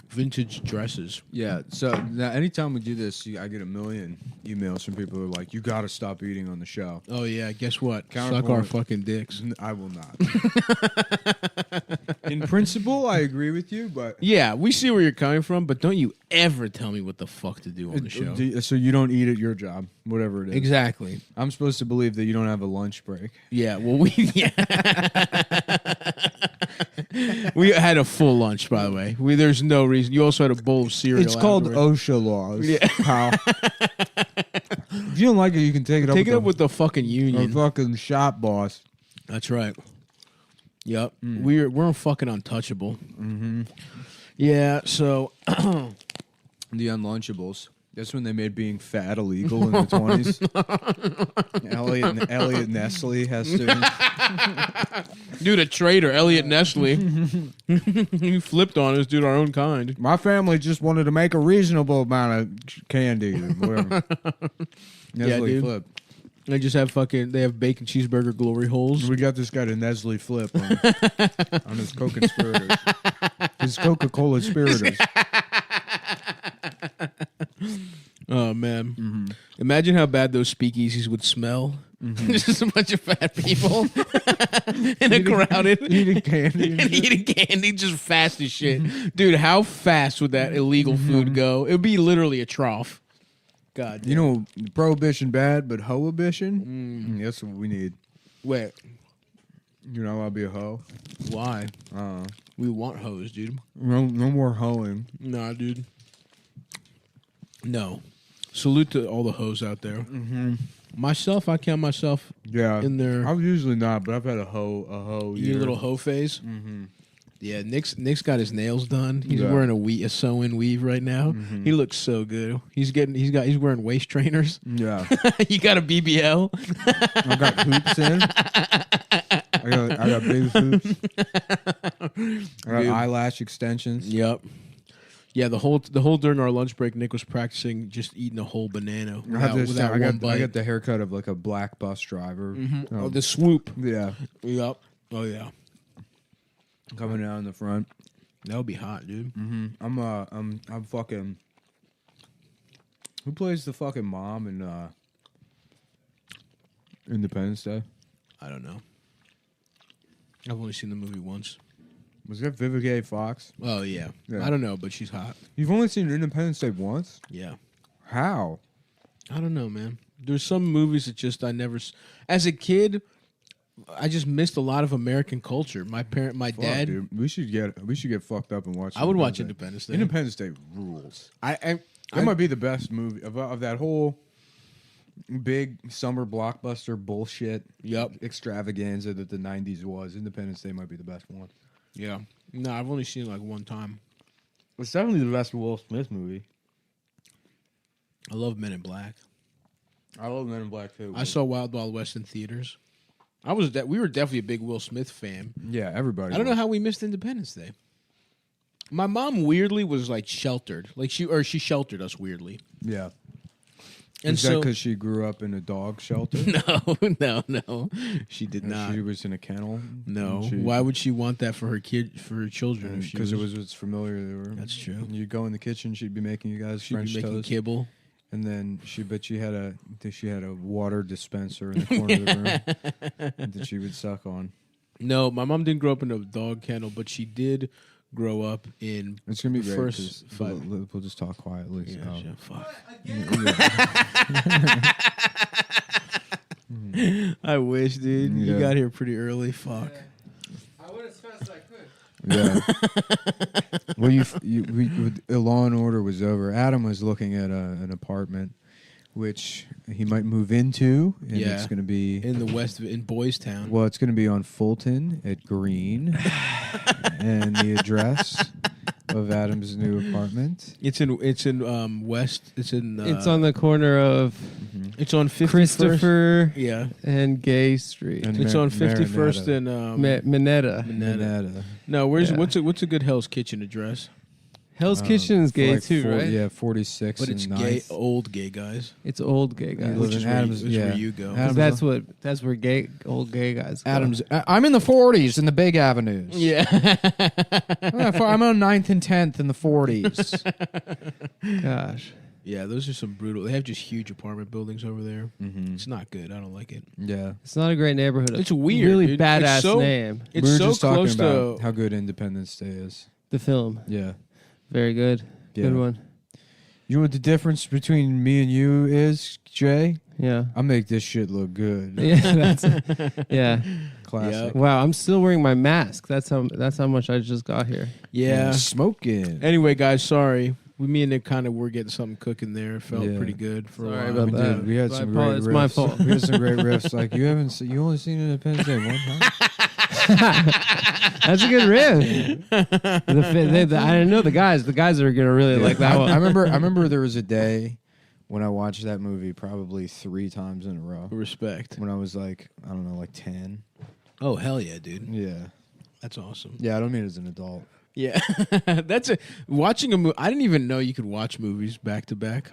vintage dresses. Yeah, so now anytime we do this, I get a million emails from people who are like, you got to stop eating on the show. Oh, yeah. Guess what? Counterpoint. Suck our fucking dicks. I will not. In principle, I agree with you, but... Yeah, we see where you're coming from, but don't you ever tell me what the fuck to do on the show. So you don't eat at your job, whatever it is. Exactly. I'm supposed to believe that you don't have a lunch break. Yeah, well, we had a full lunch, by the way. There's no reason. You also had a bowl of cereal. It's called afterwards. OSHA laws, Yeah. pal. If you don't like it, you can take it up. Take it up with the fucking union. Or fucking shop boss. That's right. Yep. We're fucking untouchable. Yeah, so the Unlunchables. That's when they made being fat illegal in the 20s. Elliot Nestle has to... Dude, a traitor, Elliot Nestle. He flipped on us, dude, our own kind. My family just wanted to make a reasonable amount of candy or whatever. Nestle dude. Flip. They just have they have bacon cheeseburger glory holes. We got this guy to Nestle Flip on his Coca-Spiriters. His Coca-Cola Spiriters. Oh, man. Imagine how bad those speakeasies would smell. Just a bunch of fat people in a crowded eating candy. Eating candy just fast as shit. Dude, how fast would that illegal food go? It would be literally a trough. God damn. You know, prohibition bad, but hohibition? That's what we need. Wait. You're not allowed to be a hoe? Why? We want hoes, dude. No more hoeing. Nah, dude. No. Salute to all the hoes out there. Myself, I count myself in there. I'm usually not, but I've had a hoe Your little hoe phase? Yeah, Nick's got his nails done. He's wearing a sew-in weave right now. He looks so good. He's wearing waist trainers. Yeah. You got a BBL. I got hoops in. I got big hoops. I got eyelash extensions. Yep. Yeah, the whole during our lunch break, Nick was practicing just eating a whole banana without one bite. I got the haircut of like a black bus driver. Oh, the swoop. Yeah. Yep. Oh yeah. Coming down in the front. That would be hot, dude. I'm fucking. Who plays the fucking mom in Independence Day? I don't know. I've only seen the movie once. Was that Vivica A. Fox? Oh yeah. I don't know, but she's hot. You've only seen Independence Day once? Yeah. How? I don't know, man. There's some movies that just I never. As a kid, I just missed a lot of American culture. My dad. Dude, we should get fucked up and watch. I would watch Independence Day. Independence Day rules. That might be the best movie of that whole big summer blockbuster bullshit. Extravaganza that the '90s was. Independence Day might be the best one. Yeah. No, I've only seen it like one time. It's definitely the best Will Smith movie. I love Men in Black. I love Men in Black too. I saw Wild Wild West in theaters. We were definitely a big Will Smith fan. Yeah, everybody. I don't know how we missed Independence Day. My mom weirdly was like sheltered, she sheltered us weirdly. Yeah. And Is that because she grew up in a dog shelter? No, she did not. She was in a kennel. No, why would she want that for her children? Because it's familiar. They were. That's true. You go in the kitchen, she'd be making you guys She'd French be making toast. kibble. And then she had a water dispenser in the corner of the room that she would suck on. No, my mom didn't grow up in a dog kennel, but she did grow up in. It's gonna be the great. first We'll just talk quietly. Yeah, fuck. Yeah. I wish, dude. You got here pretty early. Fuck. I went as fast as I could. Yeah. Well, Law and Order was over. Adam was looking at an apartment, which he might move into, and it's going to be in the west, in Boys Town. Well, it's going to be on Fulton at Green, and the address of Adam's new apartment. It's in West. It's in. It's on the corner of. It's on 51st. Christopher. Yeah. And Gay Street. And it's on 51st and Minetta. No, what's a good Hell's Kitchen address? Hell's Kitchen is gay too, right? Yeah, 46. But it's and gay, 9th. old gay guys. It's old gay guys. Which is where you go. That's where old gay guys go. I'm in the 40s in the big avenues. Yeah. I'm on 9th and 10th in the 40s. Gosh. Yeah, those are some brutal. They have just huge apartment buildings over there. Mm-hmm. It's not good. I don't like it. Yeah. It's not a great neighborhood. It's weird. Really dude. badass name. It's we were so just talking close about to how good Independence Day is. The film. Yeah. Very good. Yeah. Good one. You know what the difference between me and you is, Jay? Yeah. I make this shit look good. Yeah. Yeah. Classic. Yep. Wow, I'm still wearing my mask. That's how much I just got here. Yeah. Smoking. Anyway, guys, sorry. Me and Nick kind of were getting something cooking there. It felt pretty good for Sorry a while. about that. We had some great riffs. It's my fault. We had some great riffs. Like you only seen Independence Day one time. That's a good riff. I didn't know the guys. The guys are gonna really like that one. I remember there was a day when I watched that movie probably 3 times in a row. Respect. When I was like 10. Oh hell yeah, dude. Yeah. That's awesome. Yeah, I don't mean as an adult. Yeah, watching a movie. I didn't even know you could watch movies back to back.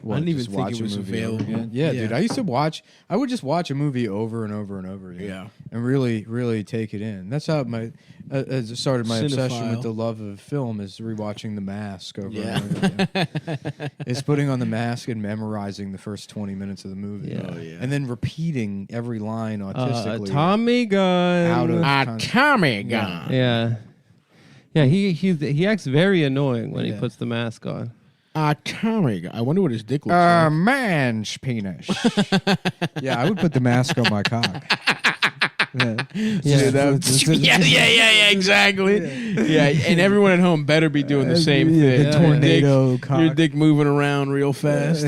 What, I didn't even just think watch it a was movie over available. again? Yeah, dude. I would just watch a movie over and over and over again. Yeah. And really, really take it in. That's how it started my obsession Cinephile. with the love of film is rewatching The Mask over Yeah. and over again. It's putting on The Mask and memorizing the first 20 minutes of the movie. Yeah. Oh, yeah. And then repeating every line autistically. Tommy gun. Out of Tommy gun. Yeah. Yeah, he acts very annoying when he puts the mask on. Tommy gun. I wonder what his dick looks like. Man's penis. Yeah, I would put the mask on my cock. Yeah, Exactly. Yeah, and everyone at home better be doing the same thing. The tornado cock. Your dick moving around real fast.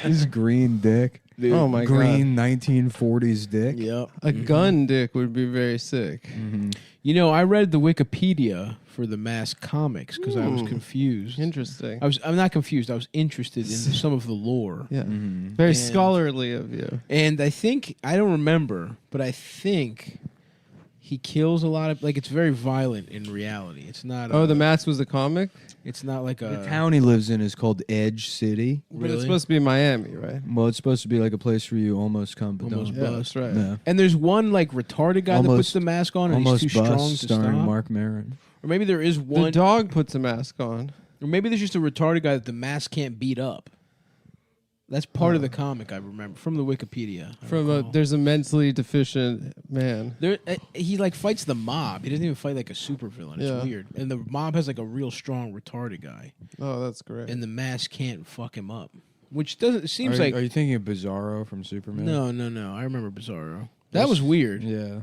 His green dick. Dude. Oh my green 1940s dick. Yep. A gun dick would be very sick. Mm-hmm. You know, I read the Wikipedia for the Mask comics because I was confused. Interesting. I'm not confused. I was interested in some of the lore. Yeah. Very scholarly of you. And I think I don't remember, but I think he kills a lot of it's very violent in reality. It's not. The Mask was a comic. It's not like The town he lives in is called Edge City. But it's supposed to be Miami, right? Well, it's supposed to be like a place where you almost come but Almost don't. bust. Yeah, that's right. Yeah. And there's one retarded guy that puts the mask on, and he's Almost too strong Bust, to starring stop. Mark Maron. Or maybe there is one. The dog puts a mask on. Or maybe there's just a retarded guy that the mask can't beat up. That's part of the comic I remember from the Wikipedia. There's a mentally deficient man. There, he fights the mob. He doesn't even fight like a supervillain. It's weird. And the mob has a real strong retarded guy. Oh, that's great. And the mask can't fuck him up. which doesn't seems like. Are you thinking of Bizarro from Superman? No. I remember Bizarro. That was weird. Yeah.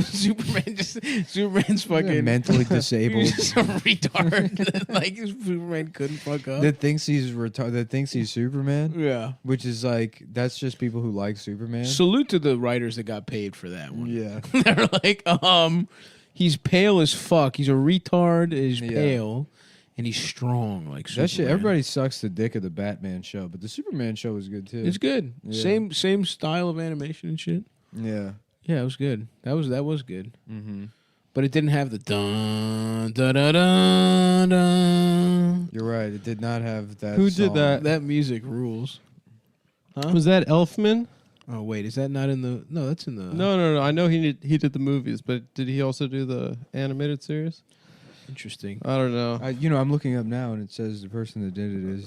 Superman's fucking mentally disabled. He's just a retard. Like Superman couldn't fuck up. That thinks he's that thinks he's Superman. Yeah. Which is like that's just people who like Superman. Salute to the writers that got paid for that one. Yeah. They're like, he's pale as fuck. He's a retard. He's pale, and he's strong like Superman. That shit. Everybody sucks the dick of the Batman show, but the Superman show was good too. It's good. Yeah. Same style of animation and shit. Yeah. Yeah, it was good. That was good. Mm-hmm. But it didn't have the dun da da da da. You're right. It did not have that. Who did that? That music rules. Huh? Was that Elfman? Oh wait, is that not in the? No, that's in the. No. I know he did the movies, but did he also do the animated series? Interesting. I don't know. I'm looking up now, and it says the person that did it is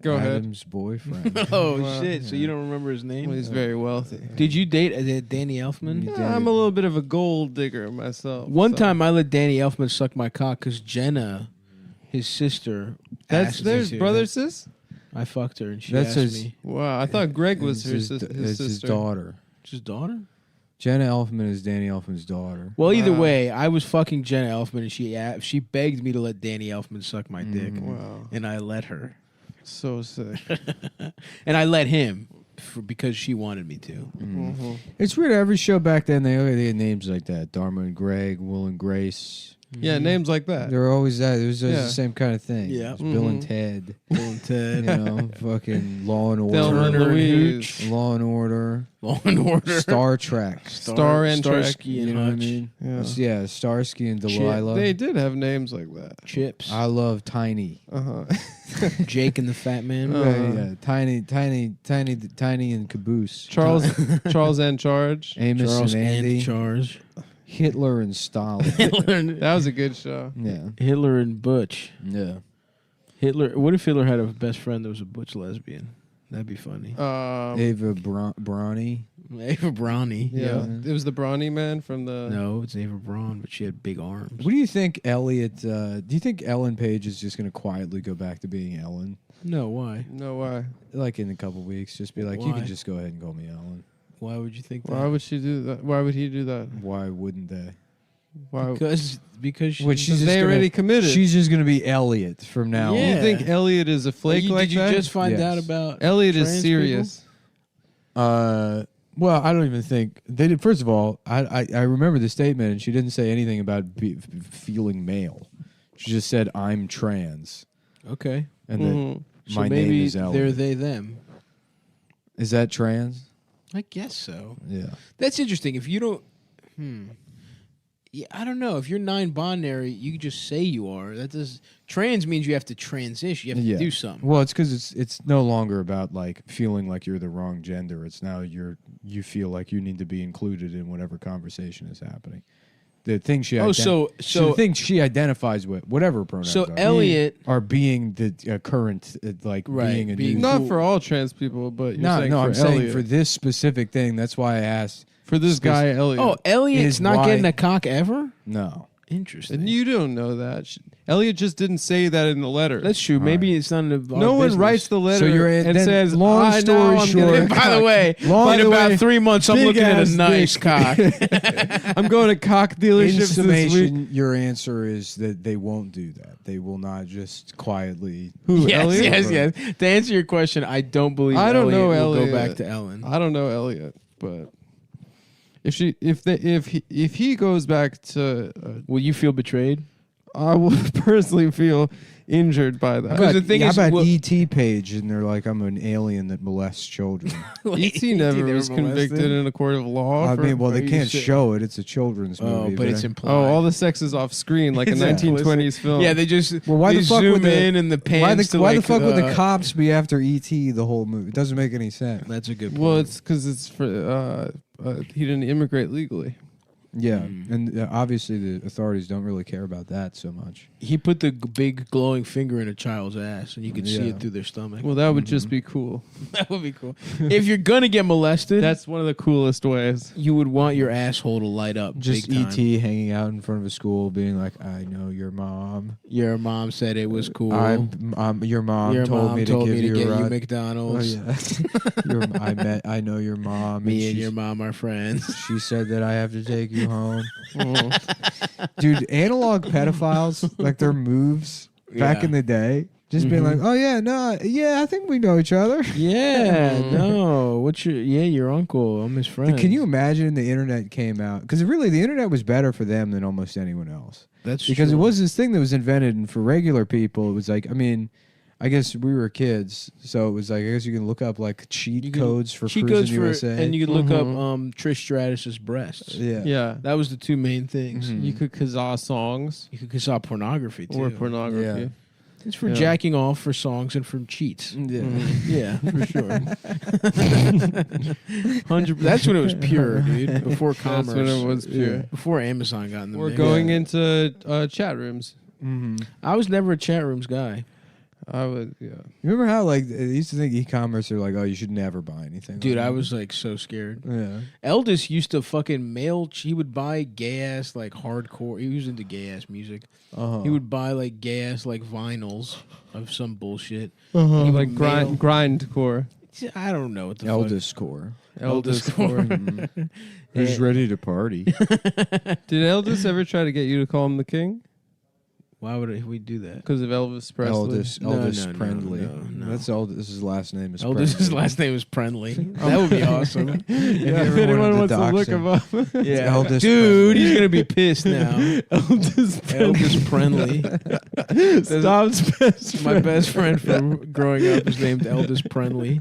Go ahead. Adam's boyfriend. Oh shit! So you don't remember his name? Well, he's very wealthy. Did you date Danny Elfman? Yeah, I'm a little bit of a gold digger myself. One time I let Danny Elfman suck my cock because Jenna, his sister, asked me There's to. brother sis. I fucked her and she That's asked me. Wow, I thought Greg was his It's sister. his daughter. His daughter? Jenna Elfman is Danny Elfman's daughter. Well, either way, I was fucking Jenna Elfman and she begged me to let Danny Elfman suck my dick. Wow. And I let her. So sick. And I let him because she wanted me to. Mm-hmm. It's weird. Every show back then, they had names like that: Dharma and Greg, Will and Grace. Yeah, names like that. They were always that. It was always the same kind of thing. Yeah. It was Bill and Ted. Bill and Ted. Fucking Law and Order. Thelma and Louise. Law and Order. Law and Order. Star Trek. Star and Trek. Starsky and You know what I Hutch. mean? Yeah. Starsky and Delilah. They did have names like that. Chips. I love Tiny. Jake and the Fat Man. Yeah, Tiny and Caboose. Charles and Charge. Amos Charles and Andy. Charge. Hitler and Stalin. That was a good show. Yeah. Hitler and Butch. Yeah. Hitler. What if Hitler had a best friend that was a butch lesbian? That'd be funny. Ava Brawny. Ava Brawny. Yeah. It was the Brawny man from the. No, it's Ava Braun, but she had big arms. What do you think, Elliot? Do you think Ellen Page is just going to quietly go back to being Ellen? No, why? No, why? Like in a couple weeks, just be like, you Why? can just go ahead and call me Ellen. Why would you think that? Why would she do that? Why would he do that? Why wouldn't they? Why? Because Which she's they just already committed. She's just going to be Elliot from now on. You think Elliot is a flake like did that? you just find Yes. out about Elliot is trans serious. Well, I don't even think they did. First of all, I remember the statement, and she didn't say anything about feeling male. She just said, "I'm trans." people? Okay. And then So my maybe name is Ellen. they're they them. Is that trans? I guess so. Yeah. That's interesting. If you don't, yeah, I don't know. If you're non-binary, you can just say you are. That does. Trans means you have to transition. You have to do something. Well, it's because it's no longer about like feeling like you're the wrong gender. It's now you feel like you need to be included in whatever conversation is happening. The thing she so the thing she identifies with, whatever pronouns So are, Elliot are being the current being a new. Not for all trans people, but you're saying no, for I'm saying Elliot. for this specific thing. That's why I asked For this guy, Elliot. Oh, Elliot's is not why- getting a cock ever? No. Interesting. And you don't know that. Elliot just didn't say that in the letter. That's true. Maybe it's none of our No one business. writes the letter So you're and then says, long "Ah, story now I'm short- getting a By the cock." way, Long in the about way, 3 months, I'm big looking at ass a nice dick. cock. I'm going to cock In dealerships this week. summation, your answer is that they won't do that. They will not just quietly. Who, yes, Elliot? yes. To answer your question, I don't believe I don't know Elliot will Elliot. go back to Ellen. I don't know Elliot, but if he goes back to, Will you feel betrayed? I will personally feel injured by that. Because the thing how is, about well- ET page, and they're like, I'm an alien that molests children. E.T. never was convicted in a court of law. I for- mean, well, they you can't say- show it. It's a children's Oh, movie. but it's implied. Oh, all the sex is off screen, like a It's 1920s film. Yeah, they just Well, why they the fuck zoom would the, in and the pans why the to, like, fuck would the cops be after ET the whole movie? It doesn't make any sense. That's a good point. Well, it's because it's for he didn't immigrate legally. Yeah, and obviously the authorities don't really care about that so much. He put the big glowing finger in a child's ass, and you could see Yeah. it through their stomach. Well, that would just be cool. That would be cool. If you're gonna get molested, That's one of the coolest ways. you would want your asshole to light up. Just big time. ET hanging out in front of a school, being like, "I know your mom. Your mom said it was cool. Your mom Your told mom me told to me give to you get a you ride." McDonald's. Oh, yeah. I know your mom. Me and she- your mom are friends. She said that I have to take you home. Dude, analog pedophiles, like their moves back Yeah. in the day, just being like, "Oh yeah, no, yeah, I think we know each other." Yeah, no. What's your uncle? I'm his friend. Can you imagine the internet came out? Because really, the internet was better for them than almost anyone else. That's because true. it was this thing that was invented, and for regular people, it was like, I mean, I guess we were kids, so it was like, I guess you can look up like cheat codes for cheat Cruising codes for, USA, and you could look up Trish Stratus's breasts. Yeah. Yeah. That was the two main things. You could kazaa songs. You could kazaa pornography too. Or pornography. Yeah. It's for Yeah. jacking off for songs and for cheats. Yeah. Yeah, for sure. 100. That's when it was pure, dude. Before commerce. That's when it was pure. Before Amazon got in the We're mix. going into chat rooms. I was never a chat rooms guy. I would, yeah. Remember how like they used to think e-commerce are like, oh, you should never buy anything, Dude, I online? was like so scared. Yeah. Eldest used to fucking mail. He would buy gay ass like hardcore. He was into gay ass music. Uh-huh. He would buy like gay ass like vinyls of some bullshit. Uh-huh. He would Like mail- grindcore. I don't know what the Eldest core. Eldest core. Mhm. Who's ready to party? Did Eldest ever try to get you to call him the king? Why would we do that? Because of Elvis Presley. Eldest No, Prendley. no. That's Eldest's last name is. Eldest's Prendley. last name is Prendley. That would be awesome. If you Yeah, ever if anyone wanted wants to dox look him. him up. Yeah, Eldest dude, Prendley. he's gonna be pissed now. Eldest Eldest Prendley. Stop's best My best friend from growing up is named Eldest Prendley.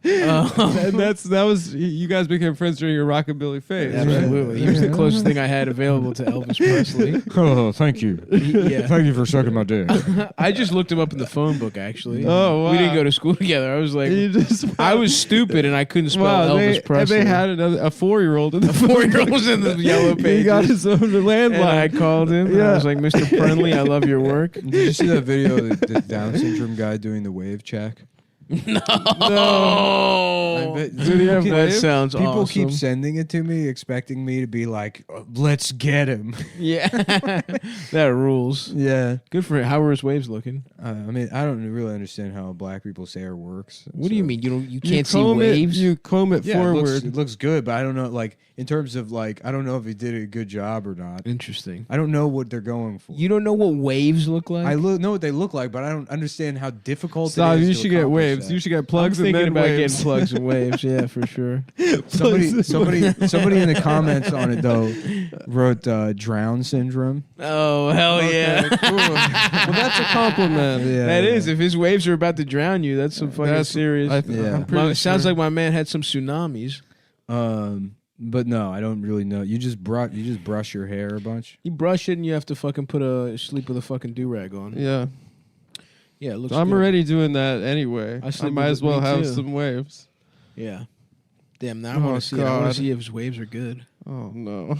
And that was you guys became friends during your rockabilly phase. right? Absolutely, he was the closest thing I had available to Elvis Presley. Oh, thank you. Yeah. Thank you for sucking my dick. I just looked him up in the phone book. Actually, Oh, we didn't wow. go to school together. I was like, You just I was stupid and I couldn't spell wow, Elvis Presley. and they had a 4-year-old in the 4-year-old was in the yellow pages. He got his own And I landline. called him. And I was like, Mr. Prendley, I love your work. Did you see that video of the Down syndrome guy doing the wave check? No. Did he have That waves? sounds People awesome. keep sending it to me, expecting me to be like, "Let's get him." Yeah, that rules. Yeah. Good for him. How were his waves looking? I mean, I don't really understand how black people's hair works. What do you mean? You can't see comb waves? You comb it Yeah, forward. it looks good, but I don't know. Like in terms of like, I don't know if he did a good job or not. Interesting. I don't know what they're going for. You don't know what waves look like? I know what they look like, but I don't understand how difficult Stop, it is. you to should get accomplish waves. that. You should get plugs I'm and thinking then about waves. getting plugs and waves. Yeah, for sure. Somebody in the comments on it though wrote Drown syndrome. Oh hell yeah! Cool. Well, that's a compliment. Yeah, That yeah. is. If his waves are about to drown you, that's some fucking That's- serious. Yeah. I'm pretty Sounds sure. like my man had some tsunamis. But no, I don't really know. You just brush your hair a bunch. You brush it and you have to fucking sleep with a fucking do rag on. Yeah. Yeah, it looks. I'm good. already doing that anyway. I I, sleep might with as well me have too. some waves. Yeah. Damn. Now I Oh, want to see. It. I want God. to see if his waves are good. Oh no.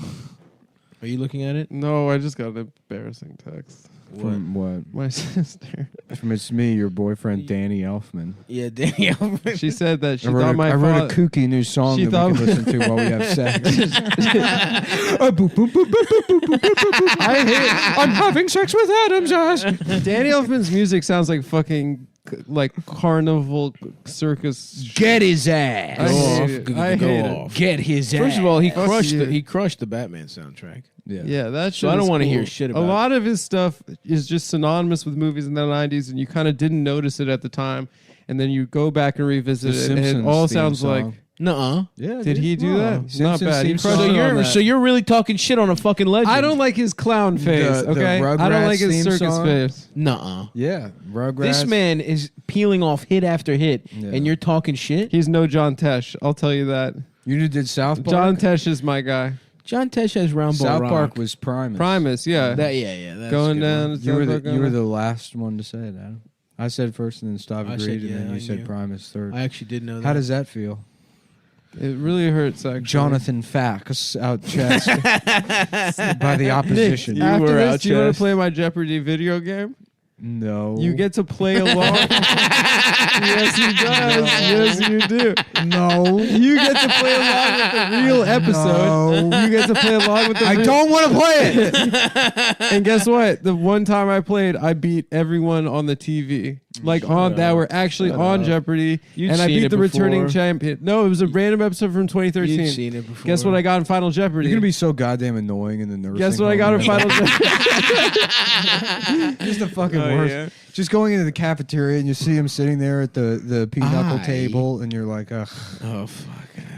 Are you looking at it? No, I just got an embarrassing text. From what? My sister. From it's me, your boyfriend Danny Elfman. Yeah, Danielle. She said that she I thought my wrote a father. kooky new song She that we thought- can listen to while we have sex. I'm having sex with Adam's ass. Danny Elfman's music sounds like fucking like carnival circus. Get his ass. I hate it. I Go hate off. Get his ass. First of all, he Fuck crushed. you. He crushed the Batman soundtrack. Yeah. Yeah, that So shit I don't is wanna cool. hear shit about A it. lot of his stuff is just synonymous with movies in the 90s, and you kind of didn't notice it at the time. And then you go back and revisit The it, and it Simpsons all theme sounds song. like. Nuh-uh. Yeah. Did he do that? Simpsons Not bad. He theme crushed song. it on that. So you're really talking shit on a fucking legend. I don't like his clown face. The Okay, I don't Rugrats like his theme circus song? face. Nuh-uh. Yeah. Rugrats. This man is peeling off hit after hit, Yeah. and you're talking shit. He's no John Tesh. I'll tell you that. You did South Park. John Tesh is my guy. John Tesh has round ball South rock. Park was Primus. Primus, yeah. Yeah. That's Going a good down. one. to You were South Park, you were the last one to say it, Adam. I said first, and then Stav I agreed, said, and yeah, then I you said knew. Primus third. I actually did know that. How does that feel? It really hurts, actually. Jonathan Fax out chest by the opposition. Nick, after this, do you want to play my Jeopardy video game? No. You get to play along. Yes, he does. Yes, you do. No. You get to play along with the real episode. No. You get to play along with the I don't want to play it. And guess what? The one time I played, I beat everyone on the TV. Like on that were actually on Jeopardy. You'd and I seen beat it the returning before. champion. No, it was a random episode from 2013. You'd seen it before. Guess what I got in Final Jeopardy? You're gonna be so goddamn annoying in the nursing. Guess what I got in Final Jeopardy? Just the fucking Oh, worst. yeah. Just going into the cafeteria and you see him sitting there at the pinochle Aye. table, and you're like, ugh. Oh fuck.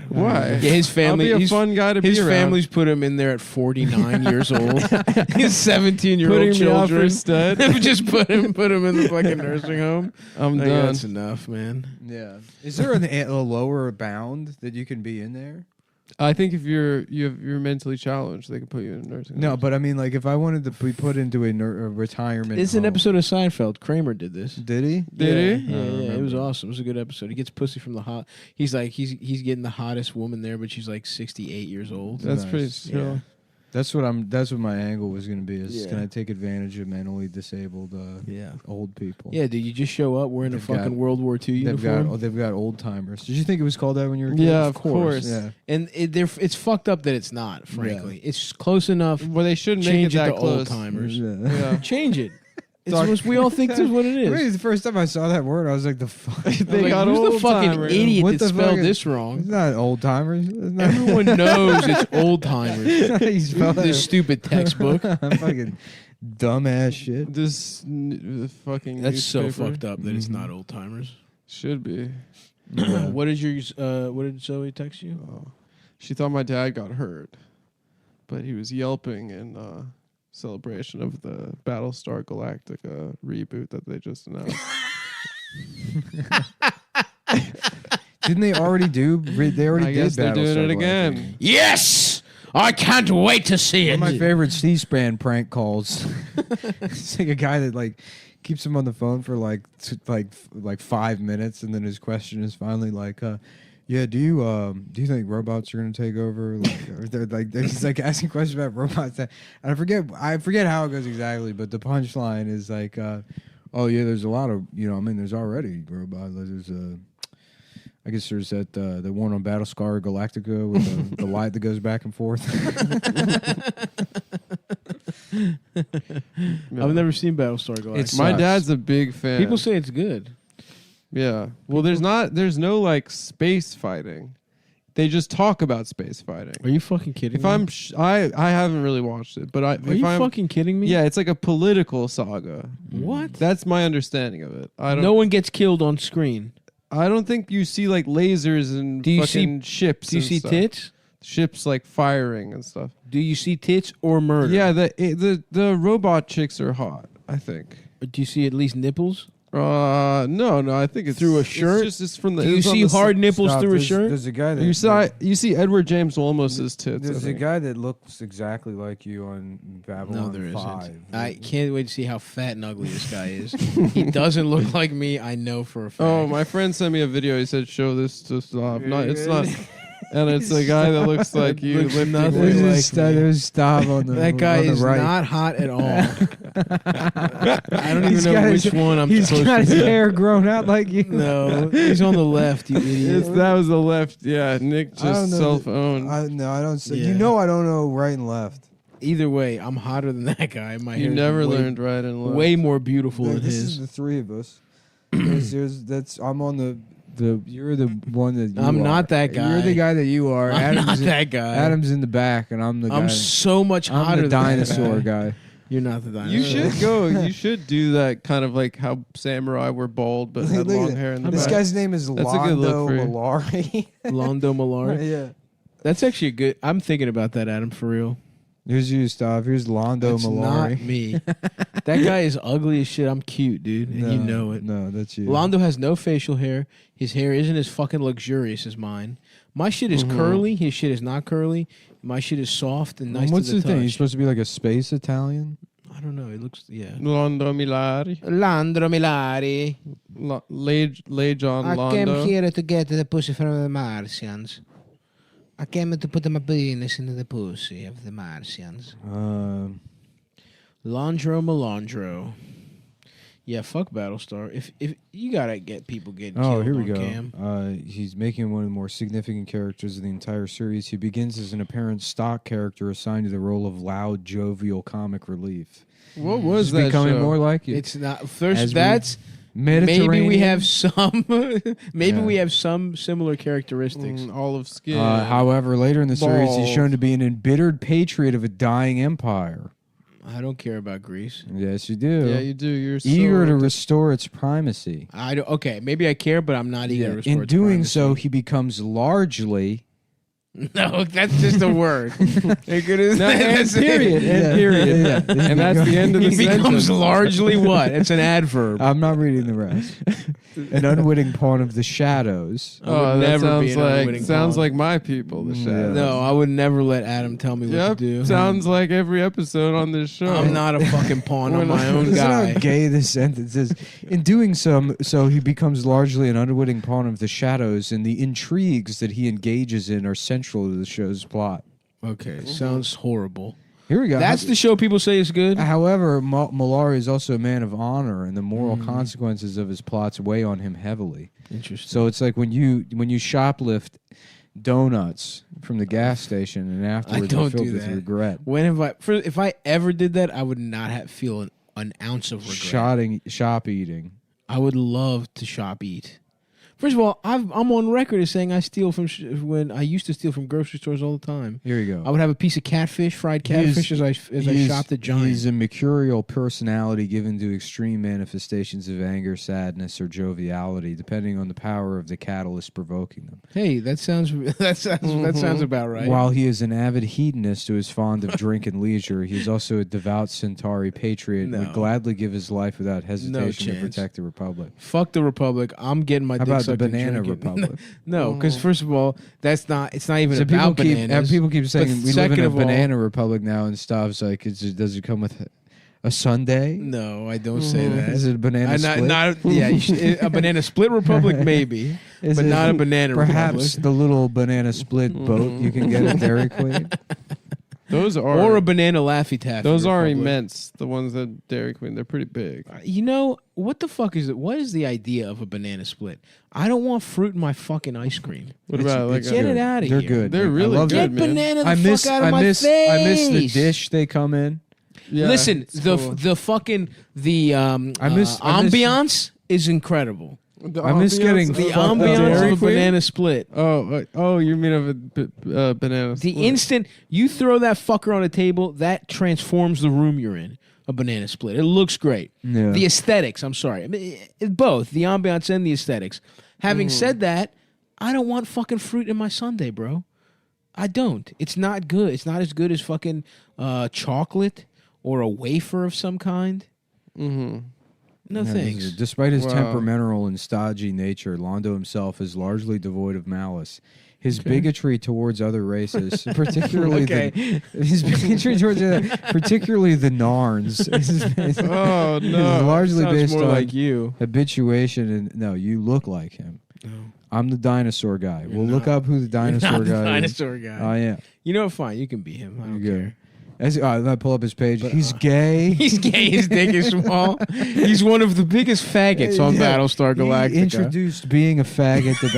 Why? Yeah, his family. I'll be a he's- fun guy to be His around. family's put him in there at 49 years old. His 17-year-old Putting me off for children stud. just put him in the fucking nursing home. I'm I think done. That's enough, man. Yeah. Is there a lower bound that you can be in there? I think if you're mentally challenged, they can put you in a nursing home. No, but I mean, like, if I wanted to be put into a retirement, It's an home- episode of Seinfeld. Kramer did this. Did he? Did he? Yeah, I yeah. It was remember. awesome. It was a good episode. He gets pussy from the hot. He's like he's getting the hottest woman there, but she's like 68 years old. That's Nice. pretty Yeah. chill. That's what my angle was going to be. Is Yeah. can I take advantage of mentally disabled old people? Yeah, dude, you just show up wearing a They've got- fucking World War II They've uniform. they've got old timers. Did you think it was called that when you were a kid? Yeah, of course. Yeah. And it's fucked up that it's not. Frankly, it's close enough. Well, they shouldn't make Change it it that to close. old timers. Yeah. Change it. It's Talk- what we all think this is what it is. Wait, the first time I saw that word, I was like, "The fuck." They Like, got who's the old fucking timers. idiot What that the spelled fuck is- this wrong? It's not old timers. Everyone knows it's old timers. He spelled This it. stupid textbook. Fucking dumbass shit. This fucking That's so newspaper fucked up that it's not old timers. should be. What did what did Zoe text you? She thought my dad got hurt, but he was yelping in celebration of the Battlestar Galactica reboot that they just announced. Didn't they already do? They already I did. guess they're doing Battlestar it again. Galactica. Yes, I can't wait to see One it. of my favorite C-SPAN prank calls. It's like a guy that like keeps him on the phone for like 5 minutes, and then his question is finally like, "Yeah, do you think robots are going to take over?" Like, or they're like he's like asking questions about robots. And I forget how it goes exactly, but the punchline is like, "Oh yeah, there's a lot of there's already robots. There's I guess there's the one on Battlestar Galactica with the light that goes back and forth." I've never seen Battlestar Galactica. My dad's a big fan. People say it's good. Yeah. Well, there's no like space fighting. They just talk about space fighting. Are you fucking kidding If me? I'm, I haven't really watched it, but Are you fucking kidding me? Yeah, it's like a political saga. What? That's my understanding of it. I don't. No one gets killed on screen. I don't think you see like lasers and Do you fucking see ships. Do you and see stuff. tits? Ships like firing and stuff. Do you see tits or murder? Yeah, the robot chicks are hot. I think. Do you see at least nipples? No, I think it's Through a shirt? It's from the. Do you it's on see the hard nipples Stop, through a there's- shirt? There's a guy that You see Edward James Olmos's tits. I There's a think. guy that looks exactly like you on Babylon No, there 5. isn't. I can't wait to see how fat and ugly this guy is. He doesn't look like me. I know for a fact. Oh, my friend sent me a video. He said, "Show this to stop." It's not. And it's a guy that looks like you. Looks lifting nothing weights. like me. There's stop on the That guy on the is right. not hot at all. I don't He's even know got which his- one I'm He's supposed got to his be. hair grown out like you. No, he's on the left, you idiot. That was the left. Yeah, Nick I don't just know self-owned. I don't say. Yeah. You know I don't know right and left. Either way, I'm hotter than that guy. My You hair is never way, learned right and left. way more beautiful than This his. is the three of us. I'm on the you're the one that you I'm are. not that guy. You're the guy that you are. I'm not in- that guy. Adam's in the back, and I'm the guy. I'm so much I'm hotter the than that dinosaur guy. guy. You're not the dinosaur. You should go. You should do that kind of like how samurai were bald but had Look at long that. hair in the This back. guy's name is That's a good look Londo for you. Malari. Londo Malari. Yeah. That's actually a good. I'm thinking about that, Adam, for real. Here's you, Stav. Here's Londo That's Malari. not me. That guy is ugly as shit. I'm cute, dude, and you know it. No, that's you. Londo has no facial hair. His hair isn't as fucking luxurious as mine. My shit is curly. His shit is not curly. My shit is soft and nice What's to the the thing? You're touch. supposed to be like a space Italian? I don't know. It looks, yeah. Londo Milari. Landro Milari. Lay John I Londo. came here to get the pussy from the Martians. I came to put my penis into the pussy of the Martians. Landro Melandro. Yeah, fuck Battlestar. If you gotta get people getting killed here we on go. cam. He's making one of the more significant characters of the entire series. He begins as an apparent stock character assigned to the role of loud, jovial comic relief. What was He's that becoming show? more like it. It's not first. As That's Mediterranean. maybe we have some. Maybe Yeah. we have some similar characteristics. Olive skin. However, later in the series, he's Balls. shown to be an embittered patriot of a dying empire. I don't care about Greece. Yes, you do. Yeah, you do. You're eager so to restore its primacy. I don't, okay, maybe I care, but I'm not eager to restore In its doing primacy. so, he becomes largely. No, that's just a word. It could- No, and that's- period. And period. Yeah. And that's the end of the He becomes sentence. largely what? It's an adverb. I'm not reading the rest. An unwitting pawn of the shadows. Oh, that never be sounds an like unwitting pawn. my people. The shadow. No, I would never let Adam tell me what Yep. to do. Sounds like every episode on this show. I'm not a fucking pawn. I'm my own Listen guy. how gay this sentence is. In doing so he becomes largely an unwitting pawn of the shadows, and the intrigues that he engages in are central to the show's plot. Okay, sounds horrible. Here we go. That's the show people say is good. However, Malari is also a man of honor, and the moral consequences of his plots weigh on him heavily. Interesting. So it's like when you shoplift donuts from the gas station, and afterwards I you're don't filled do with that. regret. When have if I ever did that, I would not feel an ounce of regret. Shop eating. I would love to shop eat. First of all, I'm on record as saying I steal from when I used to steal from grocery stores all the time. Here you go. I would have a piece of fried catfish, as I shopped at Giant. He's a mercurial personality given to extreme manifestations of anger, sadness, or joviality, depending on the power of the catalyst provoking them. Hey, that sounds that sounds about right. While he is an avid hedonist who is fond of drink and leisure, he is also a devout Centauri patriot and would gladly give his life without hesitation to chance. protect the Republic. Fuck the Republic. I'm getting my How dick about the sucked and Banana drinking. Republic? No, because first of all, it's not even So about people bananas. keep saying But we live in second a of all- banana republic now and stuff. It's like, does it come with a sundae? No, I don't say that. Is it a banana split? A banana split republic maybe, Is but it not a banana perhaps republic. the little banana split boat you can get at Dairy Queen? Those are Or a banana Laffy Taffy. Those are republic. immense. The ones at Dairy Queen, they're pretty big. You know what the fuck is it? What is the idea of a banana split? I don't want fruit in my fucking ice cream. What about like Get it out of They're here. good. They're I really love good, Get man. banana the I miss, fuck out of I my miss, face. I miss the dish they come in. Yeah, Listen, it's the cool. the fucking the I miss- ambiance is incredible. I miss getting The fucked up ambiance Dairy of a Queen. banana split. Oh, you mean of a banana? The split. instant you throw that fucker on a table, that transforms the room you're in. A banana split. It looks great. Yeah. The aesthetics, I'm sorry. I mean, both the ambiance and the aesthetics. Having said that, I don't want fucking fruit in my sundae, bro. I don't. It's not good. It's not as good as fucking chocolate or a wafer of some kind. Mm-hmm. No Yeah, thanks. Despite his Wow. temperamental and stodgy nature, Londo himself is largely devoid of malice. His bigotry towards other races, particularly Okay. his bigotry towards particularly the Narns, is Oh, no. largely Sounds based more on like you. habituation. And no, you look like him. I'm the dinosaur guy. We'll look not. up who the dinosaur Not the guy dinosaur is. guy. I am. You know, fine. You can be him. I don't You go. care. As I pull up his page, he's gay. He's gay. His dick is small. He's one of the biggest faggots on Yeah. Battlestar Galactica. He introduced being a faggot to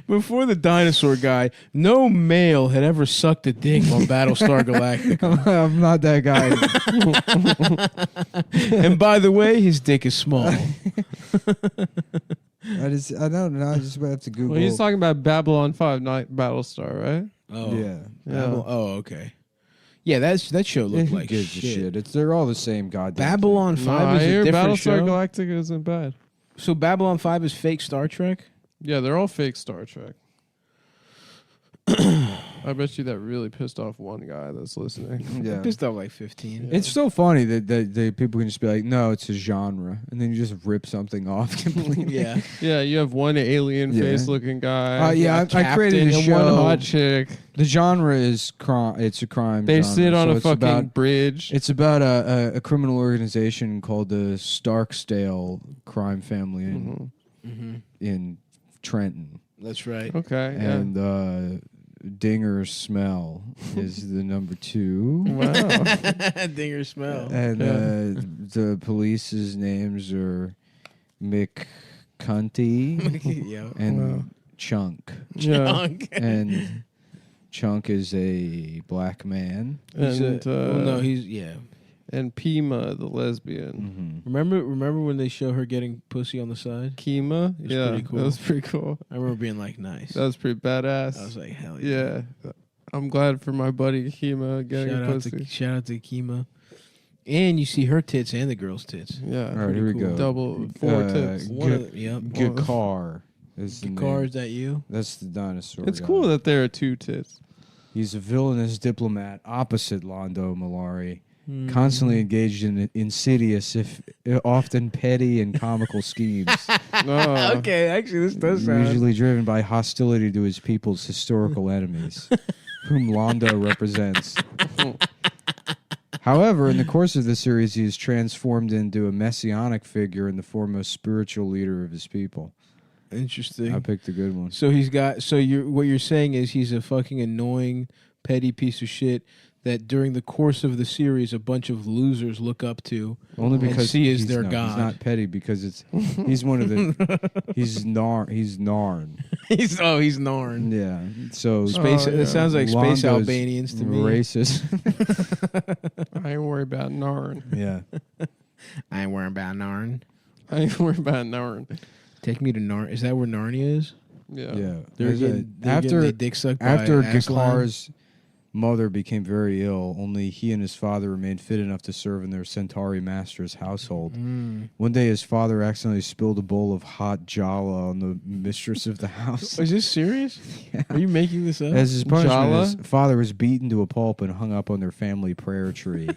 before the dinosaur guy, no male had ever sucked a dick on Battlestar Galactica. I'm not that guy. And by the way, his dick is small. I don't know. I just have to Google. Well, he's talking about Babylon 5, not Battlestar, right? Oh, Yeah. Oh, okay. Yeah, that show looked Who like gives a shit? They're all the same goddamn. Babylon No, 5 I is hear a different Battlestar show. Galactica isn't bad. So Babylon 5 is fake Star Trek? Yeah, they're all fake Star Trek. I bet you that really pissed off one guy that's listening. Yeah. Pissed off like 15. It's so funny that people can just be like, no, it's a genre, and then you just rip something off completely. Yeah. Yeah, you have one alien Yeah. face looking guy. I created a and show. one hot chick. The genre is crime. It's a crime. They genre, sit on so a it's fucking about- bridge. It's about a criminal organization called the Starksdale crime family in Trenton. That's right. Okay. Yeah. And Dinger Smell is the number 2. Wow. Dinger Smell. And the police's names are Mick Cunty Yeah. and Chunk. Chunk. And Chunk is a black man. And he's and Pima, the lesbian. Remember when they show her getting pussy on the side? Kima? It was Yeah, pretty cool. that was pretty cool. I remember being like, nice. That was pretty badass. I was like, hell yeah. Yeah. I'm glad for my buddy Kima getting pussy. Shout out to Kima. And you see her tits and the girl's tits. Yeah. All right, here we go. Double 4 tits. Gakar is the Gakar, name. is that you? That's the dinosaur. It's guy. cool that there are 2 tits. He's a villainous diplomat opposite Londo Malari, Hmm. constantly engaged in insidious, if often petty and comical schemes. Okay, actually, this does sound. Usually driven by hostility to his people's historical enemies, whom Londo represents. However, in the course of the series, he is transformed into a messianic figure and the foremost spiritual leader of his people. Interesting. I picked a good one. So what you're saying is he's a fucking annoying, petty piece of shit that during the course of the series a bunch of losers look up to. Only because and see as he's their no, god. He's not petty because he's one of the he's Narn. he's Narn. Yeah. So Space. It sounds like space Londo's Albanians to me. Racist. I ain't worried about Narn. Yeah. I ain't worrying about Narn. I ain't worried about Narn. Take me to Narn. Is that where Narnia is? Yeah. Yeah. They're getting their dick sucked by after Aslan. Gakar's mother became very ill, only he and his father remained fit enough to serve in their Centauri master's household. One day, his father accidentally spilled a bowl of hot jala on the mistress of the house. Is this serious? Are you making this up? As his punishment, Jala? his father was beaten to a pulp and hung up on their family prayer tree.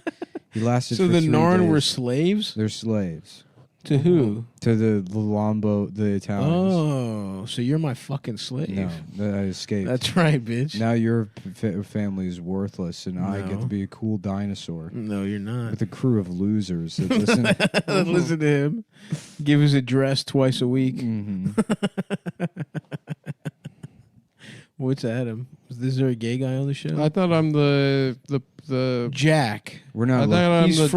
He lasted So for the 3 Narn days. were slaves? They're slaves. To who? To the Lombo, the Italians. Oh, so you're my fucking slave. No, I escaped. That's right, bitch. Now your family is worthless, and I get No. to be a cool dinosaur. No, you're not. With a crew of losers that listen. Listen to him. Give his address twice a week. Mm-hmm. What's Adam? Is there a gay guy on the show? I thought I'm the Jack. We're not. I thought I'm He's the,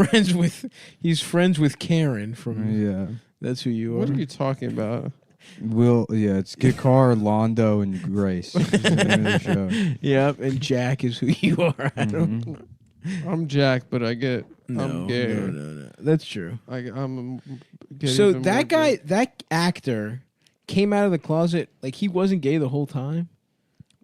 friends with Karen from. Yeah. That's who you are. What are you talking about? It's Gakar, Londo, and Grace. Is the name of the show. Yep, and Jack is who you are. Adam. I'm Jack, but I get No, I'm gay. no. That's true. I'm. So even that more guy, gay. that actor, came out of the closet like he wasn't gay the whole time.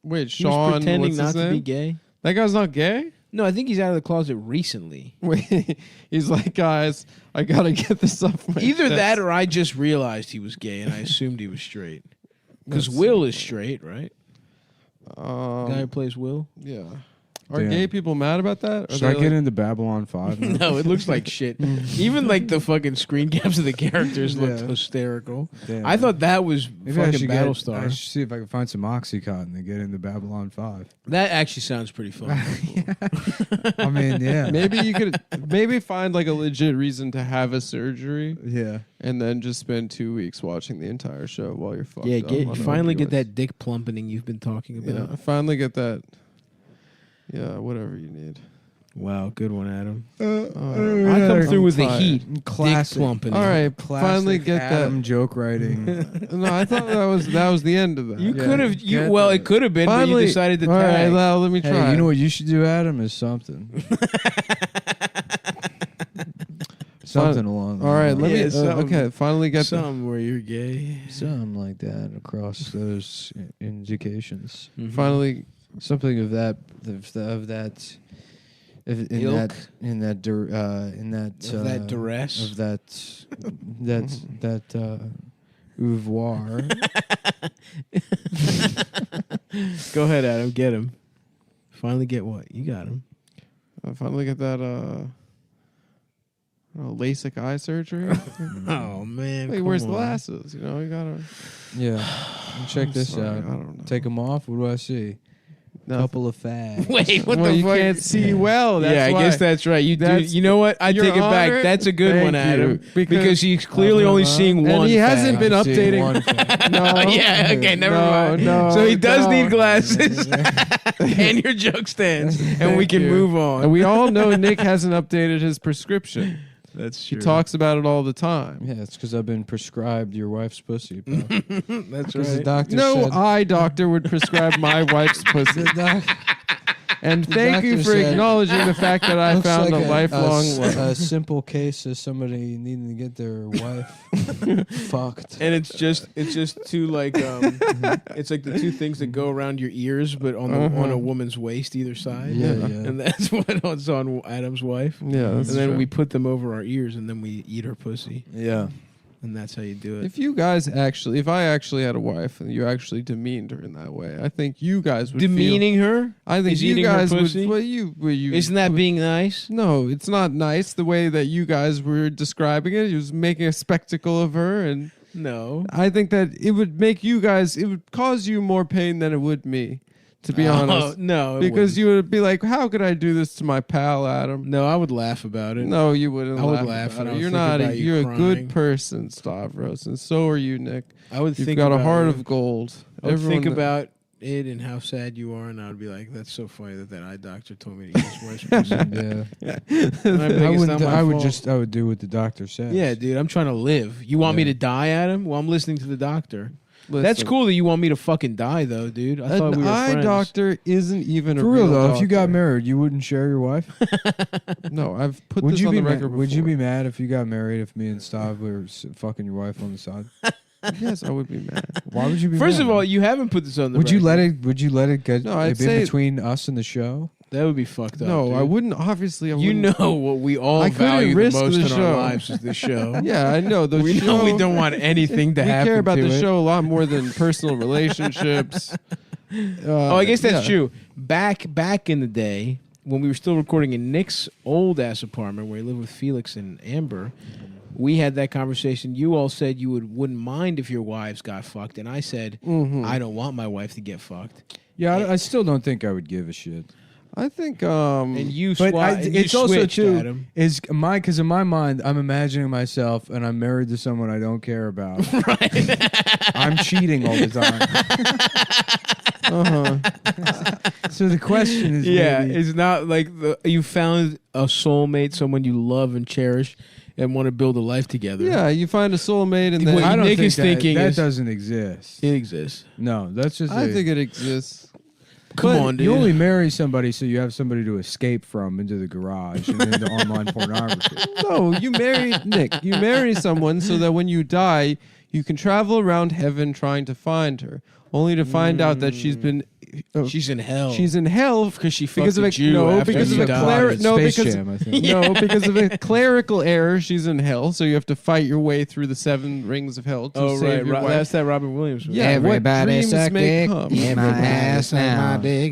Wait, He was Sean, pretending what's not his to be name? gay. That guy's not gay. No, I think he's out of the closet recently. Wait, he's like, guys, I gotta get this off my Either chest. that or I just realized he was gay and I assumed he was straight. Because Will is straight, right? The guy who plays Will? Yeah. Are Damn. gay people mad about that? Are Should they I get like- into Babylon 5? now? No, it looks like shit. Even like the fucking screen caps of the characters looked hysterical. Damn. I thought that was Maybe I fucking should Battlestar. I should see if I can find some Oxycontin and get into Babylon 5. That actually sounds pretty fun. I mean, yeah. Maybe you could find like a legit reason to have a surgery. Yeah. And then just spend 2 weeks watching the entire show while you're fucked Yeah, up on finally get opioids. that dick plumpeting you've been talking about. Yeah, finally get that. Yeah, whatever you need. Wow, good one, Adam. I I come through with the tired. heat. Classic. Dick plumping. All right, Classic finally get Adam joke writing. that. No, I thought that was the end of that. You Yeah, could have. get Well, that. it could have been, but Finally, you decided to all right, tag. now let me try. Hey, you know what you should do, Adam? Is something. Something along. All right, let Yeah, me. something- Okay, finally get the. Something where you're gay. Something like that across those indications. Finally, Something of that. Of that. In Ilk? that Of that duress? of that oeuvre. Go ahead, Adam. Get him. Finally get what? You got him. I finally get that LASIK eye surgery. Oh man! He come wears on. glasses. You know, you gotta. Yeah. Check this sorry, out. I don't know. Take them off. What do I see? Nothing. Couple of fags. Wait, what Well, the you fuck? can't see well. That's yeah, I why. guess that's right. You do. That's- You know what? I Your take it back. Honor, That's a good thank one, Adam. you, Because he's clearly only seeing one. And he hasn't fag. been I'm seeing updating. one fag. No. Yeah. Okay. Never No, mind. no, so he does no. need glasses and your joke stands, and we Thank can you. move on. And we all know Nick hasn't updated his prescription. That's He true. talks about it all the time. Yeah, it's because I've been prescribed your wife's pussy. Pal. That's 'Cause the right. doctor No said, eye doctor would prescribe my wife's pussy. And The thank you doctor for said, acknowledging the fact that I "Looks found like a lifelong a love." simple case of somebody needing to get their wife fucked. And it's just two like it's like the two things that go around your ears, but on the, on a woman's waist either side. Yeah, yeah. And that's what's on Adam's wife. Yeah, that's and then true. we put them over our ears, and then we eat her pussy, Yeah. and that's how you do it. If I actually had a wife and you actually demeaned her in that way, I think you guys would Demeaning feel, her? I think Is you eating her guys would. pussy? Well, you. Isn't that being nice? No, it's not nice the way that you guys were describing it. He was making a spectacle of her, and No. I think that it would make you guys. It would cause you more pain than it would me, to be honest. No, it because wouldn't. you would be like, "How could I do this to my pal Adam?" No, I would laugh about it. No, you wouldn't. I would laugh about and I it. would You're think not. about you You're a crying. good person, Stavros, and so are you, Nick. I would You've think got a about heart it. of gold. I would Everyone think that- about it and how sad you are, and I would be like, "That's so funny that eye doctor told me to eat his wife's pussy." Yeah. And I'd be like, I "It's wouldn't. not my I would fault." just. I would do what the doctor says. Yeah, dude, I'm trying to live. You want me Yeah. to die, Adam? Well, I'm listening to the doctor. That's Listen. cool that you want me to fucking die, though, dude. I thought An we were eye friends. doctor isn't even a For real though, if you got doctor. married, you wouldn't share your wife. No, I've put Would this you on be the record Would you before. be mad if you got married if me and Stav were fucking your wife on the side? Yes, I would be mad. Why would you be? First mad? of all, you haven't put this on the would you record. let it? Would you let it get No, I'd be say- between us and the show? That would be fucked up. No, dude. I wouldn't. Obviously, I You wouldn't. know what we all I couldn't value the risk most the in show. our lives is the show. Yeah, I know. The we show, know we don't want anything to we happen. care about to the it. show a lot more than personal relationships. Oh, I guess that's yeah. true. Back in the day when we were still recording in Nick's old ass apartment where he lived with Felix and Amber, we had that conversation. You all said you wouldn't mind if your wives got fucked, and I said I don't want my wife to get fucked. Yeah, I still don't think I would give a shit. I think. And you, But it's also switched, too Adam. is my because in my mind I'm imagining myself and I'm married to someone I don't care about. I'm cheating all the time. So the question is, Yeah, maybe- it's not like you found a soulmate, someone you love and cherish, and want to build a life together. Yeah, you find a soulmate, and What then I don't Nick think is thinking that is- doesn't exist. It exists. No, that's just. I think it exists. Come But on, dude. you only marry somebody so you have somebody to escape from into the garage and into online pornography. No, you marry Nick. You marry someone so that when you die, you can travel around heaven trying to find her, only to find out that she's been. She's in hell. She's in hell because she because fucked of a a Jew no after because he of a died. no Space because Jam, I think. no because of a clerical error. She's in hell, so you have to fight your way through the 7 rings of hell to Oh save right, your wife. that's that Robin Williams movie. Yeah, what Everybody dreams suck may dick. come. Eat my ass now. Fuck me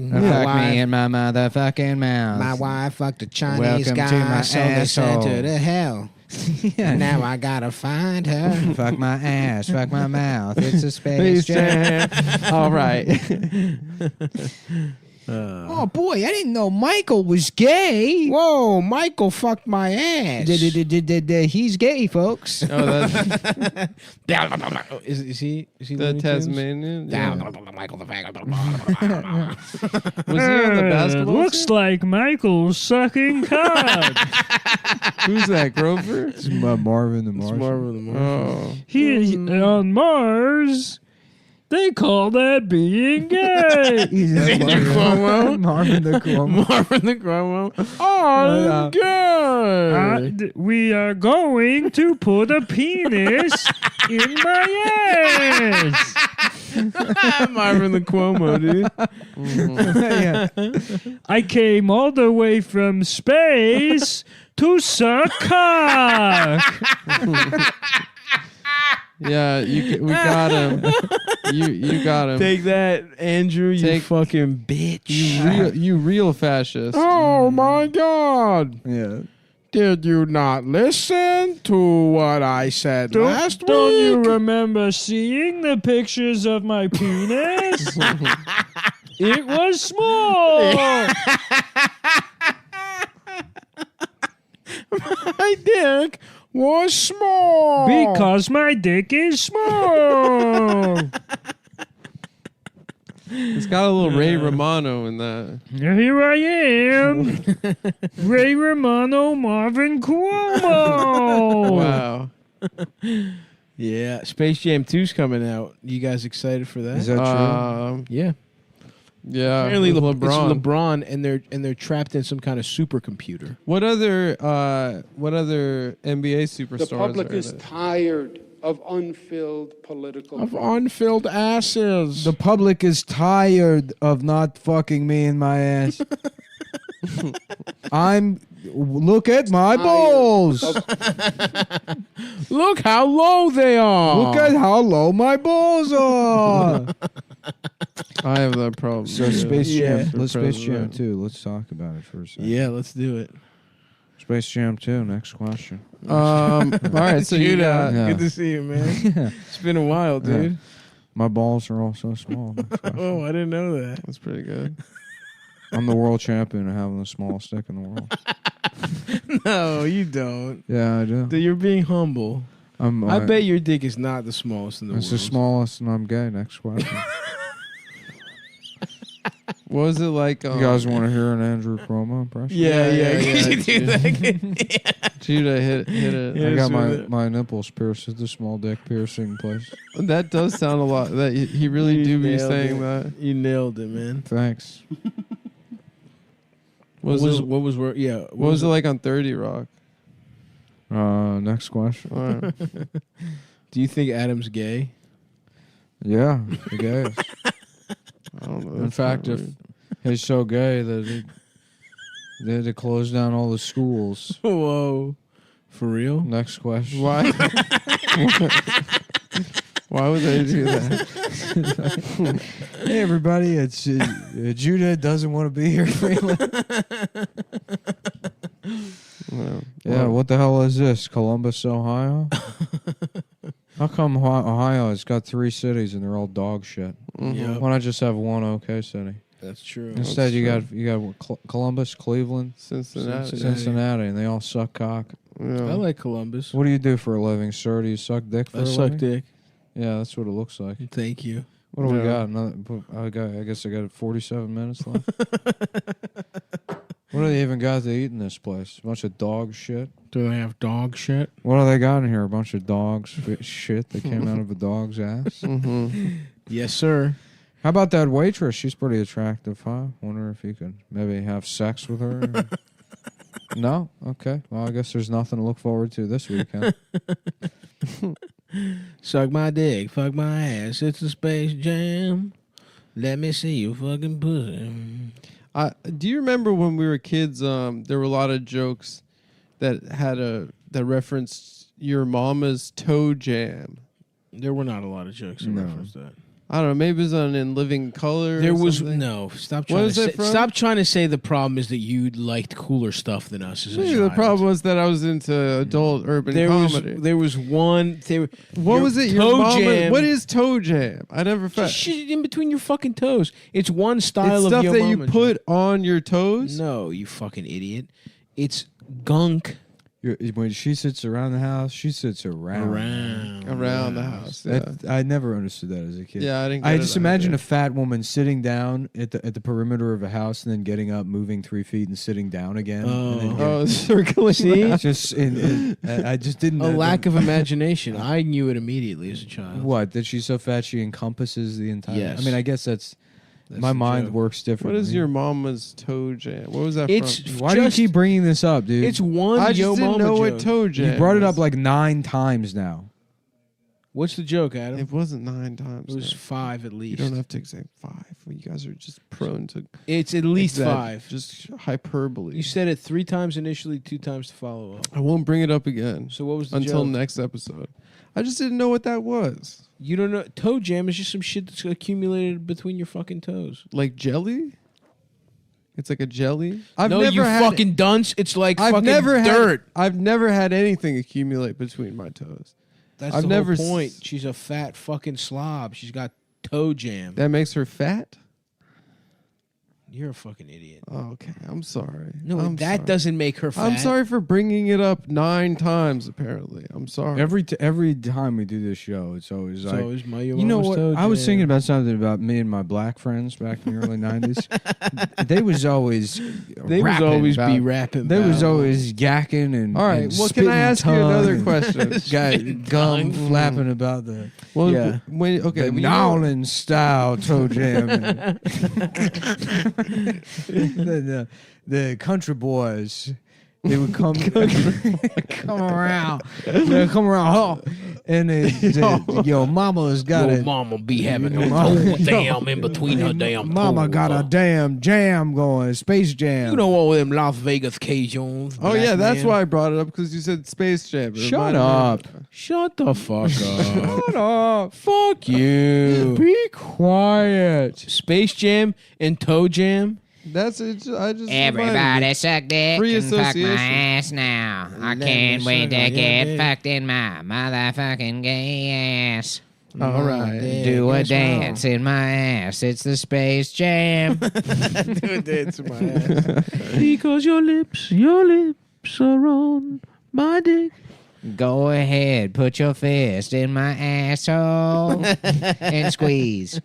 in my motherfucking mouth. My wife fucked a Chinese Welcome guy, to my so they sent her asshole. to hell. Now I gotta find her. Fuck my ass. Fuck my mouth. It's a space Space jam. Jam. All right. Oh boy, I didn't know Michael was gay. Whoa, Michael fucked my ass. He's gay, folks. Oh, that's Is he? Is he the Looney Tunes? Tasmanian. Yeah. Michael the faggot. Was he on the basketball Looks like Michael's sucking cock. Who's that, Grover? It's Marvin the It's Martian. Marvin the Martian. Oh. He on Mars. They call that being gay. Andrew Cuomo? Marvin the Cuomo. Marvin the Cuomo. Oh, good. We are going to put a penis in my ass. Marvin the Cuomo, dude. I came all the way from space to suck cock. Yeah, we got him. You got him. Take that, Andrew. You fucking bitch. You real fascist. Oh my God! Yeah. Did you not listen to what I said last week? Don't you remember seeing the pictures of my penis? It was small. My dick was small. Because my dick is small. It's got a little Ray Romano in that. Here I am. Ray Romano, Marvin Cuomo. Wow. Yeah, Space Jam 2's coming out. You guys excited for that? Is that true? Yeah. Yeah. Apparently with it's LeBron and they're trapped in some kind of supercomputer. What other NBA superstars The public are is there? tired of unfilled political Unfilled asses. The public is tired of not fucking me in my ass. Look at my balls. Look how low they are. Look at how low my balls are. I have that problem. So Space Jam, For let's Space Jam president. 2. Let's talk about it for a second. Yeah, let's do it. Space Jam 2. Next question. All right, so you got. Yeah. Good to see you, man. It's been a while, dude. Yeah. My balls are all so small. Oh, I didn't know that. That's pretty good. I'm the world champion of having the smallest dick in the world. No, you don't. Yeah, I do. Dude, you're being humble. I I bet your dick is not the smallest in the It's world. the smallest, and I'm gay. Next question. What was it like? You guys want to hear an Andrew Cuomo impression? Yeah. You do that. Judah hit it. I got my nipples pierced at the small dick piercing place. That does sound a lot. That he really do be nailed saying it. that. You nailed it, man. Thanks. What was it like on 30 Rock? Next question. All right. Do you think Adam's gay? Yeah, the gayest. I don't know. In That's fact, not if weird. he's so gay that they had to close down all the schools. Whoa. For real? Next question. Why? Why would they do that? Hey, everybody, it's Judah doesn't want to be here. Yeah, what the hell is this? Columbus, Ohio? How come Ohio has got 3 cities and they're all dog shit? Yep. Why not just have one okay city? That's true. Instead, you got Columbus, Cleveland, Cincinnati. and they all suck cock. Yeah. I like Columbus. What do you do for a living, sir? Do you suck dick for I a suck living? dick. Yeah, that's what it looks like. Thank you. What do we Yeah. got? I guess I got 47 minutes left. What do they even got to eat in this place? A bunch of dog shit. Do they have dog shit? What do they got in here? A bunch of dogs shit that came out of a dog's ass. Yes, sir. How about that waitress? She's pretty attractive, huh? Wonder if you could maybe have sex with her. No? Okay. Well, I guess there's nothing to look forward to this weekend. Suck my dick, fuck my ass. It's a Space Jam. Let me see you fucking pussy. Do you remember when we were kids? There were a lot of jokes that that referenced your mama's toe jam. There were not a lot of jokes that referenced that. I don't know. Maybe it was on In Living Color. There or was something. no. Stop What trying is to it say. from? Stop trying to say the problem is that you liked cooler stuff than us as a Maybe child. the problem was that I was into adult urban comedy. There was one. What was it? Your toe mama, jam. What is toe jam? I never found. Shit in between your fucking toes. It's one style It's of stuff yo that you mama put on your toes. No, you fucking idiot. It's gunk. When she sits around the house, she sits around the house. That, I never understood that as a kid. Yeah, I didn't. I get just it imagine either. a fat woman sitting down at the perimeter of a house and then getting up, moving 3 feet, and sitting down again. And then circling. See? It's just I just didn't. A lack of imagination. I knew it immediately as a child. What? That she's so fat she encompasses the entire. Yes. I mean, I guess that's my the mind joke. works differently. What is your mama's toe jam? What was that It's from? Why do you keep bringing this up, dude? It's one I just yo didn't mama know joke. what toe jam. You brought it up was. like 9 times now. What's the joke, Adam? It wasn't 9 times. It was no. 5 at least. You don't have to say 5. Well, you guys are just prone to. It's at least 5. Just hyperbole. You said it 3 times initially, 2 times to follow up. I won't bring it up again. So what was the until joke? next episode? I just didn't know what that was. You don't know? Toe jam is just some shit that's accumulated between your fucking toes. Like jelly? It's like a jelly. No, you fucking dunce. It's like fucking dirt. I've never had anything accumulate between my toes. That's I've the never whole point. She's a fat fucking slob. She's got toe jam. That makes her fat? You're a fucking idiot. Oh, okay, I'm sorry. No, I'm that sorry. doesn't make her fat. I'm sorry for bringing it up 9 times. Apparently, I'm sorry. Every time we do this show, it's always like, always my you know what? toe I was jam. thinking about something about me and my black friends back in the early '90s. They was always They was always be rapping They was about- always yakking and. All right, and well, can I spitting ask you tongue another and question? Got gum flapping about the. Well, Yeah. when The you know- Nowlin style toe jam. The country boys, they would come come around. They come around, oh, and your mama's got Your it. mama be having Your a mama- whole damn in between her damn Mama toes. got a damn jam going, space jam. You know all them Las Vegas Cajuns. Oh yeah, black that's man. why I brought it up because you said Space Jam. It Shut reminded me up. Shut the fuck up. Shut up. Fuck you. Be quiet. Space Jam and Toe Jam. That's it. I just Everybody suck dick Free and fuck my association. ass now. I Let can't me wait suck to on your get dick. fucked in my motherfucking gay ass. All right. Do a dance in my ass. It's the Space Jam. Do a dance in my ass. Because your lips are on my dick. Go ahead, put your fist in my asshole and squeeze.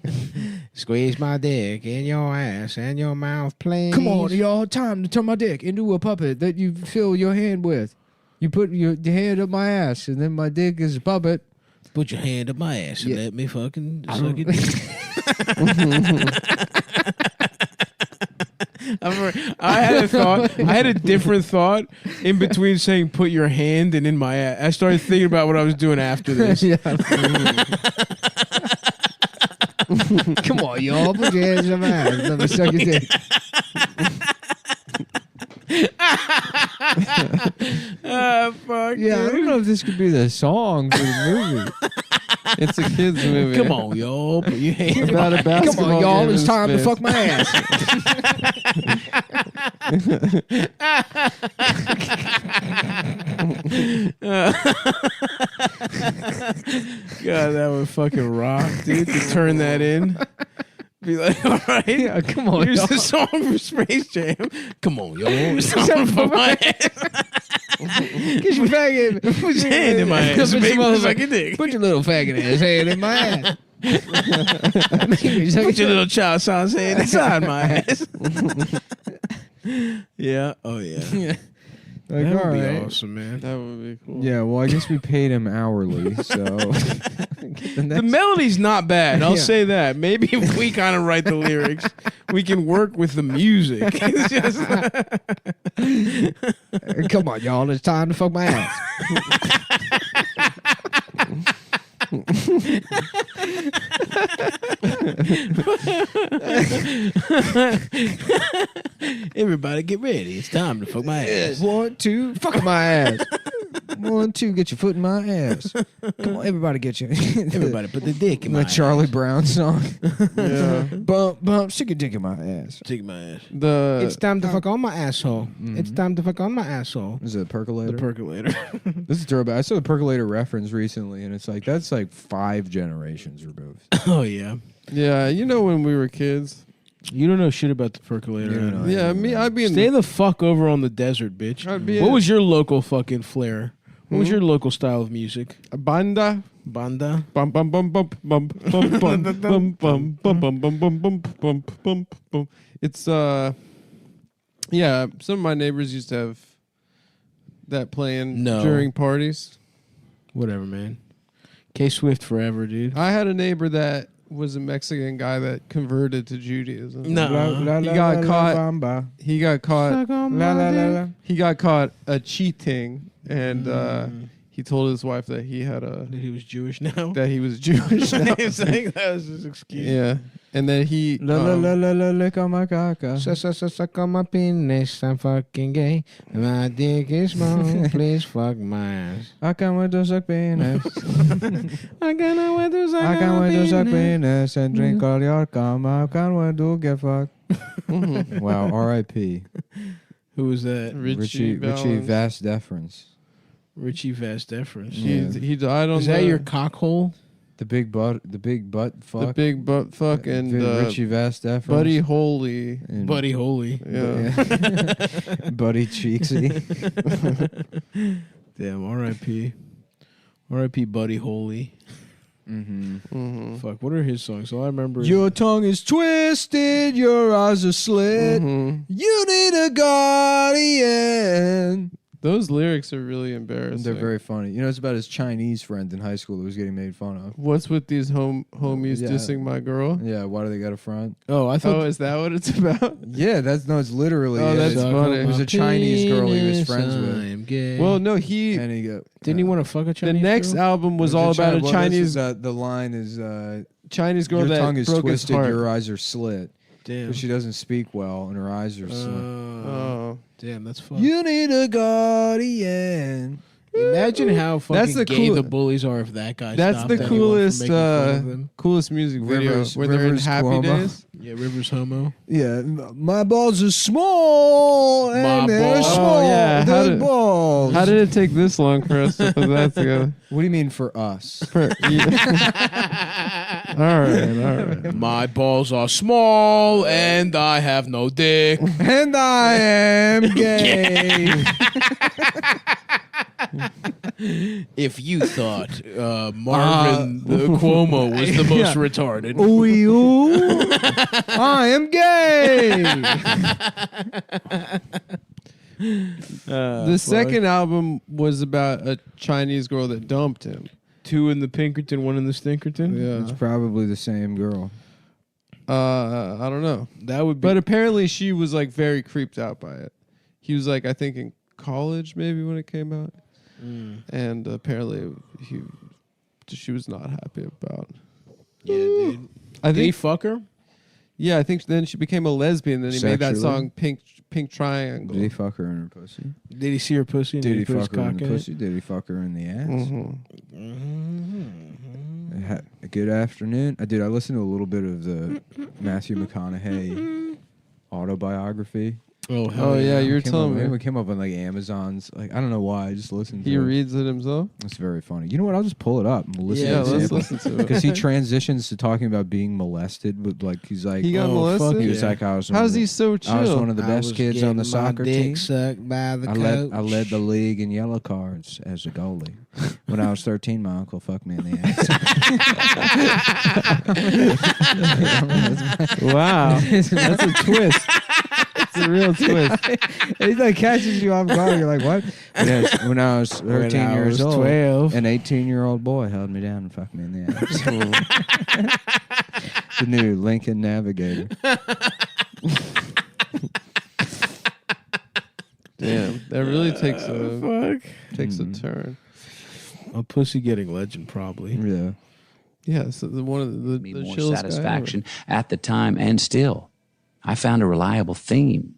Squeeze my dick in your ass and your mouth, please. Come on, y'all. Time to turn my dick into a puppet that you fill your hand with. You put your hand up my ass, and then my dick is a puppet. Put your hand up my ass and Yeah. let me fucking I suck don't- it. I had a thought. I had a different thought in between saying "put your hand" and "in my ass." I started thinking about what I was doing after this. Yeah. Come on, y'all. Put your hands up my ass. Let me suck your dick. Fuck. Yeah, I don't know if this could be the song for the movie. It's a kids movie. Come on, y'all. Put your hand About a Come basketball on, y'all. game It's in time to space. fuck my ass. God, that would fucking rock, dude. To turn that in. Be like, all right, Yeah, come on, here's y'all. the song for Space Jam. Come on, yo. It's time to fuck my ass. Get your faggot. Put your hand in my ass. Put Make your me suck your dick. Put your little faggot ass hand in my ass. Put your little child sounds hand inside my ass. Yeah. Oh, yeah. Like, That all would be right. awesome, man. That would be cool. Yeah, well, I guess we paid him hourly, so. The melody's not bad. I'll Yeah. say that. Maybe if we kind of write the lyrics, we can work with the music. It's just Come on, y'all. It's time to fuck my ass. everybody get ready. It's time to fuck my ass. 1, 2, fuck my ass. 1, 2, get your foot in my ass. Come on, everybody get your. Everybody put the dick in my The Charlie Brown song. Yeah. Bump, bump, stick your dick in my ass. Take my ass. The time to fuck on my asshole. It's time to fuck on my asshole. Is it a percolator? The percolator. This is throwback. I saw the percolator reference recently, and it's like that's like 5 generations removed. Oh yeah. yeah, you know when we were kids. You don't know shit about the percolator. You don't know. Yeah, me. I'd be in. Stay the fuck over on the desert, bitch. I'd be What in- was your local fucking flair? What was your local style of music? Banda. Banda. Bum bum bum bum bum bum bum bum bum bum bum bum bum bum bum bum bum. It's yeah. Some of my neighbors used to have that playing No. during parties. Whatever, man. K Swift forever, dude. I had a neighbor that was a Mexican guy that converted to Judaism. No. He got caught. He got caught. Suck on my dick. He got caught cheating, and he told his wife that he had a That he was Jewish now. that he was Jewish. Now. He's saying that was his excuse. Yeah, and then he Lick on my caca. Suck on my penis, I'm fucking gay. My dick is small, please fuck my ass. I can't wait to suck penis. I can't wait to suck I can't wait to suck penis and drink all your cum. I can't wait to get fucked. Wow, R.I.P. Who was that? Richie Valens. Vast Deference. Richie Vast Deference. He died on Is that your cockhole? The big butt fuck. the big butt fuck and Richie Vast Deference. Buddy Holy. And Buddy Holy. Yeah. Buddy Cheeksy. Damn, R.I.P. R.I.P. Buddy Holy. Fuck, what are his songs? All I remember is Your tongue is twisted, your eyes are slit. You need a guardian. Those lyrics are really embarrassing. They're very funny. You know, it's about his Chinese friend in high school that was getting made fun of. What's with these homies dissing my girl? Yeah, why do they got a front? Oh, I thought. Oh, is that what it's about? Yeah, it's literally. Oh, that's funny. It was a Chinese girl he was friends with. I'm gay. Well, no, And he got, didn't he want to fuck a Chinese the next girl? album was all about a Chinese The line is Chinese girl your that tongue is broke twisted, his heart. your eyes are slit. Damn. Because she doesn't speak well and her eyes are slit. Oh, damn, that's fucked. You need a guardian. Imagine how fucking That's the gay cool- the bullies are if that guy that's stopped the anyone from coolest making fun of them. coolest music video Rivers- where they're in Rivers Happy Cuomo. Days. Yeah, Rivers Homo. Yeah, my balls are small and My they're balls. small. Oh, yeah. They're balls. How did it take this long for us to put that together? What do you mean for us? All right. My balls are small and I have no dick. And I am gay. If you thought Marvin the Cuomo was the most retarded. Ooh, I am gay. The second album was about a Chinese girl that dumped him. Two in the Pinkerton, one in the Stinkerton. Yeah. It's probably the same girl. I don't know. That would be. But apparently she was like very creeped out by it. He was like, I think in college maybe when it came out. And apparently she was not happy about. Yeah, dude. I Did he think fuck her? Yeah, I think then she became a lesbian. Then he made that Sexually? song Pink Triangle. Did he fuck her in her pussy? Did he see her pussy? And Did he put his fuck her in cock the it? pussy? Did he fuck her in the ass? Mm-hmm. Good afternoon. Dude, I listened to a little bit of the Matthew McConaughey autobiography. Oh yeah, you were telling me. It came up on like Amazon's. Like I don't know why. I just listened to He it. reads it himself. It's very funny. You know what? I'll just pull it up and we'll listen Yeah, to the let's sample. listen to it. Because he transitions to talking about being molested, but like he's like, He got molested? He was yeah. like, I was. How's he so chill? I was one of the I best was kids on the getting my soccer dick team. sucked by the I coach. led the league in yellow cards as a goalie. When I was 13, my uncle fucked me in the ass. Wow, that's a twist. It's a real twist. He like catches you off guard. You're like, what? Yes, when I was 13 I years was old, 12. an 18-year-old boy held me down and fucked me in the ass. The new Lincoln Navigator. Damn, that really takes a Mm-hmm. turn. A pussy getting legend, probably. Yeah. Yeah, so one of the More chillest guy satisfaction at the time and still. I found a reliable theme.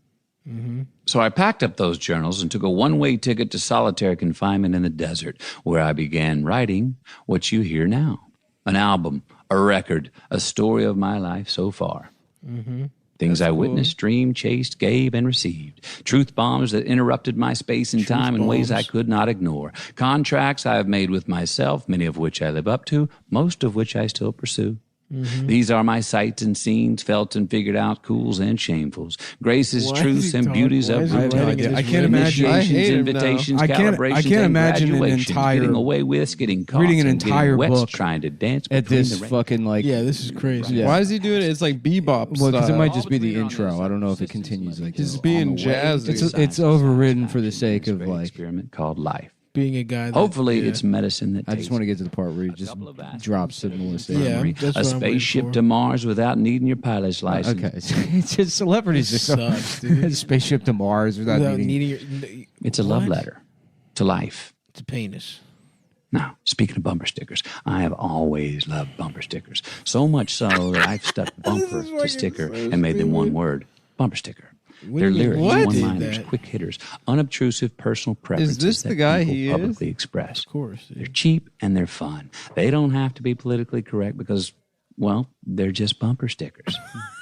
So I packed up those journals and took a one-way ticket to solitary confinement in the desert, where I began writing what you hear now. An album, a record, a story of my life so far. Things I witnessed, dreamed, chased, gave, and received. Truth bombs that interrupted my space and time in ways I could not ignore. Contracts I have made with myself, many of which I live up to, most of which I still pursue. These are my sights and scenes, felt and figured out, cools and shamefuls, graces, Why is truths, he and talking- beauties why of is he routine. writing in I his can't imagine. I Initiations, hate him now. invitations, I can't calibrations, and imagine an graduations, entire- getting away with, getting caught, reading an and getting entire wet, book trying to dance at between this the rain. fucking like. Yeah, this is crazy. Yeah. Why is he doing it? It's like bebop Well, because it style. might just be the intro. I don't know if it continues like He's this. being jazzy. It's overridden for the sake of like. Experiment called life. Being a guy that... Hopefully, yeah. it's medicine that I just want to get to the part where he just drops the molestation. Yeah. memory. that's A what I'm waiting spaceship for. to Mars without needing your pilot's license. Okay, it's just celebrities. This sucks, dude. Spaceship to Mars without Without needing. needing your... It's a love What? letter to life. It's a penis. Now, speaking of bumper stickers, I have always loved bumper stickers. So much so that I've stuck bumper to sticker and made them one word, bumper sticker. Their lyrics, one-liners, quick hitters, unobtrusive personal preferences this the that guy people he is? publicly express. Of course. They're cheap and they're fun. They don't have to be politically correct because, well, they're just bumper stickers.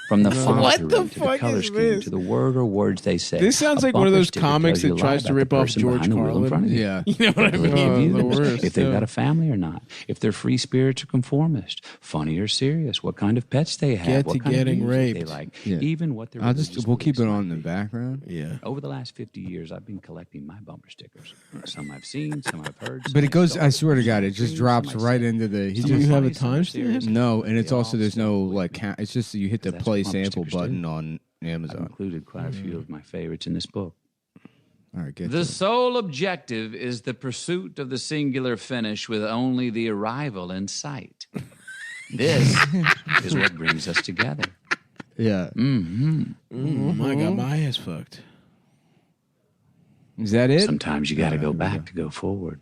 From the font What to the the fuck color is scheme this? to the word or words they say. This sounds A like one of bumper those sticker comics tells you that a lot tries to about rip the off person George behind the wheel in front of Carlin. you. Yeah. You know what I Their mean? views, the worst, if they've yeah. got a family or not, if they're free spirits or conformist, funny or serious, what kind of pets they have, Get what to kind getting of music they raped. like, Yeah. even what their We'll keep it on in the background. Yeah. Over the last 50 years, I've been collecting my bumper stickers. Some I've seen, some I've heard. some But it I've goes. sold. I swear to God, it just Some drops I've right seen. into the. Some Do you are have a funny, some are timestamp? serious. No, and it's They also all there's no sell. like. It's just you hit the That's play what bumper sample stickers do. button on I've Amazon. included quite a few of my favorites in this book. All right, get The to it. sole objective is the pursuit of the singular finish with only the arrival in sight. This is what brings us together. Yeah. Oh my God, my ass fucked. Is that it? Sometimes you got to go back to go forward.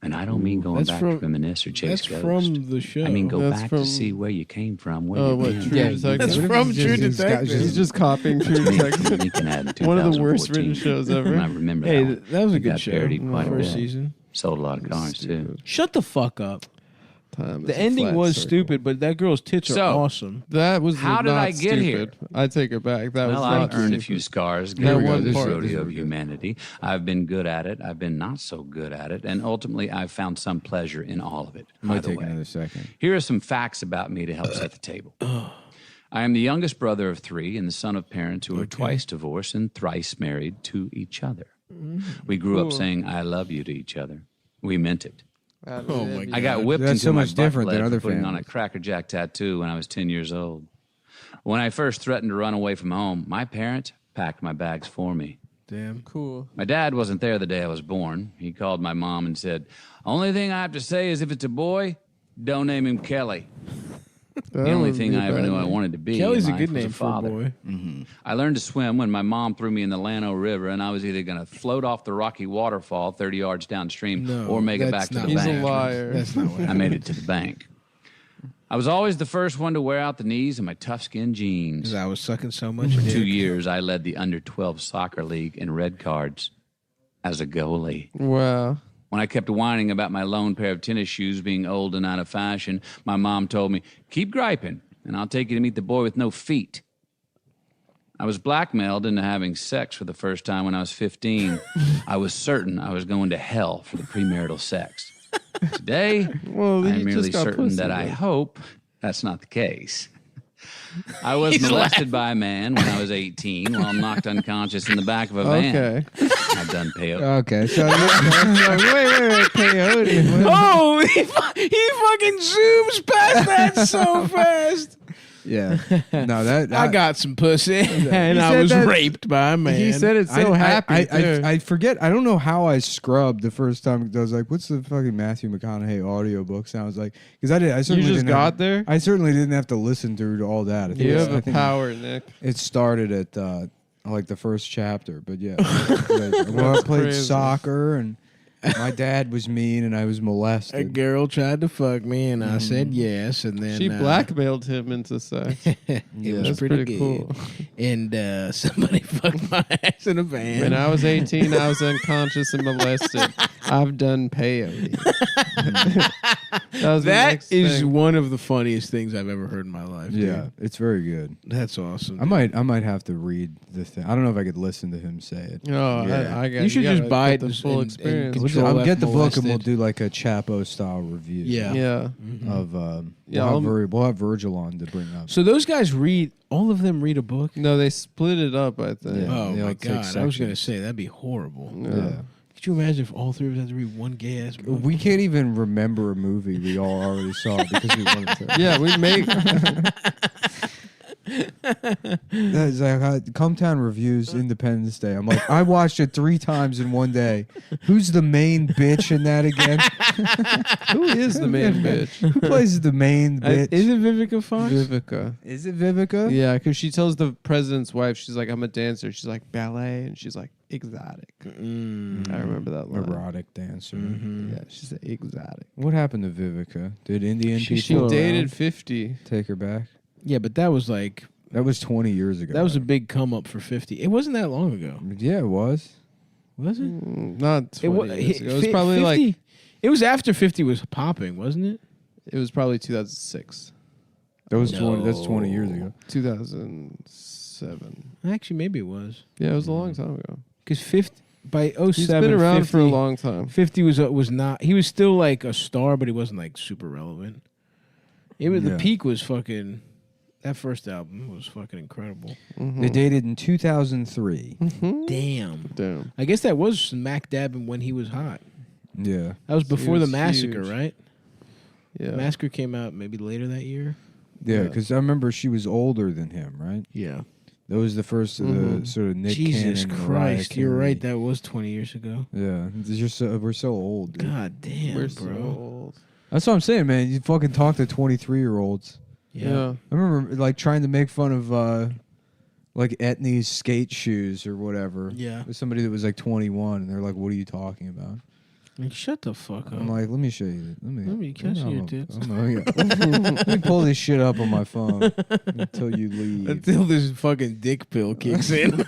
And I don't mean going That's back from- to reminisce or chase That's ghosts. from the show. I mean, go That's back from- to see where you came from. Where Oh, you've what, been. True Detective? That's What if from he's True just- Detective. He's just copying True Me Detective. and Lincoln had in One of the worst 2014. written shows ever. I remember Hey, that one. that was a It good got show. parodied quite a First bit. season. Sold a lot of cars, too. Shut the fuck up. Time is The a ending flat was circle. stupid, but that girl's tits are So, awesome. That was How did not I get here? stupid. I take it back. That was Well, not I've earned a stupid. few scars. That Getting one through this part. rodeo of humanity. I've been good at it. I've been not so good at it. And ultimately, I've found some pleasure in all of it. By Might the take way, another second. here are some facts about me to help set the table. I am the youngest brother of 3 and the son of parents who were twice divorced and thrice married to each other. We grew up saying, I love you to each other. We meant it. Oh my I got whipped That's into so my much butt different than lead other for putting on a families. Cracker Jack tattoo when I was 10 years old. When I first threatened to run away from home, my parents packed my bags for me. Damn. Cool. My dad wasn't there the day I was born. He called my mom and said, only thing I have to say is if it's a boy, don't name him Kelly. The only thing I ever knew I wanted to be Kelly's in a life good was name for a father. boy. I learned to swim when my mom threw me in the Llano River, and I was either going to float off the rocky waterfall 30 yards downstream No, or make it that's back to not the what bank. He's a liar. That's not what I made it to the bank. I was always the first one to wear out the knees in my tough skin jeans. Because I was sucking so much For dick. 2 years, I led the under-12 soccer league in red cards as a goalie. Wow. When I kept whining about my lone pair of tennis shoes being old and out of fashion, my mom told me, keep griping, and I'll take you to meet the boy with no feet. I was blackmailed into having sex for the first time when I was 15. I was certain I was going to hell for the premarital sex. Today, Well, I'm you merely just got certain pussy, that I though. hope that's not the case. I was molested by a man when I was 18 while knocked unconscious in the back of a van. Okay. I've done peyote. Okay, so wait, peyote. Oh, he fucking zooms past that so fast. Yeah, no, that I got some pussy, and I said was that- raped by a man. He said it so happy. too. I forget. I don't know how I scrubbed the first time. I was like, "What's the fucking Matthew McConaughey audiobook sounds like?" Because I did. I certainly just didn't got have, there? I certainly didn't have to listen through all that. I think You it's- have I a think power, Nick. It started at like the first chapter, but yeah. Well, I played crazy. soccer, and my dad was mean, and I was a molested. girl tried to fuck me, and I said yes, and then She blackmailed him into sex. it was That's pretty pretty good. cool. And somebody fucked my ass in a van. When I was 18, I was unconscious and molested. I've done peyote. That is one of the funniest things I've ever heard in my life. Yeah, dude. it's very good. That's awesome. I might have to read the thing. I don't know if I could listen to him say it. Oh, Yeah. I got. You should just gotta buy get it the and- full and experience. control I'll F get the book and we'll molested. do like a Chapo style review. Yeah. Yeah. Of Yeah, we'll have Virgil on to bring up. So those guys read, all of them read a book? No, they split it up. I think. Yeah. Oh, they'll my take God. I was going to sections. say, that'd be horrible. Yeah. Could you imagine if all three of us had to read one gay-ass book? We can't even remember a movie we all already saw because we wanted to. Yeah, we make. That's like Cumtown reviews Independence Day. I'm like, I watched it 3 times in one day. Who's the main bitch in that again? Who is the main bitch? Who plays the main bitch? Is it Vivica Fox? Vivica. Is it Vivica? Yeah, because she tells the president's wife, she's like, I'm a dancer. She's like, ballet. And she's like, exotic. I remember remember that line. Erotic dancer. Yeah, she's exotic. What happened to Vivica? Did Indian She people dated 50. take her back? Yeah, but that was like That was 20 years ago. that was a big come up for 50. It wasn't that long ago, Yeah, it was. was it? Not 20 years ago. It was probably 50 like it was after 50 was popping, wasn't it? it was probably 2006, That was 20. That's 20 years ago. 2007. Actually, maybe it was Yeah, it was a long time ago. because 50 by 07, He's been around 50, for a long time. 50 was not. He was still like a star, but he wasn't like super relevant. It was Yeah. the peak was fucking. That first album was fucking incredible. They dated in 2003. Damn. I guess that was smack dab when he was hot. Yeah. That was before was the massacre, huge. right? Yeah. Massacre came out maybe later that year. Yeah, because I remember she was older than him, right? Yeah. That was the first of the sort of Nick Jesus Cannon. Christ, you're Mariah right. Carey. That was 20 years ago. Yeah, we're so old. Dude. God damn, We're bro. so old. That's what I'm saying, man. You fucking talk to 23-year-olds. Yeah. I remember like trying to make fun of like Etnies skate shoes or whatever. Yeah. With somebody that was like 21, and they're like, "What are you talking about?" Like, shut the fuck up. I'm like, "Let me show you. Let me catch I'm your a- tits. Let me pull this shit up on my phone until you leave." Until this fucking dick pill kicks in.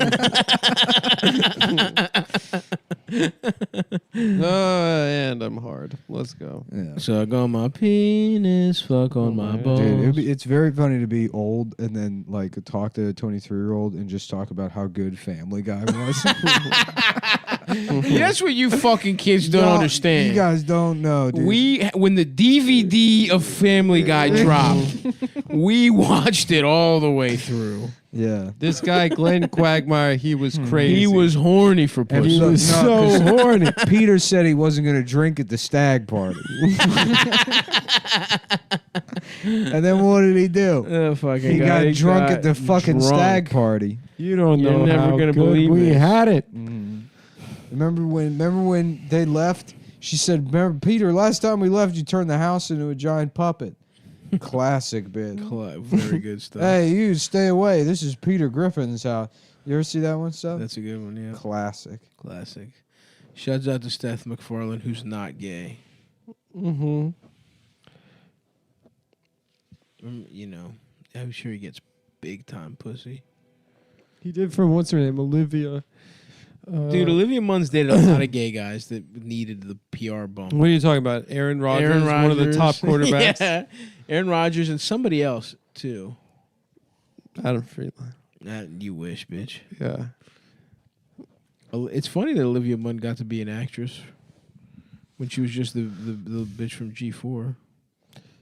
And I'm hard. Let's go. Yeah. Suck on my penis, fuck on my balls. Dude, it's very funny to be old and then like talk to a 23-year-old and just talk about how good Family Guy was. That's what you fucking kids don't understand. You guys don't know, dude. When the DVD of Family Guy dropped, we watched it all the way through. Yeah. This guy, Glenn Quagmire, he was crazy. He was horny for pussy. He was so 'cause horny. Peter said he wasn't going to drink at the stag party. And then what did he do? He got drunk at the fucking stag party. You don't You're know never how gonna good believe we this. had it. Remember when they left? She said, "Remember, Peter, last time we left, you turned the house into a giant puppet." Classic bit. Very good stuff. Hey, you stay away. This is Peter Griffin's house. You ever see that one, stuff? That's a good one, yeah. Classic. Classic. Shouts out to Steph MacFarlane, who's not gay. Mm-hmm. You know, I'm sure he gets big time pussy. He did from what's her name, Olivia. Dude, Olivia Munn's dated a lot of gay guys that needed the PR bump. What are you talking about? Aaron Rodgers, one of the top quarterbacks. Yeah. Aaron Rodgers and somebody else too. Adam Friedland. You wish, bitch. Yeah. It's funny that Olivia Munn got to be an actress when she was just the bitch from G4.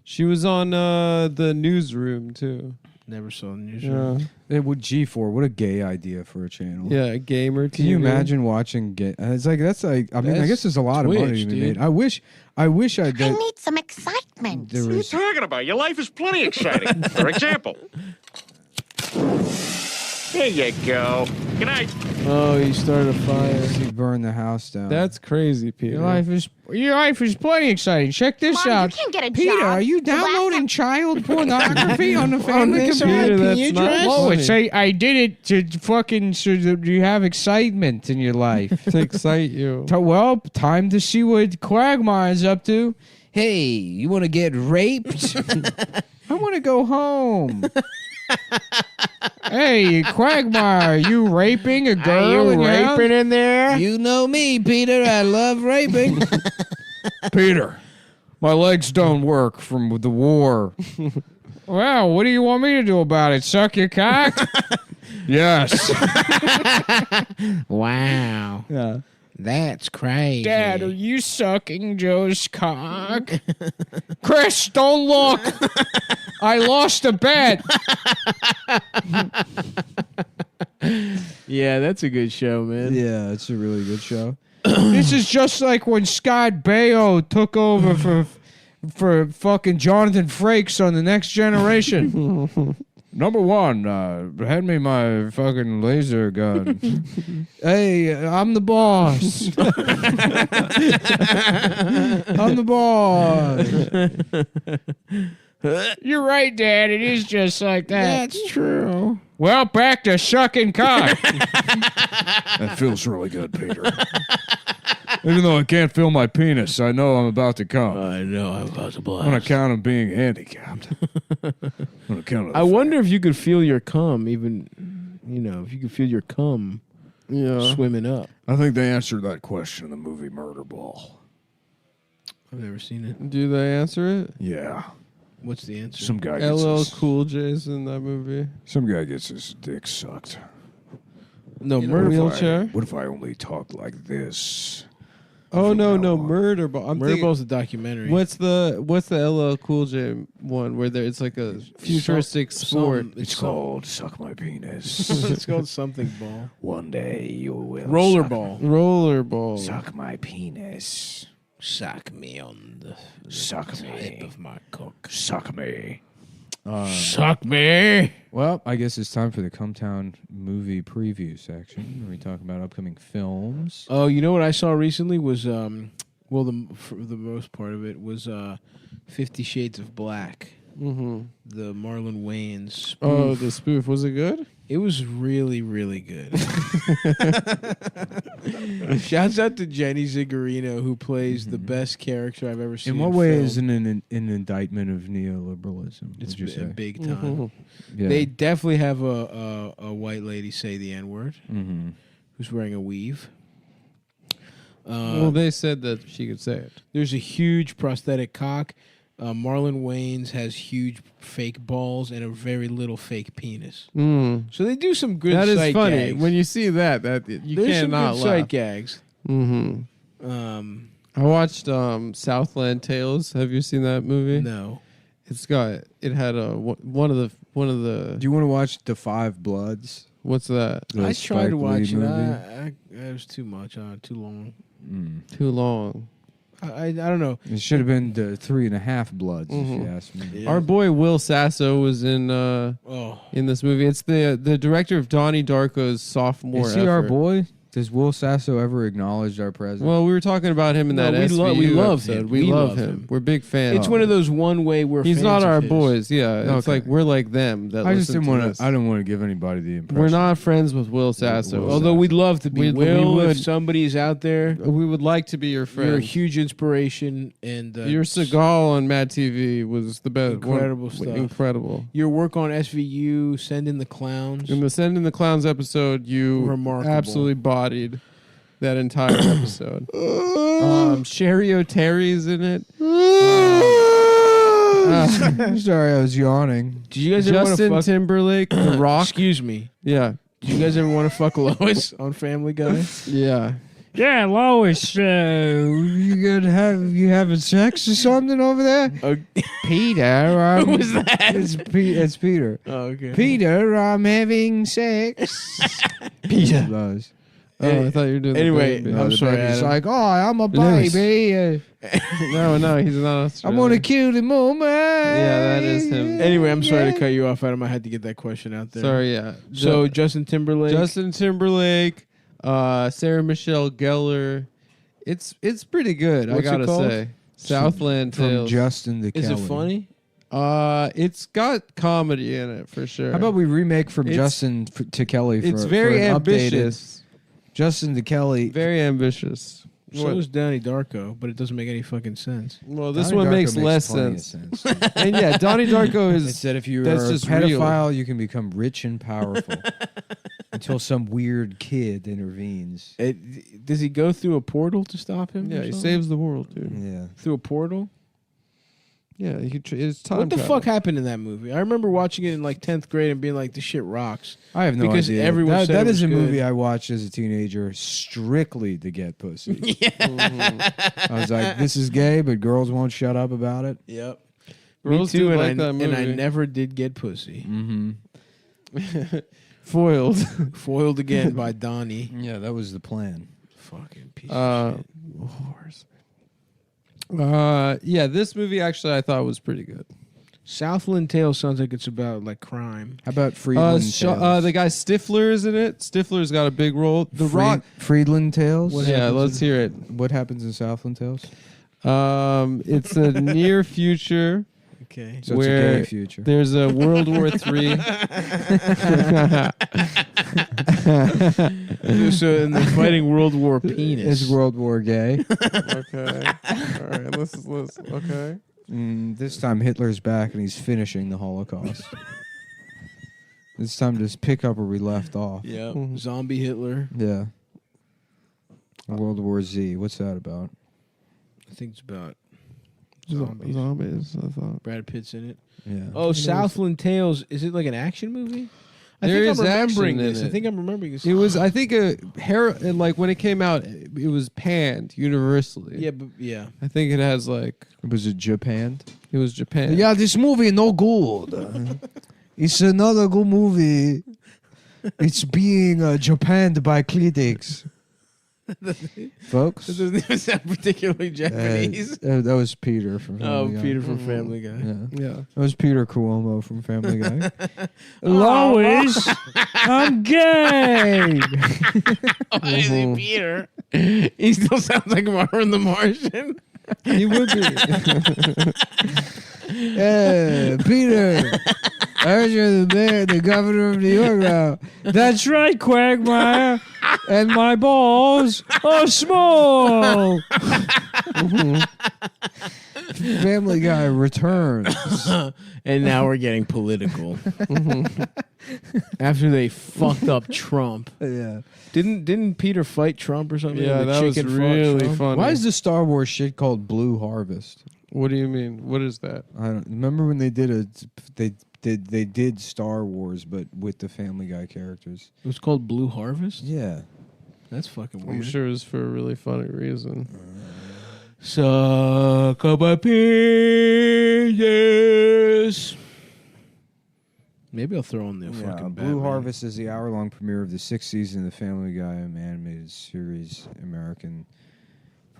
She was on the Newsroom too. Never saw the Newsroom. Yeah. It would G4. What a gay idea for a channel. Yeah, a gamer. Can you TV. imagine watching gay? It's like that's like. I mean, I That's guess there's a lot of money Twitch, to be dude. made. I wish I need some excitement. There What are you was. talking about? Your life is plenty exciting. For example. There you go. Good night. Oh, he started a fire. He burned the house down. That's crazy, Peter. Your life is plenty exciting. Check this Mom, out. you can't get a Peter, job. are you The last downloading child pornography on the family this computer? IP that's not address? Oh, funny. it's I did it to fucking so that you have excitement in your life. to excite you. Well, time to see what Quagmire's up to. Hey, you want to get raped? I want to go home. Hey, Quagmire, you raping a girl in your house? in there? You know me, Peter. I love raping. Peter, my legs don't work from the war. Well, what do you want me to do about it? Suck your cock? Yes. Wow. Yeah. That's crazy. Dad, are you sucking Joe's cock? Chris, don't look. I lost a bet. Yeah, that's a good show, man. Yeah, it's a really good show. This is just like when Scott Baio took over for fucking Jonathan Frakes on The Next Generation. Number one, hand me my fucking laser gun. Hey, I'm the boss. I'm the boss. You're right, Dad. It is just like that. That's true. Well, back to sucking cock. That feels really good, Peter. Even though I can't feel my penis, I know I'm about to come. I know I'm about to blast. On account of being handicapped. On account of I wonder if you could feel your cum, even, if you could feel your cum swimming up. I think they answered that question in the movie Murder Ball. I've never seen it. Do they answer it? Yeah. What's the answer? Some guy gets LL his, Cool J's in that movie. some guy gets his dick sucked. No, In a murder wheelchair? What if I only talked like this? Oh no, Murder Ball. I'm Murder thinking, Ball's a documentary. What's the LL Cool J one where it's like a futuristic sport? It's called Suck My Penis. It's called something ball. One day you will. Rollerball. Suck my penis. Suck me on the Suck tip me. of my cock. Suck me. Suck me. Well, I guess it's time for the Cumtown movie preview section where we talk about upcoming films. Oh, you know what I saw recently was for the most part of it was 50 Shades of Black. Mm-hmm. The Marlon Wayans spoof. Oh, the spoof. Was it good? It was really, really good. Shouts out to Jenny Ziggarino, who plays the best character I've ever seen. In what way film. is it an indictment of neoliberalism? It's would you say? big time. Yeah. They definitely have a white lady say the N-word who's wearing a weave. Well, they said that she could say it. There's a huge prosthetic cock. Marlon Wayans has huge fake balls and a very little fake penis. So they do some good That is sight funny. gags. When you see that you There's some cannot good laugh. sight gags. I watched Southland Tales. Have you seen that movie? No. It had one of the. Do you want to watch The Five Bloods? What's that? The I tried to Spike watch Lee it. movie? It was too much. Too long. Too long. I don't know. It should have been the 3.5 Bloods, if you ask me. Yeah. Our boy Will Sasso was in this movie. It's the director of Donnie Darko's sophomore. Is he our effort. boy? Does Will Sasso ever acknowledge our president? Well, we were talking about him in that we SVU love episode. him. We love him. We're big fans. It's one of those one way we're. He's fans not of our his. boys. Yeah, it's Okay. like we're like them. That I just listen didn't to want us. to. I don't want to give anybody the impression. We're not friends with Will Sasso. Although we'd love to be. We Will, would. if somebody's out there, We would like to be your friend. you're a huge inspiration, and Your Seagal on Mad TV was the best. Incredible stuff. Incredible. Your work on SVU, Send in the Clowns. In the Send in the Clowns episode, you Remarkable. absolutely bodied that entire episode. Sherry O'Terry's in it. Sorry, I was yawning. Did you guys ever want to Justin fuck? Timberlake, The Rock. Excuse me. Yeah, Did you guys ever want to fuck Lois on Family Guy? yeah. Yeah, Lois, You having sex or something over there? Peter, Who was that? It's Peter. Oh, okay. Peter, I'm having sex. Peter. Does. Oh, I thought you were doing. Anyway, the baby. I'm the sorry, baby's Adam. like, oh, I'm a Lewis. baby. No, he's not I'm Australian. on a cutie moment. Yeah, that is him. Anyway, I'm sorry to cut you off, Adam. I had to get that question out there. Sorry, yeah. So Justin Timberlake. Justin Timberlake, Sarah Michelle Gellar. It's pretty good. What's I it gotta called? say, Southland From Tales. Justin to Is Kelly. it funny? It's got comedy in it for sure. How about we remake from It's- Justin to Kelly? For, It's very for an ambitious. updated Justin to Kelly. Very ambitious. So is Donnie Darko, but it doesn't make any fucking sense. Well, this Donnie one Darko makes less plenty of sense. And yeah, Donnie Darko is. It said if you that's are a just pedophile, real. you can become rich and powerful until some weird kid intervenes. Does he go through a portal to stop him? Yeah, or he something? saves the world, dude. Yeah. Through a portal? Yeah, it's time. What the travel. fuck happened in that movie? I remember watching it in like 10th grade and being like, this shit rocks. I have no because idea. everyone said that it is was a good. movie I watched as a teenager strictly to get pussy. I was like, this is gay, but girls won't shut up about it. Yep. Girls Me too, do and, like I, that and I movie. never did get pussy. Mm-hmm. Foiled. Foiled again by Donnie. Yeah, that was the plan. Fucking piece of shit. Yeah, this movie actually I thought was pretty good. Southland Tales sounds like it's about like crime. How about Friedland Tales? The guy Stifler is in it. Stifler's got a big role. The Rock. Friedland Tales? Yeah, let's hear it. What happens in Southland Tales? It's a near future. Okay. So it's a where gay future. There's a World War III. So and they're fighting World War Penis. It's World War Gay. Okay. All right. Let's. Okay. This time Hitler's back and he's finishing the Holocaust. It's time to just pick up where we left off. Yeah. Zombie Hitler. Yeah. World War Z. What's that about? I think it's about Zombies. I thought. Brad Pitt's in it. Yeah. Oh, Southland Tales. Is it like an action movie? I There think is I'm remembering action in this. it. I think I'm remembering this. It was, I think, like when it came out, it was panned universally. Yeah, but yeah. I think it has like. Was it Japan? It was Japan. Yeah, this movie no good. It's another good movie. It's being Japanned by critics. Folks? This doesn't even sound particularly Japanese. That was Peter from Family Guy. Peter from Family Guy. Yeah. That was Peter Cuomo from Family Guy. Lois, I'm gay. Why is he Peter? He still sounds like Marvin the Martian. He would be. Peter. I heard you're the mayor, the governor of New York now. That's right, Quagmire. And my balls are small. Family Guy returns. And now we're getting political. After they fucked up Trump. Yeah. Didn't Peter fight Trump or something? Yeah, The that was chicken fought really Trump? funny. Why is the Star Wars shit called Blue Harvest? What do you mean? What is that? I don't remember when they did Star Wars, but with the Family Guy characters. It was called Blue Harvest? Yeah. That's fucking I'm weird. sure it was for a really funny reason. Suck up a penis. Maybe I'll throw in the fucking Blue Batman. Harvest is the hour-long premiere of the 6th season of the Family Guy animated series. American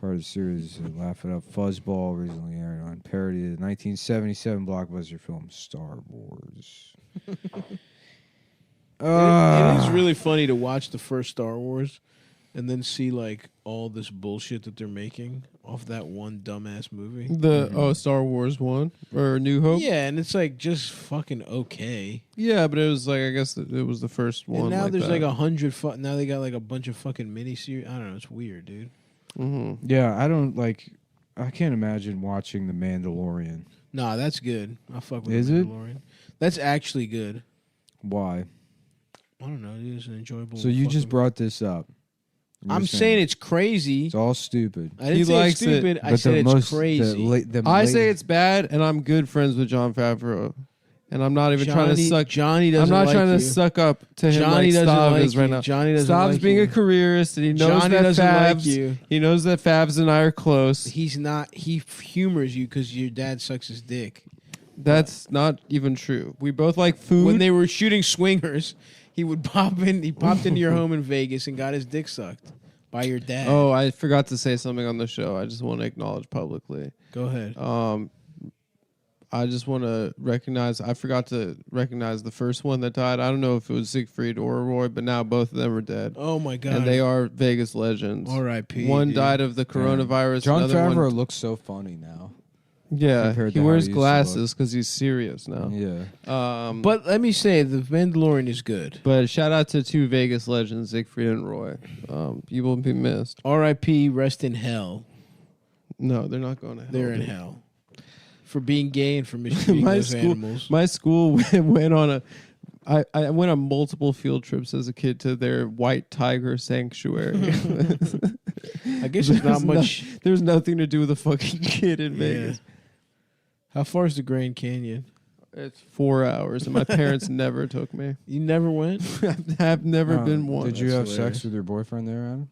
part of the series, Laugh It Up Fuzzball, recently aired on parody of the 1977 blockbuster film Star Wars. It is really funny to watch the first Star Wars and then see like all this bullshit that they're making off that one dumbass movie. The Star Wars 1 or New Hope? Yeah, and it's like just fucking okay. Yeah, but it was like, I guess it was the first one. And now there's that. like 100. Now they got like a bunch of fucking miniseries. I don't know. It's weird, dude. Mm-hmm. Yeah, I can't imagine watching The Mandalorian. Nah, that's good. I fuck with Is The it? Mandalorian. That's actually good. Why? I don't know. It is an enjoyable. So you just fucking- brought this up. You're I'm saying it's crazy. It's all stupid. I didn't He say likes it's stupid. it, I but said the it's most- crazy. I say it's bad, and I'm good friends with Jon Favreau. And I'm not even trying to suck. Johnny I'm doesn't not like trying to you. suck up to him Johnny like doesn't Stav like is right you. now. Johnny doesn't Stav's like being you. a careerist, and he knows Johnny that doesn't like Favs. you. He knows that Favs and I are close. He's not. He humors you because your dad sucks his dick. That's not even true. We both like food. When they were shooting swingers, he would pop in. He popped into your home in Vegas and got his dick sucked by your dad. Oh, I forgot to say something on the show. I just want to acknowledge publicly. Go ahead. I just want to recognize. I forgot to recognize the first one that died. I don't know if it was Siegfried or Roy, but now both of them are dead. Oh my god! And they are Vegas legends. R.I.P. One dude. died of the coronavirus. John another Favreau one, looks so funny now. yeah, compared he to how wears he used to glasses because he's serious now. Yeah. But let me say, the Mandalorian is good. But shout out to two Vegas legends, Siegfried and Roy. You will be missed. R.I.P. Rest in hell. No, they're not going to hell. They're in dude. hell for being gay and for mistreating those animals. My school went on I went on multiple field trips as a kid to their white tiger sanctuary. I guess there's not much. There's nothing to do with a fucking kid in Vegas. How far is the Grand Canyon? It's 4 hours, and my parents never took me. You never went? I've never been one. Did you have sex with your boyfriend there, Adam?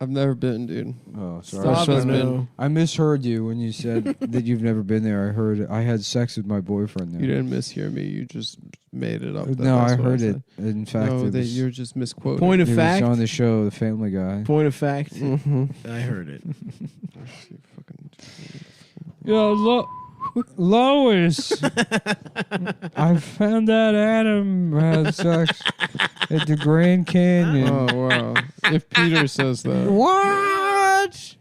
I've never been, dude. Oh, sorry. Stop it. I misheard you when you said that you've never been there. I heard I had sex with my boyfriend there. You didn't mishear me. You just made it up. No, I That's what heard it. said. In fact, No, it that was, you're just misquoting. Point of it fact. was on the show, The Family Guy. Point of fact. Mm-hmm. I heard it. Yo, Lois, I found out Adam had sex at the Grand Canyon. Oh wow! If Peter says that, What?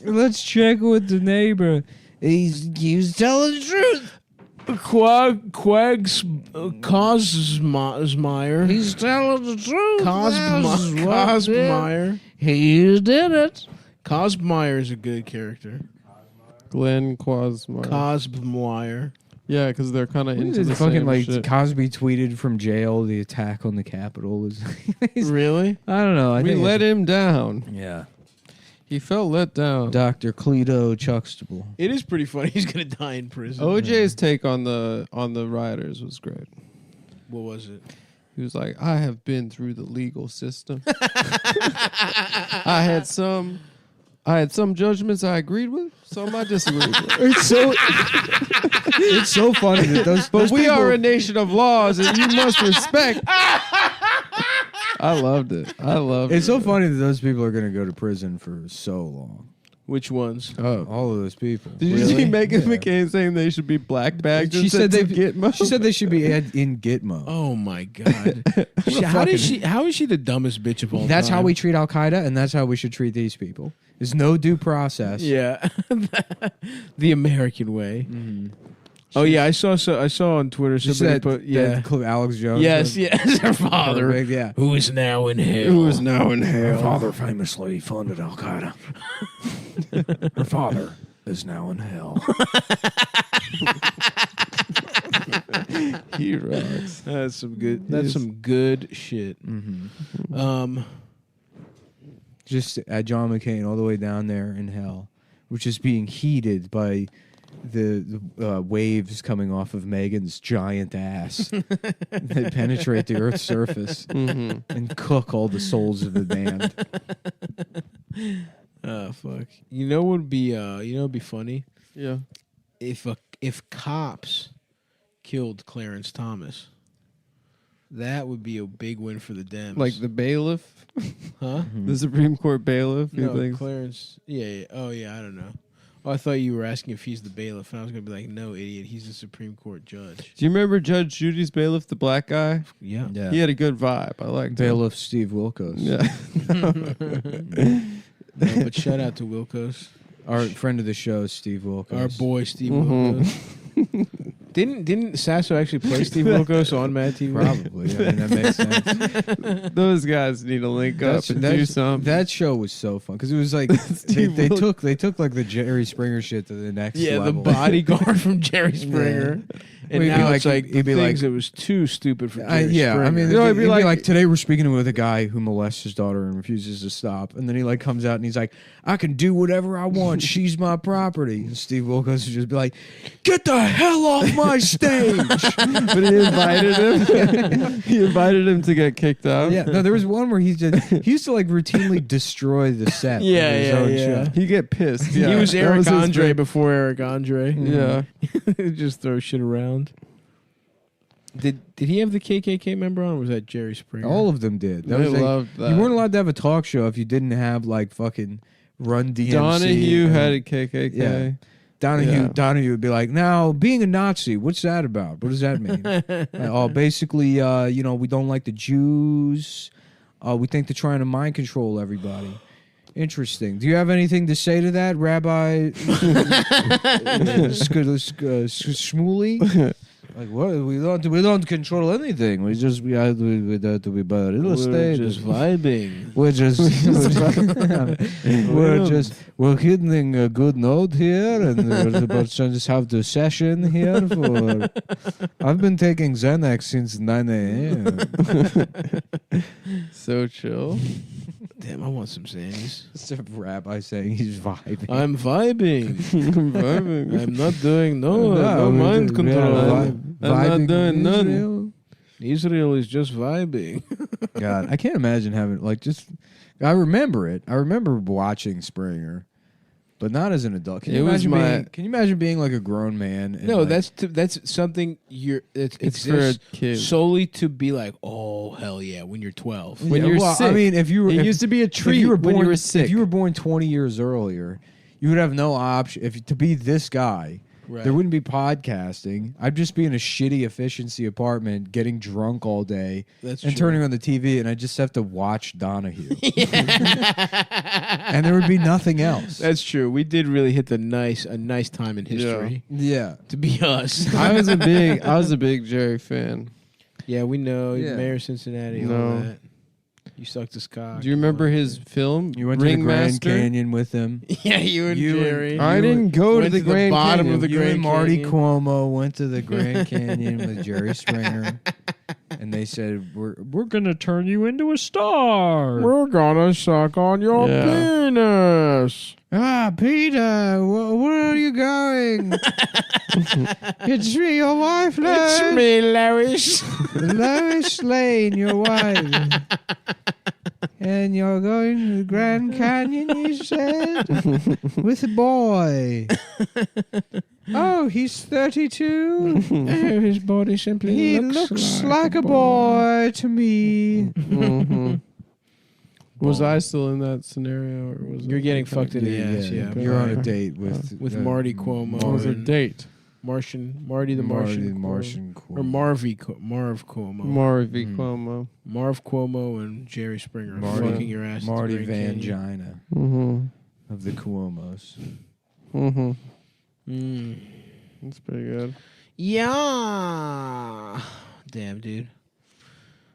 Let's check with the neighbor. He was telling the truth. Cosmeyer. He's telling the truth. Cosmeyer. He did it. Cosmeyer is a good character. Glenn Quasmeyer. Cosmeyer. Yeah, because they're kind of into the fucking same like shit. Cosby tweeted from jail. The attack on the Capitol was Really? I don't know. I We think let him down. Yeah. He felt let down. Dr. Cleto Chuxtable. It is pretty funny. He's gonna die in prison. OJ's take on the rioters was great. What was it? He was like, I have been through the legal system. I had some judgments I agreed with, some I disagreed with. It's so funny that those we people, are a nation of laws and you must respect. I loved it. It's so funny that those people are going to go to prison for so long. Which ones? Oh, all of those people. Did you see Megan McCain saying they should be black bagged? She said Gitmo. She said they should be in Gitmo. Oh my god! How is she the dumbest bitch of all That's time? how we treat Al Qaeda, and that's how we should treat these people. There's no due process. Yeah, the American way. Mm-hmm. Oh yeah, I saw on Twitter Just somebody that, put that clip, Alex Jones. Yes, her father, Perfect, yeah. who is now in hell. Who is now in hell? Her father famously funded Al Qaeda. Her father is now in hell. He rocks. That's some good. That's some good shit. Mm-hmm. Just John McCain all the way down there in hell, which is being heated by the waves coming off of Megan's giant ass that penetrate the Earth's surface and cook all the souls of the damned. Oh fuck! You know what would be funny? Yeah. If cops killed Clarence Thomas, that would be a big win for the Dems. Like the bailiff? Huh? The Supreme Court bailiff? No, thinks? Clarence. Yeah. Oh yeah, I don't know. Oh, I thought you were asking if he's the bailiff, and I was gonna be like, no, idiot, he's the Supreme Court judge. Do you remember Judge Judy's bailiff, the black guy? Yeah. He had a good vibe. I liked Bailiff Steve Wilkos. Yeah. No, but shout out to Wilkos, Our friend of the show, Steve Wilkos. our boy Steve Wilkos. Didn't Sasso actually play Steve Wilkos on Mad TV? Probably. I mean, that makes sense. Those guys need to link up and do something. That show was so fun because it was like they took like the Jerry Springer shit to the next Yeah, level. the bodyguard from Jerry Springer. And Well, now it's like he'd be things like, that was too stupid for Jerry yeah, Springer. I mean, know, it'd it'd be be like, like- today we're speaking with a guy who molests his daughter and refuses to stop, and then he like comes out and he's like, I can do whatever I want. She's my property. And Steve Wilkos would just be like, get the hell off my stage. But he invited him. He invited him to get kicked out. Yeah, no, there was one where he used to like routinely destroy the set. Yeah, of his yeah, own yeah. show. He get pissed. Yeah. He was That Eric his Andre big- before Eric Andre. Yeah. Just throw shit around. Did he have the KKK member on? Or was that Jerry Springer? All of them did. They was like- loved that. You weren't allowed to have a talk show if you didn't have like fucking Run DMC. Donahue and- had a KKK. Yeah. Yeah. Donahue would be like, now being a Nazi, what's that about? What does that mean? Basically, we don't like the Jews. We think they're trying to mind control everybody. Interesting. Do you have anything to say to that, Rabbi Shmuley? Like what? We don't control anything. We have to be by real estate. We're just vibing. We're hitting a good note here, and we're about to just have the session here. I've been taking Xanax since 9 a.m. So chill. Damn, I want some Xannies. It's a rabbi saying he's vibing. I'm vibing. I'm vibing. I'm not doing no mind control. I'm not doing none. Israel is just vibing. God, I can't imagine having I remember it. I remember watching Springer, but not as an adult. Can you imagine being like a grown man? And No, like, that's something it It's for a exists kid. solely to be like, oh hell yeah, when you're 12. When you're well, sick. I mean, if you were, It if- used to be a if treat you were when born, you were sick. If you were born 20 years earlier, you would have no option to be this guy. There wouldn't be podcasting. I'd just be in a shitty efficiency apartment, getting drunk all day, and true. turning on the TV, and I just have to watch Donahue. And there would be nothing else. That's true. We did really hit a nice time in history. Yeah. To be us. I was a big Jerry fan. Yeah, we know. Yeah. Mayor of Cincinnati, all that. You sucked his cock. Do you remember his film? You went to the Grand Ringmaster? Canyon with him. Yeah, you and Jerry. I didn't go to the Grand bottom Canyon. of the You Grand and Marty Canyon. Cuomo went to the Grand Canyon with Jerry Springer, and they said, "We're gonna turn you into a star. We're gonna suck on your penis. Ah, Peter, where are you going? It's me, your wife, Lois. It's me, Lois. Lois Lane, your wife. And you're going to the Grand Canyon, you said? With a boy. Oh, he's 32. Oh, his body simply He looks like a boy to me. Was I still in that scenario, or was You're getting fucked in the ass, yeah. You're on a date with Marty Cuomo. What was their and date? Marty the Marty Martian. Cuomo. Or Marv Cuomo. Marvy Cuomo. Marv Cuomo and Jerry Springer. Fucking your ass. Marty at the Grand Vangina Mm-hmm. of the Cuomos. Mm-hmm. Canyon. That's pretty good. Yeah. Damn, dude.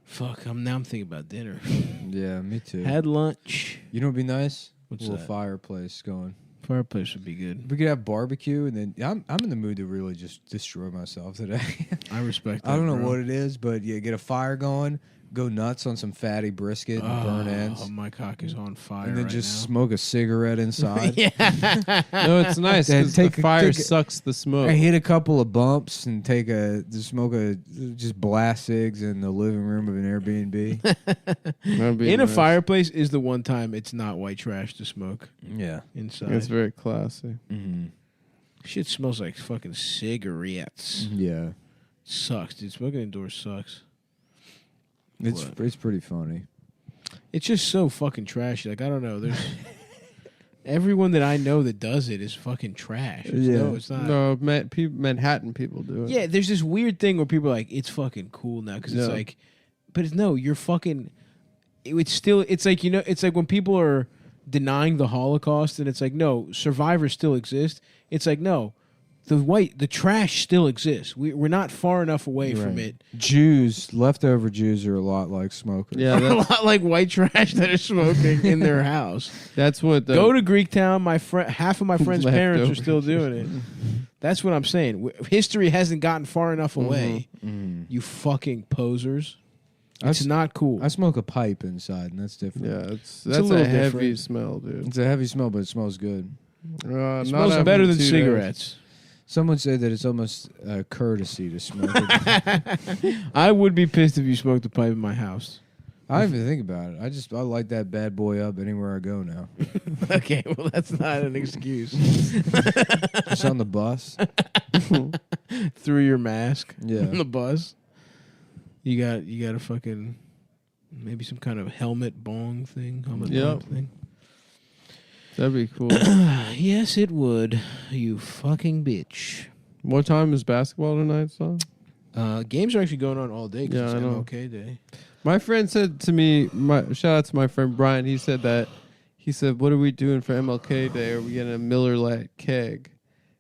Fuck, now I'm thinking about dinner. Yeah, me too. Had lunch. You know what'd be nice? What's a little that? fireplace going. Fireplace would be good. We could have barbecue, and then I'm in the mood to really just destroy myself today. I respect that. I don't know bro. what it is, but yeah, get a fire going, go nuts on some fatty brisket and burn ends. Oh, my cock is on fire. And then right just now. smoke a cigarette inside. Yeah. No, it's nice Then because the take a- fire take a- sucks the smoke. I hit a couple of bumps and just blast cigs in the living room of an Airbnb. That'd be In a nice. fireplace is the one time it's not white trash to smoke Yeah. inside. It's very classy. Mm-hmm. Shit smells like fucking cigarettes. Yeah. Sucks, dude. Smoking indoors sucks. It's pretty funny. It's just so fucking trashy. Like, I don't know. There's everyone that I know that does it is fucking trash. No, it's not. No, Manhattan people do it. Yeah, there's this weird thing where people are like, it's fucking cool now because it's Yeah. like, but no, you're fucking. It's still. It's like it's like when people are denying the Holocaust and it's like, no, survivors still exist. It's like, no, the trash still exists. We're not far enough away from it. Leftover Jews are a lot like smokers. Yeah, A lot like white trash that are smoking in their house. That's what. Go to Greektown. Half of my friends' parents are Leftovers. still doing it. That's what I'm saying. History hasn't gotten far enough away. You fucking posers. It's not cool. I smoke a pipe inside, and that's different. Yeah, that's a little a heavy different. smell, dude. It's a heavy smell, but it smells good. It smells better than cigarettes. Someone said that it's almost a courtesy to smoke it. I would be pissed if you smoked a pipe in my house. I don't even think about it. I light that bad boy up anywhere I go now. Okay, well that's not an excuse. Just on the bus. Through your mask. Yeah. On the bus. You got a fucking maybe some kind of helmet bong thing. Helmet bong thing. That'd be cool. Yes, it would. You fucking bitch. What time is basketball tonight, son? Games are actually going on all day because Yeah, it's I know. MLK Day. My friend said to me, shout out to my friend Brian. He said, what are we doing for MLK Day? Are we getting a Miller Lite keg?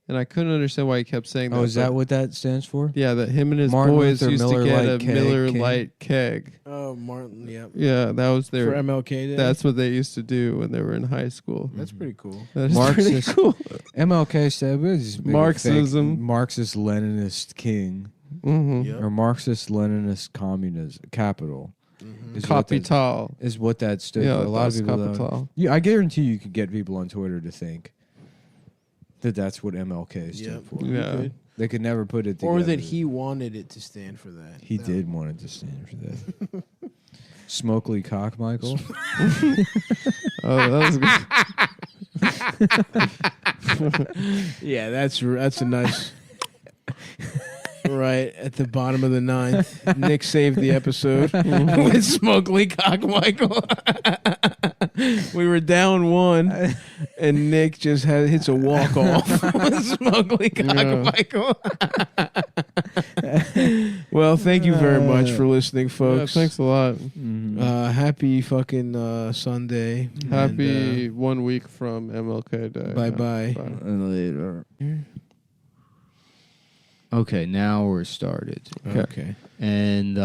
And I couldn't understand why he kept saying that. Oh, is that but- what that stands for? Yeah, that him and his Martin boys Luther used Miller to get Lite a keg, Miller king. Lite keg. Oh, Martin, yeah. Yeah, that was their For MLK Day? That's what they used to do when they were in high school. That's pretty cool. That is pretty cool. MLK said was Marxism. Marxist Leninist king, Mhm. or Marxist Leninist communism capital. Capital. Is what that stood Yeah, for. A lot of that's people don't. capital. Yeah, I guarantee you could get people on Twitter to think that that's what MLK stood Yep. for. You could. They could never put it together. Or that he wanted it to stand for that. He did want it to stand for that. Smokely Cock Michael. Oh, that was good. Yeah, that's a nice. Right at the bottom of the ninth, Nick saved the episode with Smokely Cock Michael. We were down 1, and Nick just hits a walk off. Smugly cockapike. Well, thank you very much for listening, folks. Yeah, thanks a lot. Happy fucking Sunday. Happy 1 week from MLK Day. Bye-bye. And later. Okay, now we're started. Okay. And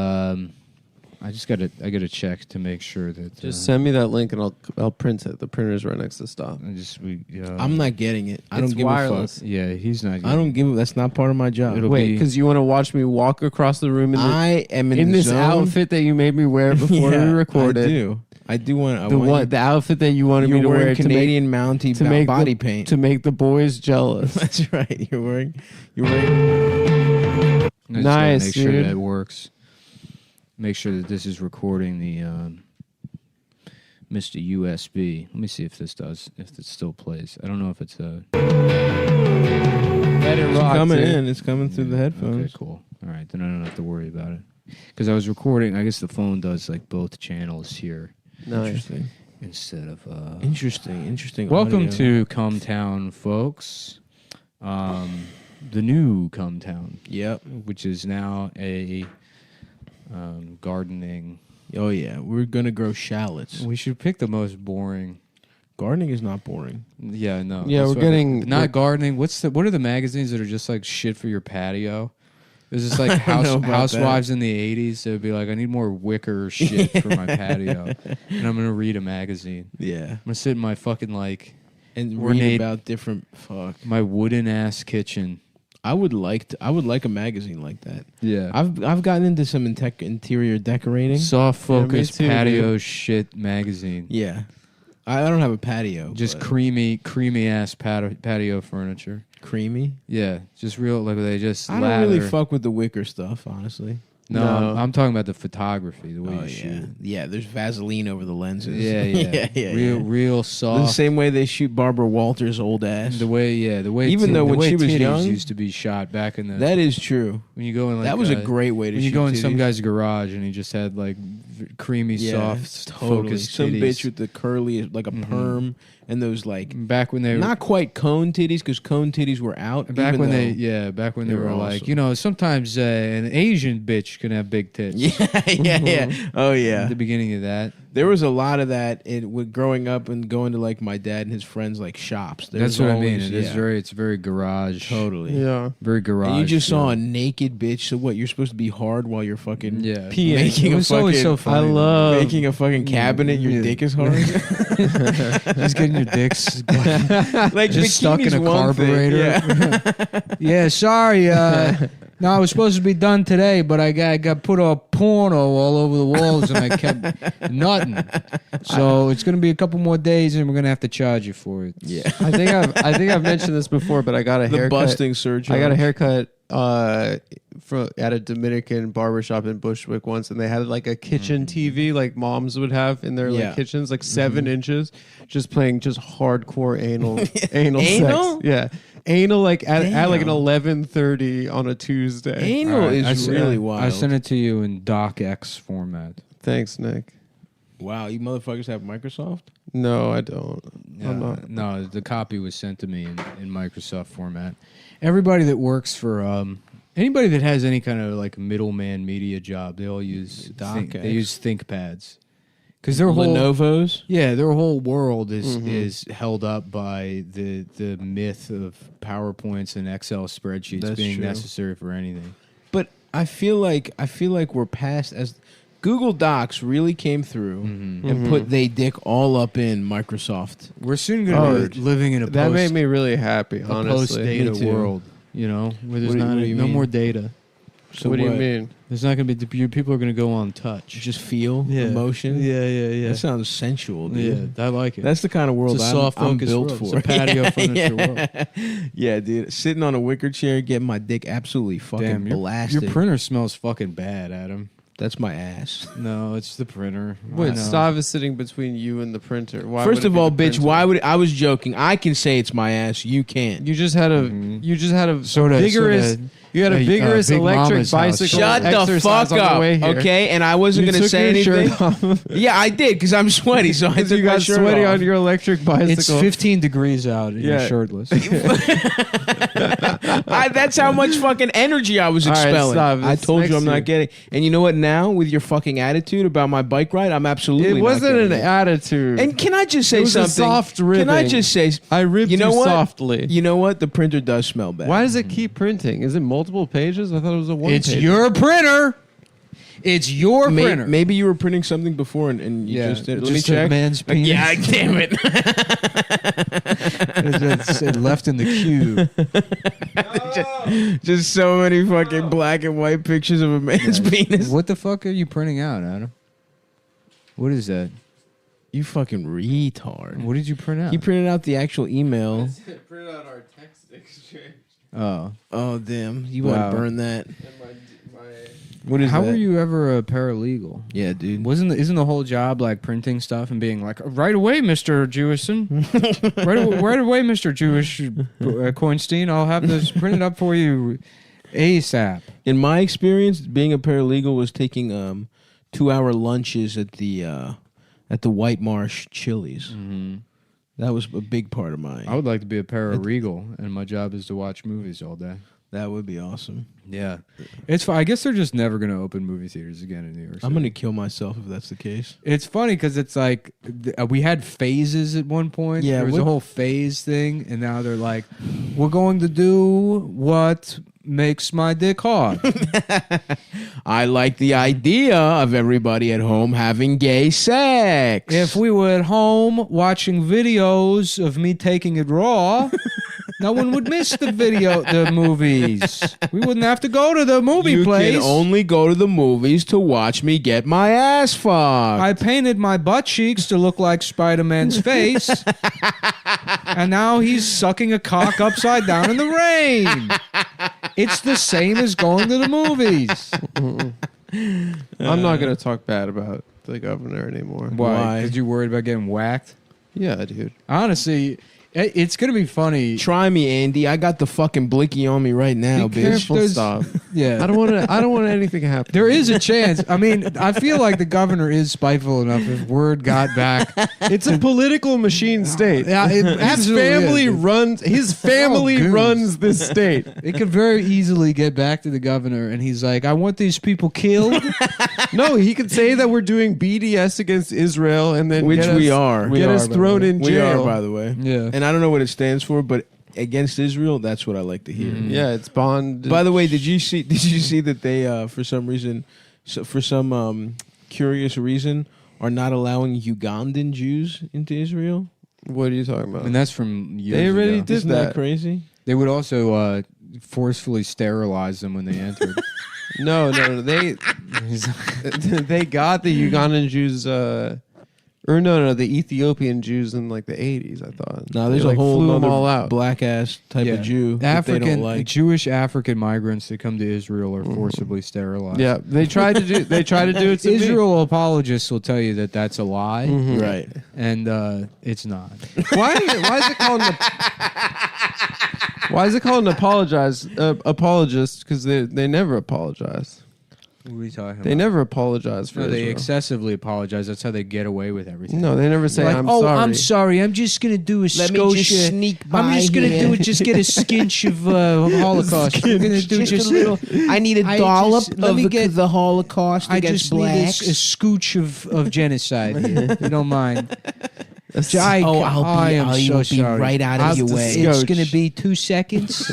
I gotta check to make sure that Just send me that link and I'll print it. The printer's right next to stuff. I'm not getting it. I don't give wireless. a fuck. Yeah, he's not. I don't give a. That's not part of my job. Wait, because you want to watch me walk across the room I am in the this zone. outfit that you made me wear before we recorded. I do want the outfit that you wanted me to wear Canadian Mountie to make body paint to make the boys jealous. That's right. You're wearing. Nice. Make sure dude. that works. Make sure that this is recording the Mr. USB. Let me see if it still plays. I don't know if it's a. It's coming in. It's coming through the headphones. Okay, cool. All right, then I don't have to worry about it. Because I was recording. I guess the phone does like both channels here. Interesting. Instead of Interesting. Welcome audio. to Cumtown, folks. The new Cumtown. Yep. Which is now a gardening. Oh yeah, we're gonna grow shallots. We should pick the most boring. Gardening is not boring. Yeah, no. Yeah, that's we're what getting not gardening. What are the magazines that are just like shit for your patio? There's just like housewives in the 80s. It would be like, I need more wicker shit for my patio, and I'm gonna read a magazine. Yeah, I'm gonna sit in my fucking like and ornate, read about different my wooden ass kitchen. I would like a magazine like that. Yeah, I've gotten into some interior decorating. Soft focus too, patio shit magazine. Yeah, I don't have a patio. Just but creamy ass patio furniture. creamy. Yeah, just real like they just. I don't really fuck with the wicker stuff, honestly. No, I'm talking about the photography, the way you yeah, shoot. yeah. There's Vaseline over the lenses. Yeah. Real soft. The same way they shoot Barbara Walters' old ass. The way Even though when she was titties young, used to be shot back in the. that is true. When you go in, like, that was a great way to when shoot. you go in some titties. guy's garage and he just had like creamy, soft, totally. focused Some titties. bitch with the curly, like a perm, and those like back when they not quite cone titties because cone titties were out. back even when though back when they were like, awesome. sometimes an Asian bitch can have big tits. Yeah. Oh yeah. At the beginning of that. There was a lot of that with growing up and going to like my dad and his friends like shops. That's what I mean. It's very garage. Totally. Yeah. Very garage. And you just saw a naked bitch. So what? You're supposed to be hard while you're fucking peeing. making It a was always fucking. so funny. I love making a fucking cabinet. Your dick is hard. just getting your dicks Like just stuck in a bikini's one thing, carburetor. yeah. Yeah, sorry. No, I was supposed to be done today, but I got put a porno all over the walls, and I kept nutting. So it's going to be a couple more days, and we're going to have to charge you for it. Yeah. I think I've mentioned this before, but I got a The haircut. busting surgery. I got a haircut at a Dominican barbershop in Bushwick once, and they had like a kitchen TV like moms would have in their like kitchens, like 7 inches, just playing just hardcore anal sex. Yeah. Anal like at like an 11:30 on a Tuesday. Anal All right, is really wild. I sent it to you in DocX format. Thanks, Nick. Wow, you motherfuckers have Microsoft? No, I don't. I'm No, not. no, the copy was sent to me in Microsoft format. Everybody that works for anybody that has any kind of like middleman media job, they all use DocX. they use ThinkPads. Because their whole Lenovo's? their whole world is held up by the myth of PowerPoints and Excel spreadsheets That's being true. necessary for anything. But I feel like we're past as Google Docs really came through and put they dick all up in Microsoft. We're soon going to be living in a That post, made me really happy, a honestly. post-data Me too. world. You know, where there's What do you no mean? more data. So what do you mean? There's not going to be people are going to go on touch. Just feel Yeah. emotion. Yeah. That sounds sensual, dude. Yeah, I like it. That's the kind of world It's a I'm soft-focused built world. for. It's a patio furniture world. Yeah, dude. Sitting on a wicker chair, getting my dick absolutely fucking Damn, blasted. your printer smells fucking bad, Adam. That's my ass. No, it's the printer. Wait, No. Stav is sitting between you and the printer. Why First would it of be all, the bitch, printer? why would I was joking. I can say it's my ass. You can't. You just had a Sorta vigorous You had a vigorous Big electric Mama's house. bicycle. Shut the exercise fuck on the up, way here. okay? And I wasn't You going to took say your anything. shirt off. Yeah, I did because I'm sweaty, so I took You my got shirt sweaty off. on your electric bicycle. It's 15 degrees out and you're Yeah. shirtless. That's how much fucking energy I was All right, expelling. stop. I It's told you next I'm not year. getting. And you know what? Now with your fucking attitude about my bike ride, I'm absolutely. It not wasn't getting an it. attitude. And can I just say It was something? a soft Can I ribbing. just say? I ribbed you know what? softly. You know what? The printer does smell bad. Why does it keep printing? Is it multiple pages? I thought it was a one. It's page. your printer. It's your printer. Maybe you were printing something before and you just did. Let me just a check. man's penis. Yeah, damn it. It's left in the queue. Just so many fucking black and white pictures of a man's penis. What the fuck are you printing out, Adam? What is that? You fucking retard. What did you print out? He printed out the actual email. Print out our text exchange. Oh. Oh, damn. You want Wow. to burn that. And What is How that? were you ever a paralegal? Yeah, dude. Isn't the whole job like printing stuff and being like, right away, Mr. Jewison, right away, Mr. Jewish Coinstein, I'll have this printed up for you ASAP. In my experience, being a paralegal was taking 2-hour lunches at the White Marsh Chili's. Mm-hmm. That was a big part of mine. I would like to be a paralegal, and my job is to watch movies all day. That would be awesome. Yeah, it's. I guess they're just never going to open movie theaters again in New York City. I'm going to kill myself if that's the case. It's funny because it's like we had phases at one point. Yeah, there was a whole phase thing, and now they're like, we're going to do what makes my dick hard. I like the idea of everybody at home having gay sex. If we were at home watching videos of me taking it raw, no one would miss the movies. We wouldn't have to go to the movie place. You can only go to the movies to watch me get my ass fucked. I painted my butt cheeks to look like Spider-Man's face, and now he's sucking a cock upside down in the rain. It's the same as going to the movies. I'm not going to talk bad about the governor anymore. Why? Because you're worried about getting whacked? Yeah, dude. Honestly, it's going to be funny. Try me, Andy. I got the fucking blicky on me right now, Be bitch. careful, stop. Yeah. I don't want anything to happen. There is a chance. I mean, I feel like the governor is spiteful enough if word got back. It's a political machine state. Yeah, it His absolutely family is. runs. His family goons. runs this state. It could very easily get back to the governor, and he's like, I want these people killed. No, he could say that we're doing BDS against Israel, and then Which get we us, are. Get We us are, thrown in We jail. are, by the way. Yeah. And I don't know what it stands for, but against Israel, that's what I like to hear. Yeah, it's bond. By the way, did you see that they for some reason, for some curious reason, are not allowing Ugandan Jews into Israel? What are you talking about? And that's from years They already ago. did Isn't that crazy? They would also forcefully sterilize them when they entered. No. They they got the Ugandan Jews. The Ethiopian Jews in like the 80s. I thought. No, there's They, a like, whole flew them other all out. black ass type of Jew that they don't like. Jewish African migrants that come to Israel are forcibly sterilized. Yeah, they tried to do it to me. Israel apologists will tell you that that's a lie, Right? and it's not. Why is it called why is it called an apologist? Because they never apologize. What are we talking about? They never apologize for No, they Israel. excessively apologize. That's how they get away with everything. No, they never say Like, I'm oh, sorry. I'm sorry. I'm just gonna do a Let me Scotia. just sneak I'm by just gonna here. do it. Just get a skinch of Holocaust. We're gonna do Just a little. I need a dollop of the Holocaust I against just blacks. need a scooch of genocide here. You don't mind. I'll am so be sorry. right out of your way. It's gonna be 2 seconds.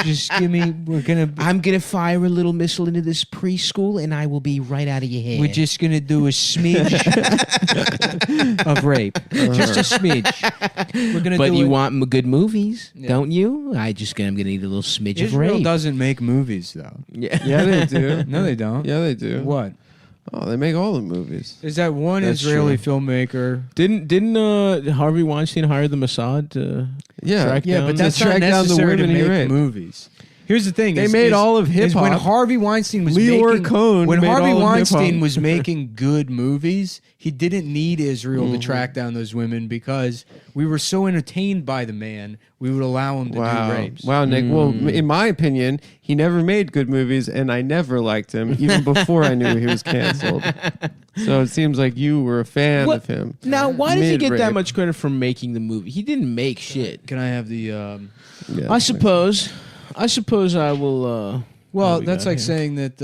Just give me. I'm gonna fire a little missile into this preschool, and I will be right out of your head. We're just gonna do a smidge of rape. Just a smidge. We're gonna. But do you it. want good movies, don't you? I'm gonna need a little smidge of Israel rape. doesn't make movies though. Yeah, they do. No, they don't. Yeah, they do. What? Oh, they make all the movies. Is that one That's Israeli true. filmmaker? Didn't Harvey Weinstein hire the Mossad to Yeah, track down? But that's track not down the necessary women to he make raped. movies. Here's the thing: They made all of is when hip-hop. Harvey Weinstein was Leroy making Cohen when made Harvey all of Weinstein hip-hop. was making good movies. He didn't need Israel to track down those women because we were so entertained by the man. We would allow him to do rapes. Wow, Nick. Well, in my opinion, he never made good movies, and I never liked him, even before I knew he was canceled. So it seems like you were a fan of him. Now, why does he get that Mid-rape. much credit for making the movie? He didn't make shit. Can I have the? Yeah, I suppose I will. Well, what we that's got like here? saying that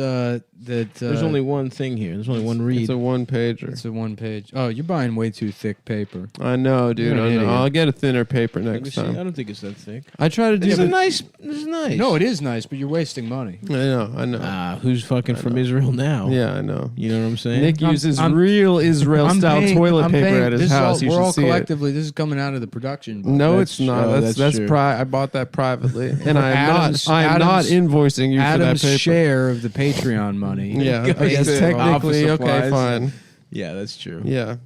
There's only one thing here. There's only one read. It's a one-pager. It's a one page. Oh, you're buying way too thick paper. I know, dude. You're an I know. idiot. I'll get a thinner paper Let me next see. I time. don't think it's that thick. I try to do This the is nice. This is nice. No, it is nice, but you're wasting money. I know. Who's fucking from Israel now? Yeah, I know. You know what I'm saying? Nick uses I'm- real Israel-style toilet I'm paper paying- at his this is house. all- You we're should all see it. collectively. This is coming out of the production. budget. No, That's- it's not. oh, That's that's true. I bought that privately, and I'm Adam's- not. I'm not Adam's- invoicing you Adam's for that paper. share of the Patreon money. Yeah, I Goes guess to technically, office okay, supplies. fine. Yeah, that's true. Yeah,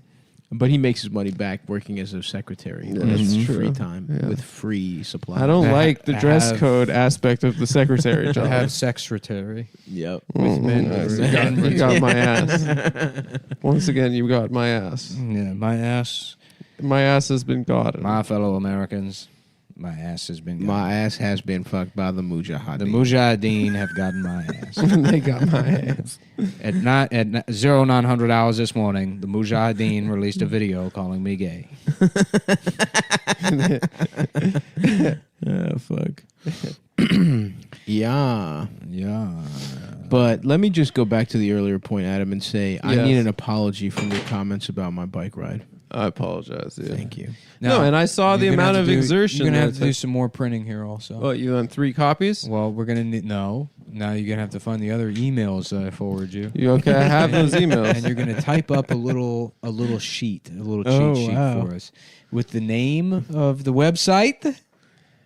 But he makes his money back working as a secretary. Yeah, That's that's free true. time Yeah. with free supplies. I don't like the I dress have- code aspect of the secretary I job. have secretary. Yep. You got my ass. Once again, you got my ass. Yeah, my ass. My ass has been gotten. My fellow Americans, my ass has been. My ass has been fucked by the Mujahideen. The Mujahideen have gotten my ass. They got my ass. At 0900 hours this morning, the Mujahideen released a video calling me gay. Oh, fuck. Yeah. Yeah. But let me just go back to the earlier point, Adam, and say I Yes. need an apology from your comments about my bike ride. I apologize. Yeah. Thank you. No, and I saw the you're gonna amount have of to do- exertion. You're gonna have that to do it's some more printing here, also. like- What, you on 3 copies? Well, we're gonna need no. Now you're gonna have to find the other emails that I forward you. You okay? I have those emails. And you're gonna type up a little sheet, a little cheat Oh, sheet wow. for us with the name of the website.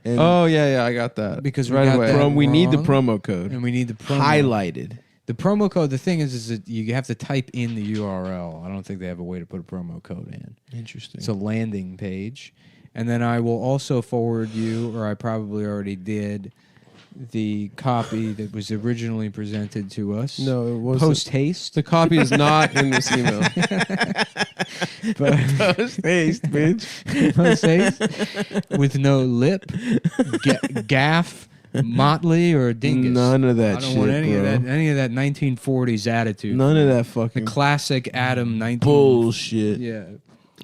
And Oh yeah, I got that. Because we right got away. that We need the wrong, promo code. and we need the promo. Highlighted. The promo code. The thing is that you have to type in the URL. I don't think they have a way to put a promo code in. Interesting. It's a landing page, and then I will also forward you, or I probably already did, the copy that was originally presented to us. No, it wasn't. Post haste. The copy is not in this email. Post haste, bitch. Post haste with no lip, gaff, motley, or dingus. None of that I don't shit, want any bro. of that. Any of that 1940s attitude. None of that The fucking classic Adam 19 bullshit. Yeah.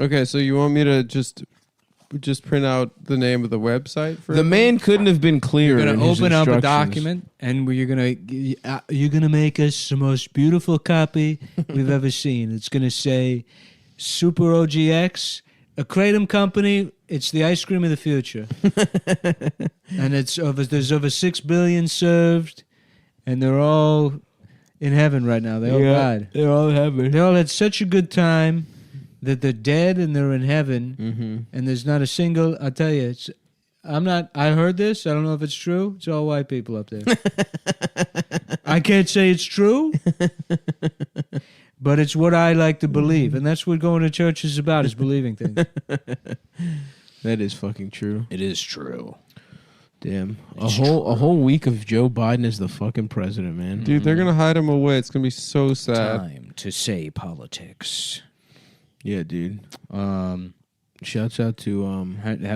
Okay, so you want me to just print out the name of the website for The man couldn't have been clearer. You're in gonna his open up a instructions. document, and you're gonna make us the most beautiful copy we've ever seen. It's gonna say Super OGX, a kratom company. It's the ice cream of the future, and there's over 6 billion served, and they're all in heaven right now. They all died. They're all in heaven. They all had such a good time that they're dead and they're in heaven, and there's not a single. I'll tell you, I heard this. I don't know if it's true. It's all white people up there. I can't say it's true, but it's what I like to believe, and that's what going to church is about: is believing things. That is fucking true. It is true. Damn. A whole week of Joe Biden as the fucking president, man. Dude, they're gonna hide him away. It's gonna be so sad. Time to say politics. Yeah, dude. Shouts out to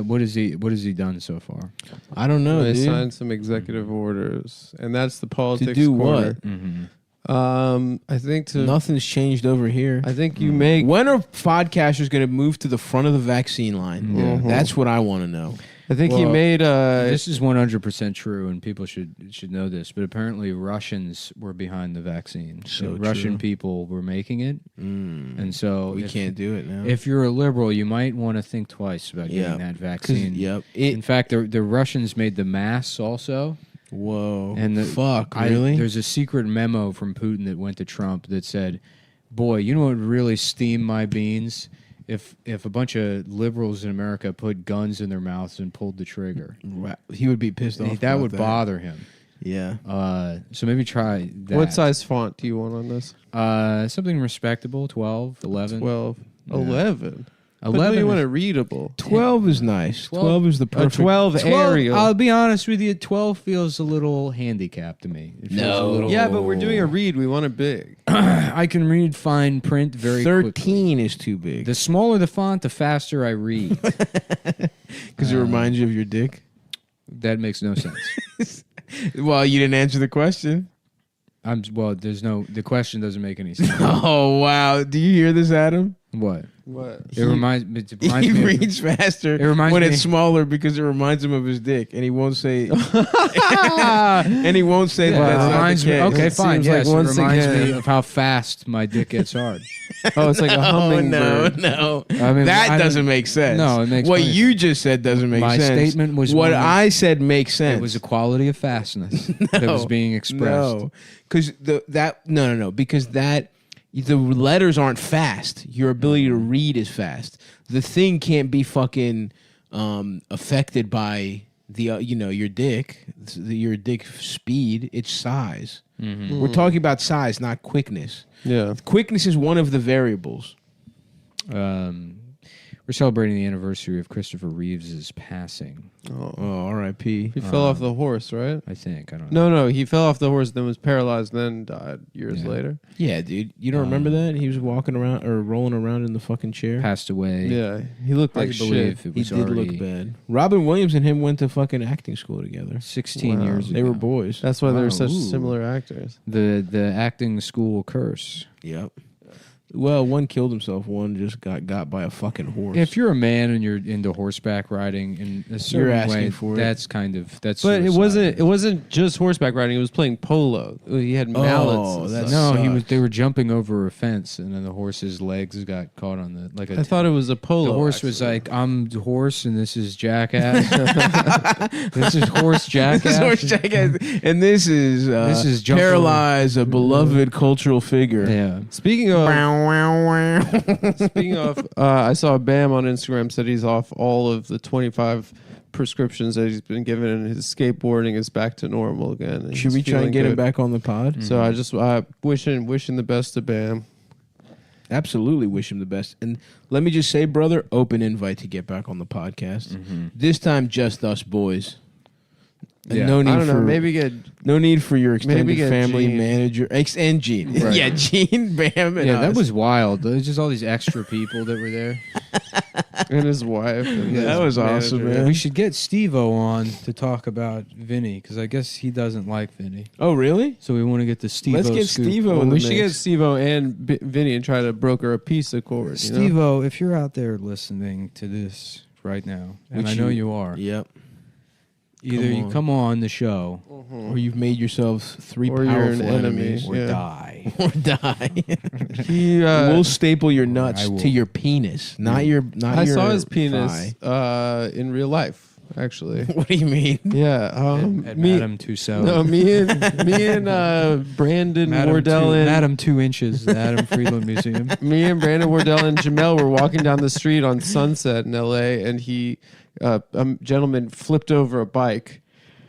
What has he done so far? I don't know, They dude. signed some executive orders, and that's the politics. To do corner. what? I think to Nothing's changed over here. I think you make. When are podcasters going to move to the front of the vaccine line? Yeah. That's what I want to know. I think he Well, made. This is 100% true, and people should know this. But apparently, Russians were behind the vaccine. So Russian true. people were making it, and so We can't do it now. If you're a liberal, you might want to think twice about getting that vaccine. Yep. In fact, the Russians made the masks also. Whoa. And fuck, really? There's a secret memo from Putin that went to Trump that said, "Boy, you know what would really steam my beans? If a bunch of liberals in America put guns in their mouths and pulled the trigger." He would be pissed off. That about would bother him. Yeah. So maybe try that. What size font do you want on this? Something respectable, 12, 11. 12, Yeah. 11. But do 11 you want is- it readable? 12 is nice. 12 is the perfect. 12 Arial. I'll be honest with you. 12 feels a little handicapped to me. It feels a little, Yeah, but we're doing a read. We want it big. I can read fine print very 13 quickly. is too big. The smaller the font, the faster I read. Because it reminds you of your dick. That makes no sense. Well, you didn't answer the question. The question doesn't make any sense. Oh wow! Do you hear this, Adam? What? What? It reminds me. He reads faster It reminds when me- it's smaller because it reminds him of his dick, and he won't say. And he won't say that. It That's reminds not me. the case. Okay, It fine. seems like Yes, once it reminds me again- of how fast my dick gets hard. Oh, it's like a Oh hummingbird. no! I mean, that I doesn't don't- make sense. No, it makes what plenty you just said doesn't make My sense. statement was what one that- I said makes sense. It was a quality of fastness that was being expressed. No, because no, because the letters aren't fast. Your ability to read is fast. The thing can't be fucking affected by the your dick, your dick speed. It's size. Mm-hmm. We're talking about size, not quickness. Yeah. Quickness is one of the variables. We're celebrating the anniversary of Christopher Reeves' passing. Oh, R.I.P. He fell off the horse, right? I think. I don't know. No, he fell off the horse, then was paralyzed, then died years later. Yeah, dude. You don't remember that? He was walking around or rolling around in the fucking chair. Passed away. Yeah, he looked like I shit. believe it He was did already look bad. Robin Williams and him went to fucking acting school together. 16 years ago. They were boys. That's why they're Wow. such Ooh. similar actors. The acting school curse. Yep. Well, one killed himself. One just got by a fucking horse. If you're a man and you're into horseback riding in a certain asking way, for it. that's But suicide. it wasn't just horseback riding. It was playing polo. He had mallets. and stuff. They were jumping over a fence, and then the horse's legs got caught on the I thought it was a polo. The horse was like, "I'm the horse, and this is jackass. This is horse jackass. This is horse jackass, and this is Jumper. Paralyze, a beloved cultural figure. Yeah. Speaking of, I saw Bam on Instagram said he's off all of the 25 prescriptions that he's been given, and his skateboarding is back to normal again. and Should he's we try and feeling get him good. back on the pod? So I just wishing the best to Bam. Absolutely wish him the best. And let me just say, brother, open invite to get back on the podcast. This time, just us boys. And Yeah. no need I don't know, for maybe get- no need for your extended get family Gene. manager and Gene. Right. Yeah, Gene, Bam, and Yeah, that us. was wild. There's just all these extra people that were there. And his wife. And Yeah, that his was awesome, manager. man. We should get Steve-O on to talk about Vinny, because I guess he doesn't like Vinny. Oh, really? So we want to get the Steve-O Let's get scoop. Steve-O in Well, the we should get mix. Steve-O and Vinny and try to broker a peace accord. You know? Steve-O, if you're out there listening to this right now, and Which I know you are, Yep. either you come on the show, Or you've made yourselves three Or you're powerful an enemy, enemies. or yeah. die. Or die. He, We'll staple your I nuts will. to your penis, not your. Not I your saw his penis thigh. in real life, actually. What do you mean? Yeah, At Madame Tussauds. No, me and Brandon Wardell and Madame 2 Inches, the Adam Friedland Museum. me and Brandon Wardell and Jamel were walking down the street on Sunset in L.A. and a gentleman flipped over a bike,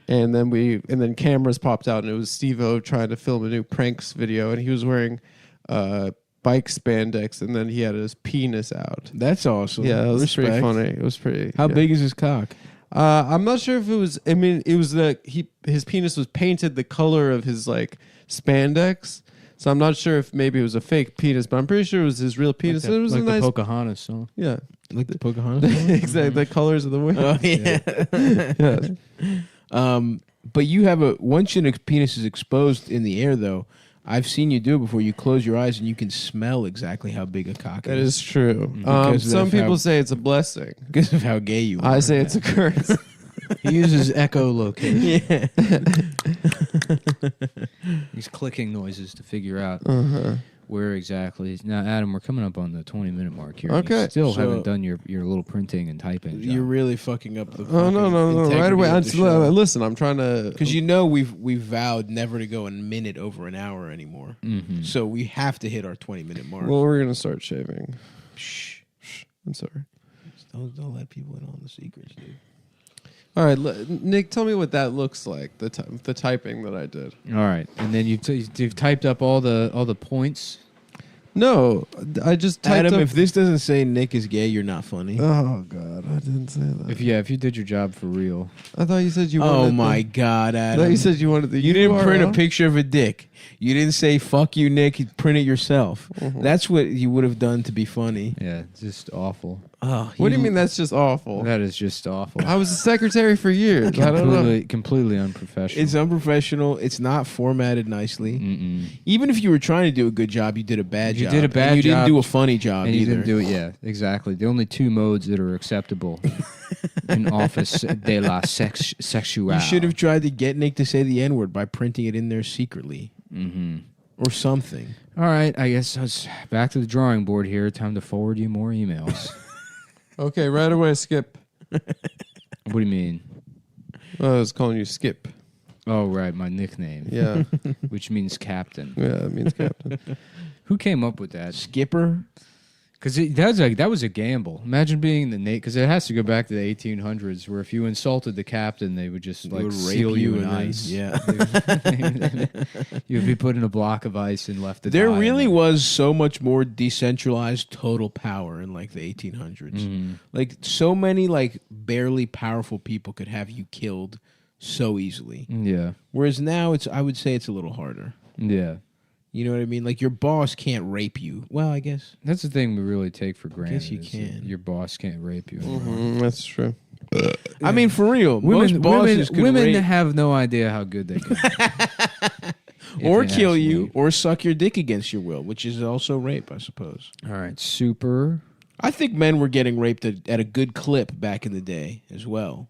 and then cameras popped out, and it was Steve-O trying to film a new pranks video, and he was wearing bike spandex, and then he had his penis out. That's awesome. Yeah, it was Respect. pretty funny. It was pretty. How yeah. big is his cock? I'm not sure if it was. I mean, it was his penis was painted the color of his like spandex. So I'm not sure if maybe it was a fake penis, but I'm pretty sure it was his real penis. Like it was like a the nice, Pocahontas song. yeah, Like the Pocahontas? exactly the colors of the wind. Oh yeah. Yeah. But you have once your penis is exposed in the air, though. I've seen you do it before. You close your eyes and you can smell exactly how big a cock That is. is true. Because Some of how- people say it's a blessing. Because of how gay you are. I say it's a curse. He uses echolocation. Yeah. He's clicking noises to figure out Uh-huh. where exactly. Now, Adam, we're coming up on the 20-minute mark here. Okay. You still So- haven't done your little printing and typing. You're really fucking up the. Oh no! Right away. Listen, I'm trying to. Because we've vowed never to go a minute over an hour anymore. Mhm. So we have to hit our 20-minute mark. Well, we're gonna start shaving. Shh. I'm sorry. Don't let people in on the secrets, dude. All right, Nick, tell me what that looks like. The typing that I did. All right, and then you've typed up all the points. No, I just typed Adam, up. if this doesn't say Nick is gay, you're not funny. Oh God, I didn't say that. If you did your job for real. I thought you said you wanted. Oh my God, I Adam! thought you said you wanted the. You didn't print a URL. picture of a dick. You didn't say "fuck you, Nick." You print it yourself. That's what you would have done to be funny. Yeah, just awful. Oh, What do you mean? That's just awful. That is just awful. I was a secretary for years. I don't know. Completely unprofessional. It's unprofessional. It's not formatted nicely. Even if you were trying to do a good job, you did a bad job. You did a bad and you job. didn't do a funny job and you either. didn't do it. Yeah, exactly. The only two modes that are acceptable in office de la sexual. You should have tried to get Nick to say the N-word by printing it in there secretly. Or something. All right, I guess it's back to the drawing board here. Time to forward you more emails. Okay, right away, Skip. What do you mean? I was calling you Skip. Oh, right, my nickname. Yeah. Which means captain. Yeah, it means captain. Who came up with that? Skipper? Because that was a gamble. Imagine being the Nate, because it has to go back to the 1800s, where if you insulted the captain, they would just like would seal rape you you in and then- ice. yeah. You'd be put in a block of ice and left to There die. really was so much more decentralized total power in like the 1800s. Like so many like barely powerful people could have you killed so easily. Yeah. Whereas now I would say it's a little harder. Yeah. You know what I mean? Like your boss can't rape you. Well, I guess That's the thing we really take for granted. you is that can. Your boss can't rape you. That's true. I mean, for real, most bosses could women rape have no idea how good they can be. or If you kill ask you me. or suck your dick against your will, which is also rape, I suppose. All right, super. I think men were getting raped at a good clip back in the day as well.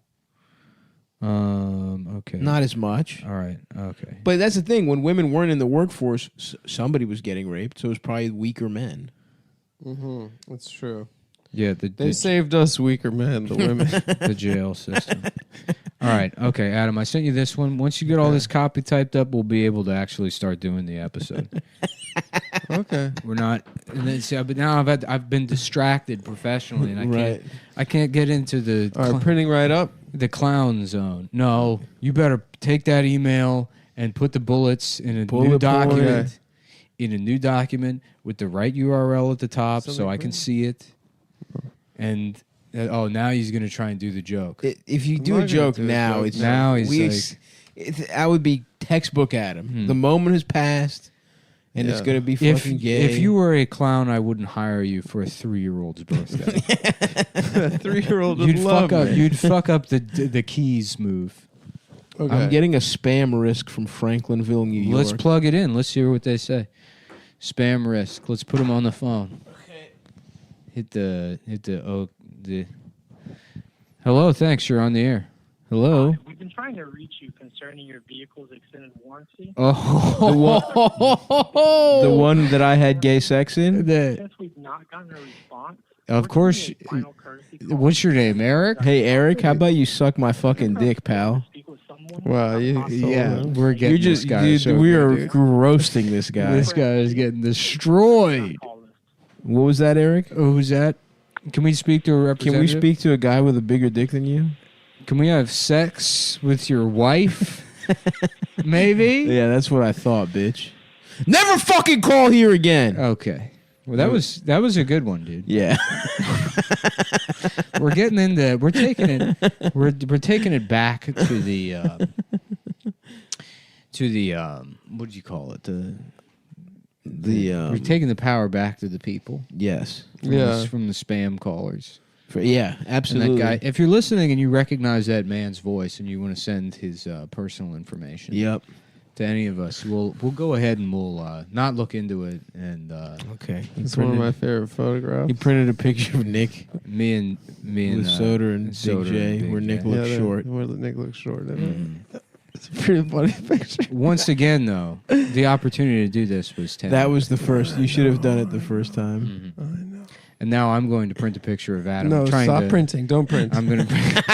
Okay. Not as much. All right. Okay. But that's the thing. When women weren't in the workforce, somebody was getting raped. So it was probably weaker men. That's true. Yeah, They saved us weaker men, the women. the jail system. All right. Okay, Adam, I sent you this one. Once you get all this copy typed up, we'll be able to actually start doing the episode. Okay. We're not. And then, see, but now I've been distracted professionally, and Right. I can't get into the All right, printing right up. the clown zone. No, you better take that email and put the bullets in a new Bullet document. point. In a new document with the right URL at the top, so I can see it. And now he's gonna try and do the joke. If you do a joke now, it's now he's we like, that would be textbook Adam. The moment has passed, and it's Yeah. going to be if fucking gay. if you were a clown, I wouldn't hire you for a 3-year-old's birthday. 3-year-old would You'd love fuck up. me. You'd fuck up the keys move. Okay. I'm getting a spam risk from Franklinville, New York. Let's plug it in. Let's hear what they say. Spam risk. Let's put them on the phone. Okay. Hit the Hello, thanks. You're on the air. Hello. We've been trying to reach you concerning your vehicle's extended warranty. Oh, the one that I had gay sex in. Since we've not gotten a response, Of course. What's your name, Eric? Hey Eric, how about you suck my fucking dick, pal? Wow, Yeah, we're getting You just, this guy. dude, so we good, are dude. roasting this guy. This guy is getting destroyed. What was that, Eric? Oh, who's that? Can we speak to a Can representative? we speak to a guy with a bigger dick than you? Can we have sex with your wife? Maybe? Yeah, that's what I thought, bitch. Never fucking call here again. Okay. Well, that was a good one, dude. Yeah. We're getting into we're taking it back to the what do you call it? We're taking the power back to the people. Yes. From the spam callers. Yeah, absolutely. And that guy, if you're listening and you recognize that man's voice and you want to send his personal information, Yep. to any of us, we'll go ahead and we'll not look into it. And okay, It's one of my favorite photographs. He printed a picture of Nick, me and with Soder and Big J, where Nick looks short. Where Nick looks short. It's a pretty funny picture. Once again, though, the opportunity to do this was 10. That was the first. You should have done it the first time. I know. And now I'm going to print a picture of Adam. No, trying stop to, printing. Don't print. I'm going to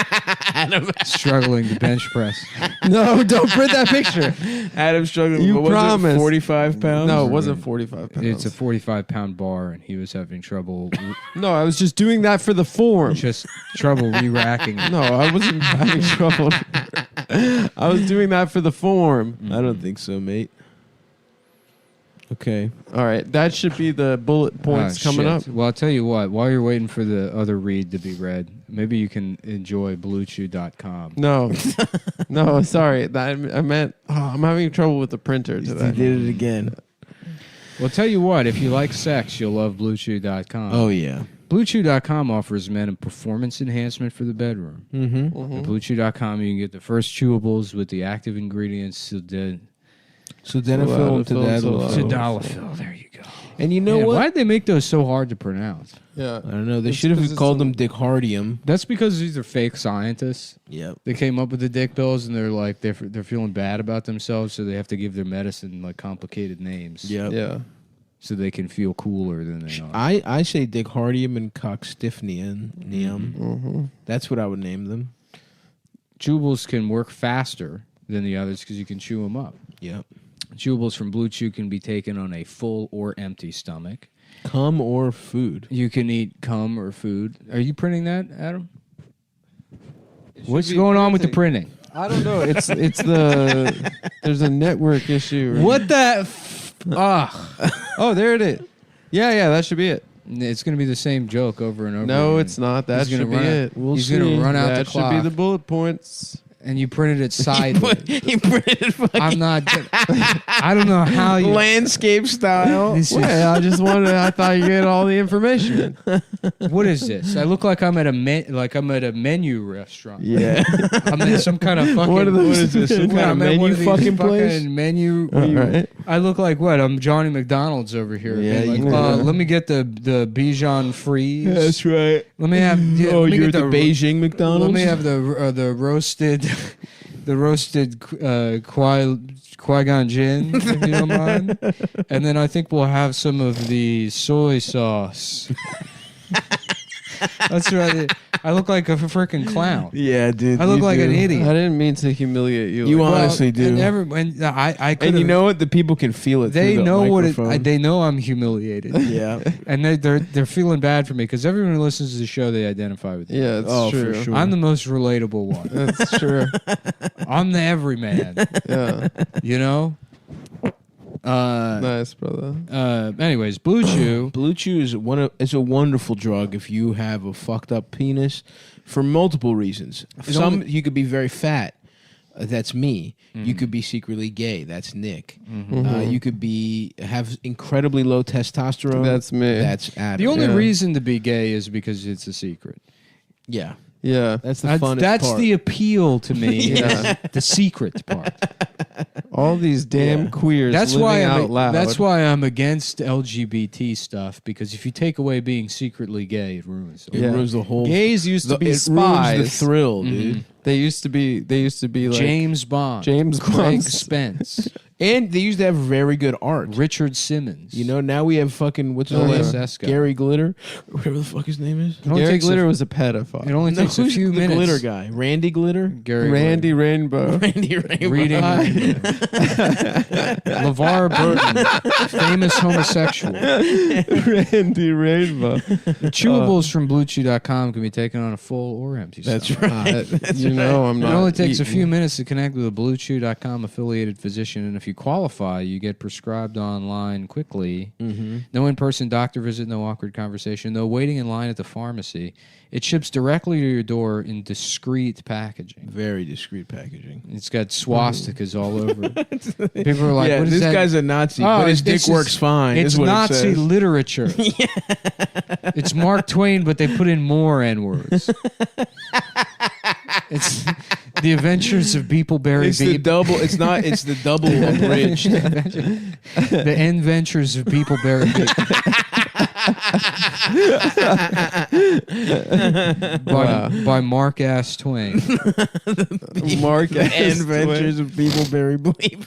Adam struggling to bench press. No, don't print that picture. Adam struggling. You what was it, promised. 45 pounds? No, it wasn't 45 pounds. It's a 45-pound bar, and he was having trouble. No, I was just doing that for the form. Just trouble re-racking. No, I wasn't having trouble. I was doing that for the form. I don't think so, mate. Okay. All right, that should be the bullet points coming up. Well, I'll tell you what. While you're waiting for the other read to be read, maybe you can enjoy BlueChew.com. No, no, sorry. I meant I'm having trouble with the printer today. You did it again. Well, tell you what. If you like sex, you'll love BlueChew.com. Oh yeah. BlueChew.com offers men a performance enhancement for the bedroom. Mm-hmm. At BlueChew.com, you can get the first chewables with the active ingredients Sildenafil and Tadalafil. There you go. And you know what? Why did they make those so hard to pronounce? Yeah, I don't know. They should have called them Dichardium. That's because these are fake scientists. Yep. They came up with the dick pills, and they're like they're feeling bad about themselves, so they have to give their medicine like complicated names. Yep. Yeah. So they can feel cooler than they are. I say Dichardium and Coxstifnium. Mm-hmm. That's what I would name them. Chewables can work faster than the others because you can chew them up. Yep. Chewables from Blue Chew can be taken on a full or empty stomach. Cum or food. You can eat cum or food. Are you printing that, Adam? What's going on with the printing? I don't know. It's the there's a network issue. What the? Oh, there it is. Yeah, that should be it. It's going to be the same joke over and over. No, again. it's not. That He's should be run it. He's going to run out that the clock. should be the bullet points. And you printed it sideways. You printed fucking I'm not. I don't know how you landscape style. I just wanted. I thought you get all the information. What is this? I look like I'm at a menu restaurant. Yeah. I'm in some kind of fucking. What is this? Some kind of menu fucking place? Menu. Right. I look like what? I'm Johnny McDonald's over here. Yeah, Like, you know. let me get the Bichon freeze. That's right. Let me have. Oh, let me you're get the Beijing McDonald's. Let me have the roasted. The roasted Qui-Gon Jinn, if you don't mind. And then I think we'll have some of the soy sauce. That's right. I look like a freaking clown. Yeah, dude. I look you like do. an idiot. I didn't mean to humiliate you. You like honestly do. And I And you know what? The people can feel it. they through the know what microphone. they know. I'm humiliated. Yeah. And they're feeling bad for me because everyone who listens to the show, they identify with me. Yeah, it's true. For sure. I'm the most relatable one. That's true. I'm the everyman. Yeah. You know. Nice, brother. Anyways, Blue Chew. Blue Chew is a wonderful drug if you have a fucked up penis for multiple reasons. You could be very fat. That's me. You could be secretly gay. That's Nick. You could have incredibly low testosterone. That's me. That's Adam. The only reason to be gay is because it's a secret. Yeah. Yeah. That's the funnest That's part. the appeal to me. Yeah. The secret part. All these damn queers That's living why out loud. That's why I'm against LGBT stuff because if you take away being secretly gay, it ruins it. It ruins the whole. Gays used to be it spies. ruins the thrill, dude. They used to be like James Bond, Craig Spence, and they used to have very good art. Richard Simmons. You know, now we have fucking what's his name? OSS guy. Gary Glitter, whatever the fuck his name is. Gary Glitter was a pedophile. It only takes a who's few the minutes. Glitter guy, Randy Glitter. Randy Rainbow. Randy Rainbow. Reading LeVar Burton, famous homosexual. Randy Rainbow. The chewables from BlueChew.com can be taken on a full or empty That's stomach. right. You know I'm It not. only takes a eating. few minutes to connect with a BlueChew.com affiliated physician, and if you qualify, you get prescribed online quickly. No in-person doctor visit, no awkward conversation, no waiting in line at the pharmacy. It ships directly to your door in discreet packaging. Very discreet packaging. It's got swastikas all over it. People are like, Yeah, what is this that? guy's a Nazi, Oh, but his dick this works fine. It's is what Nazi it says. literature. It's Mark Twain, but they put in more N-words. It's the Adventures of Beepleberry It's the double. It's not. It's the double abridged. The Adventures of Beepleberry by Mark Ass Twain. Mark Ass Adventures of Beepleberry Bleep.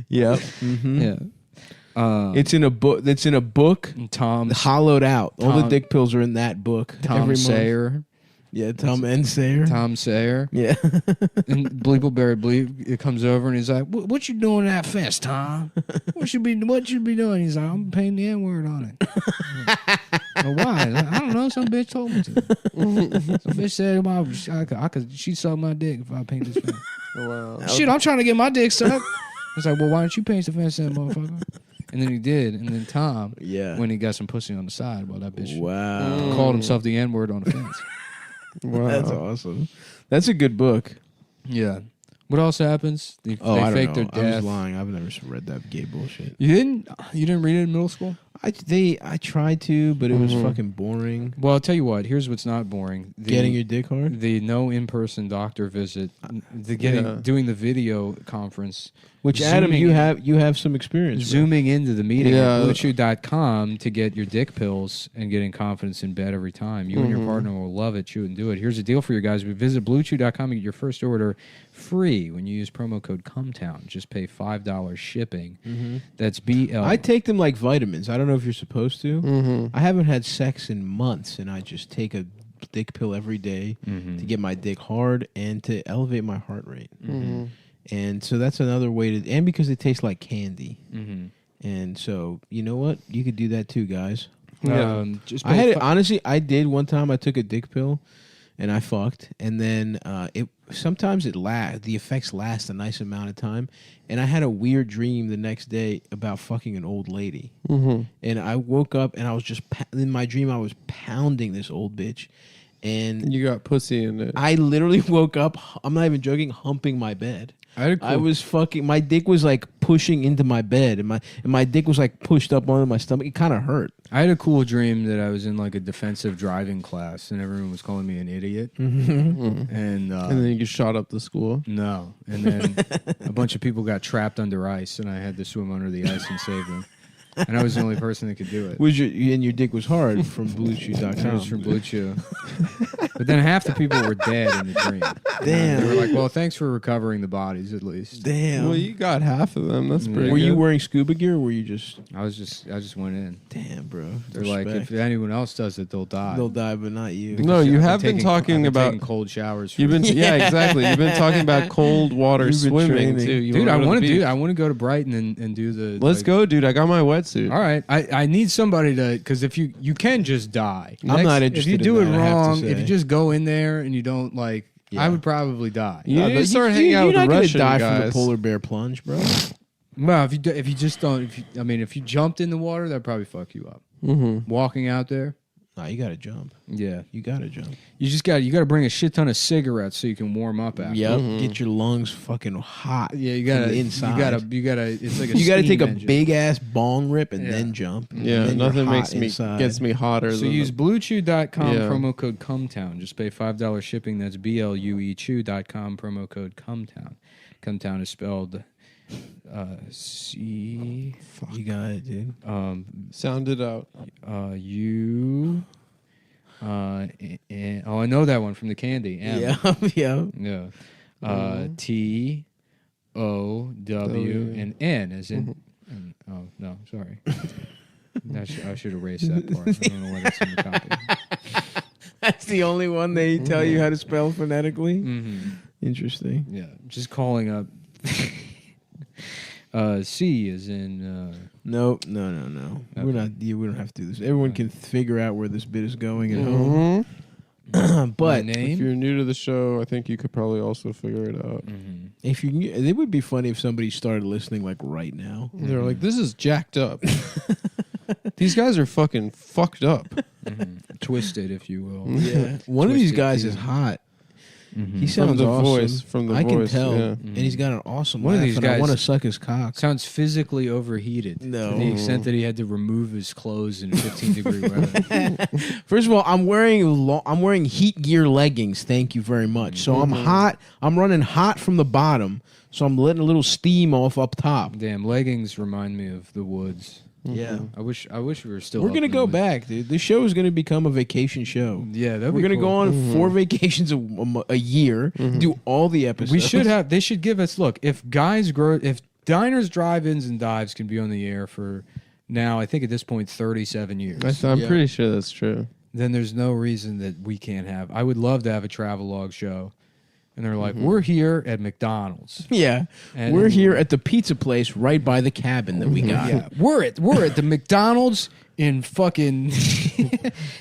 Yep. Yeah. It's in a book. It's in a book. Tom Hollowed out. All the Tom- dick pills are in that book. Tom every month. Sayer. Yeah, Tom and Sayer. Tom Sayer. Yeah. And Bleepleberry Bleep, it comes over and he's like, "What you doing at fest, Tom? What you be doing?" He's like, "I'm painting the N-word on it." Well, why? I don't know. Some bitch told me to. Some bitch said, I could. She'd suck my dick if I paint this fest. Wow. Shit, I'm trying to get my dick sucked. was like, well, why don't you paint the fence then, motherfucker? And then he did. And then Tom, when he got some pussy on the side, well, that bitch called himself the N-word on the fence. Wow. That's awesome. That's a good book. Yeah. What else happens? They fake their death. I was lying. I've never read that gay bullshit. You didn't? You didn't read it in middle school? I tried to, but it was fucking boring. Well, I'll tell you what. Here's what's not boring: getting your dick hard. The no in-person doctor visit. Doing the video conference. Which Adam, you have some experience. Zooming into the meeting at BlueChew.com to get your dick pills and getting confidence in bed every time. You and your partner will love it. Chew it and do it. Here's a deal for you guys. Visit BlueChew.com and get your first order free when you use promo code Cumtown. Just pay $5 shipping. That's BL. I take them like vitamins. I don't know if you're supposed to. I haven't had sex in months, and I just take a dick pill every day to get my dick hard and to elevate my heart rate. And so that's another way to, and because it tastes like candy. And so, you know what? You could do that too, guys. Just I had it, honestly, I did one time. I took a dick pill and I fucked. And then sometimes the effects last a nice amount of time. And I had a weird dream the next day about fucking an old lady. And I woke up and I was just, in my dream, I was pounding this old bitch. And you got pussy in it. I literally woke up, I'm not even joking, humping my bed. I was fucking, my dick was like pushing into my bed, and my dick was like pushed up onto my stomach. It kind of hurt. I had a cool dream that I was in like a defensive driving class, and everyone was calling me an idiot. And then you get shot up the school. No, and then a bunch of people got trapped under ice, and I had to swim under the ice and save them. And I was the only person that could do it. And your dick was hard from BlueChew.com. It was from Blue Chew. But then half the people were dead in the dream. Damn. They were like, well, thanks for recovering the bodies at least. Damn. Well, you got half of them. That's pretty Were you good. wearing scuba gear or were you just... I just went in. Damn, bro. They're like, if anyone else does it, they'll die. They'll die, but not you. No, you have been talking about taking cold showers. You've been exactly. You've been talking about cold water swimming too. Dude, I want to go to Brighton and do the. Let's go, dude. I got my wetsuit. All right, I need somebody to, because if you can just die. I'm not interested. If you do in it that, wrong, if you just go in there and you don't like, I would probably die. You need to start hanging out with the Russian die guys. from the polar bear plunge, bro. Well, if you just don't, if you jumped in the water, that'd probably fuck you up. Walking out there. Nah, you gotta jump. Yeah, you gotta jump. You gotta bring a shit ton of cigarettes so you can warm up after. Yep, get your lungs fucking hot. Yeah, you gotta inside. You gotta. It's like a you gotta take steam engine. a big ass bong rip and then jump. Yeah, then nothing you're hot gets me hotter. So than use BlueChew.com Yeah. promo code Cumtown. Just pay $5 shipping. That's BLUEChew.com promo code Cumtown. Cumtown is spelled C. You got it, dude. Sound it out. U. I know that one from the candy. M. Yeah. T. O. W. and N as in. Oh no, sorry. I should erase that part. I don't know why that's in the copy. That's the only one they tell you how to spell phonetically. Interesting. Yeah, just calling up. C is in. No. Okay. We're not. We don't have to do this. Everyone can figure out where this bit is going at home. But if you're new to the show, I think you could probably also figure it out. If you, it would be funny if somebody started listening like right now. They're like, "This is jacked up. These guys are fucking fucked up, twisted, if you will." Yeah, one of these guys is hot. He sounds awesome. From the I voice, can tell, yeah. and he's got an awesome One of laugh, these and guys I want to suck his cock. Sounds physically overheated. No. To the extent that he had to remove his clothes in 15-degree weather. First of all, I'm wearing heat gear leggings. Thank you very much. So I'm hot. I'm running hot from the bottom. So I'm letting a little steam off up top. Damn, leggings remind me of the woods. Yeah, I wish we were still. We're up gonna in the go woods. back, dude. This show is gonna become a vacation show. Yeah, we're gonna go on 4 vacations a year, do all the episodes. We should have. They should give us. Look, if diners, drive-ins, and dives can be on the air for now, I think at this point 37 years. I'm pretty sure that's true. Then there's no reason that we can't have. I would love to have a travelogue show And they're like, we're here at McDonald's. Yeah, And- we're here at the pizza place right by the cabin that we got. Yeah, we're at the McDonald's in fucking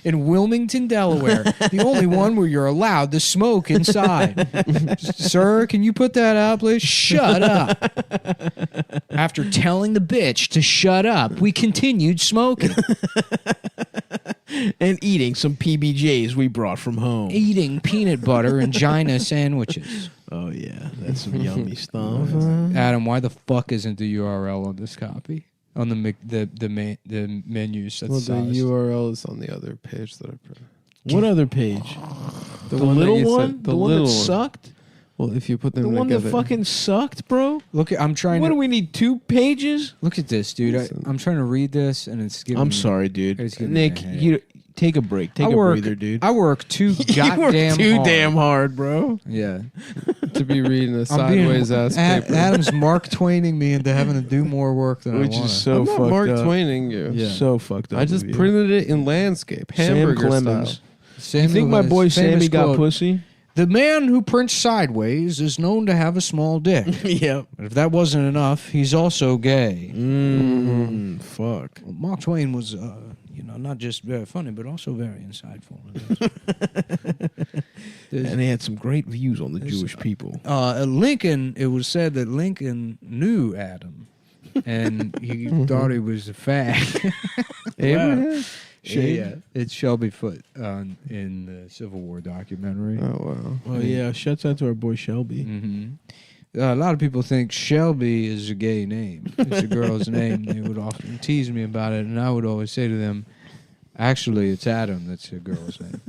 in Wilmington, Delaware. The only one where you're allowed to smoke inside. Sir, can you put that out, please? Shut up. After telling the bitch to shut up, we continued smoking. And eating some PBJs we brought from home. Eating peanut butter and Gina sandwiches. Oh yeah, that's some yummy stuff. Adam, why the fuck isn't the URL on this copy? On the menus. Well, the URL is on the other page that I put. What other page? The one that little you one? said- The one little that sucked? Well, if you put them The one that together, fucking sucked, bro? Look, I'm trying What to. do we need, 2 pages? Look at this, dude. I'm trying to read this, and it's giving I'm me- sorry, dude. it's giving me Nick, a headache. you take a break. Take a breather, dude. I work too You work goddamn too hard. damn hard, bro. Yeah. to be reading a I'm being- sideways ass paper. Adam's Mark Twaining me into having to do more work than Which I want. is so I'm not fucked Mark up. Twaining you. Yeah. So fucked up. I just of you. printed it in landscape, Sam hamburger Clemens. style. You think my boy Sammy got pussy? The man who prints sideways is known to have a small dick. Yep. But if that wasn't enough, he's also gay. Fuck. Well, Mark Twain was, not just very funny, but also very insightful. And he had some great views on the Jewish people. Lincoln, it was said that Lincoln knew Adam, and he thought he was a fag. Abraham? Yeah, it's Shelby Foote in the Civil War documentary. Oh wow! Oh yeah, shouts out to our boy Shelby. Mm-hmm. A lot of people think Shelby is a gay name. It's a girl's name. They would often tease me about it, and I would always say to them, "Actually, it's Adam. That's a girl's name."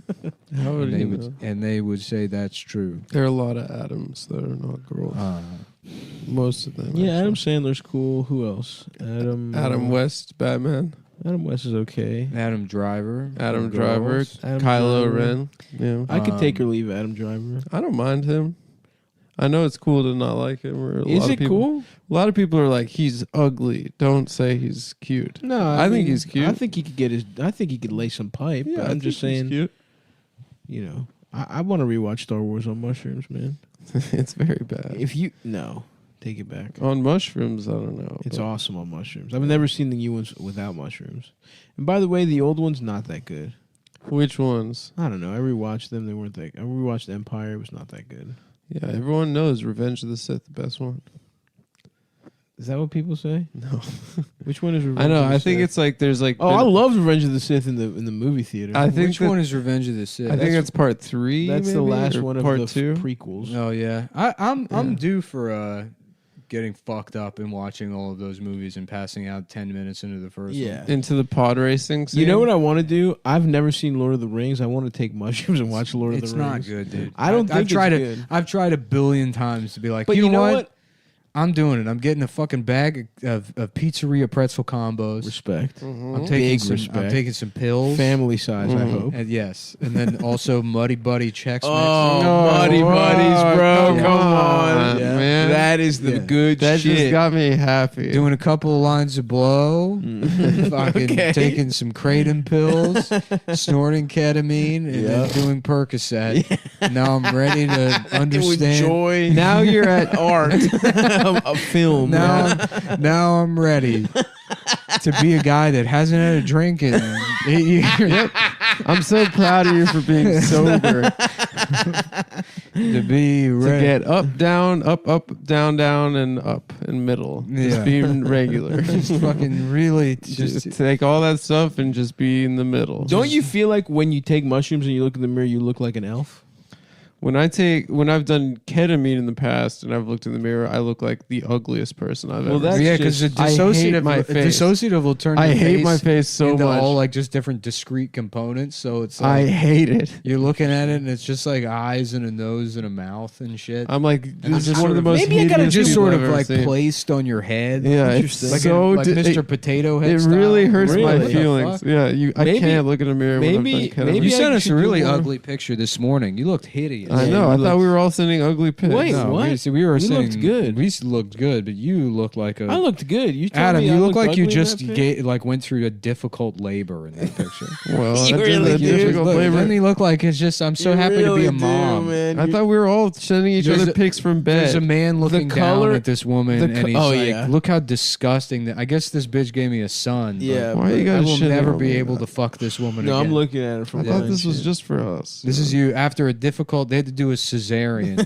How would and they you would, know? and they would say that's true. There are a lot of Adams that are not girls. Most of them. Yeah, actually. Adam Sandler's cool. Who else? Adam West, Batman. Adam West is okay. Adam Driver. Adam for Driver. girls. Adam Kylo Driver. Ren. Yeah. I could take or leave Adam Driver. I don't mind him. I know it's cool to not like him. Or a Is lot it of people, cool? A lot of people are like, he's ugly. Don't say he's cute. No, I think mean, he's cute. I think he could get his. I think he could lay some pipe. Yeah, but I I'm just think he's saying. cute. You know, I want to rewatch Star Wars on mushrooms, man. It's very bad. If you take it back. On mushrooms, I don't know. It's but- awesome on mushrooms. I've never seen the new ones without mushrooms. And by the way, the old one's not that good. Which ones? I don't know. I rewatched them. They weren't that. I rewatched Empire. It was not that good. Yeah, everyone knows Revenge of the Sith, the best one. Is that what people say? No. Which one is Revenge I know. of the I think Sith? it's like there's like. Oh, I loved Revenge of the Sith in the movie theater. I think Which that- one is Revenge of the Sith? I think that's part 3. That's the maybe, last or one of part the 2. prequels. Oh yeah, I'm due for getting fucked up and watching all of those movies and passing out 10 minutes into the first Yeah. one. Into the pod racing scene. You know what I want to do? I've never seen Lord of the Rings. I want to take mushrooms and watch Lord of It's the Rings. not good, dude. I don't think I've tried it's it. good. I've tried a billion times to be like, But you know what? what? I'm doing it. I'm getting a fucking bag of pizzeria pretzel combos. Respect. I'm taking Big some. respect. I'm taking some pills. Family size, I hope. And yes, and then also Muddy Buddy Chex Mix. Oh, Muddy Buddies, bro. Come on. Yeah, man. That is the good That shit. just got me happy. Doing a couple of lines of blow, fucking Okay. taking some kratom pills, snorting ketamine, and then doing Percocet. Now I'm ready to understand. Enjoy. Now you're at art. A film. Now I'm ready to be a guy that hasn't had a drink in 8 years. I'm so proud of you for being sober. To be To ready. get up, down, down, and up, and middle. Yeah. Just being regular. Just fucking really Just take all that stuff and just be in the middle. Don't you feel like when you take mushrooms and you look in the mirror, you look like an elf? When I've done ketamine in the past and I've looked in the mirror, I look like the ugliest person I've ever. that's yeah, because the I hate dissociative, my face. dissociative will turn. I your hate my face so into much. all like just different discrete components. So it's like, I hate it. you're looking at it and it's just like eyes and a nose and a mouth and shit. I'm like, And this it's is one of the most. maybe I gotta hideous just people sort I've of ever like seen. placed on your head. Yeah, it's like so like Mr. it- Potato Head. It style. really hurts my Really? feelings. The fuck? Yeah, I Maybe- can't look in a mirror when I've maybe- done ketamine. maybe You I sent us should a do really more- ugly picture this morning. You looked hideous. hideous. I know. I thought we were all sending ugly pics. Wait, No, what? we were You saying looked good. We looked good, but you looked like a. I looked good. You told Adam, me you I look looked like you ugly in just that pic? like went through a difficult labor in that picture. Well, You that really did do. difficult Look, labor. doesn't he look like it's just? I'm so You happy to be really a do, mom. man. I thought we were all sending each There's other a- pics from bed. There's a man looking color- down at this woman, the and co- he's oh, like, yeah. "Look how disgusting that." I guess this bitch gave me a son. Yeah, but Why you I guys will shitting never on be me able now? to fuck this woman No, again. I'm looking at it from I behind thought this was shit. just for us. This is you after a difficult. They had to do a cesarean.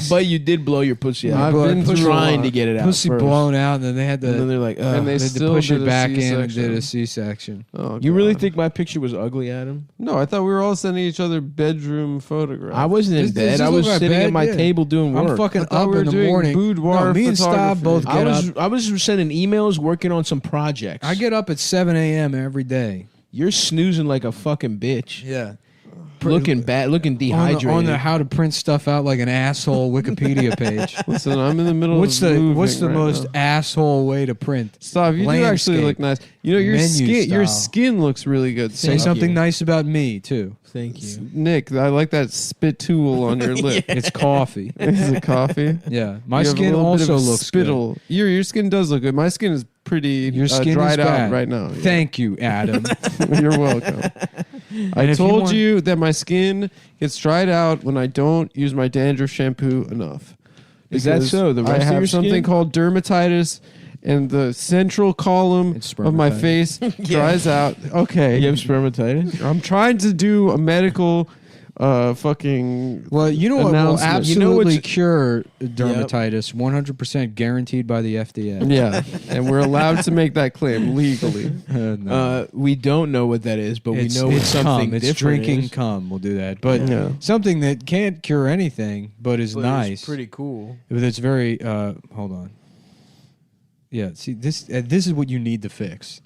But you did blow your pussy out. I've been through a trying lot. to get it out. Pussy first. blown out, and then they had to. And then they're like, And ugh. they they had to still push did it a back in and C-section. did a C-section. Oh, You really God. think my picture was ugly, Adam? No, I thought we were all sending each other bedroom photographs. I wasn't in This- bed. this I was is sitting my at bed, my yeah. table doing work. I'm fucking I thought up we were in the doing morning. boudoir No, me and Stav photography. both get up. I was sending emails, working on some projects. I get up at 7 a.m. every day. You're snoozing like a fucking bitch. Yeah. Looking bad, looking dehydrated. On the how to print stuff out like an asshole Wikipedia page. Listen, I'm in the middle What's of the moving What's the right most now. asshole way to print? Stop! You do actually Landscape. look nice. You know your Menu skin. Your style. skin looks really good. Say Thank something you. nice about me too. Thank you. Nick. I like that spittool on your lip. It's coffee. Is it coffee? Yeah, my You have a skin little bit also of looks spittle. good. Your skin does look good. My skin is pretty. Your skin dried is out bad. right now. Thank you, Adam. You're welcome. I if you told want- you that my skin gets dried out when I don't use my dandruff shampoo enough. Is that Because so? The rest I of have your something skin? called dermatitis, and the central column It's of my spermatitis. face dries out. Okay, You have spermatitis? I'm trying to do a medical, fucking. Well, you know what will announcement. absolutely what's- cure dermatitis, 100% guaranteed by the FDA. Yeah, and we're allowed to make that claim legally. No. We don't know what that is, but we know it's it's something cum. It's different drinking is. cum. We'll do that. But Yeah. something that can't cure anything, but is But nice. it's pretty cool. But it's very. Hold on. Yeah. See, this is what you need to fix.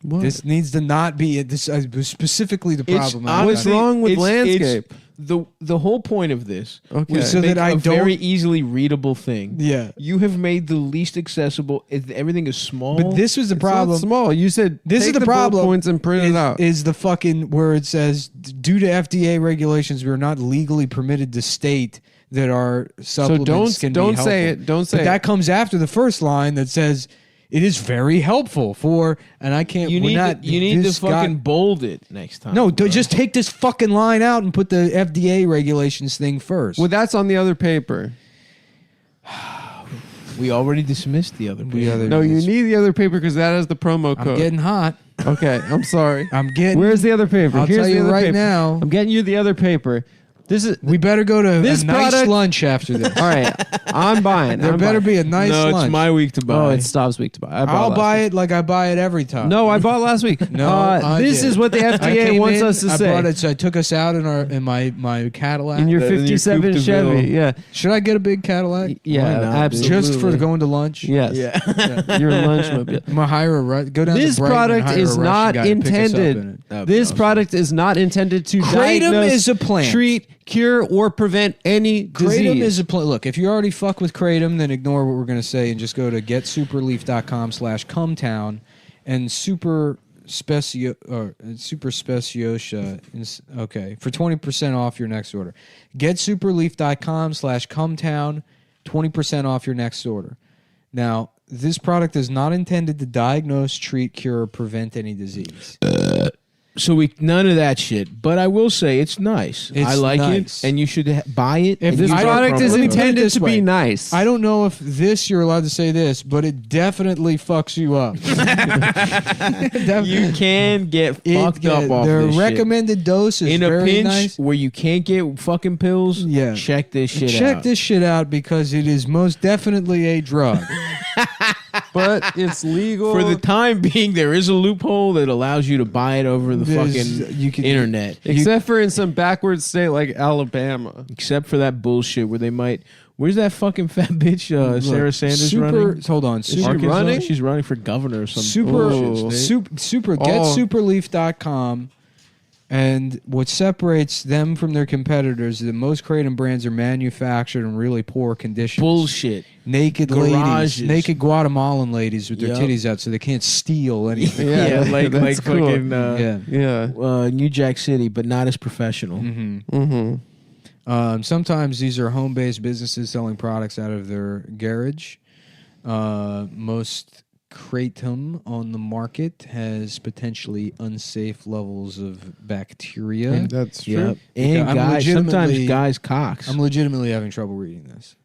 What? This needs to not be this specifically the problem. What's wrong with landscape? The whole point of this Okay. was So to make that I a don't- very easily readable thing. Yeah. You have made the least accessible. Everything is small. But this was the It's not problem. small. You said This take is the bullet problem. points and print it out. Is the fucking where it says due to FDA regulations, we are not legally permitted to state that our supplements can be don't say helpful. it. Don't say But it. that comes after the first line that says it is very helpful for, and I can't. you we're need not, to, you need to this fucking got- bold it next time. No, bro. just take this fucking line out and put the FDA regulations thing first. Well, that's on the other paper. We already dismissed the other. paper. No, you need the other paper because that has the promo code. I'm getting hot. Okay, I'm sorry. I'm getting. Where's the other paper? I'll Here's tell the you other right paper. now. I'm getting you the other paper. This is. We better go to This a nice product- lunch after this. All right, I'm buying. There I'm better buying. be a nice No, lunch. it's my week to buy. Oh, it's Stav's week to buy. I bought I'll last buy week. it like I buy it every time. No, I bought last week. No, I this did. is what the I FDA came wants in, us to I say. brought it, so I took us out in my Cadillac. In your In your 57 Coupe de Chevy, Ville. yeah, Should I get a big Cadillac? yeah, not, absolutely. Just for going to lunch? Yes, Yeah. your lunch mobile. I'm gonna hire a go down This to Brighton and product hire a is Russian not guy to pick us up intended. in it. That'd be This awesome. product is not intended to Kratom diagnose, is a plant. treat, cure, or prevent any Kratom disease. is a look. If you already fuck with Kratom, then ignore what we're gonna say and just go to getsuperleaf.com/Cumtown and super speciosha. Okay, for 20% off your next order. Getsuperleaf.com/Cumtown, 20% off your next order. Now, this product is not intended to diagnose, treat, cure, or prevent any disease. So none of that shit. But I will say it's nice. It's I like nice. it, and you should buy it. If and this use our product promo is code. intended this to way. be nice. I don't know if you're allowed to say this, but it definitely fucks you up. You can get fucked up off their this shit. recommended dose is In a very pinch nice. where you can't get fucking pills. Yeah. check this shit out. Check this shit out because it is most definitely a drug. but it's legal For the time being, there is a loophole that allows you to buy it over the fucking internet. Except for in some backward state like Alabama. Except for that bullshit where they might. Where's that fucking fat bitch Sarah Sanders running? Hold on. Is she Super, running? She's running for governor or something. super, bullshit. super, Oh. getsuperleaf.com. And what separates them from their competitors is that most Kratom brands are manufactured in really poor conditions. Bullshit. Naked Garages. ladies, naked Guatemalan ladies with their Yup. titties out so they can't steal anything. Yeah, like that's cool. fucking Yeah. Yeah. New Jack City, but not as professional. Mm-hmm. Mm-hmm. Sometimes these are home-based businesses selling products out of their garage. Most kratom on the market has potentially unsafe levels of bacteria. And that's true. Yep. And guys, sometimes guys' cocks. I'm legitimately having trouble reading this.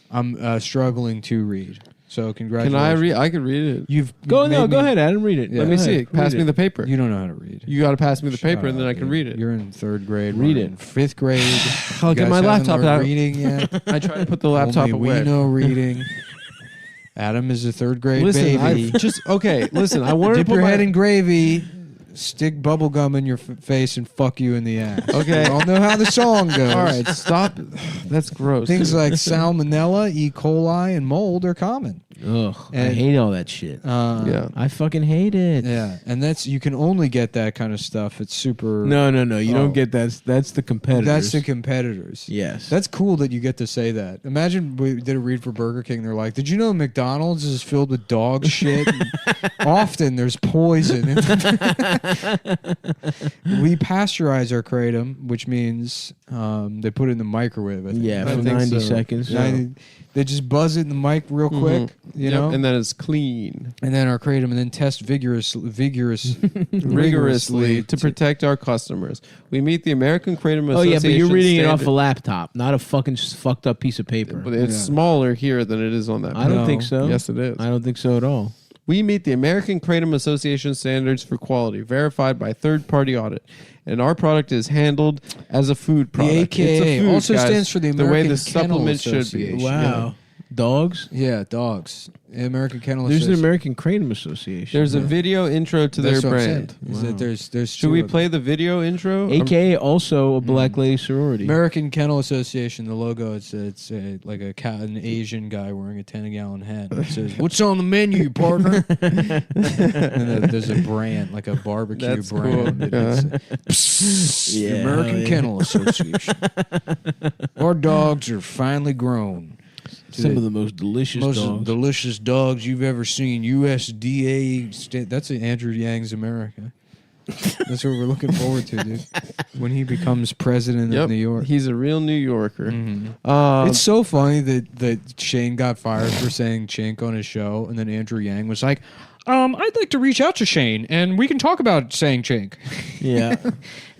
I'm struggling to read. So congratulations. Can I read? I can read it. You've go ahead, Adam. Read it. Let me see it. Pass me the paper. You don't know how to read. You got to pass me the paper, and then I can read it. You're in 3rd grade. Read we're it. in 5th grade. I'll get my laptop out. Reading yet? I try to put the laptop Only away. We know reading. Adam is a 3rd grade Listen, baby. Listen, I wanted Dip to put your my head in gravy, stick bubble gum in your face, and fuck you in the ass. Okay. We all know how the song goes. All right, stop. That's gross. Things like salmonella, E. coli, and mold are common. Ugh, I And- hate all that shit. Yeah. I fucking hate it. Yeah, and you can only get that kind of stuff. It's super. No. You don't get that. That's the competitors. That's the competitors. Yes. That's cool that you get to say that. Imagine we did a read for Burger King. They're like, did you know McDonald's is filled with dog shit? Often there's poison. We pasteurize our kratom, which means they put it in the microwave. I think. Yeah, I for think 90 so. seconds. 90 They just buzz it in the mic real quick, you know? and then it's clean. And then our kratom, and then test rigorously to protect our customers. We meet the American Kratom Oh yeah, Association. but you're reading it off standard- a laptop, not a fucking fucked up piece of paper. But it's smaller here than it is on that. I don't page. think so. Yes, it is. I don't think so at all. We meet the American Kratom Association standards for quality, verified by third-party audit. And our product is handled as a food product. The It's a AKA food, also guys, stands for the way American the Kennel supplement should be. Association. Wow. Dogs? Yeah, dogs. The American Kennel There's an Association. American Kratom Association. There's a video intro to That's their what I'm brand. saying, is that there's Should two we of play the video intro? AKA also a black lady sorority. American Kennel Association. The logo it's like an Asian guy wearing a 10-gallon hat. It says, "What's on the menu, partner?" And then there's a brand, like a barbecue That's brand. cool. that it's, Yeah, the American hell yeah. Kennel Association. Our dogs are finely grown. Some of the most delicious dogs. delicious dogs you've ever seen. USDA. That's Andrew Yang's America. That's what we're looking forward to, dude. When he becomes president of New York. He's a real New Yorker. It's so funny that Shane got fired for saying chink on his show, and then Andrew Yang was like, I'd like to reach out to Shane, and we can talk about saying chink. Yeah.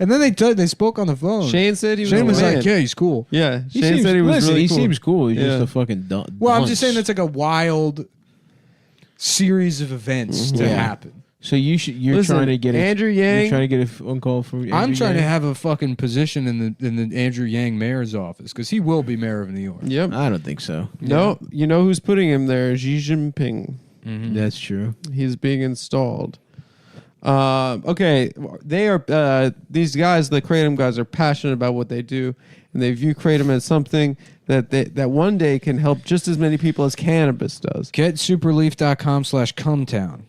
And then they spoke on the phone. Shane said he was Shane was a man. like, yeah, he's cool. Yeah, He Shane seems, said he was listen, really he cool. seems cool. He's Yeah. just a fucking Well, I'm just saying that's like a wild series of events to happen. So you're Listen, trying to get Andrew You're Yang. trying to get a phone call from Andrew I'm trying to Yang? have a fucking position in the Andrew Yang mayor's office because he will be mayor of New York. Yep. I don't think so. No, you know who's putting him there? Xi Jinping. That's true. He's being installed. Okay, they are these guys. The kratom guys are passionate about what they do, and they view kratom as something that one day can help just as many people as cannabis does. GetSuperleaf.com/Cumtown.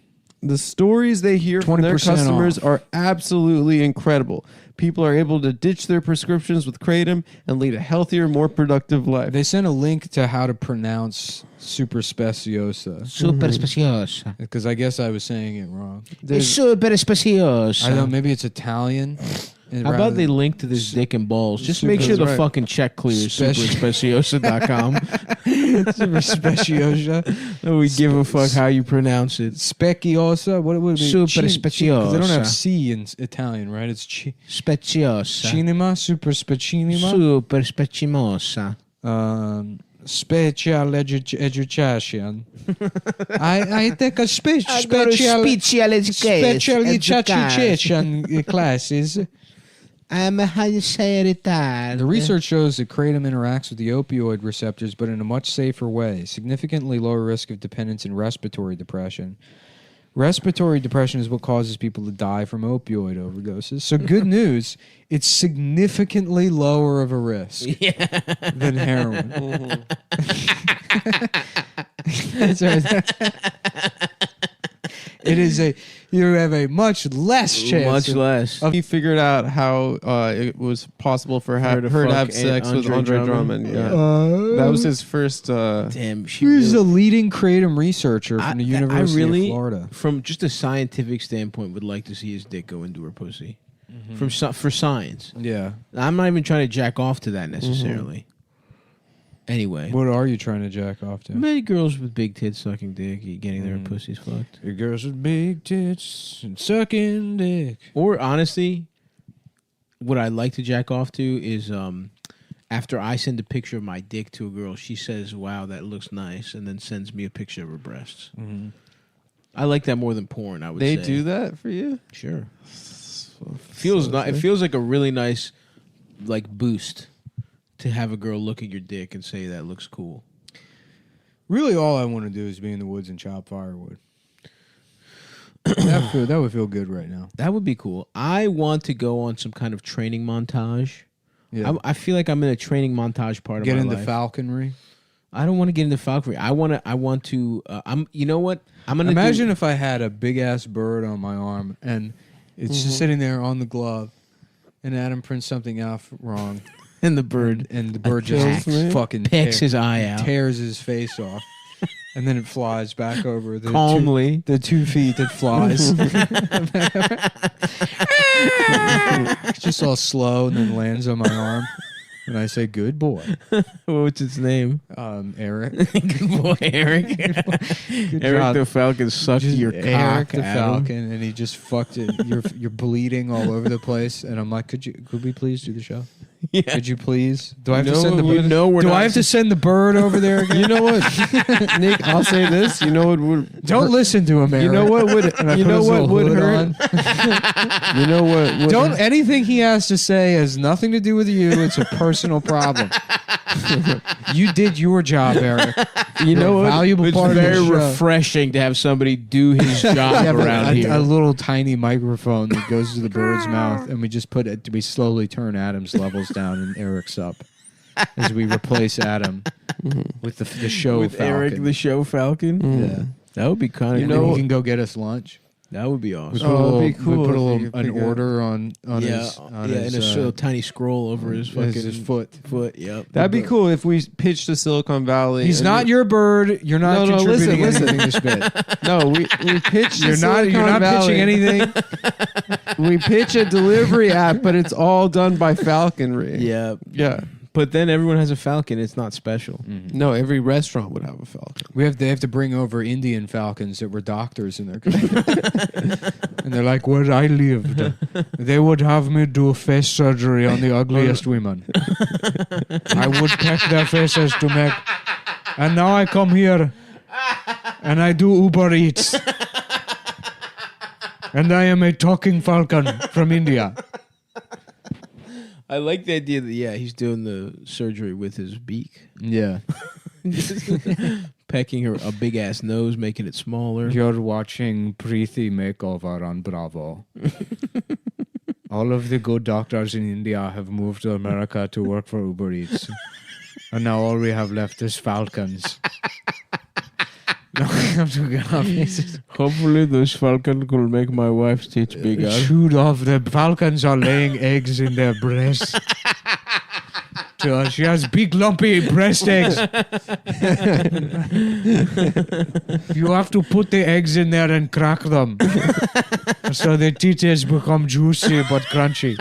The stories they hear from their 20% customers off. are absolutely incredible. People are able to ditch their prescriptions with kratom and lead a healthier, more productive life. They sent a link to how to pronounce super speciosa. Super speciosa. Because I guess I was saying it wrong. It's super speciosa. I don't know, maybe it's Italian. How about they link to this dick and balls? Just make sure the fucking check clears. Superspeciosa.com. Super speciosa. We give a fuck how you pronounce it. Specchiosa? What would it be? Super Because they don't have speciosa. C in Italian, right? It's Speciosa. cinema, super specinema. Super specimosa. Special education. I take a I go to special education classes. I'm a how you say it retard. The research shows that kratom interacts with the opioid receptors, but in a much safer way. Significantly lower risk of dependence in respiratory depression. Respiratory depression is what causes people to die from opioid overdoses. So good news, it's significantly lower of a risk than heroin. That's right. It is you have a much less chance. He figured out how it was possible for her to have sex with Andre Drummond. Yeah. That was his first. Damn, He's a leading kratom researcher from the University I really, of Florida. from just a scientific standpoint, would like to see his dick go into her pussy. for science. Yeah. I'm not even trying to jack off to that necessarily. Anyway, What are you trying to jack off to? many girls with big tits sucking dick, getting their pussies fucked. Your girls with big tits and sucking dick. Or honestly, what I like to jack off to is after I send a picture of my dick to a girl, she says, "Wow, that looks nice," and then sends me a picture of her breasts. I like that more than porn. I would They say. do that for you? Sure. It feels like a really nice like boost to have a girl look at your dick and say that looks cool. Really, all I want to do is be in the woods and chop firewood. That would feel good right now. That would be cool. I want to go on some kind of training montage. Yeah. I feel like I'm in a training montage part Get of my into life. falconry. I don't want to get into falconry. I want to. I'm. You know what? I'm gonna Imagine if I had a big ass bird on my arm and it's just sitting there on the glove, and Adam prints something out wrong, and the bird just fucking pecks his eye out, tears his face off, and then it flies back over the calmly. the 2 feet it flies. It's just all slow and then lands on my arm. And I say, "Good boy." What's its name? Eric. Good boy, Eric. Eric the Falcon sucked your cock, Eric the Adam. Falcon, and he just fucked it. You're bleeding all over the place, and I'm like, could we please do the show? Yeah. Could you please? Do I have to No, send the you bird? know we're do not I have to send the bird over there again? You know what, Nick? I'll say this. You know what would Don't listen to him, Eric. You know what would And I you put know his what little would hood hurt? on. You know what? Would Don't anything he has to say has nothing to do with you. It's a personal problem. You did your job, Eric. You know what? Valuable It's part of very the show. refreshing to have somebody do his job Yeah, but around here. a little tiny microphone that goes to the bird's mouth, and we just put it. We slowly turn Adam's levels down and Eric's up as we replace Adam with the show With Falcon. Eric the show Falcon. Yeah, That would be kind of. you know, he can go get us lunch. that would be We awesome. put a little, that'd be cool we put a if little you could an pick order on yeah, his in a tiny scroll over his fucking his foot. Foot. Yep. That'd be cool if we pitched to Silicon Valley. He's and not your bird. You're not No, contributing listen. anything to Spit. No, we pitched. to You're not Silicon Valley. pitching anything. We pitch a delivery app, but it's all done by falconry. Yeah. Yeah. But then everyone has a falcon. It's not special. No, every restaurant would have a falcon. They have to bring over Indian falcons that were doctors in their country. And they're like, where I lived, they would have me do face surgery on the ugliest women. I would peck their faces to make. And now I come here and I do Uber Eats. And I am a talking falcon from India. I like the idea that he's doing the surgery with his beak, Yeah. pecking her a big ass nose, making it smaller. You're watching Preeti Makeover on Bravo. All of the good doctors in India have moved to America to work for Uber Eats. And now all we have left is falcons. No, I'm too good off. Hopefully, this falcon could make my wife's tits bigger. Shoot off. The falcons are laying eggs in their breasts. She has big lumpy breast eggs. You have to put the eggs in there and crack them. So the titties become juicy but crunchy.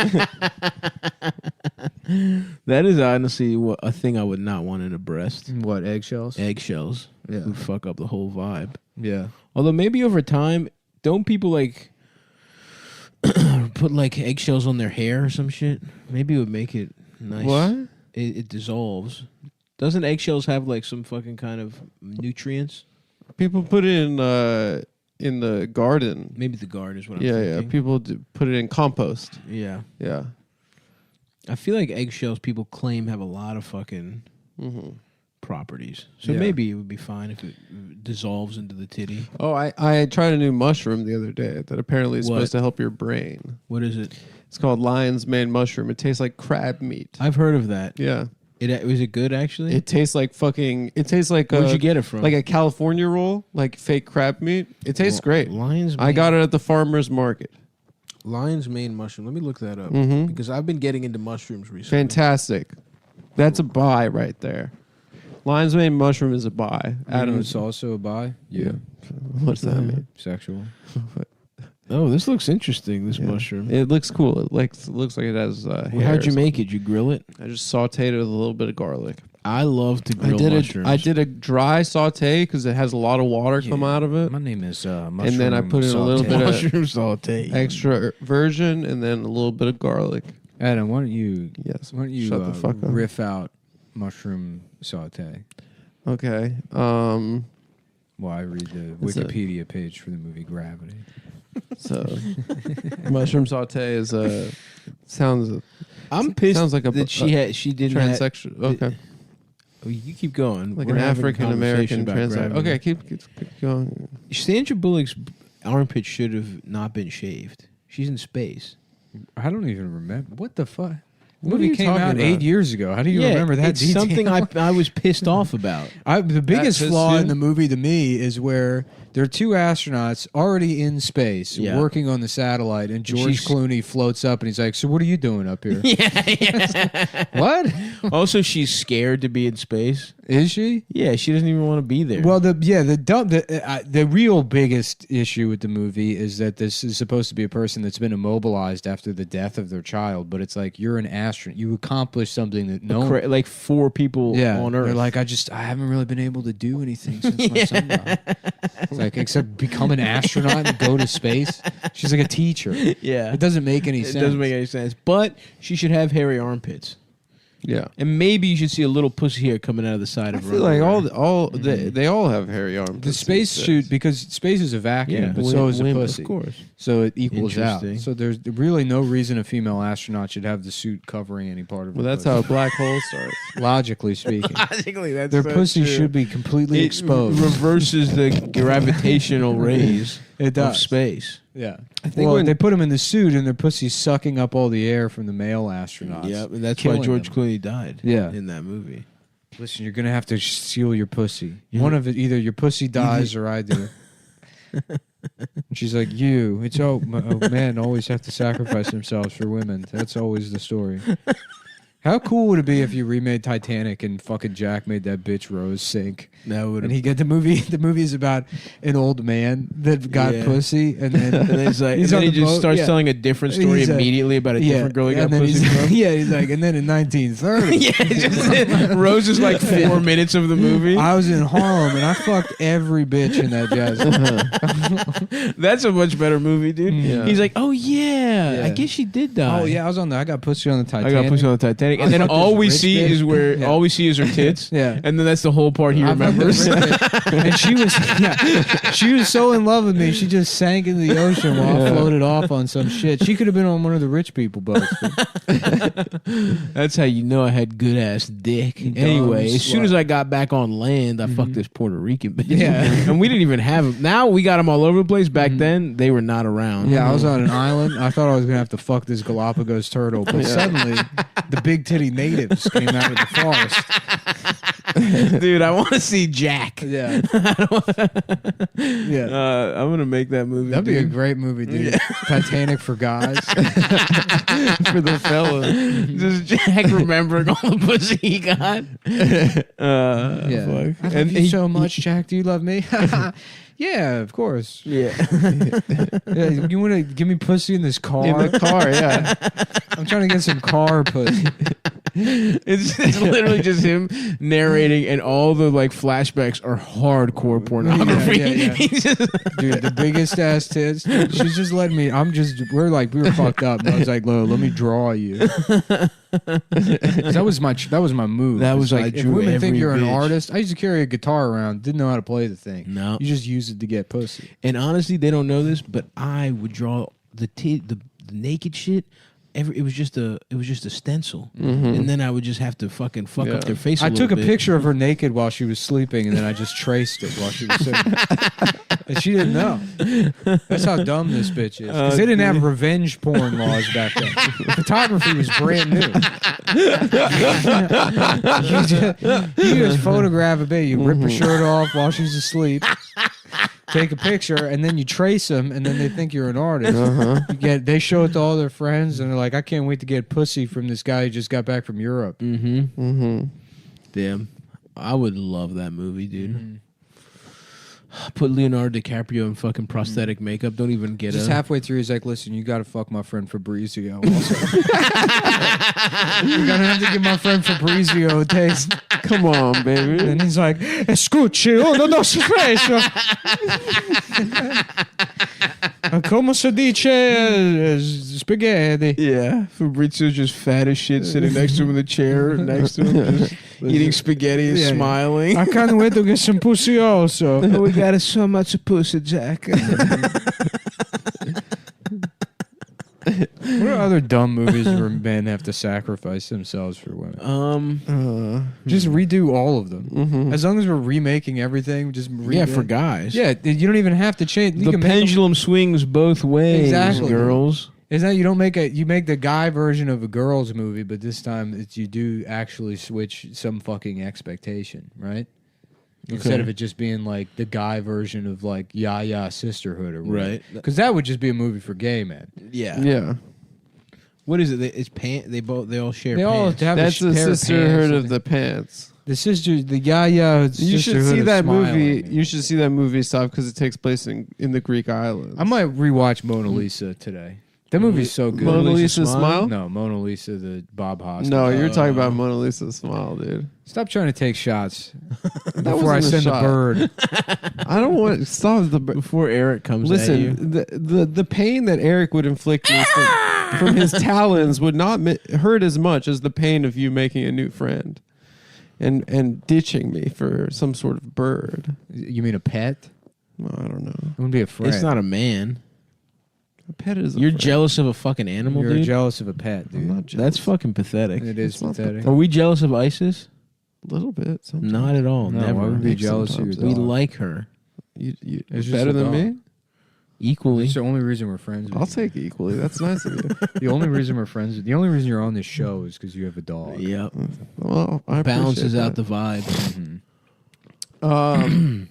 That is honestly a thing I would not want in a breast. What, eggshells? Eggshells. Yeah. Would fuck up the whole vibe. Yeah. Although maybe over time, don't people like put like eggshells on their hair or some shit? Maybe it would make it nice. What? It dissolves. Doesn't eggshells have like some fucking kind of nutrients? People put it in the garden. Maybe the garden is what I'm Yeah, thinking. yeah. People put it in compost. Yeah. Yeah. I feel like eggshells people claim have a lot of fucking properties. So Yeah. maybe it would be fine if it dissolves into the titty. Oh, I tried a new mushroom the other day that apparently is What? supposed to help your brain. What is it? It's called lion's mane mushroom. It tastes like crab meat. I've heard of that. Yeah. Was it good actually? It tastes like fucking. It tastes like. Where'd you get it from? Like a California roll, like fake crab meat. It tastes great. Lion's I mane. got it at the farmer's market. Lion's mane mushroom. Let me look that up Mhm. because I've been getting into mushrooms recently. Fantastic. That's a buy right there. Lion's mane mushroom is a buy. Adam, Adam it's also a bi? Yeah. What's that mean? Sexual. Oh, this looks interesting. This mushroom. It looks cool. It looks like it has. Well, how'd you make it? You grill it? I just sautéed it with a little bit of garlic. I love to grill mushrooms. I did a dry saute because it has a lot of water come out of it. My name is Mushroom And then I put in a little bit mushroom of saute. extra virgin and then a little bit of garlic. Adam, why don't you Shut the fuck up. riff out mushroom saute? Okay. While I read the It's a- Wikipedia page for the movie Gravity. So, mushroom saute is sounds. I'm pissed Sounds like that she didn't have- transsexual. Okay, Oh, you keep going. like We're an having a African American conversation about transsexual. gravity. Okay, keep going. Sandra Bullock's armpit should have not been shaved. She's in space. I don't even remember. What the fuck? The What are movie you came talking out about? 8 years ago. How do you remember that it's detail? something I was pissed off about. The biggest pissed flaw you? in the movie to me is where there are two astronauts already in space Yeah. working on the satellite, and George She's- Clooney floats up and he's like, "So what are you doing up here?" Yeah. What? Also, she's scared to be in space. Is she? Yeah, she doesn't even want to be there. Well, the real biggest issue with the movie is that this is supposed to be a person that's been immobilized after the death of their child, but it's like you're an astronaut. You accomplished something that no one, like 4 people on Earth. They're like, I haven't really been able to do anything since my son died. It's like, except become an astronaut and go to space. She's like a teacher. Yeah. It doesn't make any sense. It doesn't make any sense. But she should have hairy armpits. Yeah, and maybe you should see a little pussy hair coming out of the side of her. I feel like they all have hairy arms. The space suit, because space is a vacuum, Yeah. but so is a Of pussy. course. So it equals out. Interesting. So there's really no reason a female astronaut should have the suit covering any part of her Well, that's pussy. how a black hole starts. Logically speaking. Logically, that's their so pussy true. should be completely It exposed. reverses the gravitational rays It does. of space. Yeah. I think Well, when- they put them in the suit and their pussy's sucking up all the air from the male astronauts. Yep, and that's why killing George them. Clooney died. Yeah. In that movie. Listen, you're gonna have to seal your pussy. Yeah. One of it, either your pussy dies or I do. And she's like, men always have to sacrifice themselves for women. That's always the story. How cool would it be if you remade Titanic and fucking Jack made that bitch Rose sink? That would. And he get the movie. The movie is about an old man that got Yeah. pussy, and then And then, it's like, and he's then on he the just boat, starts yeah. telling a different story He's like- immediately about a different girl he got and then pussy he's from. yeah, he's like, and then in 1930, Yeah, Rose is like 4 minutes of the movie. I was in Harlem and I fucked every bitch in that jazz. That's a much better movie, dude. Yeah. He's like, oh yeah, Yeah. I guess she did die. Oh yeah, I got pussy on the I Titanic. got pussy on the Titanic, I and then fucked all this we rich see bitch. is where Yeah. all we see is her tits. Yeah. And then that's the whole part he I fucked remembers. this rich bitch. And she was so in love with me, she just sank into the ocean while I floated off on some shit. She could have been on one of the rich people boats. That's how you know I had good ass dick. Anyway, as soon as I got back on land, I fucked this Puerto Rican bitch. Yeah. And we didn't even have them. Now we got them all over the place. Back then, they were not around. Yeah, I was on an island. I thought I was gonna have to fuck this Galapagos turtle, but suddenly the big titty natives came out of the forest. Dude, I want to see Jack. Yeah, yeah. I'm gonna make that movie. That'd be a dude. great movie, dude. Titanic for guys. For the fellas. Just Jack remembering all the pussy he got. Yeah. Fuck. I love you so much, Jack. Do you love me? Yeah, of course. Yeah. Yeah, you want to give me pussy in this car? In the car, yeah. I'm trying to get some car pussy. It's literally just him narrating, and all the like flashbacks are hardcore pornography. Yeah. He's just- Dude, the biggest ass tits. She's just letting me. We were fucked up. And I was like, let me draw you. That was my move. That was It's like if drew women think every you're an bitch. artist. I used to carry a guitar around. Didn't know how to play the thing. No. You just use it to get pussy. And honestly, they don't know this, but I would draw the naked shit. It was just a stencil, and then I would just have to fucking fuck up their face. I took a bit. picture of her naked while she was sleeping, and then I just traced it while she was sitting. And she didn't know. That's how dumb this bitch is. Because they didn't have revenge porn laws back then. Photography was brand new. you just photograph a bit. You rip her shirt off while she's asleep. Take a picture, and then you trace them, and then they think you're an artist. They show it to all their friends, and they're like, "I can't wait to get pussy from this guy who just got back from Europe." Damn, I would love that movie, dude. Put Leonardo DiCaprio in fucking prosthetic makeup. Don't even get Just it. halfway through, he's like, "Listen, you got to fuck my friend Fabrizio. Also. You're gonna have to give my friend Fabrizio a taste." Come on, baby. And he's like, "Escuche uno dos tres." Come si dice spaghetti? Yeah, Fabrizio's just fat as shit, sitting next to him in the chair next to him, just eating spaghetti and smiling. I can't wait to get some pussy also. We got so much pussy, Jack. What are other dumb movies where men have to sacrifice themselves for women? Just redo all of them. Mm-hmm. As long as we're remaking everything, just for guys. Yeah, you don't even have to change. You The can make them- pendulum swings both ways, Exactly. girls. Is that you don't make you make the guy version of a girl's movie, but this time you do actually switch some fucking expectation, right? Instead of it just being like the guy version of like Ya Sisterhood or whatever. Right. Because that would just be a movie for gay men. Yeah. Yeah. What is it? It's pants. They all share. They all pants. have That's a the pair of sisterhood pants. of the pants. The sister, the Ya You should Sisterhood see of that Smiling. movie. You should see that movie stuff because it takes place in the Greek islands. I might rewatch Mona Lisa today. That movie's so good. Mona Lisa Smile? No, Mona Lisa, the Bob Hoskins. No, you're talking about Mona Lisa Smile, dude. Stop trying to take shots That before I wasn't a send the shot. bird. I don't want stop the bird. Before Eric comes at you. Listen, the pain that Eric would inflict me from his talons would not hurt as much as the pain of you making a new friend and ditching me for some sort of bird. You mean a pet? Well, I don't know. It wouldn't be a friend. It's not a man. A pet is. You're friend. jealous of a fucking animal, You're dude. jealous of a pet, dude. I'm not jealous. That's fucking pathetic. It is pathetic. Are we jealous of Isis? A little bit. Sometimes. Not at all. No, Never. I would be jealous of Sometimes. your We dog. like her You It's just better a than dog. me. equally. It's the only reason we're friends with I'll you. take equally. That's nice of you. The only reason we're friends. The only reason you're on this show is because you have a dog. Yep. Well, I Balances appreciate out that. the vibe.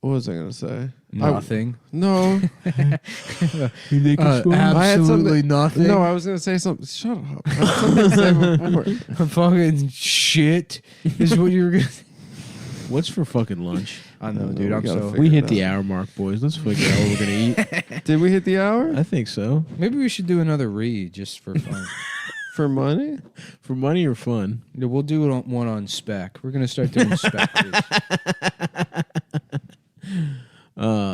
What was I gonna say? Nothing. No. Absolutely nothing. No, I was gonna say something. Shut up. I had something to say before. Fucking shit is what you were gonna. What's for fucking lunch? I know, No, dude. we I'm gotta so. figure We it hit out. the hour mark, boys. Let's figure out what we're gonna eat. Did we hit the hour? I think so. Maybe we should do another read just for fun. For money? For money or fun? Yeah, we'll do it on, one on spec. We're gonna start doing spec.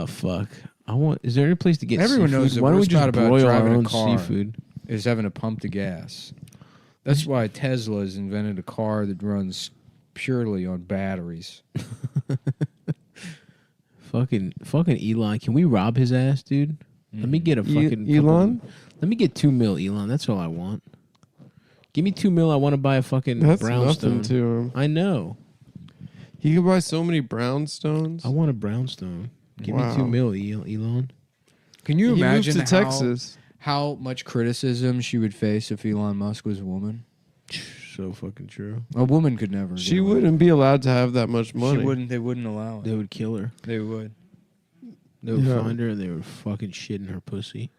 Fuck. I want. Is there any place to get? Everyone seafood? knows the Why don't we worst just part about broil our driving a own car seafood? is having to pump the gas. That's why Tesla has invented a car that runs purely on batteries. Fucking Elon. Can we rob his ass, dude? Let me get a fucking Elon? Let me get $2 million, Elon. That's all I want. Give me $2 million. I want to buy a fucking That's brownstone. nothing to him. I know. He could buy so many brownstones. I want a brownstone. Give Wow. me $2 million, Elon. Can you He moved imagine to Texas. how much criticism she would face if Elon Musk was a woman? So fucking true. A woman could never. She get away. wouldn't be allowed to have that much money. She wouldn't. They wouldn't allow it. They would kill her. They would. They would Yeah. find her and they would fucking shit in her pussy.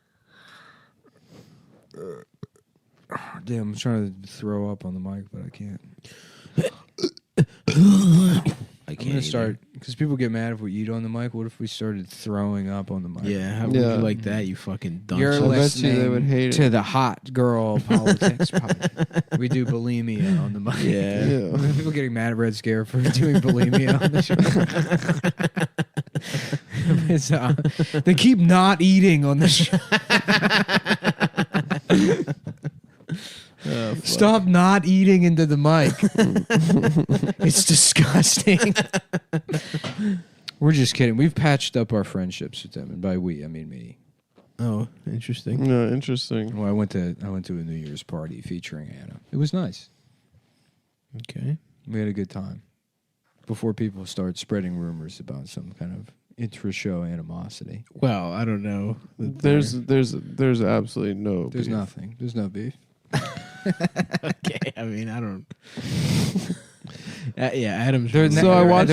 Damn, I'm trying to throw up on the mic, but I can't. I I'm can't gonna start because people get mad if we eat on the mic. What if we started throwing up on the mic? Yeah, how would Yeah. you like that, you fucking dunce? You're I bet you listening they would hate to it. the Hot Girl Politics Podcast. We do bulimia on the mic. Yeah. Yeah. People getting mad at Red Scare for doing bulimia on the show. It's, they keep not eating on the show. Stop not eating into the mic. It's disgusting. We're just kidding. We've patched up our friendships with them, and by we, I mean me. Oh, interesting. No, interesting. Well, I went to a New Year's party featuring Anna. It was nice. Okay. We had a good time. Before people start spreading rumors about some kind of intra-show animosity. Well, I don't know. There's absolutely no. There's beef. nothing. There's no beef. Okay, I mean, I don't. Yeah, Adam's. So I watched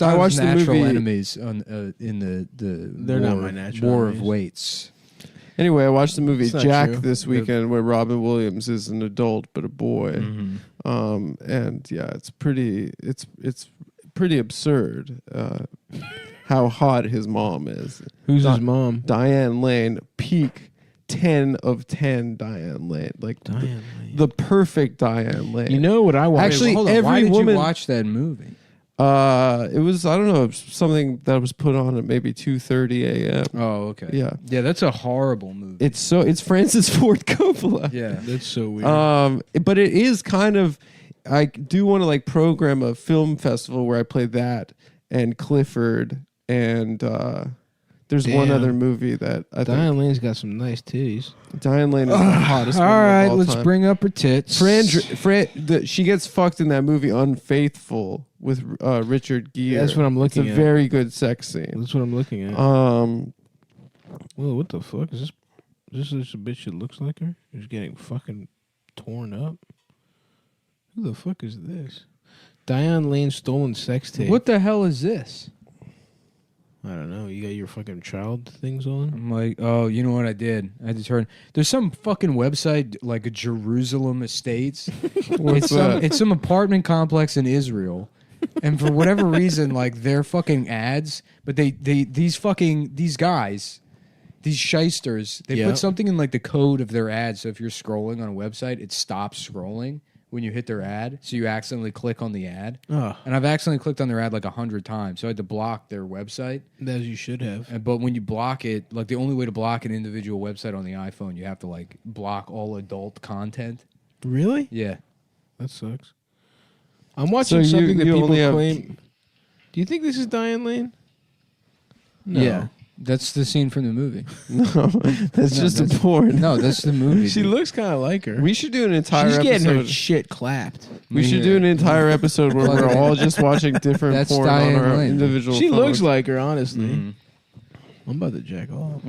I watched the natural movie. enemies on in the They're not my natural war enemies. of weights. Anyway, I watched the movie It's not Jack true. this weekend, where Robin Williams is an adult but a boy, Mm-hmm. and yeah, it's pretty absurd. how hot his mom is. Who's his mom? Diane Lane. Peak 10 of 10 Diane Lane. Like Diane the perfect Diane Lane. You know what I watched? Actually, Hold on, every why did woman you watch that movie? It was, I don't know, something that was put on at maybe 2:30 a.m. Oh, okay. Yeah. Yeah, that's a horrible movie. It's Francis Ford Coppola. Yeah. That's so weird. But it is kind of, I do want to like program a film festival where I play that and Clifford and there's one Damn. other movie that I Diane Lane's got some nice titties. think Diane Lane is the hottest All woman of right, all let's time. bring up her tits. She gets fucked in that movie Unfaithful with Richard Gere. That's what I'm looking It's a at. very good sex scene. That's what I'm looking at. Um, Whoa, what the fuck is this? Is this a bitch that looks like her? She's getting fucking torn up. Who the fuck is this? Diane Lane stolen sex tape. What the hell is this? I don't know. You got your fucking child things on? I'm like, oh, you know what I did? I had to turn. There's some fucking website like a Jerusalem Estates. What's that? It's some apartment complex in Israel, and for whatever reason, like they're fucking ads. But these guys, these shysters, they Yeah. put something in like the code of their ad. So if you're scrolling on a website, it stops scrolling when you hit their ad. So you accidentally click on the ad. Oh. And I've accidentally clicked on their ad like 100 times. So I had to block their website. As you should have. But when you block it, like the only way to block an individual website on the iPhone, you have to like block all adult content. Really? Yeah. That sucks. I'm watching So something that you people only have- claim. Do you think this is Diane Lane? No. Yeah. That's the scene from the movie. No, that's just a porn. No, that's the movie. She dude. looks kind of like her. We should do an entire She's getting her episode. shit clapped. We should do an entire episode where we're all just watching different That's porn Diane on our Lane. individual She phones. looks like her, honestly. Mm-hmm. I'm about to jack off.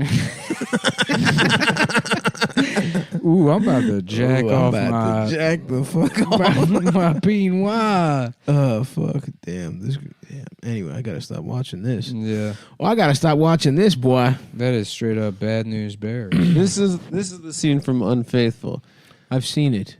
Ooh, I'm about to jack Ooh, I'm off about my to jack the fuck off. my penis. Oh fuck! Damn this. Damn. Anyway, I gotta stop watching this. Yeah, Well, I gotta stop watching this, boy. that is straight up bad news bears. This is the scene from Unfaithful. I've seen it.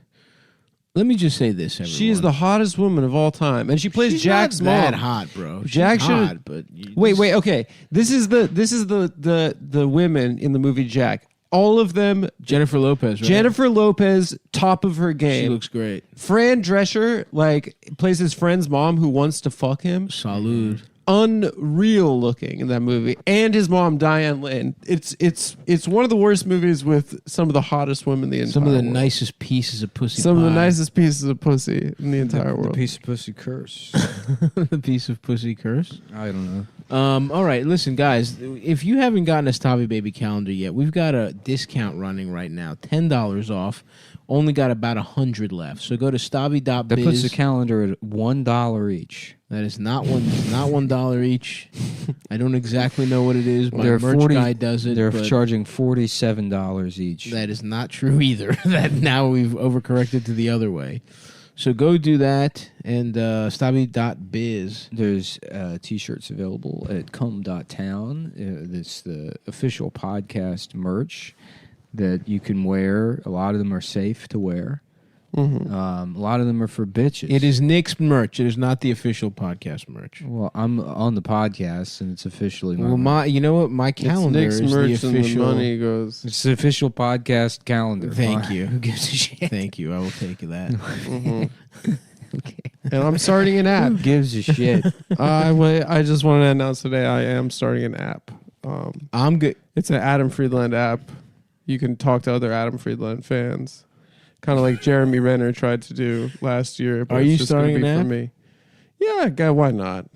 Let me just say this, everyone. She is the hottest woman of all time, and she plays She's Jack's not that mom. hot, bro. She's Jack should- hot, but Wait. Okay. This is the women in the movie Jack. All of them. Jennifer Lopez. Right? Jennifer Lopez, top of her game. She looks great. Fran Drescher, like, plays his friend's mom who wants to fuck him. Salud. Unreal looking in that movie, and his mom Diane Lane. It's one of the worst movies with some of the hottest women in the entire Some of the world. nicest pieces of pussy. Some of the pie. nicest pieces of pussy in the entire The world. piece of pussy curse. The piece of pussy curse. I don't know. All right, listen, guys. If you haven't gotten a Stabby Baby calendar yet, we've got a discount running right now. $10 off. Only got about 100 left. So go to stabby.biz. That puts the calendar at $1 each. That is not $1 each. I don't exactly know what it is. My They're merch guy does it. They're but charging $47 each. that is not true either. That now we've overcorrected to the other way. So go do that and stabby.biz. There's t-shirts available at Cumtown. It's the official podcast merch that you can wear. A lot of them are safe to wear. Mm-hmm. A lot of them are for bitches. It is Nick's merch. It is not the official podcast merch. Well, I'm on the podcast, and it's officially my Well, merch. you know what? My calendar Nick's is merch the and the official. money goes. It's the official podcast calendar. Thank you. Who gives a shit? Thank you. I will take that. And I'm starting an app. Who gives a shit? I just wanted to announce today I am starting an app. I'm good. It's an Adam Friedland app. You can talk to other Adam Friedland fans, kind of like Jeremy Renner tried to do last year. But Are it's you just gonna starting be an for app? me? Yeah, guy, why not?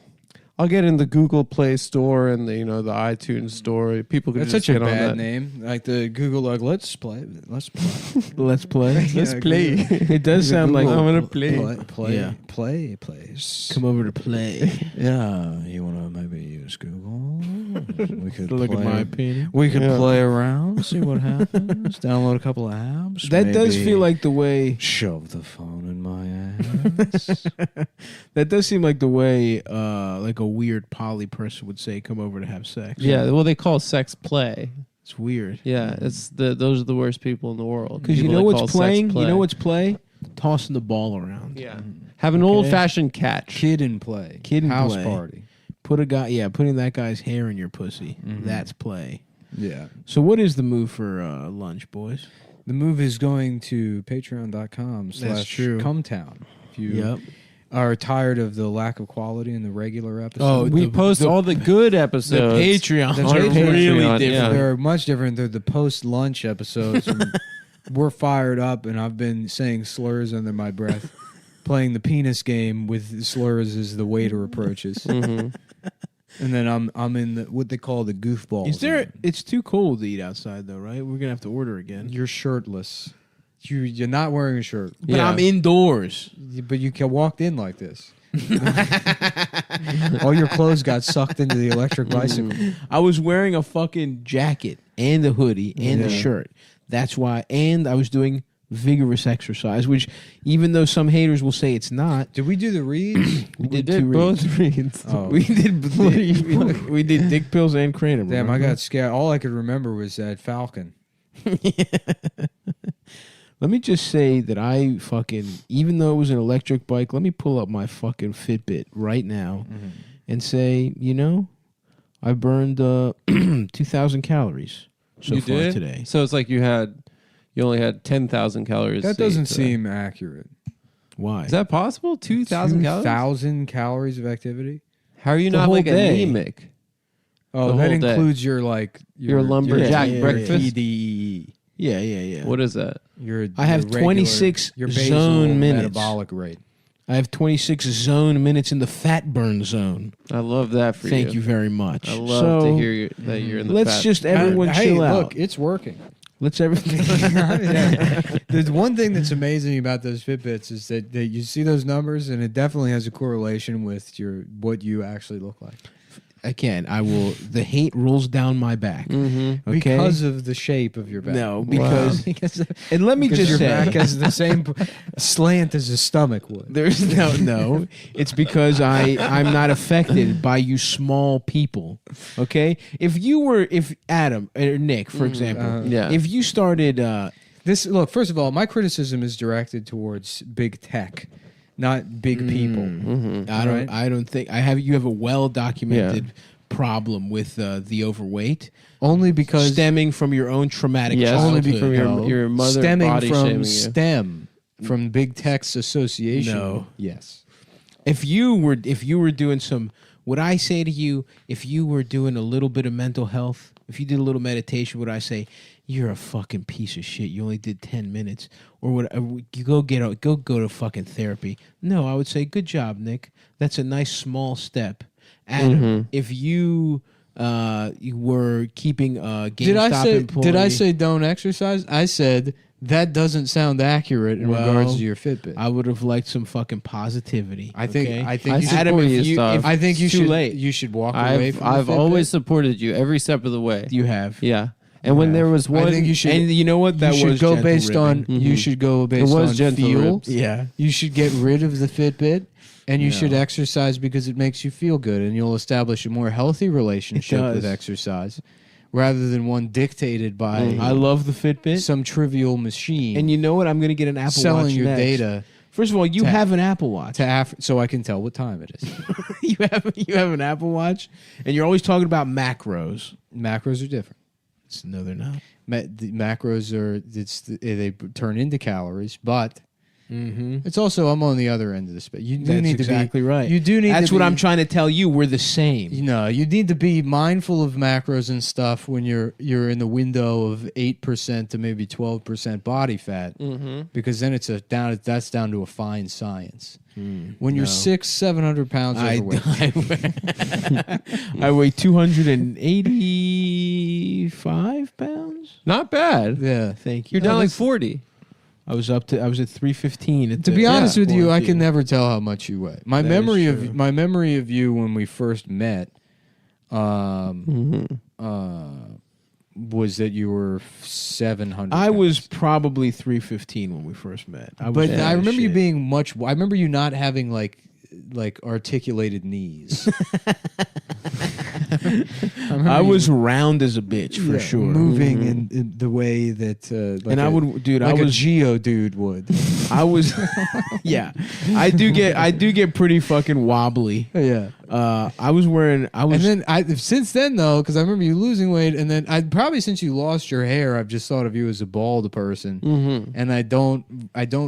I'll get in the Google Play Store and the the iTunes Store. People can That's just such a get on bad that. name. Like the Google, like let's play. Let's play. Let's play. It does sound like I'm gonna play. Play, Yeah. play, place. Come over to play. Yeah, you want to maybe use Google? We could Look at play- my opinion. We could Yeah. play around, see what happens. Download a couple of apps. That does maybe feel like the way. shove the phone in my ass. That does seem like the way, like a weird poly person would say, "Come over to have sex." Yeah, well, they call sex play. It's weird. Yeah, it's those are the worst people in the world. Because you People know that call what's sex playing. play. You know what's play? Tossing the ball around. Yeah. Have an old fashioned catch. Kid and play. Kid and House play. party. putting that guy's hair in your pussy. Mhm. That's play. Yeah. So what is the move for lunch, boys? The move is going to patreon.com That's true. /Cumtown. If you Yep. are tired of the lack of quality in the regular Oh, episodes. We post all the good episodes. The Patreon The are Patreon, really yeah. different. They're much different. They're the post-lunch episodes. And we're fired up, and I've been saying slurs under my breath, playing the penis game with slurs as the waiter approaches. Mhm. And then I'm in what they call the goofball. Is there? zone. It's too cold to eat outside, though, right? We're gonna have to order again. You're shirtless. You're not wearing a shirt. But I'm indoors. But you walked in like this. All your clothes got sucked into the electric bicycle. I was wearing a fucking jacket and a hoodie and a Yeah. shirt. That's why. And I was doing vigorous exercise, which even though some haters will say it's not. Did we do the reads? We did did both reads. Oh. We did dick pills and kratom. Damn, I remember? got scared. All I could remember was that Falcon. Let me just say that I fucking, even though it was an electric bike, let me pull up my fucking Fitbit right now and say, I burned 2,000 calories so You far did? today. So it's like you only had 10,000 calories. That to eat doesn't today. seem accurate. Why? Is that possible? 2,000 calories? 2,000 calories of activity? How are you The not whole like day. anemic? Oh, The that whole day. includes your Your lumberjack yeah, breakfast. TDE. Yeah. What is that? I have 26 your basal zone minutes. metabolic rate. I have 26 zone minutes in the fat burn zone. I love that for you. Thank you very much. I love So, to hear that you're in the let's fat. just everyone Hey, chill out. look, it's working. Let's everything. There's one thing that's amazing about those Fitbits is that you see those numbers, and it definitely has a correlation with what you actually look like. Again, I will. The hate rolls down my back. Okay? Because of the shape of your back. No, because and let me Because just your say, back has the same slant as a stomach would. there's no. It's because I'm not affected by you small people. Okay, if Adam or Nick, for example, yeah. if you started. Look, first of all, my criticism is directed towards big tech, not big people. I don't think you have a well documented problem with the overweight. Only because stemming from your own traumatic Yes, childhood. only because your mother stemming body from shaming you. STEM, from big tech's association. No. Yes. If you were doing some, would I say to you, if you were doing a little bit of mental health, if you did a little meditation, would I say you're a fucking piece of shit? You only did 10 minutes, or would you go to fucking therapy? No, I would say good job, Nick. That's a nice small step. Adam, if you were keeping GameStop employee, Did I say don't exercise? I said that doesn't sound accurate in regards to your Fitbit. I would have liked some fucking positivity. I think okay? I think you Adam, support if you, you, Stop. if I think you it's too should late. you should walk away from I've the Fitbit. always supported you every step of the way. You have. Yeah. And when there was one, I think you should. And you know what? That you should was go gentle based on. ribbing. You should go based was on gentle feel. ribs. Yeah. You should get rid of the Fitbit, and you No. should exercise because it makes you feel good, and you'll establish a more healthy relationship with does. exercise, rather than one dictated by I love the Fitbit. some trivial machine. And you know what? I'm going to get an Apple selling Watch your next. data First of all, you to- have an Apple Watch. so I can tell what time it is. you have an Apple Watch, and you're always talking about macros. Macros are different. No, they're not. The macros are they turn into calories, but it's also I'm on the other end of the spectrum. You do That's need exactly to be, right. You do need. That's to what be, I'm trying to tell you. We're the same. You know, you need to be mindful of macros and stuff when you're in the window of 8% to maybe 12% body fat, because then that's down to a fine science. When you're 600-700 pounds overweight, I weigh 285 pounds. not bad. yeah. Thank you. You're down like 40. I was at 315. To be honest with you, I quarantine. can never tell how much you weigh. My That memory is of true. my memory of you when we first met, was that you were 700. I pounds. was probably 315 when we first met. I was But fat I as remember you shit. being much. I remember you not having like articulated knees. I was round as a bitch for Yeah, sure. moving in the way that, And I would, dude, like I was a Geo dude would. I was, yeah. I do get pretty fucking wobbly. Yeah. I was wearing. And then since then though, because I remember you losing weight, and then I probably since you lost your hair, I've just thought of you as a bald person, and I don't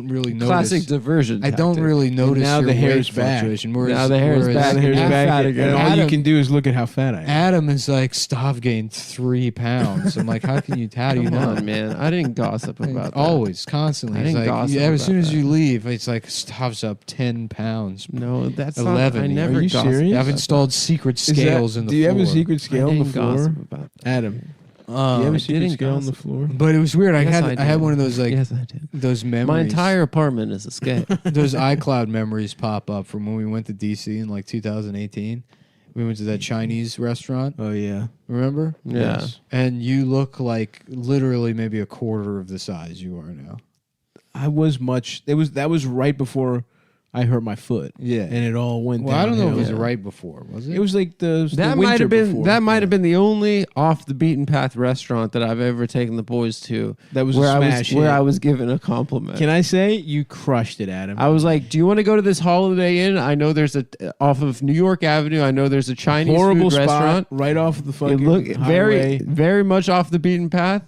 really notice. Classic diversion. I don't really notice now your the hair weight is back. fluctuation. Now the hair is back. The hair is back, and all you can do is look at how fat I am. Adam is like, Stav gained 3 pounds. I'm like, how do you Come know? on, man. I didn't gossip about that. Always, constantly. I didn't It's like, gossip as soon about as you leave, it's like Stav's up 10 pounds. No, that's 11. Not, I never Are you gossip serious? about I've installed secret Is that- scales in the Do you floor. have a secret scale on the didn't floor, gossip about that. Adam? Do you have I a secret didn't scale on the gossip. floor? But it was weird. I Yes, had I I had did. one of those like Yes, I did. those memories. My entire apartment is a scale. those iCloud memories pop up from when we went to DC in like 2018. We went to that Chinese restaurant. Oh yeah, remember? Yeah. And you look like literally maybe a quarter of the size you are now. I was much. That was right before I hurt my foot. Yeah, and it all went. Well, I don't know if it was downhill. right before. Was it? It was like the That winter might have been before. that might have been the only off the beaten path restaurant that I've ever taken the boys to. That was where a I was smash where hit. I was given a compliment. Can I say you crushed it, Adam? I was like, "Do you want to go to this Holiday Inn? I know there's a off of New York Avenue. I know there's a Chinese Horrible food spot restaurant right off the It fucking look highway. very much off the beaten path.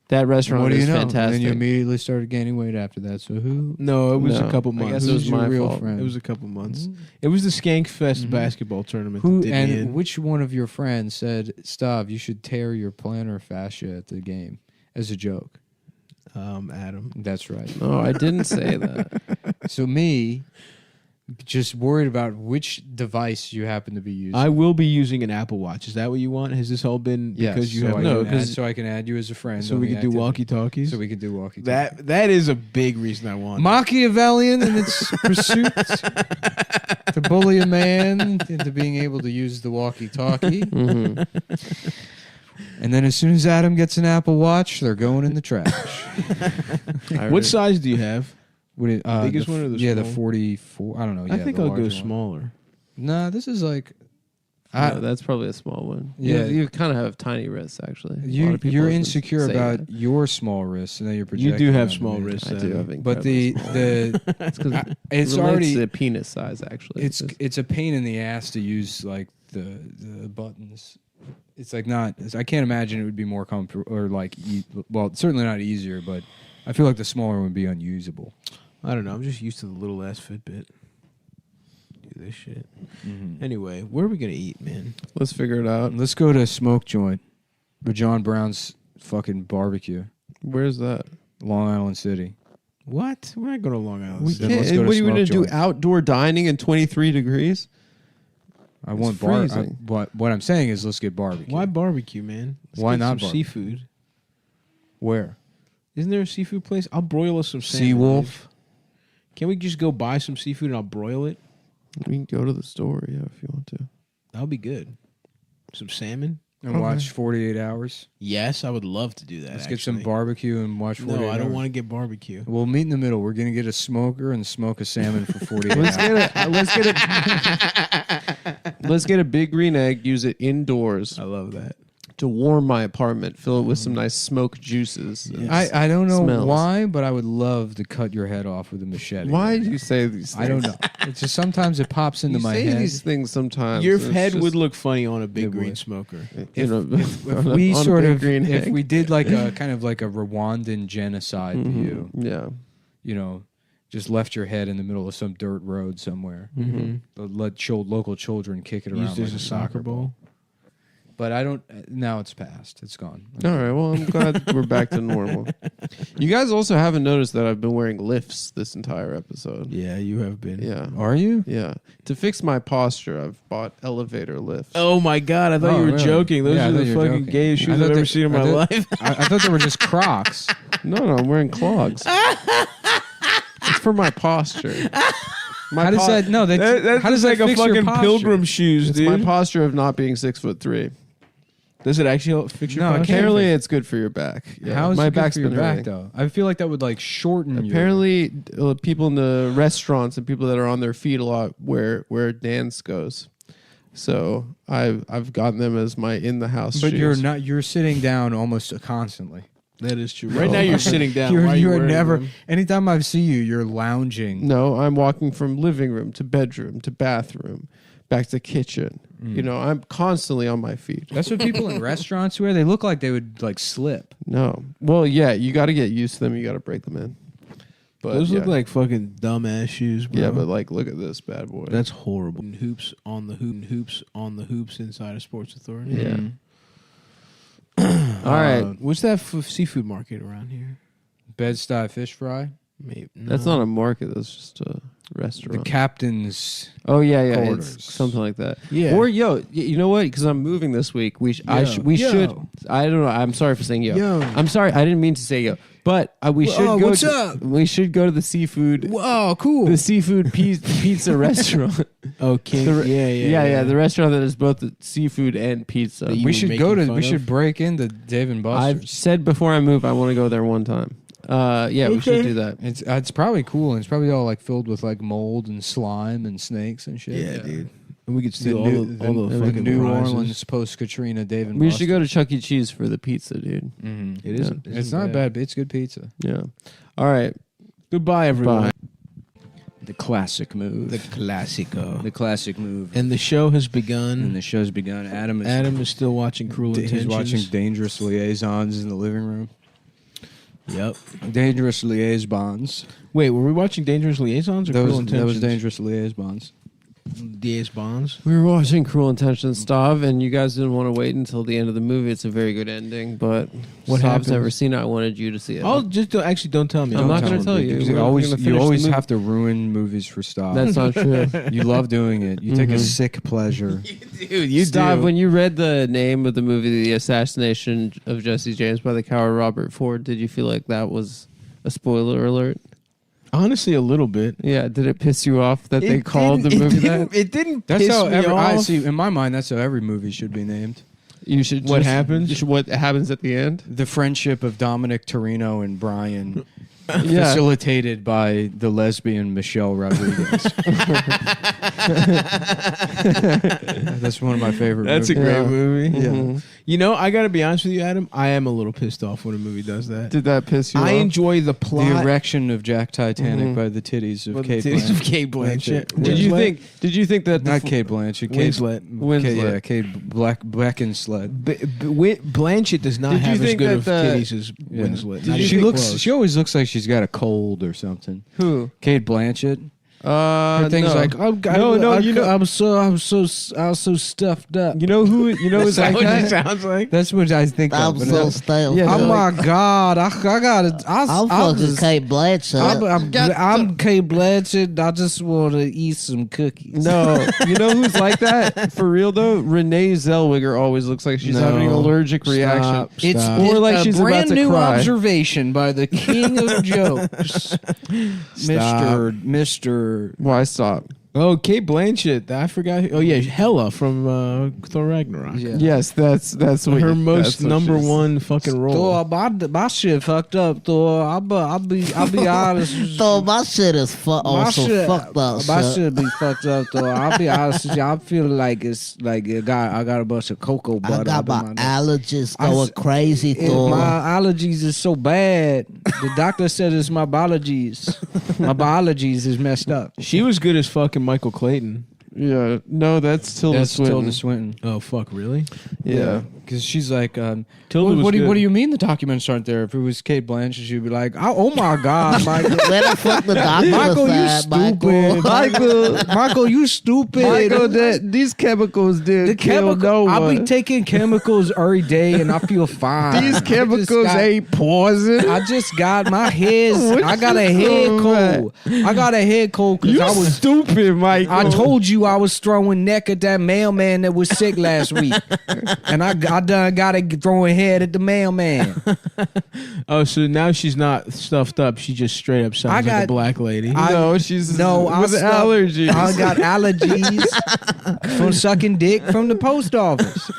That restaurant What do you is know? fantastic. And then you immediately started gaining weight after that. So who? No, it was No, a couple I months. guess Who's it was your my real fault. friend? It was a couple months. It was the Skank Fest basketball tournament. Who that did me in. and which one of your friends said, "Stav, you should tear your plantar fascia at the game," as a joke? Adam. That's right. No, I didn't say that. So me, just worried about which device you happen to be using. I will be using an Apple Watch. Is that what you want? Has this all been because you have so I can add you as a friend. so on we the can do activity. walkie talkies. So we can do walkie talkies. That is a big reason I want. Machiavellian in its pursuit to bully a man into being able to use the walkie-talkie. And then as soon as Adam gets an Apple Watch, they're going in the trash. What size do you have? What it, Biggest the, one or the yeah, the small? 44. I don't know. Yeah, I think the I'll go larger one. smaller. Nah, this is like. No, that's probably a small one. Yeah. you kind of have tiny wrists actually. A lot of people You're have been insecure saying about that. your small wrists, and then you're projecting. You do have onto small me. wrists. I do Adam. have But the it's because it's relates already to penis size actually. it's a pain in the ass to use like the buttons. It's like not. I can't imagine it would be more comfortable or like well, certainly not easier, but I feel like the smaller one would be unusable. I don't know. I'm just used to the little ass Fitbit. Do this shit. Anyway, where are we gonna eat, man? Let's figure it out. Let's go to Smoke Joint, with John Brown's fucking barbecue, Where's that? Long Island City. What? We're not going to Long Island. We City. Then let's can't. go to What are you going to Smoke do? Joint. Outdoor dining in 23 degrees? I It's want freezing. what I'm saying is let's get barbecue. Why barbecue, man? Let's Why get not some barbecue? seafood? Where? Isn't there a seafood place? I'll broil us some salmon. Seawolf? dude. Can we just go buy some seafood and I'll broil it? We can go to the store, yeah, if you want to. That'll be good. Some salmon. And watch 48 Hours. Yes, I would love to do that. Let's get some barbecue and watch 48 No, I don't Hours. want to get barbecue. We'll meet in the middle. We're gonna get a smoker and smoke a salmon for 48 Let's hours. Let's get a big green egg, use it indoors I love that. to warm my apartment, fill it with some nice smoke juices. and I don't know smells. why, but I would love to cut your head off with a machete. Why do you say these things? I don't know. It's just sometimes it pops into You my say head. these things sometimes. Your and it's head just- would look funny on a big It green would. smoker. you know, If on a- we on a sort big of, green if egg. we did like a kind of like a Rwandan genocide view, yeah. you know, just left your head in the middle of some dirt road somewhere, Mhm. let local children kick it around Used as like a soccer ball. But I don't. Now it's past. It's gone. All right. Well, I'm glad we're back to normal. You guys also haven't noticed that I've been wearing lifts this entire episode. Yeah, you have been. Yeah. Are you? Yeah. To fix my posture, I've bought elevator lifts. Oh my god! I thought Oh, you were really? joking. Those Yeah, I are thought the you were fucking joking. gayest I shoes thought I've ever they- seen in I my thought- life. I thought they were just Crocs. No, I'm wearing clogs. It's for my posture. How does that? No, That's how does just like that a fix your fucking posture? pilgrim shoes, It's dude. my posture of not being 6'3". Does it actually help fix your No, it posture? can't Apparently, it's good for your back. Yeah. How is my it good back's for your been back hurting. though? I feel like that would like shorten. Apparently, people in the restaurants and people that are on their feet a lot where dance goes. So I've gotten them as my in the house. But shoes. you're not. You're sitting down almost constantly. That is true. Right now you're sitting down. You're, Why are you you're wearing never. them? Anytime I see you, you're lounging. No, I'm walking from living room to bedroom to bathroom, back to kitchen. You know, I'm constantly on my feet. That's what people in restaurants wear. They look like they would like slip. No. Well, yeah, you got to get used to them. You got to break them in. But Those yeah. look like fucking dumbass shoes, bro. Yeah, but like, look at this bad boy. That's horrible. Hoops on the hoops inside of Sports Authority. Yeah. All right. What's that seafood market around here? Bed-Stuy fish fry. Maybe That's not a market. That's just a restaurant. The captain's. Oh yeah, quarters. it's something like that. Yeah. Or you know what? Because I'm moving this week. We should. I don't know. I'm sorry for saying yo. Yo. I'm sorry. I didn't mean to say yo. But we should go. What's up? We should go to the seafood. Whoa, cool. The seafood pizza restaurant. Oh, yeah. The restaurant that is both the seafood and pizza. We should go to. We should break into Dave and Buster's. I've said before I move, I want to go there one time. Yeah, we should do that. It's probably cool, and it's probably all like filled with like mold and slime and snakes and shit. Yeah, dude. And we could The steal all the fucking New prizes. Orleans post Katrina Dave and We Buster's. should go to Chuck E. Cheese for the pizza, dude. Mm-hmm. It is. It's not bad. But it's good pizza. Yeah. All right. Goodbye, everyone. Bye. The classic move. The classico. The classic move. And the show has begun. And the show's begun. Adam is still watching Cruel He's Intentions. watching Dangerous Liaisons in the living room. Yep. Dangerous Liaisons. Wait, were we watching Dangerous Liaisons or Cruel That Intentions? was Dangerous Liaisons. DS Bonds. We were watching Cruel Intentions, Stav, and you guys didn't want to wait until the end of the movie. It's a very good ending, but What Stav's happens? never seen it. I wanted you to see it. I'll just actually don't tell me. I'm not going to tell you. You We're always, gonna you finish always the movie. have to ruin movies for stuff. That's not true. You love doing it. You take a Mhm. sick pleasure. Dude, you Stav, do. when you read the name of the movie, The Assassination of Jesse James by the coward Robert Ford, did you feel like that was a spoiler alert? Honestly, a little bit. Yeah, did it piss you off that they It called the didn't- movie it didn't- that? It didn't That's piss how me every. I off. see. In my mind, that's how every movie should be named. You should. What just- happens? You should, what happens at the end? The friendship of Dominic Torino and Brian, Yeah. facilitated by the lesbian Michelle Rodriguez. That's one of my favorite. That's a movies. great movie. Mhm. You know, I got to be honest with you, Adam. I am a little pissed off when a movie does that. Did that piss you off? I enjoy the plot. The erection of Jack Titanic Mhm. by the titties of Well, the Kate titties of Blanchett. Kate Blanchett. Did you Winslet? think? Did you think that? Not Kate Blanchett. Winslet. Winslet. Kate Beckinslet. Blanchett does not Did you have as think good that of the- titties as Yeah. Winslet. Did Not you even She looks. close. She always looks like she's got a cold or something. Who? Kate Blanchett. Her thing's no. like, I'm so stuffed up. You know who? You know Is who's that like what it that? sounds like? That's what I think. I'm so stale. Yeah, Oh they're my like- God! I gotta. I'm fucking Kate Blanchett. I'm Kate Blanchett. I just want to eat some cookies. No, you know who's like that for real though? Renee Zellweger always looks like she's having an allergic reaction. It's Or like a she's brand about to new cry. observation by the king of jokes, Mister. Why stop? Oh, Kate Blanchett. I forgot. Oh yeah, Hela from Thor Ragnarok. Yeah. Yes, that's what Her you- most that's what number she's- one fucking role. Thor, my shit fucked up. Thor, I'll be honest. So my shit is My shit, fucked up. my shit. shit be fucked up though. I'll be honest with you. I feel like it's like I got a bunch of cocoa butter. I got up in my neck. allergies I going s- crazy, Thor. My allergies is so bad. The doctor said it's my biologies. My biologies is messed up. She was good as fucking Michael Clayton. Yeah, no, that's Tilda That's Swinton. Tilda Swinton. Oh fuck, really? Yeah. Because she's like, Tilda what, was what do good. you mean the documents aren't there? If it was Kate Blanchett, she'd be like, oh my God, Michael. Where the fuck the doctor Michael, you at, stupid. Michael, you stupid. Michael, these chemicals did The kill no chemical, I one. be taking chemicals every day and I feel fine. These I just chemicals got- ain't poison. I just got my head. What I got you a head doing, cold. I got a head cold because You I was stupid, Michael. I told you I was throwing neck at that mailman that was sick last week, and I done got it throwing head at the mailman. Oh, so now she's not stuffed up. She just straight up sounds like a black lady. No, she's I with allergies. I got allergies from sucking dick from the post office.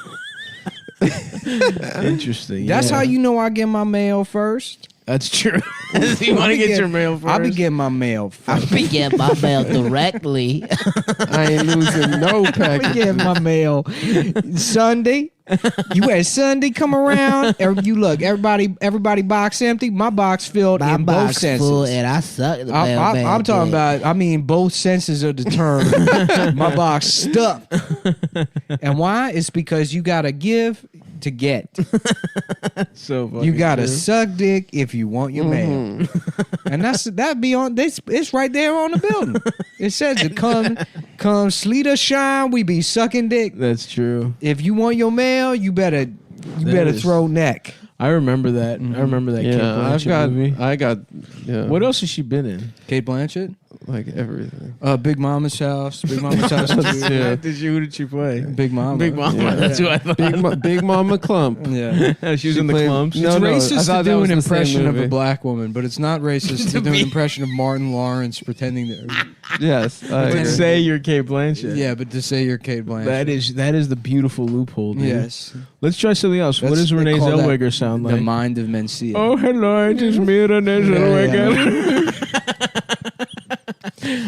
Interesting. That's yeah. how you know I get my mail first. That's true. You want to get your mail first? I'll be getting my mail first. I be getting my mail directly. I ain't losing no I package. get my mail Sunday. You had Sunday come around, you look, everybody box empty. My box filled My in both box senses. full and I suck the mailbag. I'm talking about. I mean, both senses of the term. My box stuffed. And why? It's because you gotta give to get. So You fucking gotta true. suck dick if you want your mail. And that be on. It's right there on the building. It says to come sleet or shine, we be sucking dick. That's true. If you want your mail, you better is- throw neck. I remember that. I remember that. Kate Blanchett movie. What else has she been in? Kate Blanchett, like everything. Big Mama's House. Big Mama's House. Yeah. Who did she play? Big Mama. Big Mama. Yeah. That's who I thought. Big Mama Clump. Yeah. She was in the played- Clumps. It's No, I racist thought to that do was an the same impression of a movie. black woman, but it's not racist to do an impression of Martin Lawrence pretending that. Yes. I But agree. say you're Kate Blanchett. Yeah, but to say you're Kate Blanchett. That is the beautiful loophole, dude. Yes. Let's try something else. What does They Renee call that Zellweger sound like? The mind of Mencia. Oh, hello, it is me, Renee Zellweger.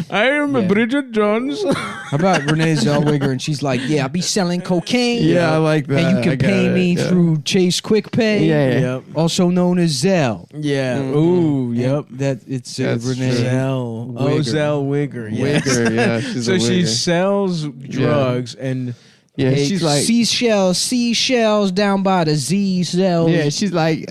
I am Bridget Jones. How about Renee Zellweger and she's like, yeah, I'll be selling cocaine. Yeah, I like that. And you I can got pay it, me yeah. through Chase Quick Pay. Yeah. Yep. Also known as Zell. Yeah. Ooh, yep. That it's That's Renee true. Zell. Oh, Wigger. Zell Wigger. Yes. Wigger, yeah. She's So a she wigger. sells drugs and Yeah, Hey, she's like. seashells down by the Z cells. Yeah, she's like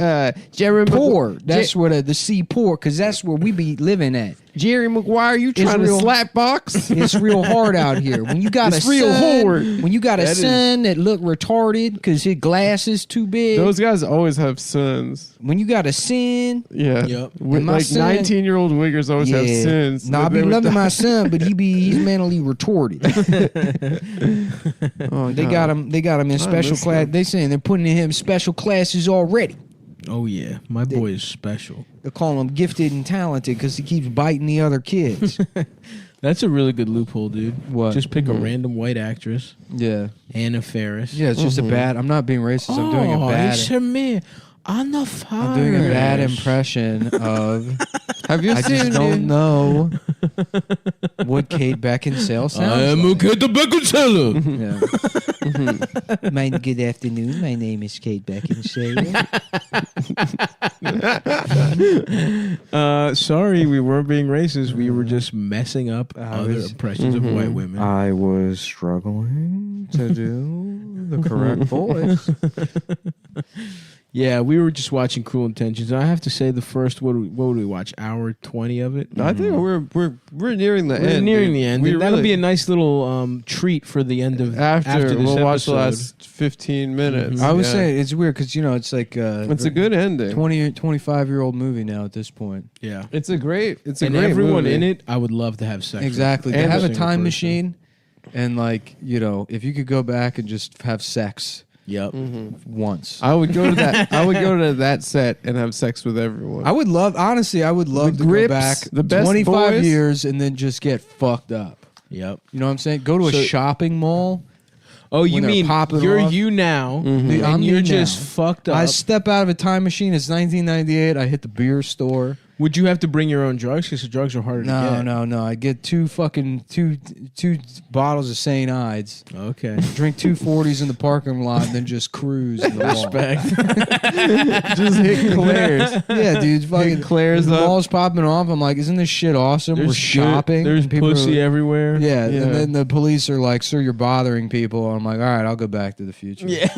Jerry Port. That's where the sea port, because that's where we be living at. Jerry Maguire, you It's trying to real- slap box? It's real hard out here. When you got It's a real son, hard. when you got a That is- son that look retarded because his glass is too big. Those guys always have sons. When you got a sin, Yeah. Yep. With, And my like son- 19-year-old wiggers always have sins. Nah, I but be they would loving die. my son, but he's mentally retarded. Oh, They God. got him. They got him in special miss class. him. They saying they're putting him special classes already. oh yeah, my boy is special. They call him gifted and talented because he keeps biting the other kids. That's a really good loophole, dude. What? Just pick a random white actress, Yeah. Anna Faris. Yeah, it's just a bad. I'm not being racist. I'm doing a bad. It's me, Anna Faris. I'm doing a bad impression of. Have you I seen just don't know what Kate Beckinsale sounds I am like. Kate Beckinsale. Yeah. Good afternoon. My name is Kate Beckinsale. Sorry, we weren't being racist. We were just messing up other was- impressions of white women. I was struggling to do the correct voice. Yeah, we were just watching Cruel Intentions. I have to say, the first what would we watch? Hour 20 of it. I think we're nearing the We're end. nearing dude. the end. We And that'll really- be a nice little treat for the end of after this we'll watch the episode. last 15 minutes. I was Yeah. saying it's weird because it's like it's a good ending. 25-year-old movie now at this point. Yeah, It's a great. It's a and great everyone movie. in it, I would love to have sex. Exactly. with. To Every have a single time person. machine and if you could go back and just have sex Yep. once. I would go to that. I would go to that set and have sex with everyone. I would love The to Grips, go back the best 25 boys. years and then just get fucked up. Yep. You know what I'm saying? Go to a So- shopping mall. Oh, you when they're mean popping you're off. you now, Dude, and I'm you're you just now. fucked up. I step out of a time machine. It's 1998. I hit the beer store. Would you have to bring your own drugs? Because the drugs are harder to get. No. I get two bottles of St. Ides. Okay. Drink 240s in the parking lot and then just cruise in the mall. Respect. Just hit Claire's. Yeah, dude. Fucking Claire's the up. mall's popping off. I'm like, isn't this shit awesome? We're shopping. There's and people pussy are, everywhere. Yeah, Yeah. and then the police are like, "Sir, you're bothering people." I'm like, "All right, I'll go back to the future." Yeah.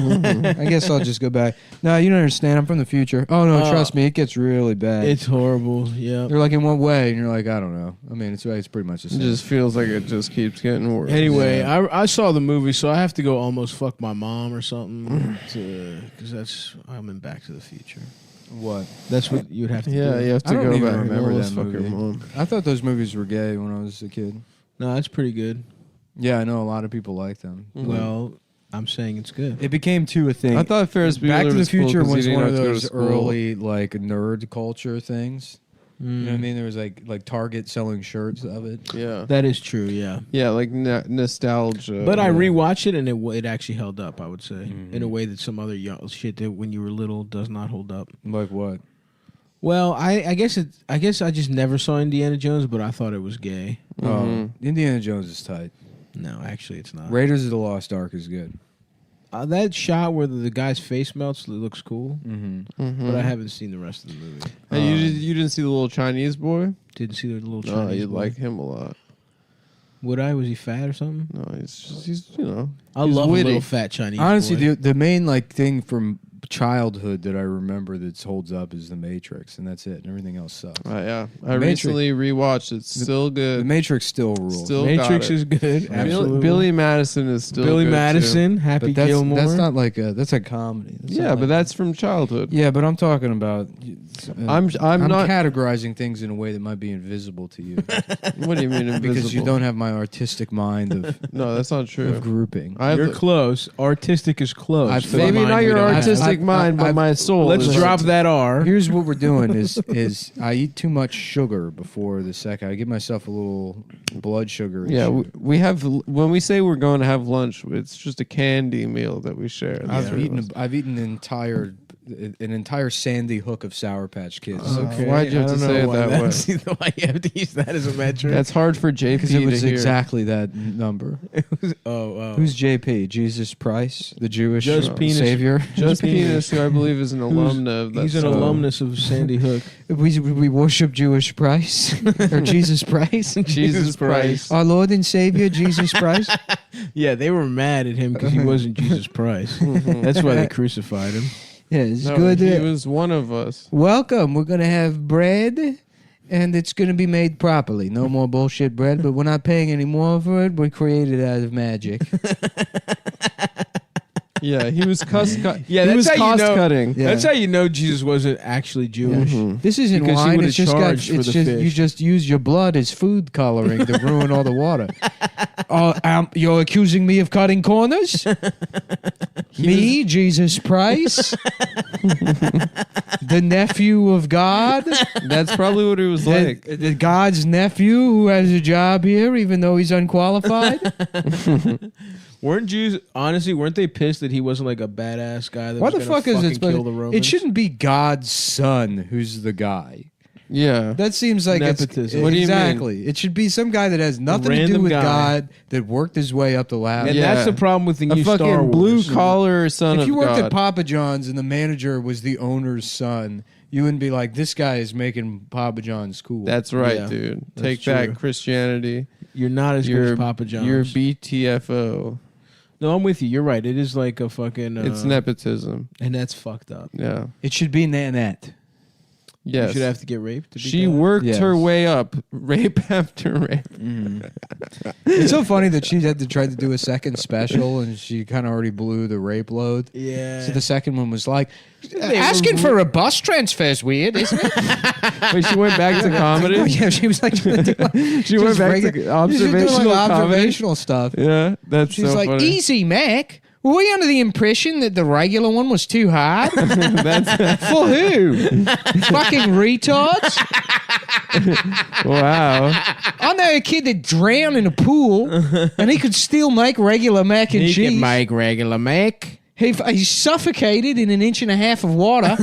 I guess I'll just go back. No, you don't understand. I'm from the future. Oh no, trust me, it gets really bad. It's horrible. Yeah. They're like, in what way? And you're like, I don't know. I mean, it's pretty much the It same. just feels like it just keeps getting worse. Anyway, I saw the movie, so I have to go almost fuck my mom or something, because I'm in Back to the Future. What? That's what you'd have to do. Yeah, you have I to don't go even back. remember Let's that fuck movie. your mom. I thought those movies were gay when I was a kid. No, that's pretty good. Yeah, I know a lot of people like them. Well, I'm saying it's good. It became a thing. I thought Ferris Bueller Back to the was cool Future 'cause he was didn't one of have to go to those school. early like nerd culture things. You know what I mean? There was like Target selling shirts of it. Yeah, That is true. Yeah. yeah, like nostalgia. But I rewatched it and it actually held up. I would say in a way that some other shit that when you were little does not hold up. Like what? Well, I guess I just never saw Indiana Jones, but I thought it was gay. Indiana Jones is tight. No, actually, it's not. Raiders of the Lost Ark is good. That shot where the guy's face melts looks cool, but I haven't seen the rest of the movie. Hey, you didn't see the little Chinese boy? Didn't see the little No, Chinese you'd boy. like him a lot. Would I? Was he fat or something? No, he's you know. I he's love witty. a little fat Chinese Honestly, boy. the main thing from childhood that I remember that holds up is The Matrix, and that's it. And everything else sucks. Yeah, The I Matrix- recently rewatched it. It's still good. The Matrix still rules. Still Matrix got it. is good. Absolutely. Billy Madison is still Billy good, Madison, too. Happy But Gilmore. that's not like that's a comedy. That's Yeah, not but like- that's from childhood. Yeah, but I'm talking about. I'm not categorizing things in a way that might be invisible to you. What do you mean invisible? Because you don't have my artistic mind of. No, that's not true. Of grouping. You're close. Artistic is close. To the Maybe mind not we your don't have. artistic mind, but my soul. Let's is drop that R. Here's what we're doing: is I eat too much sugar before the second. I give myself a little blood sugar. Yeah, issue. we have when we say we're going to have lunch, it's just a candy meal that we share. I've eaten an entire Sandy Hook of Sour Patch Kids. Okay. Why'd you have I to don't say know it why that way? that's- Why you have to use that as a metric? That's hard for JP Because it was to hear. exactly that number. Who's JP? Jesus Price, the Jewish Just Penis. savior. Just Penis, who I believe is an alumna of that. He's an school. alumnus of Sandy Hook. We worship Jewish Price or Jesus Price. Jesus Christ. Our Lord and Savior Jesus Christ. Yeah, they were mad at him because he wasn't Jesus Christ. That's why they crucified him. Yeah, it's No, good. He was one of us. Welcome. We're gonna have bread, and it's gonna be made properly. No more bullshit bread, but we're not paying any more for it. We created it out of magic. Yeah, he was Yeah, he was that's how cost you know. cutting. Yeah. That's how you know Jesus wasn't actually Jewish. This isn't Because he wine. would've It's just got. charged for It's the just fish. you just use your blood as food coloring to ruin all the water. You're accusing me of cutting corners? Me, Jesus Price, the nephew of God. That's probably what it was like. The God's nephew who has a job here, even though he's unqualified. Weren't Jews honestly? Weren't they pissed that he wasn't like a badass guy? That Why was the gonna fuck is fucking it? kill the Romans? It shouldn't be God's son who's the guy. Yeah. That seems like Nepotism. It's, What do you mean? exactly. It should be some guy that has nothing to do random with guy. God that worked his way up the ladder. And Yeah. that's the problem with the A new fucking Star Wars. blue collar son If of you worked God. at Papa John's and the manager was the owner's son, you wouldn't be like, this guy is making Papa John's cool. That's right, Yeah, dude. that's Take true. that, Christianity. You're not as good as Papa John's. You're BTFO. No, I'm with you. You're right. It is like a fucking. It's nepotism. and that's fucked up. Yeah. It should be Nanette. Yes. You should have to get raped. To be She God? worked Yes. her way up, rape after rape. It's so funny that she had to try to do a second special and she kind of already blew the rape load. Yeah. So the second one was like, asking for a bus transfer is weird, isn't it? Wait, she went back to comedy? Yeah, she was like, She went back to observational observational stuff. Yeah, that's She's so like, funny. easy, Mac. Were we under the impression that the regular one was too hard? For who? Fucking retards? Wow. I know a kid that drowned in a pool and he could still make regular mac and He cheese. can make regular mac. He suffocated in 1.5 inches of water,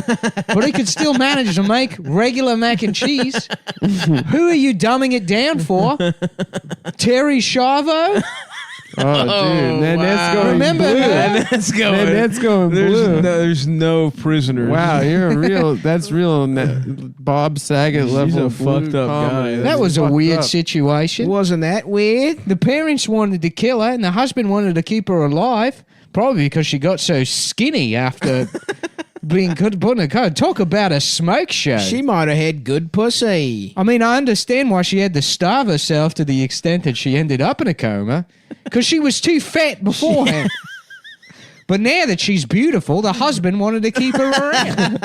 but he could still manage to make regular mac and cheese. Who are you dumbing it down for? Terry Schiavo? Oh, dude. Nanette's going Remember blue. her? That's going. Nanette's going blue. There's no prisoners. Wow, you're a real. That's real. Bob Saget She's level. a blue fucked up comedy. guy. That was a fucked weird up. situation. Wasn't that weird? The parents wanted to kill her, and the husband wanted to keep her alive, probably because she got so skinny after being put in a car. Talk about a smoke show. She might have had good pussy. I mean, I understand why she had to starve herself to the extent that she ended up in a coma, because she was too fat beforehand. But now that she's beautiful, the husband wanted to keep her around.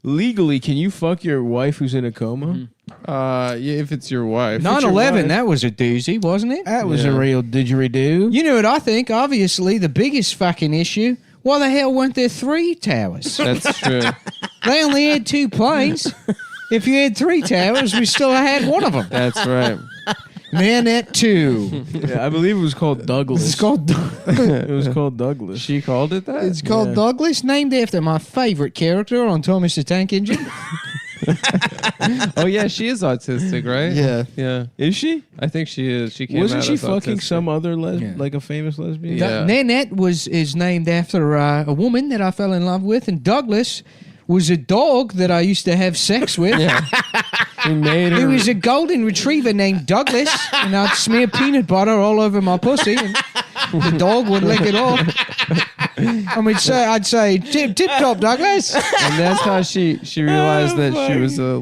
Legally, can you fuck your wife who's in a coma? Yeah, if it's your wife. 9/11, that was a doozy, wasn't it? That was a real didgeridoo. You know what I think? Obviously, the biggest fucking issue, why the hell weren't there 3 towers? That's true. They only had 2 planes. If you had 3 towers, we still had one of them. That's right. Nanette 2. Yeah, I believe it was called Douglas. It's called It was called Douglas. She called it that? It's called Douglas, named after my favorite character on Thomas the Tank Engine. Oh yeah, she is autistic, right? Yeah. Is she? I think she is. She came Wasn't out she as fucking autistic. some other like a famous lesbian? Nanette is named after a woman that I fell in love with, and Douglas was a dog that I used to have sex with. He made her. He was a golden retriever named Douglas, and I'd smear peanut butter all over my pussy, and the dog would lick it off. And I'd say, tip top, Douglas. And that's how she realized that she was a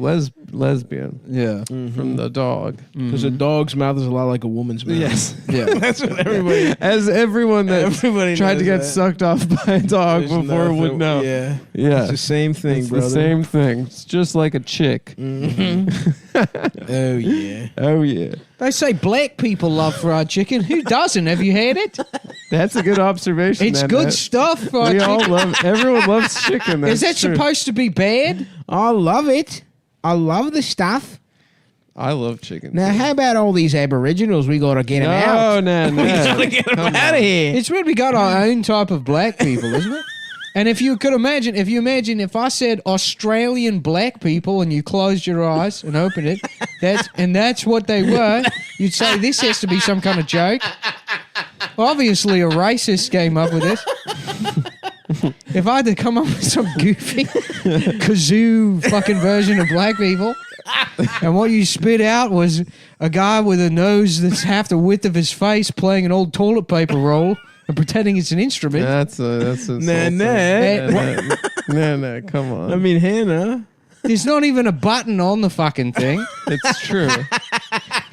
lesbian. Yeah. From the dog. Because a dog's mouth is a lot like a woman's mouth. Yes. Yeah. That's what everybody. As everyone that Everybody tried to knows get that. sucked off by a dog There's before nothing- would know. Yeah. Yeah. It's the same thing, It's brother. the same thing. It's just like a chick. Oh yeah. Oh yeah. They say black people love fried chicken. Who doesn't? Have you had it? That's a good observation. It's then, good Matt. stuff. Fried We all chicken. everyone loves chicken. Is that That's true. supposed to be bad? I love it. I love the stuff. I love chicken. Now, how about all these aboriginals? We got to get them out. No. We got to get them out of here. It's weird we got our own type of black people, isn't it? And if you imagine if I said Australian black people and you closed your eyes and opened it, that's what they were, you'd say this has to be some kind of joke. Obviously, a racist came up with this. If I had to come up with some goofy kazoo fucking version of black people, and what you spit out was a guy with a nose that's half the width of his face playing an old toilet paper roll and pretending it's an instrument. That's Nah. No, come on. I mean, Hannah. There's not even a button on the fucking thing. It's true.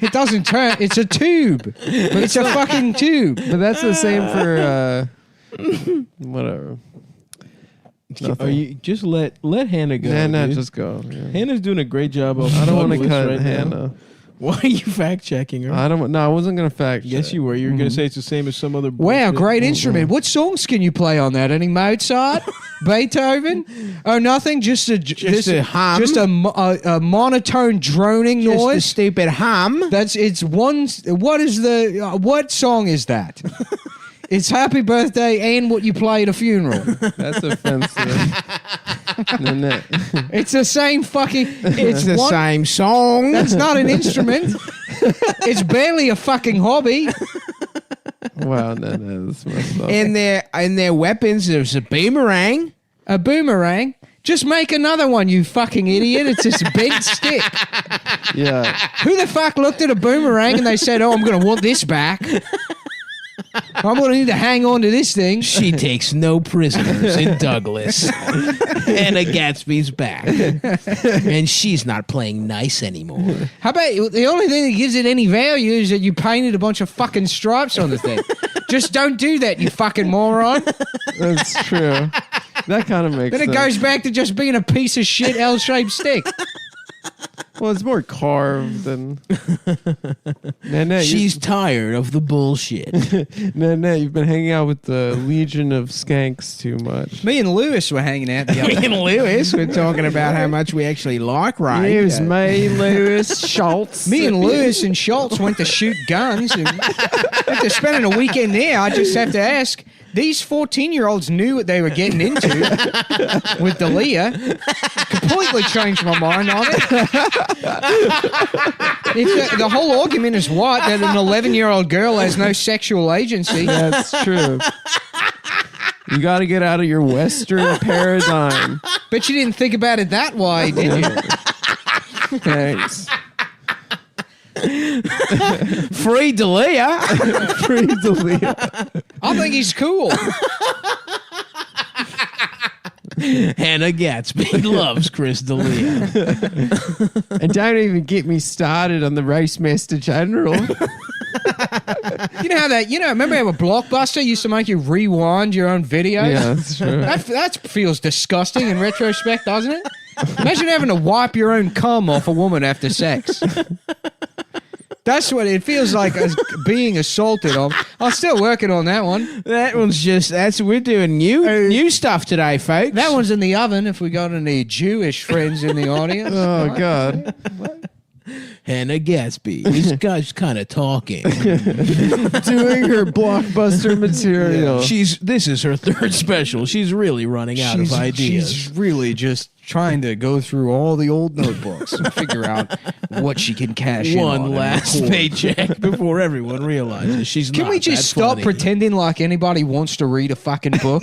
It doesn't turn. It's a tube. But it's a fucking tube. But that's the same for whatever. Are you just let Hannah go? Nah, dude. just go. Yeah. Hannah's doing a great job of. I don't want to Douglas cut right now. Hannah. Why are you fact checking her? I don't. No, I wasn't gonna fact. Yes, check. you were. You were going to say it's the same as some other. Wow, bullshit. great instrument. What songs can you play on that? Any Mozart, Beethoven? Oh, nothing. Just a hum. Just a monotone droning Just noise. a stupid hum. It's one. What is the? What song is that? It's Happy Birthday and what you play at a funeral. That's offensive. Nanette. It's the same fucking. It's the same song. That's not an instrument. It's barely a fucking hobby. Wow, Nanette, that's messed up. And their weapons, there's a boomerang. A boomerang. Just make another one, you fucking idiot. It's this bent stick. Yeah. Who the fuck looked at a boomerang and they said, "Oh, I'm going to want this back. I'm going to need to hang on to this thing." She takes no prisoners in Douglas. Anna Gatsby's back. And she's not playing nice anymore. How about the only thing that gives it any value is that you painted a bunch of fucking stripes on the thing. Just don't do that, you fucking moron. That's true. That kind of makes Then it sense. goes back to just being a piece of shit L-shaped stick. Well, it's more carved than. Nanette, She's tired of the bullshit. Nanette, you've been hanging out with the Legion of Skanks too much. Me and Lewis were hanging out the other Me and Lewis were talking about how much we actually like Ray. It was me, Lewis, Schultz. Me and Lewis and Schultz went to shoot guns, and after spending a weekend there, I just have to ask, these 14-year-olds knew what they were getting into with Dalia. Completely changed my mind on it. The whole argument is what? That an 11-year-old girl has no sexual agency. That's true. You got to get out of your Western paradigm. But you didn't think about it that way, did you? Thanks. Free Dalia. Free Dalia. I think he's cool. Hannah Gatsby loves Chris D'Elia. And don't even get me started on the Race Master General. You know how remember how a Blockbuster used to make you rewind your own videos? Yeah, that's true. That feels disgusting in retrospect, doesn't it? Imagine having to wipe your own cum off a woman after sex. That's what it feels like as being assaulted. I'm still working on that one. That one's we're doing new stuff today, folks. That one's in the oven if we got any Jewish friends in the audience. Oh, God. Hannah Gatsby is kind of talking. Doing her blockbuster material. This is her third special. She's really running out of ideas. She's really just trying to go through all the old notebooks and figure out what she can cash in on. One last paycheck before everyone realizes she's Can not we just that stop funny. pretending like anybody wants to read a fucking book?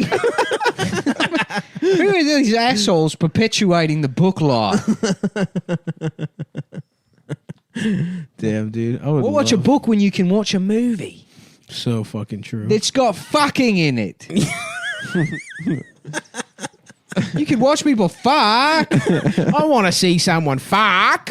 Who are these assholes perpetuating the book law? Damn, dude. I would Watch a book when you can watch a movie. So fucking true. It's got fucking in it. You can watch people fuck. I want to see someone fuck.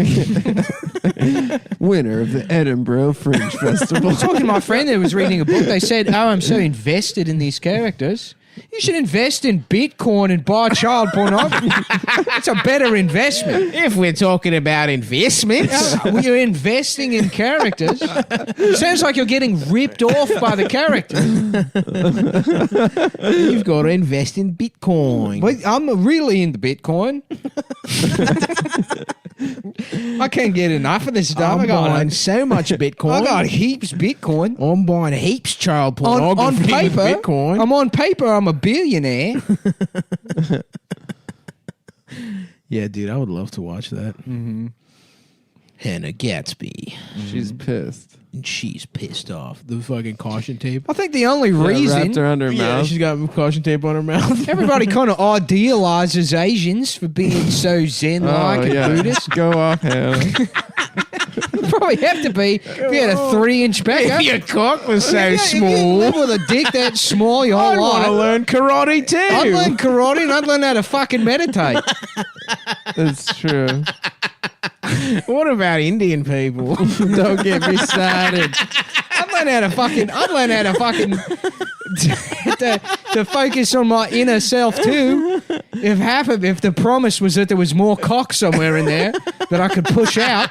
Winner of the Edinburgh Fringe Festival. I was talking to my friend that was reading a book. They said, "Oh, I'm so invested in these characters. You should invest in Bitcoin and buy child pornography. It's a better investment." If we're talking about investments. You're investing in characters. Sounds like you're getting ripped off by the characters. You've got to invest in Bitcoin. But I'm really into Bitcoin. I can't get enough of this stuff. I'm I got buying so much Bitcoin. I got heaps Bitcoin. I'm buying heaps child On pornography paper, with Bitcoin. I'm on paper. I'm a billionaire. Yeah, dude, I would love to watch that. Mm-hmm. Hannah Gatsby. She's pissed. And she's pissed off. The fucking caution tape. I think the only reason wrapped around her Yeah, mouth. she's got caution tape on her mouth. everybody kind of idealizes Asians for being so Zen-like and Buddhist. Go off, Hannah. Probably have to be if you had a 3-inch back. If your cock was so If you small. live with a dick that small your I'd whole want to life. learn karate too. I'd learn karate and I'd learn how to fucking meditate. That's true. What about Indian people? Don't get me started. I'd learn how to to focus on my inner self too. If the promise was that there was more cock somewhere in there that I could push out,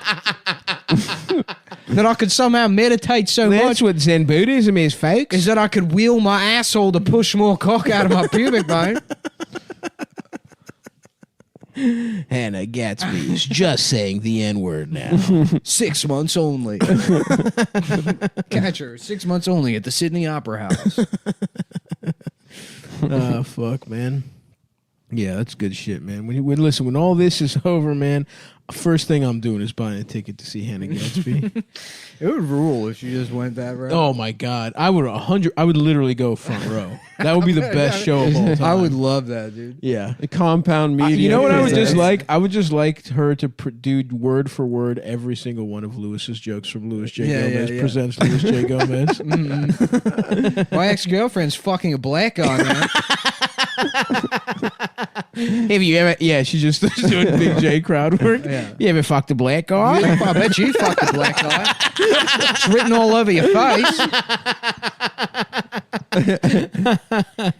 that I could somehow meditate so That's much, what Zen Buddhism is, folks. is that I could wheel my asshole to push more cock out of my pubic bone. Hannah Gatsby is just saying the N-word now. 6 months only. Catch her 6 months only at the Sydney Opera House. Oh, fuck, man. Yeah, that's good shit, man. When all this is over, man, first thing I'm doing is buying a ticket to see Hannah Gatsby. It would rule if you just went that route. Oh my God, I would literally go front row. That would be the best show of all time. I would love that, dude. Yeah. The compound media. You know what I would is just a- like? I would just like her to do word for word every single one of Lewis's jokes from Louis J. Gomez presents Louis J. Gomez. My ex-girlfriend's fucking a black guy now. Have you ever? Yeah, she's just doing Big J crowd work. Yeah. You ever fucked a black guy? I bet you fucked a black guy. It's written all over your face.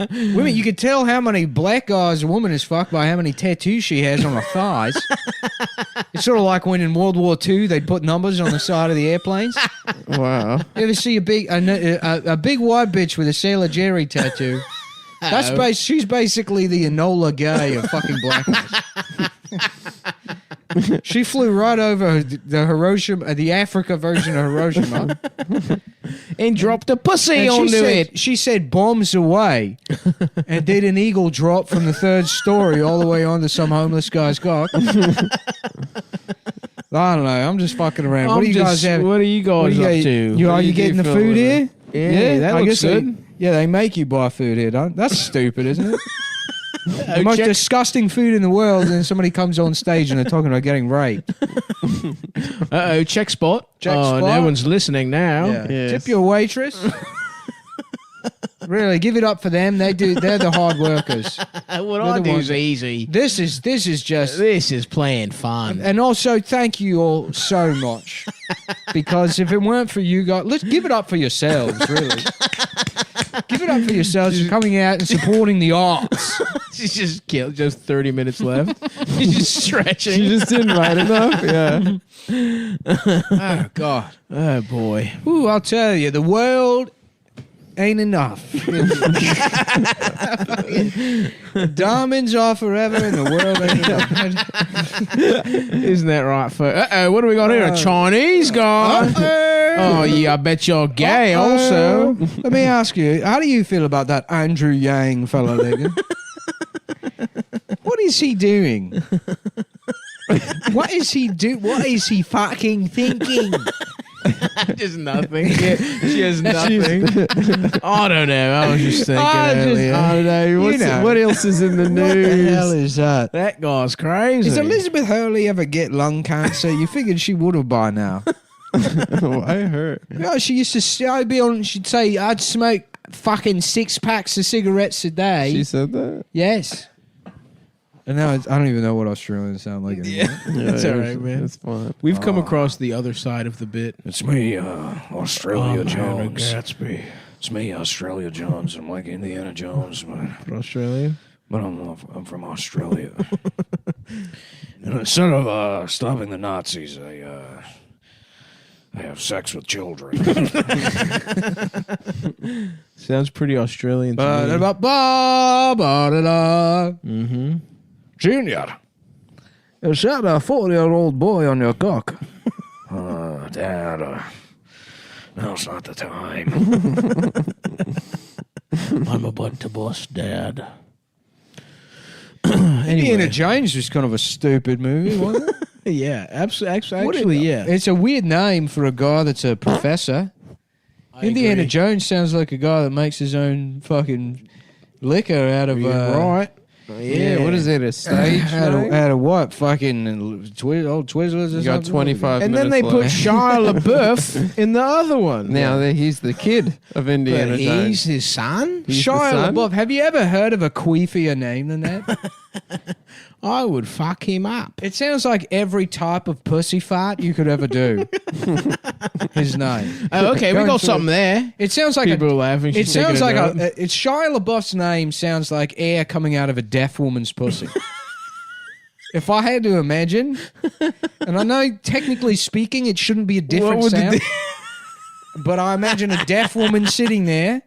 Women, you could tell how many black guys a woman is fucked by how many tattoos she has on her thighs. It's sort of like when in World War II they'd put numbers on the side of the airplanes. Wow. You ever see a big white bitch with a Sailor Jerry tattoo? She's basically the Enola Gay of fucking blackness. She flew right over the Hiroshima, the Africa version of Hiroshima, and dropped a pussy and onto it. She said bombs away, and did an eagle drop from the 3rd story all the way onto some homeless guy's cock. I don't know. I'm just fucking around. What are you guys having? What are you guys up to? Are you getting the food here? Yeah, that I looks guess good. they make you buy food here. That's stupid, isn't it? The most disgusting food in the world, and then somebody comes on stage and they're talking about getting raped. Uh-oh, check spot. Check Oh, spot. no one's listening now. Yeah. Yes. Tip your waitress. Really, give it up for them. They're the hard workers. What They're I the do ones is that- easy. This is just. This is playing fun. And also, thank you all so much. Because if it weren't for you guys, let's give it up for yourselves, really. Give it up for yourselves for coming out and supporting the arts. She's just killed. Just 30 minutes left. She's just stretching. She just didn't write enough. Yeah. Oh, God. Oh boy. Ooh, I'll tell you, the world ain't enough. Diamonds are forever and the world ain't enough. Isn't that right? What do we got here? A Chinese guy. Oh, yeah, I bet you're gay also. Let me ask you, how do you feel about that Andrew Yang fella, Ligon? What is he doing? What is he fucking thinking? Just nothing. She has nothing. I don't know. I was just thinking earlier. I don't know. What else is in the news? What the hell is that? That guy's crazy. Does Elizabeth Hurley ever get lung cancer? You figured she would have by now. I heard. Yeah, she used to. She'd say, I'd smoke fucking 6 packs of cigarettes a day. She said that? Yes. And now I don't even know what Australians sound like anymore. Yeah, it's all right, man. It's fun. We've come across the other side of the bit. It's me, Australia Jones. Gatsby. It's me, Australia Jones. I'm like Indiana Jones, man. From Australia? But I'm from Australia. And instead of stopping the Nazis, I have sex with children. Sounds pretty Australian to me. Mm-hmm. Junior, is that a 40-year-old boy on your cock? Dad, now's not the time. I'm about to bust, Dad. Indiana Jones was kind of a stupid movie, wasn't it? Yeah, actually, yeah. It's a weird name for a guy that's a professor. Indiana agree. Jones sounds like a guy that makes his own fucking liquor out of right. Yeah, what is it? A stage? out of what? Fucking old Twizzlers or You got something? 25 And minutes then they put left. Shia LaBeouf in the other one. Now he's the kid of Indiana But Jones. he's his son? He's the Shia son? LaBeouf. Have you ever heard of a queefier name than that? I would fuck him up. It sounds like every type of pussy fart you could ever do. His name. Oh, okay, we got something there. It sounds like People are laughing. It She's sounds taking like it out. it's Shia LaBeouf's name sounds like air coming out of a deaf woman's pussy. If I had to imagine, and I know technically speaking it shouldn't be a different would the sound, but I imagine a deaf woman sitting there,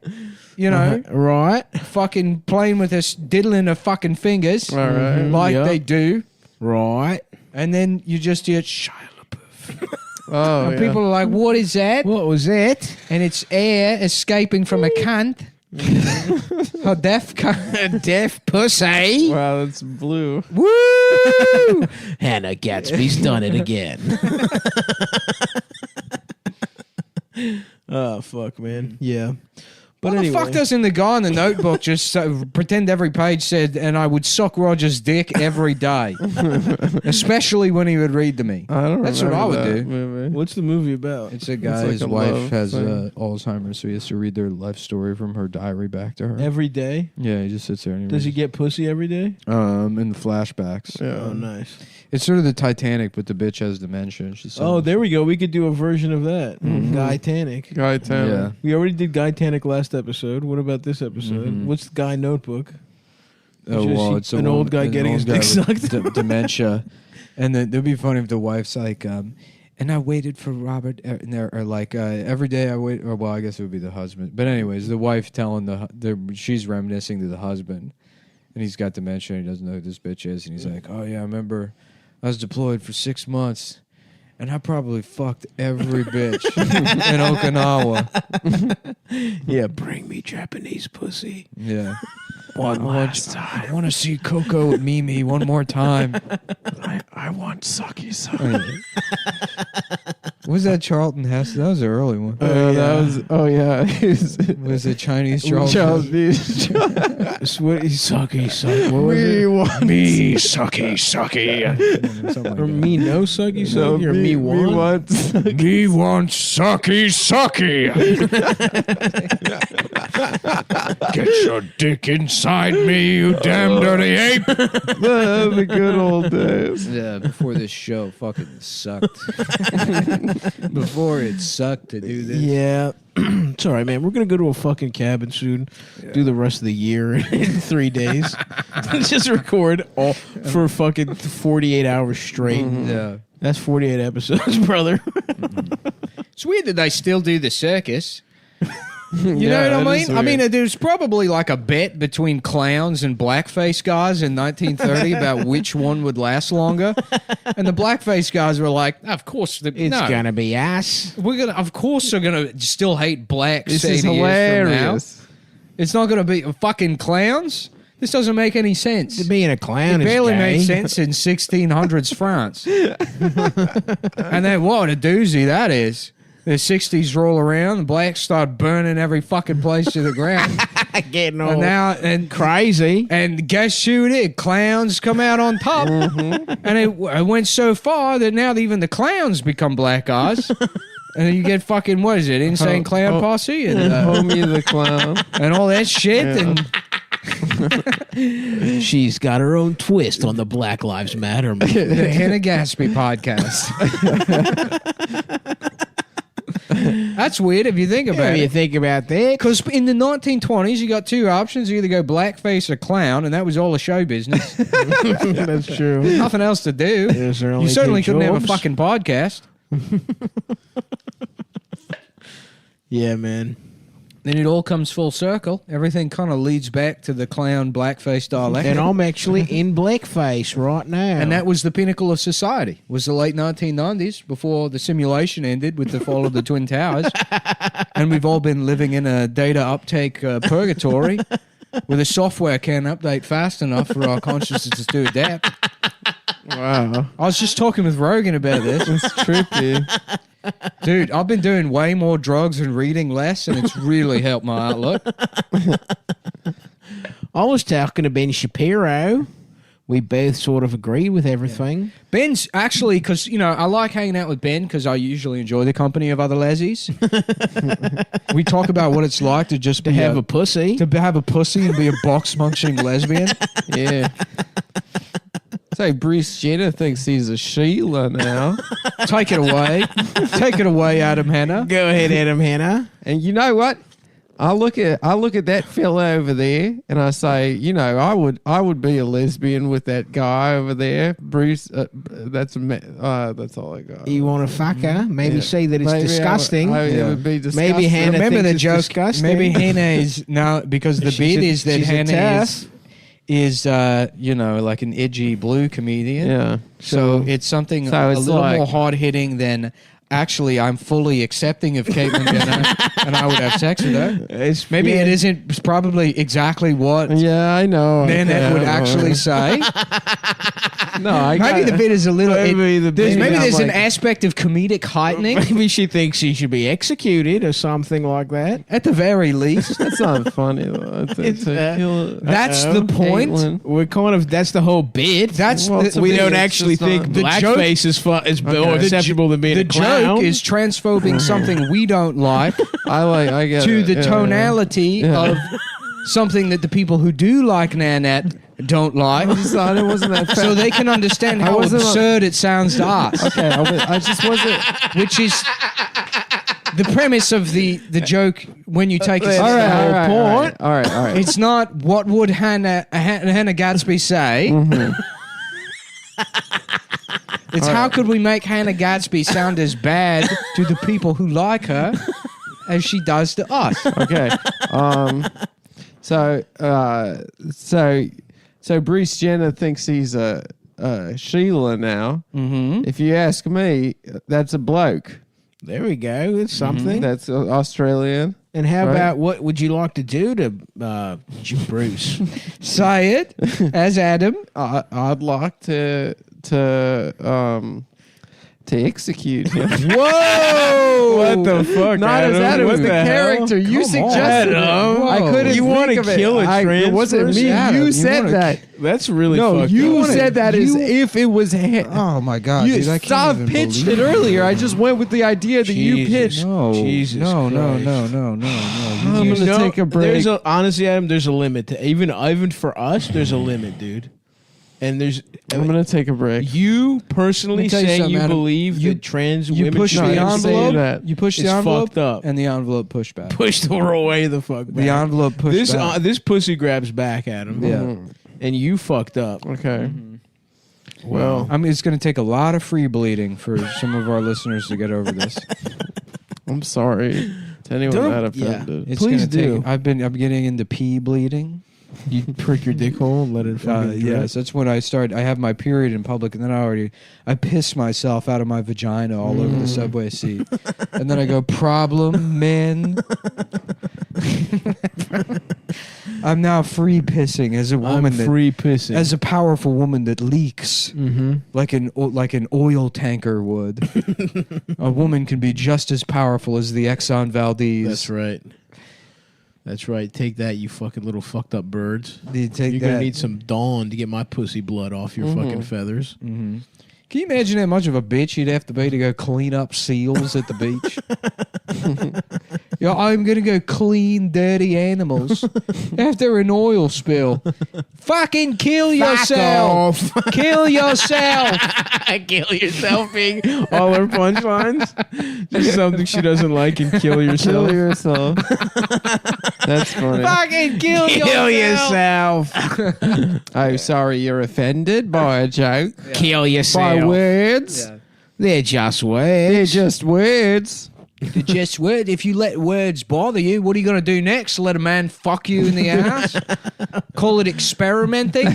you know, right, fucking playing with her, diddling her fucking fingers, like yeah. they do, right, and then you just hear Shia LaBeouf. Oh, And people are like, what is that? What was that? And it's air escaping from a cunt. A deaf cunt. A deaf pussy. Wow, that's blue. Woo! Hannah Gatsby's done it again. Oh, fuck, man. Yeah. But What anyway. the fuck doesn't the guy in the notebook just pretend every page said, and I would suck Roger's dick every day? Especially when he would read to me. I don't That's what I would remember that do. movie. What's the movie about? It's a guy, like his a wife love has thing. Alzheimer's, so he has to read their life story from her diary back to her. Every day? Yeah, he just sits there and Does he get pussy every day? in the flashbacks. Yeah. Oh, nice. It's sort of the Titanic, but the bitch has dementia. She's Oh, there we go. We could do a version of that. Guy-tanic. Guy Tanner. Yeah. We already did Guy-tanic last episode. What about this episode? What's the Guy Notebook? Oh, Just well, he- it's a an old guy an getting old his dick guy with sucked. dementia. And then it'd be funny if the wife's like, and I waited for Robert, and they're like, every day I wait, or well, I guess it would be the husband. But anyways, the wife telling she's reminiscing to the husband, and he's got dementia, and he doesn't know who this bitch is, and he's like, oh yeah, I remember I was deployed for 6 months, and I probably fucked every bitch in Okinawa. Yeah, bring me Japanese pussy. Yeah. One last time. I want to see Coco with Mimi one more time. I want sucky sucky. Was that Charlton Heston? That was the early one. That was. Oh yeah. Was it Chinese Charlton? Sucky sucky. What was We it? want Me sucky sucky. Something Or like me no sucky sucky? Or me We want? want. Me want sucky sucky. Get your dick inside me, you damn dirty ape. The good old days. Yeah, before this show fucking sucked. Before it sucked to do this. Yeah. It's all right, man. We're going to go to a fucking cabin soon. Do the rest of the year in 3 days. Just record all for fucking 48 hours straight. Yeah. That's 48 episodes, brother. It's weird that they still do the circus. You know what I mean? I mean, there's probably like a bet between clowns and blackface guys in 1930 about which one would last longer. And the blackface guys were like, of course, It's gonna be ass. Of course, they're gonna still hate blacks. This 80 is years from now. hilarious. It's not gonna be fucking clowns. This doesn't make any sense. Being a clown It is barely gay. made sense in 1600s France. And then what a doozy that is. The 60s roll around, the blacks start burning every fucking place to the ground. Getting all And now and crazy. And guess who it is? Clowns come out on top. And it went so far that now even the clowns become black guys. And then you get fucking, what is it, Insane Clown Posse? And, Homie the Clown. and all that shit. Yeah. And She's got her own twist on the Black Lives Matter movement. the Hannah Gatsby podcast. That's weird if you think about If it. you think about that. Because in the 1920s, you got two options. You either go blackface or clown, and that was all the show business. That's true. There's nothing else to do. There's only You certainly two couldn't have a jobs. fucking podcast. Yeah, man. Then it all comes full circle. Everything kind of leads back to the clown blackface dialect. And I'm actually in blackface right now. And that was the pinnacle of society. Was the late 1990s before the simulation ended with the fall of the Twin Towers. And we've all been living in a data uptake purgatory where the software can't update fast enough for our consciousness to adapt. Wow. I was just talking with Rogan about this. It's trippy. Dude, I've been doing way more drugs and reading less, and it's really helped my outlook. I was talking to Ben Shapiro. We both sort of agree with everything. Ben's actually, because, you know, I like hanging out with Ben because I usually enjoy the company of other lesbies. We talk about what it's like to just To have a pussy. To have a pussy and be a box-munching lesbian. Yeah. Say, Bruce Jenner thinks he's a Sheila now. Take it away. Take it away, Adam Hanna. Go ahead, Adam Hanna. And you know what? I look at that fella over there, and I say, you know, I would be a lesbian with that guy over there, Bruce. That's all I got. You want to fuck her? Maybe say that it's Maybe disgusting. It would be disgusting. Maybe Hannah Remember thinks the it's joke? disgusting. Maybe Hannah is no, because the bit is that she's a Hannah tough. is you know, like an edgy blue comedian. Yeah. So it's something So a it's little like- more hard hitting than actually I'm fully accepting of Caitlyn Jenner and I would have sex with her. Maybe it isn't. It's probably exactly what. Yeah, I know. Nanette would actually say. No, maybe the bit is a little. Maybe there's an aspect of comedic heightening. Maybe she thinks she should be executed or something like that. At the very least, That's not funny though. that's the point. Caitlyn. We're kind of that's the whole bit. That's Well, the, we bit, don't it's actually just think not- The blackface is more The acceptable than being the a clown. joke is transphobing something we don't like I get to it. the Yeah, tonality of something that the people who do like Nanette don't like, I just thought it wasn't that. so they can understand I how wasn't- absurd it sounds to us. Okay, I just wasn't. Which is the premise of the joke when you take it to All the right, whole all right, point. all right. It's not what would Hannah Gadsby say. Mm-hmm. It's how could we make Hannah Gadsby sound as bad to the people who like her as she does to us. Okay. So Bruce Jenner thinks he's a Sheila now. Mm-hmm. If you ask me, that's a bloke. There we go. It's something. That's Australian. And how Right. about what would you like to do to Bruce? Say it as Adam. I'd like to execute him. Whoa! What the fuck? Not as Adam, What was the the hell? character. You Come suggested on. it. I couldn't You think wanna of it. kill a It wasn't trans me. person? Adam, You you said wanna- that. That's really No, fucked you up. said that as if it was. Oh my God! You dude, I can't stop even pitched believe it earlier. I just went with the idea that you Jesus. pitched. No, Jesus no, Christ. no. I'm You gonna know, take a break. There's honestly, Adam, there's a limit to even for us. There's a limit, dude. And there's I'm gonna take a break. you personally Let me tell you saying something, you Adam. believe You- that trans You women push should the be able to say envelope. that. You push the It's envelope, fucked up. and the envelope pushed back. push the way the fuck back. The envelope pushed this back. this pussy grabs back, Adam. Yeah. And you fucked up. Okay. Well, I mean, it's going to take a lot of free bleeding for some of our listeners to get over this. I'm sorry To anyone Don't- that yeah. offended. It's Please gonna do. I'm getting into pee bleeding. You prick your dick hole and let it fucking drip. Yes, that's when I start. I have my period in public, and then I piss myself out of my vagina all over the subway seat, and then I go, problem, men. I'm now free pissing as a woman. free pissing. As a powerful woman that leaks like an oil tanker would. A woman can be just as powerful as the Exxon Valdez. That's right. That's right. Take that, you fucking little fucked up birds. You take You're gonna that. need some Dawn to get my pussy blood off your fucking feathers. Mm-hmm. Can you imagine how much of a bitch you'd have to be to go clean up seals at the beach? Yeah, I'm gonna go clean dirty animals after an oil spill. Fucking kill yourself! Kill yourself! Kill yourself being all her punchlines. Just something she doesn't like and kill yourself. Kill yourself. That's funny. Fucking kill yourself! I'm sorry you're offended by a joke. Kill By yourself. words. They're just words. They're just words. They're just words. If you let words bother you, what are you going to do next? Let a man fuck you in the ass? Call it experimenting?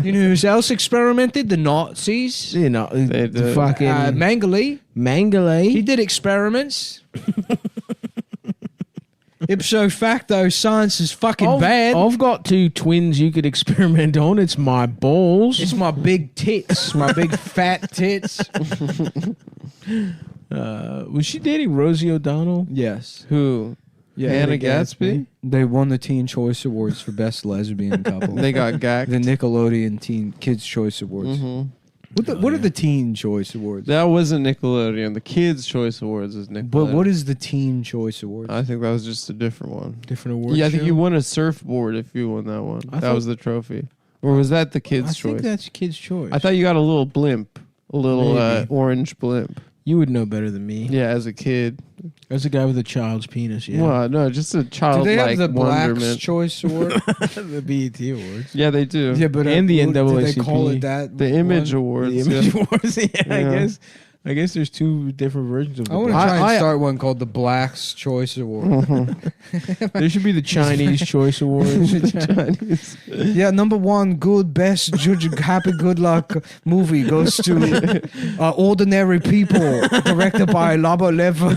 You know who else experimented? The Nazis. You know, did. fucking Mengele. Mengele. He did experiments. Ipso facto, science is fucking bad. I've got two twins you could experiment on. It's my balls. It's my big tits, my big fat tits. Was she dating Rosie O'Donnell? Yes. Who? Yeah, Hannah Gatsby? They won the Teen Choice Awards for Best Lesbian Couple. They got gacked. The Nickelodeon Teen Kids Choice Awards. What are the Teen Choice Awards? That wasn't Nickelodeon. The Kids' Choice Awards is Nickelodeon. But what is the Teen Choice Awards? I think that was just a different one. Different award. Yeah, I think show? you won a surfboard if you won that one. I That thought- was the trophy. Or was that the Kids' I Choice? think that's Kids' Choice. I thought you got a little blimp. A little Maybe. orange blimp. You would know better than me. Yeah, as a kid. As a guy with a child's penis, yeah. Well, no, just a Do childlike they have the Blacks wonderment. Choice Award? The BET Awards. Yeah, they do. Yeah, but And the do they NAACP. call it that? The Image one? Awards. The Image yeah. Awards, yeah, Yeah. I guess there's two different versions of the I want to Blacks. try and start one called the Blacks Choice Award. There should be the Chinese Choice Awards. Yeah, number one, good, best, judge, happy, good luck movie goes to Ordinary People, directed by Labo Lever.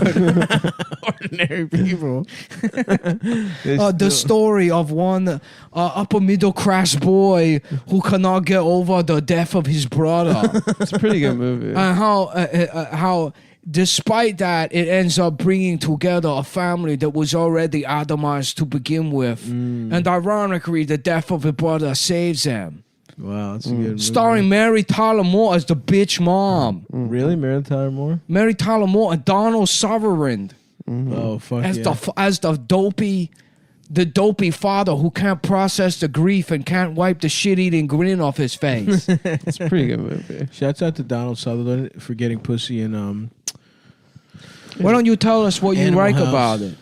Ordinary people. The story of one upper middle class boy who cannot get over the death of his brother. It's a pretty good movie. And how despite that, it ends up bringing together a family that was already atomized to begin with. And ironically, the death of a brother saves them. Wow, that's a good movie. Starring Mary Tyler Moore as the bitch mom. Really? Mary Tyler Moore? Mary Tyler Moore and Donald Sutherland Oh, fuck as yeah. as the dopey father who can't process the grief and can't wipe the shit-eating grin off his face. It's a pretty good movie. Shouts out to Donald Sutherland for getting pussy in Why don't you tell us what you Animal like House. about it?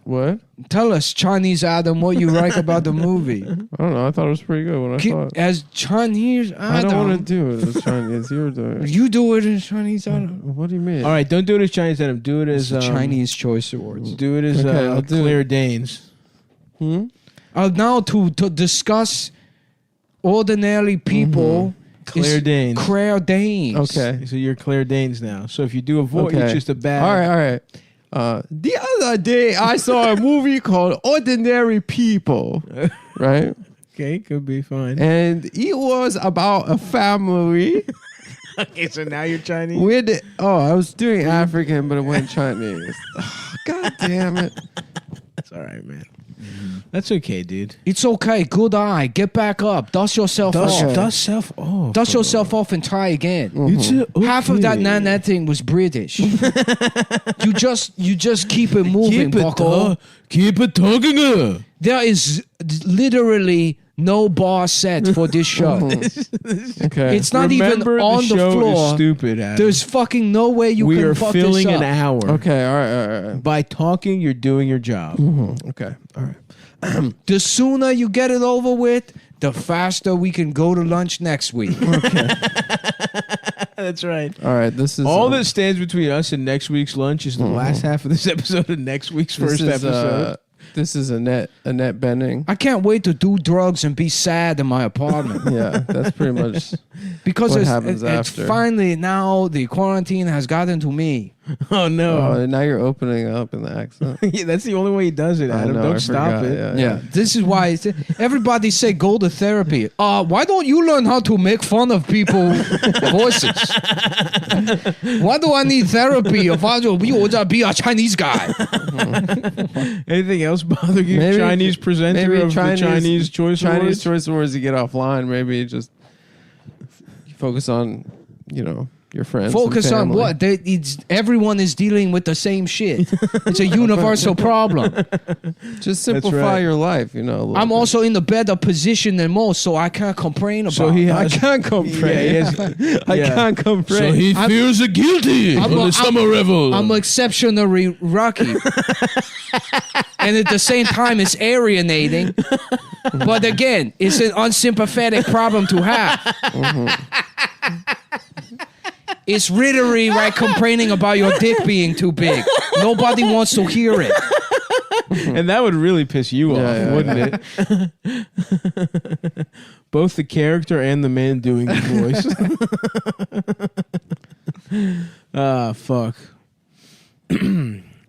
What? Tell us, Chinese Adam, what you like about the movie. I don't know. I thought it was pretty good when I saw it. As Chinese I Adam. don't want to do it as Chinese. You were doing it. You do it as Chinese Adam. What do you mean? All right, don't do it as Chinese Adam. Do it as The Chinese Choice Awards. Do it as Okay, I'll do Claire it. Danes. Now to discuss ordinary people. Claire is Danes. Claire Danes. Okay. So you're Claire Danes now. So if you do a voice, Okay. it's just a bad. All right. The other day, I saw a movie called Ordinary People, right? Okay, could be fine. And it was about a family Okay, so now you're Chinese. with. Oh, I was doing African, but it went Chinese. God damn it! That's all right, man. That's okay, dude. It's okay. Good eye. Get back up. Dust yourself off. Dust off. Dust yourself off and try again. Half of that thing was British. you just keep it moving, Bucko. Keep it talking. There is literally no bar set for this show. Okay. It's not Remember, even on the show floor. Is stupid. Adam. There's fucking no way you we can are fuck filling this up. an hour. Okay. All right. By talking, you're doing your job. Okay. All right. The sooner you get it over with, the faster we can go to lunch next week. That's right. All right, this is All that stands between us and next week's lunch is the last half of this episode and next week's first episode. This is Annette Benning. I can't wait to do drugs and be sad in my apartment. Yeah, that's pretty much because what it's, happens it's after. finally now the quarantine has gotten to me. Oh no! Oh, now you're opening up in the accent. Yeah, that's the only way he does it, Adam. Don't stop it. Yeah, this is why everybody say go to therapy. Why don't you learn how to make fun of people's voices? Why do I need therapy if I will be a Chinese guy? Anything else bother you? Maybe Chinese presenter of the Chinese Choice Awards? Chinese Choice Awards, you get offline. Maybe just focus on, your friends. Focus and on family. what? Everyone is dealing with the same shit. It's a universal problem. Just simplify your life, I'm also in the better position than most, so I can't complain about it. I can't complain. I can't complain. So he feels guilty on the summer revel. I'm exceptionally lucky. And at the same time, it's alienating. But again, it's an unsympathetic problem to have. It's literally like complaining about your dick being too big. Nobody wants to hear it. And that would really piss you off, wouldn't it? Both the character and the man doing the voice. Fuck.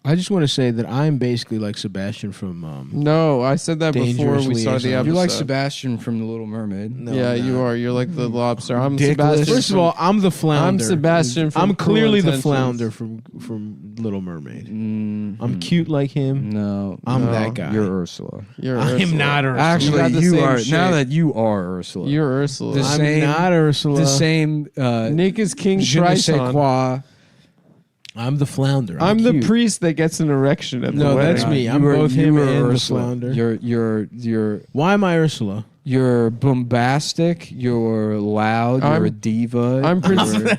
I just want to say that I'm basically like Sebastian from No, I said that before we started the episode. You're like Sebastian from The Little Mermaid. No, yeah, I'm you not. are. You're like the lobster. I'm Dickless. Sebastian. First of all, I'm the flounder. I'm Sebastian from I'm clearly Cruel the Intentions. flounder from Little Mermaid. I'm cute like him. No, I'm that guy. You're Ursula. You're I am Ursula. not Ursula. Actually, got the you same are. shape. Now that you are Ursula, You're Ursula. the I'm same. not Ursula. The same. Nick is King Je ne sais Trison. quoi. I'm the flounder. I'm the cute. priest that gets an erection at the No, wedding. that's me. You I'm were- both you him were and the Ursula. flounder. You're Why am I Ursula? You're bombastic. You're loud. You're a diva. I'm Prince. you're-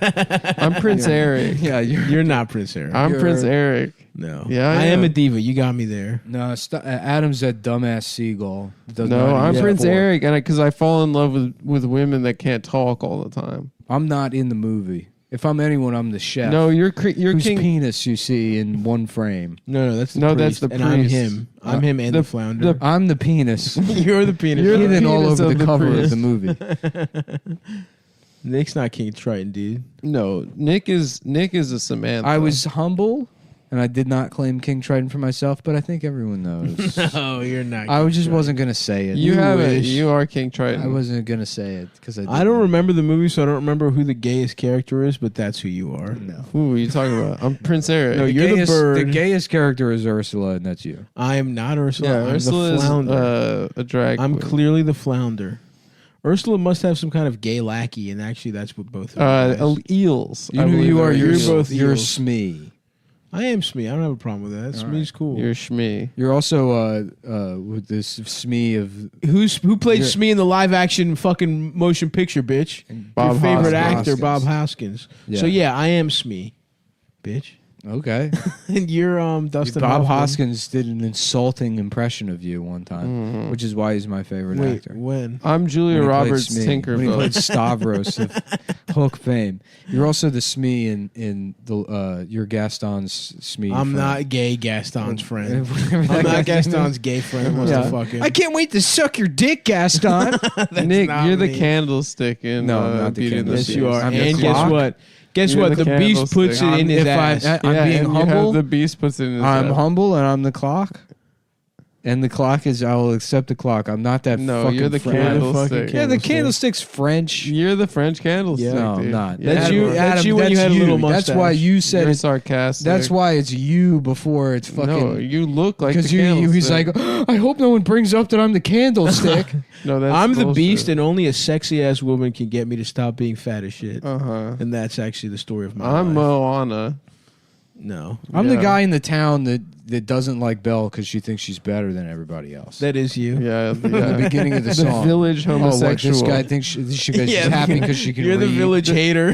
I'm Prince Eric. Yeah, You're not Prince Eric. I'm You're- Prince Eric. No. Yeah, I am a diva. You got me there. No, Adam's that dumbass seagull. Does No, not I'm eat Prince pork. Eric, and because I fall in love with women that can't talk all the time. I'm not in the movie. If I'm anyone, I'm the chef. No, you're whose King. penis you see in one frame. No, that's the No, priest, that's the and I'm priest. him. I'm him and the flounder. I'm the penis. You're the penis. You're the Hidden all penis over of the the cover of priest. the movie. Nick's not King Triton, dude. No, Nick is a Samantha. I was humble, and I did not claim King Triton for myself, but I think everyone knows. No, you're not. I King just Triton. wasn't gonna say it. You have it. wish. You are King Triton. I wasn't gonna say it because I don't remember the movie, so I don't remember who the gayest character is, but that's who you are. No. Who are you talking about? I'm Prince Eric. No, you're the bird. The gayest character is Ursula, and that's you. I am not Ursula. Yeah, I'm Ursula the is flounder. a drag. I'm queen. clearly the flounder. Ursula must have some kind of gay lackey, and actually, that's what both of you guys. Eels. You I know who believe you are. they're You're eels. both You're eels. Smee. I am Smee. I don't have a problem with that. Smee's cool. You're Shmee. You're also with this Smee of Who played You're- Smee in the live action fucking motion picture, bitch? Bob Your favorite Hoskins. actor, Bob Hoskins. Yeah. So yeah, I am Smee, bitch. okay. And you're Dustin Bob Hoffman. Hoskins did an insulting impression of you one time, which is why he's my favorite Wait, actor. when? I'm Julia When he played Roberts Smee, when he Tinkerbell. played Stavros of Hook fame. You're also the Smee in the your Gaston's Smee. I'm friend. not gay Gaston's friend. Whatever that I'm not guy's Gaston's gay friend. What's the fucking? I can't wait to suck your dick, Gaston. Nick, not you're the me. candlestick in No, I'm not the Beauty and the Yes, Beast. you are. I'm the And guess clock. what? Guess You're what? the The beast puts it candlestick. in his If ass. I'm Yeah, being and you have humble. the beast puts it in his I'm ass. humble, and I'm the clock. And the clock is, I will accept the clock. I'm not that No, fucking you're the French. candlestick. Yeah, the candlestick's French. You're the French candlestick. No, I'm dude. not. Yeah, That's you you. are. That's you when Adam, you had a that's little you. mustache. That's why you said You're it. sarcastic. That's why it's you before it's fucking. No, you look like the because he's like, candlestick. I hope no one brings up that I'm the candlestick. No, that's I'm the bullshit. beast, and only a sexy ass woman can get me to stop being fat as shit. Uh-huh. And that's actually the story of my I'm life. Moana. No. I'm the Yeah. guy in the town that that doesn't like Belle because she thinks she's better than everybody else. That is you. Yeah, In the beginning of the song. village homosexual. This guy thinks she's happy because she can You're the read. village hater.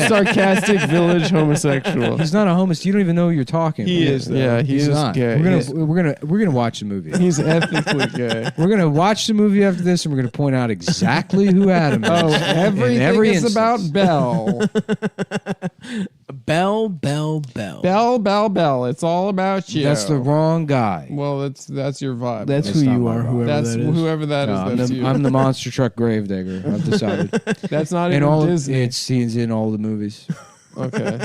Sarcastic village homosexual. He's not a homeless. You don't even know who you're talking. He about. is. Yeah, he He's is not. gay. We're gonna watch the movie. He's ethically gay. We're gonna watch the movie after this, and we're gonna point out exactly who Adam is. Oh, everything in every is about Belle. Belle. Belle. It's all about you. That's the wrong guy. Well, that's your vibe. That's who you are. Whoever that is. That's you. I'm the monster truck gravedigger. I've decided. That's not in even all Disney. He's in all the movies. Okay.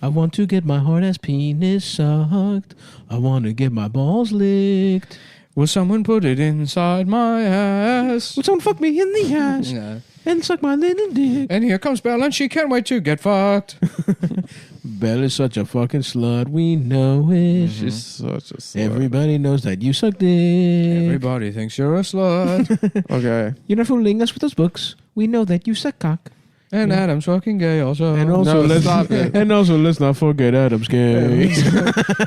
I want to get my hard ass penis sucked. I want to get my balls licked. Will someone put it inside my ass? Will someone fuck me in the ass? Yeah. And suck my little dick. And here comes Belle, and she can't wait to get fucked. Belle is such a fucking slut. We know it. She's such a slut. Everybody knows that you suck dick. Everybody thinks you're a slut. Okay. You're not fooling us with those books. We know that you suck cock. And Adam's fucking gay also. And also, let's not forget Adam's gay.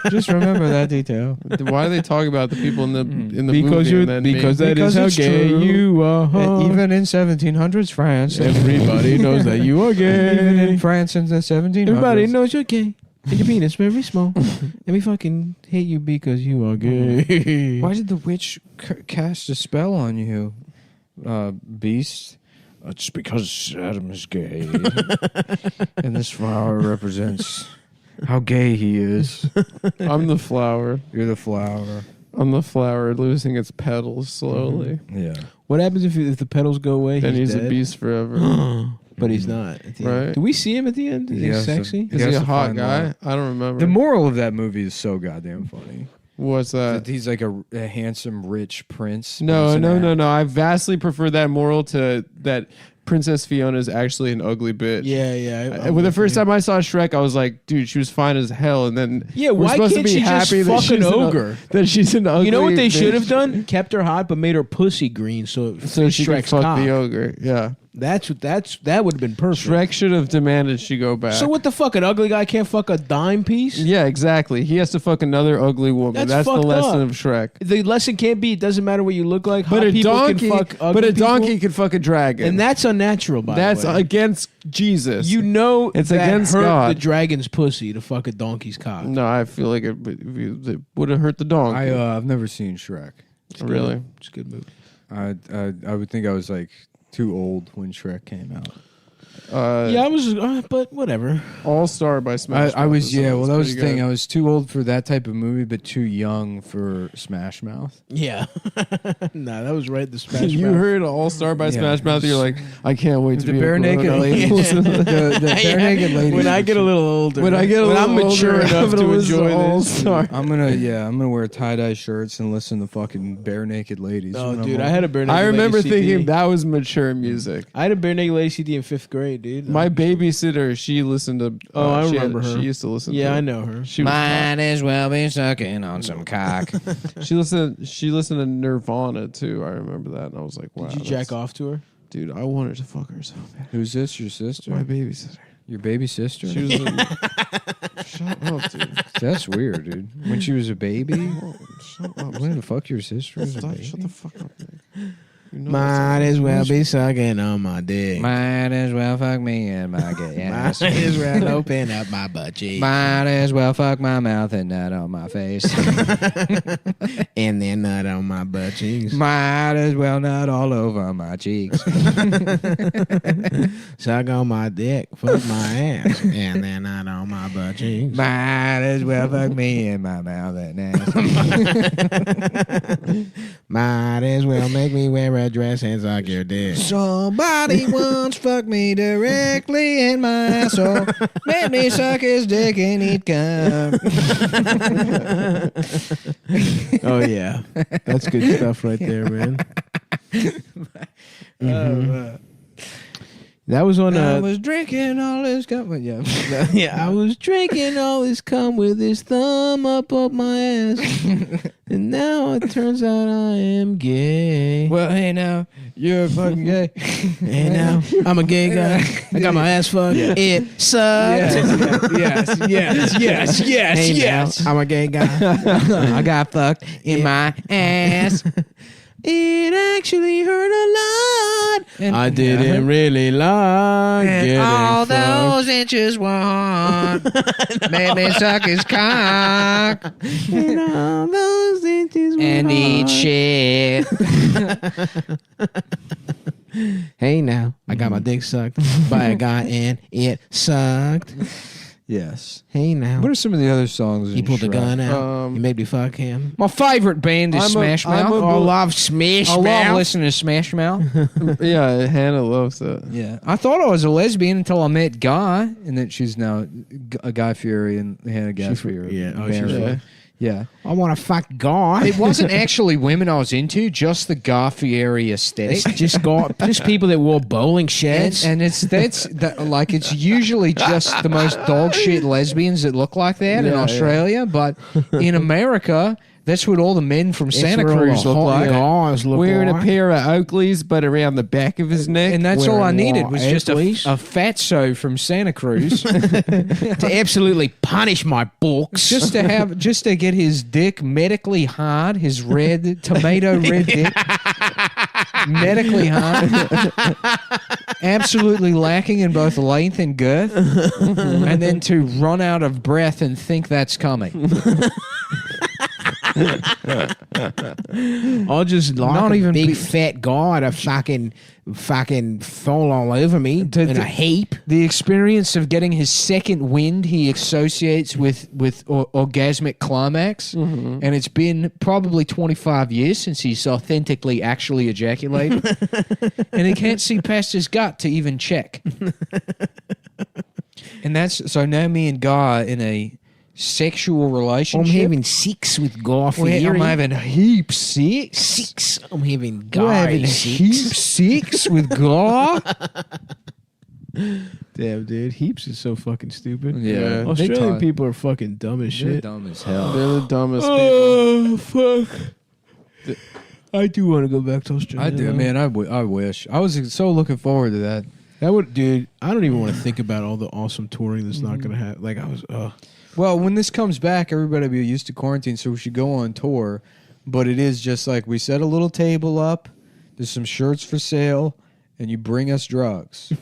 Just remember that detail. Why are they talking about the people in the because movie? Because that is how it's gay true. you are. And even in 1700s France, Everybody knows that you are gay. Even in France in the 1700s, Everybody knows you're gay. And your penis very small. And we fucking hate you because you are gay. Why did the witch cast a spell on you, Beast? It's because Adam is gay. And this flower represents how gay he is. I'm the flower. You're the flower. I'm the flower losing its petals slowly. Yeah. What happens if the petals go away? Then he's a dead? beast forever. But he's not. At the Right. end. Do we see him at the end? Is he Yes, sexy? Is he a hot guy? I don't remember. The moral of that movie is so goddamn funny. What's that? He's like a handsome, rich prince. No. I vastly prefer that moral to that Princess Fiona is actually an ugly bitch. Yeah. When the first time I saw Shrek, I was like, dude, she was fine as hell. And then Yeah, we're why supposed can't to be she just happy that fuck she's an ogre? that she's an ugly. You know what they bitch. should have done? Kept her hot, but made her pussy green, so So she could Shrek's fuck cock. the ogre. Yeah. That would have been perfect. Shrek should have demanded she go back. So what the fuck? An ugly guy can't fuck a dime piece? Yeah, exactly. He has to fuck another ugly woman. That's the fucked lesson up. of Shrek. The lesson can't be it doesn't matter what you look like. But Hot a people donkey, can fuck ugly but a people. donkey can fuck a dragon, And that's unnatural, by that's the way. against Jesus. You know it's that against hurt God. the dragon's pussy to fuck a donkey's cock. No, I feel like it would have hurt the donkey. I've never seen Shrek. Really? It's a good movie. I would think I was like too old when Shrek came out. Yeah, I was, but whatever. All Star by Smash. I was, Mouth, yeah. Well, that was the pretty thing. good. I was too old for that type of movie, but too young for Smash Mouth. Yeah. No, that was right. The Smash You Mouth. heard All Star by Smash Mouth. You're like, I can't wait to The be bare a naked grown-up. lady. the bare naked lady. When I get a little older. When I get a little I'm mature older, enough I'm gonna to listen enjoy to All this. Star. I'm gonna wear tie-dye shirts and listen to fucking bare naked ladies. Oh, when I'm dude, I old. had a bare naked I remember lady CD. thinking that was mature music. I had a bare naked lady CD in 5th grade, dude. My babysitter, she listened to. I she remember her. She used to listen. Yeah, to I know her. She was Might as well be sucking on some cock. She listened to Nirvana too. I remember that, and I was like, "Wow." Did you jack off to her? Dude, I wanted to fuck her so bad. Who's this? Your sister? My babysitter. Your baby sister? She was. Shut up, dude. That's weird, dude. When she was a baby? Shut up. When the fuck your sister was a baby? Shut the fuck up, Nick. You know Might as well be sucking on my dick. Might as well fuck me in my gay ass. Might as well open up my butt cheek. Might as well fuck my mouth and nut on my face. And then nut on my butt cheeks. Might as well nut all over my cheeks. Suck on my dick, fuck my ass, and then nut on my butt cheeks. Might as well fuck me in my mouth and ass. Might as well make me wear a dress and suck your dick. Somebody once fucked me directly in my asshole. Made me suck his dick and eat cum. Oh yeah, that's good stuff right there, man. That was on. I was drinking all this cum. Yeah. Yeah, I was drinking all this cum with his thumb up my ass, and now it turns out I am gay. Well, hey now, you're fucking gay. Hey now, I'm a gay guy. I got my ass fucked. Yeah. It sucked. Yes. Hey yes. now, I'm a gay guy. I got fucked in my ass. It actually hurt a lot. And I didn't really like and getting all fucked. those inches won. Made me suck his cock. And all those inches And eat shit. Hey now, I got my dick sucked by a guy and it sucked. Yes. Hey now. What are some of the other songs? He in pulled a Shrek? gun out. He made me fuck him. My favorite band is Smash Mouth. I love Smash I Mouth. love listening to Smash Mouth. Yeah, Hannah loves it. Yeah, I thought I was a lesbian until I met Guy, and then she's now a Guy Fieri and Hannah Gadsby. Yeah. I want to fuck Guy. It wasn't actually women I was into, just the Guy Fieri aesthetic. just people that wore bowling sheds. And it's it's usually just the most dog shit lesbians that look like that in Australia, but in America, that's what all the men from Santa Cruz look like. Wearing a pair of Oakleys, but around the back of his neck. And that's all I needed was just a fatso from Santa Cruz to absolutely punish my books. just to get his dick medically hard, his tomato red dick. Medically hard, absolutely lacking in both length and girth, and then to run out of breath and think that's coming. I'll just Not a even big be- fat guy to fucking fall all over me in a heap. The experience of getting his second wind he associates with orgasmic climax, and it's been probably 25 years since he's authentically actually ejaculated, and he can't see past his gut to even check. And that's so now me and Guy in a sexual relationship. I'm having sex with Guy Fieri. I'm having heaps sex. Six. I'm having We're Guy having heaps sex with Guy. Damn, dude. Heaps is so fucking stupid. Yeah. Australian people are fucking dumb as They're shit. dumb as hell. They're the dumbest people. Oh, fuck. I do want to go back to Australia. I do, though. man. I wish. I was so looking forward to that. That would, dude. I don't even want to think about all the awesome touring that's not going to happen. Like, I was, Well, when this comes back, everybody will be used to quarantine, so we should go on tour. But it is just like we set a little table up. There's some shirts for sale, and you bring us drugs.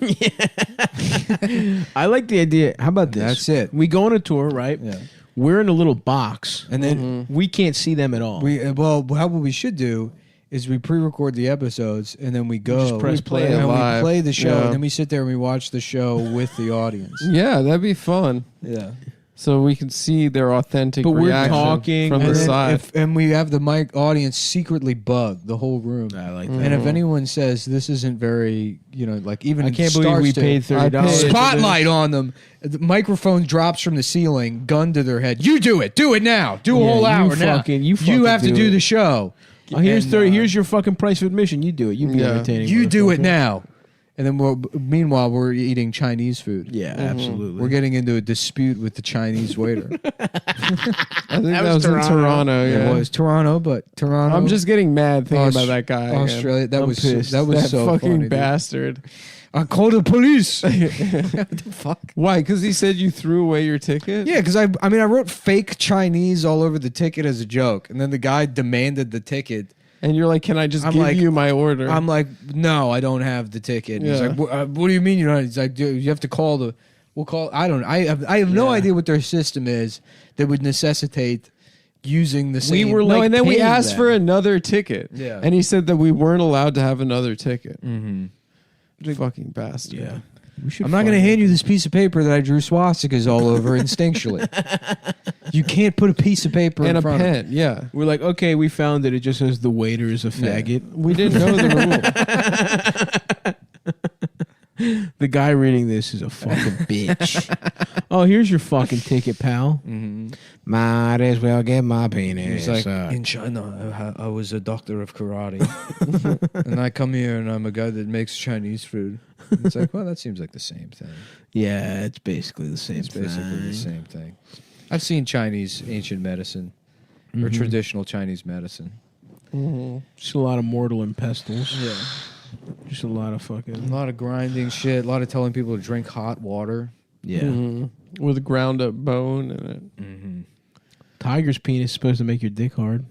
I like the idea. How about this? That's it. We go on a tour, right? Yeah. We're in a little box, And then we can't see them at all. what we should do is we pre-record the episodes, and then we go. just press play and live. we play the show, Yeah. and then we sit there and we watch the show with the audience. Yeah, that'd be fun. Yeah. So we can see their authentic But we're reaction talking, from and the And, then side. and we have the mic audience secretly bug the whole room. I like And if anyone says this isn't very, even I can't believe we paid $30. Spotlight on them. The microphone drops from the ceiling, gun to their head. You do it. Do it now. Do a Yeah, whole you hour now. fucking- you fucking have to do do it. the show. Here's And, 30. Here's your fucking price of admission. You do it. You be entertaining. You do it motherfucker. now. And then meanwhile, we're eating Chinese food. Yeah, absolutely. We're getting into a dispute with the Chinese waiter. I think that was in Toronto. It Yeah. was Toronto, but Toronto. I'm just getting mad thinking about that guy. again. Australia. That I'm was pissed. that was so fucking funny, dude. bastard. I called the police. What the fuck? Why? Because he said you threw away your ticket. Yeah, because I wrote fake Chinese all over the ticket as a joke, and then the guy demanded the ticket. And you're like, can I just I'm give like- you my order? I'm like, no, I don't have the ticket. And He's Yeah. like, what do you mean you don't? He's like, dude, you have to call the. We'll call. I don't. I have no idea what their system is that would necessitate using the same. no, and then we paying asked them. for another ticket. Yeah. And he said that we weren't allowed to have another ticket. Mm-hmm. Fucking bastard. Yeah. I'm not going to hand you this piece of paper that I drew swastikas all over instinctually. You can't put a piece of paper And in a front pen. Yeah. We're like, okay, we found that it just says the waiter is a faggot. We didn't know the rule. The guy reading this is a fucking bitch. Oh, here's your fucking ticket, pal. Might as well get my penis. He's like, sucked. in China, I was a doctor of karate. And I come here and I'm a guy that makes Chinese food. And it's like, well, that seems like the same thing. Yeah, it's basically the same It's basically the thing. same thing. I've seen Chinese ancient medicine or traditional Chinese medicine. Just a lot of mortal and pestles. Yeah. Just a lot of A fucking. lot of grinding shit. A lot of telling people to drink hot water. Yeah. With ground up bone in it. Mm-hmm. Tiger's penis is supposed to make your dick hard.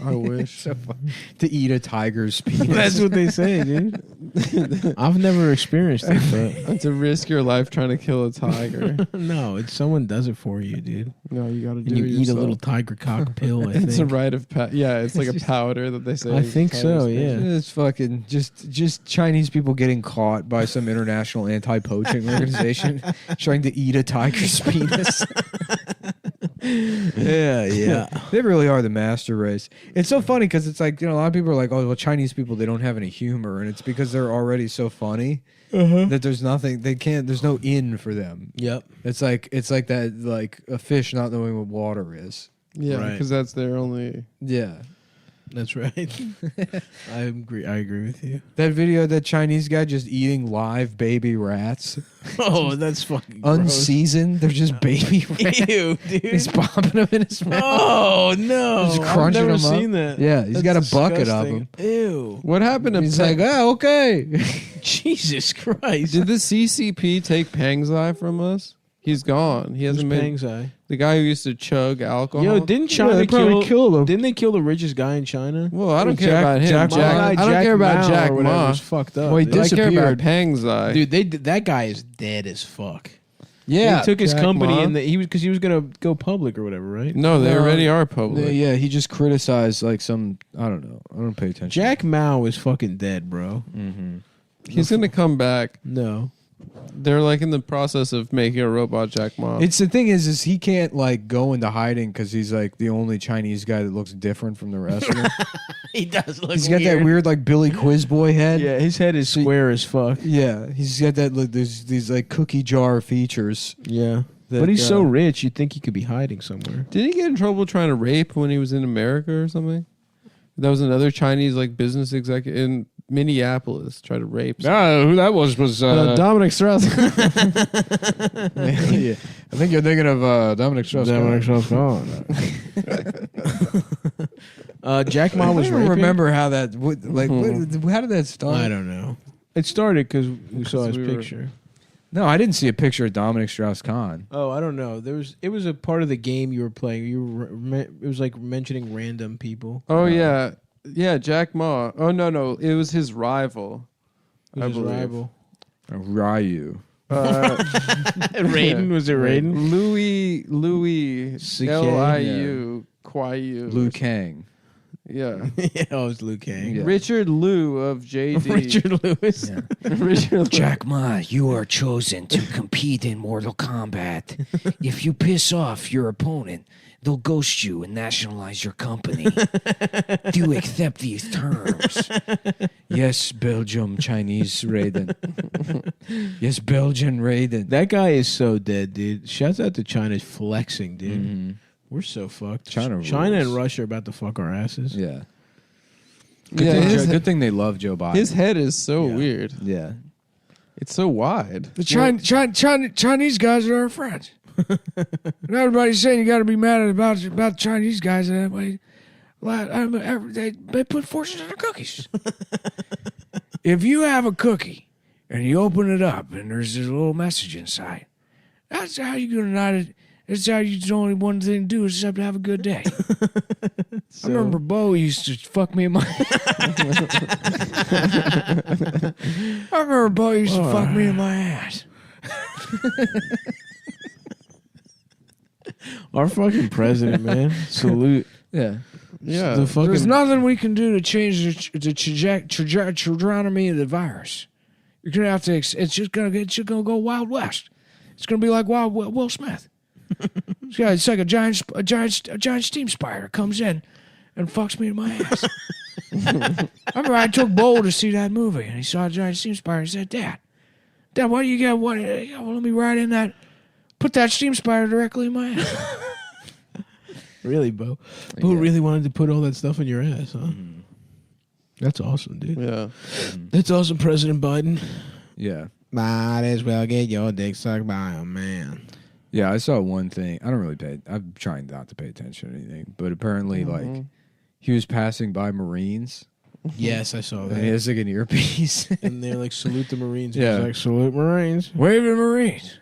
I wish. So fun. To eat a tiger's penis. That's what they say, dude. I've never experienced it, And to risk your life trying to kill a tiger. but no, it's someone does it for you, dude. No, you got to do And you it eat a yourself. little tiger cock pill. I It's a think. rite of yeah. It's like a powder that they say. I think so. Yeah. It's fucking just Chinese people getting caught by some international anti-poaching organization trying to eat a tiger's penis. Yeah. They really are the master race. It's so funny because it's like, a lot of people are like, oh, well, Chinese people, they don't have any humor. And it's because they're already so funny that there's nothing, there's no in for them. Yep. It's like that, like a fish not knowing what water is. Yeah, Right. because that's their only. Yeah. That's right. I agree with you. That video, that Chinese guy just eating live baby rats. Oh, that's fucking gross. Unseasoned. They're just baby rats. Ew, dude. He's popping them in his mouth. Oh no! Just I've crunching never them up. seen that. Yeah, he's got a bucket of disgusting. them. Ew! What happened to? He's like, oh, okay. Jesus Christ! Did the CCP take Pangzai from us? He's gone. He hasn't been. Pangzai? The guy who used to chug alcohol. Yo, didn't China they probably killed him. Didn't they kill the richest guy in China? Well, I don't care Jack- about him. Jack Ma. I don't care about Jack or whatever Ma. was fucked up. Well, he dude. I care about disappeared. Pangzai. Dude, that guy is dead as fuck. Yeah. He took his Jack company Ma. and he was gonna go public or whatever, right? No, they No. already are public. Yeah, he just criticized like some, I don't know. I don't pay attention. Jack Mao is fucking dead, bro. Mm-hmm. He's gonna come back. No. They're like in the process of making a robot Jack Ma. It's the thing is he can't like go into hiding because he's like the only Chinese guy that looks different from the rest of them. He does look He's got that weird like Billy Quizboy head. Yeah, his head is square as fuck. Yeah, he's got that like these like cookie jar features. Yeah. That, But he's so rich, you'd think he could be hiding somewhere. Did he get in trouble trying to rape when he was in America or something? That was another Chinese like business executive in Minneapolis tried to rape. Who that was Dominic Strauss. Yeah. I think you're thinking of Dominic Strauss. Jack Ma was I don't raping. remember how that how did that start? I don't know. It started because we saw his we were- picture. No, I didn't see a picture of Dominic Strauss-Kahn. Oh, I don't know. It was a part of the game you were playing. It was like mentioning random people. Oh yeah, Jack Ma. Oh no, it was his rival. It was his rival. Ryu. Raiden, was it Raiden? Louis CK? Liu Kuai Liu Kang. Yeah. Yeah, it was Liu Kang. Yeah. Richard Liu of JD. Richard Lewis. Yeah. Richard Liu. Jack Ma, you are chosen to compete in Mortal Kombat. If you piss off your opponent, they'll ghost you and nationalize your company. Do you accept these terms? Yes, Belgium Chinese Raiden. Yes, Belgian Raiden. That guy is so dead, dude. Shouts out to China's flexing, dude. Mm-hmm. We're so fucked. China and rules. Russia are about to fuck our asses. Yeah. Good thing they love Joe Biden. His head is so weird. Yeah. It's so wide. The Chinese guys are our friends. And everybody's saying you got to be mad about Chinese guys. And they put fortune in their cookies. If you have a cookie and you open it up and there's this little message inside, that's how you're going to not it. It's how you only one thing to do is just have a good day. I remember Bo used to fuck me in my fuck me in my ass. Our fucking president, man. Salute. Yeah. Yeah. The fucking, There's nothing we can do to change the trajectory of the virus. You're gonna have to. It's just gonna go Wild West. It's gonna be like Will Smith. It's like a giant steam spider comes in and fucks me in my ass. I remember I took Bo to see that movie, and he saw a giant steam spider and said, Dad, why do you get what? Well, let me ride in that. Put that steam spider directly in my ass. Really, Bo? Bo really wanted to put all that stuff in your ass, huh? That's awesome, dude. Yeah. That's awesome, President Biden. Yeah. Might as well get your dick sucked by a man. Yeah, I saw one thing. I don't really pay. I'm trying not to pay attention to anything, but apparently, like, he was passing by Marines. Yes, I saw that. And he has like an earpiece, and they're like, salute the Marines. Yeah. He's like, salute Marines. Wave the Marines.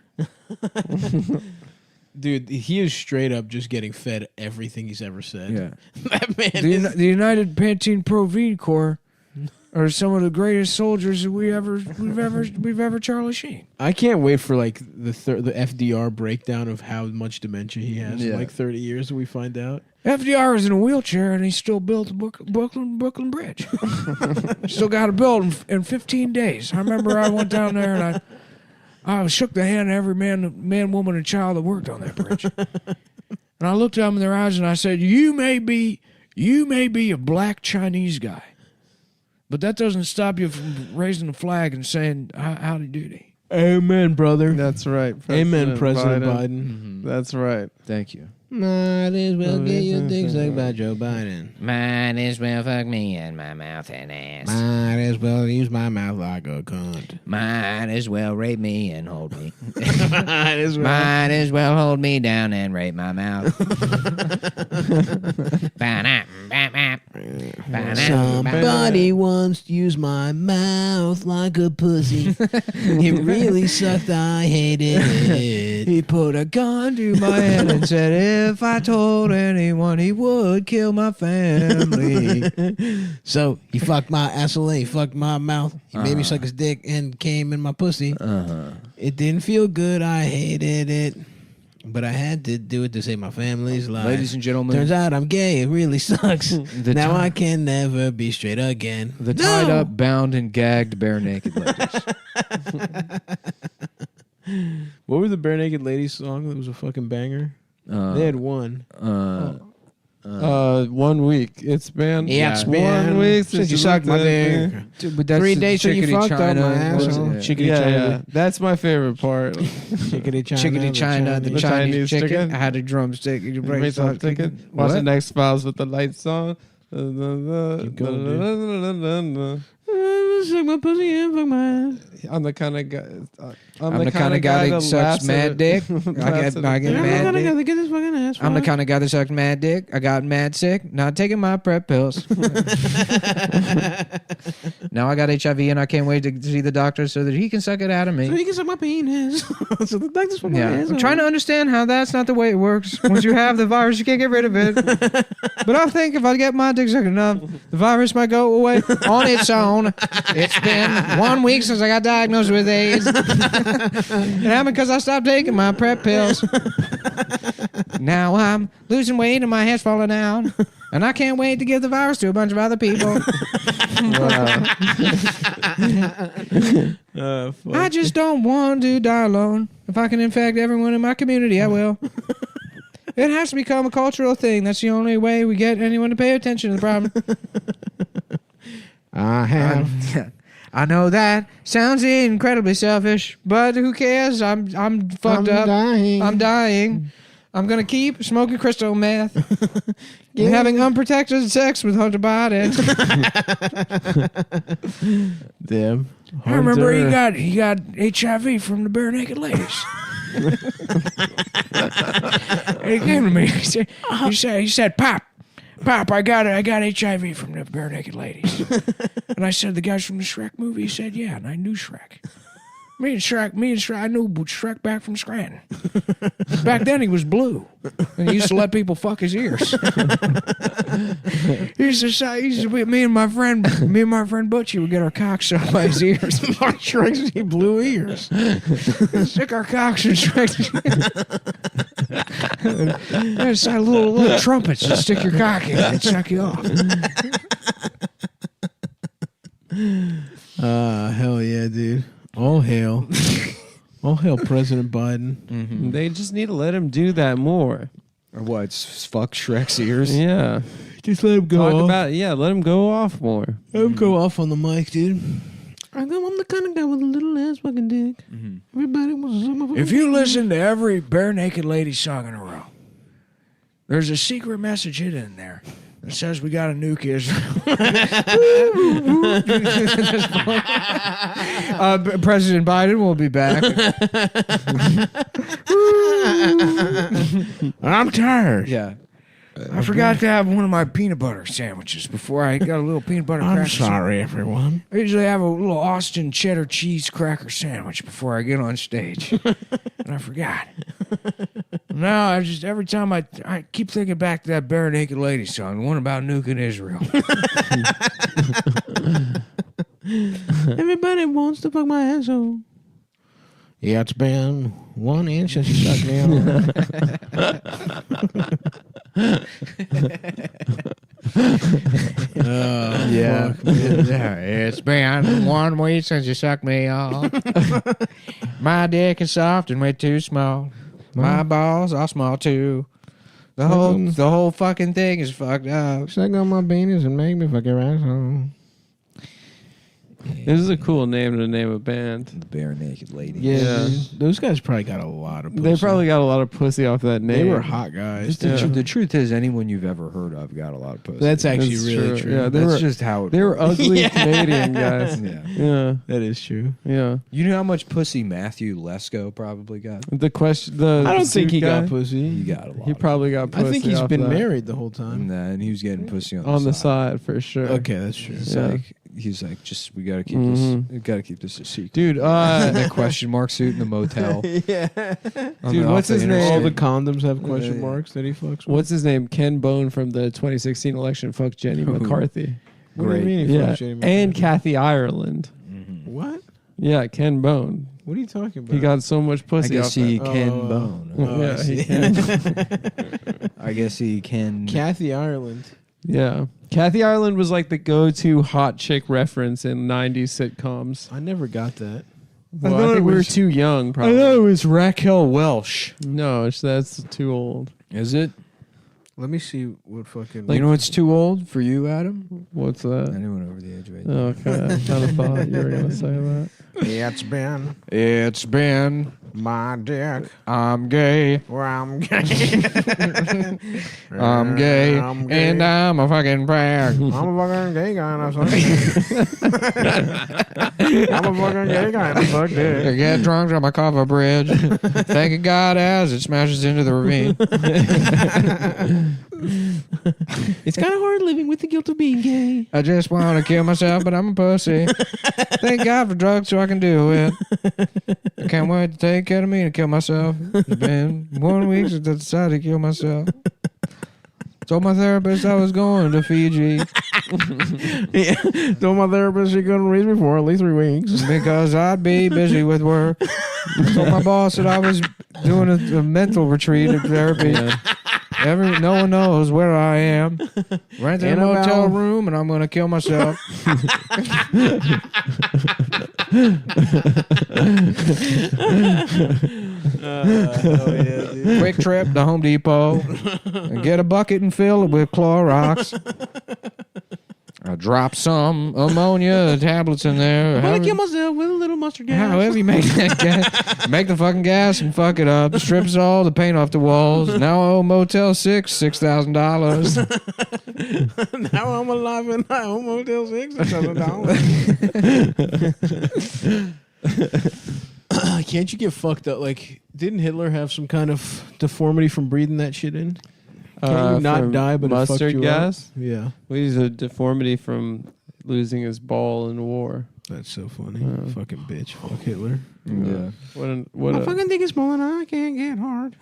Dude, he is straight up just getting fed everything he's ever said. Yeah. That man The United Pantene Pro V Corps are some of the greatest soldiers that we've ever Charlie Sheen. I can't wait for like the FDR breakdown of how much dementia he has in like 30 years that we find out. FDR was in a wheelchair and he still built the Brooklyn Bridge. Still got it built in 15 days. I remember I went down there and I shook the hand of every man, woman, and child that worked on that bridge. And I looked at them in their eyes and I said, you may be a black Chinese guy, but that doesn't stop you from raising the flag and saying, howdy doody. Amen, brother. That's right. Amen, President Biden. Mm-hmm. That's right. Thank you. Might as well get your dick sucked by Joe Biden. Might as well fuck me in my mouth and ass. Might as well use my mouth like a cunt. Might as well rape me and hold me. Might as well. Might as well hold me down and rape my mouth. Somebody once used my mouth like a pussy. It really sucked. I hated it. He put a gun to my head and said, if I told anyone, he would kill my family. So he fucked my asshole and he fucked my mouth. He made me suck his dick and came in my pussy. It didn't feel good. I hated it. But I had to do it to save my family's life. Ladies and gentlemen. Turns out I'm gay. It really sucks. Now I can never be straight again. The tied up, bound, and gagged bare naked ladies. What were the Bare Naked Ladies song that was a fucking banger? They had one. 1 week. It's been It's 1 been week since you sucked my dick. Dude, but that's 3 the days till you chickadee fucked up China. my asshole. Yeah. Chickadee Yeah, China. yeah. That's my favorite part. Chickadee China. Chickadee China, the Chinese Chinese chicken. chicken. I had a drumstick. You break Raise the up ticket. Watch What? the next files with the lights on. Suck my pussy and fuck my ass. I'm the kind of guy. I'm the kind of guy that sucks mad dick. I get mad dick. Get this fucking ass. I'm the kind of guy that sucks mad dick. I got mad sick. Not taking my prep pills. Now I got HIV and I can't wait to see the doctor so that he can suck it out of So me. he can suck my penis. So the doctor's fucking Yeah, ass. I'm trying to understand how that's not the way it works. Once you have the virus, you can't get rid of it. But I think if I get my dick sucked enough, the virus might go away on its own. It's been 1 week since I got diagnosed with AIDS. It happened because I stopped taking my prep pills. Now I'm losing weight and my hair's falling out. And I can't wait to give the virus to a bunch of other people. I just don't want to die alone. If I can infect everyone in my community, I will. It has to become a cultural thing. That's the only way we get anyone to pay attention to the problem. I know that sounds incredibly selfish, but who cares? I'm fucked up. I'm dying. I'm gonna keep smoking crystal meth. Having unprotected sex with Hunter Biden. Damn. I remember he got HIV from the Bare Naked Ladies. And he came to me. He said, Pop, I got HIV from the Bare Naked Ladies. And I said, the guys from the Shrek movie. He said, yeah, and I knew Shrek. Me and Shrek, I knew Shrek back from Scranton. Back then he was blue. And he used to let people fuck his ears. Me and my friend Butchie would get our cocks sucked by his ears. Shrek's blue ears. Stick our cocks in Shrek's There's little trumpets to stick your cock in and suck you off. Hell yeah, dude. All hail. All hail President Biden. Mm-hmm. They just need to let him do that more. Or what? Fuck Shrek's ears? Yeah. Just let him go Talk off. about let him go off more. Let him go off on the mic, dude. I'm the kind of guy with a little ass fucking dick. Mm-hmm. Everybody wants to suck my fucking If you listen to every Bare Naked Lady song in a row, There's a secret message hidden in there. It says we got to nuke Israel. President Biden will be back. I'm tired. Yeah. I forgot to have one of my peanut butter sandwiches before I got a little peanut butter cracker. I'm sorry, everyone. I usually have a little Austin cheddar cheese cracker sandwich before I get on stage. And I forgot. No, I just, every time I keep thinking back to that Bare Naked Lady song, the one about nuking Israel. Everybody wants to fuck my asshole. Yeah, it's been 1 inch since you sucked me on. Yeah. It's been 1 week since you sucked me off. My dick is soft and way too small. My balls are small too. The whole fucking thing is fucked up. Suck on my penis and make me fuck your asshole. This is a cool name to name a band. The Bare Naked Lady. Yeah. Those guys probably got a lot of pussy. They probably got a lot of pussy off that name. They were hot guys. The truth is, anyone you've ever heard of got a lot of pussy. That's actually really true. Yeah, that's just how it They were works. ugly Canadian guys. Yeah. That is true. Yeah. You know how much pussy Matthew Lesko probably got? The question. I I don't think he got pussy. He got a lot. He probably got pussy. I think he's off been that. married the whole time. Nah, and he was getting pussy on the side for sure. Okay, that's true. He's like, just we gotta keep this. We gotta keep this a secret, dude. And that question mark suit in the motel. Yeah, dude. What's his name? All the condoms have question marks that he fucks with. What's his name? Ken Bone from the 2016 election. Fuck Jenny McCarthy. What do you mean he fucks Jenny McCarthy? And Kathy Ireland. What? Yeah, Ken Bone. What are you talking about? He got so much pussy. I guess he off that. can bone. Yeah, he can. I guess he can. Kathy Ireland. Yeah. Kathy Ireland was like the go-to hot chick reference in 90s sitcoms. I never got that. Well, I think we were too young, probably. I thought it was Raquel Welch. No, that's too old. Is it? Let me see what fucking... you know what's too old for you, Adam? What's that? Anyone over the age of 18. Okay, I kind of thought you were going to say that. It's been my dick. I'm gay. Well, I'm gay. I'm gay. And I'm a fucking brag. I'm a fucking gay guy and I suck dick. I'm a fucking gay guy and I suck dick. I get drunk on my cover bridge. Thanking God as it smashes into the ravine. It's kind of hard living with the guilt of being gay. I just want to kill myself, but I'm a pussy. Thank God for drugs so I can do it. I can't wait to take ketamine and kill myself. It's been 1 week since I decided to kill myself. Told my therapist I was going to Fiji. Yeah. Told my therapist she couldn't reach me for at least 3 weeks. Because I'd be busy with work. Told my boss that I was doing a mental retreat of therapy. No one knows where I am. Renting a motel room and I'm going to kill myself. Quick trip to Home Depot and get a bucket and fill it with Clorox. I drop some ammonia tablets in there. I'm gonna kill myself with a little mustard gas. However you make that gas, make the fucking gas and fuck it up. Strips all the paint off the walls. Now I owe Motel 6 $6,000. Now I'm alive and I owe Motel 6 $6,000. Can't you get fucked up? Like, didn't Hitler have some kind of deformity from breathing that shit in? Can't you not die, but it fucked you gas? up? Yeah. Well, he's a deformity from losing his ball in war. That's so funny. Fucking bitch. Fuck Hitler. Yeah. My fucking dick is small and I can't get hard.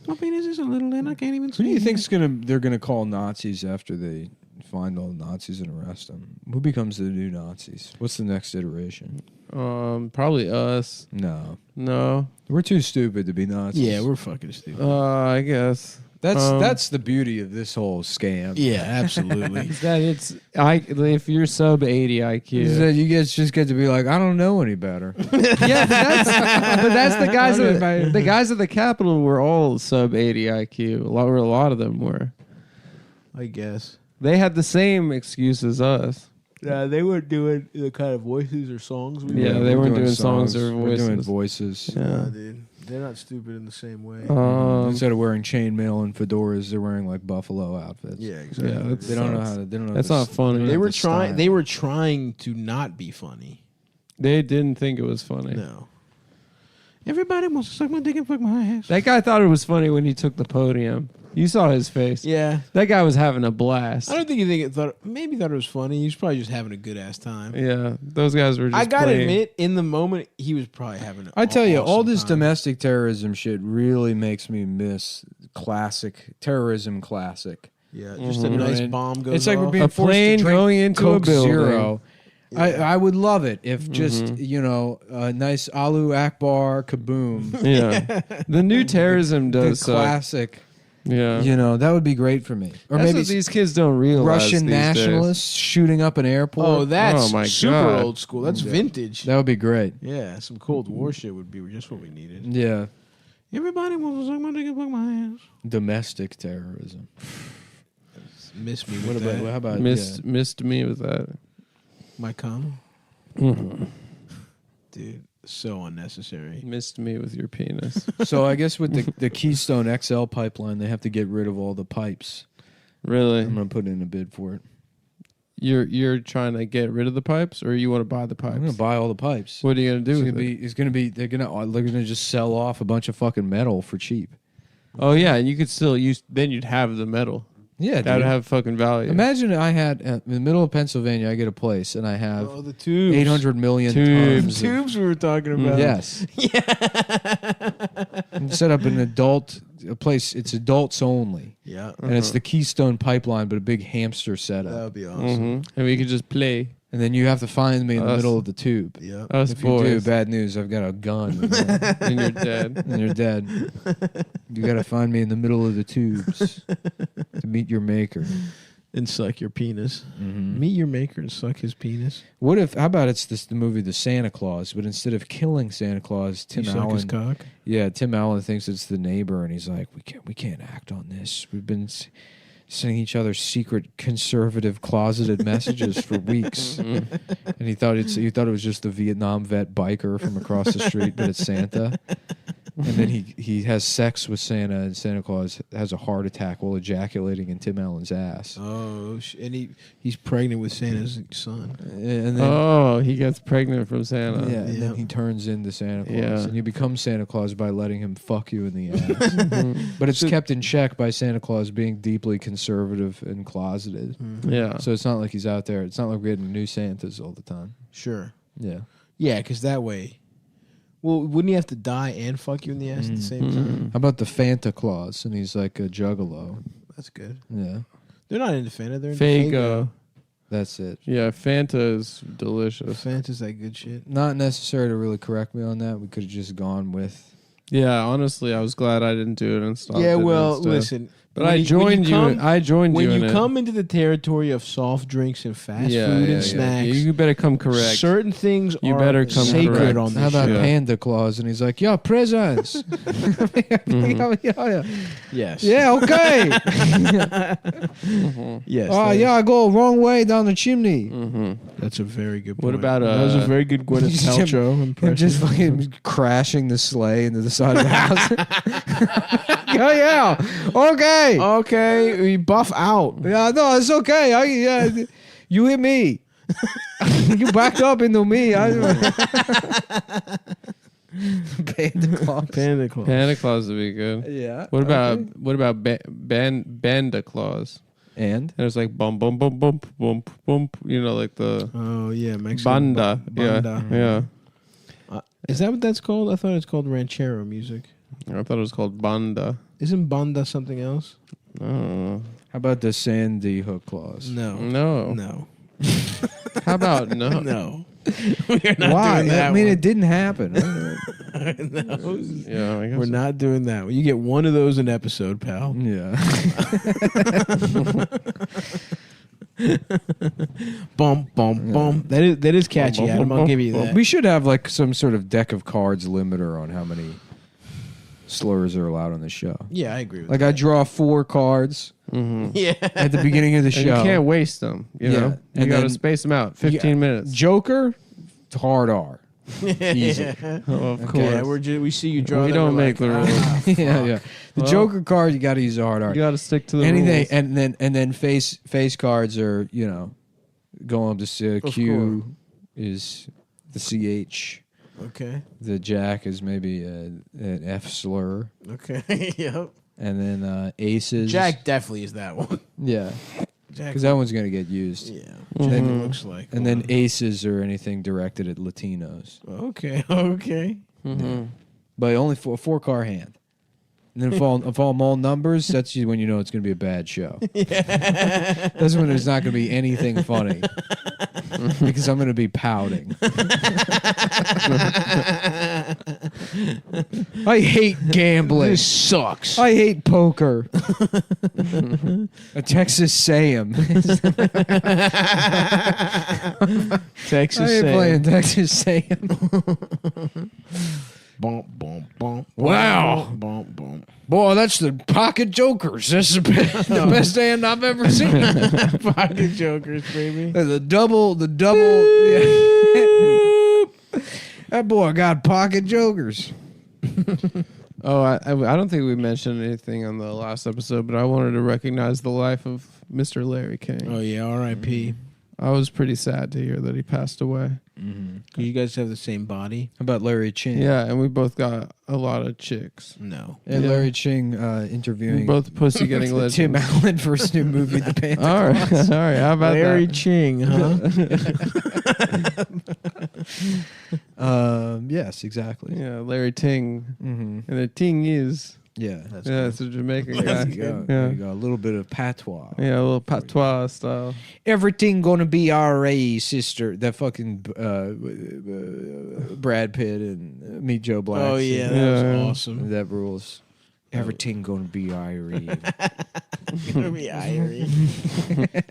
My penis is a little and I can't even see. Who do you think's they're gonna call Nazis after they find all the Nazis and arrest them? Who becomes the new Nazis? What's the next iteration? Probably us. No. We're too stupid to be Nazis. Yeah, we're fucking stupid. I guess. That's the beauty of this whole scam. Yeah, absolutely. If you're sub 80 IQ, Is that you guys just get to be like, I don't know any better. yeah, but that's the guys. The guys at the Capitol were all sub 80 IQ. A lot of them were. I guess they had the same excuse as us. Yeah, they weren't doing the kind of voices or songs. They weren't doing songs or voices. We're doing voices. Yeah, dude. They're not stupid in the same way. Instead of wearing chainmail and fedoras, they're wearing like buffalo outfits. Yeah, exactly. Yeah, they don't know how to. They don't know. That's not funny. They were trying. They were trying to not be funny. They didn't think it was funny. No. Everybody wants to suck my dick and fuck my ass. That guy thought it was funny when he took the podium. You saw his face. Yeah. That guy was having a blast. I don't think he thought it was funny. He was probably just having a good ass time. Yeah, those guys were just I gotta playing. admit, in the moment, he was probably having an I tell you, all awesome this time. domestic terrorism shit really makes me miss classic terrorism. Classic. Yeah, just a nice bomb goes It's like we're off. being A forced plane to drink going into Coke a building. Zero. Yeah. I would love it if just a nice Alu Akbar kaboom. Yeah, the new terrorism The does suck. classic. Yeah, That would be great for me. Or that's maybe what these kids don't realize. Russian these nationalists shooting up an airport. Oh, that's Oh, my super God. old school. That's vintage. That would be great. Yeah, some Cold War shit would be just what we needed. Yeah. Everybody wants to suck my dick and fuck my ass. Domestic terrorism. Miss me What with about that. how about missed me with that. My cum? Mm-hmm. Dude, so unnecessary. Missed me with your penis. So I guess with the Keystone XL pipeline, they have to get rid of all the pipes. Really? I'm gonna put in a bid for it. You're trying to get rid of the pipes, or you want to buy the pipes? I'm gonna buy all the pipes. What are you gonna do? They're gonna just sell off a bunch of fucking metal for cheap. Oh yeah, and you could still use. Then you'd have the metal. Yeah, that would dude. have fucking value. Imagine I had in the middle of Pennsylvania, I get a place and I have the tubes. 800 million tons. of- Tubes we were talking about. Yes. And set up a place. It's adults only. Yeah. And it's the Keystone pipeline, but a big hamster setup. That would be awesome. And we could just play. And then you have to find me in the Us. middle of the tube. Yeah. Us If you do, boys. bad news. I've got a gun. And you're dead. And you're dead. You got to find me in the middle of the tubes to meet your maker. And suck your penis. Mm-hmm. Meet your maker and suck his penis. What if? How about it's the movie The Santa Claus, but instead of killing Santa Claus, Tim You suck his Allen. cock? Yeah, Tim Allen thinks it's the neighbor, and he's like, we can't act on this. We've been sending each other secret conservative closeted messages for weeks, and he thought it was just the Vietnam vet biker from across the street, but it's Santa. And then he has sex with Santa, and Santa Claus has a heart attack while ejaculating in Tim Allen's ass. Oh, and he's pregnant with Santa's son. And then, Oh, he gets pregnant from Santa. yeah, and then he turns into Santa Claus, Yeah. and you become Santa Claus by letting him fuck you in the ass. But it's kept in check by Santa Claus being deeply conservative and closeted. Yeah. So it's not like he's out there. It's not like we're getting new Santas all the time. Sure. Yeah. Yeah, because that way. Well, wouldn't he have to die and fuck you in the ass at the same time? How about the Fanta Claus? And he's like a juggalo. That's good. Yeah. They're not into Fanta. They're into Fago. That's it. Yeah, Fanta is delicious. Fanta's that good shit. Not necessary to really correct me on that. We could have just gone with. Yeah, honestly, I was glad I didn't do it and stopped. Yeah, it well, instead. listen. But when I you joined you. come- I joined you. When in you it. come into the territory of soft drinks and fast food and snacks, you better come correct. certain things You are better come sacred correct. on this How about show. Panda Claus? And he's like, "Yeah, presents." Yes. Yeah, okay. Yes. Oh, that yeah, I go wrong way down the chimney. That's a very good What point. about, that was a very good Gwyneth Paltrow Him impression. just fucking crashing the sleigh into the side of the house. yeah, okay. Okay, we buff out. Yeah, no, it's okay. You hit me. You backed up into me. Panda Claus. Panda Claus. Panda Claus would be good. Yeah. What about okay. Banda Claus? And there's like bum bum bum bum bum bum. You know, like the Oh yeah, Mexican banda. banda. Yeah. Is that what that's called? I thought it's called ranchero music. I thought it was called banda. Isn't banda something else? I don't know. How about the Sandy Hook Claus? No. No. How about no? No. We're not Why? doing that. I mean, one. it didn't happen. No. Yeah, I guess We're so. not doing that. You get one of those an episode, pal. Yeah. Bum bum bum. That is catchy, Bum, bum, Adam. bum, I'll give you bum. that. We should have like some sort of deck of cards limiter on how many slurs are allowed on the show. Yeah, I agree with Like that. I draw 4 cards Yeah. at the beginning of the And show. you can't waste them. You Yeah. know, you And got to then- space them out. 15 minutes. Joker, hard R. Easy. Oh, of Yeah, course. we see you draw. We them, don't we're make like, the rules. Yeah. The Well, Joker card, you got to use a hard R. You got to stick to the Anything, rules. and then face cards are going to Q is the CH. Okay. The Jack is maybe an F slur. Okay. Yep. And then aces. Jack definitely is that one. Yeah. Jack- Because that one's going to get used. Yeah. And Jack then- looks like. And then aces are anything directed at Latinos. Okay. Okay. Yeah. But only for a 4-card hand. And then if all all numbers, that's when you know it's going to be a bad show. That's when there's not going to be anything funny. Because I'm going to be pouting. I hate gambling. This sucks. I hate poker. A Texas Sam. Texas I ain't Sam. playing Texas Sam. Bump, bump, bump. Wow. Bump, bump. Boy, that's the pocket jokers. That's the best hand I've ever seen. Pocket jokers, baby. The double. That boy got pocket jokers. Oh, I don't think we mentioned anything on the last episode, but I wanted to recognize the life of Mr. Larry King. Oh yeah, R.I.P. I was pretty sad to hear that he passed away. Because you guys have the same body. How about Larry Ching? Yeah, and we both got a lot of chicks. No. And Yeah. Larry Ching interviewing Both pussy getting legends. Tim Allen for his new movie, The Panther. All right, Claus. all right. How about Larry that? Ching, huh? Yes, exactly. Yeah, Larry Ting. Mm-hmm. And the Ting is. Yeah, It's a Jamaican guy. there you go. Yeah. There you go. A little bit of patois. Yeah, a little patois style. Everything gonna be R.A., sister. That fucking Brad Pitt and Meet Joe Black. Oh yeah, that Yeah. was awesome. That rules. Everything gonna be R.A. Gonna be Irie.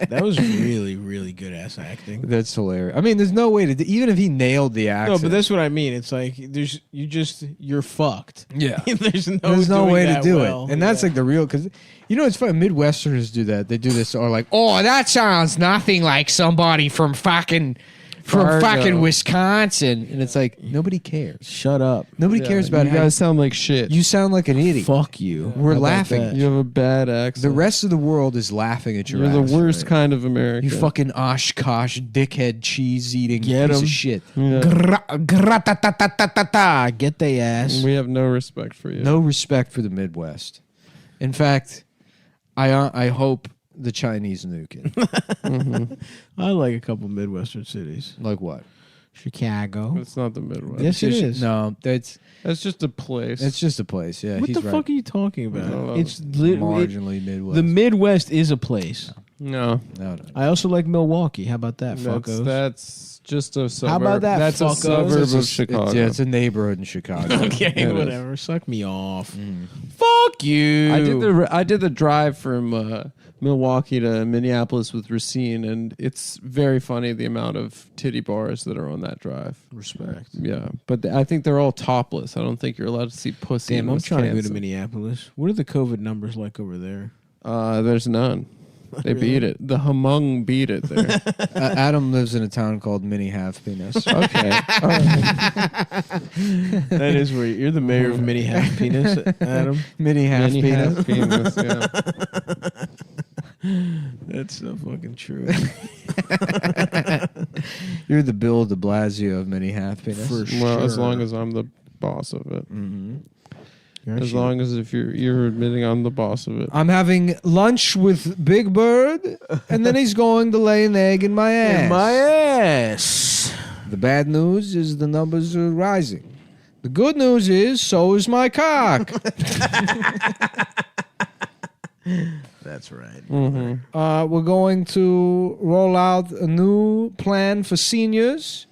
That was really, really good ass acting. That's hilarious. I mean, there's no way to even if he nailed the accent. No, but that's what I mean. It's like you're fucked. Yeah. there's no no way to that do well. it, and that's like the real because it's funny. Midwesterners do that. They do this or like, oh, that sounds nothing like somebody from fucking Wisconsin, and it's like nobody cares. Shut up. Nobody cares about you how guys sound like shit. you sound like an idiot. Fuck you. We're How about laughing. that? You have a bad accent. The rest of the world is laughing at your You're ass the worst right? kind of American. You fucking Oshkosh dickhead cheese eating Get piece 'em. of shit. Yeah. Gra-ta-ta-ta-ta-ta. Get they ass. We have no respect for you. No respect for the Midwest. In fact, I hope the Chinese nuke it. I like a couple Midwestern cities. Like what? Chicago. It's not the Midwest. Yes, it is. No, That's just a place. it's just a place. Yeah, What he's the right. fuck are you talking about? No. It's literally Marginally Midwest. the Midwest is a place. no. no. I also like Milwaukee. How about that, fuckos? That's just a suburb. How about that, That's fuckos? a suburb It's of a- Chicago. Yeah, it's a neighborhood in Chicago. Okay, It is. whatever. Suck me off. Fuck you. I did the drive from Milwaukee to Minneapolis with Racine, and it's very funny the amount of titty bars that are on that drive. Respect. Yeah, but I think they're all topless. I don't think you're allowed to see pussy. Damn, in I'm trying to go to Wisconsin. Minneapolis. What are the COVID numbers like over there? There's none. They beat it. The Humong beat it there. Adam lives in a town called Mini Half Penis. Okay. All right. That is where you're the mayor of Mini Half Penis, Adam. Mini Half Mini Penis. half penis, yeah. That's so fucking true. You're the Bill de Blasio of Mini Half Penis. For Well, as sure. long as I'm the boss of it. Mm-hmm. As long as if you're admitting I'm the boss of it. I'm having lunch with Big Bird, and then he's going to lay an egg in my ass. In my ass. The bad news is the numbers are rising. The good news is so is my cock. That's right. We're going to roll out a new plan for seniors.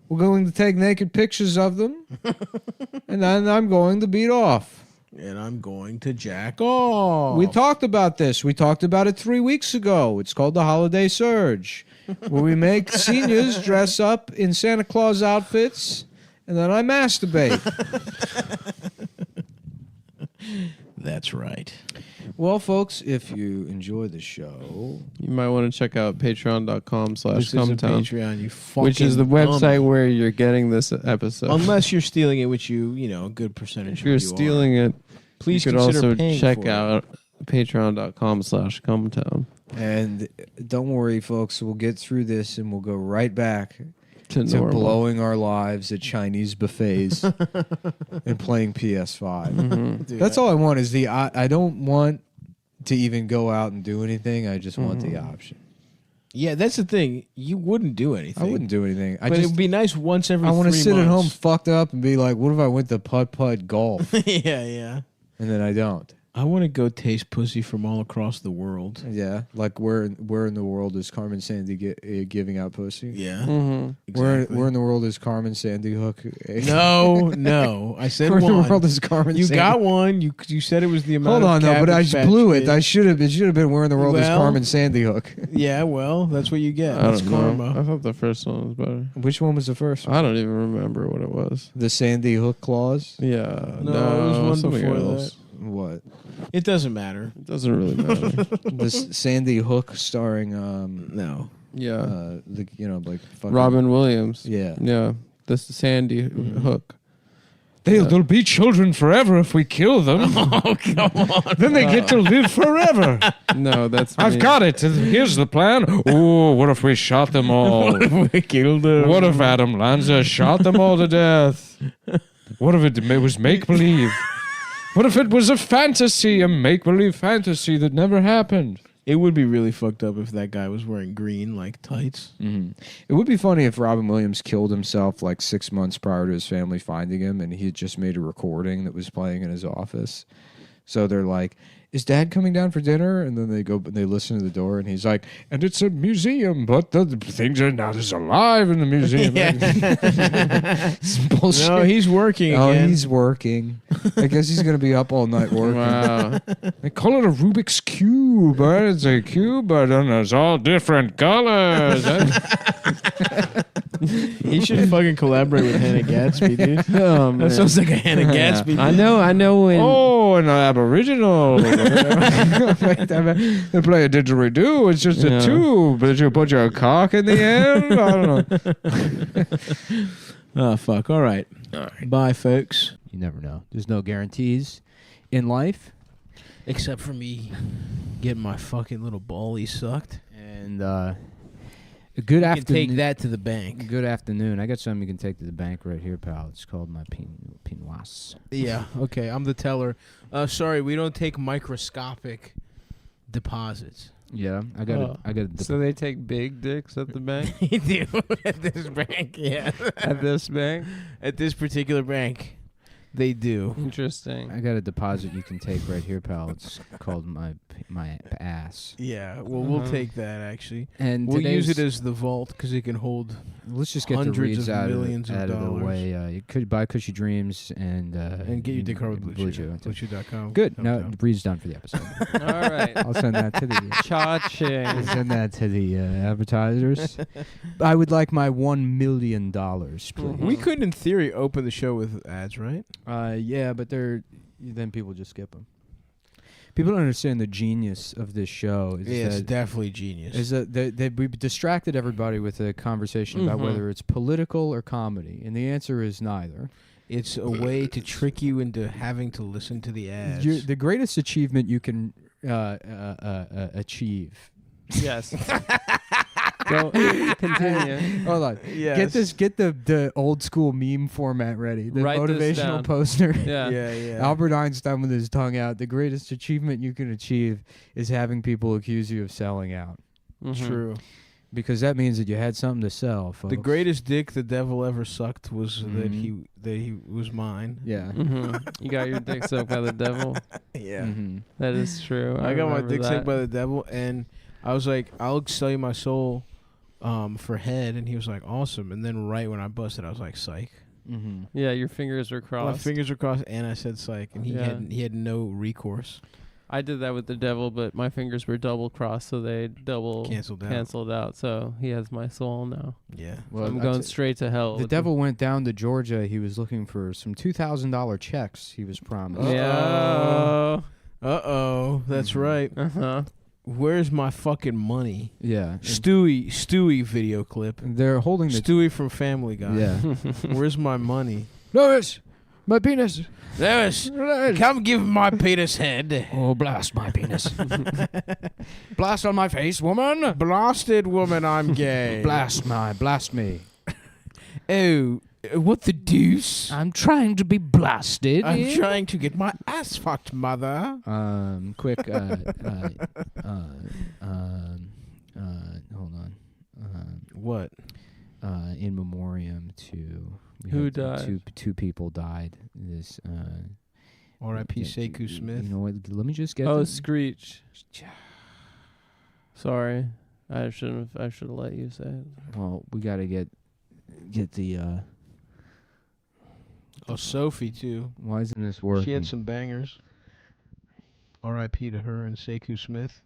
We're going to take naked pictures of them, and then I'm going to beat off. And I'm going to jack off. We talked about this. We talked about it 3 weeks ago. It's called the Holiday Surge, where we make seniors dress up in Santa Claus outfits, and then I masturbate. That's right. Well, folks, if you enjoy the show, you might want to check out patreon.com/Cumtown. This isn't Patreon, you which is the fucking website dummy. where you're getting this episode. Unless you're stealing it, which a good percentage if you're of you stealing it, please you could consider also paying check for it. out patreon.com/Gumtown. and don't worry, folks, we'll get through this and we'll go right back To to normal. blowing our lives at Chinese buffets and playing PS5. Mhm. That's all I want is I don't want to even go out and do anything. I just want the option. Yeah, that's the thing. You wouldn't do anything. I wouldn't do anything. But it would be nice once every I want to 3 sit at home months. fucked up and be like, what if I went to putt-putt golf? Yeah. And then I don't. I want to go taste pussy from all across the world. Yeah, like where in the world is Carmen Sandy giving out pussy? Yeah, Where in the world is Carmen Sandy Hook? No. I said where one. in the world is Carmen? You Sandy? got one. You said it was the amount. Hold on, no, but I Cabbage blew Patch it. Kids. It should have been where in the world is Well- Carmen Sandy Hook? Yeah, well, that's what you get. I That's don't know. karma. I thought the first one was better. Which one was the first one? I don't even remember what it was. The Sandy Hook clause? Yeah. No, it was one something before else. What? It doesn't matter. It doesn't really matter. This Sandy Hook starring no. Yeah. Like fucking Robin Williams. Yeah. Yeah. This is Sandy Hook. They'll be children forever if we kill them. Oh, come on. Then they get to live forever. No, that's I've me. got it. Here's the plan. Oh, what if we shot them all? What if we killed them? What if Adam Lanza shot them all to death? What if it was make-believe? What if it was a fantasy, a make-believe fantasy that never happened? It would be really fucked up if that guy was wearing green like tights. Mm-hmm. It would be funny if Robin Williams killed himself like 6 months prior to his family finding him, and he had just made a recording that was playing in his office. So they're like, "Is Dad coming down for dinner?" And then they go and they listen to the door, and he's like, And it's a museum, but the things are not as alive in the museum. It's bullshit. No, he's working Oh, again. he's working. I guess he's going to be up all night working. Wow. They call it a Rubik's Cube, right? It's a cube, but it's all different colors. He should fucking collaborate with Hannah Gadsby, dude. Oh, man. That sounds like a Hannah Gadsby. I know when Oh, an Aboriginal. They play a didgeridoo. It's just Yeah. a tube, but you put your cock in the end. I don't know. Oh, fuck. All right. Bye, folks. You never know. There's no guarantees in life. Except for me getting my fucking little ballie sucked. And good You can afternoon. take that to the bank. Good afternoon. I got something you can take to the bank right here, pal. It's called my pinoise. Yeah, okay. I'm the teller. Sorry, we don't take microscopic deposits. Yeah, I got it. So they take big dicks at the bank? You do at this bank, yeah. At this bank? At this particular bank, they do. Interesting. I got a deposit you can take right here, pal. It's called my ass. Yeah, well, we'll take that, actually. And we'll use it today's- as the vault because it can hold Let's just get the hundreds reads of out millions of of the dollars. way. You could buy Cushy Dreams and get your dick hard with Blue Chew. Chew. BlueChew.com. Good. No, reads done for the episode. All right. I'll send that to the Cha-ching. send that to the advertisers. I would like my $1 million, please. We could, in theory, open the show with ads, right? Yeah, but then people just skip them. People don't understand the genius of this show. Yeah, it's that definitely genius. Is that we've distracted everybody with a conversation about whether it's political or comedy, and the answer is neither. It's a way to trick you into having to listen to the ads. The greatest achievement you can achieve. Yes. Go continue. Hold on. Yes. Get the old school meme format ready. The Write this motivational down. poster. Yeah. Yeah. Albert Einstein with his tongue out. The greatest achievement you can achieve is having people accuse you of selling out. Mhm. True. Because that means that you had something to sell, folks. The greatest dick the devil ever sucked was that he was mine. Yeah. You got your dick sucked by the devil? Yeah. That is true. I got my remember dick that. sucked by the devil, and I was like, I'll sell you my soul for head. And he was like, awesome. And then right when I busted, I was like, psych. Yeah, your fingers were crossed. My fingers were crossed, and I said psych. And he had no recourse. I did that with the devil, but my fingers were double crossed, so they double canceled out. So he has my soul now. Yeah. Well, I'm going straight to hell. The devil went down to Georgia. He was looking for some $2,000 checks he was promised. Yeah. That's right. Where's my fucking money? Yeah. Stewie video clip. They're holding the Stewie from Family Guy. Yeah. Where's my money? Lewis, my penis. Lewis, come give my penis head. Oh, blast my penis. Blast on my face, woman. Blasted woman, I'm gay. Blast me. Oh, what the deuce? I'm trying to be blasted. I'm trying to get my ass fucked, mother. Quick. Hold on. What? In memoriam to who died? Two people died. This. R.I.P. Sekou Smith. You know what? Let me just get. Oh, Screech. Sorry, I should have let you say it. Well, we gotta get the. Oh, Sophie too. Why isn't this working? She had some bangers. R.I.P. to her and Sekou Smith.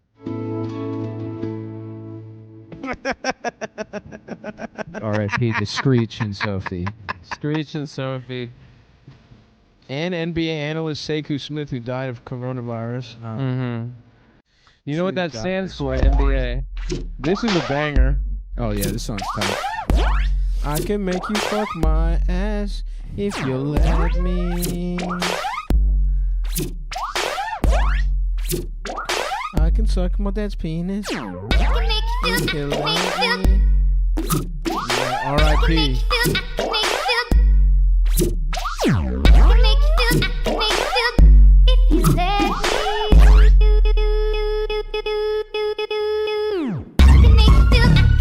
R.I.P. to Screech and Sophie. Screech and Sophie. And NBA analyst Sekou Smith, who died of coronavirus. You know what that stands for, NBA? This is a banger. Oh yeah, this song's tight. I can make you fuck my ass if you let me. I can suck my dad's penis if you let me. Yeah, R.I.P.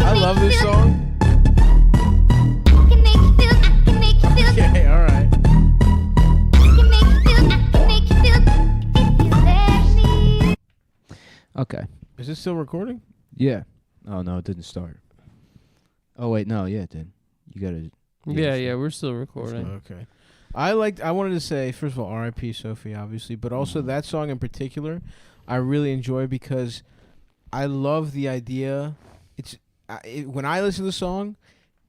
I love this song. Okay, all right. Okay. Is this still recording? Yeah. Oh no, it didn't start. Oh wait, no, yeah, it did. You gotta. Yeah, we're still recording. Okay. I wanted to say, first of all, R.I.P. Sophie, obviously, but also that song in particular, I really enjoy because I love the idea. When I listen to the song,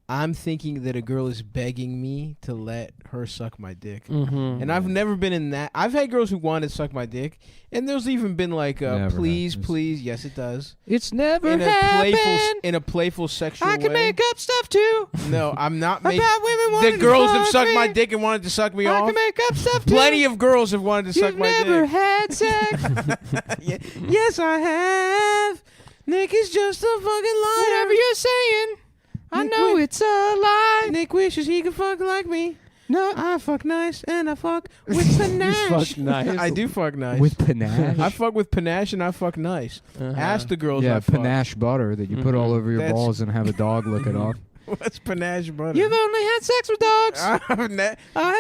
I'm thinking that a girl is begging me to let her suck my dick. And I've never been in that. I've had girls who wanted to suck my dick, and there's even been like, please. Yes, it does. It's never happened. In a playful sexual way. I can make up stuff too. No, I'm not About making. women wanting The girls to have fuck sucked me. my dick and wanted to suck me off. I can make up stuff too. Plenty of girls have wanted to suck my dick. You've never had sex. Yes, I have. Nick is just a fucking liar. Whatever you're saying, I know it's a lie. Nick wishes he could fuck like me. No, I fuck nice and I fuck with panache. fuck nice. I do fuck nice. With panache. I fuck with panache and I fuck nice. Ask the girls I fuck. panache butter that you put all over your That's- balls and have a dog lick it off. What's panache butter? You've only had sex with dogs. I've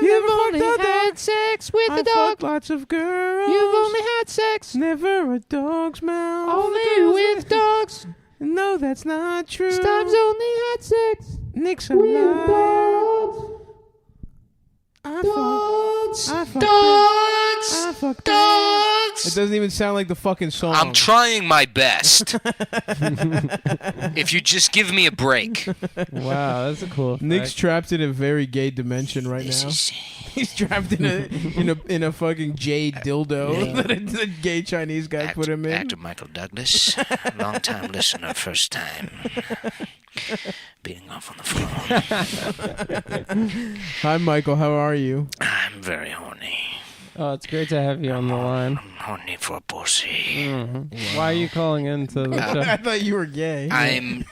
You've never only fucked a had dog. sex with I a dog. fucked lots of girls. You've only had sex Never a dog's mouth. only with dogs. No, that's not true. Stubbs only had sex Nick's a with liar. dogs. I fucked Dogs. It doesn't even sound like the fucking song. I'm trying my best. If you just give me a break. Wow, that's a cool effect. Nick's trapped in a very gay dimension right now. He's trapped in a fucking jade dildo that a gay Chinese guy put him in. Actor Michael Douglas, long time listener, first time beating off on the phone. Hi, Michael. How are you? I'm very horny. Oh, it's great to have you on the line. I'm horny for a pussy. Why are you calling into the show? I thought you were gay. I'm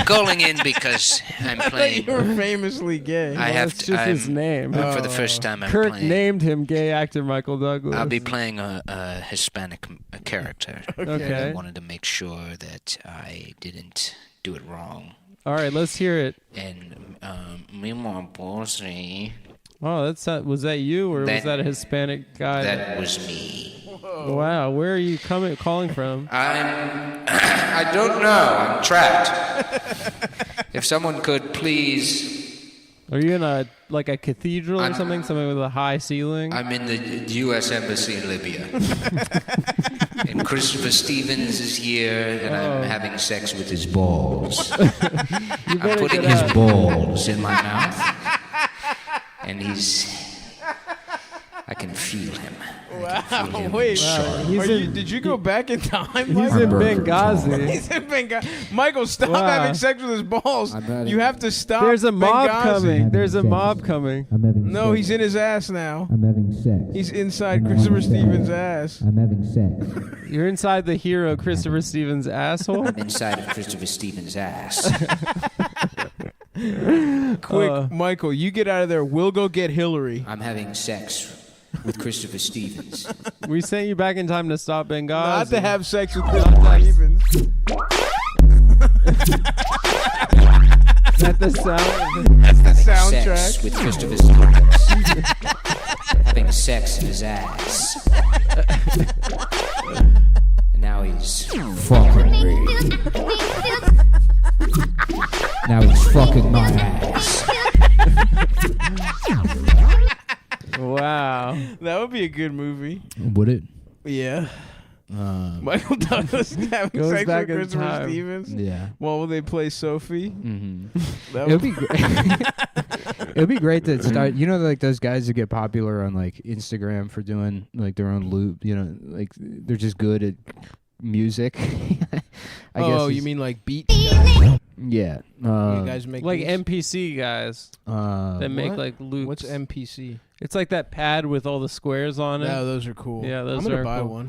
calling in because I'm I thought playing. you were famously gay. I have That's to. just his I'm- name. For the first time, I'm Kurt playing. named him gay actor Michael Douglas. I'll be playing a Hispanic character. Okay. I wanted to make sure that I didn't do it wrong. All right, let's hear it. And me more pussy. Oh, was that you or was That- that a Hispanic guy? That was me. Wow, where are you calling from? I don't know. I'm trapped. If someone could please. Are you in a cathedral or something with a high ceiling? I'm in the U.S. Embassy in Libya. And Christopher Stevens is here, and I'm having sex with his balls. I'm putting his balls in my mouth, and I can feel him. I can him Wait, shortly. did you go back in time? He's Michael? in Benghazi. He's in Benghazi. Michael, stop Wow. having sex with his balls. You have to stop. There's a mob Benghazi. coming. There's a mob coming. No, he's in his ass now. I'm having sex. He's inside Christopher Stevens' ass. I'm having sex. You're inside the hero Christopher Stevens' asshole. I'm inside of Christopher Stevens' ass. Quick, Michael, you get out of there. We'll go get Hillary. I'm having sex with Christopher Stevens. We sent you back in time to stop Benghazi. Not to have sex with Christopher Stevens. That's the sound. That's the Sex soundtrack. with Christopher Stevens. Having sex in his ass. And now he's fucking me. Now he's fucking my ass. Wow. That would be a good movie. Would it? Yeah. Michael Douglas having Goes sex back with in Christopher time. Stevens. Yeah. While they play Sophie. That It would be great. It would be great to start. You know, like those guys who get popular on like Instagram for doing like their own loop. You know, like they're just good at music. I guess you is- mean like beat guys? Yeah. You guys make like beats? NPC guys that make What? like loops. What's NPC? It's like that pad with all the squares on it. No, those are cool. Yeah, those I'm gonna are buy cool. one.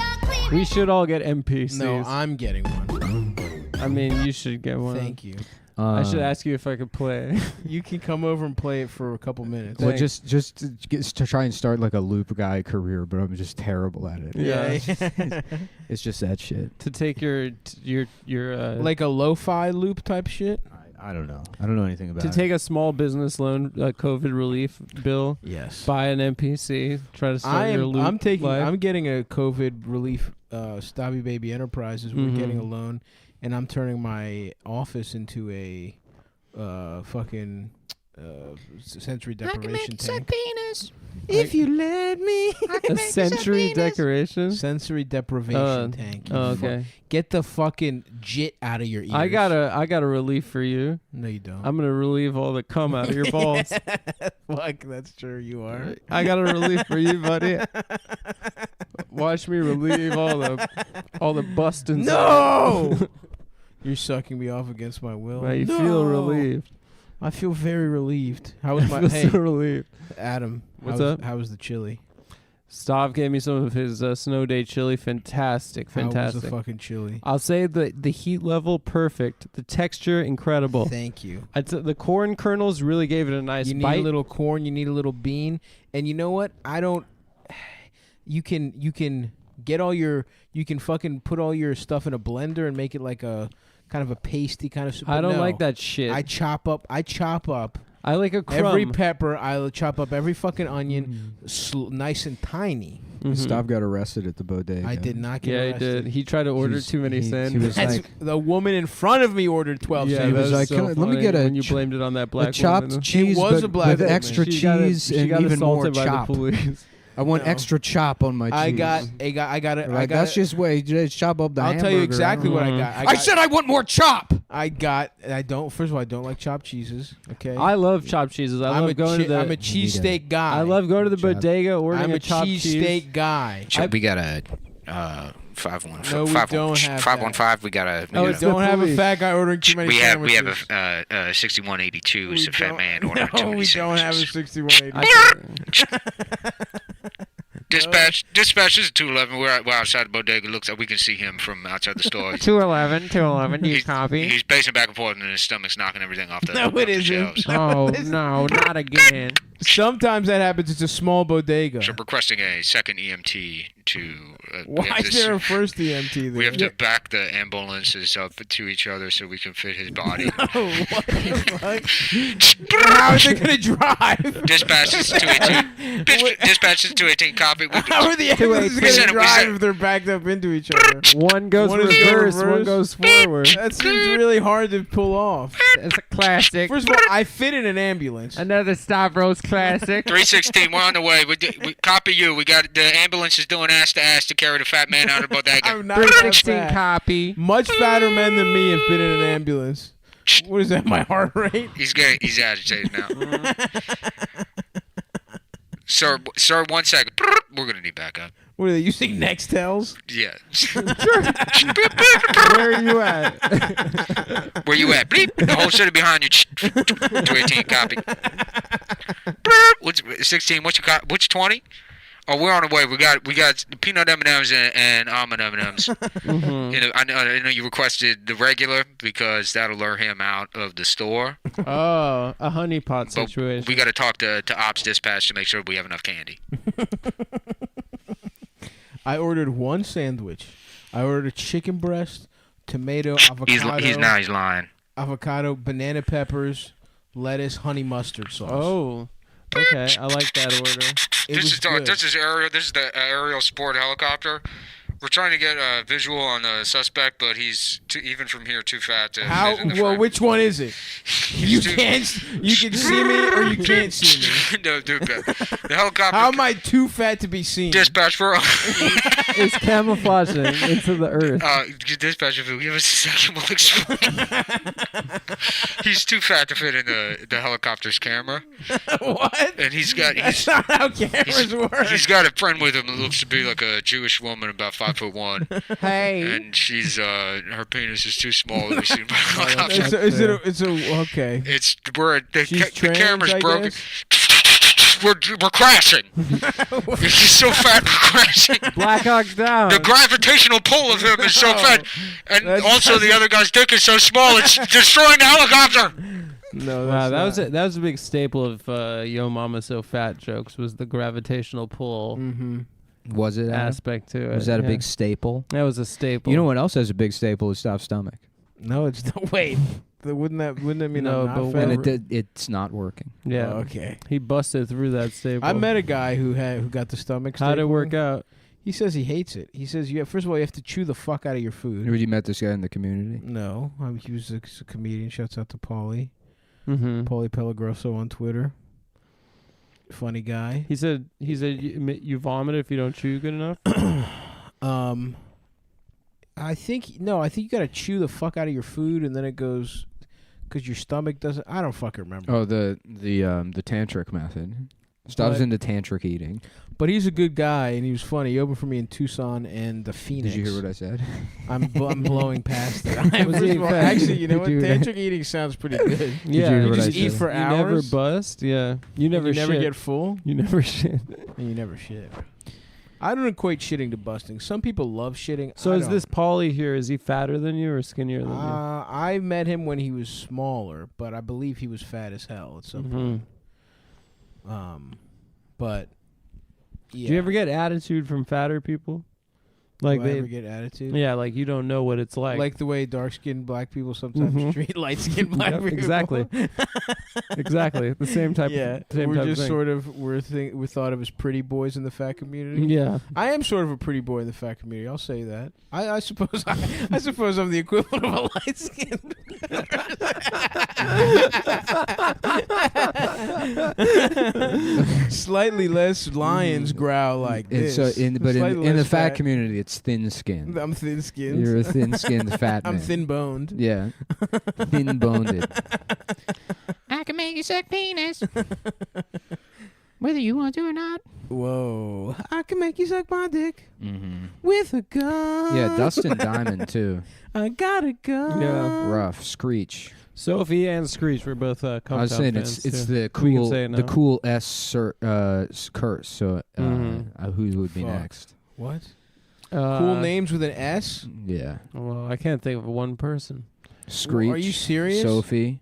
We should all get NPCs. No, I'm getting one. I mean, you should get one. Thank you. I should ask you if I could play. You can come over and play it for a couple minutes. Well, just to try and start like a loop guy career, but I'm just terrible at it. Yeah. It's just that shit. To take your like a lo-fi loop type shit. I don't know. I don't know anything about to it. take a small business loan, COVID relief bill. Yes. Buy an NPC. Try to start your loop. I'm getting a COVID relief. Stabby Baby Enterprises. We're getting a loan, and I'm turning my office into a fucking sensory deprivation tank. penis. If you let me. A sensory decoration. Sensory deprivation tank. Oh, okay. Get the fucking jit out of your ears. I got a relief for you. No, you don't. I'm gonna relieve all the cum out of your balls. Fuck, that's true. You are. I got a relief for you, buddy. Watch me relieve all the bust inside. No. You're sucking me off against my will. Now you feel relieved. I feel very relieved. How was my I hey, feel so relieved. Adam? What's up? How was the chili? Stav gave me some of his snow day chili. Fantastic. How was the fucking chili? I'll say the heat level perfect. The texture incredible. Thank you. The corn kernels really gave it a nice You need bite. a little corn. You need a little bean. And you know what? I don't. You can get all your. You can fucking put all your stuff in a blender and make it like a kind of a pasty kind of. I don't like that shit. I chop up. I like a crumb. Every pepper. I'll chop up every fucking onion, nice and tiny. Stav got arrested at the bodega. I did not get Yeah, he arrested. did. He tried to order too many he sandwiches. was That's like, the woman in front of me ordered 12 Yeah, he sandwiches. was that's like, so "Can I- let me funny get a when you ch- blamed it on that black a chopped woman. cheese, was but a black with woman. extra She got- cheese she and got even more assaulted by the chop. police. I want No. extra chop on my cheese. I got it. Like, that's just way just chop up the I'll tell you hamburger. exactly what I got. I said I want more chop. I don't. First of all, I don't like chopped cheeses. Okay. I love chopped cheeses. I I'm love going to the. I'm a cheesesteak guy. I love going to the bodega ordering I'm a chopped cheese. cheesesteak guy. We got a 515. No, we don't have 515. We got a. Oh, We it's don't the have a police. fat guy ordering too many we sandwiches. have a 6182. It's a fat man No, ordering too many we don't have a sandwiches. 6180. Dispatch this is 211. We're outside the bodega. Looks like we can see him from outside the store. 211, do you copy? He's pacing back and forth, and his stomach's knocking everything off the, No, off it the isn't. shelves. Oh, no, not again. Sometimes that happens. It's a small bodega. So requesting a second EMT to. Why is there a first EMT there? We have to back the ambulances up to each other so we can fit his body. Oh, what the fuck? How are they going to drive? Dispatch is 218. Dispatch is 218. Copy. How are the ambulances going to drive if they're backed up into each other? One goes One is going reverse, one reverse. goes forward. That seems really hard to pull off. It's a classic. First of all, I fit in an ambulance. Another Stavros classic. 316. We're on the way. We copy you. We got the ambulance is doing ass to ass to carry the fat man out of the bodega. I'm not that 316 fat. copy. Much fatter men than me have been in an ambulance. What is that, my heart rate? He's agitated now. Sir, 1 second. We're gonna need backup. What are they using? Nextels? Yeah. Where are you at? Where you at? Bleep. The whole city behind you. 218 copy. What's 16? What's your which 20? Oh, we're on the way. We got peanut M&Ms and almond M&Ms. Mm-hmm. You know, I know you requested the regular because that'll lure him out of the store. Oh, a honeypot situation. We got to talk to Ops Dispatch to make sure we have enough candy. I ordered one sandwich. I ordered a chicken breast, tomato, avocado. He's lying. Avocado, banana peppers, lettuce, honey mustard sauce. Oh, okay. I like that order. This is the aerial sport helicopter. We're trying to get a visual on the suspect, but he's even from here too fat to. Well, which one is it? You can see me or you can't see me. No, dude, the helicopter. How am I too fat to be seen? Dispatch for. It's camouflaging into the earth. Dispatch, if you give us a second, we'll explain. He's too fat to fit in the helicopter's camera. What? And That's not how cameras work. He's got a friend with him that looks to be like a Jewish woman, about 5'1". Hey. And she's her penis is too small to be seen by the helicopter. Okay. It's where the trans, camera's I broken. guess? We're crashing. He's so fat, we're crashing. Black Hawk Down. The gravitational pull of him is so fat, and also the other guy's dick is so small it's destroying the helicopter. No, wow, that was a big staple of Yo Mama So Fat jokes, was the gravitational pull. Mm-hmm. Was it Adam? Aspect to it? Was that a big staple? That was a staple. You know what else has a big staple is Stop Stomach. No, it's not. Wait, wouldn't that mean No, I'm not but fat? It's not working. Yeah. Oh, okay. He busted through that staple. I met a guy who got the stomach. How'd it staple. work out? He says he hates it. He says first of all you have to chew the fuck out of your food. You met this guy in the community? No, he was a comedian. Shouts out to Paulie. Mm-hmm. Paulie Pellegrosso on Twitter. Funny guy. He said you vomit if you don't chew good enough. I think you gotta chew the fuck out of your food and then it goes because your stomach doesn't. I don't fucking remember. Oh, the tantric method. Stuff's into tantric eating. But he's a good guy and he was funny. He opened for me in Tucson and the Phoenix. Did you hear what I said? I'm blowing past it. Actually, you know what? Tantric eating sounds pretty good. Yeah, you just eat for hours. You never bust. Yeah, you never get full. You never shit. And you never shit. I don't equate shitting to busting. Some people love shitting. So is this Paulie here? Is he fatter than you or skinnier than you? I met him when he was smaller, but I believe he was fat as hell at some point. But yeah. Do you ever get attitude from fatter people? Like Do I ever get attitude? Yeah, like you don't know what it's like. Like the way dark-skinned black people sometimes treat light-skinned black people. Exactly. Exactly. The same type. Yeah, same we're type just of thing. sort of we're thought of as pretty boys in the fat community. Yeah, I am sort of a pretty boy in the fat community. I'll say that. I suppose I suppose I'm the equivalent of a light skinned. Slightly less lions growl like this. In the fat community, it's thin-skinned. I'm thin-skinned. You're a thin-skinned fat man. I'm thin-boned. Yeah, thin-boned. I can make you suck penis. Whether you want to or not. Whoa. I can make you suck my dick with a gun. Yeah, Dustin Diamond, too. I got a gun. Yeah. Rough. Screech. Sophie and Screech were both Cumtown I was saying fans it's too. the We can cool say it now. the cool curse. So who would be Fuck. next? What? Cool names with an S? Yeah. Well, I can't think of one person. Screech. Are you serious? Sophie.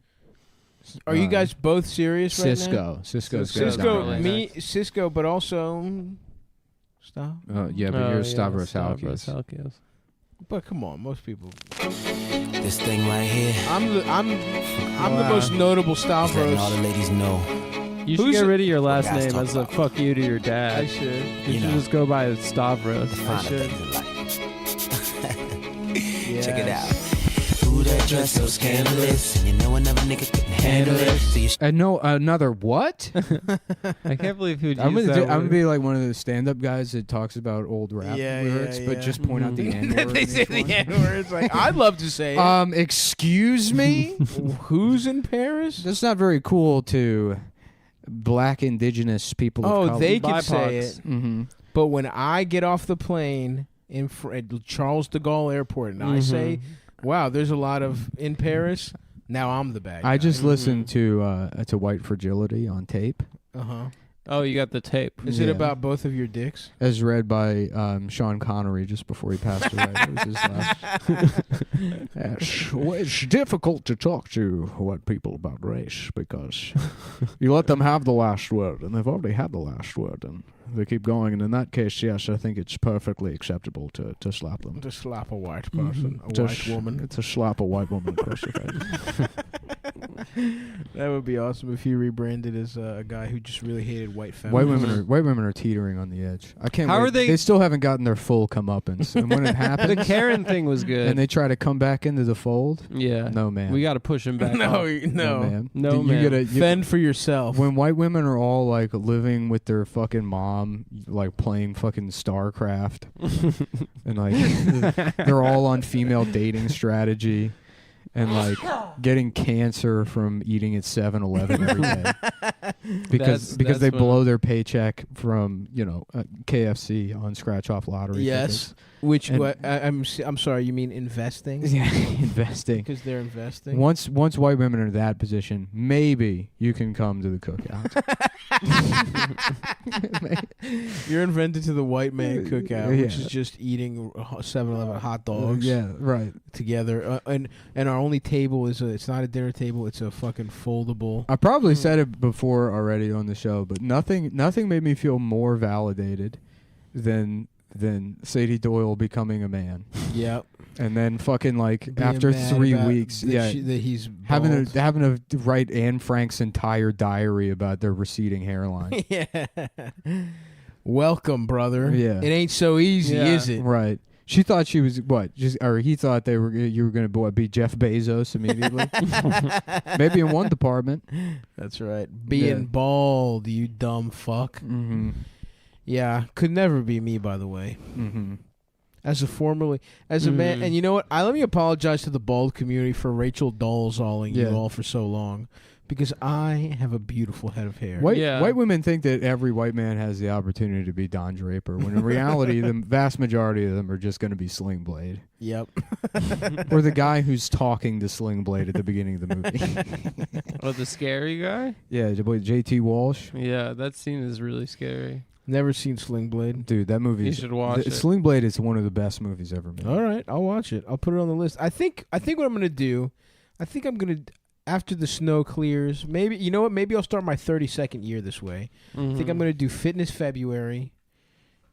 Are you guys both serious right now? Cisco's Cisco, but also stop. Yeah, but you're Stavros Halkias. But come on, most people. This thing right here. I'm the most notable Stavros. All the ladies know. You should get rid of your last guys name talk as a fuck you to your dad. I should. You should just go by Stavros. I should. Check it out. Ooh, that dress so scandalous, and you know another nigga couldn't handle it. So you No, another what? I can't believe who'd I'm use gonna that I'm word. gonna be like one of the stand-up guys that talks about old rap lyrics, but just point out the N-word. They say the N-word. It's like, I'd love to say it. Excuse me? Who's in Paris? That's not very cool to black indigenous people of color. They can say it. Mm-hmm. But when I get off the plane at Charles de Gaulle Airport and I say, "Wow, there's a lot of in Paris," now I'm the bad guy. I just listened to White Fragility on tape. Oh, you got the tape. Is it about both of your dicks? As read by Sean Connery just before he passed away. It was his last. Yes. Well, it's difficult to talk to white people about race because you let them have the last word, and they've already had the last word, and they keep going. And in that case, yes, I think it's perfectly acceptable to slap them. To slap a white person, a white woman. To slap a white woman across the face. That would be awesome if he rebranded as a guy who just really hated white feminists. White women are teetering on the edge. I can't. How wait. are they? They still haven't gotten their full comeuppance. And when it happens, The Karen thing was good. and they try to come back into the fold. Yeah. No, man. We got to push him back. No, off. no, man. No, You man. gotta fend for yourself. When white women are all like living with their fucking mom, like playing fucking StarCraft, and like they're all on female dating strategy, and like getting cancer from eating at 7-Eleven every day because That's they what- blow their paycheck from KFC on scratch off lottery. Yes. tickets. Which And- I'm sorry, you mean investing? Yeah, investing. Because they're investing. Once white women are in that position, maybe you can come to the cookout. You're invented to the white man cookout, which Yeah. is just eating 7-Eleven hot dogs. Yeah, right. Together, and our only table is it's not a dinner table; it's a fucking foldable. I probably said it before already on the show, but nothing made me feel more validated than Sadie Doyle becoming a man. Yep. And then fucking like Being after mad 3 about weeks, that that he's having bald. to write Anne Frank's entire diary about their receding hairline. Yeah. Welcome, brother. Yeah. It ain't so easy, is it? Right. She thought she was or he thought you were going to be Jeff Bezos immediately. Maybe in one department. That's right. Being bald, you dumb fuck. Mm-hmm. Yeah, could never be me, by the way. Mm-hmm. As a man, and you know what? Let me apologize to the bald community for Rachel Dolezalling you all for so long, because I have a beautiful head of hair. White women think that every white man has the opportunity to be Don Draper, when in reality, the vast majority of them are just going to be Sling Blade. Yep. Or the guy who's talking to Sling Blade at the beginning of the movie. Oh, the scary guy? Yeah, JT Walsh. Yeah, that scene is really scary. Never seen Sling Blade. Dude, that movie. You should watch it. Sling Blade is one of the best movies ever made. All right, I'll watch it. I'll put it on the list. I think what I'm going to do, after the snow clears, maybe, you know what? Maybe I'll start my 32nd year this way. I think I'm going to do Fitness February,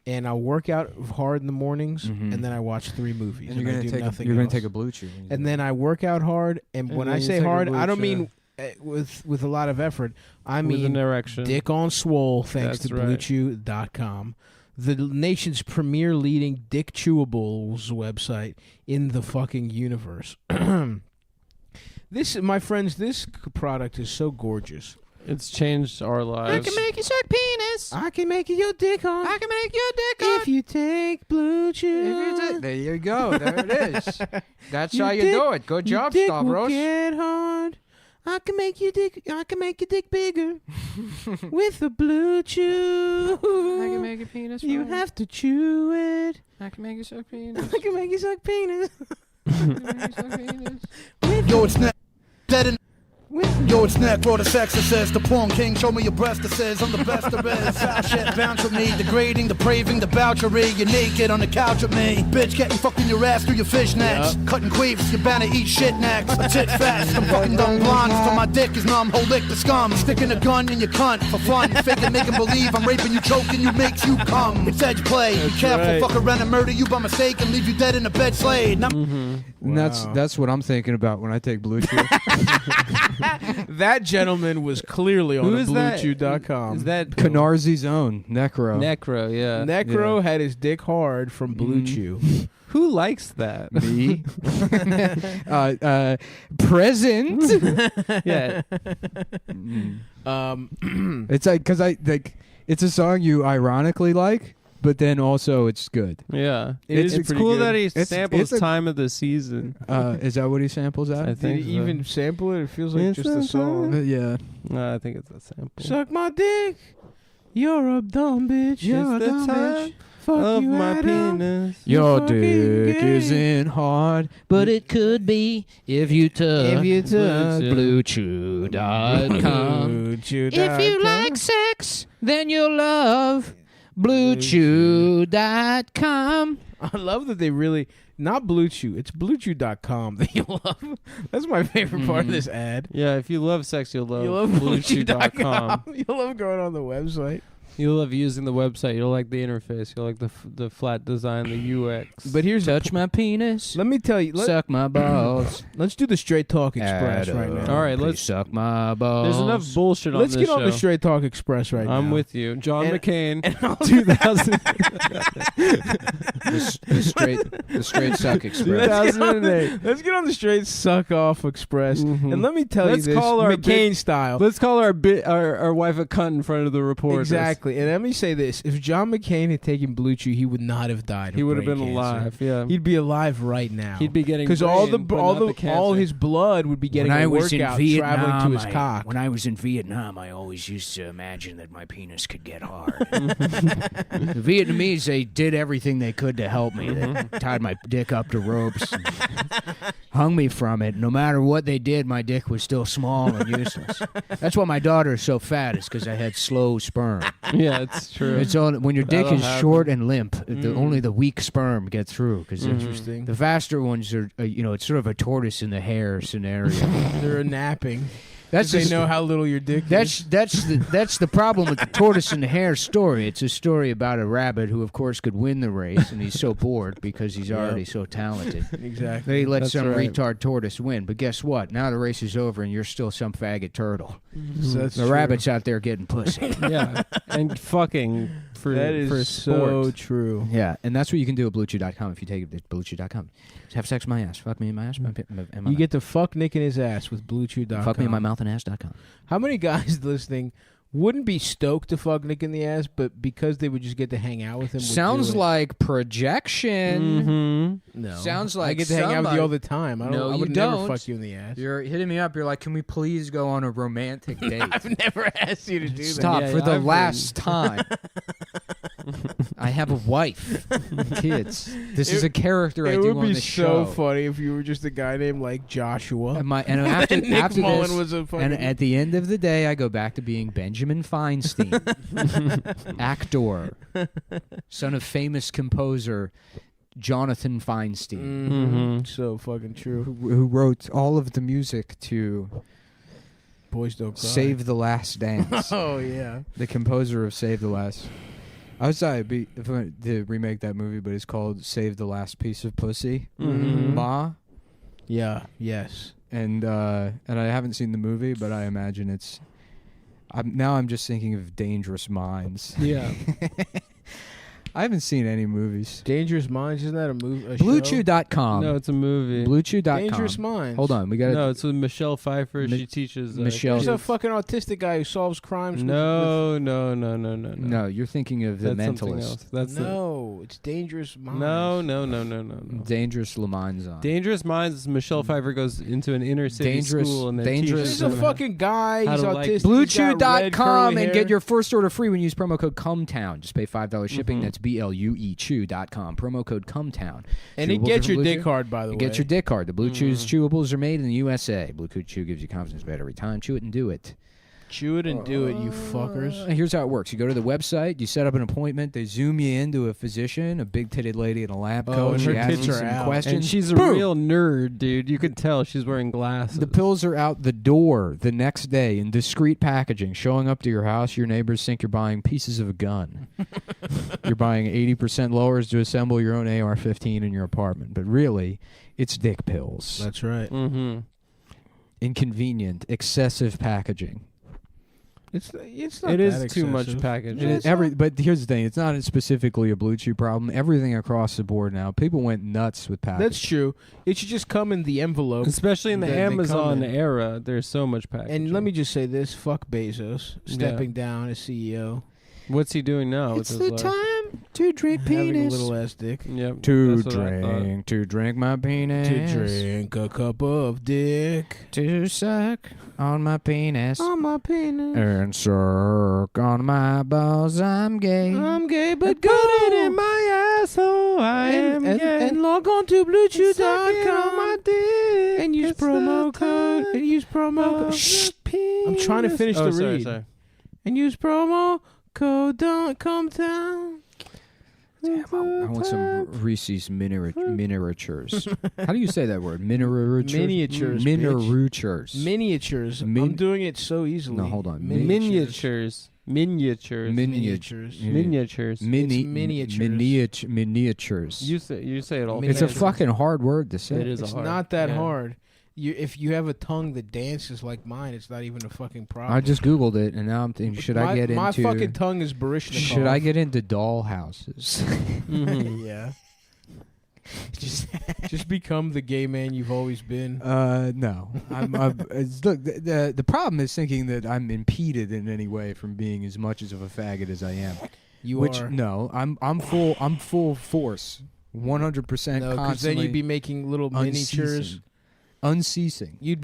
and I'll work out hard in the mornings, and then I watch 3 movies. And you're going to take a blue chew. And then I work out hard, and when I say hard, I don't mean with a lot of effort. I With mean an erection. dick on swole, thanks That's to right. BlueChew.com. The nation's premier leading dick chewables website in the fucking universe. This, my friends, this product is so gorgeous. It's changed our lives. make you suck penis. I can make you your dick hard. I can make your dick hard. If you take Blue Chew. There you go. There it is. That's Your how you dick- do it. Good your job, dick will Stavros. get hard. I can make your dick bigger with the Blue Chew. I can make your penis You right. have to chew it. I can make you suck penis. I can make you suck penis. Yo, it's neck. Dead in. Yo, it's neck, bro, the sexist. The porn king, show me your breast, it says I'm the best there is. Foul shit, bounce with me, degrading, depraving, debauchery. You're naked on the couch with me. Bitch, getting fucking your ass through your fishnets. Cutting queefs, you're bound to eat shit next. A tit fest, I'm fucking dumb blondes till my dick is numb. Whole lick the scum. Sticking a gun in your cunt for fun. Faking, making believe I'm raping you, choking you, makes you come. It's edge play. Be careful, right. fuck around and murder you by mistake and leave you dead in a bed slayed. Now- And that's what I'm thinking about when I take Blue Chew. That gentleman was clearly on Who is that? BlueChew.com. Is that Canarzy's own Necro. Necro? Yeah. Necro had his dick hard from Blue Chew. Who likes that? Me. Present. Yeah. It's like because it's a song you ironically like, but then also it's good. Yeah. It's It's pretty cool good. that he It's- samples it's a- time of the season. Is that what he samples at? I Did think he so. even sample it? It feels like It's just a song. Yeah. No, I think it's a sample. Suck my dick. You're a dumb bitch. You're a dumb bitch. Fuck of you, my Adam. penis. Your fucking dick gay. isn't hard, but it could be if you took BlueChew. BlueChew.com. BlueChew.com. If you like sex, then you'll love BlueChew.com. I love that they really not BlueChew. It's BlueChew.com that you love. That's my favorite part of this ad. Yeah, if you love sex, you'll love, You love BlueChew.com. You love going on the website. You'll love using the website. You'll like the interface. You'll like the flat design, the UX. But here's Touch my penis. Let me tell you. Suck my balls. Let's do the Straight Talk Express right now. All right, Please let's suck my balls. There's enough bullshit on Let's this get on show. the Straight Talk Express right now. I'm with you. John And- McCain, and also- 2000. the straight suck express. 2008. Let's get on the Straight Suck Off Express. And let me tell Let's you this, call our McCain bit- style. Let's call our wife a cunt in front of the reporters. Exactly. And let me say this. If John McCain had taken Blue Chew, he would not have died of He would have brain been cancer. alive. Yeah. He'd be alive right now. He'd be getting because all brain, but not the cancer. all his blood would be getting When I a was in workout Vietnam, traveling to his cock. When I was in Vietnam, I always used to imagine that my penis could get hard. The Vietnamese, they did everything they could to help me. They tied my dick up to ropes, and hung me from it. No matter what they did, my dick was still small and useless. That's why my daughter is so fat. Is because I had slow sperm. Yeah, it's true. It's all, when your dick That'll is happen. short and limp, only the weak sperm get through. Because Interesting. the faster ones are, it's sort of a tortoise in the hare scenario. They're napping. That's they just- know how little your dick is. That's the problem with the tortoise and the hare story. It's a story about a rabbit who, of course, could win the race, and he's so bored because he's already so talented. Exactly. They let That's some right. retard tortoise win, but guess what? Now the race is over, and you're still some faggot turtle. So that's The true. rabbit's out there getting pussy. Yeah, and fucking for That is for so sport. true. Yeah, and that's what you can do at BlueChew.com if you take it to BlueChew.com. Just have sex in my ass. Fuck me in my ass. And my You get to fuck Nick in his ass with BlueChew.com. fuck me in my mouth and ass.com. How many guys listening wouldn't be stoked to fuck Nick in the ass, but because they would just get to hang out with him? would Sounds do it? like projection. No. Sounds I like get to hang out with somebody- you all the time. I No, would you never don't. fuck you in the ass. You're hitting me up. You're like, can we please go on a romantic date? I've never asked you to do Stop that. for the I've last time. I have a wife, kids. This is a character I It do would on be the so show. funny if you were just a guy named like Joshua. And after, Nick after Mullen this, was a fucking. and at the end of the day, I go back to being Benjamin Feinstein, actor, son of famous composer Jonathan Feinstein, So fucking true. who wrote all of the music to Boys Don't Cry. Save the Last Dance. Oh yeah. The composer of Save the Last. I was sorry to remake that movie, but it's called Save the Last Piece of Pussy. Ma. Yeah. Yes. And I haven't seen the movie, but I imagine it's. I'm just thinking of Dangerous Minds. Yeah. I haven't seen any movies. Dangerous Minds, isn't that a movie? BlueChew.com. No, it's a movie. BlueChew.com. Dangerous Minds. Hold on, we got No, it's with Michelle Pfeiffer. She teaches Michelle- There's kids. a fucking autistic guy who solves crimes. with- No. No, you're thinking of the That's something Mentalist. else. That's no, it's Dangerous Minds. No. Dangerous Le Mans on. Dangerous Minds is Michelle Pfeiffer goes into an inner city school and then dangerous- teaches There's a them fucking guy. how He's to like- autistic. he's got red, BlueChew.com curly and hair. get your first order free when you use promo code Cumtown. Just pay $5 shipping. That's BLUEChew.com. Promo code Cumtown. And it Chewables gets from your Blue dick Chew. hard, by the way. Get your dick hard. The Blue Chew's chewables are made in the USA. Blue Chew gives you confidence about every time. Chew it and do it. Chew it and do it, you fuckers. Here's how it works. You go to the website, you set up an appointment, they zoom you into a physician, a big-titted lady in a lab coat. and She her asks tits you are some out. questions. And she's a Boom! real nerd, dude. You could tell she's wearing glasses. The pills are out the door the next day in discreet packaging, showing up to your house. Your neighbors think you're buying pieces of a gun. You're buying 80% lowers to assemble your own AR-15 in your apartment. But really, it's dick pills. That's right. Mm-hmm. Inconvenient, excessive packaging. It's not. It that is too much excessive. packaging. But here's the thing: it's not specifically a Blue Chew problem. Everything across the board now, people went nuts with packaging. That's true. It should just come in the envelope. Especially in the that they come Amazon in. era, there's so much packaging. And let me just say this: fuck Bezos stepping down as CEO. What's he doing now? It's the time To drink Having a penis. little ass dick. Yep. To that's what I thought. drink my penis. To drink a cup of dick. To suck on my penis. On my penis. And suck on my balls. I'm gay. I'm gay, but Put it go. in my asshole. I am gay. And log on to bluechew.com my dick. and use It's promo the code. time And use promo code. of Shh. the I'm trying to finish penis. the Oh, read. sorry. And use promo code Cumtown. Damn, I want some Reese's miniatures. How do you say that word? Miniatures. Miniatures, Miniatures. Miniatures. I'm doing it so easily. No, hold on. Miniatures. Miniatures. Miniatures. Miniatures. Miniatures. You say it all. It's a fucking hard word to say. It is It's hard. not that Yeah. hard. If you have a tongue that dances like mine, it's not even a fucking problem. I just Googled it, and now I'm thinking, should I get into... my fucking tongue is Barishnikov. Should I get into doll houses? Yeah. Just become the gay man you've always been. No. Look, the problem is thinking that I'm impeded in any way from being as much as of a faggot as I am. You are. No, I'm full force, 100%. No, because then you'd be making little miniatures. Unceasing. You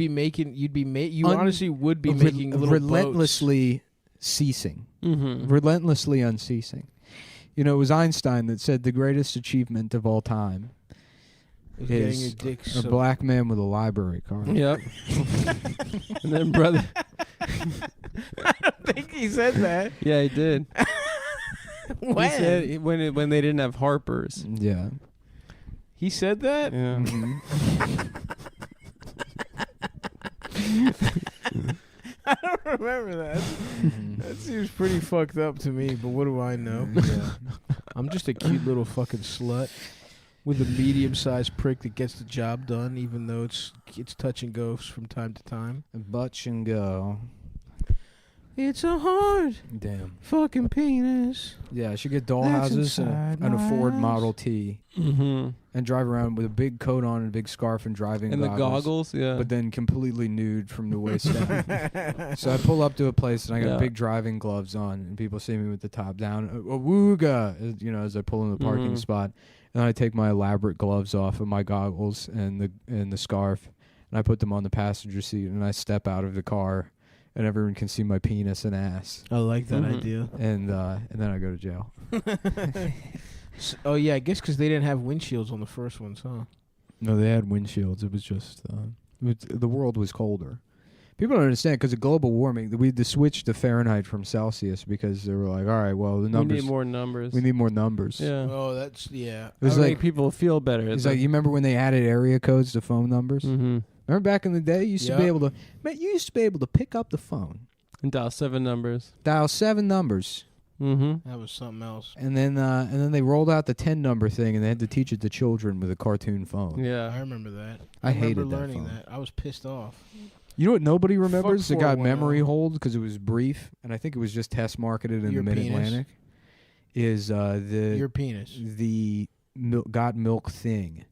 honestly would be making little relentlessly ceasing. Relentlessly unceasing. You know, it was Einstein that said the greatest achievement of all time Getting is your dick a sucked. black man with a library card. Yep. And then brother. I don't think he said that. Yeah, he did. When? He said when they didn't have Harper's. Yeah. He said that? Yeah. I don't remember that. That seems pretty fucked up to me, but what do I know? Yeah. I'm just a cute little fucking slut with a medium-sized prick that gets the job done, even though it's touch and goes from time to time. Butch and go. It's a hard Damn. fucking penis. Yeah, I should get doll That's houses inside and a my Ford ass. Model T. And drive around with a big coat on and a big scarf and driving And the goggles, yeah. But then completely nude from the waist down. So I pull up to a place and I got big driving gloves on, and people see me with the top down. Awooga, you know, as I pull in the parking spot. And I take my elaborate gloves off of my goggles and the scarf, and I put them on the passenger seat, and I step out of the car, and everyone can see my penis and ass. I like that idea. And then I go to jail. Oh yeah, I guess because they didn't have windshields on the first ones, huh? No, they had windshields. It was just the world was colder. People don't understand because of global warming. We had to switch to Fahrenheit from Celsius because they were like, all right, well, the numbers. We need more numbers. We need more numbers. Yeah. Oh, that's yeah. It was I like make people feel better. It's like, you remember when they added area codes to phone numbers? Mm-hmm. Remember back in the day, you used to be able to. Man, you used to be able to pick up the phone and dial 7 numbers. Dial 7 numbers. Mm-hmm. That was something else. And then they rolled out the 10 number thing, and they had to teach it to children with a cartoon phone. Yeah, I remember that. I hated remember that learning phone. that. I was pissed off. You know what nobody remembers? Fuck It got 410. memory hold because it was brief, and I think it was just test marketed in Your the Mid penis? Atlantic. Is Your penis. the got milk thing?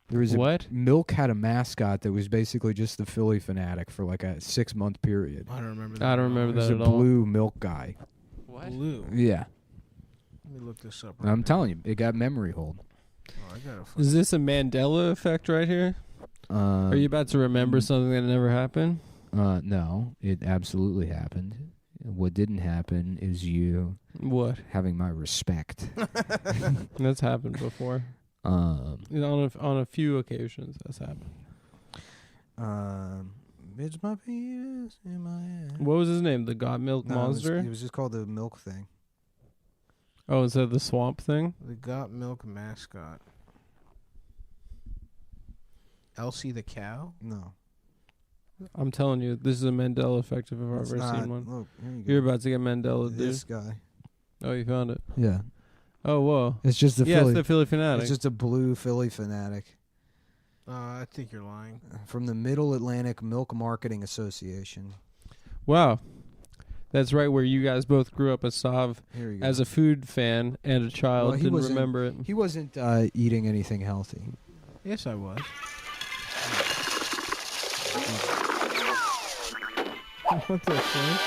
There was What? Milk had a mascot that was basically just the Philly fanatic for like a 6-month period. I don't remember that. I don't remember It was that a at all. blue milk guy. What? Blue. Yeah, Let me look this up. I'm telling you, it got memory hold. Oh, I gotta Is this a Mandela effect right here? Are you about to remember something that never happened? No, it absolutely happened. What didn't happen is you What? having my respect. That's happened before. On a few occasions, that's happened. It's my penis in my ass. What was his name? The Got Milk Monster? It was just called the milk thing. Oh, is that the swamp thing? The Got Milk mascot. Elsie the cow? No. I'm telling you, this is a Mandela effect if I've It's ever not. seen one. Look, here you go. You're about to get Mandela, dude. This guy. Oh, you found it. Yeah. Oh, whoa. It's just the Yeah, Philly. it's the Philly fanatic. It's just a blue Philly fanatic I think you're lying. from the Middle Atlantic Milk Marketing Association. Wow. That's right where you guys both grew up as Sav Here you go. as a food fan and a child. Well, he Didn't wasn't- remember it. He wasn't eating anything healthy. Yes, I was. What the fuck?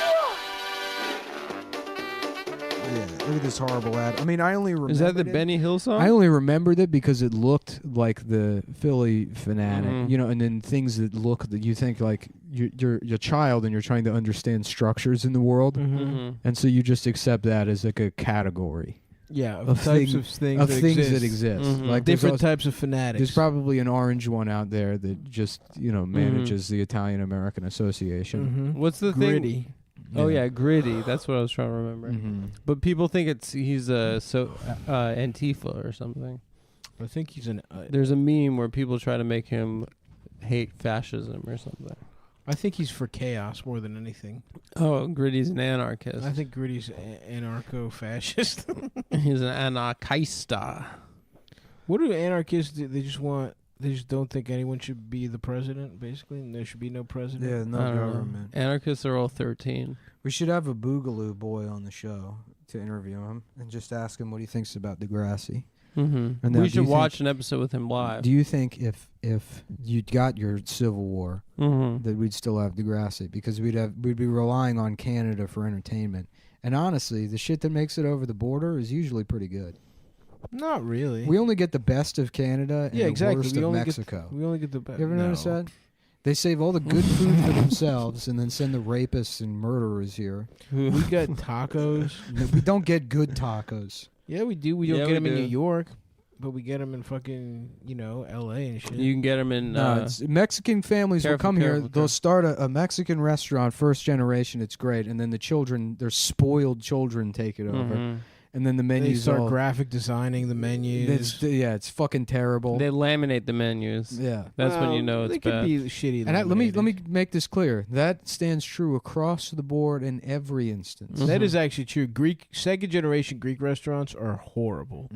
Yeah, look at this horrible ad. I mean, I only remember. Is that the Benny Hill song? I only remembered it because it looked like the Philly Fanatic, you know, and then things that look that you think like you're a child and you're trying to understand structures in the world, and so you just accept that as like a category. Yeah, of types of things that exist. Like different types of fanatics. There's probably an orange one out there that just manages the Italian American Association. What's the Gritty. thing? Oh yeah, Gritty. That's what I was trying to remember. But people think he's Antifa or something. I think he's an. There's a meme where people try to make him hate fascism or something. I think he's for chaos more than anything. Oh, Gritty's an anarchist. I think Gritty's anarcho-fascist. He's an anarchista. What do anarchists do? They just don't think anyone should be the president, basically, and there should be no president. Yeah, no government. Anarchists are all 13. We should have a Boogaloo boy on the show to interview him and just ask him what he thinks about Degrassi. And now, we should watch an episode with him live. Do you think if you got your Civil War, that we'd still have Degrassi because we'd be relying on Canada for entertainment? And honestly, the shit that makes it over the border is usually pretty good. Not really. We only get the best of Canada and the worst of Mexico. We only get the best. You ever notice that? They save all the good food for themselves and then send the rapists and murderers here. We got tacos. We don't get good tacos. Yeah, we do. We don't get them in New York, but we get them in fucking, L.A. and shit. You can get them in... Mexican families will come here. They'll start a Mexican restaurant, first generation. It's great. And then the children, their spoiled children take it over. And then the menus They start graphic designing the menus. It's fucking terrible. They laminate the menus. Yeah. That's when you know it's they bad. could be shitty. And let me make this clear. That stands true across the board in every instance. That is actually true. Second generation Greek restaurants are horrible.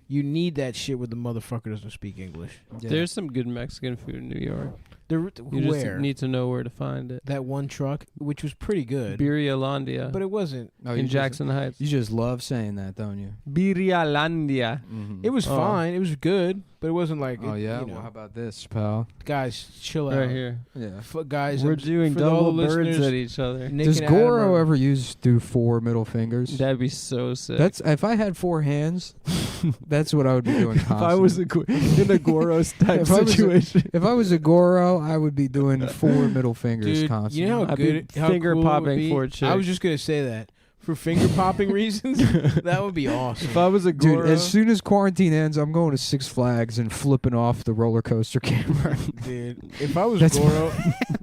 You need that shit where the motherfucker doesn't speak English. Yeah. There's some good Mexican food in New York. You just need to know where to find it. That one truck, which was pretty good. Birrialandia. But it wasn't. In Jackson Heights. You just love saying that, don't you? Birrialandia. It was fine. It was good, but it wasn't like... Oh, yeah? Well, how about this, pal? Guys, chill out. Right here. Yeah. Guys, we're doing double birds at each other. Does Goro ever do 4 middle fingers? That'd be so sick. If I had 4 hands, that's what I would be doing constantly. If I was in a Goro's type situation. If I was a Goro, I would be doing 4 middle fingers constantly. You know how good finger cool popping for a chick. I was just gonna say that. For finger popping reasons, that would be awesome. If I was a Goro, dude, as soon as quarantine ends, I'm going to Six Flags and flipping off the roller coaster camera. Dude, if I was Goro,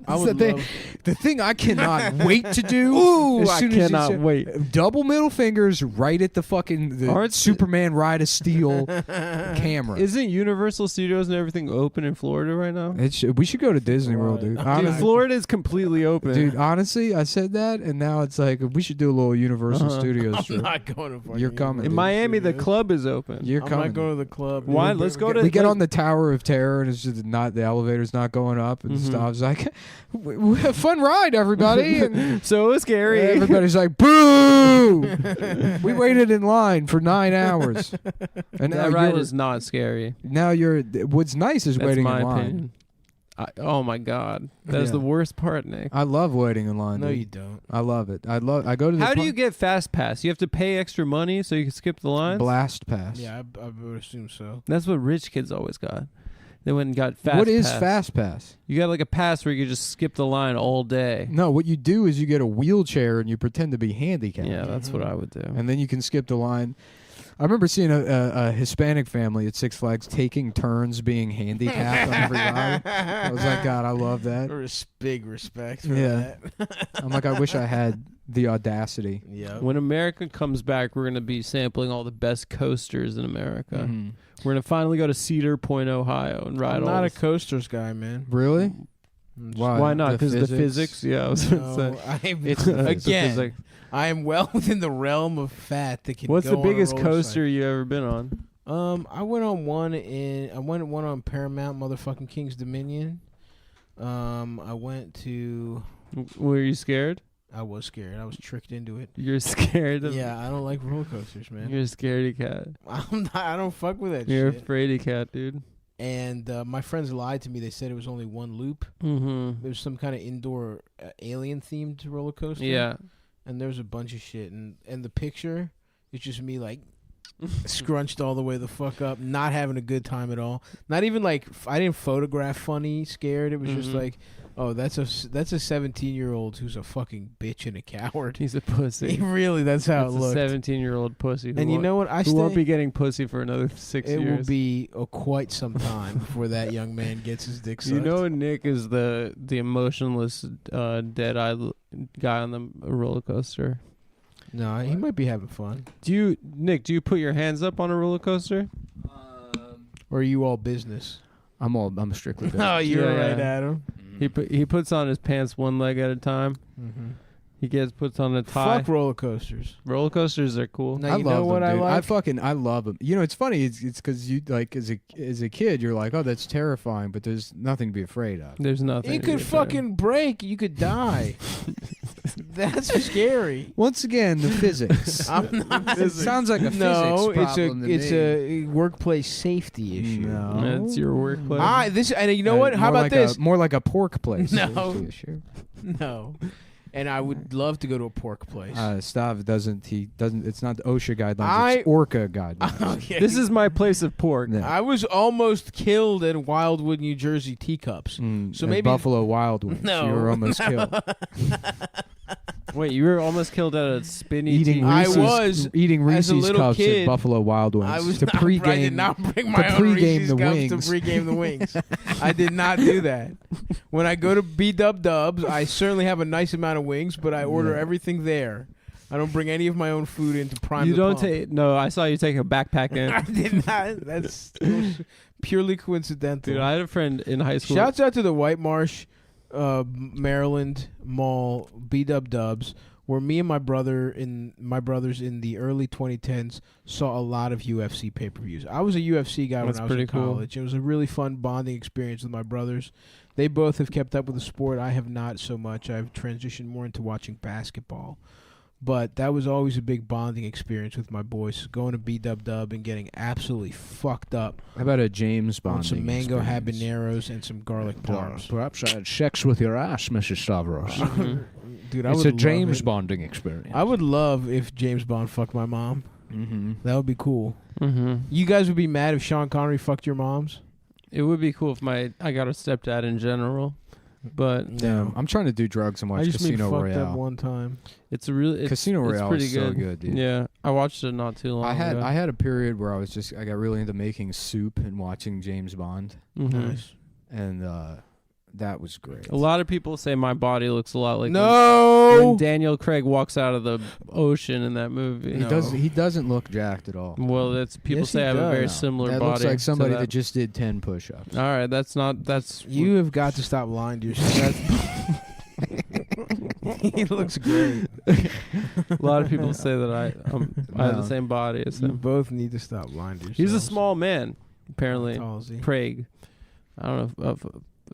I would love... The thing I cannot wait to do. Ooh, I cannot wait. Double middle fingers right at the fucking Superman Ride of Steel camera. Isn't Universal Studios and everything open in Florida right now? We should go to Disney World, dude. Dude, Florida is completely open. Dude, honestly, I said that, and now it's like we should do a little Universal Studios trip. I'm not going to fucking... You're coming. In dude. Miami, the club is open. You're coming. I'm not going to the club. Why? Let's go to... We get on the Tower of Terror, and it's just the elevator's not going up, and stuff. It's like, we have a fun ride, everybody. And so scary. Everybody's like, boo! We waited in line for 9 hours. And that ride is not scary. Now what's nice is waiting in line. Opinion. Oh my god, that is the worst part, Nick. I love waiting in line. No, dude. you don't. I love it. I go to. How do you get Fast Pass? You have to pay extra money so you can skip the lines. Blast Pass. Yeah, I would assume so. That's what rich kids always got. They went and got Fast Pass. What is Fast Pass? You got like a pass where you can just skip the line all day. No, what you do is you get a wheelchair and you pretend to be handicapped. Yeah, that's what I would do. And then you can skip the line. I remember seeing a Hispanic family at Six Flags taking turns being handicapped on every ride. I was like, God, I love that. There's big respect for that. I'm like, I wish I had the audacity. Yeah. When America comes back, we're going to be sampling all the best coasters in America. We're going to finally go to Cedar Point, Ohio and ride I'm not a coasters guy, man. Really? Why not? Because of the physics? Yeah, I was going to say. It's again, I am well within the realm of fat that can What's go the biggest on a roller coaster cycle. you ever been on? I went on one on Paramount motherfucking King's Dominion. I went to... Were you scared? I was scared. I was tricked into it. You're scared of... Yeah, I don't like roller coasters, man. You're a scaredy cat. I don't fuck with that You're shit. a fraidy cat, dude. And my friends lied to me. They said it was only one loop. Mm-hmm. There was some kind of indoor alien-themed roller coaster. Yeah. And there's a bunch of shit. And the picture It's just me like scrunched all the way the fuck up, not having a good time at all. Not even like I didn't photograph funny, scared. It was just like, oh, that's a 17-year-old who's a fucking bitch and a coward. He's a pussy. Really, that's how it looked. A 17-year-old pussy. And you know what? Who won't be getting pussy for another 6 years. It will be quite some time before that young man gets his dick sucked. You know, Nick is the emotionless, dead-eyed guy on the roller coaster. No, he might be having fun. Nick, do you put your hands up on a roller coaster? Or are you all business? I'm strictly business. Oh, you're right, Adam. He puts on his pants one leg at a time. Mm-hmm. He puts on a tie. Fuck roller coasters. Roller coasters are cool. Now, you know what I like? I love them. You know, it's funny. It's because you like as a kid, you're like, oh, that's terrifying, but there's nothing to be afraid of. There's nothing. It could fucking break. You could die. That's scary. Once again, the physics. It sounds like a physics problem to it's me. a workplace safety issue. No, it's your workplace. And you know what? How about this? More like a pork place. No, no. And I would love to go to a pork place. Stav doesn't. He doesn't. It's not OSHA guidelines. It's Orca guidelines. Okay. This is my place of pork. Yeah. I was almost killed in Wildwood, New Jersey teacups. So maybe Buffalo Wild Wings. No. You were almost killed. Wait, you were almost killed at a spinny eating tea. Reese's, eating as a Reese's little cups kid, at Buffalo Wild Wings. I was to pregame. I did not bring my own Reese's the cups wings. to pregame the wings. I did not do that. When I go to B-Dubs, I certainly have a nice amount of wings, but I order everything there. I don't bring any of my own food in to prime You the don't pump. take. No, I saw you take a backpack in. I did not. That's purely coincidental. Dude, I had a friend in high school. Shouts out to the White Marsh, Maryland Mall B-Dubs, where me and my brothers in the early 2010s saw a lot of UFC pay-per-views. I was a UFC guy when I was in college. It was a really fun bonding experience with my brothers. They both have kept up with the sport. I have not so much. I've transitioned more into watching basketball. But that was always a big bonding experience with my boys, going to B-Dub and getting absolutely fucked up. How about a James Bond? On some mango habaneros and some garlic parms. Perhaps I had sex with your ass, Mrs. Stavros. Dude, it's a James Bonding experience. I would love if James Bond fucked my mom. Mm-hmm. That would be cool. Mm-hmm. You guys would be mad if Sean Connery fucked your moms? It would be cool if I got a stepdad in general. But no, I'm trying to do drugs and watch I just Casino fucked Royale. up one time. It's really Casino Royale pretty is good. so good, dude. Yeah, I watched it not too long ago. I had a period where I got really into making soup and watching James Bond. Mm-hmm. Nice. And that was great. A lot of people say my body looks a lot like when Daniel Craig walks out of the ocean in that movie. He doesn't look jacked at all. Well, that's people Yes, say he I have a does. very No. similar That body. looks like somebody to that just did 10 push-ups. All right, that's You have got to stop lying to yourself. He looks great. A lot of people say that I have the same body as You him. both need to stop lying to yourself. He's a small man, apparently. How tall is he? Craig. I don't know,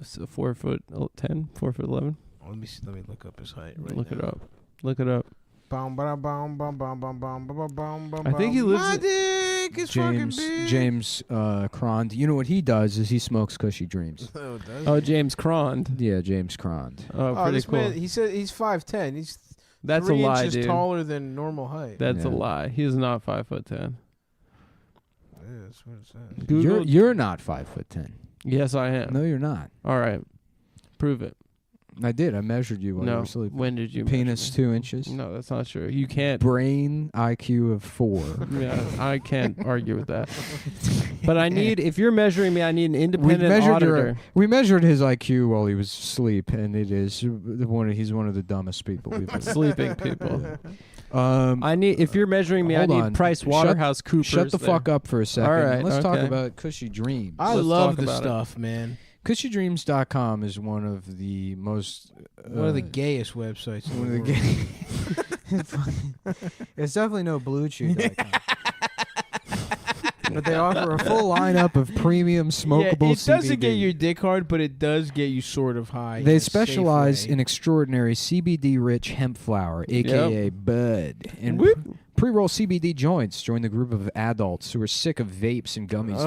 4'10", 4'11". Let me see, let me look up his height. Look it up. Look it up. I think he lives. My dick is fucking big. James Crond. You know what he does is he smokes Cushy Dreams. Oh, does Oh, James Crond. Yeah, James Crond. Oh, Oh, pretty this cool. man, he said he's 5'10". He's That's a 3 lie, inches dude. taller than normal height. That's a Yeah. lie. He's not 5'10". Yeah, that's what it says. You're not 5'10". Yes, I am. No, you're not. All right, prove it. I did. I measured you while you No. were sleeping. When did you? Penis measure 2 me? inches. No, that's not true. You can't. Brain IQ of 4. Yeah, I can't argue with that. But I need, if you're measuring me, I need an independent auditor. We measured his IQ while he was asleep, and it is he's one of the dumbest people we've ever Sleeping people. I need, if you're measuring me, I need Price Waterhouse Coopers. Shut the fuck up for a second. All right, Let's talk okay. about Cushy Dreams. I Let's love talk the about it. stuff, man. CushyDreams.com is one of the most One of the gayest websites. In one the of the world. It's definitely no BlueChew.com. But they offer a full lineup of premium smokable Yeah, it doesn't CBD. get your dick hard, but it does get you sort of high. They in a specialize safe way. in extraordinary CBD-rich hemp flower, aka bud, and Pre-roll CBD joints. Join the group of adults who are sick of vapes and gummies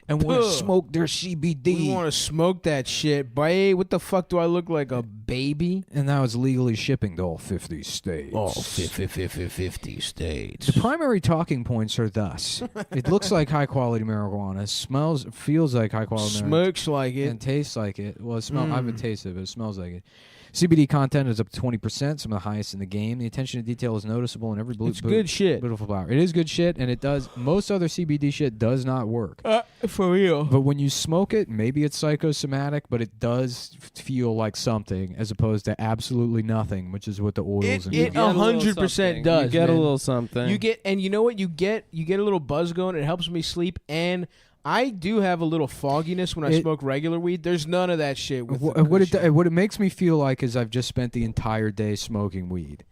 and want to smoke their CBD. We want to smoke that shit. Babe, what the fuck do I look like, a baby? And now it's legally shipping to all 50 states. All 50 states. The primary talking points are thus. It looks like high-quality marijuana, feels like high-quality marijuana. Smokes like it. And tastes like it. Well, I haven't tasted it, but it smells like it. CBD content is up to 20%, some of the highest in the game. The attention to detail is noticeable in every It's good shit. beautiful flower. It is good shit, and it does. Most other CBD shit does not work. For real. But when you smoke it, maybe it's psychosomatic, but it does feel like something as opposed to absolutely nothing, which is what the oils and It 100% does. You get a man. little something. You get, and you know what? You get a little buzz going. It helps me sleep, and I do have a little fogginess when I smoke regular weed. There's none of that shit with what it makes me feel like is I've just spent the entire day smoking weed.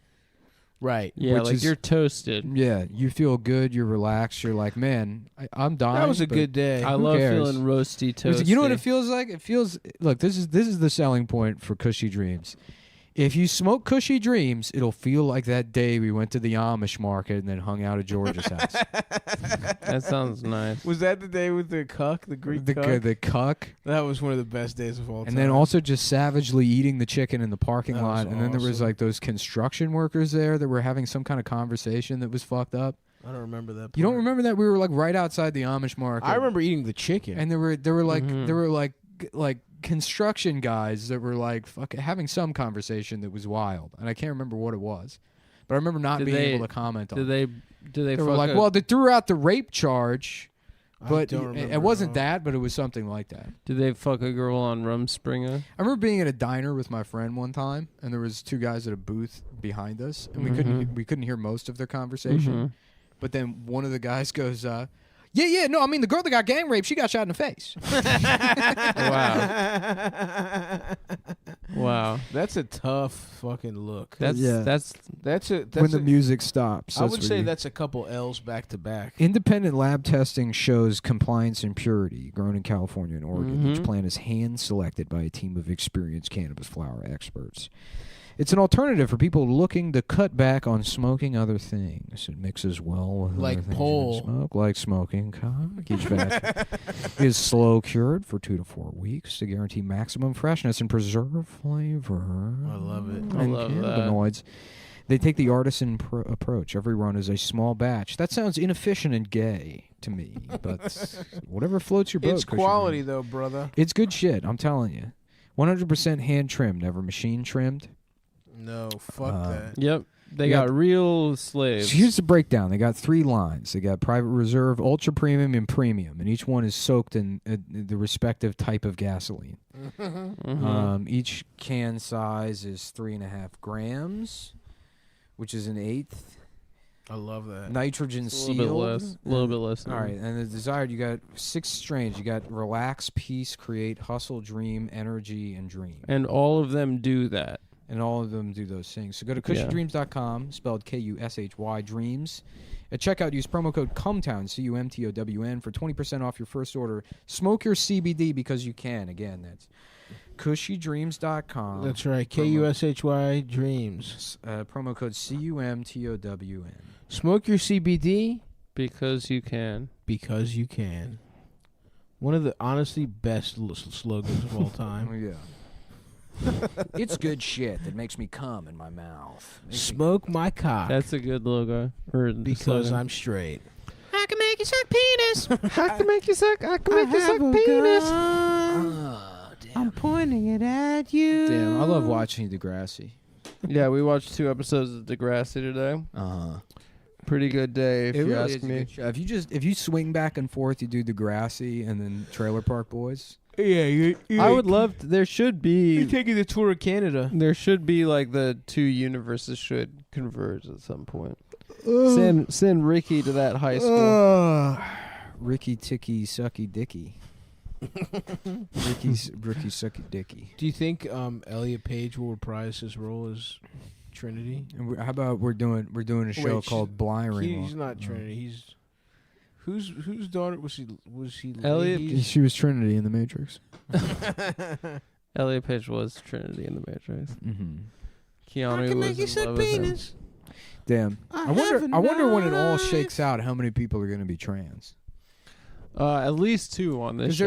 Right. Yeah, like you're toasted. Yeah, you feel good. You're relaxed. You're like, man, I'm dying. That was a but good day. I who love cares? feeling roasty, toasty. You know what it feels like? It feels look. This is the selling point for Cushy Dreams. If you smoke Cushy Dreams, it'll feel like that day we went to the Amish market and then hung out at George's house. That sounds nice. Was that the day with the cuck, the Greek cuck? The cuck. That was one of the best days of all time. And then also just savagely eating the chicken in the parking That lot. was And then there was awesome. like those construction workers there that were having some kind of conversation that was fucked up. I don't remember that. You don't remember that? We were like right outside the Amish market. I remember eating the chicken. And there were like construction guys that were like having some conversation that was wild, and I can't remember what it was, but I remember not being able to comment on. Did they? They were like, well, they threw out the rape charge, but don't remember it wasn't at all. that, but it was something like that. Did they fuck a girl on Rumspringer? I remember being at a diner with my friend one time, and there was two guys at a booth behind us, and we couldn't hear most of their conversation, but then one of the guys goes, Yeah, no, I mean, the girl that got gang raped, she got shot in the face. Wow. That's a tough fucking look. That's when the music stops. I would say that's a couple L's back to back. Independent lab testing shows compliance and purity. Grown in California and Oregon, each plant is hand-selected by a team of experienced cannabis flower experts. It's an alternative for people looking to cut back on smoking other things. It mixes well with Like other things pole. you smoke, like smoking cock. Each batch is slow cured for 2 to 4 weeks to guarantee maximum freshness and preserve flavor. I love it. And cannabinoids. They take the artisan approach. Every run is a small batch. That sounds inefficient and gay to me, but whatever floats your boat. It's quality though, brother. It's good shit, I'm telling you. 100% hand trimmed, never machine trimmed. No, fuck that. Yep. They got real slaves. So here's the breakdown. They got 3 lines. They got private reserve, ultra premium, and premium, and each one is soaked in the respective type of gasoline. Each can size is 3.5 grams, which is an eighth. I love that. Nitrogen It's a sealed. little bit less. All right, and the desired, you got 6 strains. You got relax, peace, create, hustle, dream, energy, and dream. And all of them do that. And all of them do those things. So go to cushydreams.com, spelled Kushy Dreams. At checkout, use promo code Cumtown, CUMTOWN, for 20% off your first order. Smoke your CBD because you can. Again, that's cushydreams.com. That's right. Kushy Dreams. Promo code CUMTOWN. Smoke your CBD because you can. Because you can. One of the honestly best slogans of all time. Yeah. It's good shit that makes me cum in my mouth. Smoke my cock. That's a good logo. Because I'm straight. I can make you suck penis. I can make you suck. I can make you suck penis. I'm pointing it at you. Damn, I love watching Degrassi. Yeah, we watched 2 episodes of Degrassi today. Pretty good day, if you ask me. If you swing back and forth, you do Degrassi and then Trailer Park Boys. Yeah, I would love to, there should be You're taking the tour of Canada. There should be like the 2 universes should converge at some point. Send Ricky to that high school. Ricky Ticky Sucky Dicky. Ricky Sucky Dicky. Do you think Elliot Page will reprise his role as Trinity? And how about we're doing a show called Bliring? He's not Trinity. He's whose daughter was he? Elliot? ladies? She was Trinity in the Matrix. Elliot Page was Trinity in the Matrix. Mm-hmm. Keanu I can was make you in suck love with him. penis. Damn. I wonder when it all shakes out how many people are going to be trans. At least 2 on this Because show.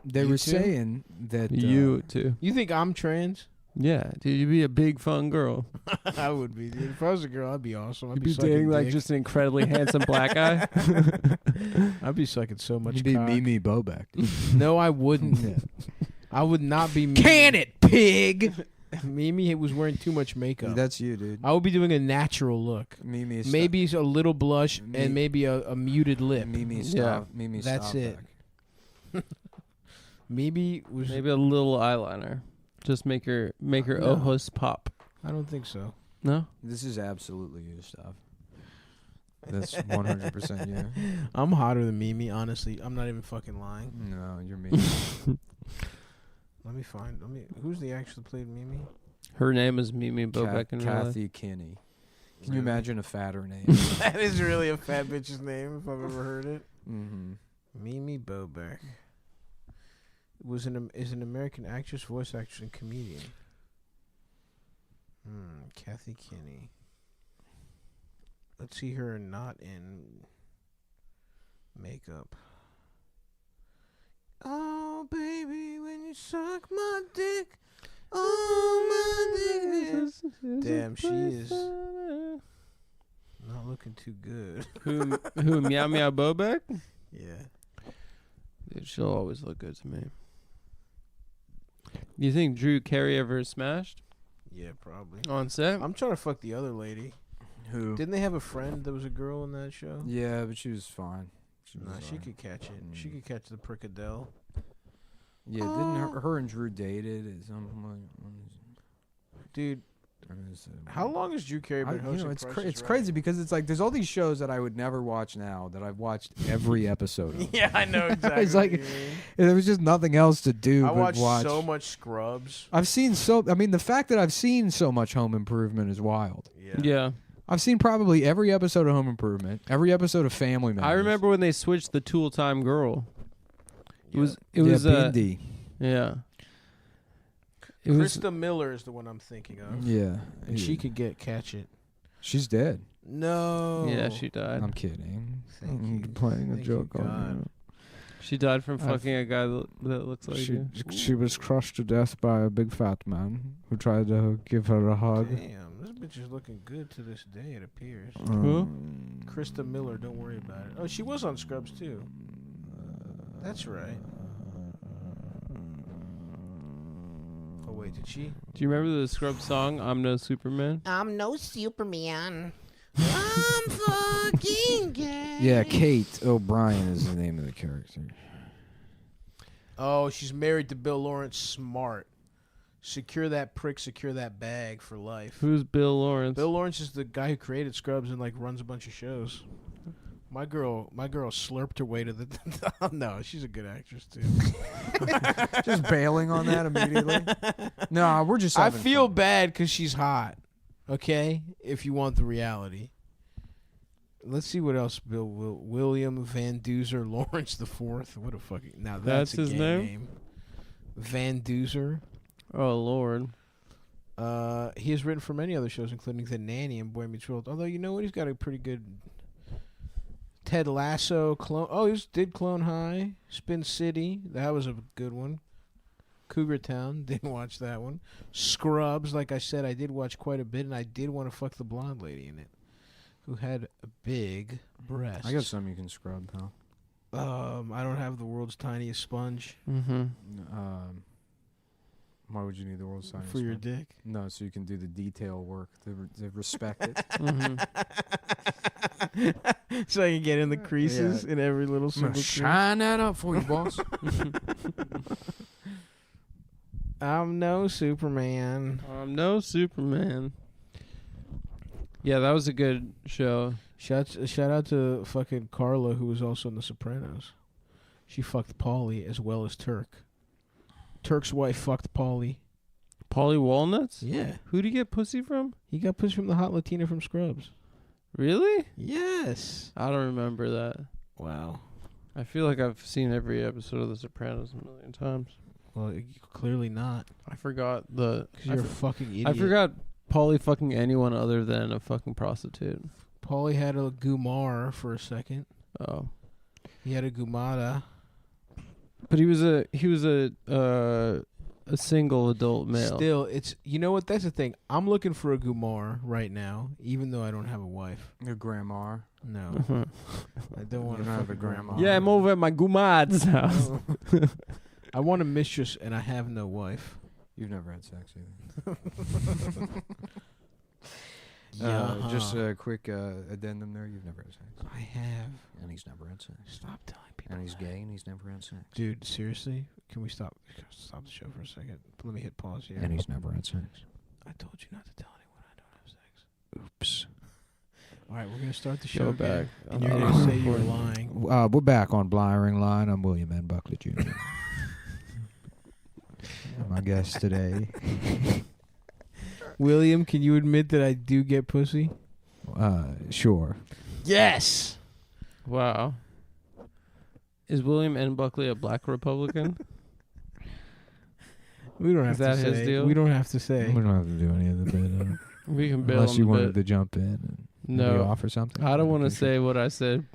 they were saying that You too. You think I'm trans? Yeah, dude, you'd be a big fun girl. I would be. Dude. If I was a girl, I'd be awesome. I'd You'd be be sucking dating like dick. just an incredibly handsome black guy. I'd be sucking so much. You'd be cock. Mimi Bobek. No, I wouldn't. I would not be. Mimi. Can it, pig? Mimi was wearing too much makeup. That's you, dude. I would be doing a natural look. Mimi, is maybe a little blush and maybe a muted lip. Mimi, stop. Mimi, that's stop it. Maybe was Maybe a little eyeliner. Just make her ojos pop. I don't think so. No? This is absolutely you stuff. That's 100% you. I'm hotter than Mimi, honestly. I'm not even fucking lying. No, you're Mimi. Let me find. Who's the actress that played Mimi? Her name is Mimi Bobek in real life. Kathy Kinney. Can you imagine a fatter name? That is really a fat bitch's name if I've ever heard it. Mm-hmm. Mimi Bobek is an American actress, voice actress, and comedian. Kathy Kinney. Let's see her not in makeup. Oh, baby, when you suck my dick, oh, my dick. Damn, she is not looking too good. Who Meow Meow Bobek? Yeah. Dude, she'll always look good to me. You think Drew Carey ever smashed? Yeah, probably. On set? I'm trying to fuck the other lady. Who? Didn't they have a friend that was a girl in that show? Yeah, but she was fine. She could catch it. She could catch the Prickadell. Yeah, didn't her and Drew dated? Dude, how long has Drew Carey been hosting? It's crazy because it's like there's all these shows that I would never watch now that I've watched every episode of. Yeah, I know exactly. It's like there was just nothing else to do. I but watched watch. so much Scrubs. I've seen the fact that I've seen so much Home Improvement is wild. Yeah. I've seen probably every episode of Home Improvement, every episode of Family Matters. I remember when they switched the Tool Time Girl. It was Bindi. Yeah. It was Krista Miller is the one I'm thinking of. Yeah. And she could catch it. She's dead. No. Yeah, she died. I'm kidding. Thank I'm you. playing a Thank joke you, on God. you. She died from fucking a guy that looks like you. She was crushed to death by a big fat man who tried to give her a hug. Damn, this bitch is looking good to this day, it appears. Who? Krista Miller, don't worry about it. Oh, she was on Scrubs, too. That's right. Oh, wait, did she? Do you remember the Scrub song, I'm No Superman? I'm no Superman. I'm fucking gay. Yeah, Kate O'Brien is the name of the character. Oh, she's married to Bill Lawrence. Smart. Secure that prick, secure that bag for life. Who's Bill Lawrence? Bill Lawrence is the guy who created Scrubs and like runs a bunch of shows. My girl slurped her way to the. No, she's a good actress too. Just bailing on that immediately. No, we're just. I having feel fun. bad because she's hot. Okay, if you want the reality. Let's see what else. William Van Duzer Lawrence the Fourth. What a fucking now that's His a gay name? Van Duzer. Oh Lord. He has written for many other shows, including The Nanny and Boy Meets World. Although you know what, he's got a pretty good. Ted Lasso, Clone. Oh, he did Clone High, Spin City. That was a good one. Cougar Town, didn't watch that one. Scrubs, like I said, I did watch quite a bit, and I did want to fuck the blonde lady in it, who had a big breast. I got some you can scrub, pal. I don't have the world's tiniest sponge. Mm-hmm. Why would you need the world's tiniest For your sponge? dick? No, so you can do the detail work to respect it. So I can get in the creases in every little I'm gonna single shine that up for you, boss. I'm no Superman. I'm no Superman. Yeah, that was a good show. Shout out to fucking Carla, who was also in The Sopranos. She fucked Paulie as well as Turk. Turk's wife fucked Paulie. Paulie Walnuts? Yeah. Who'd he get pussy from? He got pussy from the hot Latina from Scrubs. Really? Yes. I don't remember that. Wow. I feel like I've seen every episode of The Sopranos a million times. Well, clearly not. I forgot the... Because you're a fucking idiot. I forgot Paulie fucking anyone other than a fucking prostitute. Paulie had a Gumar for a second. Oh. He had a Gumada. But he was a single adult male. Still, it's you know what? That's the thing. I'm looking for a Gumar right now, even though I don't have a wife. Your grandma. No, I don't want to have a grandma. Yeah, I'm over at my Gumad's house. I want a mistress, and I have no wife. You've never had sex either. Just a quick addendum there. You've never had sex. I have. And he's never had sex. Stop telling people. And he's gay and he's never had sex. Dude, seriously? Can we stop the show for a second? Let me hit pause here. And he's never had sex. I told you not to tell anyone I don't have sex. Oops. All right, we're going to start the show Go back. And you're going to say you're lying. We're back on Bliring Line. I'm William N. Buckley Jr. My guest today. William, can you admit that I do get pussy? Sure. Yes. Wow. Is William N. Buckley a black Republican? We don't have Is to that say. his deal? We don't have to say. We don't have to do any of the bit. We can bail Unless on you the wanted bit. to jump in and maybe offer something. I don't want to say what I said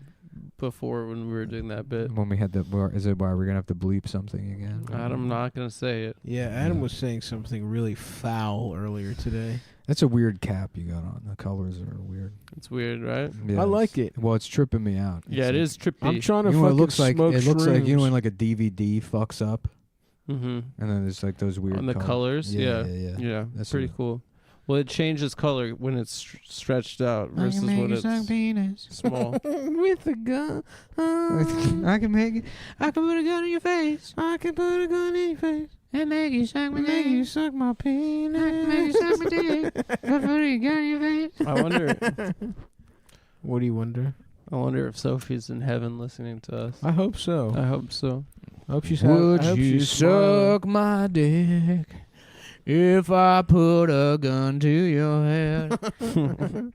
before when we were doing that bit. When we had the, is it why we're gonna have to bleep something again? I'm not gonna say it. Yeah, Adam was saying something really foul earlier today. That's a weird cap you got on. The colors are weird. It's weird, right? Yeah, I like it. Well, it's tripping me out. Yeah, it is trippy. I'm trying to You know what fucking it looks like? smoke It looks like you know shrooms. when like a DVD fucks up, Mm-hmm. and then there's like those weird On the colors, yeah. That's pretty cool. Well, it changes color when it's stretched out versus when it's small. With a gun. I can make it. I can put a gun in your face. I can put a gun in your face. And make you suck my Make dick. you suck my penis. Make you suck my dick. I put a gun in your face. I wonder. What do you wonder? I wonder if Sophie's in heaven listening to us. I hope so. I hope so. I hope she's Would I hope you she's smiling. suck my dick if I put a gun to your head?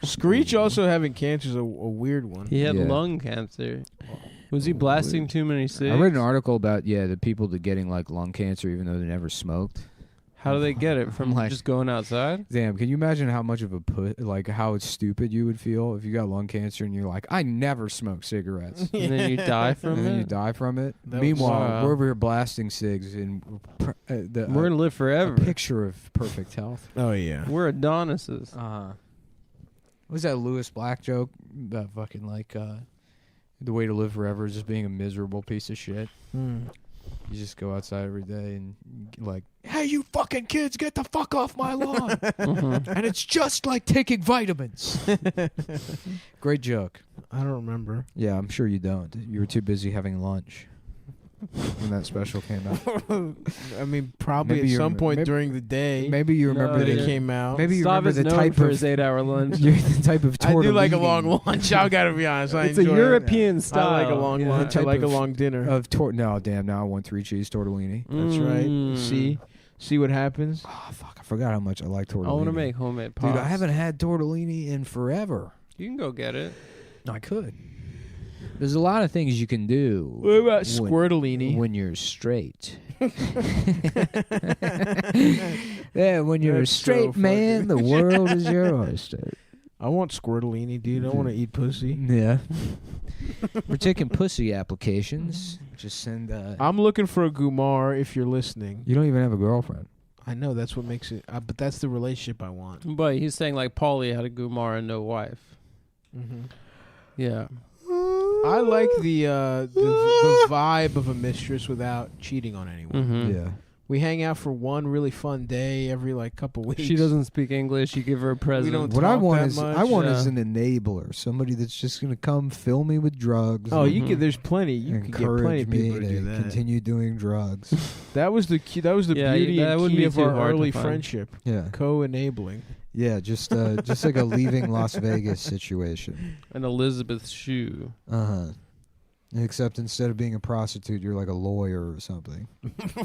Screech also having cancer is a weird one. He had Yeah. lung cancer. Was he blasting too many cigs? I read an article about the people that getting like lung cancer even though they never smoked. How do they get it? From Like- just going outside? Damn, can you imagine how much of a like how stupid you would feel if you got lung cancer and you're like, I never smoke cigarettes. And then you die from And then you it? die from it. That Meanwhile, was- we're over here blasting cigs and We're going to live forever. a picture of perfect health. Oh yeah. We're Adonises. What was that Lewis Black joke about fucking like the way to live forever is just being a miserable piece of shit? You just go outside every day and like, hey, you fucking kids, get the fuck off my lawn. And it's just like taking vitamins. Great joke. I don't remember. Yeah, I'm sure you don't. You were too busy having lunch when that special came out. I mean, probably Maybe at you some remem- point maybe- during the day. Maybe you remember that the- it came out. Maybe you Stav remember is the known type for of his 8-hour lunch. you're the type of I do like a tortellini long lunch. I gotta be honest. I It's a enjoy it. European style. I like a long Yeah. lunch. I Type like a of- long dinner. of no, damn! Now I want 3 cheese tortellini. That's right. See what happens. Oh fuck! I forgot how much I like tortellini. I want to make homemade pasta. Dude, I haven't had tortellini in forever. You can go get it. I could. There's a lot of things you can do. What about squirtellini? When you're straight. Yeah, when you're a That's straight so man, the world is your oyster. I want squirtellini, dude. I want to eat pussy. Yeah. We're taking pussy applications. Just send. I'm looking for a Gumar if you're listening. You don't even have a girlfriend. I know that's what makes it, but that's the relationship I want. But he's saying like Paulie had a Gumar and no wife. Mm-hmm. Yeah. I like the vibe of a mistress without cheating on anyone. Mm-hmm. Yeah. We hang out for one really fun day every like couple weeks. She doesn't speak English. You give her a present. don't What I talk want that is much. I want is an enabler, somebody that's just gonna come fill me with drugs. Oh, and you can. There's plenty. You can get plenty encourage of me people to do that. continue doing drugs. That was the key. That was the Yeah, beauty that and wouldn't key be of too our hard to early find. friendship. Yeah. Co-enabling. Yeah, just like a leaving Las Vegas situation. An Elizabeth shoe. Uh-huh. Except instead of being a prostitute, you're like a lawyer or something.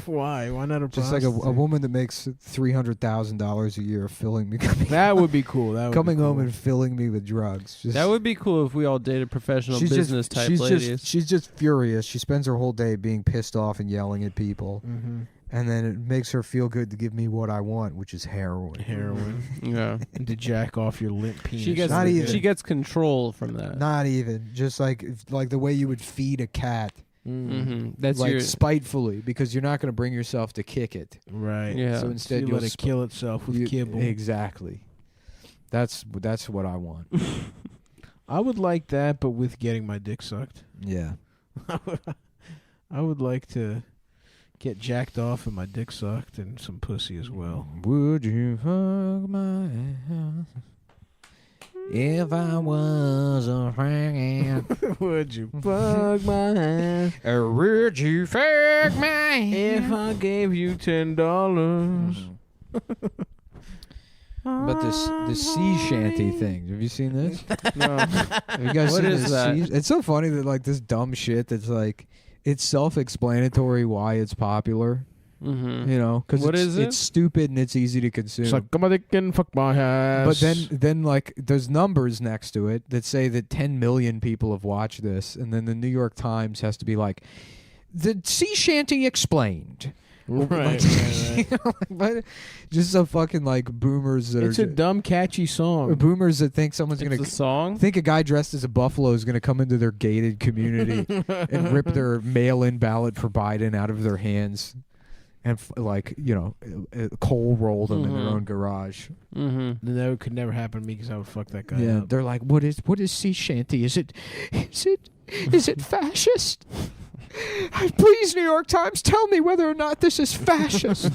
Why? Why not a Just like prostitute? a woman that makes $300,000 a year filling me. That would be cool. That would coming be cool. home and filling me with drugs. Just, That would be cool if we all dated professional business type ladies. She's just furious. She spends her whole day being pissed off and yelling at people. Mm-hmm. and then it makes her feel good to give me what I want, which is heroin. Yeah. And to jack off your limp penis. She gets control from that. Not even just like the way you would feed a cat. That's like your spitefully, because you're not going to bring yourself to kick it. Right. Yeah. So instead, you let it kill itself with kibble. Exactly. That's what I want. I would like that, but with getting my dick sucked. Yeah. I would like to get jacked off and my dick sucked and some pussy as well. Would you fuck my ass if I was a friend? Would you fuck my ass? Or would you fuck my ass if I gave you $10? But the sea shanty thing. Have you seen this? No. Have you guys What seen is this? that? It's so funny that like this dumb shit that's like it's self-explanatory why it's popular. Mm-hmm. You know, because it's stupid and it's easy to consume. Suck my dick and fuck my ass. But then like there's numbers next to it that say that 10 million people have watched this, and then the New York Times has to be like, the sea shanty explained. Right. You know, but just some fucking like boomers that it's are a dumb catchy song. Boomers that think someone's gonna song. Think a guy dressed as a buffalo is gonna come into their gated community and rip their mail-in ballot for Biden out of their hands, and coal roll them in their own garage. Mm-hmm. That could never happen to me because I would fuck that guy Yeah, up. they're like, what is sea shanty? Is it fascist? Please, New York Times, tell me whether or not this is fascist.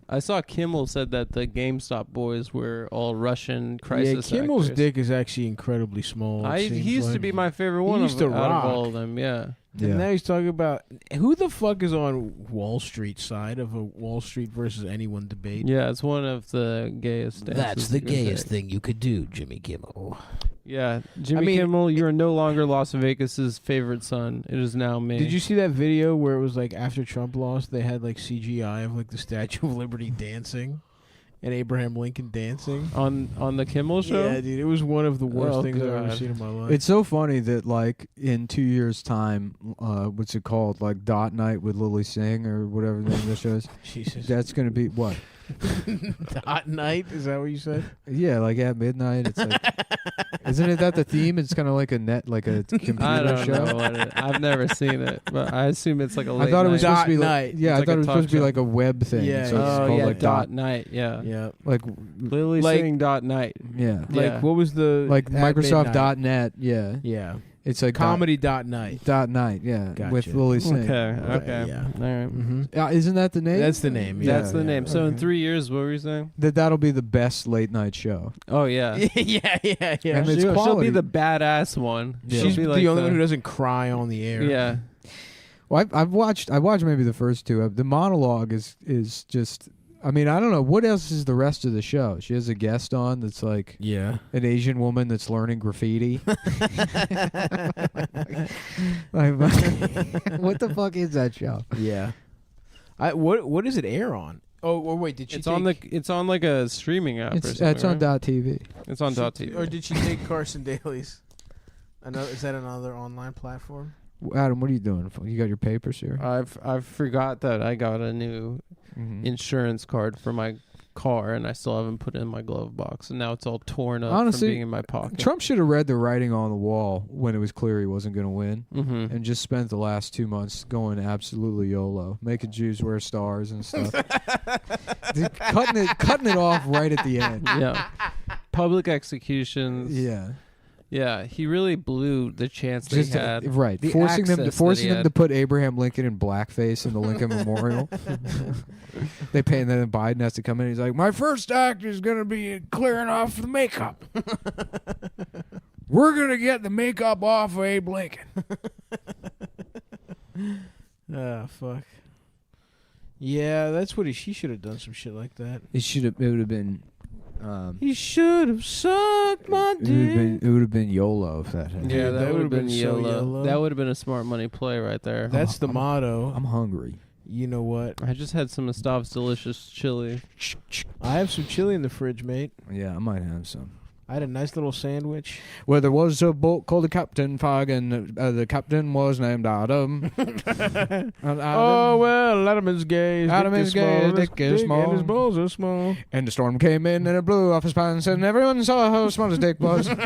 I saw Kimmel said that the GameStop boys were all Russian crisis Yeah, Kimmel's actors. dick is actually incredibly small. He used to be my favorite one out of rock. all of them, yeah. And now he's talking about who the fuck is on Wall Street side of a Wall Street versus anyone debate. Yeah, it's one of the gayest dances. That's the you could gayest take. thing you could do, Jimmy Kimmel. Yeah, Jimmy Kimmel, you are no longer Las Vegas's favorite son. It is now me. Did you see that video where it was like after Trump lost, they had like CGI of like the Statue of Liberty dancing and Abraham Lincoln dancing on the Kimmel show? Yeah, dude, it was one of the worst things I've ever God. seen in my life. It's so funny that like in 2 years' time, what's it called? Like Dot Night with Lily Singh or whatever the name of the show is. Jesus. That's gonna be what? Dot night? Is that what you said? Yeah, like at midnight. It's like, isn't it that the theme? It's kind of like a computer I don't show. know what it. I've never seen it, but I assume it's like a late I thought it was night. supposed to be night. like, yeah, It's I thought like it was a supposed to be talk like a web thing. Yeah, so it's called like dot night. Yeah, Yeah. like Lily Like- singing dot night. yeah, Like what was the like at Microsoft midnight? .net. Yeah, Yeah. it's like Comedy dot night. .night. Yeah, Gotcha. with Lily Singh. Okay. Yeah. All right. Mm-hmm. Isn't that the name? That's the name. Yeah. That's the name. So in 3 years, what were you saying? That'll be the best late night show. Oh yeah. yeah. And it's She'll quality. be the badass one. Yeah. She's She'll be the like only one who doesn't cry on the air. Yeah. Well, I watched maybe the first two. The monologue is just. I mean, I don't know what else is the rest of the show. She has a guest on that's like Yeah. an Asian woman that's learning graffiti. Like, what the fuck is that show? Yeah. What does it air on? Oh, wait, did she It's on like a streaming app or something. It's on right? .tv. It's on .tv. Or did she take Carson Daly's? Is that another online platform? Adam, what are you doing? You got your papers here? I've forgot that I got a new insurance card for my car, and I still haven't put it in my glove box, and now it's all torn up Honestly, from being in my pocket. Trump should have read the writing on the wall when it was clear he wasn't going to win, Mhm. and just spent the last 2 months going absolutely YOLO, making Jews wear stars and stuff, cutting it off right at the end. Yeah, public executions. Yeah. Yeah, he really blew the chance that Just he had. right, The forcing them access that he to had. put Abraham Lincoln in blackface in the Lincoln Memorial. They pay, and then Biden has to come in. He's like, "My first act is going to be clearing off the makeup. We're going to get the makeup off of Abe Lincoln." Ah, fuck. Yeah, that's what she should have done some shit like that. It would have been. He should have sucked my dick. It would have been YOLO if that happened. Yeah, that would have been so YOLO. YOLO. That would have been a smart money play right there. That's the motto. I'm hungry. You know what? I just had some of Stav's delicious chili. I have some chili in the fridge, mate. Yeah, I might have some. I had a nice little sandwich. Where there was a boat called the Captain Fog, and the captain was named Adam. Oh, well, Adam is gay. His Adam dick is gay, his dick is small. And his balls are small. And the storm came in and it blew off his pants, and everyone saw how small his dick was. And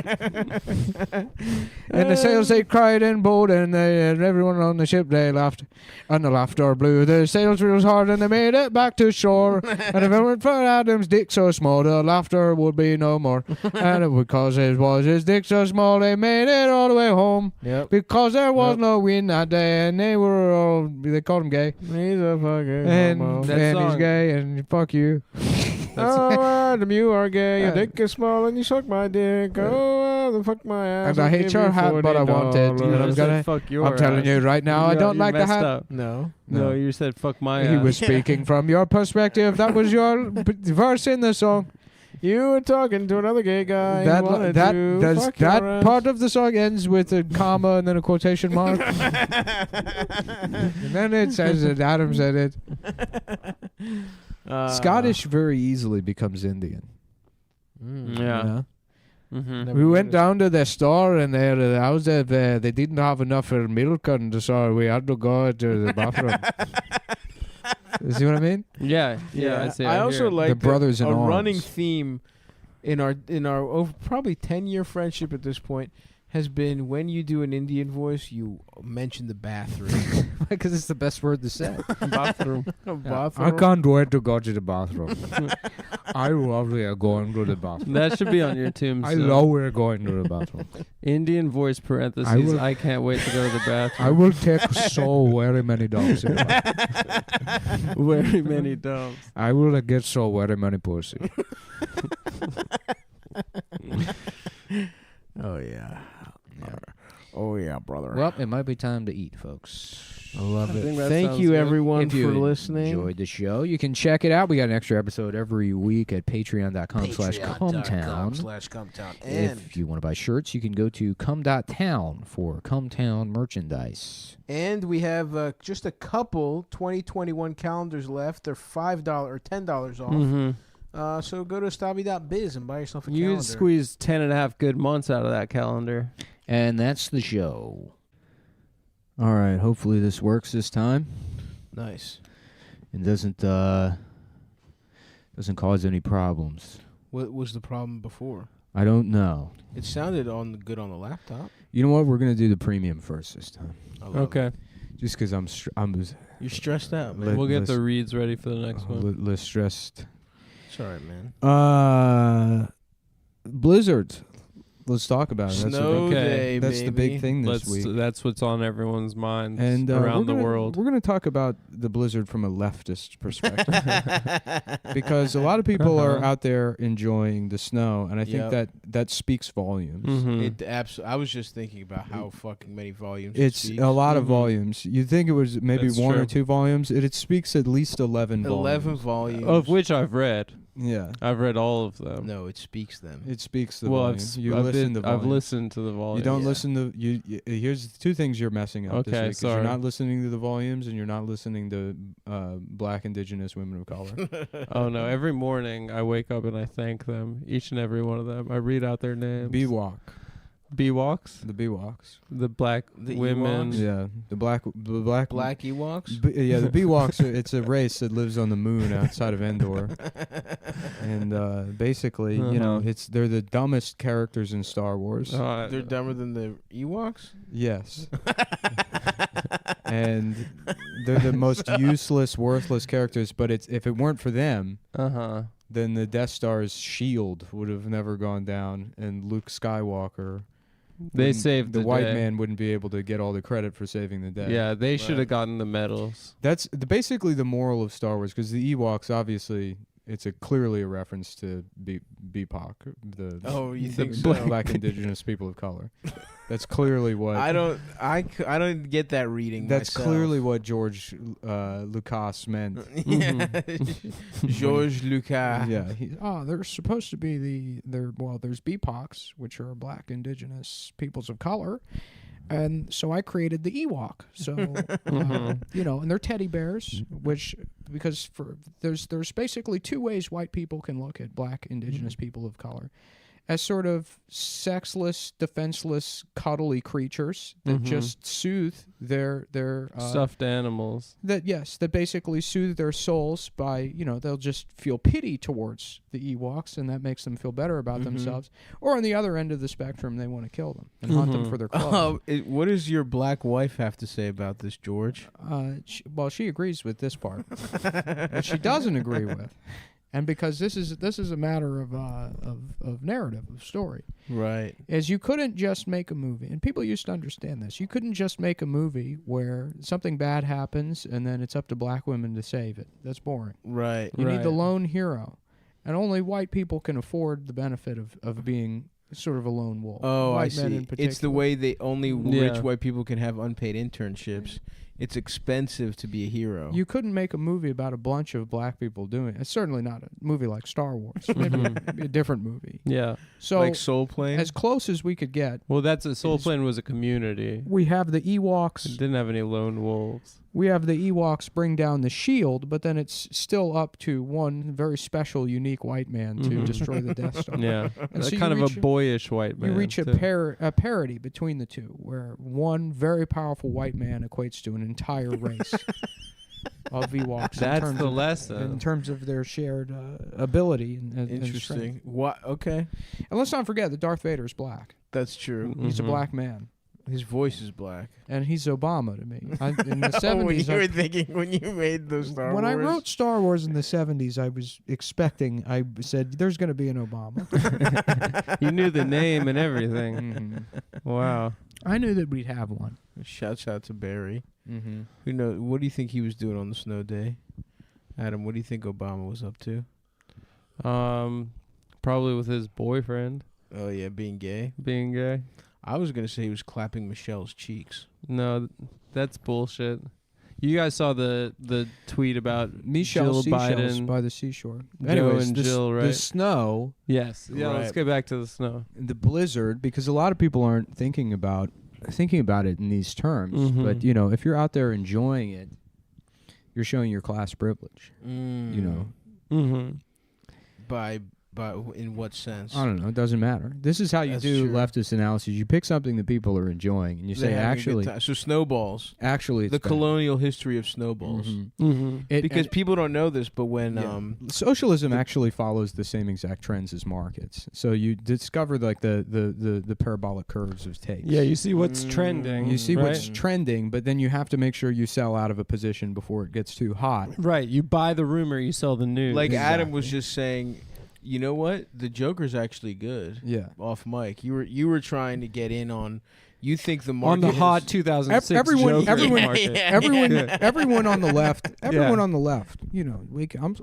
the sails they cried and bowed, and everyone on the ship they laughed, and the laughter blew the sails real hard, and they made it back to shore. And if it weren't for Adam's dick so small, the laughter would be no more. And because it was his dick so small, they made it all the way home. Yep. Because there was no wind that day, and they called him gay. He's a fucking And homo. he's gay, and fuck you. Oh, Adam, you are gay. Your dick is small, and you suck my dick. Oh, Adam, fuck my ass. And I hate your hat, but I want it. And I'm telling you right now, I don't like the hat. Up. No, you said fuck my He ass. was speaking from your perspective. That was your verse in the song. You were talking to another gay guy. That That part of the song ends with a comma and then a quotation mark. And then it says that Adam said it. Scottish very easily becomes Indian. Yeah. Mm-hmm. We went down to the store, and they didn't have enough milk, and so we had to go to the bathroom. You see what I mean? Yeah. I see. I also like the brothers in a arms. running theme in our over probably 10-year friendship at this point has been when you do an Indian voice, you mention the bathroom. Because it's the best word to say. Bathroom. I can't wait to go to the bathroom. I love going to the bathroom. That should be on your tombstone. I love we're going to the bathroom. Indian voice parentheses. I can't wait to go to the bathroom. I will take so very many dumps. Very many dumps. I will get so very many pussy. Oh yeah. Oh yeah, brother. Well, it might be time to eat, folks. I love it. think that Thank sounds you, good. everyone, If you for listening. enjoyed the show, you can check it out. We got an extra episode every week at patreon.com/Cumtown. Patreon.com/Cumtown. And If you want to buy shirts, you can go to cum.town for Cumtown merchandise. And we have just a couple 2021 calendars left. They're $5 or $10 off. Mm-hmm. So go to stabby.biz and buy yourself a calendar. You squeeze 10.5 good months out of that calendar. And that's the show. All right. Hopefully this works this time. Nice. And doesn't cause any problems. What was the problem before? I don't know. It sounded good on the laptop. You know what? We're gonna do the premium first this time. Okay. Just because You're stressed out, man. We'll get the reads ready for the next one. Less stressed. It's all right, man. Blizzard. Let's talk about it. Snow day, That's the big baby. thing this week. That's what's on everyone's mind And around the world. We're going to talk about the blizzard from a leftist perspective. Because a lot of people are out there enjoying the snow, and I think that speaks volumes. Mm-hmm. I was just thinking about how fucking many volumes It's it speaks. a lot of volumes. You'd think it was maybe That's one true. or two volumes. It speaks at least 11 volumes. 11 volumes. Of which I've read. Yeah. I've read all of them. No, it speaks them. It speaks the Well, volumes. I've listened to the volumes. You don't listen to you. Here's two things you're messing up. Okay, this week, 'cause sorry. You're not listening to the volumes, and you're not listening to Black Indigenous women of color. Oh no! Every morning I wake up and I thank them, each and every one of them. I read out their names. Bewalk. Bewoks? The Bewoks. The black women. Ewoks? Yeah, the black Black Ewoks? Yeah, the Bewoks. It's a race that lives on the moon outside of Endor, and basically, you know, they're the dumbest characters in Star Wars. They're dumber than the Ewoks? Yes. And they're the most useless, worthless characters. But if it weren't for them, then the Death Star's shield would have never gone down, and Luke Skywalker. They saved the the white day. man wouldn't be able to get all the credit for saving the day. Yeah, they should have gotten the medals. That's basically the moral of Star Wars, because the Ewoks, obviously, it's clearly a reference to BIPOC, you think the so? Black Indigenous people of color. That's clearly what I don't get that reading. That's myself. clearly what George Lucas meant. George Lucas. Yeah. There's supposed to be there's BIPOCs, which are Black Indigenous peoples of color. And so I created the Ewok. So, and they're teddy bears, because there's basically two ways white people can look at Black Indigenous people of color. as sort of sexless, defenseless, cuddly creatures that just soothe their stuffed animals. That basically soothe their souls by, they'll just feel pity towards the Ewoks, and that makes them feel better about themselves. Or on the other end of the spectrum, they want to kill them and hunt them for their clothes. What does your black wife have to say about this, George? She agrees with this part. What she doesn't agree with, and because this is a matter of narrative, of story, right? Is you couldn't just make a movie, and people used to understand this. You couldn't just make a movie where something bad happens and then it's up to black women to save it. That's boring. Right. You need the lone hero, and only white people can afford the benefit of being sort of a lone wolf. Oh, white I see. men in particular. It's the way they only rich white people can have unpaid internships. It's expensive to be a hero. You couldn't make a movie about a bunch of black people doing it. It's certainly not a movie like Star Wars. Maybe a different movie. Yeah. So like Soul Plane? As close as we could get. Well, Soul Plane was a community. We have the Ewoks. It didn't have any lone wolves. We have the Ewoks bring down the shield, but then it's still up to one very special, unique white man to destroy the Death Star. Yeah. And so kind of a boyish white man. You reach a parity between the two, where one very powerful white man equates to an entire race of Ewoks. That's the lesson. In terms of their shared ability. Interesting. And What? Okay. And let's not forget that Darth Vader is black. That's true. He's a black man. His voice is black. And he's Obama to me. In the 70s... when you were thinking, when you made those Star Wars. When I wrote Star Wars in the 70s, I was expecting... I said, there's going to be an Obama. You knew the name and everything. Wow. I knew that we'd have one. Shouts out to Barry. Who knows? What do you think he was doing on the snow day? Adam, what do you think Obama was up to? Probably with his boyfriend. Oh, yeah, being gay? Being gay. I was going to say he was clapping Michelle's cheeks. No, that's bullshit. You guys saw the tweet about Michelle Jill Biden by the seashore. Anyways, and Jill, right? The snow. Yes. Yeah. Right. Let's get back to the snow. The blizzard, because a lot of people aren't thinking about it in these terms. But if you're out there enjoying it, you're showing your class privilege. By in what sense? I don't know. It doesn't matter. This is how you do leftist analysis. You pick something that people are enjoying, and you say, actually... So snowballs. Actually, it's the bad. colonial history of snowballs. Because people don't know this, but when... Socialism actually follows the same exact trends as markets. So you discover like the parabolic curves of takes. Yeah, you see what's trending. You see what's trending, but then you have to make sure you sell out of a position before it gets too hot. Right. You buy the rumor, you sell the news. Like Adam was just saying... You know what? The Joker's actually good. Yeah. Off mic. You were trying to get in on. You think the market on the hot 2006 everyone market. Everyone on the left. Everyone on the left.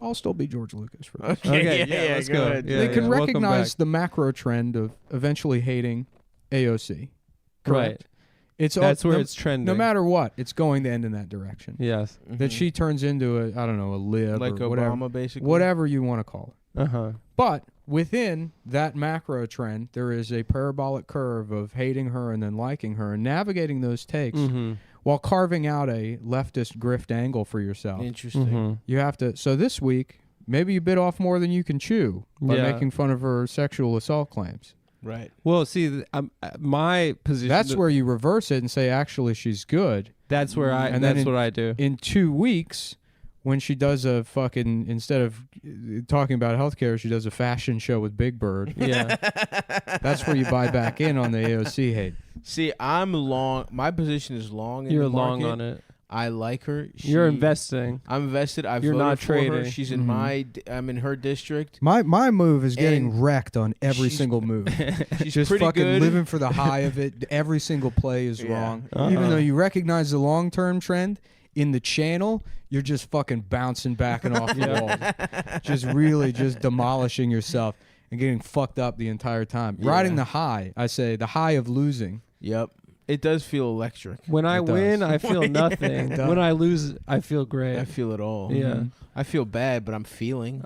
I'll still be George Lucas for this. Okay. Yeah. Let's go. Ahead. They can recognize the macro trend of eventually hating AOC. Correct? Right. That's where it's trending. No matter what, it's going to end in that direction. Yes. That she turns into a lib like or Obama, whatever, basically. whatever you want to call it. Uh-huh. But within that macro trend, there is a parabolic curve of hating her and then liking her and navigating those takes while carving out a leftist grift angle for yourself. Interesting. You have to. So this week, maybe you bit off more than you can chew by making fun of her sexual assault claims. Right. Well, see, my position. That's where you reverse it and say, actually, she's good. That's where that's what I do. In 2 weeks, when she does a fucking, instead of talking about healthcare, she does a fashion show with Big Bird. Yeah. That's where you buy back in on the AOC hate. See, I'm long. My position is long. In You're the long market. on it. I like her. You're investing. I'm invested. You're not trading. Her. She's in I'm in her district. My move is getting wrecked on every single move. She's just pretty fucking good. living for the high of it. Every single play is wrong. Even though you recognize the long-term trend, in the channel, you're just fucking bouncing back and off the wall. Just really just demolishing yourself and getting fucked up the entire time. Riding the high, I say, the high of losing. Yep. It does feel electric. When I win, I feel nothing. When I lose, I feel great. I feel it all. Yeah. I feel bad, but I'm feeling.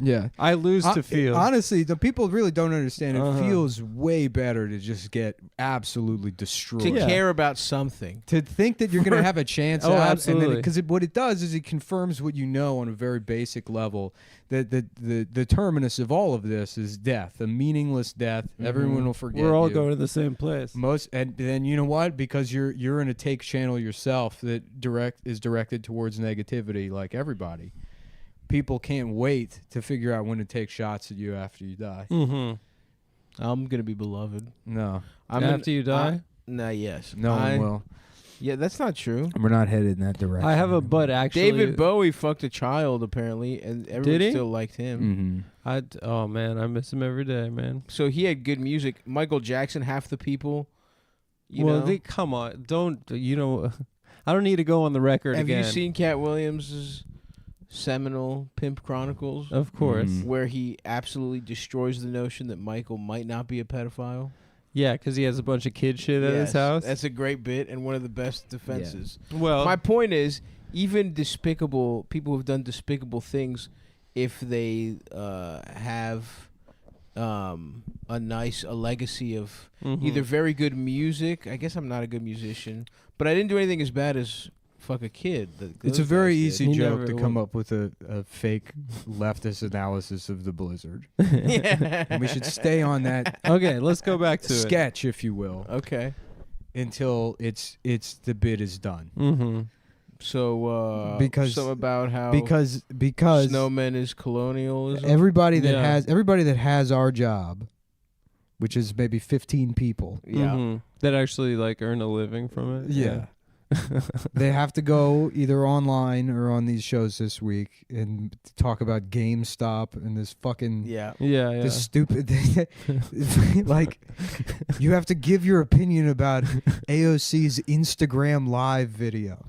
Yeah, I lose to feel. Honestly, the people really don't understand. It Uh-huh. feels way better to just get absolutely destroyed. To care about something. To think that you're going to have a chance Oh, out, absolutely. Because what it does is it confirms what you know on a very basic level, that the terminus of all of this is death, a meaningless death. Everyone will forget. We're all you. going to the same place. And then you know what? Because you're in a take channel yourself that is directed towards negativity, like everybody. People can't wait to figure out when to take shots at you after you die. Mm-hmm. I'm gonna be beloved. No, after you die? Nah, yes. No one will. Yeah, that's not true. We're not headed in that direction. I have a butt actually. David Bowie fucked a child apparently, and everyone he? still liked him. Mm-hmm. Oh man, I miss him every day, man. So he had good music. Michael Jackson, half the people. You well, know? come on, don't I don't need to go on the record Have again. you seen Cat Williams' seminal Pimp Chronicles? Of course. Where he absolutely destroys the notion that Michael might not be a pedophile. Yeah, because he has a bunch of kid shit at his Yes, house. That's a great bit and one of the best defenses. Yeah. Well, my point is, even despicable people who've done despicable things, if they have a legacy of either very good music. I guess I'm not a good musician, but I didn't do anything as bad as fuck a kid. It's a very easy joke to come up with a fake leftist analysis of the blizzard. Yeah. And we should stay on that. Okay, let's go back to sketch, if you will. Okay. Until the bit is done. Mm-hmm. So because some about how because snowmen is colonialism. Everybody that has our job, which is maybe 15 people. Yeah. That actually like earn a living from it. Yeah. They have to go either online or on these shows this week and talk about GameStop and this fucking this stupid like you have to give your opinion about AOC's Instagram live video.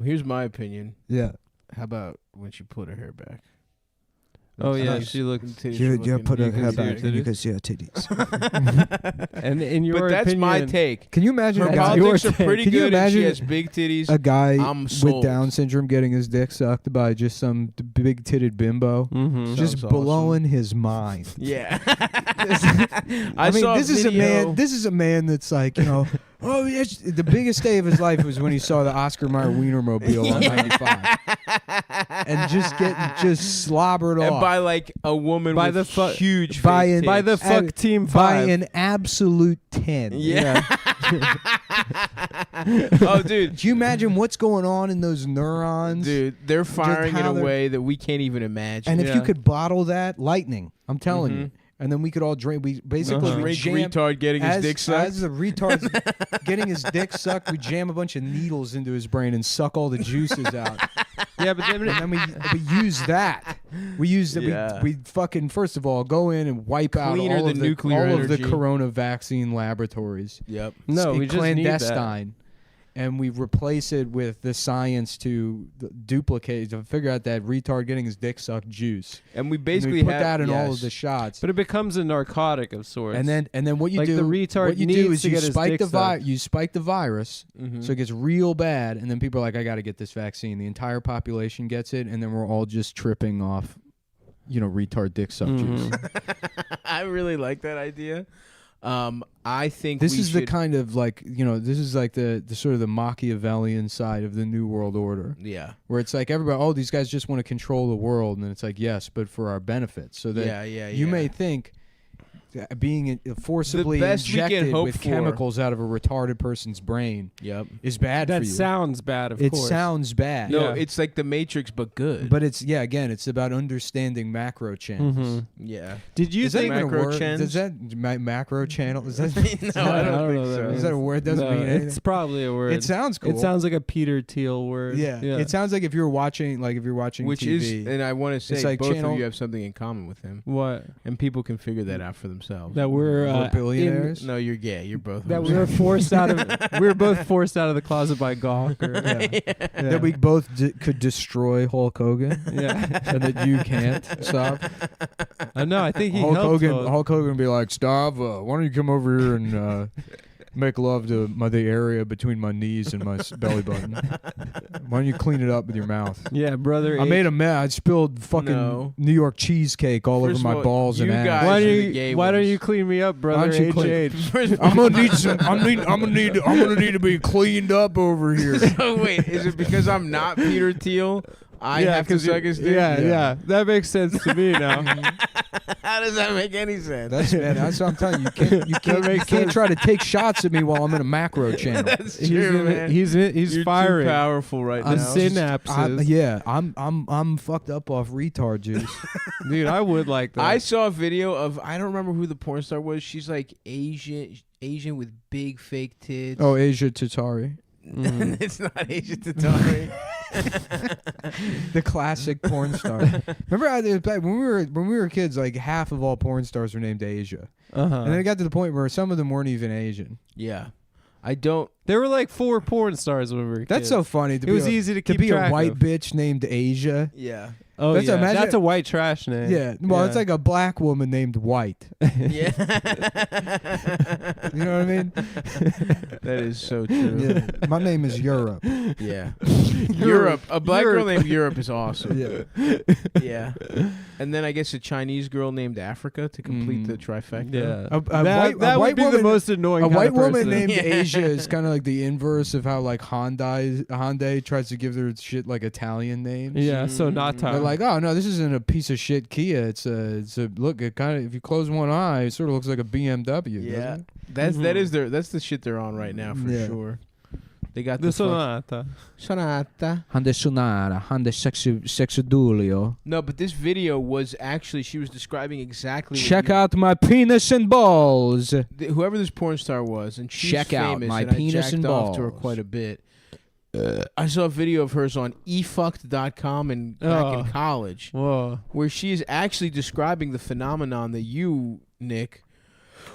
Here's my opinion. Yeah. How about when she put her hair back? Oh yeah, she looked. You put her hair back and you can see her titties. And in your but that's opinion, my take. Can you imagine her a guy? politics are pretty Can you good and she imagine has big titties? A guy I'm with sold. Down syndrome getting his dick sucked by just some big titted bimbo, just Sounds blowing his mind. Yeah. I mean, this is a man. This is a man that's like, oh yes. The biggest day of his life was when he saw the Oscar Mayer Wienermobile on 95, and just slobbered And off by like a woman By with the huge by fake an, tits. by the fuck team by 5. an absolute 10. Yeah. Oh, dude. Do you imagine what's going on in those neurons? Dude, they're firing in how a they're- way that we can't even imagine. And if you could bottle that, lightning. I'm telling you. And then we could all drink. We basically we Drink jam, retard getting his dick sucked. As the retard's getting his dick sucked, we jam a bunch of needles into his brain and suck all the juices out. Yeah, but then we use that. We use that. Yeah. We fucking first of all go in and wipe out Cleaner all than of the nuclear all of the energy. corona vaccine laboratories. Yep. No, we just need that. clandestine. And we replace it with the science to duplicate, to figure out that retard getting his dick sucked juice. And we And basically we put have, that in all yes. of the shots. but it becomes a narcotic of sorts. And then what you Like do? the retard what you do needs is to you get his spike dick the sucked. you spike the virus, so it gets real bad, and then people are like, I got to get this vaccine. The entire population gets it, and then we're all just tripping off, retard dick suck juice. I really like that idea. I think This we is the should- kind of like this is like the sort of the Machiavellian side of the New World Order. Yeah. Where it's like everybody, these guys just want to control the world, and it's like yes, but for our benefit. So that you may think being forcibly The best we can injected hope with for- chemicals out of a retarded person's brain is bad that for you. sounds bad, of It course. sounds bad. No, it's like the Matrix, but good. But it's it's about understanding macro channels. Yeah. Did you Is that think even a macro word? channels? Does that macro channel? Is that No, I don't think so. Is that a word? Doesn't mean anything. It's probably a word. It sounds cool. It sounds like a Peter Thiel word. Yeah. It sounds like if you're watching Which TV, is, and I want to say, it's like both channel- of you have something in common with him. What? And people can figure that out for themselves. That we're billionaires. No, you're gay. You're both. That we were forced out of. We were both forced out of the closet by Gawker. that we both could destroy Hulk Hogan. Yeah. And that you can't stop. No, I think he Hulk helped Hogan. Hulk. Hulk Hogan would be like, "Stop! Why don't you come over here and make love to the area between my knees and my belly button. Why don't you clean it up with your mouth? Yeah, brother. I made a mess. I spilled fucking New York cheesecake all over my balls and ass. Why don't you clean me up, brother? Why don't you HH? I'm gonna need some. I'm gonna need to be cleaned up over here. So wait, is it because I'm not Peter Thiel? I have to suck his dick? Yeah, that makes sense to me now. How does that make any sense? That's what I'm telling you. You can't try to take shots at me while I'm in a macro channel. That's true, man. He's You're firing. too powerful right now. Synapses. I'm fucked up off retard juice. Dude, I would like that. I saw a video of, I don't remember who the porn star was. She's like Asian with big fake tits. Oh, Asia Tatari. It's not Asia Tatari. The classic porn star. Remember when we were kids, like half of all porn stars were named Asia. And then it got to the point where some of them weren't even Asian. Yeah. I don't. There were like 4 porn stars when we were kids. That's so funny. It was easy to keep be track a white of. bitch named Asia. Yeah. Oh, that's a white trash name. Yeah. Well, it's like a black woman named White. Yeah. You know what I mean? That is so true. Yeah. My name is Europe. Yeah. Europe. A black girl named Europe is awesome. Yeah. Yeah. And then I guess a Chinese girl named Africa to complete the trifecta. Yeah. That would be the most annoying A kind white of woman person. named Asia is kind of like the inverse of how like Hyundai tries to give their shit like Italian names. Yeah, so not They're like, oh no, this isn't a piece of shit Kia. It's a look. It kind of, if you close one eye, it sort of looks like a BMW. Yeah. doesn't it? That's the shit they're on right now for sure. They got the Sonata. Hyundai Sonata, Hyundai Sexudulio. No, but this video was actually, she was describing exactly. Check out my penis and balls. Whoever this porn star was, and she's Check out famous, my and penis I and jacked off to her balls. quite a bit. I saw a video of hers on efucked.com and back in college. Whoa. Where she is actually describing the phenomenon that you, Nick,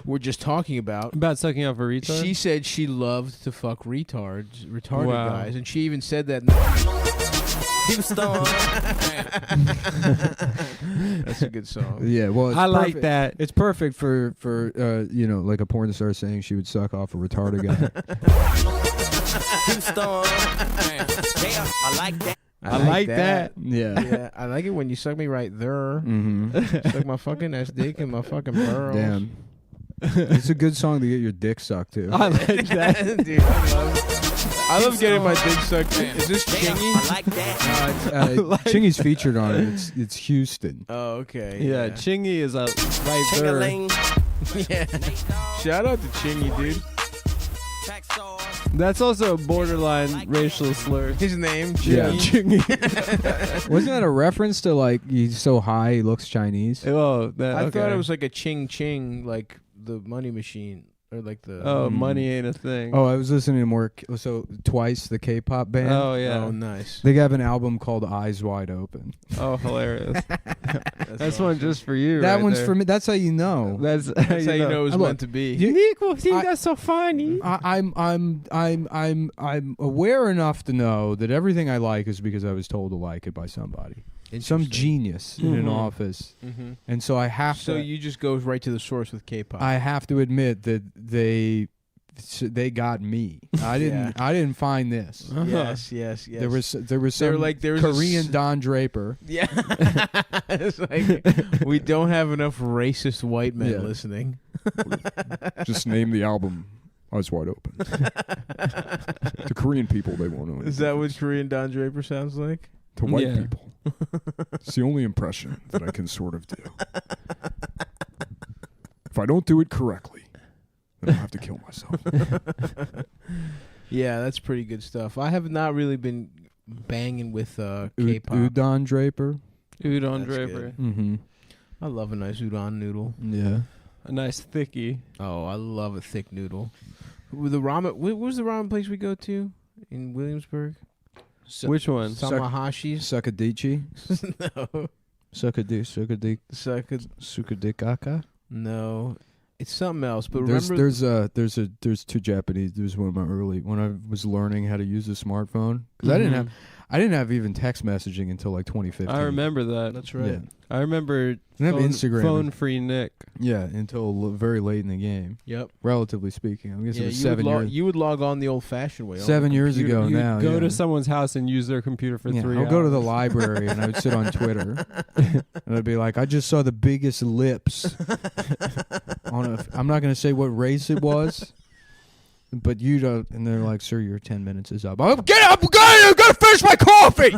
were just talking about. About sucking off a retard? She said she loved to fuck retarded Wow. guys, and she even said that. That's a good song. Yeah, well, it's I like perfect. that. It's perfect for like a porn star saying she would suck off a retarded guy. I like that. Yeah. Yeah, I like it when you suck me right there. Suck my fucking ass dick and my fucking burrows. Damn. It's a good song to get your dick sucked to. I like that. Dude, I love getting my dick sucked. Is this Chingy? I like that. Chingy's featured on it. It's Houston. Oh, okay. Yeah, Chingy is right there. Yeah. Shout out to Chingy, dude. That's also a borderline racial slur. His name, Yeah. Chingy. Wasn't that a reference to like he's so high he looks Chinese? Oh, I thought it was like a ching ching, like the money machine. Or like the money ain't a thing. Oh, I was listening to more. So Twice, the K-pop band. Oh yeah. Oh, nice. They have an album called Eyes Wide Open. Oh, hilarious. That's awesome. one just for you. That right one's there. for me. That's how you know. That's how you know it was Look, meant to be. Nico, think that's so funny. I'm aware enough to know that everything I like is because I was told to like it by somebody. Some genius in an office. And so I have to. So you just go right to the source with K-pop. I have to admit that they got me. I didn't find this. Yes. There was some there was Korean Don Draper. Yeah. It's like we don't have enough racist white men listening. Just name the album Eyes Wide Open. To Korean people, they won't know. Is that what Korean Don Draper sounds like? To white people. It's the only impression that I can sort of do. If I don't do it correctly, then I'll have to kill myself. Yeah, that's pretty good stuff. I have not really been banging with K-pop. Udon Draper. Udon Draper. Mm-hmm. I love a nice udon noodle. Yeah. A nice thickie. Oh, I love a thick noodle. The ramen. What was the ramen place we go to in Williamsburg? Which one? Samahashi's. Sakadichi. No. Sukadikaka. No. It's something else. But There's remember, two Japanese. There's one of my early when I was learning how to use a smartphone because I I didn't have even text messaging until like 2015. I remember that. That's right. Yeah. I remember Didn't have Instagram. phone free Nick. Yeah, until very late in the game. Yep. Relatively speaking. I guess it was you 7 years. You would log on the old-fashioned way. on 7 the years computer. ago now. Go yeah. to someone's house and use their computer for 3 hours. I'll go to the library and I would sit on Twitter and I'd be like, I just saw the biggest lips on a. I'm not going to say what race it was, but you don't. And they're like, "Sir, your 10 minutes is up." Get up, I'm gonna finish my coffee.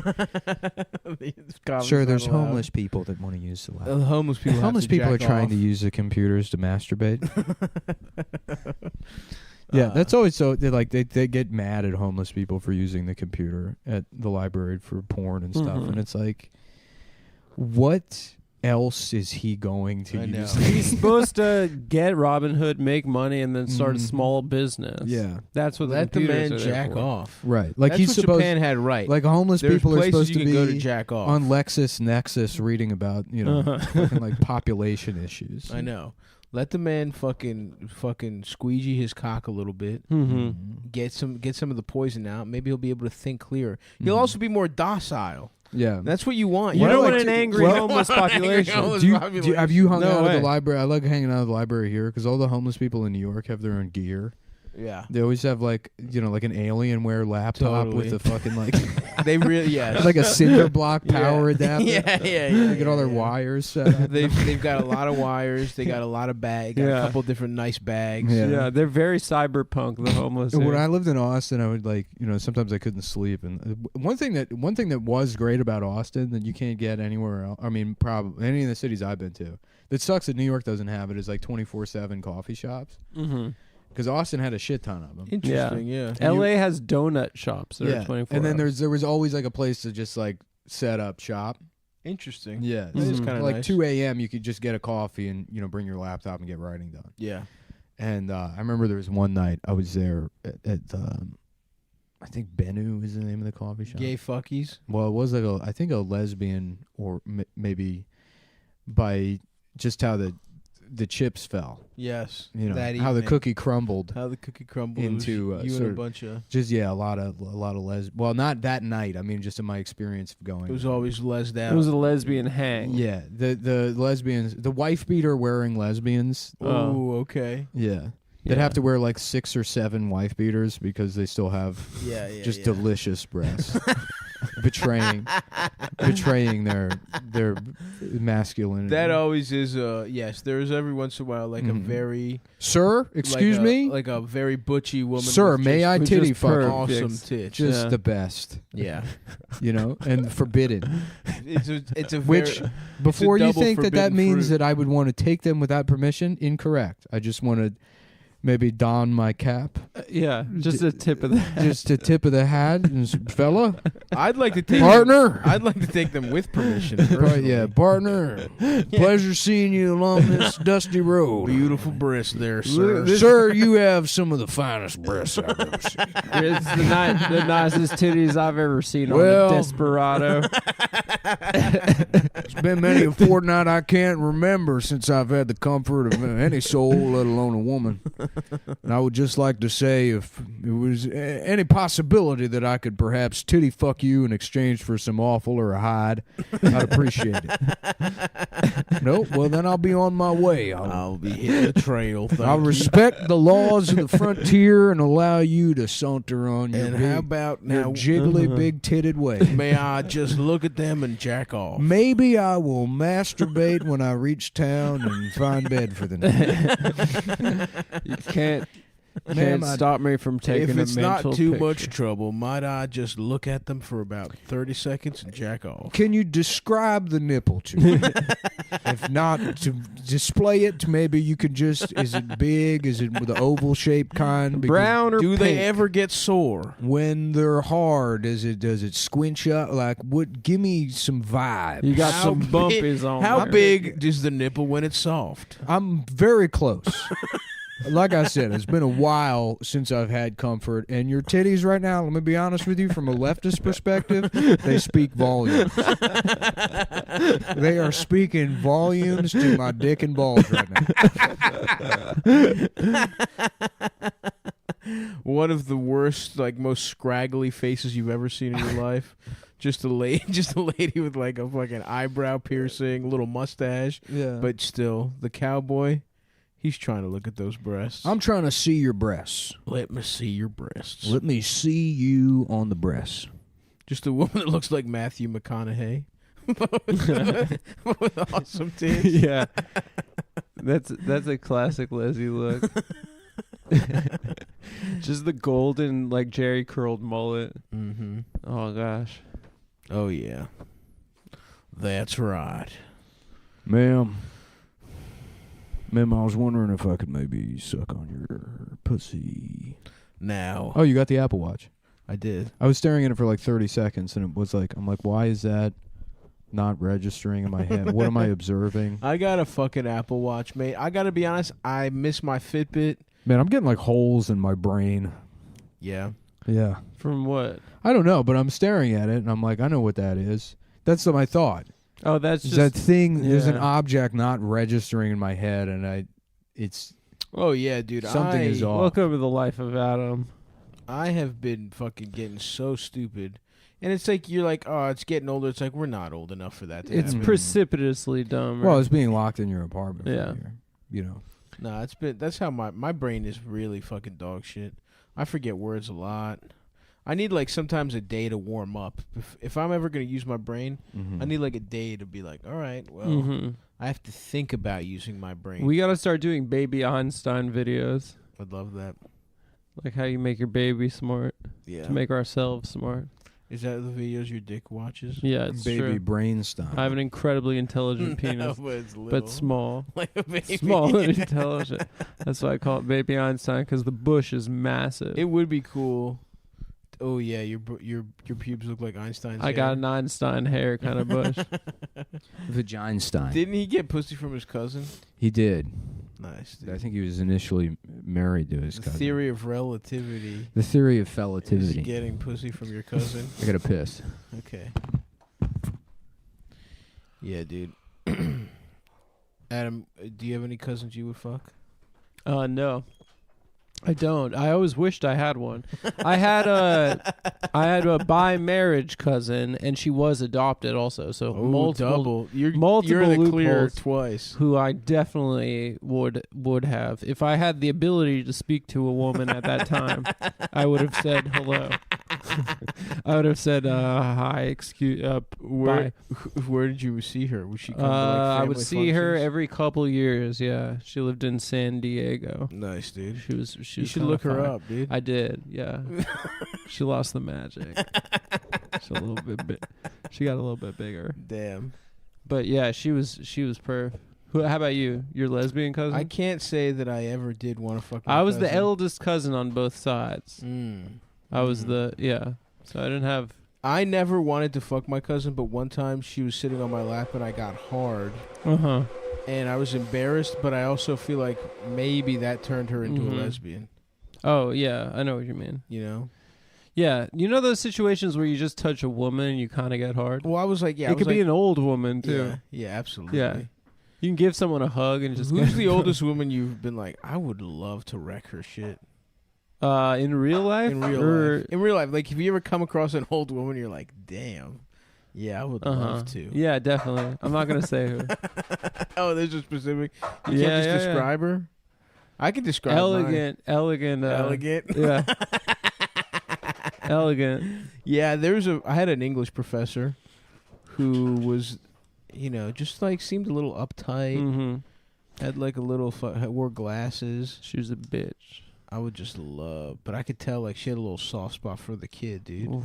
Sir, there's homeless people that want to use the library. Homeless people. Homeless have to people are jack trying off. to use the computers to masturbate. Yeah, that's always so. They get mad at homeless people for using the computer at the library for porn and stuff, and it's like, what else is he going to use? He's supposed to get Robinhood, make money, and then start a small business. Yeah. That's what Let the computers man are there jack for. off. Right, like That's he's what supposed. Japan had right. Like homeless There's people are places supposed you to can be go to jack off. on LexisNexis reading about fucking like population issues. I know. Let the man fucking squeegee his cock a little bit. Get some of the poison out. Maybe he'll be able to think clear. He'll also be more docile. Yeah, that's what you want. You don't want like an angry homeless population. Have you hung out at way. the library? I like hanging out at the library here because all the homeless people in New York have their own gear. Yeah. They always have like like an Alienware laptop Totally. with a fucking like They really like a cinder block power adapter. Yeah. They get all their wires set up. They've got a lot of wires. They got a lot of bags. Got a couple different nice bags. Yeah, they're very cyberpunk. The homeless. And when here. I lived in Austin, I would sometimes I couldn't sleep. And one thing that was great about Austin that you can't get anywhere else. I mean, probably any of the cities I've been to. That sucks that New York doesn't have it. Is like 24/7 coffee shops. Because Austin had a shit ton of them. Interesting, yeah. LA has donut shops that are 24 and then hours. there was always like a place to just like set up shop. Interesting. Yeah, That is kinda like nice. 2 a.m. you could just get a coffee and bring your laptop and get writing done. Yeah. And I remember there was one night I was there at I think Bennu is the name of the coffee shop. Gay fuckies. Well, it was like I think a lesbian or maybe by just how the chips fell. Yes. That how the evening. cookie crumbled. How the cookie crumbled. into It was you sort and a of bunch of. just a lot of well, not that night. I mean, just in my experience of going. It was always lesed out. It was a lesbian hang. Yeah, the lesbians, the wife beater wearing lesbians. Oh, okay. Yeah. They'd have to wear like 6 or 7 wife beaters because they still have just delicious breasts. betraying their masculinity. That always is yes, there is every once in a while like a very Sir, excuse me? like a very butchy woman. Sir, with may just- I with titty just fuck? awesome tits. Just the best. Yeah. And forbidden. It's a Which very, before it's a you double think that forbidden means fruit. that I would want to take them without permission, incorrect. I just want to maybe don my cap. Yeah, just a tip of the hat. Just a tip of the hat, and fella. I'd like to take partner. I'd like to take them with permission. Yeah, partner. Pleasure seeing you along this dusty road. Beautiful breasts there, sir. Sir, you have some of the finest breasts I've ever seen. It's the nicest titties I've ever seen Well- on a Desperado. It's been many a fortnight I can't remember since I've had the comfort of any soul, let alone a woman. And I would just like to say, if there was any possibility that I could perhaps titty fuck you in exchange for some offal or a hide, I'd appreciate it. No, well then I'll be on my way. I'll be hitting the trail. I'll respect the laws of the frontier and allow you to saunter on your And big, how about your now, jiggly big titted way. May I just look at them and jack off? Maybe I will masturbate when I reach town and find bed for the night. You can't Ma'am, I- stop me from taking If a it's mental not too picture. much trouble, might I just look at them for about 30 seconds and jack off? Can you describe the nipple to me? If not, to display it, maybe you could just, is it big? Is it with the oval shaped kind? Because Brown or Do they pink? ever get sore? when they're hard, does it squinch up? Like, what? Give me some vibe. You got How some big- bumpies on How there. big is the nipple when it's soft? I'm very close. Like I said, it's been a while since I've had comfort, and your titties right now, let me be honest with you, from a leftist perspective, they speak volumes. They are speaking volumes to my dick and balls right now. What one of the worst, like most scraggly faces you've ever seen in your life. Just a lady with like a fucking eyebrow piercing, little mustache. Yeah. But still, the cowboy, he's trying to look at those breasts. I'm trying to see your breasts. Let me see your breasts. Let me see you on the breasts. Just a woman that looks like Matthew McConaughey. with awesome tits. Yeah. That's a classic Leslie look. Just the golden, like Jerry curled mullet. Mm-hmm. Oh gosh. Oh yeah. That's right. Ma'am, I was wondering if I could maybe suck on your pussy. Now. Oh, you got the Apple Watch. I did. I was staring at it for like 30 seconds, and it was like, I'm like, why is that not registering in my head? What am I observing? I got a fucking Apple Watch, mate. I got to be honest, I miss my Fitbit. Man, I'm getting like holes in my brain. Yeah. Yeah. From what? I don't know, but I'm staring at it, and I'm like, I know what that is. That's my thought. Oh, that's just that thing. Yeah. There's an object not registering in my head, and it's. Oh yeah, dude. Something is off. Welcome to the life of Adam. I have been fucking getting so stupid. And it's like, you're like, oh, it's getting older. It's like, we're not old enough for that to It's happen. precipitously dumb. Well, right? it's being locked in your apartment. Yeah. For a year, you know. No, that's how my brain is really fucking dog shit. I forget words a lot. I need like sometimes a day to warm up. If I'm ever going to use my brain, I need like a day to be like, all right, well, I have to think about using my brain. We got to start doing baby Einstein videos. I'd love that. Like how you make your baby smart. Yeah. To make ourselves smart. Is that the videos your dick watches? Yeah, it's Baby true. Brainstein. I have an incredibly intelligent penis, but it's little. but small. Like a baby. Small and intelligent. That's why I call it baby Einstein, because the bush is massive. It would be cool. Oh yeah, your pubes look like Einstein's. I got an Einstein hair kind of bush. Vaginstein. Didn't he get pussy from his cousin? He did. Nice. Dude. I think he was initially married to his The cousin. theory of relativity. The theory of Is relativity. getting pussy from your cousin. I gotta piss. Okay. Yeah, dude. Adam, do you have any cousins you would fuck? No. I don't. I always wished I had one. I had a by marriage cousin, and she was adopted also. So multiple, double. You're multiple in the clear loopholes twice. Who I definitely would have if I had the ability to speak to a woman at that time. I would have said hello. I would have said hi. Excuse. Where did you see her? Was she? Come to, like, I would family see her functions? every couple years. Yeah, she lived in San Diego. Nice, dude. She was. You should look her up, dude. I did. Yeah. She lost the magic. She got a little bit bigger. Damn. But yeah, she was perf. How about you? Your lesbian cousin? I can't say that I ever did want to fuck. My I was the cousin. eldest cousin on both sides. I was so I didn't have. I never wanted to fuck my cousin, but one time she was sitting on my lap and I got hard. And I was embarrassed, but I also feel like maybe that turned her into a lesbian. Oh yeah, I know what you mean. You know? Yeah, you know those situations where you just touch a woman and you kind of get hard. Well, I was like, yeah, it could be an old woman too. Yeah, absolutely. Yeah, you can give someone a hug and just. Who's the oldest woman you've been like? I would love to wreck her shit. In real life? In real life. Like, if you ever come across an old woman, you're like, damn. Yeah, I would love to. Yeah, definitely. I'm not going to say who. Oh, there's a specific. You can't just describe her? I can describe elegant. Yeah. Elegant. Yeah, I had an English professor who was, just like seemed a little uptight. Had like a little, wore glasses. She was a bitch. I would just love, but I could tell like she had a little soft spot for the kid, dude.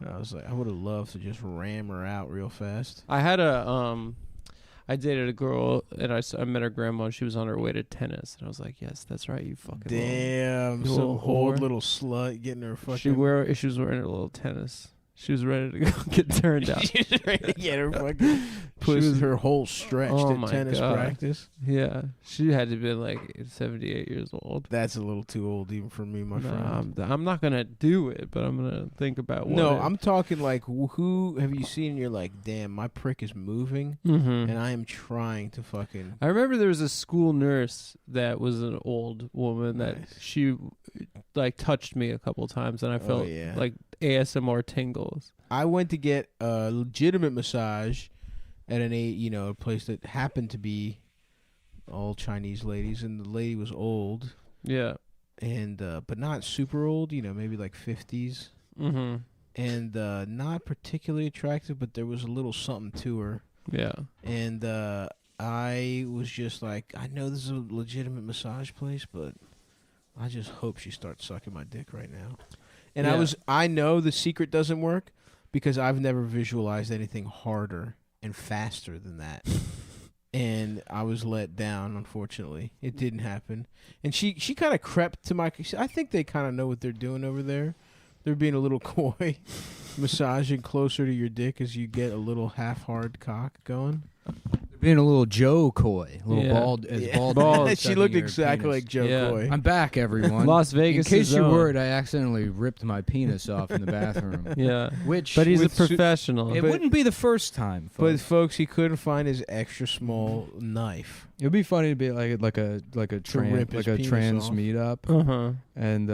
I was like, I would have loved to just ram her out real fast. I had I dated a girl and I met her grandma and she was on her way to tennis and I was like, yes, that's right, you fucking damn, some old little slut getting her fucking. She was wearing a little tennis. She was ready to go get turned out. She's ready to get her fucking pussy, her whole stretched at tennis practice. Yeah, she had to be like 78 years old. That's a little too old even for me, my friend. I'm not gonna do it, but I'm gonna think about what. No, I'm talking like who have you seen? And you're like, damn, my prick is moving, and I am trying to fucking. I remember there was a school nurse that was an old woman that she like touched me a couple times, and I felt like ASMR tingles. I went to get a legitimate massage at a place that happened to be all Chinese ladies, and the lady was old. Yeah. And but not super old, maybe like 50s. Mm-hmm. And not particularly attractive, but there was a little something to her. Yeah. And I was just like, I know this is a legitimate massage place, but I just hope she starts sucking my dick right now. And I know the secret doesn't work because I've never visualized anything harder and faster than that. And I was let down, unfortunately. It didn't happen. And she kind of crept to my... I think they kind of know what they're doing over there. They're being a little coy, massaging closer to your dick as you get a little half-hard cock going. Being a little Joe Coy, a little bald. She looked exactly like Joe Coy. I'm back, everyone. Las Vegas. In case you're worried, I accidentally ripped my penis off in the bathroom. Yeah, but he's a professional. It wouldn't be the first time. But folks, he couldn't find his extra small knife. It would be funny to be like a trans meetup, and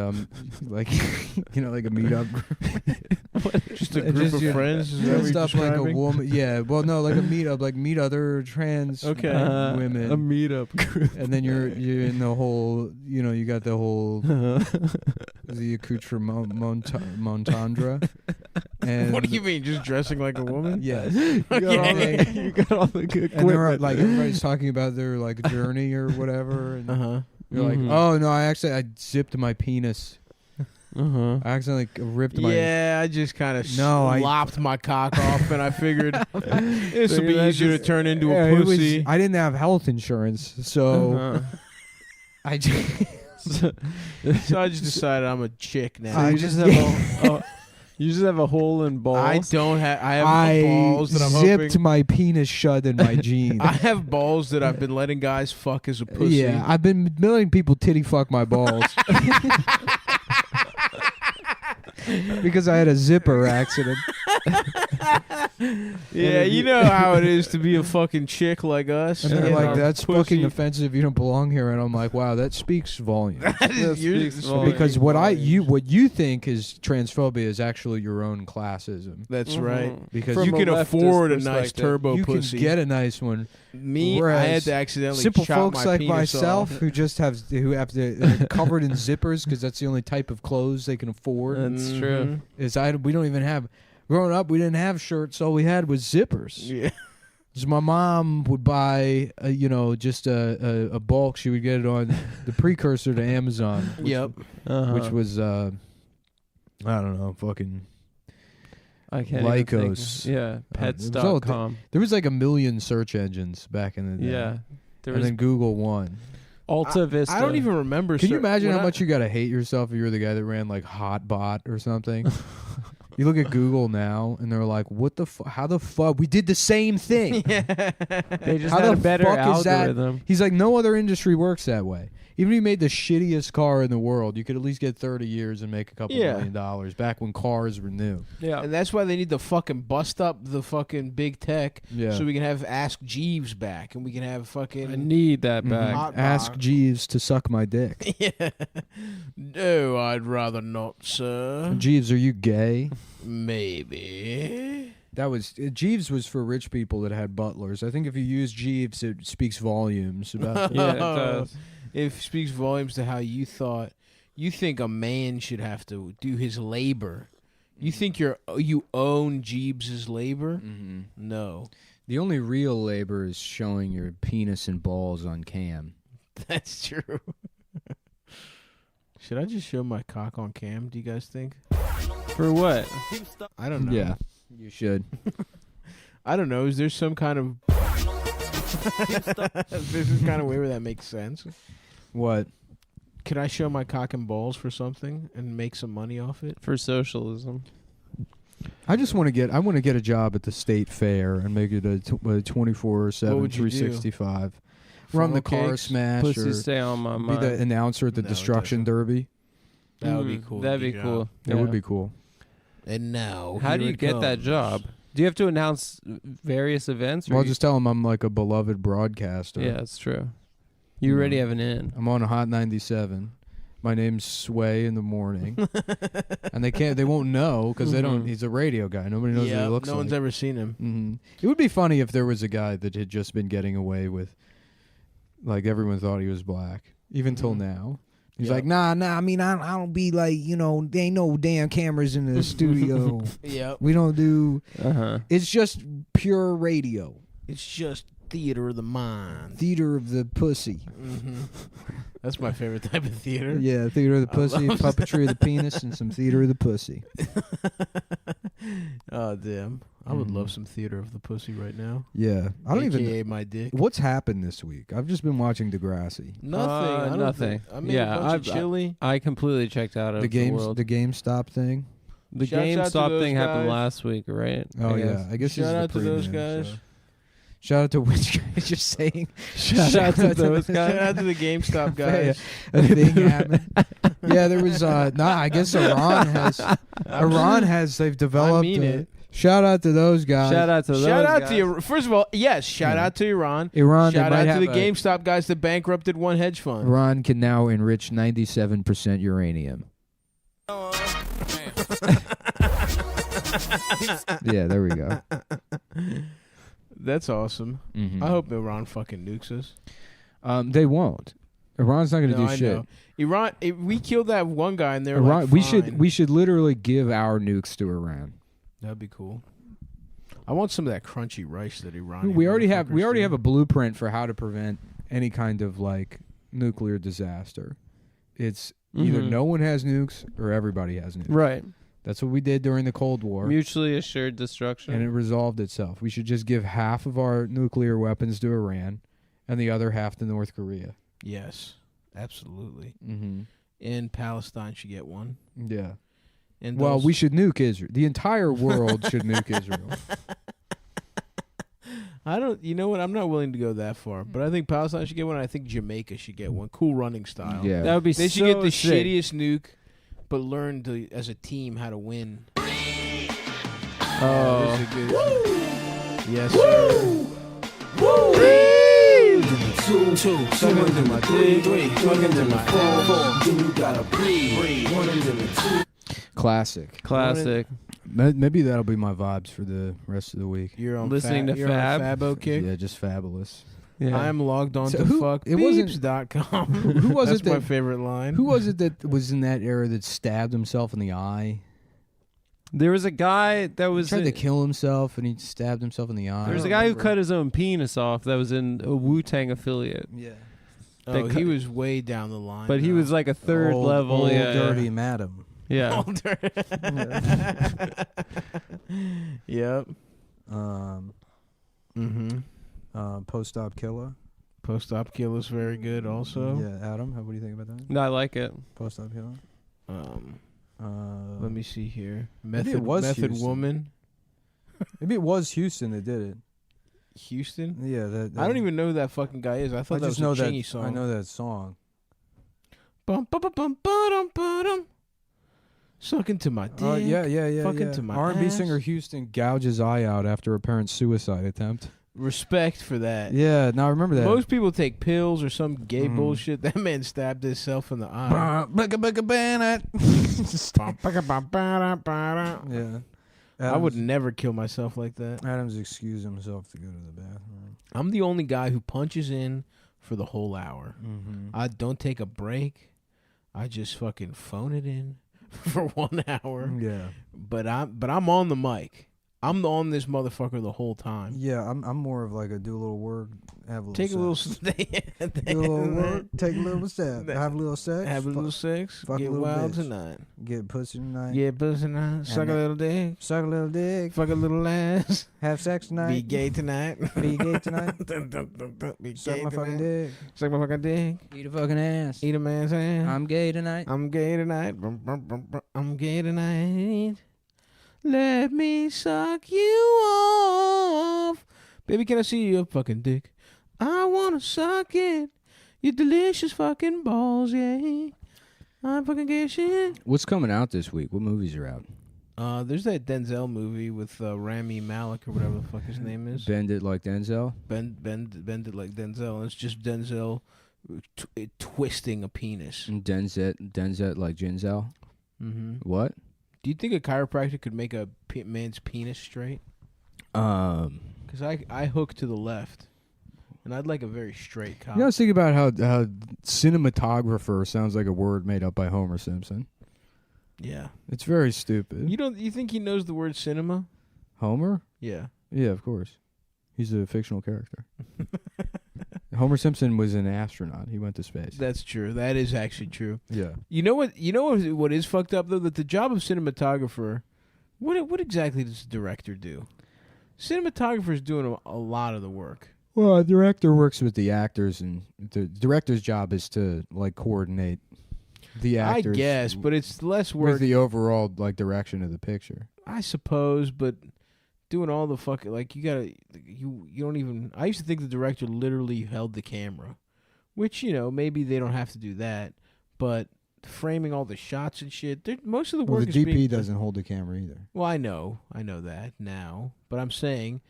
like like a meetup group. Just a group of friends. Dressed up like a woman. Yeah, well, no, like a meetup, like meet other trans women. A meetup group, and then you're in the whole. You got the whole the accoutrement montandre. And what do you mean, just dressing like a woman? Yes. You got all the good and they're like everybody's talking about their like journey or whatever, and you're like, oh no, I zipped my penis. I accidentally ripped my. Yeah, I just kind of lopped my cock off, and I figured this would be easier to turn into a pussy. I didn't have health insurance, so I just. So I just decided I'm a chick now. So you just have you just have a hole in balls. I don't have. I have balls that I'm zipped my penis shut in my jeans. I have balls that I've been letting guys fuck as a pussy. Yeah, I've been letting people titty fuck my balls. Because I had a zipper accident. Yeah, you know how it is to be a fucking chick like us. And they're like, that's fucking offensive. You don't belong here. And I'm like, wow, that speaks volumes. Because what you think is transphobia is actually your own classism. That's right. Because you can afford a nice turbo pussy. You can get a nice one. Me, I had to accidentally simple chop folks my like penis myself off. who have to covered in zippers because that's the only type of clothes they can afford. That's true. We don't even have. Growing up, we didn't have shirts. All we had was zippers. Yeah. So my mom would buy, just a bulk. She would get it on the precursor to Amazon. Which was, I don't know, fucking. I can't Lycos. Pets.com. There was like a million search engines back in the day. Yeah. And then Google won. Alta Vista. I don't even remember. Can you imagine how much you got to hate yourself if you were the guy that ran like Hotbot or something? You look at Google now, and they're like, "What the? How the fuck? We did the same thing. They just had a better algorithm." He's like, no other industry works that way. Even if you made the shittiest car in the world, you could at least get 30 years and make a couple $1 million back when cars were new. Yeah, and that's why they need to fucking bust up the fucking big tech, Yeah. so we can have Ask Jeeves back, and we can have fucking. I need that back. Hotbox. Ask Jeeves to suck my dick. Yeah. No, I'd rather not, sir. Jeeves, are you gay? Maybe. That was Jeeves was for rich people that had butlers. I think if you use Jeeves, it speaks volumes about. Yeah, it does. It speaks volumes to how you thought. You think a man should have to do his labor. You think you own Jeeves' labor? Mm-hmm. No. The only real labor is showing your penis and balls on cam. That's true. Should I just show my cock on cam, do you guys think? For what? I don't know. Yeah, you should. I don't know. Is there some kind of... There's this kind of way where that makes sense. What? Could I show my cock and balls for something and make some money off it? For socialism. I just want to get a job at the state fair and make it a 24/7, What would you do? 365. Run the Funnel car cakes? smash Pussy or stay on my be mind. the announcer at the No, it Destruction Derby. That would be cool. That'd be Good cool. job. That would be cool. And now, How here do you it get that comes. job? Do you have to announce various events? Well, I'll just tell them I'm like a beloved broadcaster. Yeah, it's true. You already have an in. I'm on a Hot 97. My name's Sway in the morning, and they won't know because they don't. He's a radio guy. Nobody knows what he looks like. No one's ever seen him. Mm-hmm. It would be funny if there was a guy that had just been getting away with, like everyone thought he was black, even till now. He's like, nah. I mean, I don't be like, there ain't no damn cameras in the studio. Yep. We don't do. Uh-huh. It's just pure radio. It's just theater of the mind. Theater of the pussy. Mm-hmm. That's my favorite type of theater. Yeah, theater of the pussy, puppetry of the penis, and some theater of the pussy. Oh, damn. I would love some theater of the pussy right now. Yeah. I don't AKA even my dick. What's happened this week? I've just been watching Degrassi. Nothing. Nothing. I made a bunch of chili. I completely checked out of The world. the GameStop thing. The Shouts out to GameStop those thing happened guys. last week, right? Oh yeah, I guess this is Shout the out to those premium, guys. so. Shout out to which guy? Just saying. Shout out to those guys. Shout out to the GameStop guys. A thing happened. Yeah, there was. I guess Iran has. They've developed. I mean it. Shout out to those guys. Shout out to those Shout out guys. to you. First of all, yes. Shout out to Iran. Iran. Shout they out might to the have a- GameStop guys that bankrupted one hedge fund. Iran can now enrich 97% uranium. Yeah, there we go. That's awesome. Mhm. I hope Iran fucking nukes us. They won't. Iran's not going to No, do I shit. know. Iran. We killed that one guy, and they're Iran, like, we fine. should literally give our nukes to Iran. That'd be cool. I want some of that crunchy rice that Iran. We already have a blueprint for how to prevent any kind of like nuclear disaster. It's either Mhm. no one has nukes or everybody has nukes. Right. That's what we did during the Cold War. Mutually assured destruction. And it resolved itself. We should just give half of our nuclear weapons to Iran and the other half to North Korea. Yes, absolutely. Mm-hmm. And Palestine should get one. Yeah. And Well, those- we should nuke Israel. The entire world should nuke Israel. I don't. You know what? I'm not willing to go that far, but I think Palestine should get one. I think Jamaica should get one. Cool running style. Yeah. That would be They should so get the sick. shittiest nuke, but learn to as a team how to win. Oh. This is a good. Yes, sir. Two, suck into my three, suck into my four. You gotta breathe. One into the two. Classic. Classic. Maybe that'll be my vibes for the rest of the week. You're on Listening to you're on Fab? Fabo kick. Yeah, just fabulous. Yeah. I'm logged on So to it wasn't fuckbeeps.com. who was That's it my that favorite line. Who was it that was in that era that stabbed himself in the eye? There was a guy that was Tried to kill himself and he stabbed himself in the eye. There was a guy who cut his own penis off that was in a Wu-Tang affiliate. Yeah. Oh, he was way down the line. But he though. was like a third Old- level. old yeah, dirty madam. Yeah. Old dirty. Yep. Post-op killer. Post-op kill is very good. Also. Yeah, Adam, what do you think about that? No, I like it. Post-op killer. Let me see here. Maybe Method it was Method Houston. Woman. Maybe it was Houston that did it. Houston. Yeah, that. I don't even know who that fucking guy is. I thought that just was know a Chingy that. song. I know that song. Bum, bum, bum, bum, ba-dum, ba-dum. Sucking to my dick. Yeah. Fucking to my R&B ass. singer Houston gouges eye out after apparent suicide attempt. Respect for that. Yeah, now I remember that. Most people take pills or some gay bullshit. That man stabbed himself in the eye. Yeah. I would never kill myself like that. Adams excused himself to go to the bathroom. I'm the only guy who punches in for the whole hour. Mm-hmm. I don't take a break. I just fucking phone it in for 1 hour. Yeah. But I'm on the mic. I'm on this motherfucker the whole time. Yeah, I'm more of like a do a little work, have a little Take sex. a little stay. Do a little work, take a little step, have a little sex, Have a little sex. fuck a Get little wild bitch. tonight. Get pussy tonight, Get pussy tonight. Suck a then- little dick. suck a little dick, Fuck a little ass. have sex tonight, Be gay tonight. be gay tonight, Be suck gay my fucking tonight. dick, Suck my fucking dick. eat a fucking ass. Eat a man's ass. I'm gay tonight. I'm gay tonight. I'm gay tonight. Let me suck you off. Baby, can I see your fucking dick? I wanna suck it. You delicious fucking balls, yeah. I fucking get shit. What's coming out this week? What movies are out? There's that Denzel movie with Rami Malek or whatever the fuck his name is. Bend It Like Denzel? Bend It Like Denzel. And it's just Denzel twisting a penis. And Denzet like Ginzel? Mm-hmm. What? Do you think a chiropractor could make a man's penis straight? Because I hook to the left. And I'd like a very straight cock. You know, I was thinking about how cinematographer sounds like a word made up by Homer Simpson. Yeah. It's very stupid. You think he knows the word cinema? Homer? Yeah. Yeah, of course. He's a fictional character. Homer Simpson was an astronaut. He went to space. That's true. That is actually true. Yeah. You know what is fucked up though? That the job of cinematographer, what exactly does the director do? Cinematographer's doing a lot of the work. Well, a director works with the actors, and the director's job is to like coordinate the actors. I guess, but it's less work. With the overall like direction of the picture. I suppose, but doing all the fucking like you don't even. I used to think the director literally held the camera, which maybe they don't have to do that, but framing all the shots and shit. Most of the work. Well, the DP doesn't hold the camera either. Well, I know that now, but I'm saying,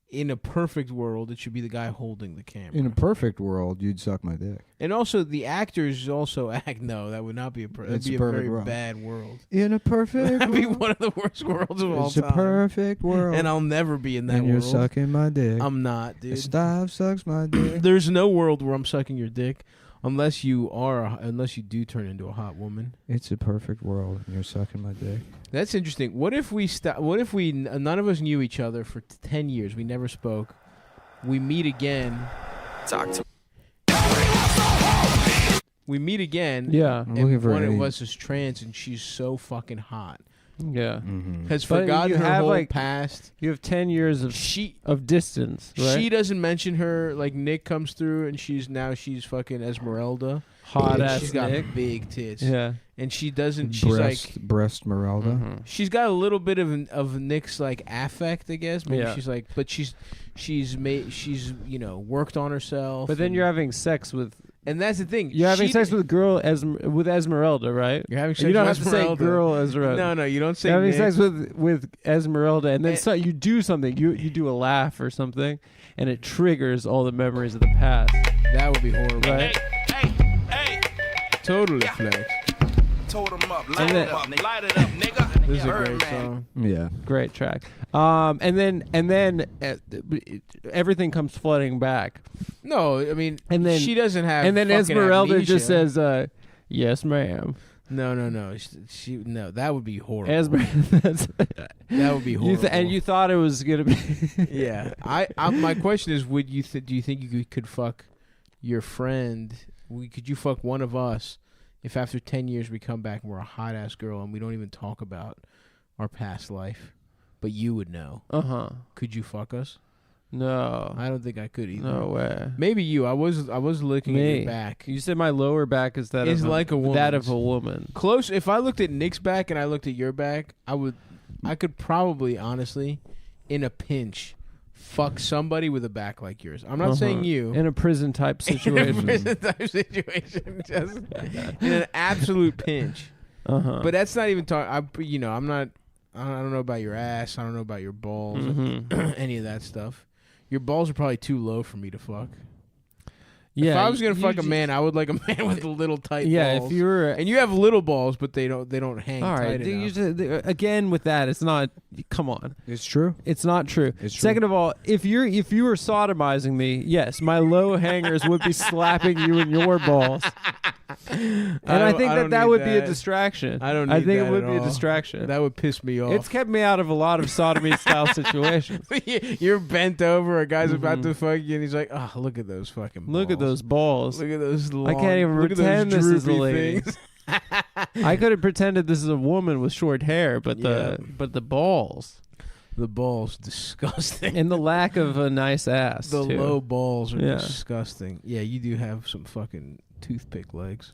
in a perfect world, it should be the guy holding the camera. In a perfect world, you'd suck my dick. And also, the actors also act. No, that would not be that'd be a very world. bad world. In a perfect That'd be one of the worst worlds of all it's time. a perfect world. And I'll never be in that and world. you're sucking my dick. I'm not, dude. Steve sucks my dick. There's no world where I'm sucking your dick unless you do turn into a hot woman. It's a perfect world and you're sucking my dick. That's interesting. What if we none of us knew each other for 10 years? We never spoke. We meet again. Talk to We meet again. Yeah. And one of us is trans, and she's so fucking hot. Yeah. Has But forgotten you her have, whole past. You have 10 years of distance, right? She doesn't mention her. Like Nick comes through, and she's fucking Esmeralda. Hot And ass She's got Nick. big tits. Yeah. And she doesn't. She's like breast Meralda. She's got a little bit of Nick's like affect, I guess. Maybe Yeah. she's like, but she's worked on herself. But then you're having sex with. And that's the thing. You're having sex with a girl with Esmeralda, right? You're having sex You don't with have to say Esmeralda. girl Esmeralda. No, you don't say You're having Nick. sex with Esmeralda, and then you do something. You do a laugh or something, and it triggers all the memories of the past. That would be horrible. Right? Totally flex. Told him up, light it up, nigga. This is a great song. Yeah. Great track. And then everything comes flooding back. No, I mean, and then she doesn't have. And then fucking Esmeralda amnesia. just says, "Yes, ma'am." No. No, that would be horrible. That would be horrible. And you thought it was gonna be. Yeah. My question is, do you think you could fuck your friend? Could you fuck one of us if after 10 years we come back and we're a hot ass girl and we don't even talk about our past life, but you would know? Could you fuck us? No, I don't think I could either. No way. Maybe you. I was looking at your back. You said my lower back is that It's of like a woman's. that of a woman. Close. If I looked at Nick's back and I looked at your back, I could probably honestly, in a pinch, fuck somebody with a back like yours. I'm not saying you. In a prison type situation. In a prison type situation, just in an absolute pinch. But that's not even talking. I'm not. I don't know about your ass. I don't know about your balls. Any of that stuff. Your balls are probably too low for me to fuck. Yeah, if I was gonna you fuck a just- man, I would like a man with little tight Yeah, balls. if you were, and you have little balls, but they don't hang all right. tight enough. Again, with that, it's not. Come on, it's true. It's not true. It's true. Second of all, if you were sodomizing me, yes, my low hangers would be slapping you in your balls. And I think that would be a distraction. I don't. I need think that it would at be a all. distraction. That would piss me off. It's kept me out of a lot of sodomy style situations. You're bent over. A guy's about to fuck you, and he's like, "Oh, look at those fucking. Balls. Look at those balls. Look at those. Long, I can't even look at pretend those this is a droopy lady. things." I could have pretended this is a woman with short hair, but the balls. The balls, disgusting. And the lack of a nice ass. The too. low balls are Yeah. disgusting. Yeah, you do have some fucking toothpick legs.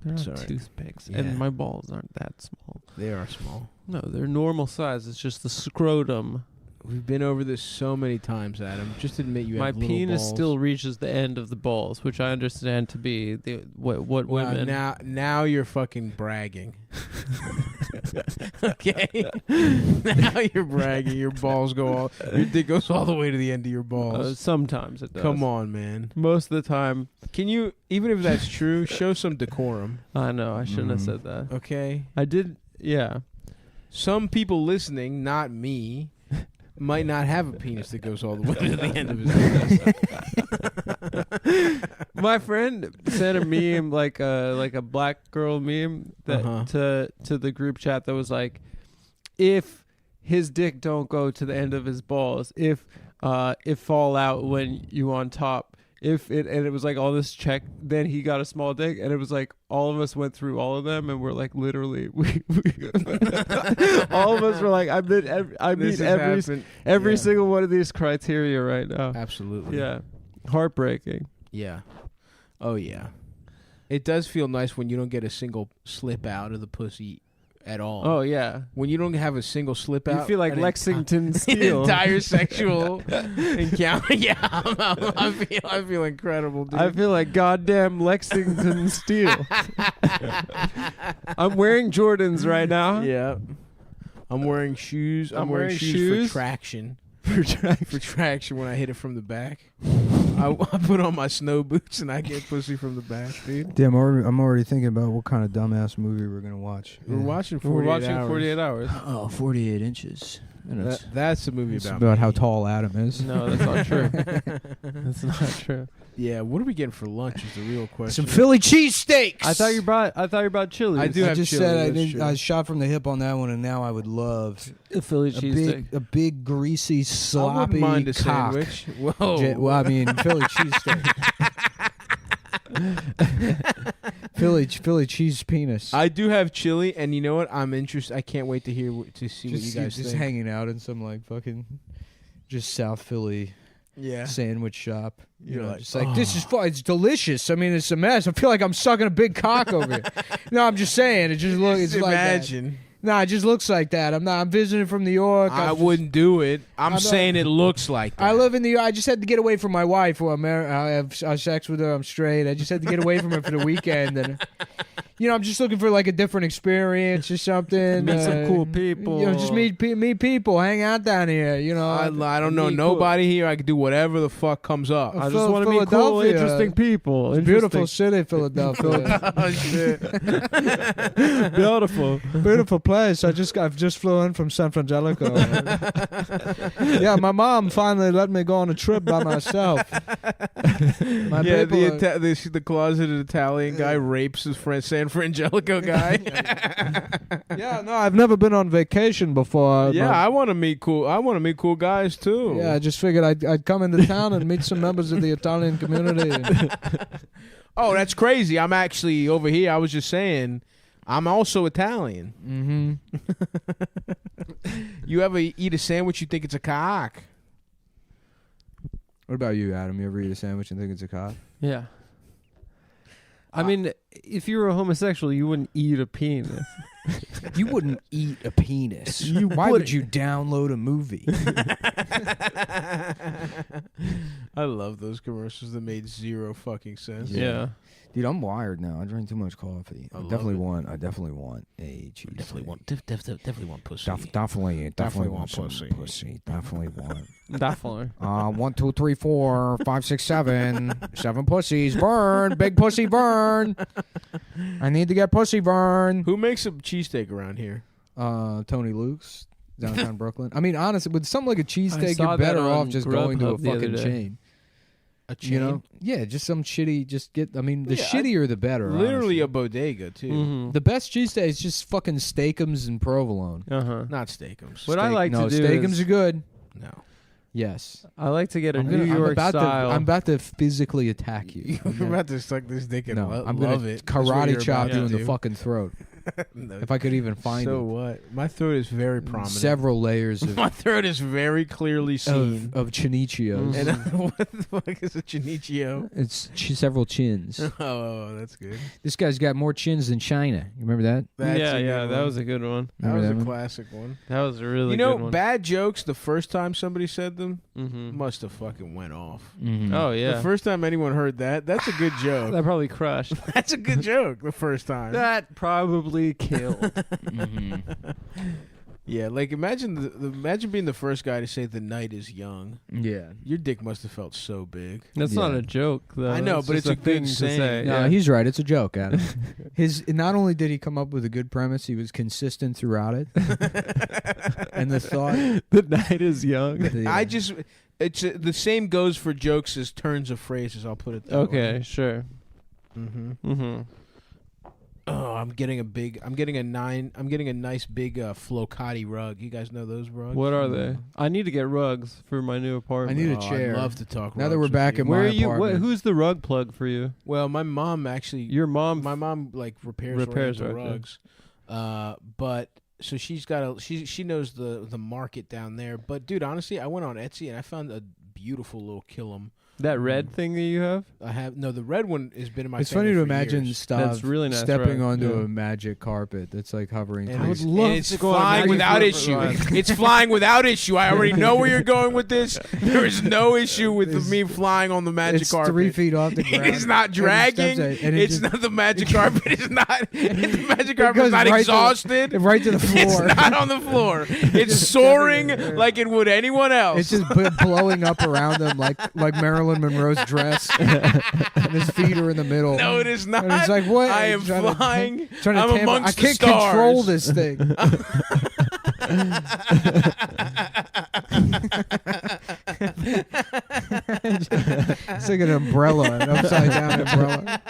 They're not Sorry. toothpicks, Yeah. and my balls aren't that small. They are small. No, they're normal size. It's just the scrotum. We've been over this so many times, Adam. Just admit you My have little penis balls. still reaches the end of the balls, which I understand to be what Well, women. now you're fucking bragging. Okay. Now you're bragging. Your balls go all. Your dick goes all the way to the end of your balls. Sometimes it does. Come on, man. Most of the time. Can you, even if that's true, show some decorum? I know. I shouldn't have said that. Okay. I did. Yeah. Some people listening, not me, might not have a penis that goes all the way to the end of his penis. My friend sent a meme like a black girl meme that to the group chat that was like, if his dick don't go to the end of his balls, if it fall out when you on top, and it was like all this check, then he got a small dick, and it was like all of us went through all of them, and we're like literally we all of us were like I meet every single one of these criteria right now. Absolutely. Yeah. Heartbreaking. Yeah. Oh yeah. It does feel nice when you don't get a single slip out of the pussy at all. Oh yeah. When you don't have a single slip out, You feel like an Lexington enti- Steel. entire sexual encounter. Yeah, I feel incredible, dude. I feel like goddamn Lexington Steel. I'm wearing Jordans right now. Yeah. I'm wearing shoes. I'm wearing shoes shoes for traction. For traction when I hit it from the back. I put on my snow boots and I get pussy from the back, dude. Damn, I'm already thinking about what kind of dumbass movie we're gonna watch. We're watching 48 hours. 48 hours. Oh, 48 inches. That's a movie It's about about me. how tall Adam is. No, that's not true. That's not true. Yeah, what are we getting for lunch is the real question. Some Philly cheesesteaks. I thought you brought chili. I do have just chili, said that's true. I shot from the hip on that one, and now I would love a Philly cheesesteak. a big greasy sloppy I wouldn't mind a cock. sandwich. Whoa. Well, I mean Philly cheesesteak. Philly cheese penis. I do have chili, and you know what? I'm interested. I can't wait to hear to see what you guys just think. hanging out in some like fucking just South Philly sandwich shop. You're like, just like this is fun. It's delicious. I mean, it's a mess. I feel like I'm sucking a big cock over it. No, I'm just saying. It just looks. It's like that. Imagine. Nah, it just looks like that. I'm visiting from New York. I wouldn't do it. I'm saying it looks like that. I live in I just had to get away from my wife. Who I have sex with her. I'm straight. I just had to get away from her for the weekend. And I'm just looking for like a different experience or something. Meet some cool people. Just meet people. Hang out down here. I don't know nobody here. I can do whatever the fuck comes up. I just want to meet cool, interesting people. It's a beautiful city, Philadelphia. Oh shit! Beautiful place. I've just flew in from San Francisco. Yeah, my mom finally let me go on a trip by myself. The closeted Italian guy rapes his friend San Frangelico guy. Yeah, no, I've never been on vacation before. Yeah, I want to meet cool. I want to meet cool guys too. Yeah, I just figured I'd come into town and meet some members of the Italian community. Oh, that's crazy. I'm actually over here. I was just saying, I'm also Italian. Mm-hmm. You ever eat a sandwich? You think it's a cock? What about you, Adam? You ever eat a sandwich and think it's a cock? Yeah. I mean, if you were a homosexual, you wouldn't eat a penis. You wouldn't eat a penis. Why would you download a movie? I love those commercials that made zero fucking sense. Yeah. Dude, I'm wired now. I drink too much coffee. I definitely want a cheese. Definitely want pussy. Definitely want some pussy. Definitely want. Definitely. 1, 2, 3, 4, 5, 6, 7. 7 pussies. Burn. Big pussy burn. I need to get pussy burn. Who makes a cheesesteak around here? Tony Luke's, downtown Brooklyn. I mean, honestly, with something like a I cheesesteak, saw you're better that on off just going to a Grubhub the other fucking day. chain. A chain? Yeah, just some shitty. Just get. I mean, the shittier the better. Literally honestly. a bodega too. Mm-hmm. The best cheesesteak is just fucking Steakums and provolone. Not Steakums. What I like to do Steakums is, are good. No. Yes. I like to get a I'm New York style. I'm about to physically attack you. You're about to suck this dick and No, I'm love gonna it. That's what karate you're chop about you to in the do. fucking throat. If I could even find so it. what? My throat is very prominent. Several layers of My throat is very clearly seen. of chinichios. And what the fuck is a chinichio? It's several chins. Oh, that's good. This guy's got more chins than China. You remember that? That's a good that one. was a good one. That was Remember a that one? classic one. That was a really You good know, one. bad jokes. The first time somebody said them, Mhm. must have fucking went off. Mhm. Oh yeah. The first time anyone heard that, that's a good joke. That probably crushed. That's a good joke. The first time. That probably killed. Yeah, like imagine imagine being the first guy to say the night is young. Yeah. Your dick must have felt so big. That's not a joke, though. I know, That's but just it's a thing good to saying. say. No, Yeah. he's right. It's a joke, Adam. Not only did he come up with a good premise, he was consistent throughout it. And the thought, the night is young. It's the same goes for jokes as turns of phrases. I'll put it that way. Okay, sure. Mm-hmm. Oh, I'm getting a nice big Flocati rug. You guys know those rugs? What are they? I need to get rugs for my new apartment. I need a Oh, chair. I'd love to talk Now that rugs we're with back you. in Where my are you? apartment. Who's the rug plug for you? Well, my mom actually. Your mom. My mom like repairs right, rugs, but so she's got she knows the market down there. But dude, honestly, I went on Etsy and I found a beautiful little killam. That red thing that you have? I have the red one has been in my. It's family funny to for imagine years. That's really nice stepping rug, onto yeah. a magic carpet that's like hovering. And through. it's, and it's flying without Magic issue. carpet ride. It's flying without issue. I already know where you're going with this. There is no issue with me flying on the magic It's carpet. 3 feet off the ground. It is not And he dragging. steps in, and it It's just- not the magic carpet. It's not. The magic carpet goes is not right to- exhausted. right to the floor. It's not on the floor. It's soaring like it would anyone else. It's just blowing up around him like Marilyn Monroe's dress, and his feet are in the middle. No, it is not. And it's like what? I am Trying to- flying. trying to I'm tamper- amongst I can't the stars. control this thing. It's like an umbrella, an upside down umbrella.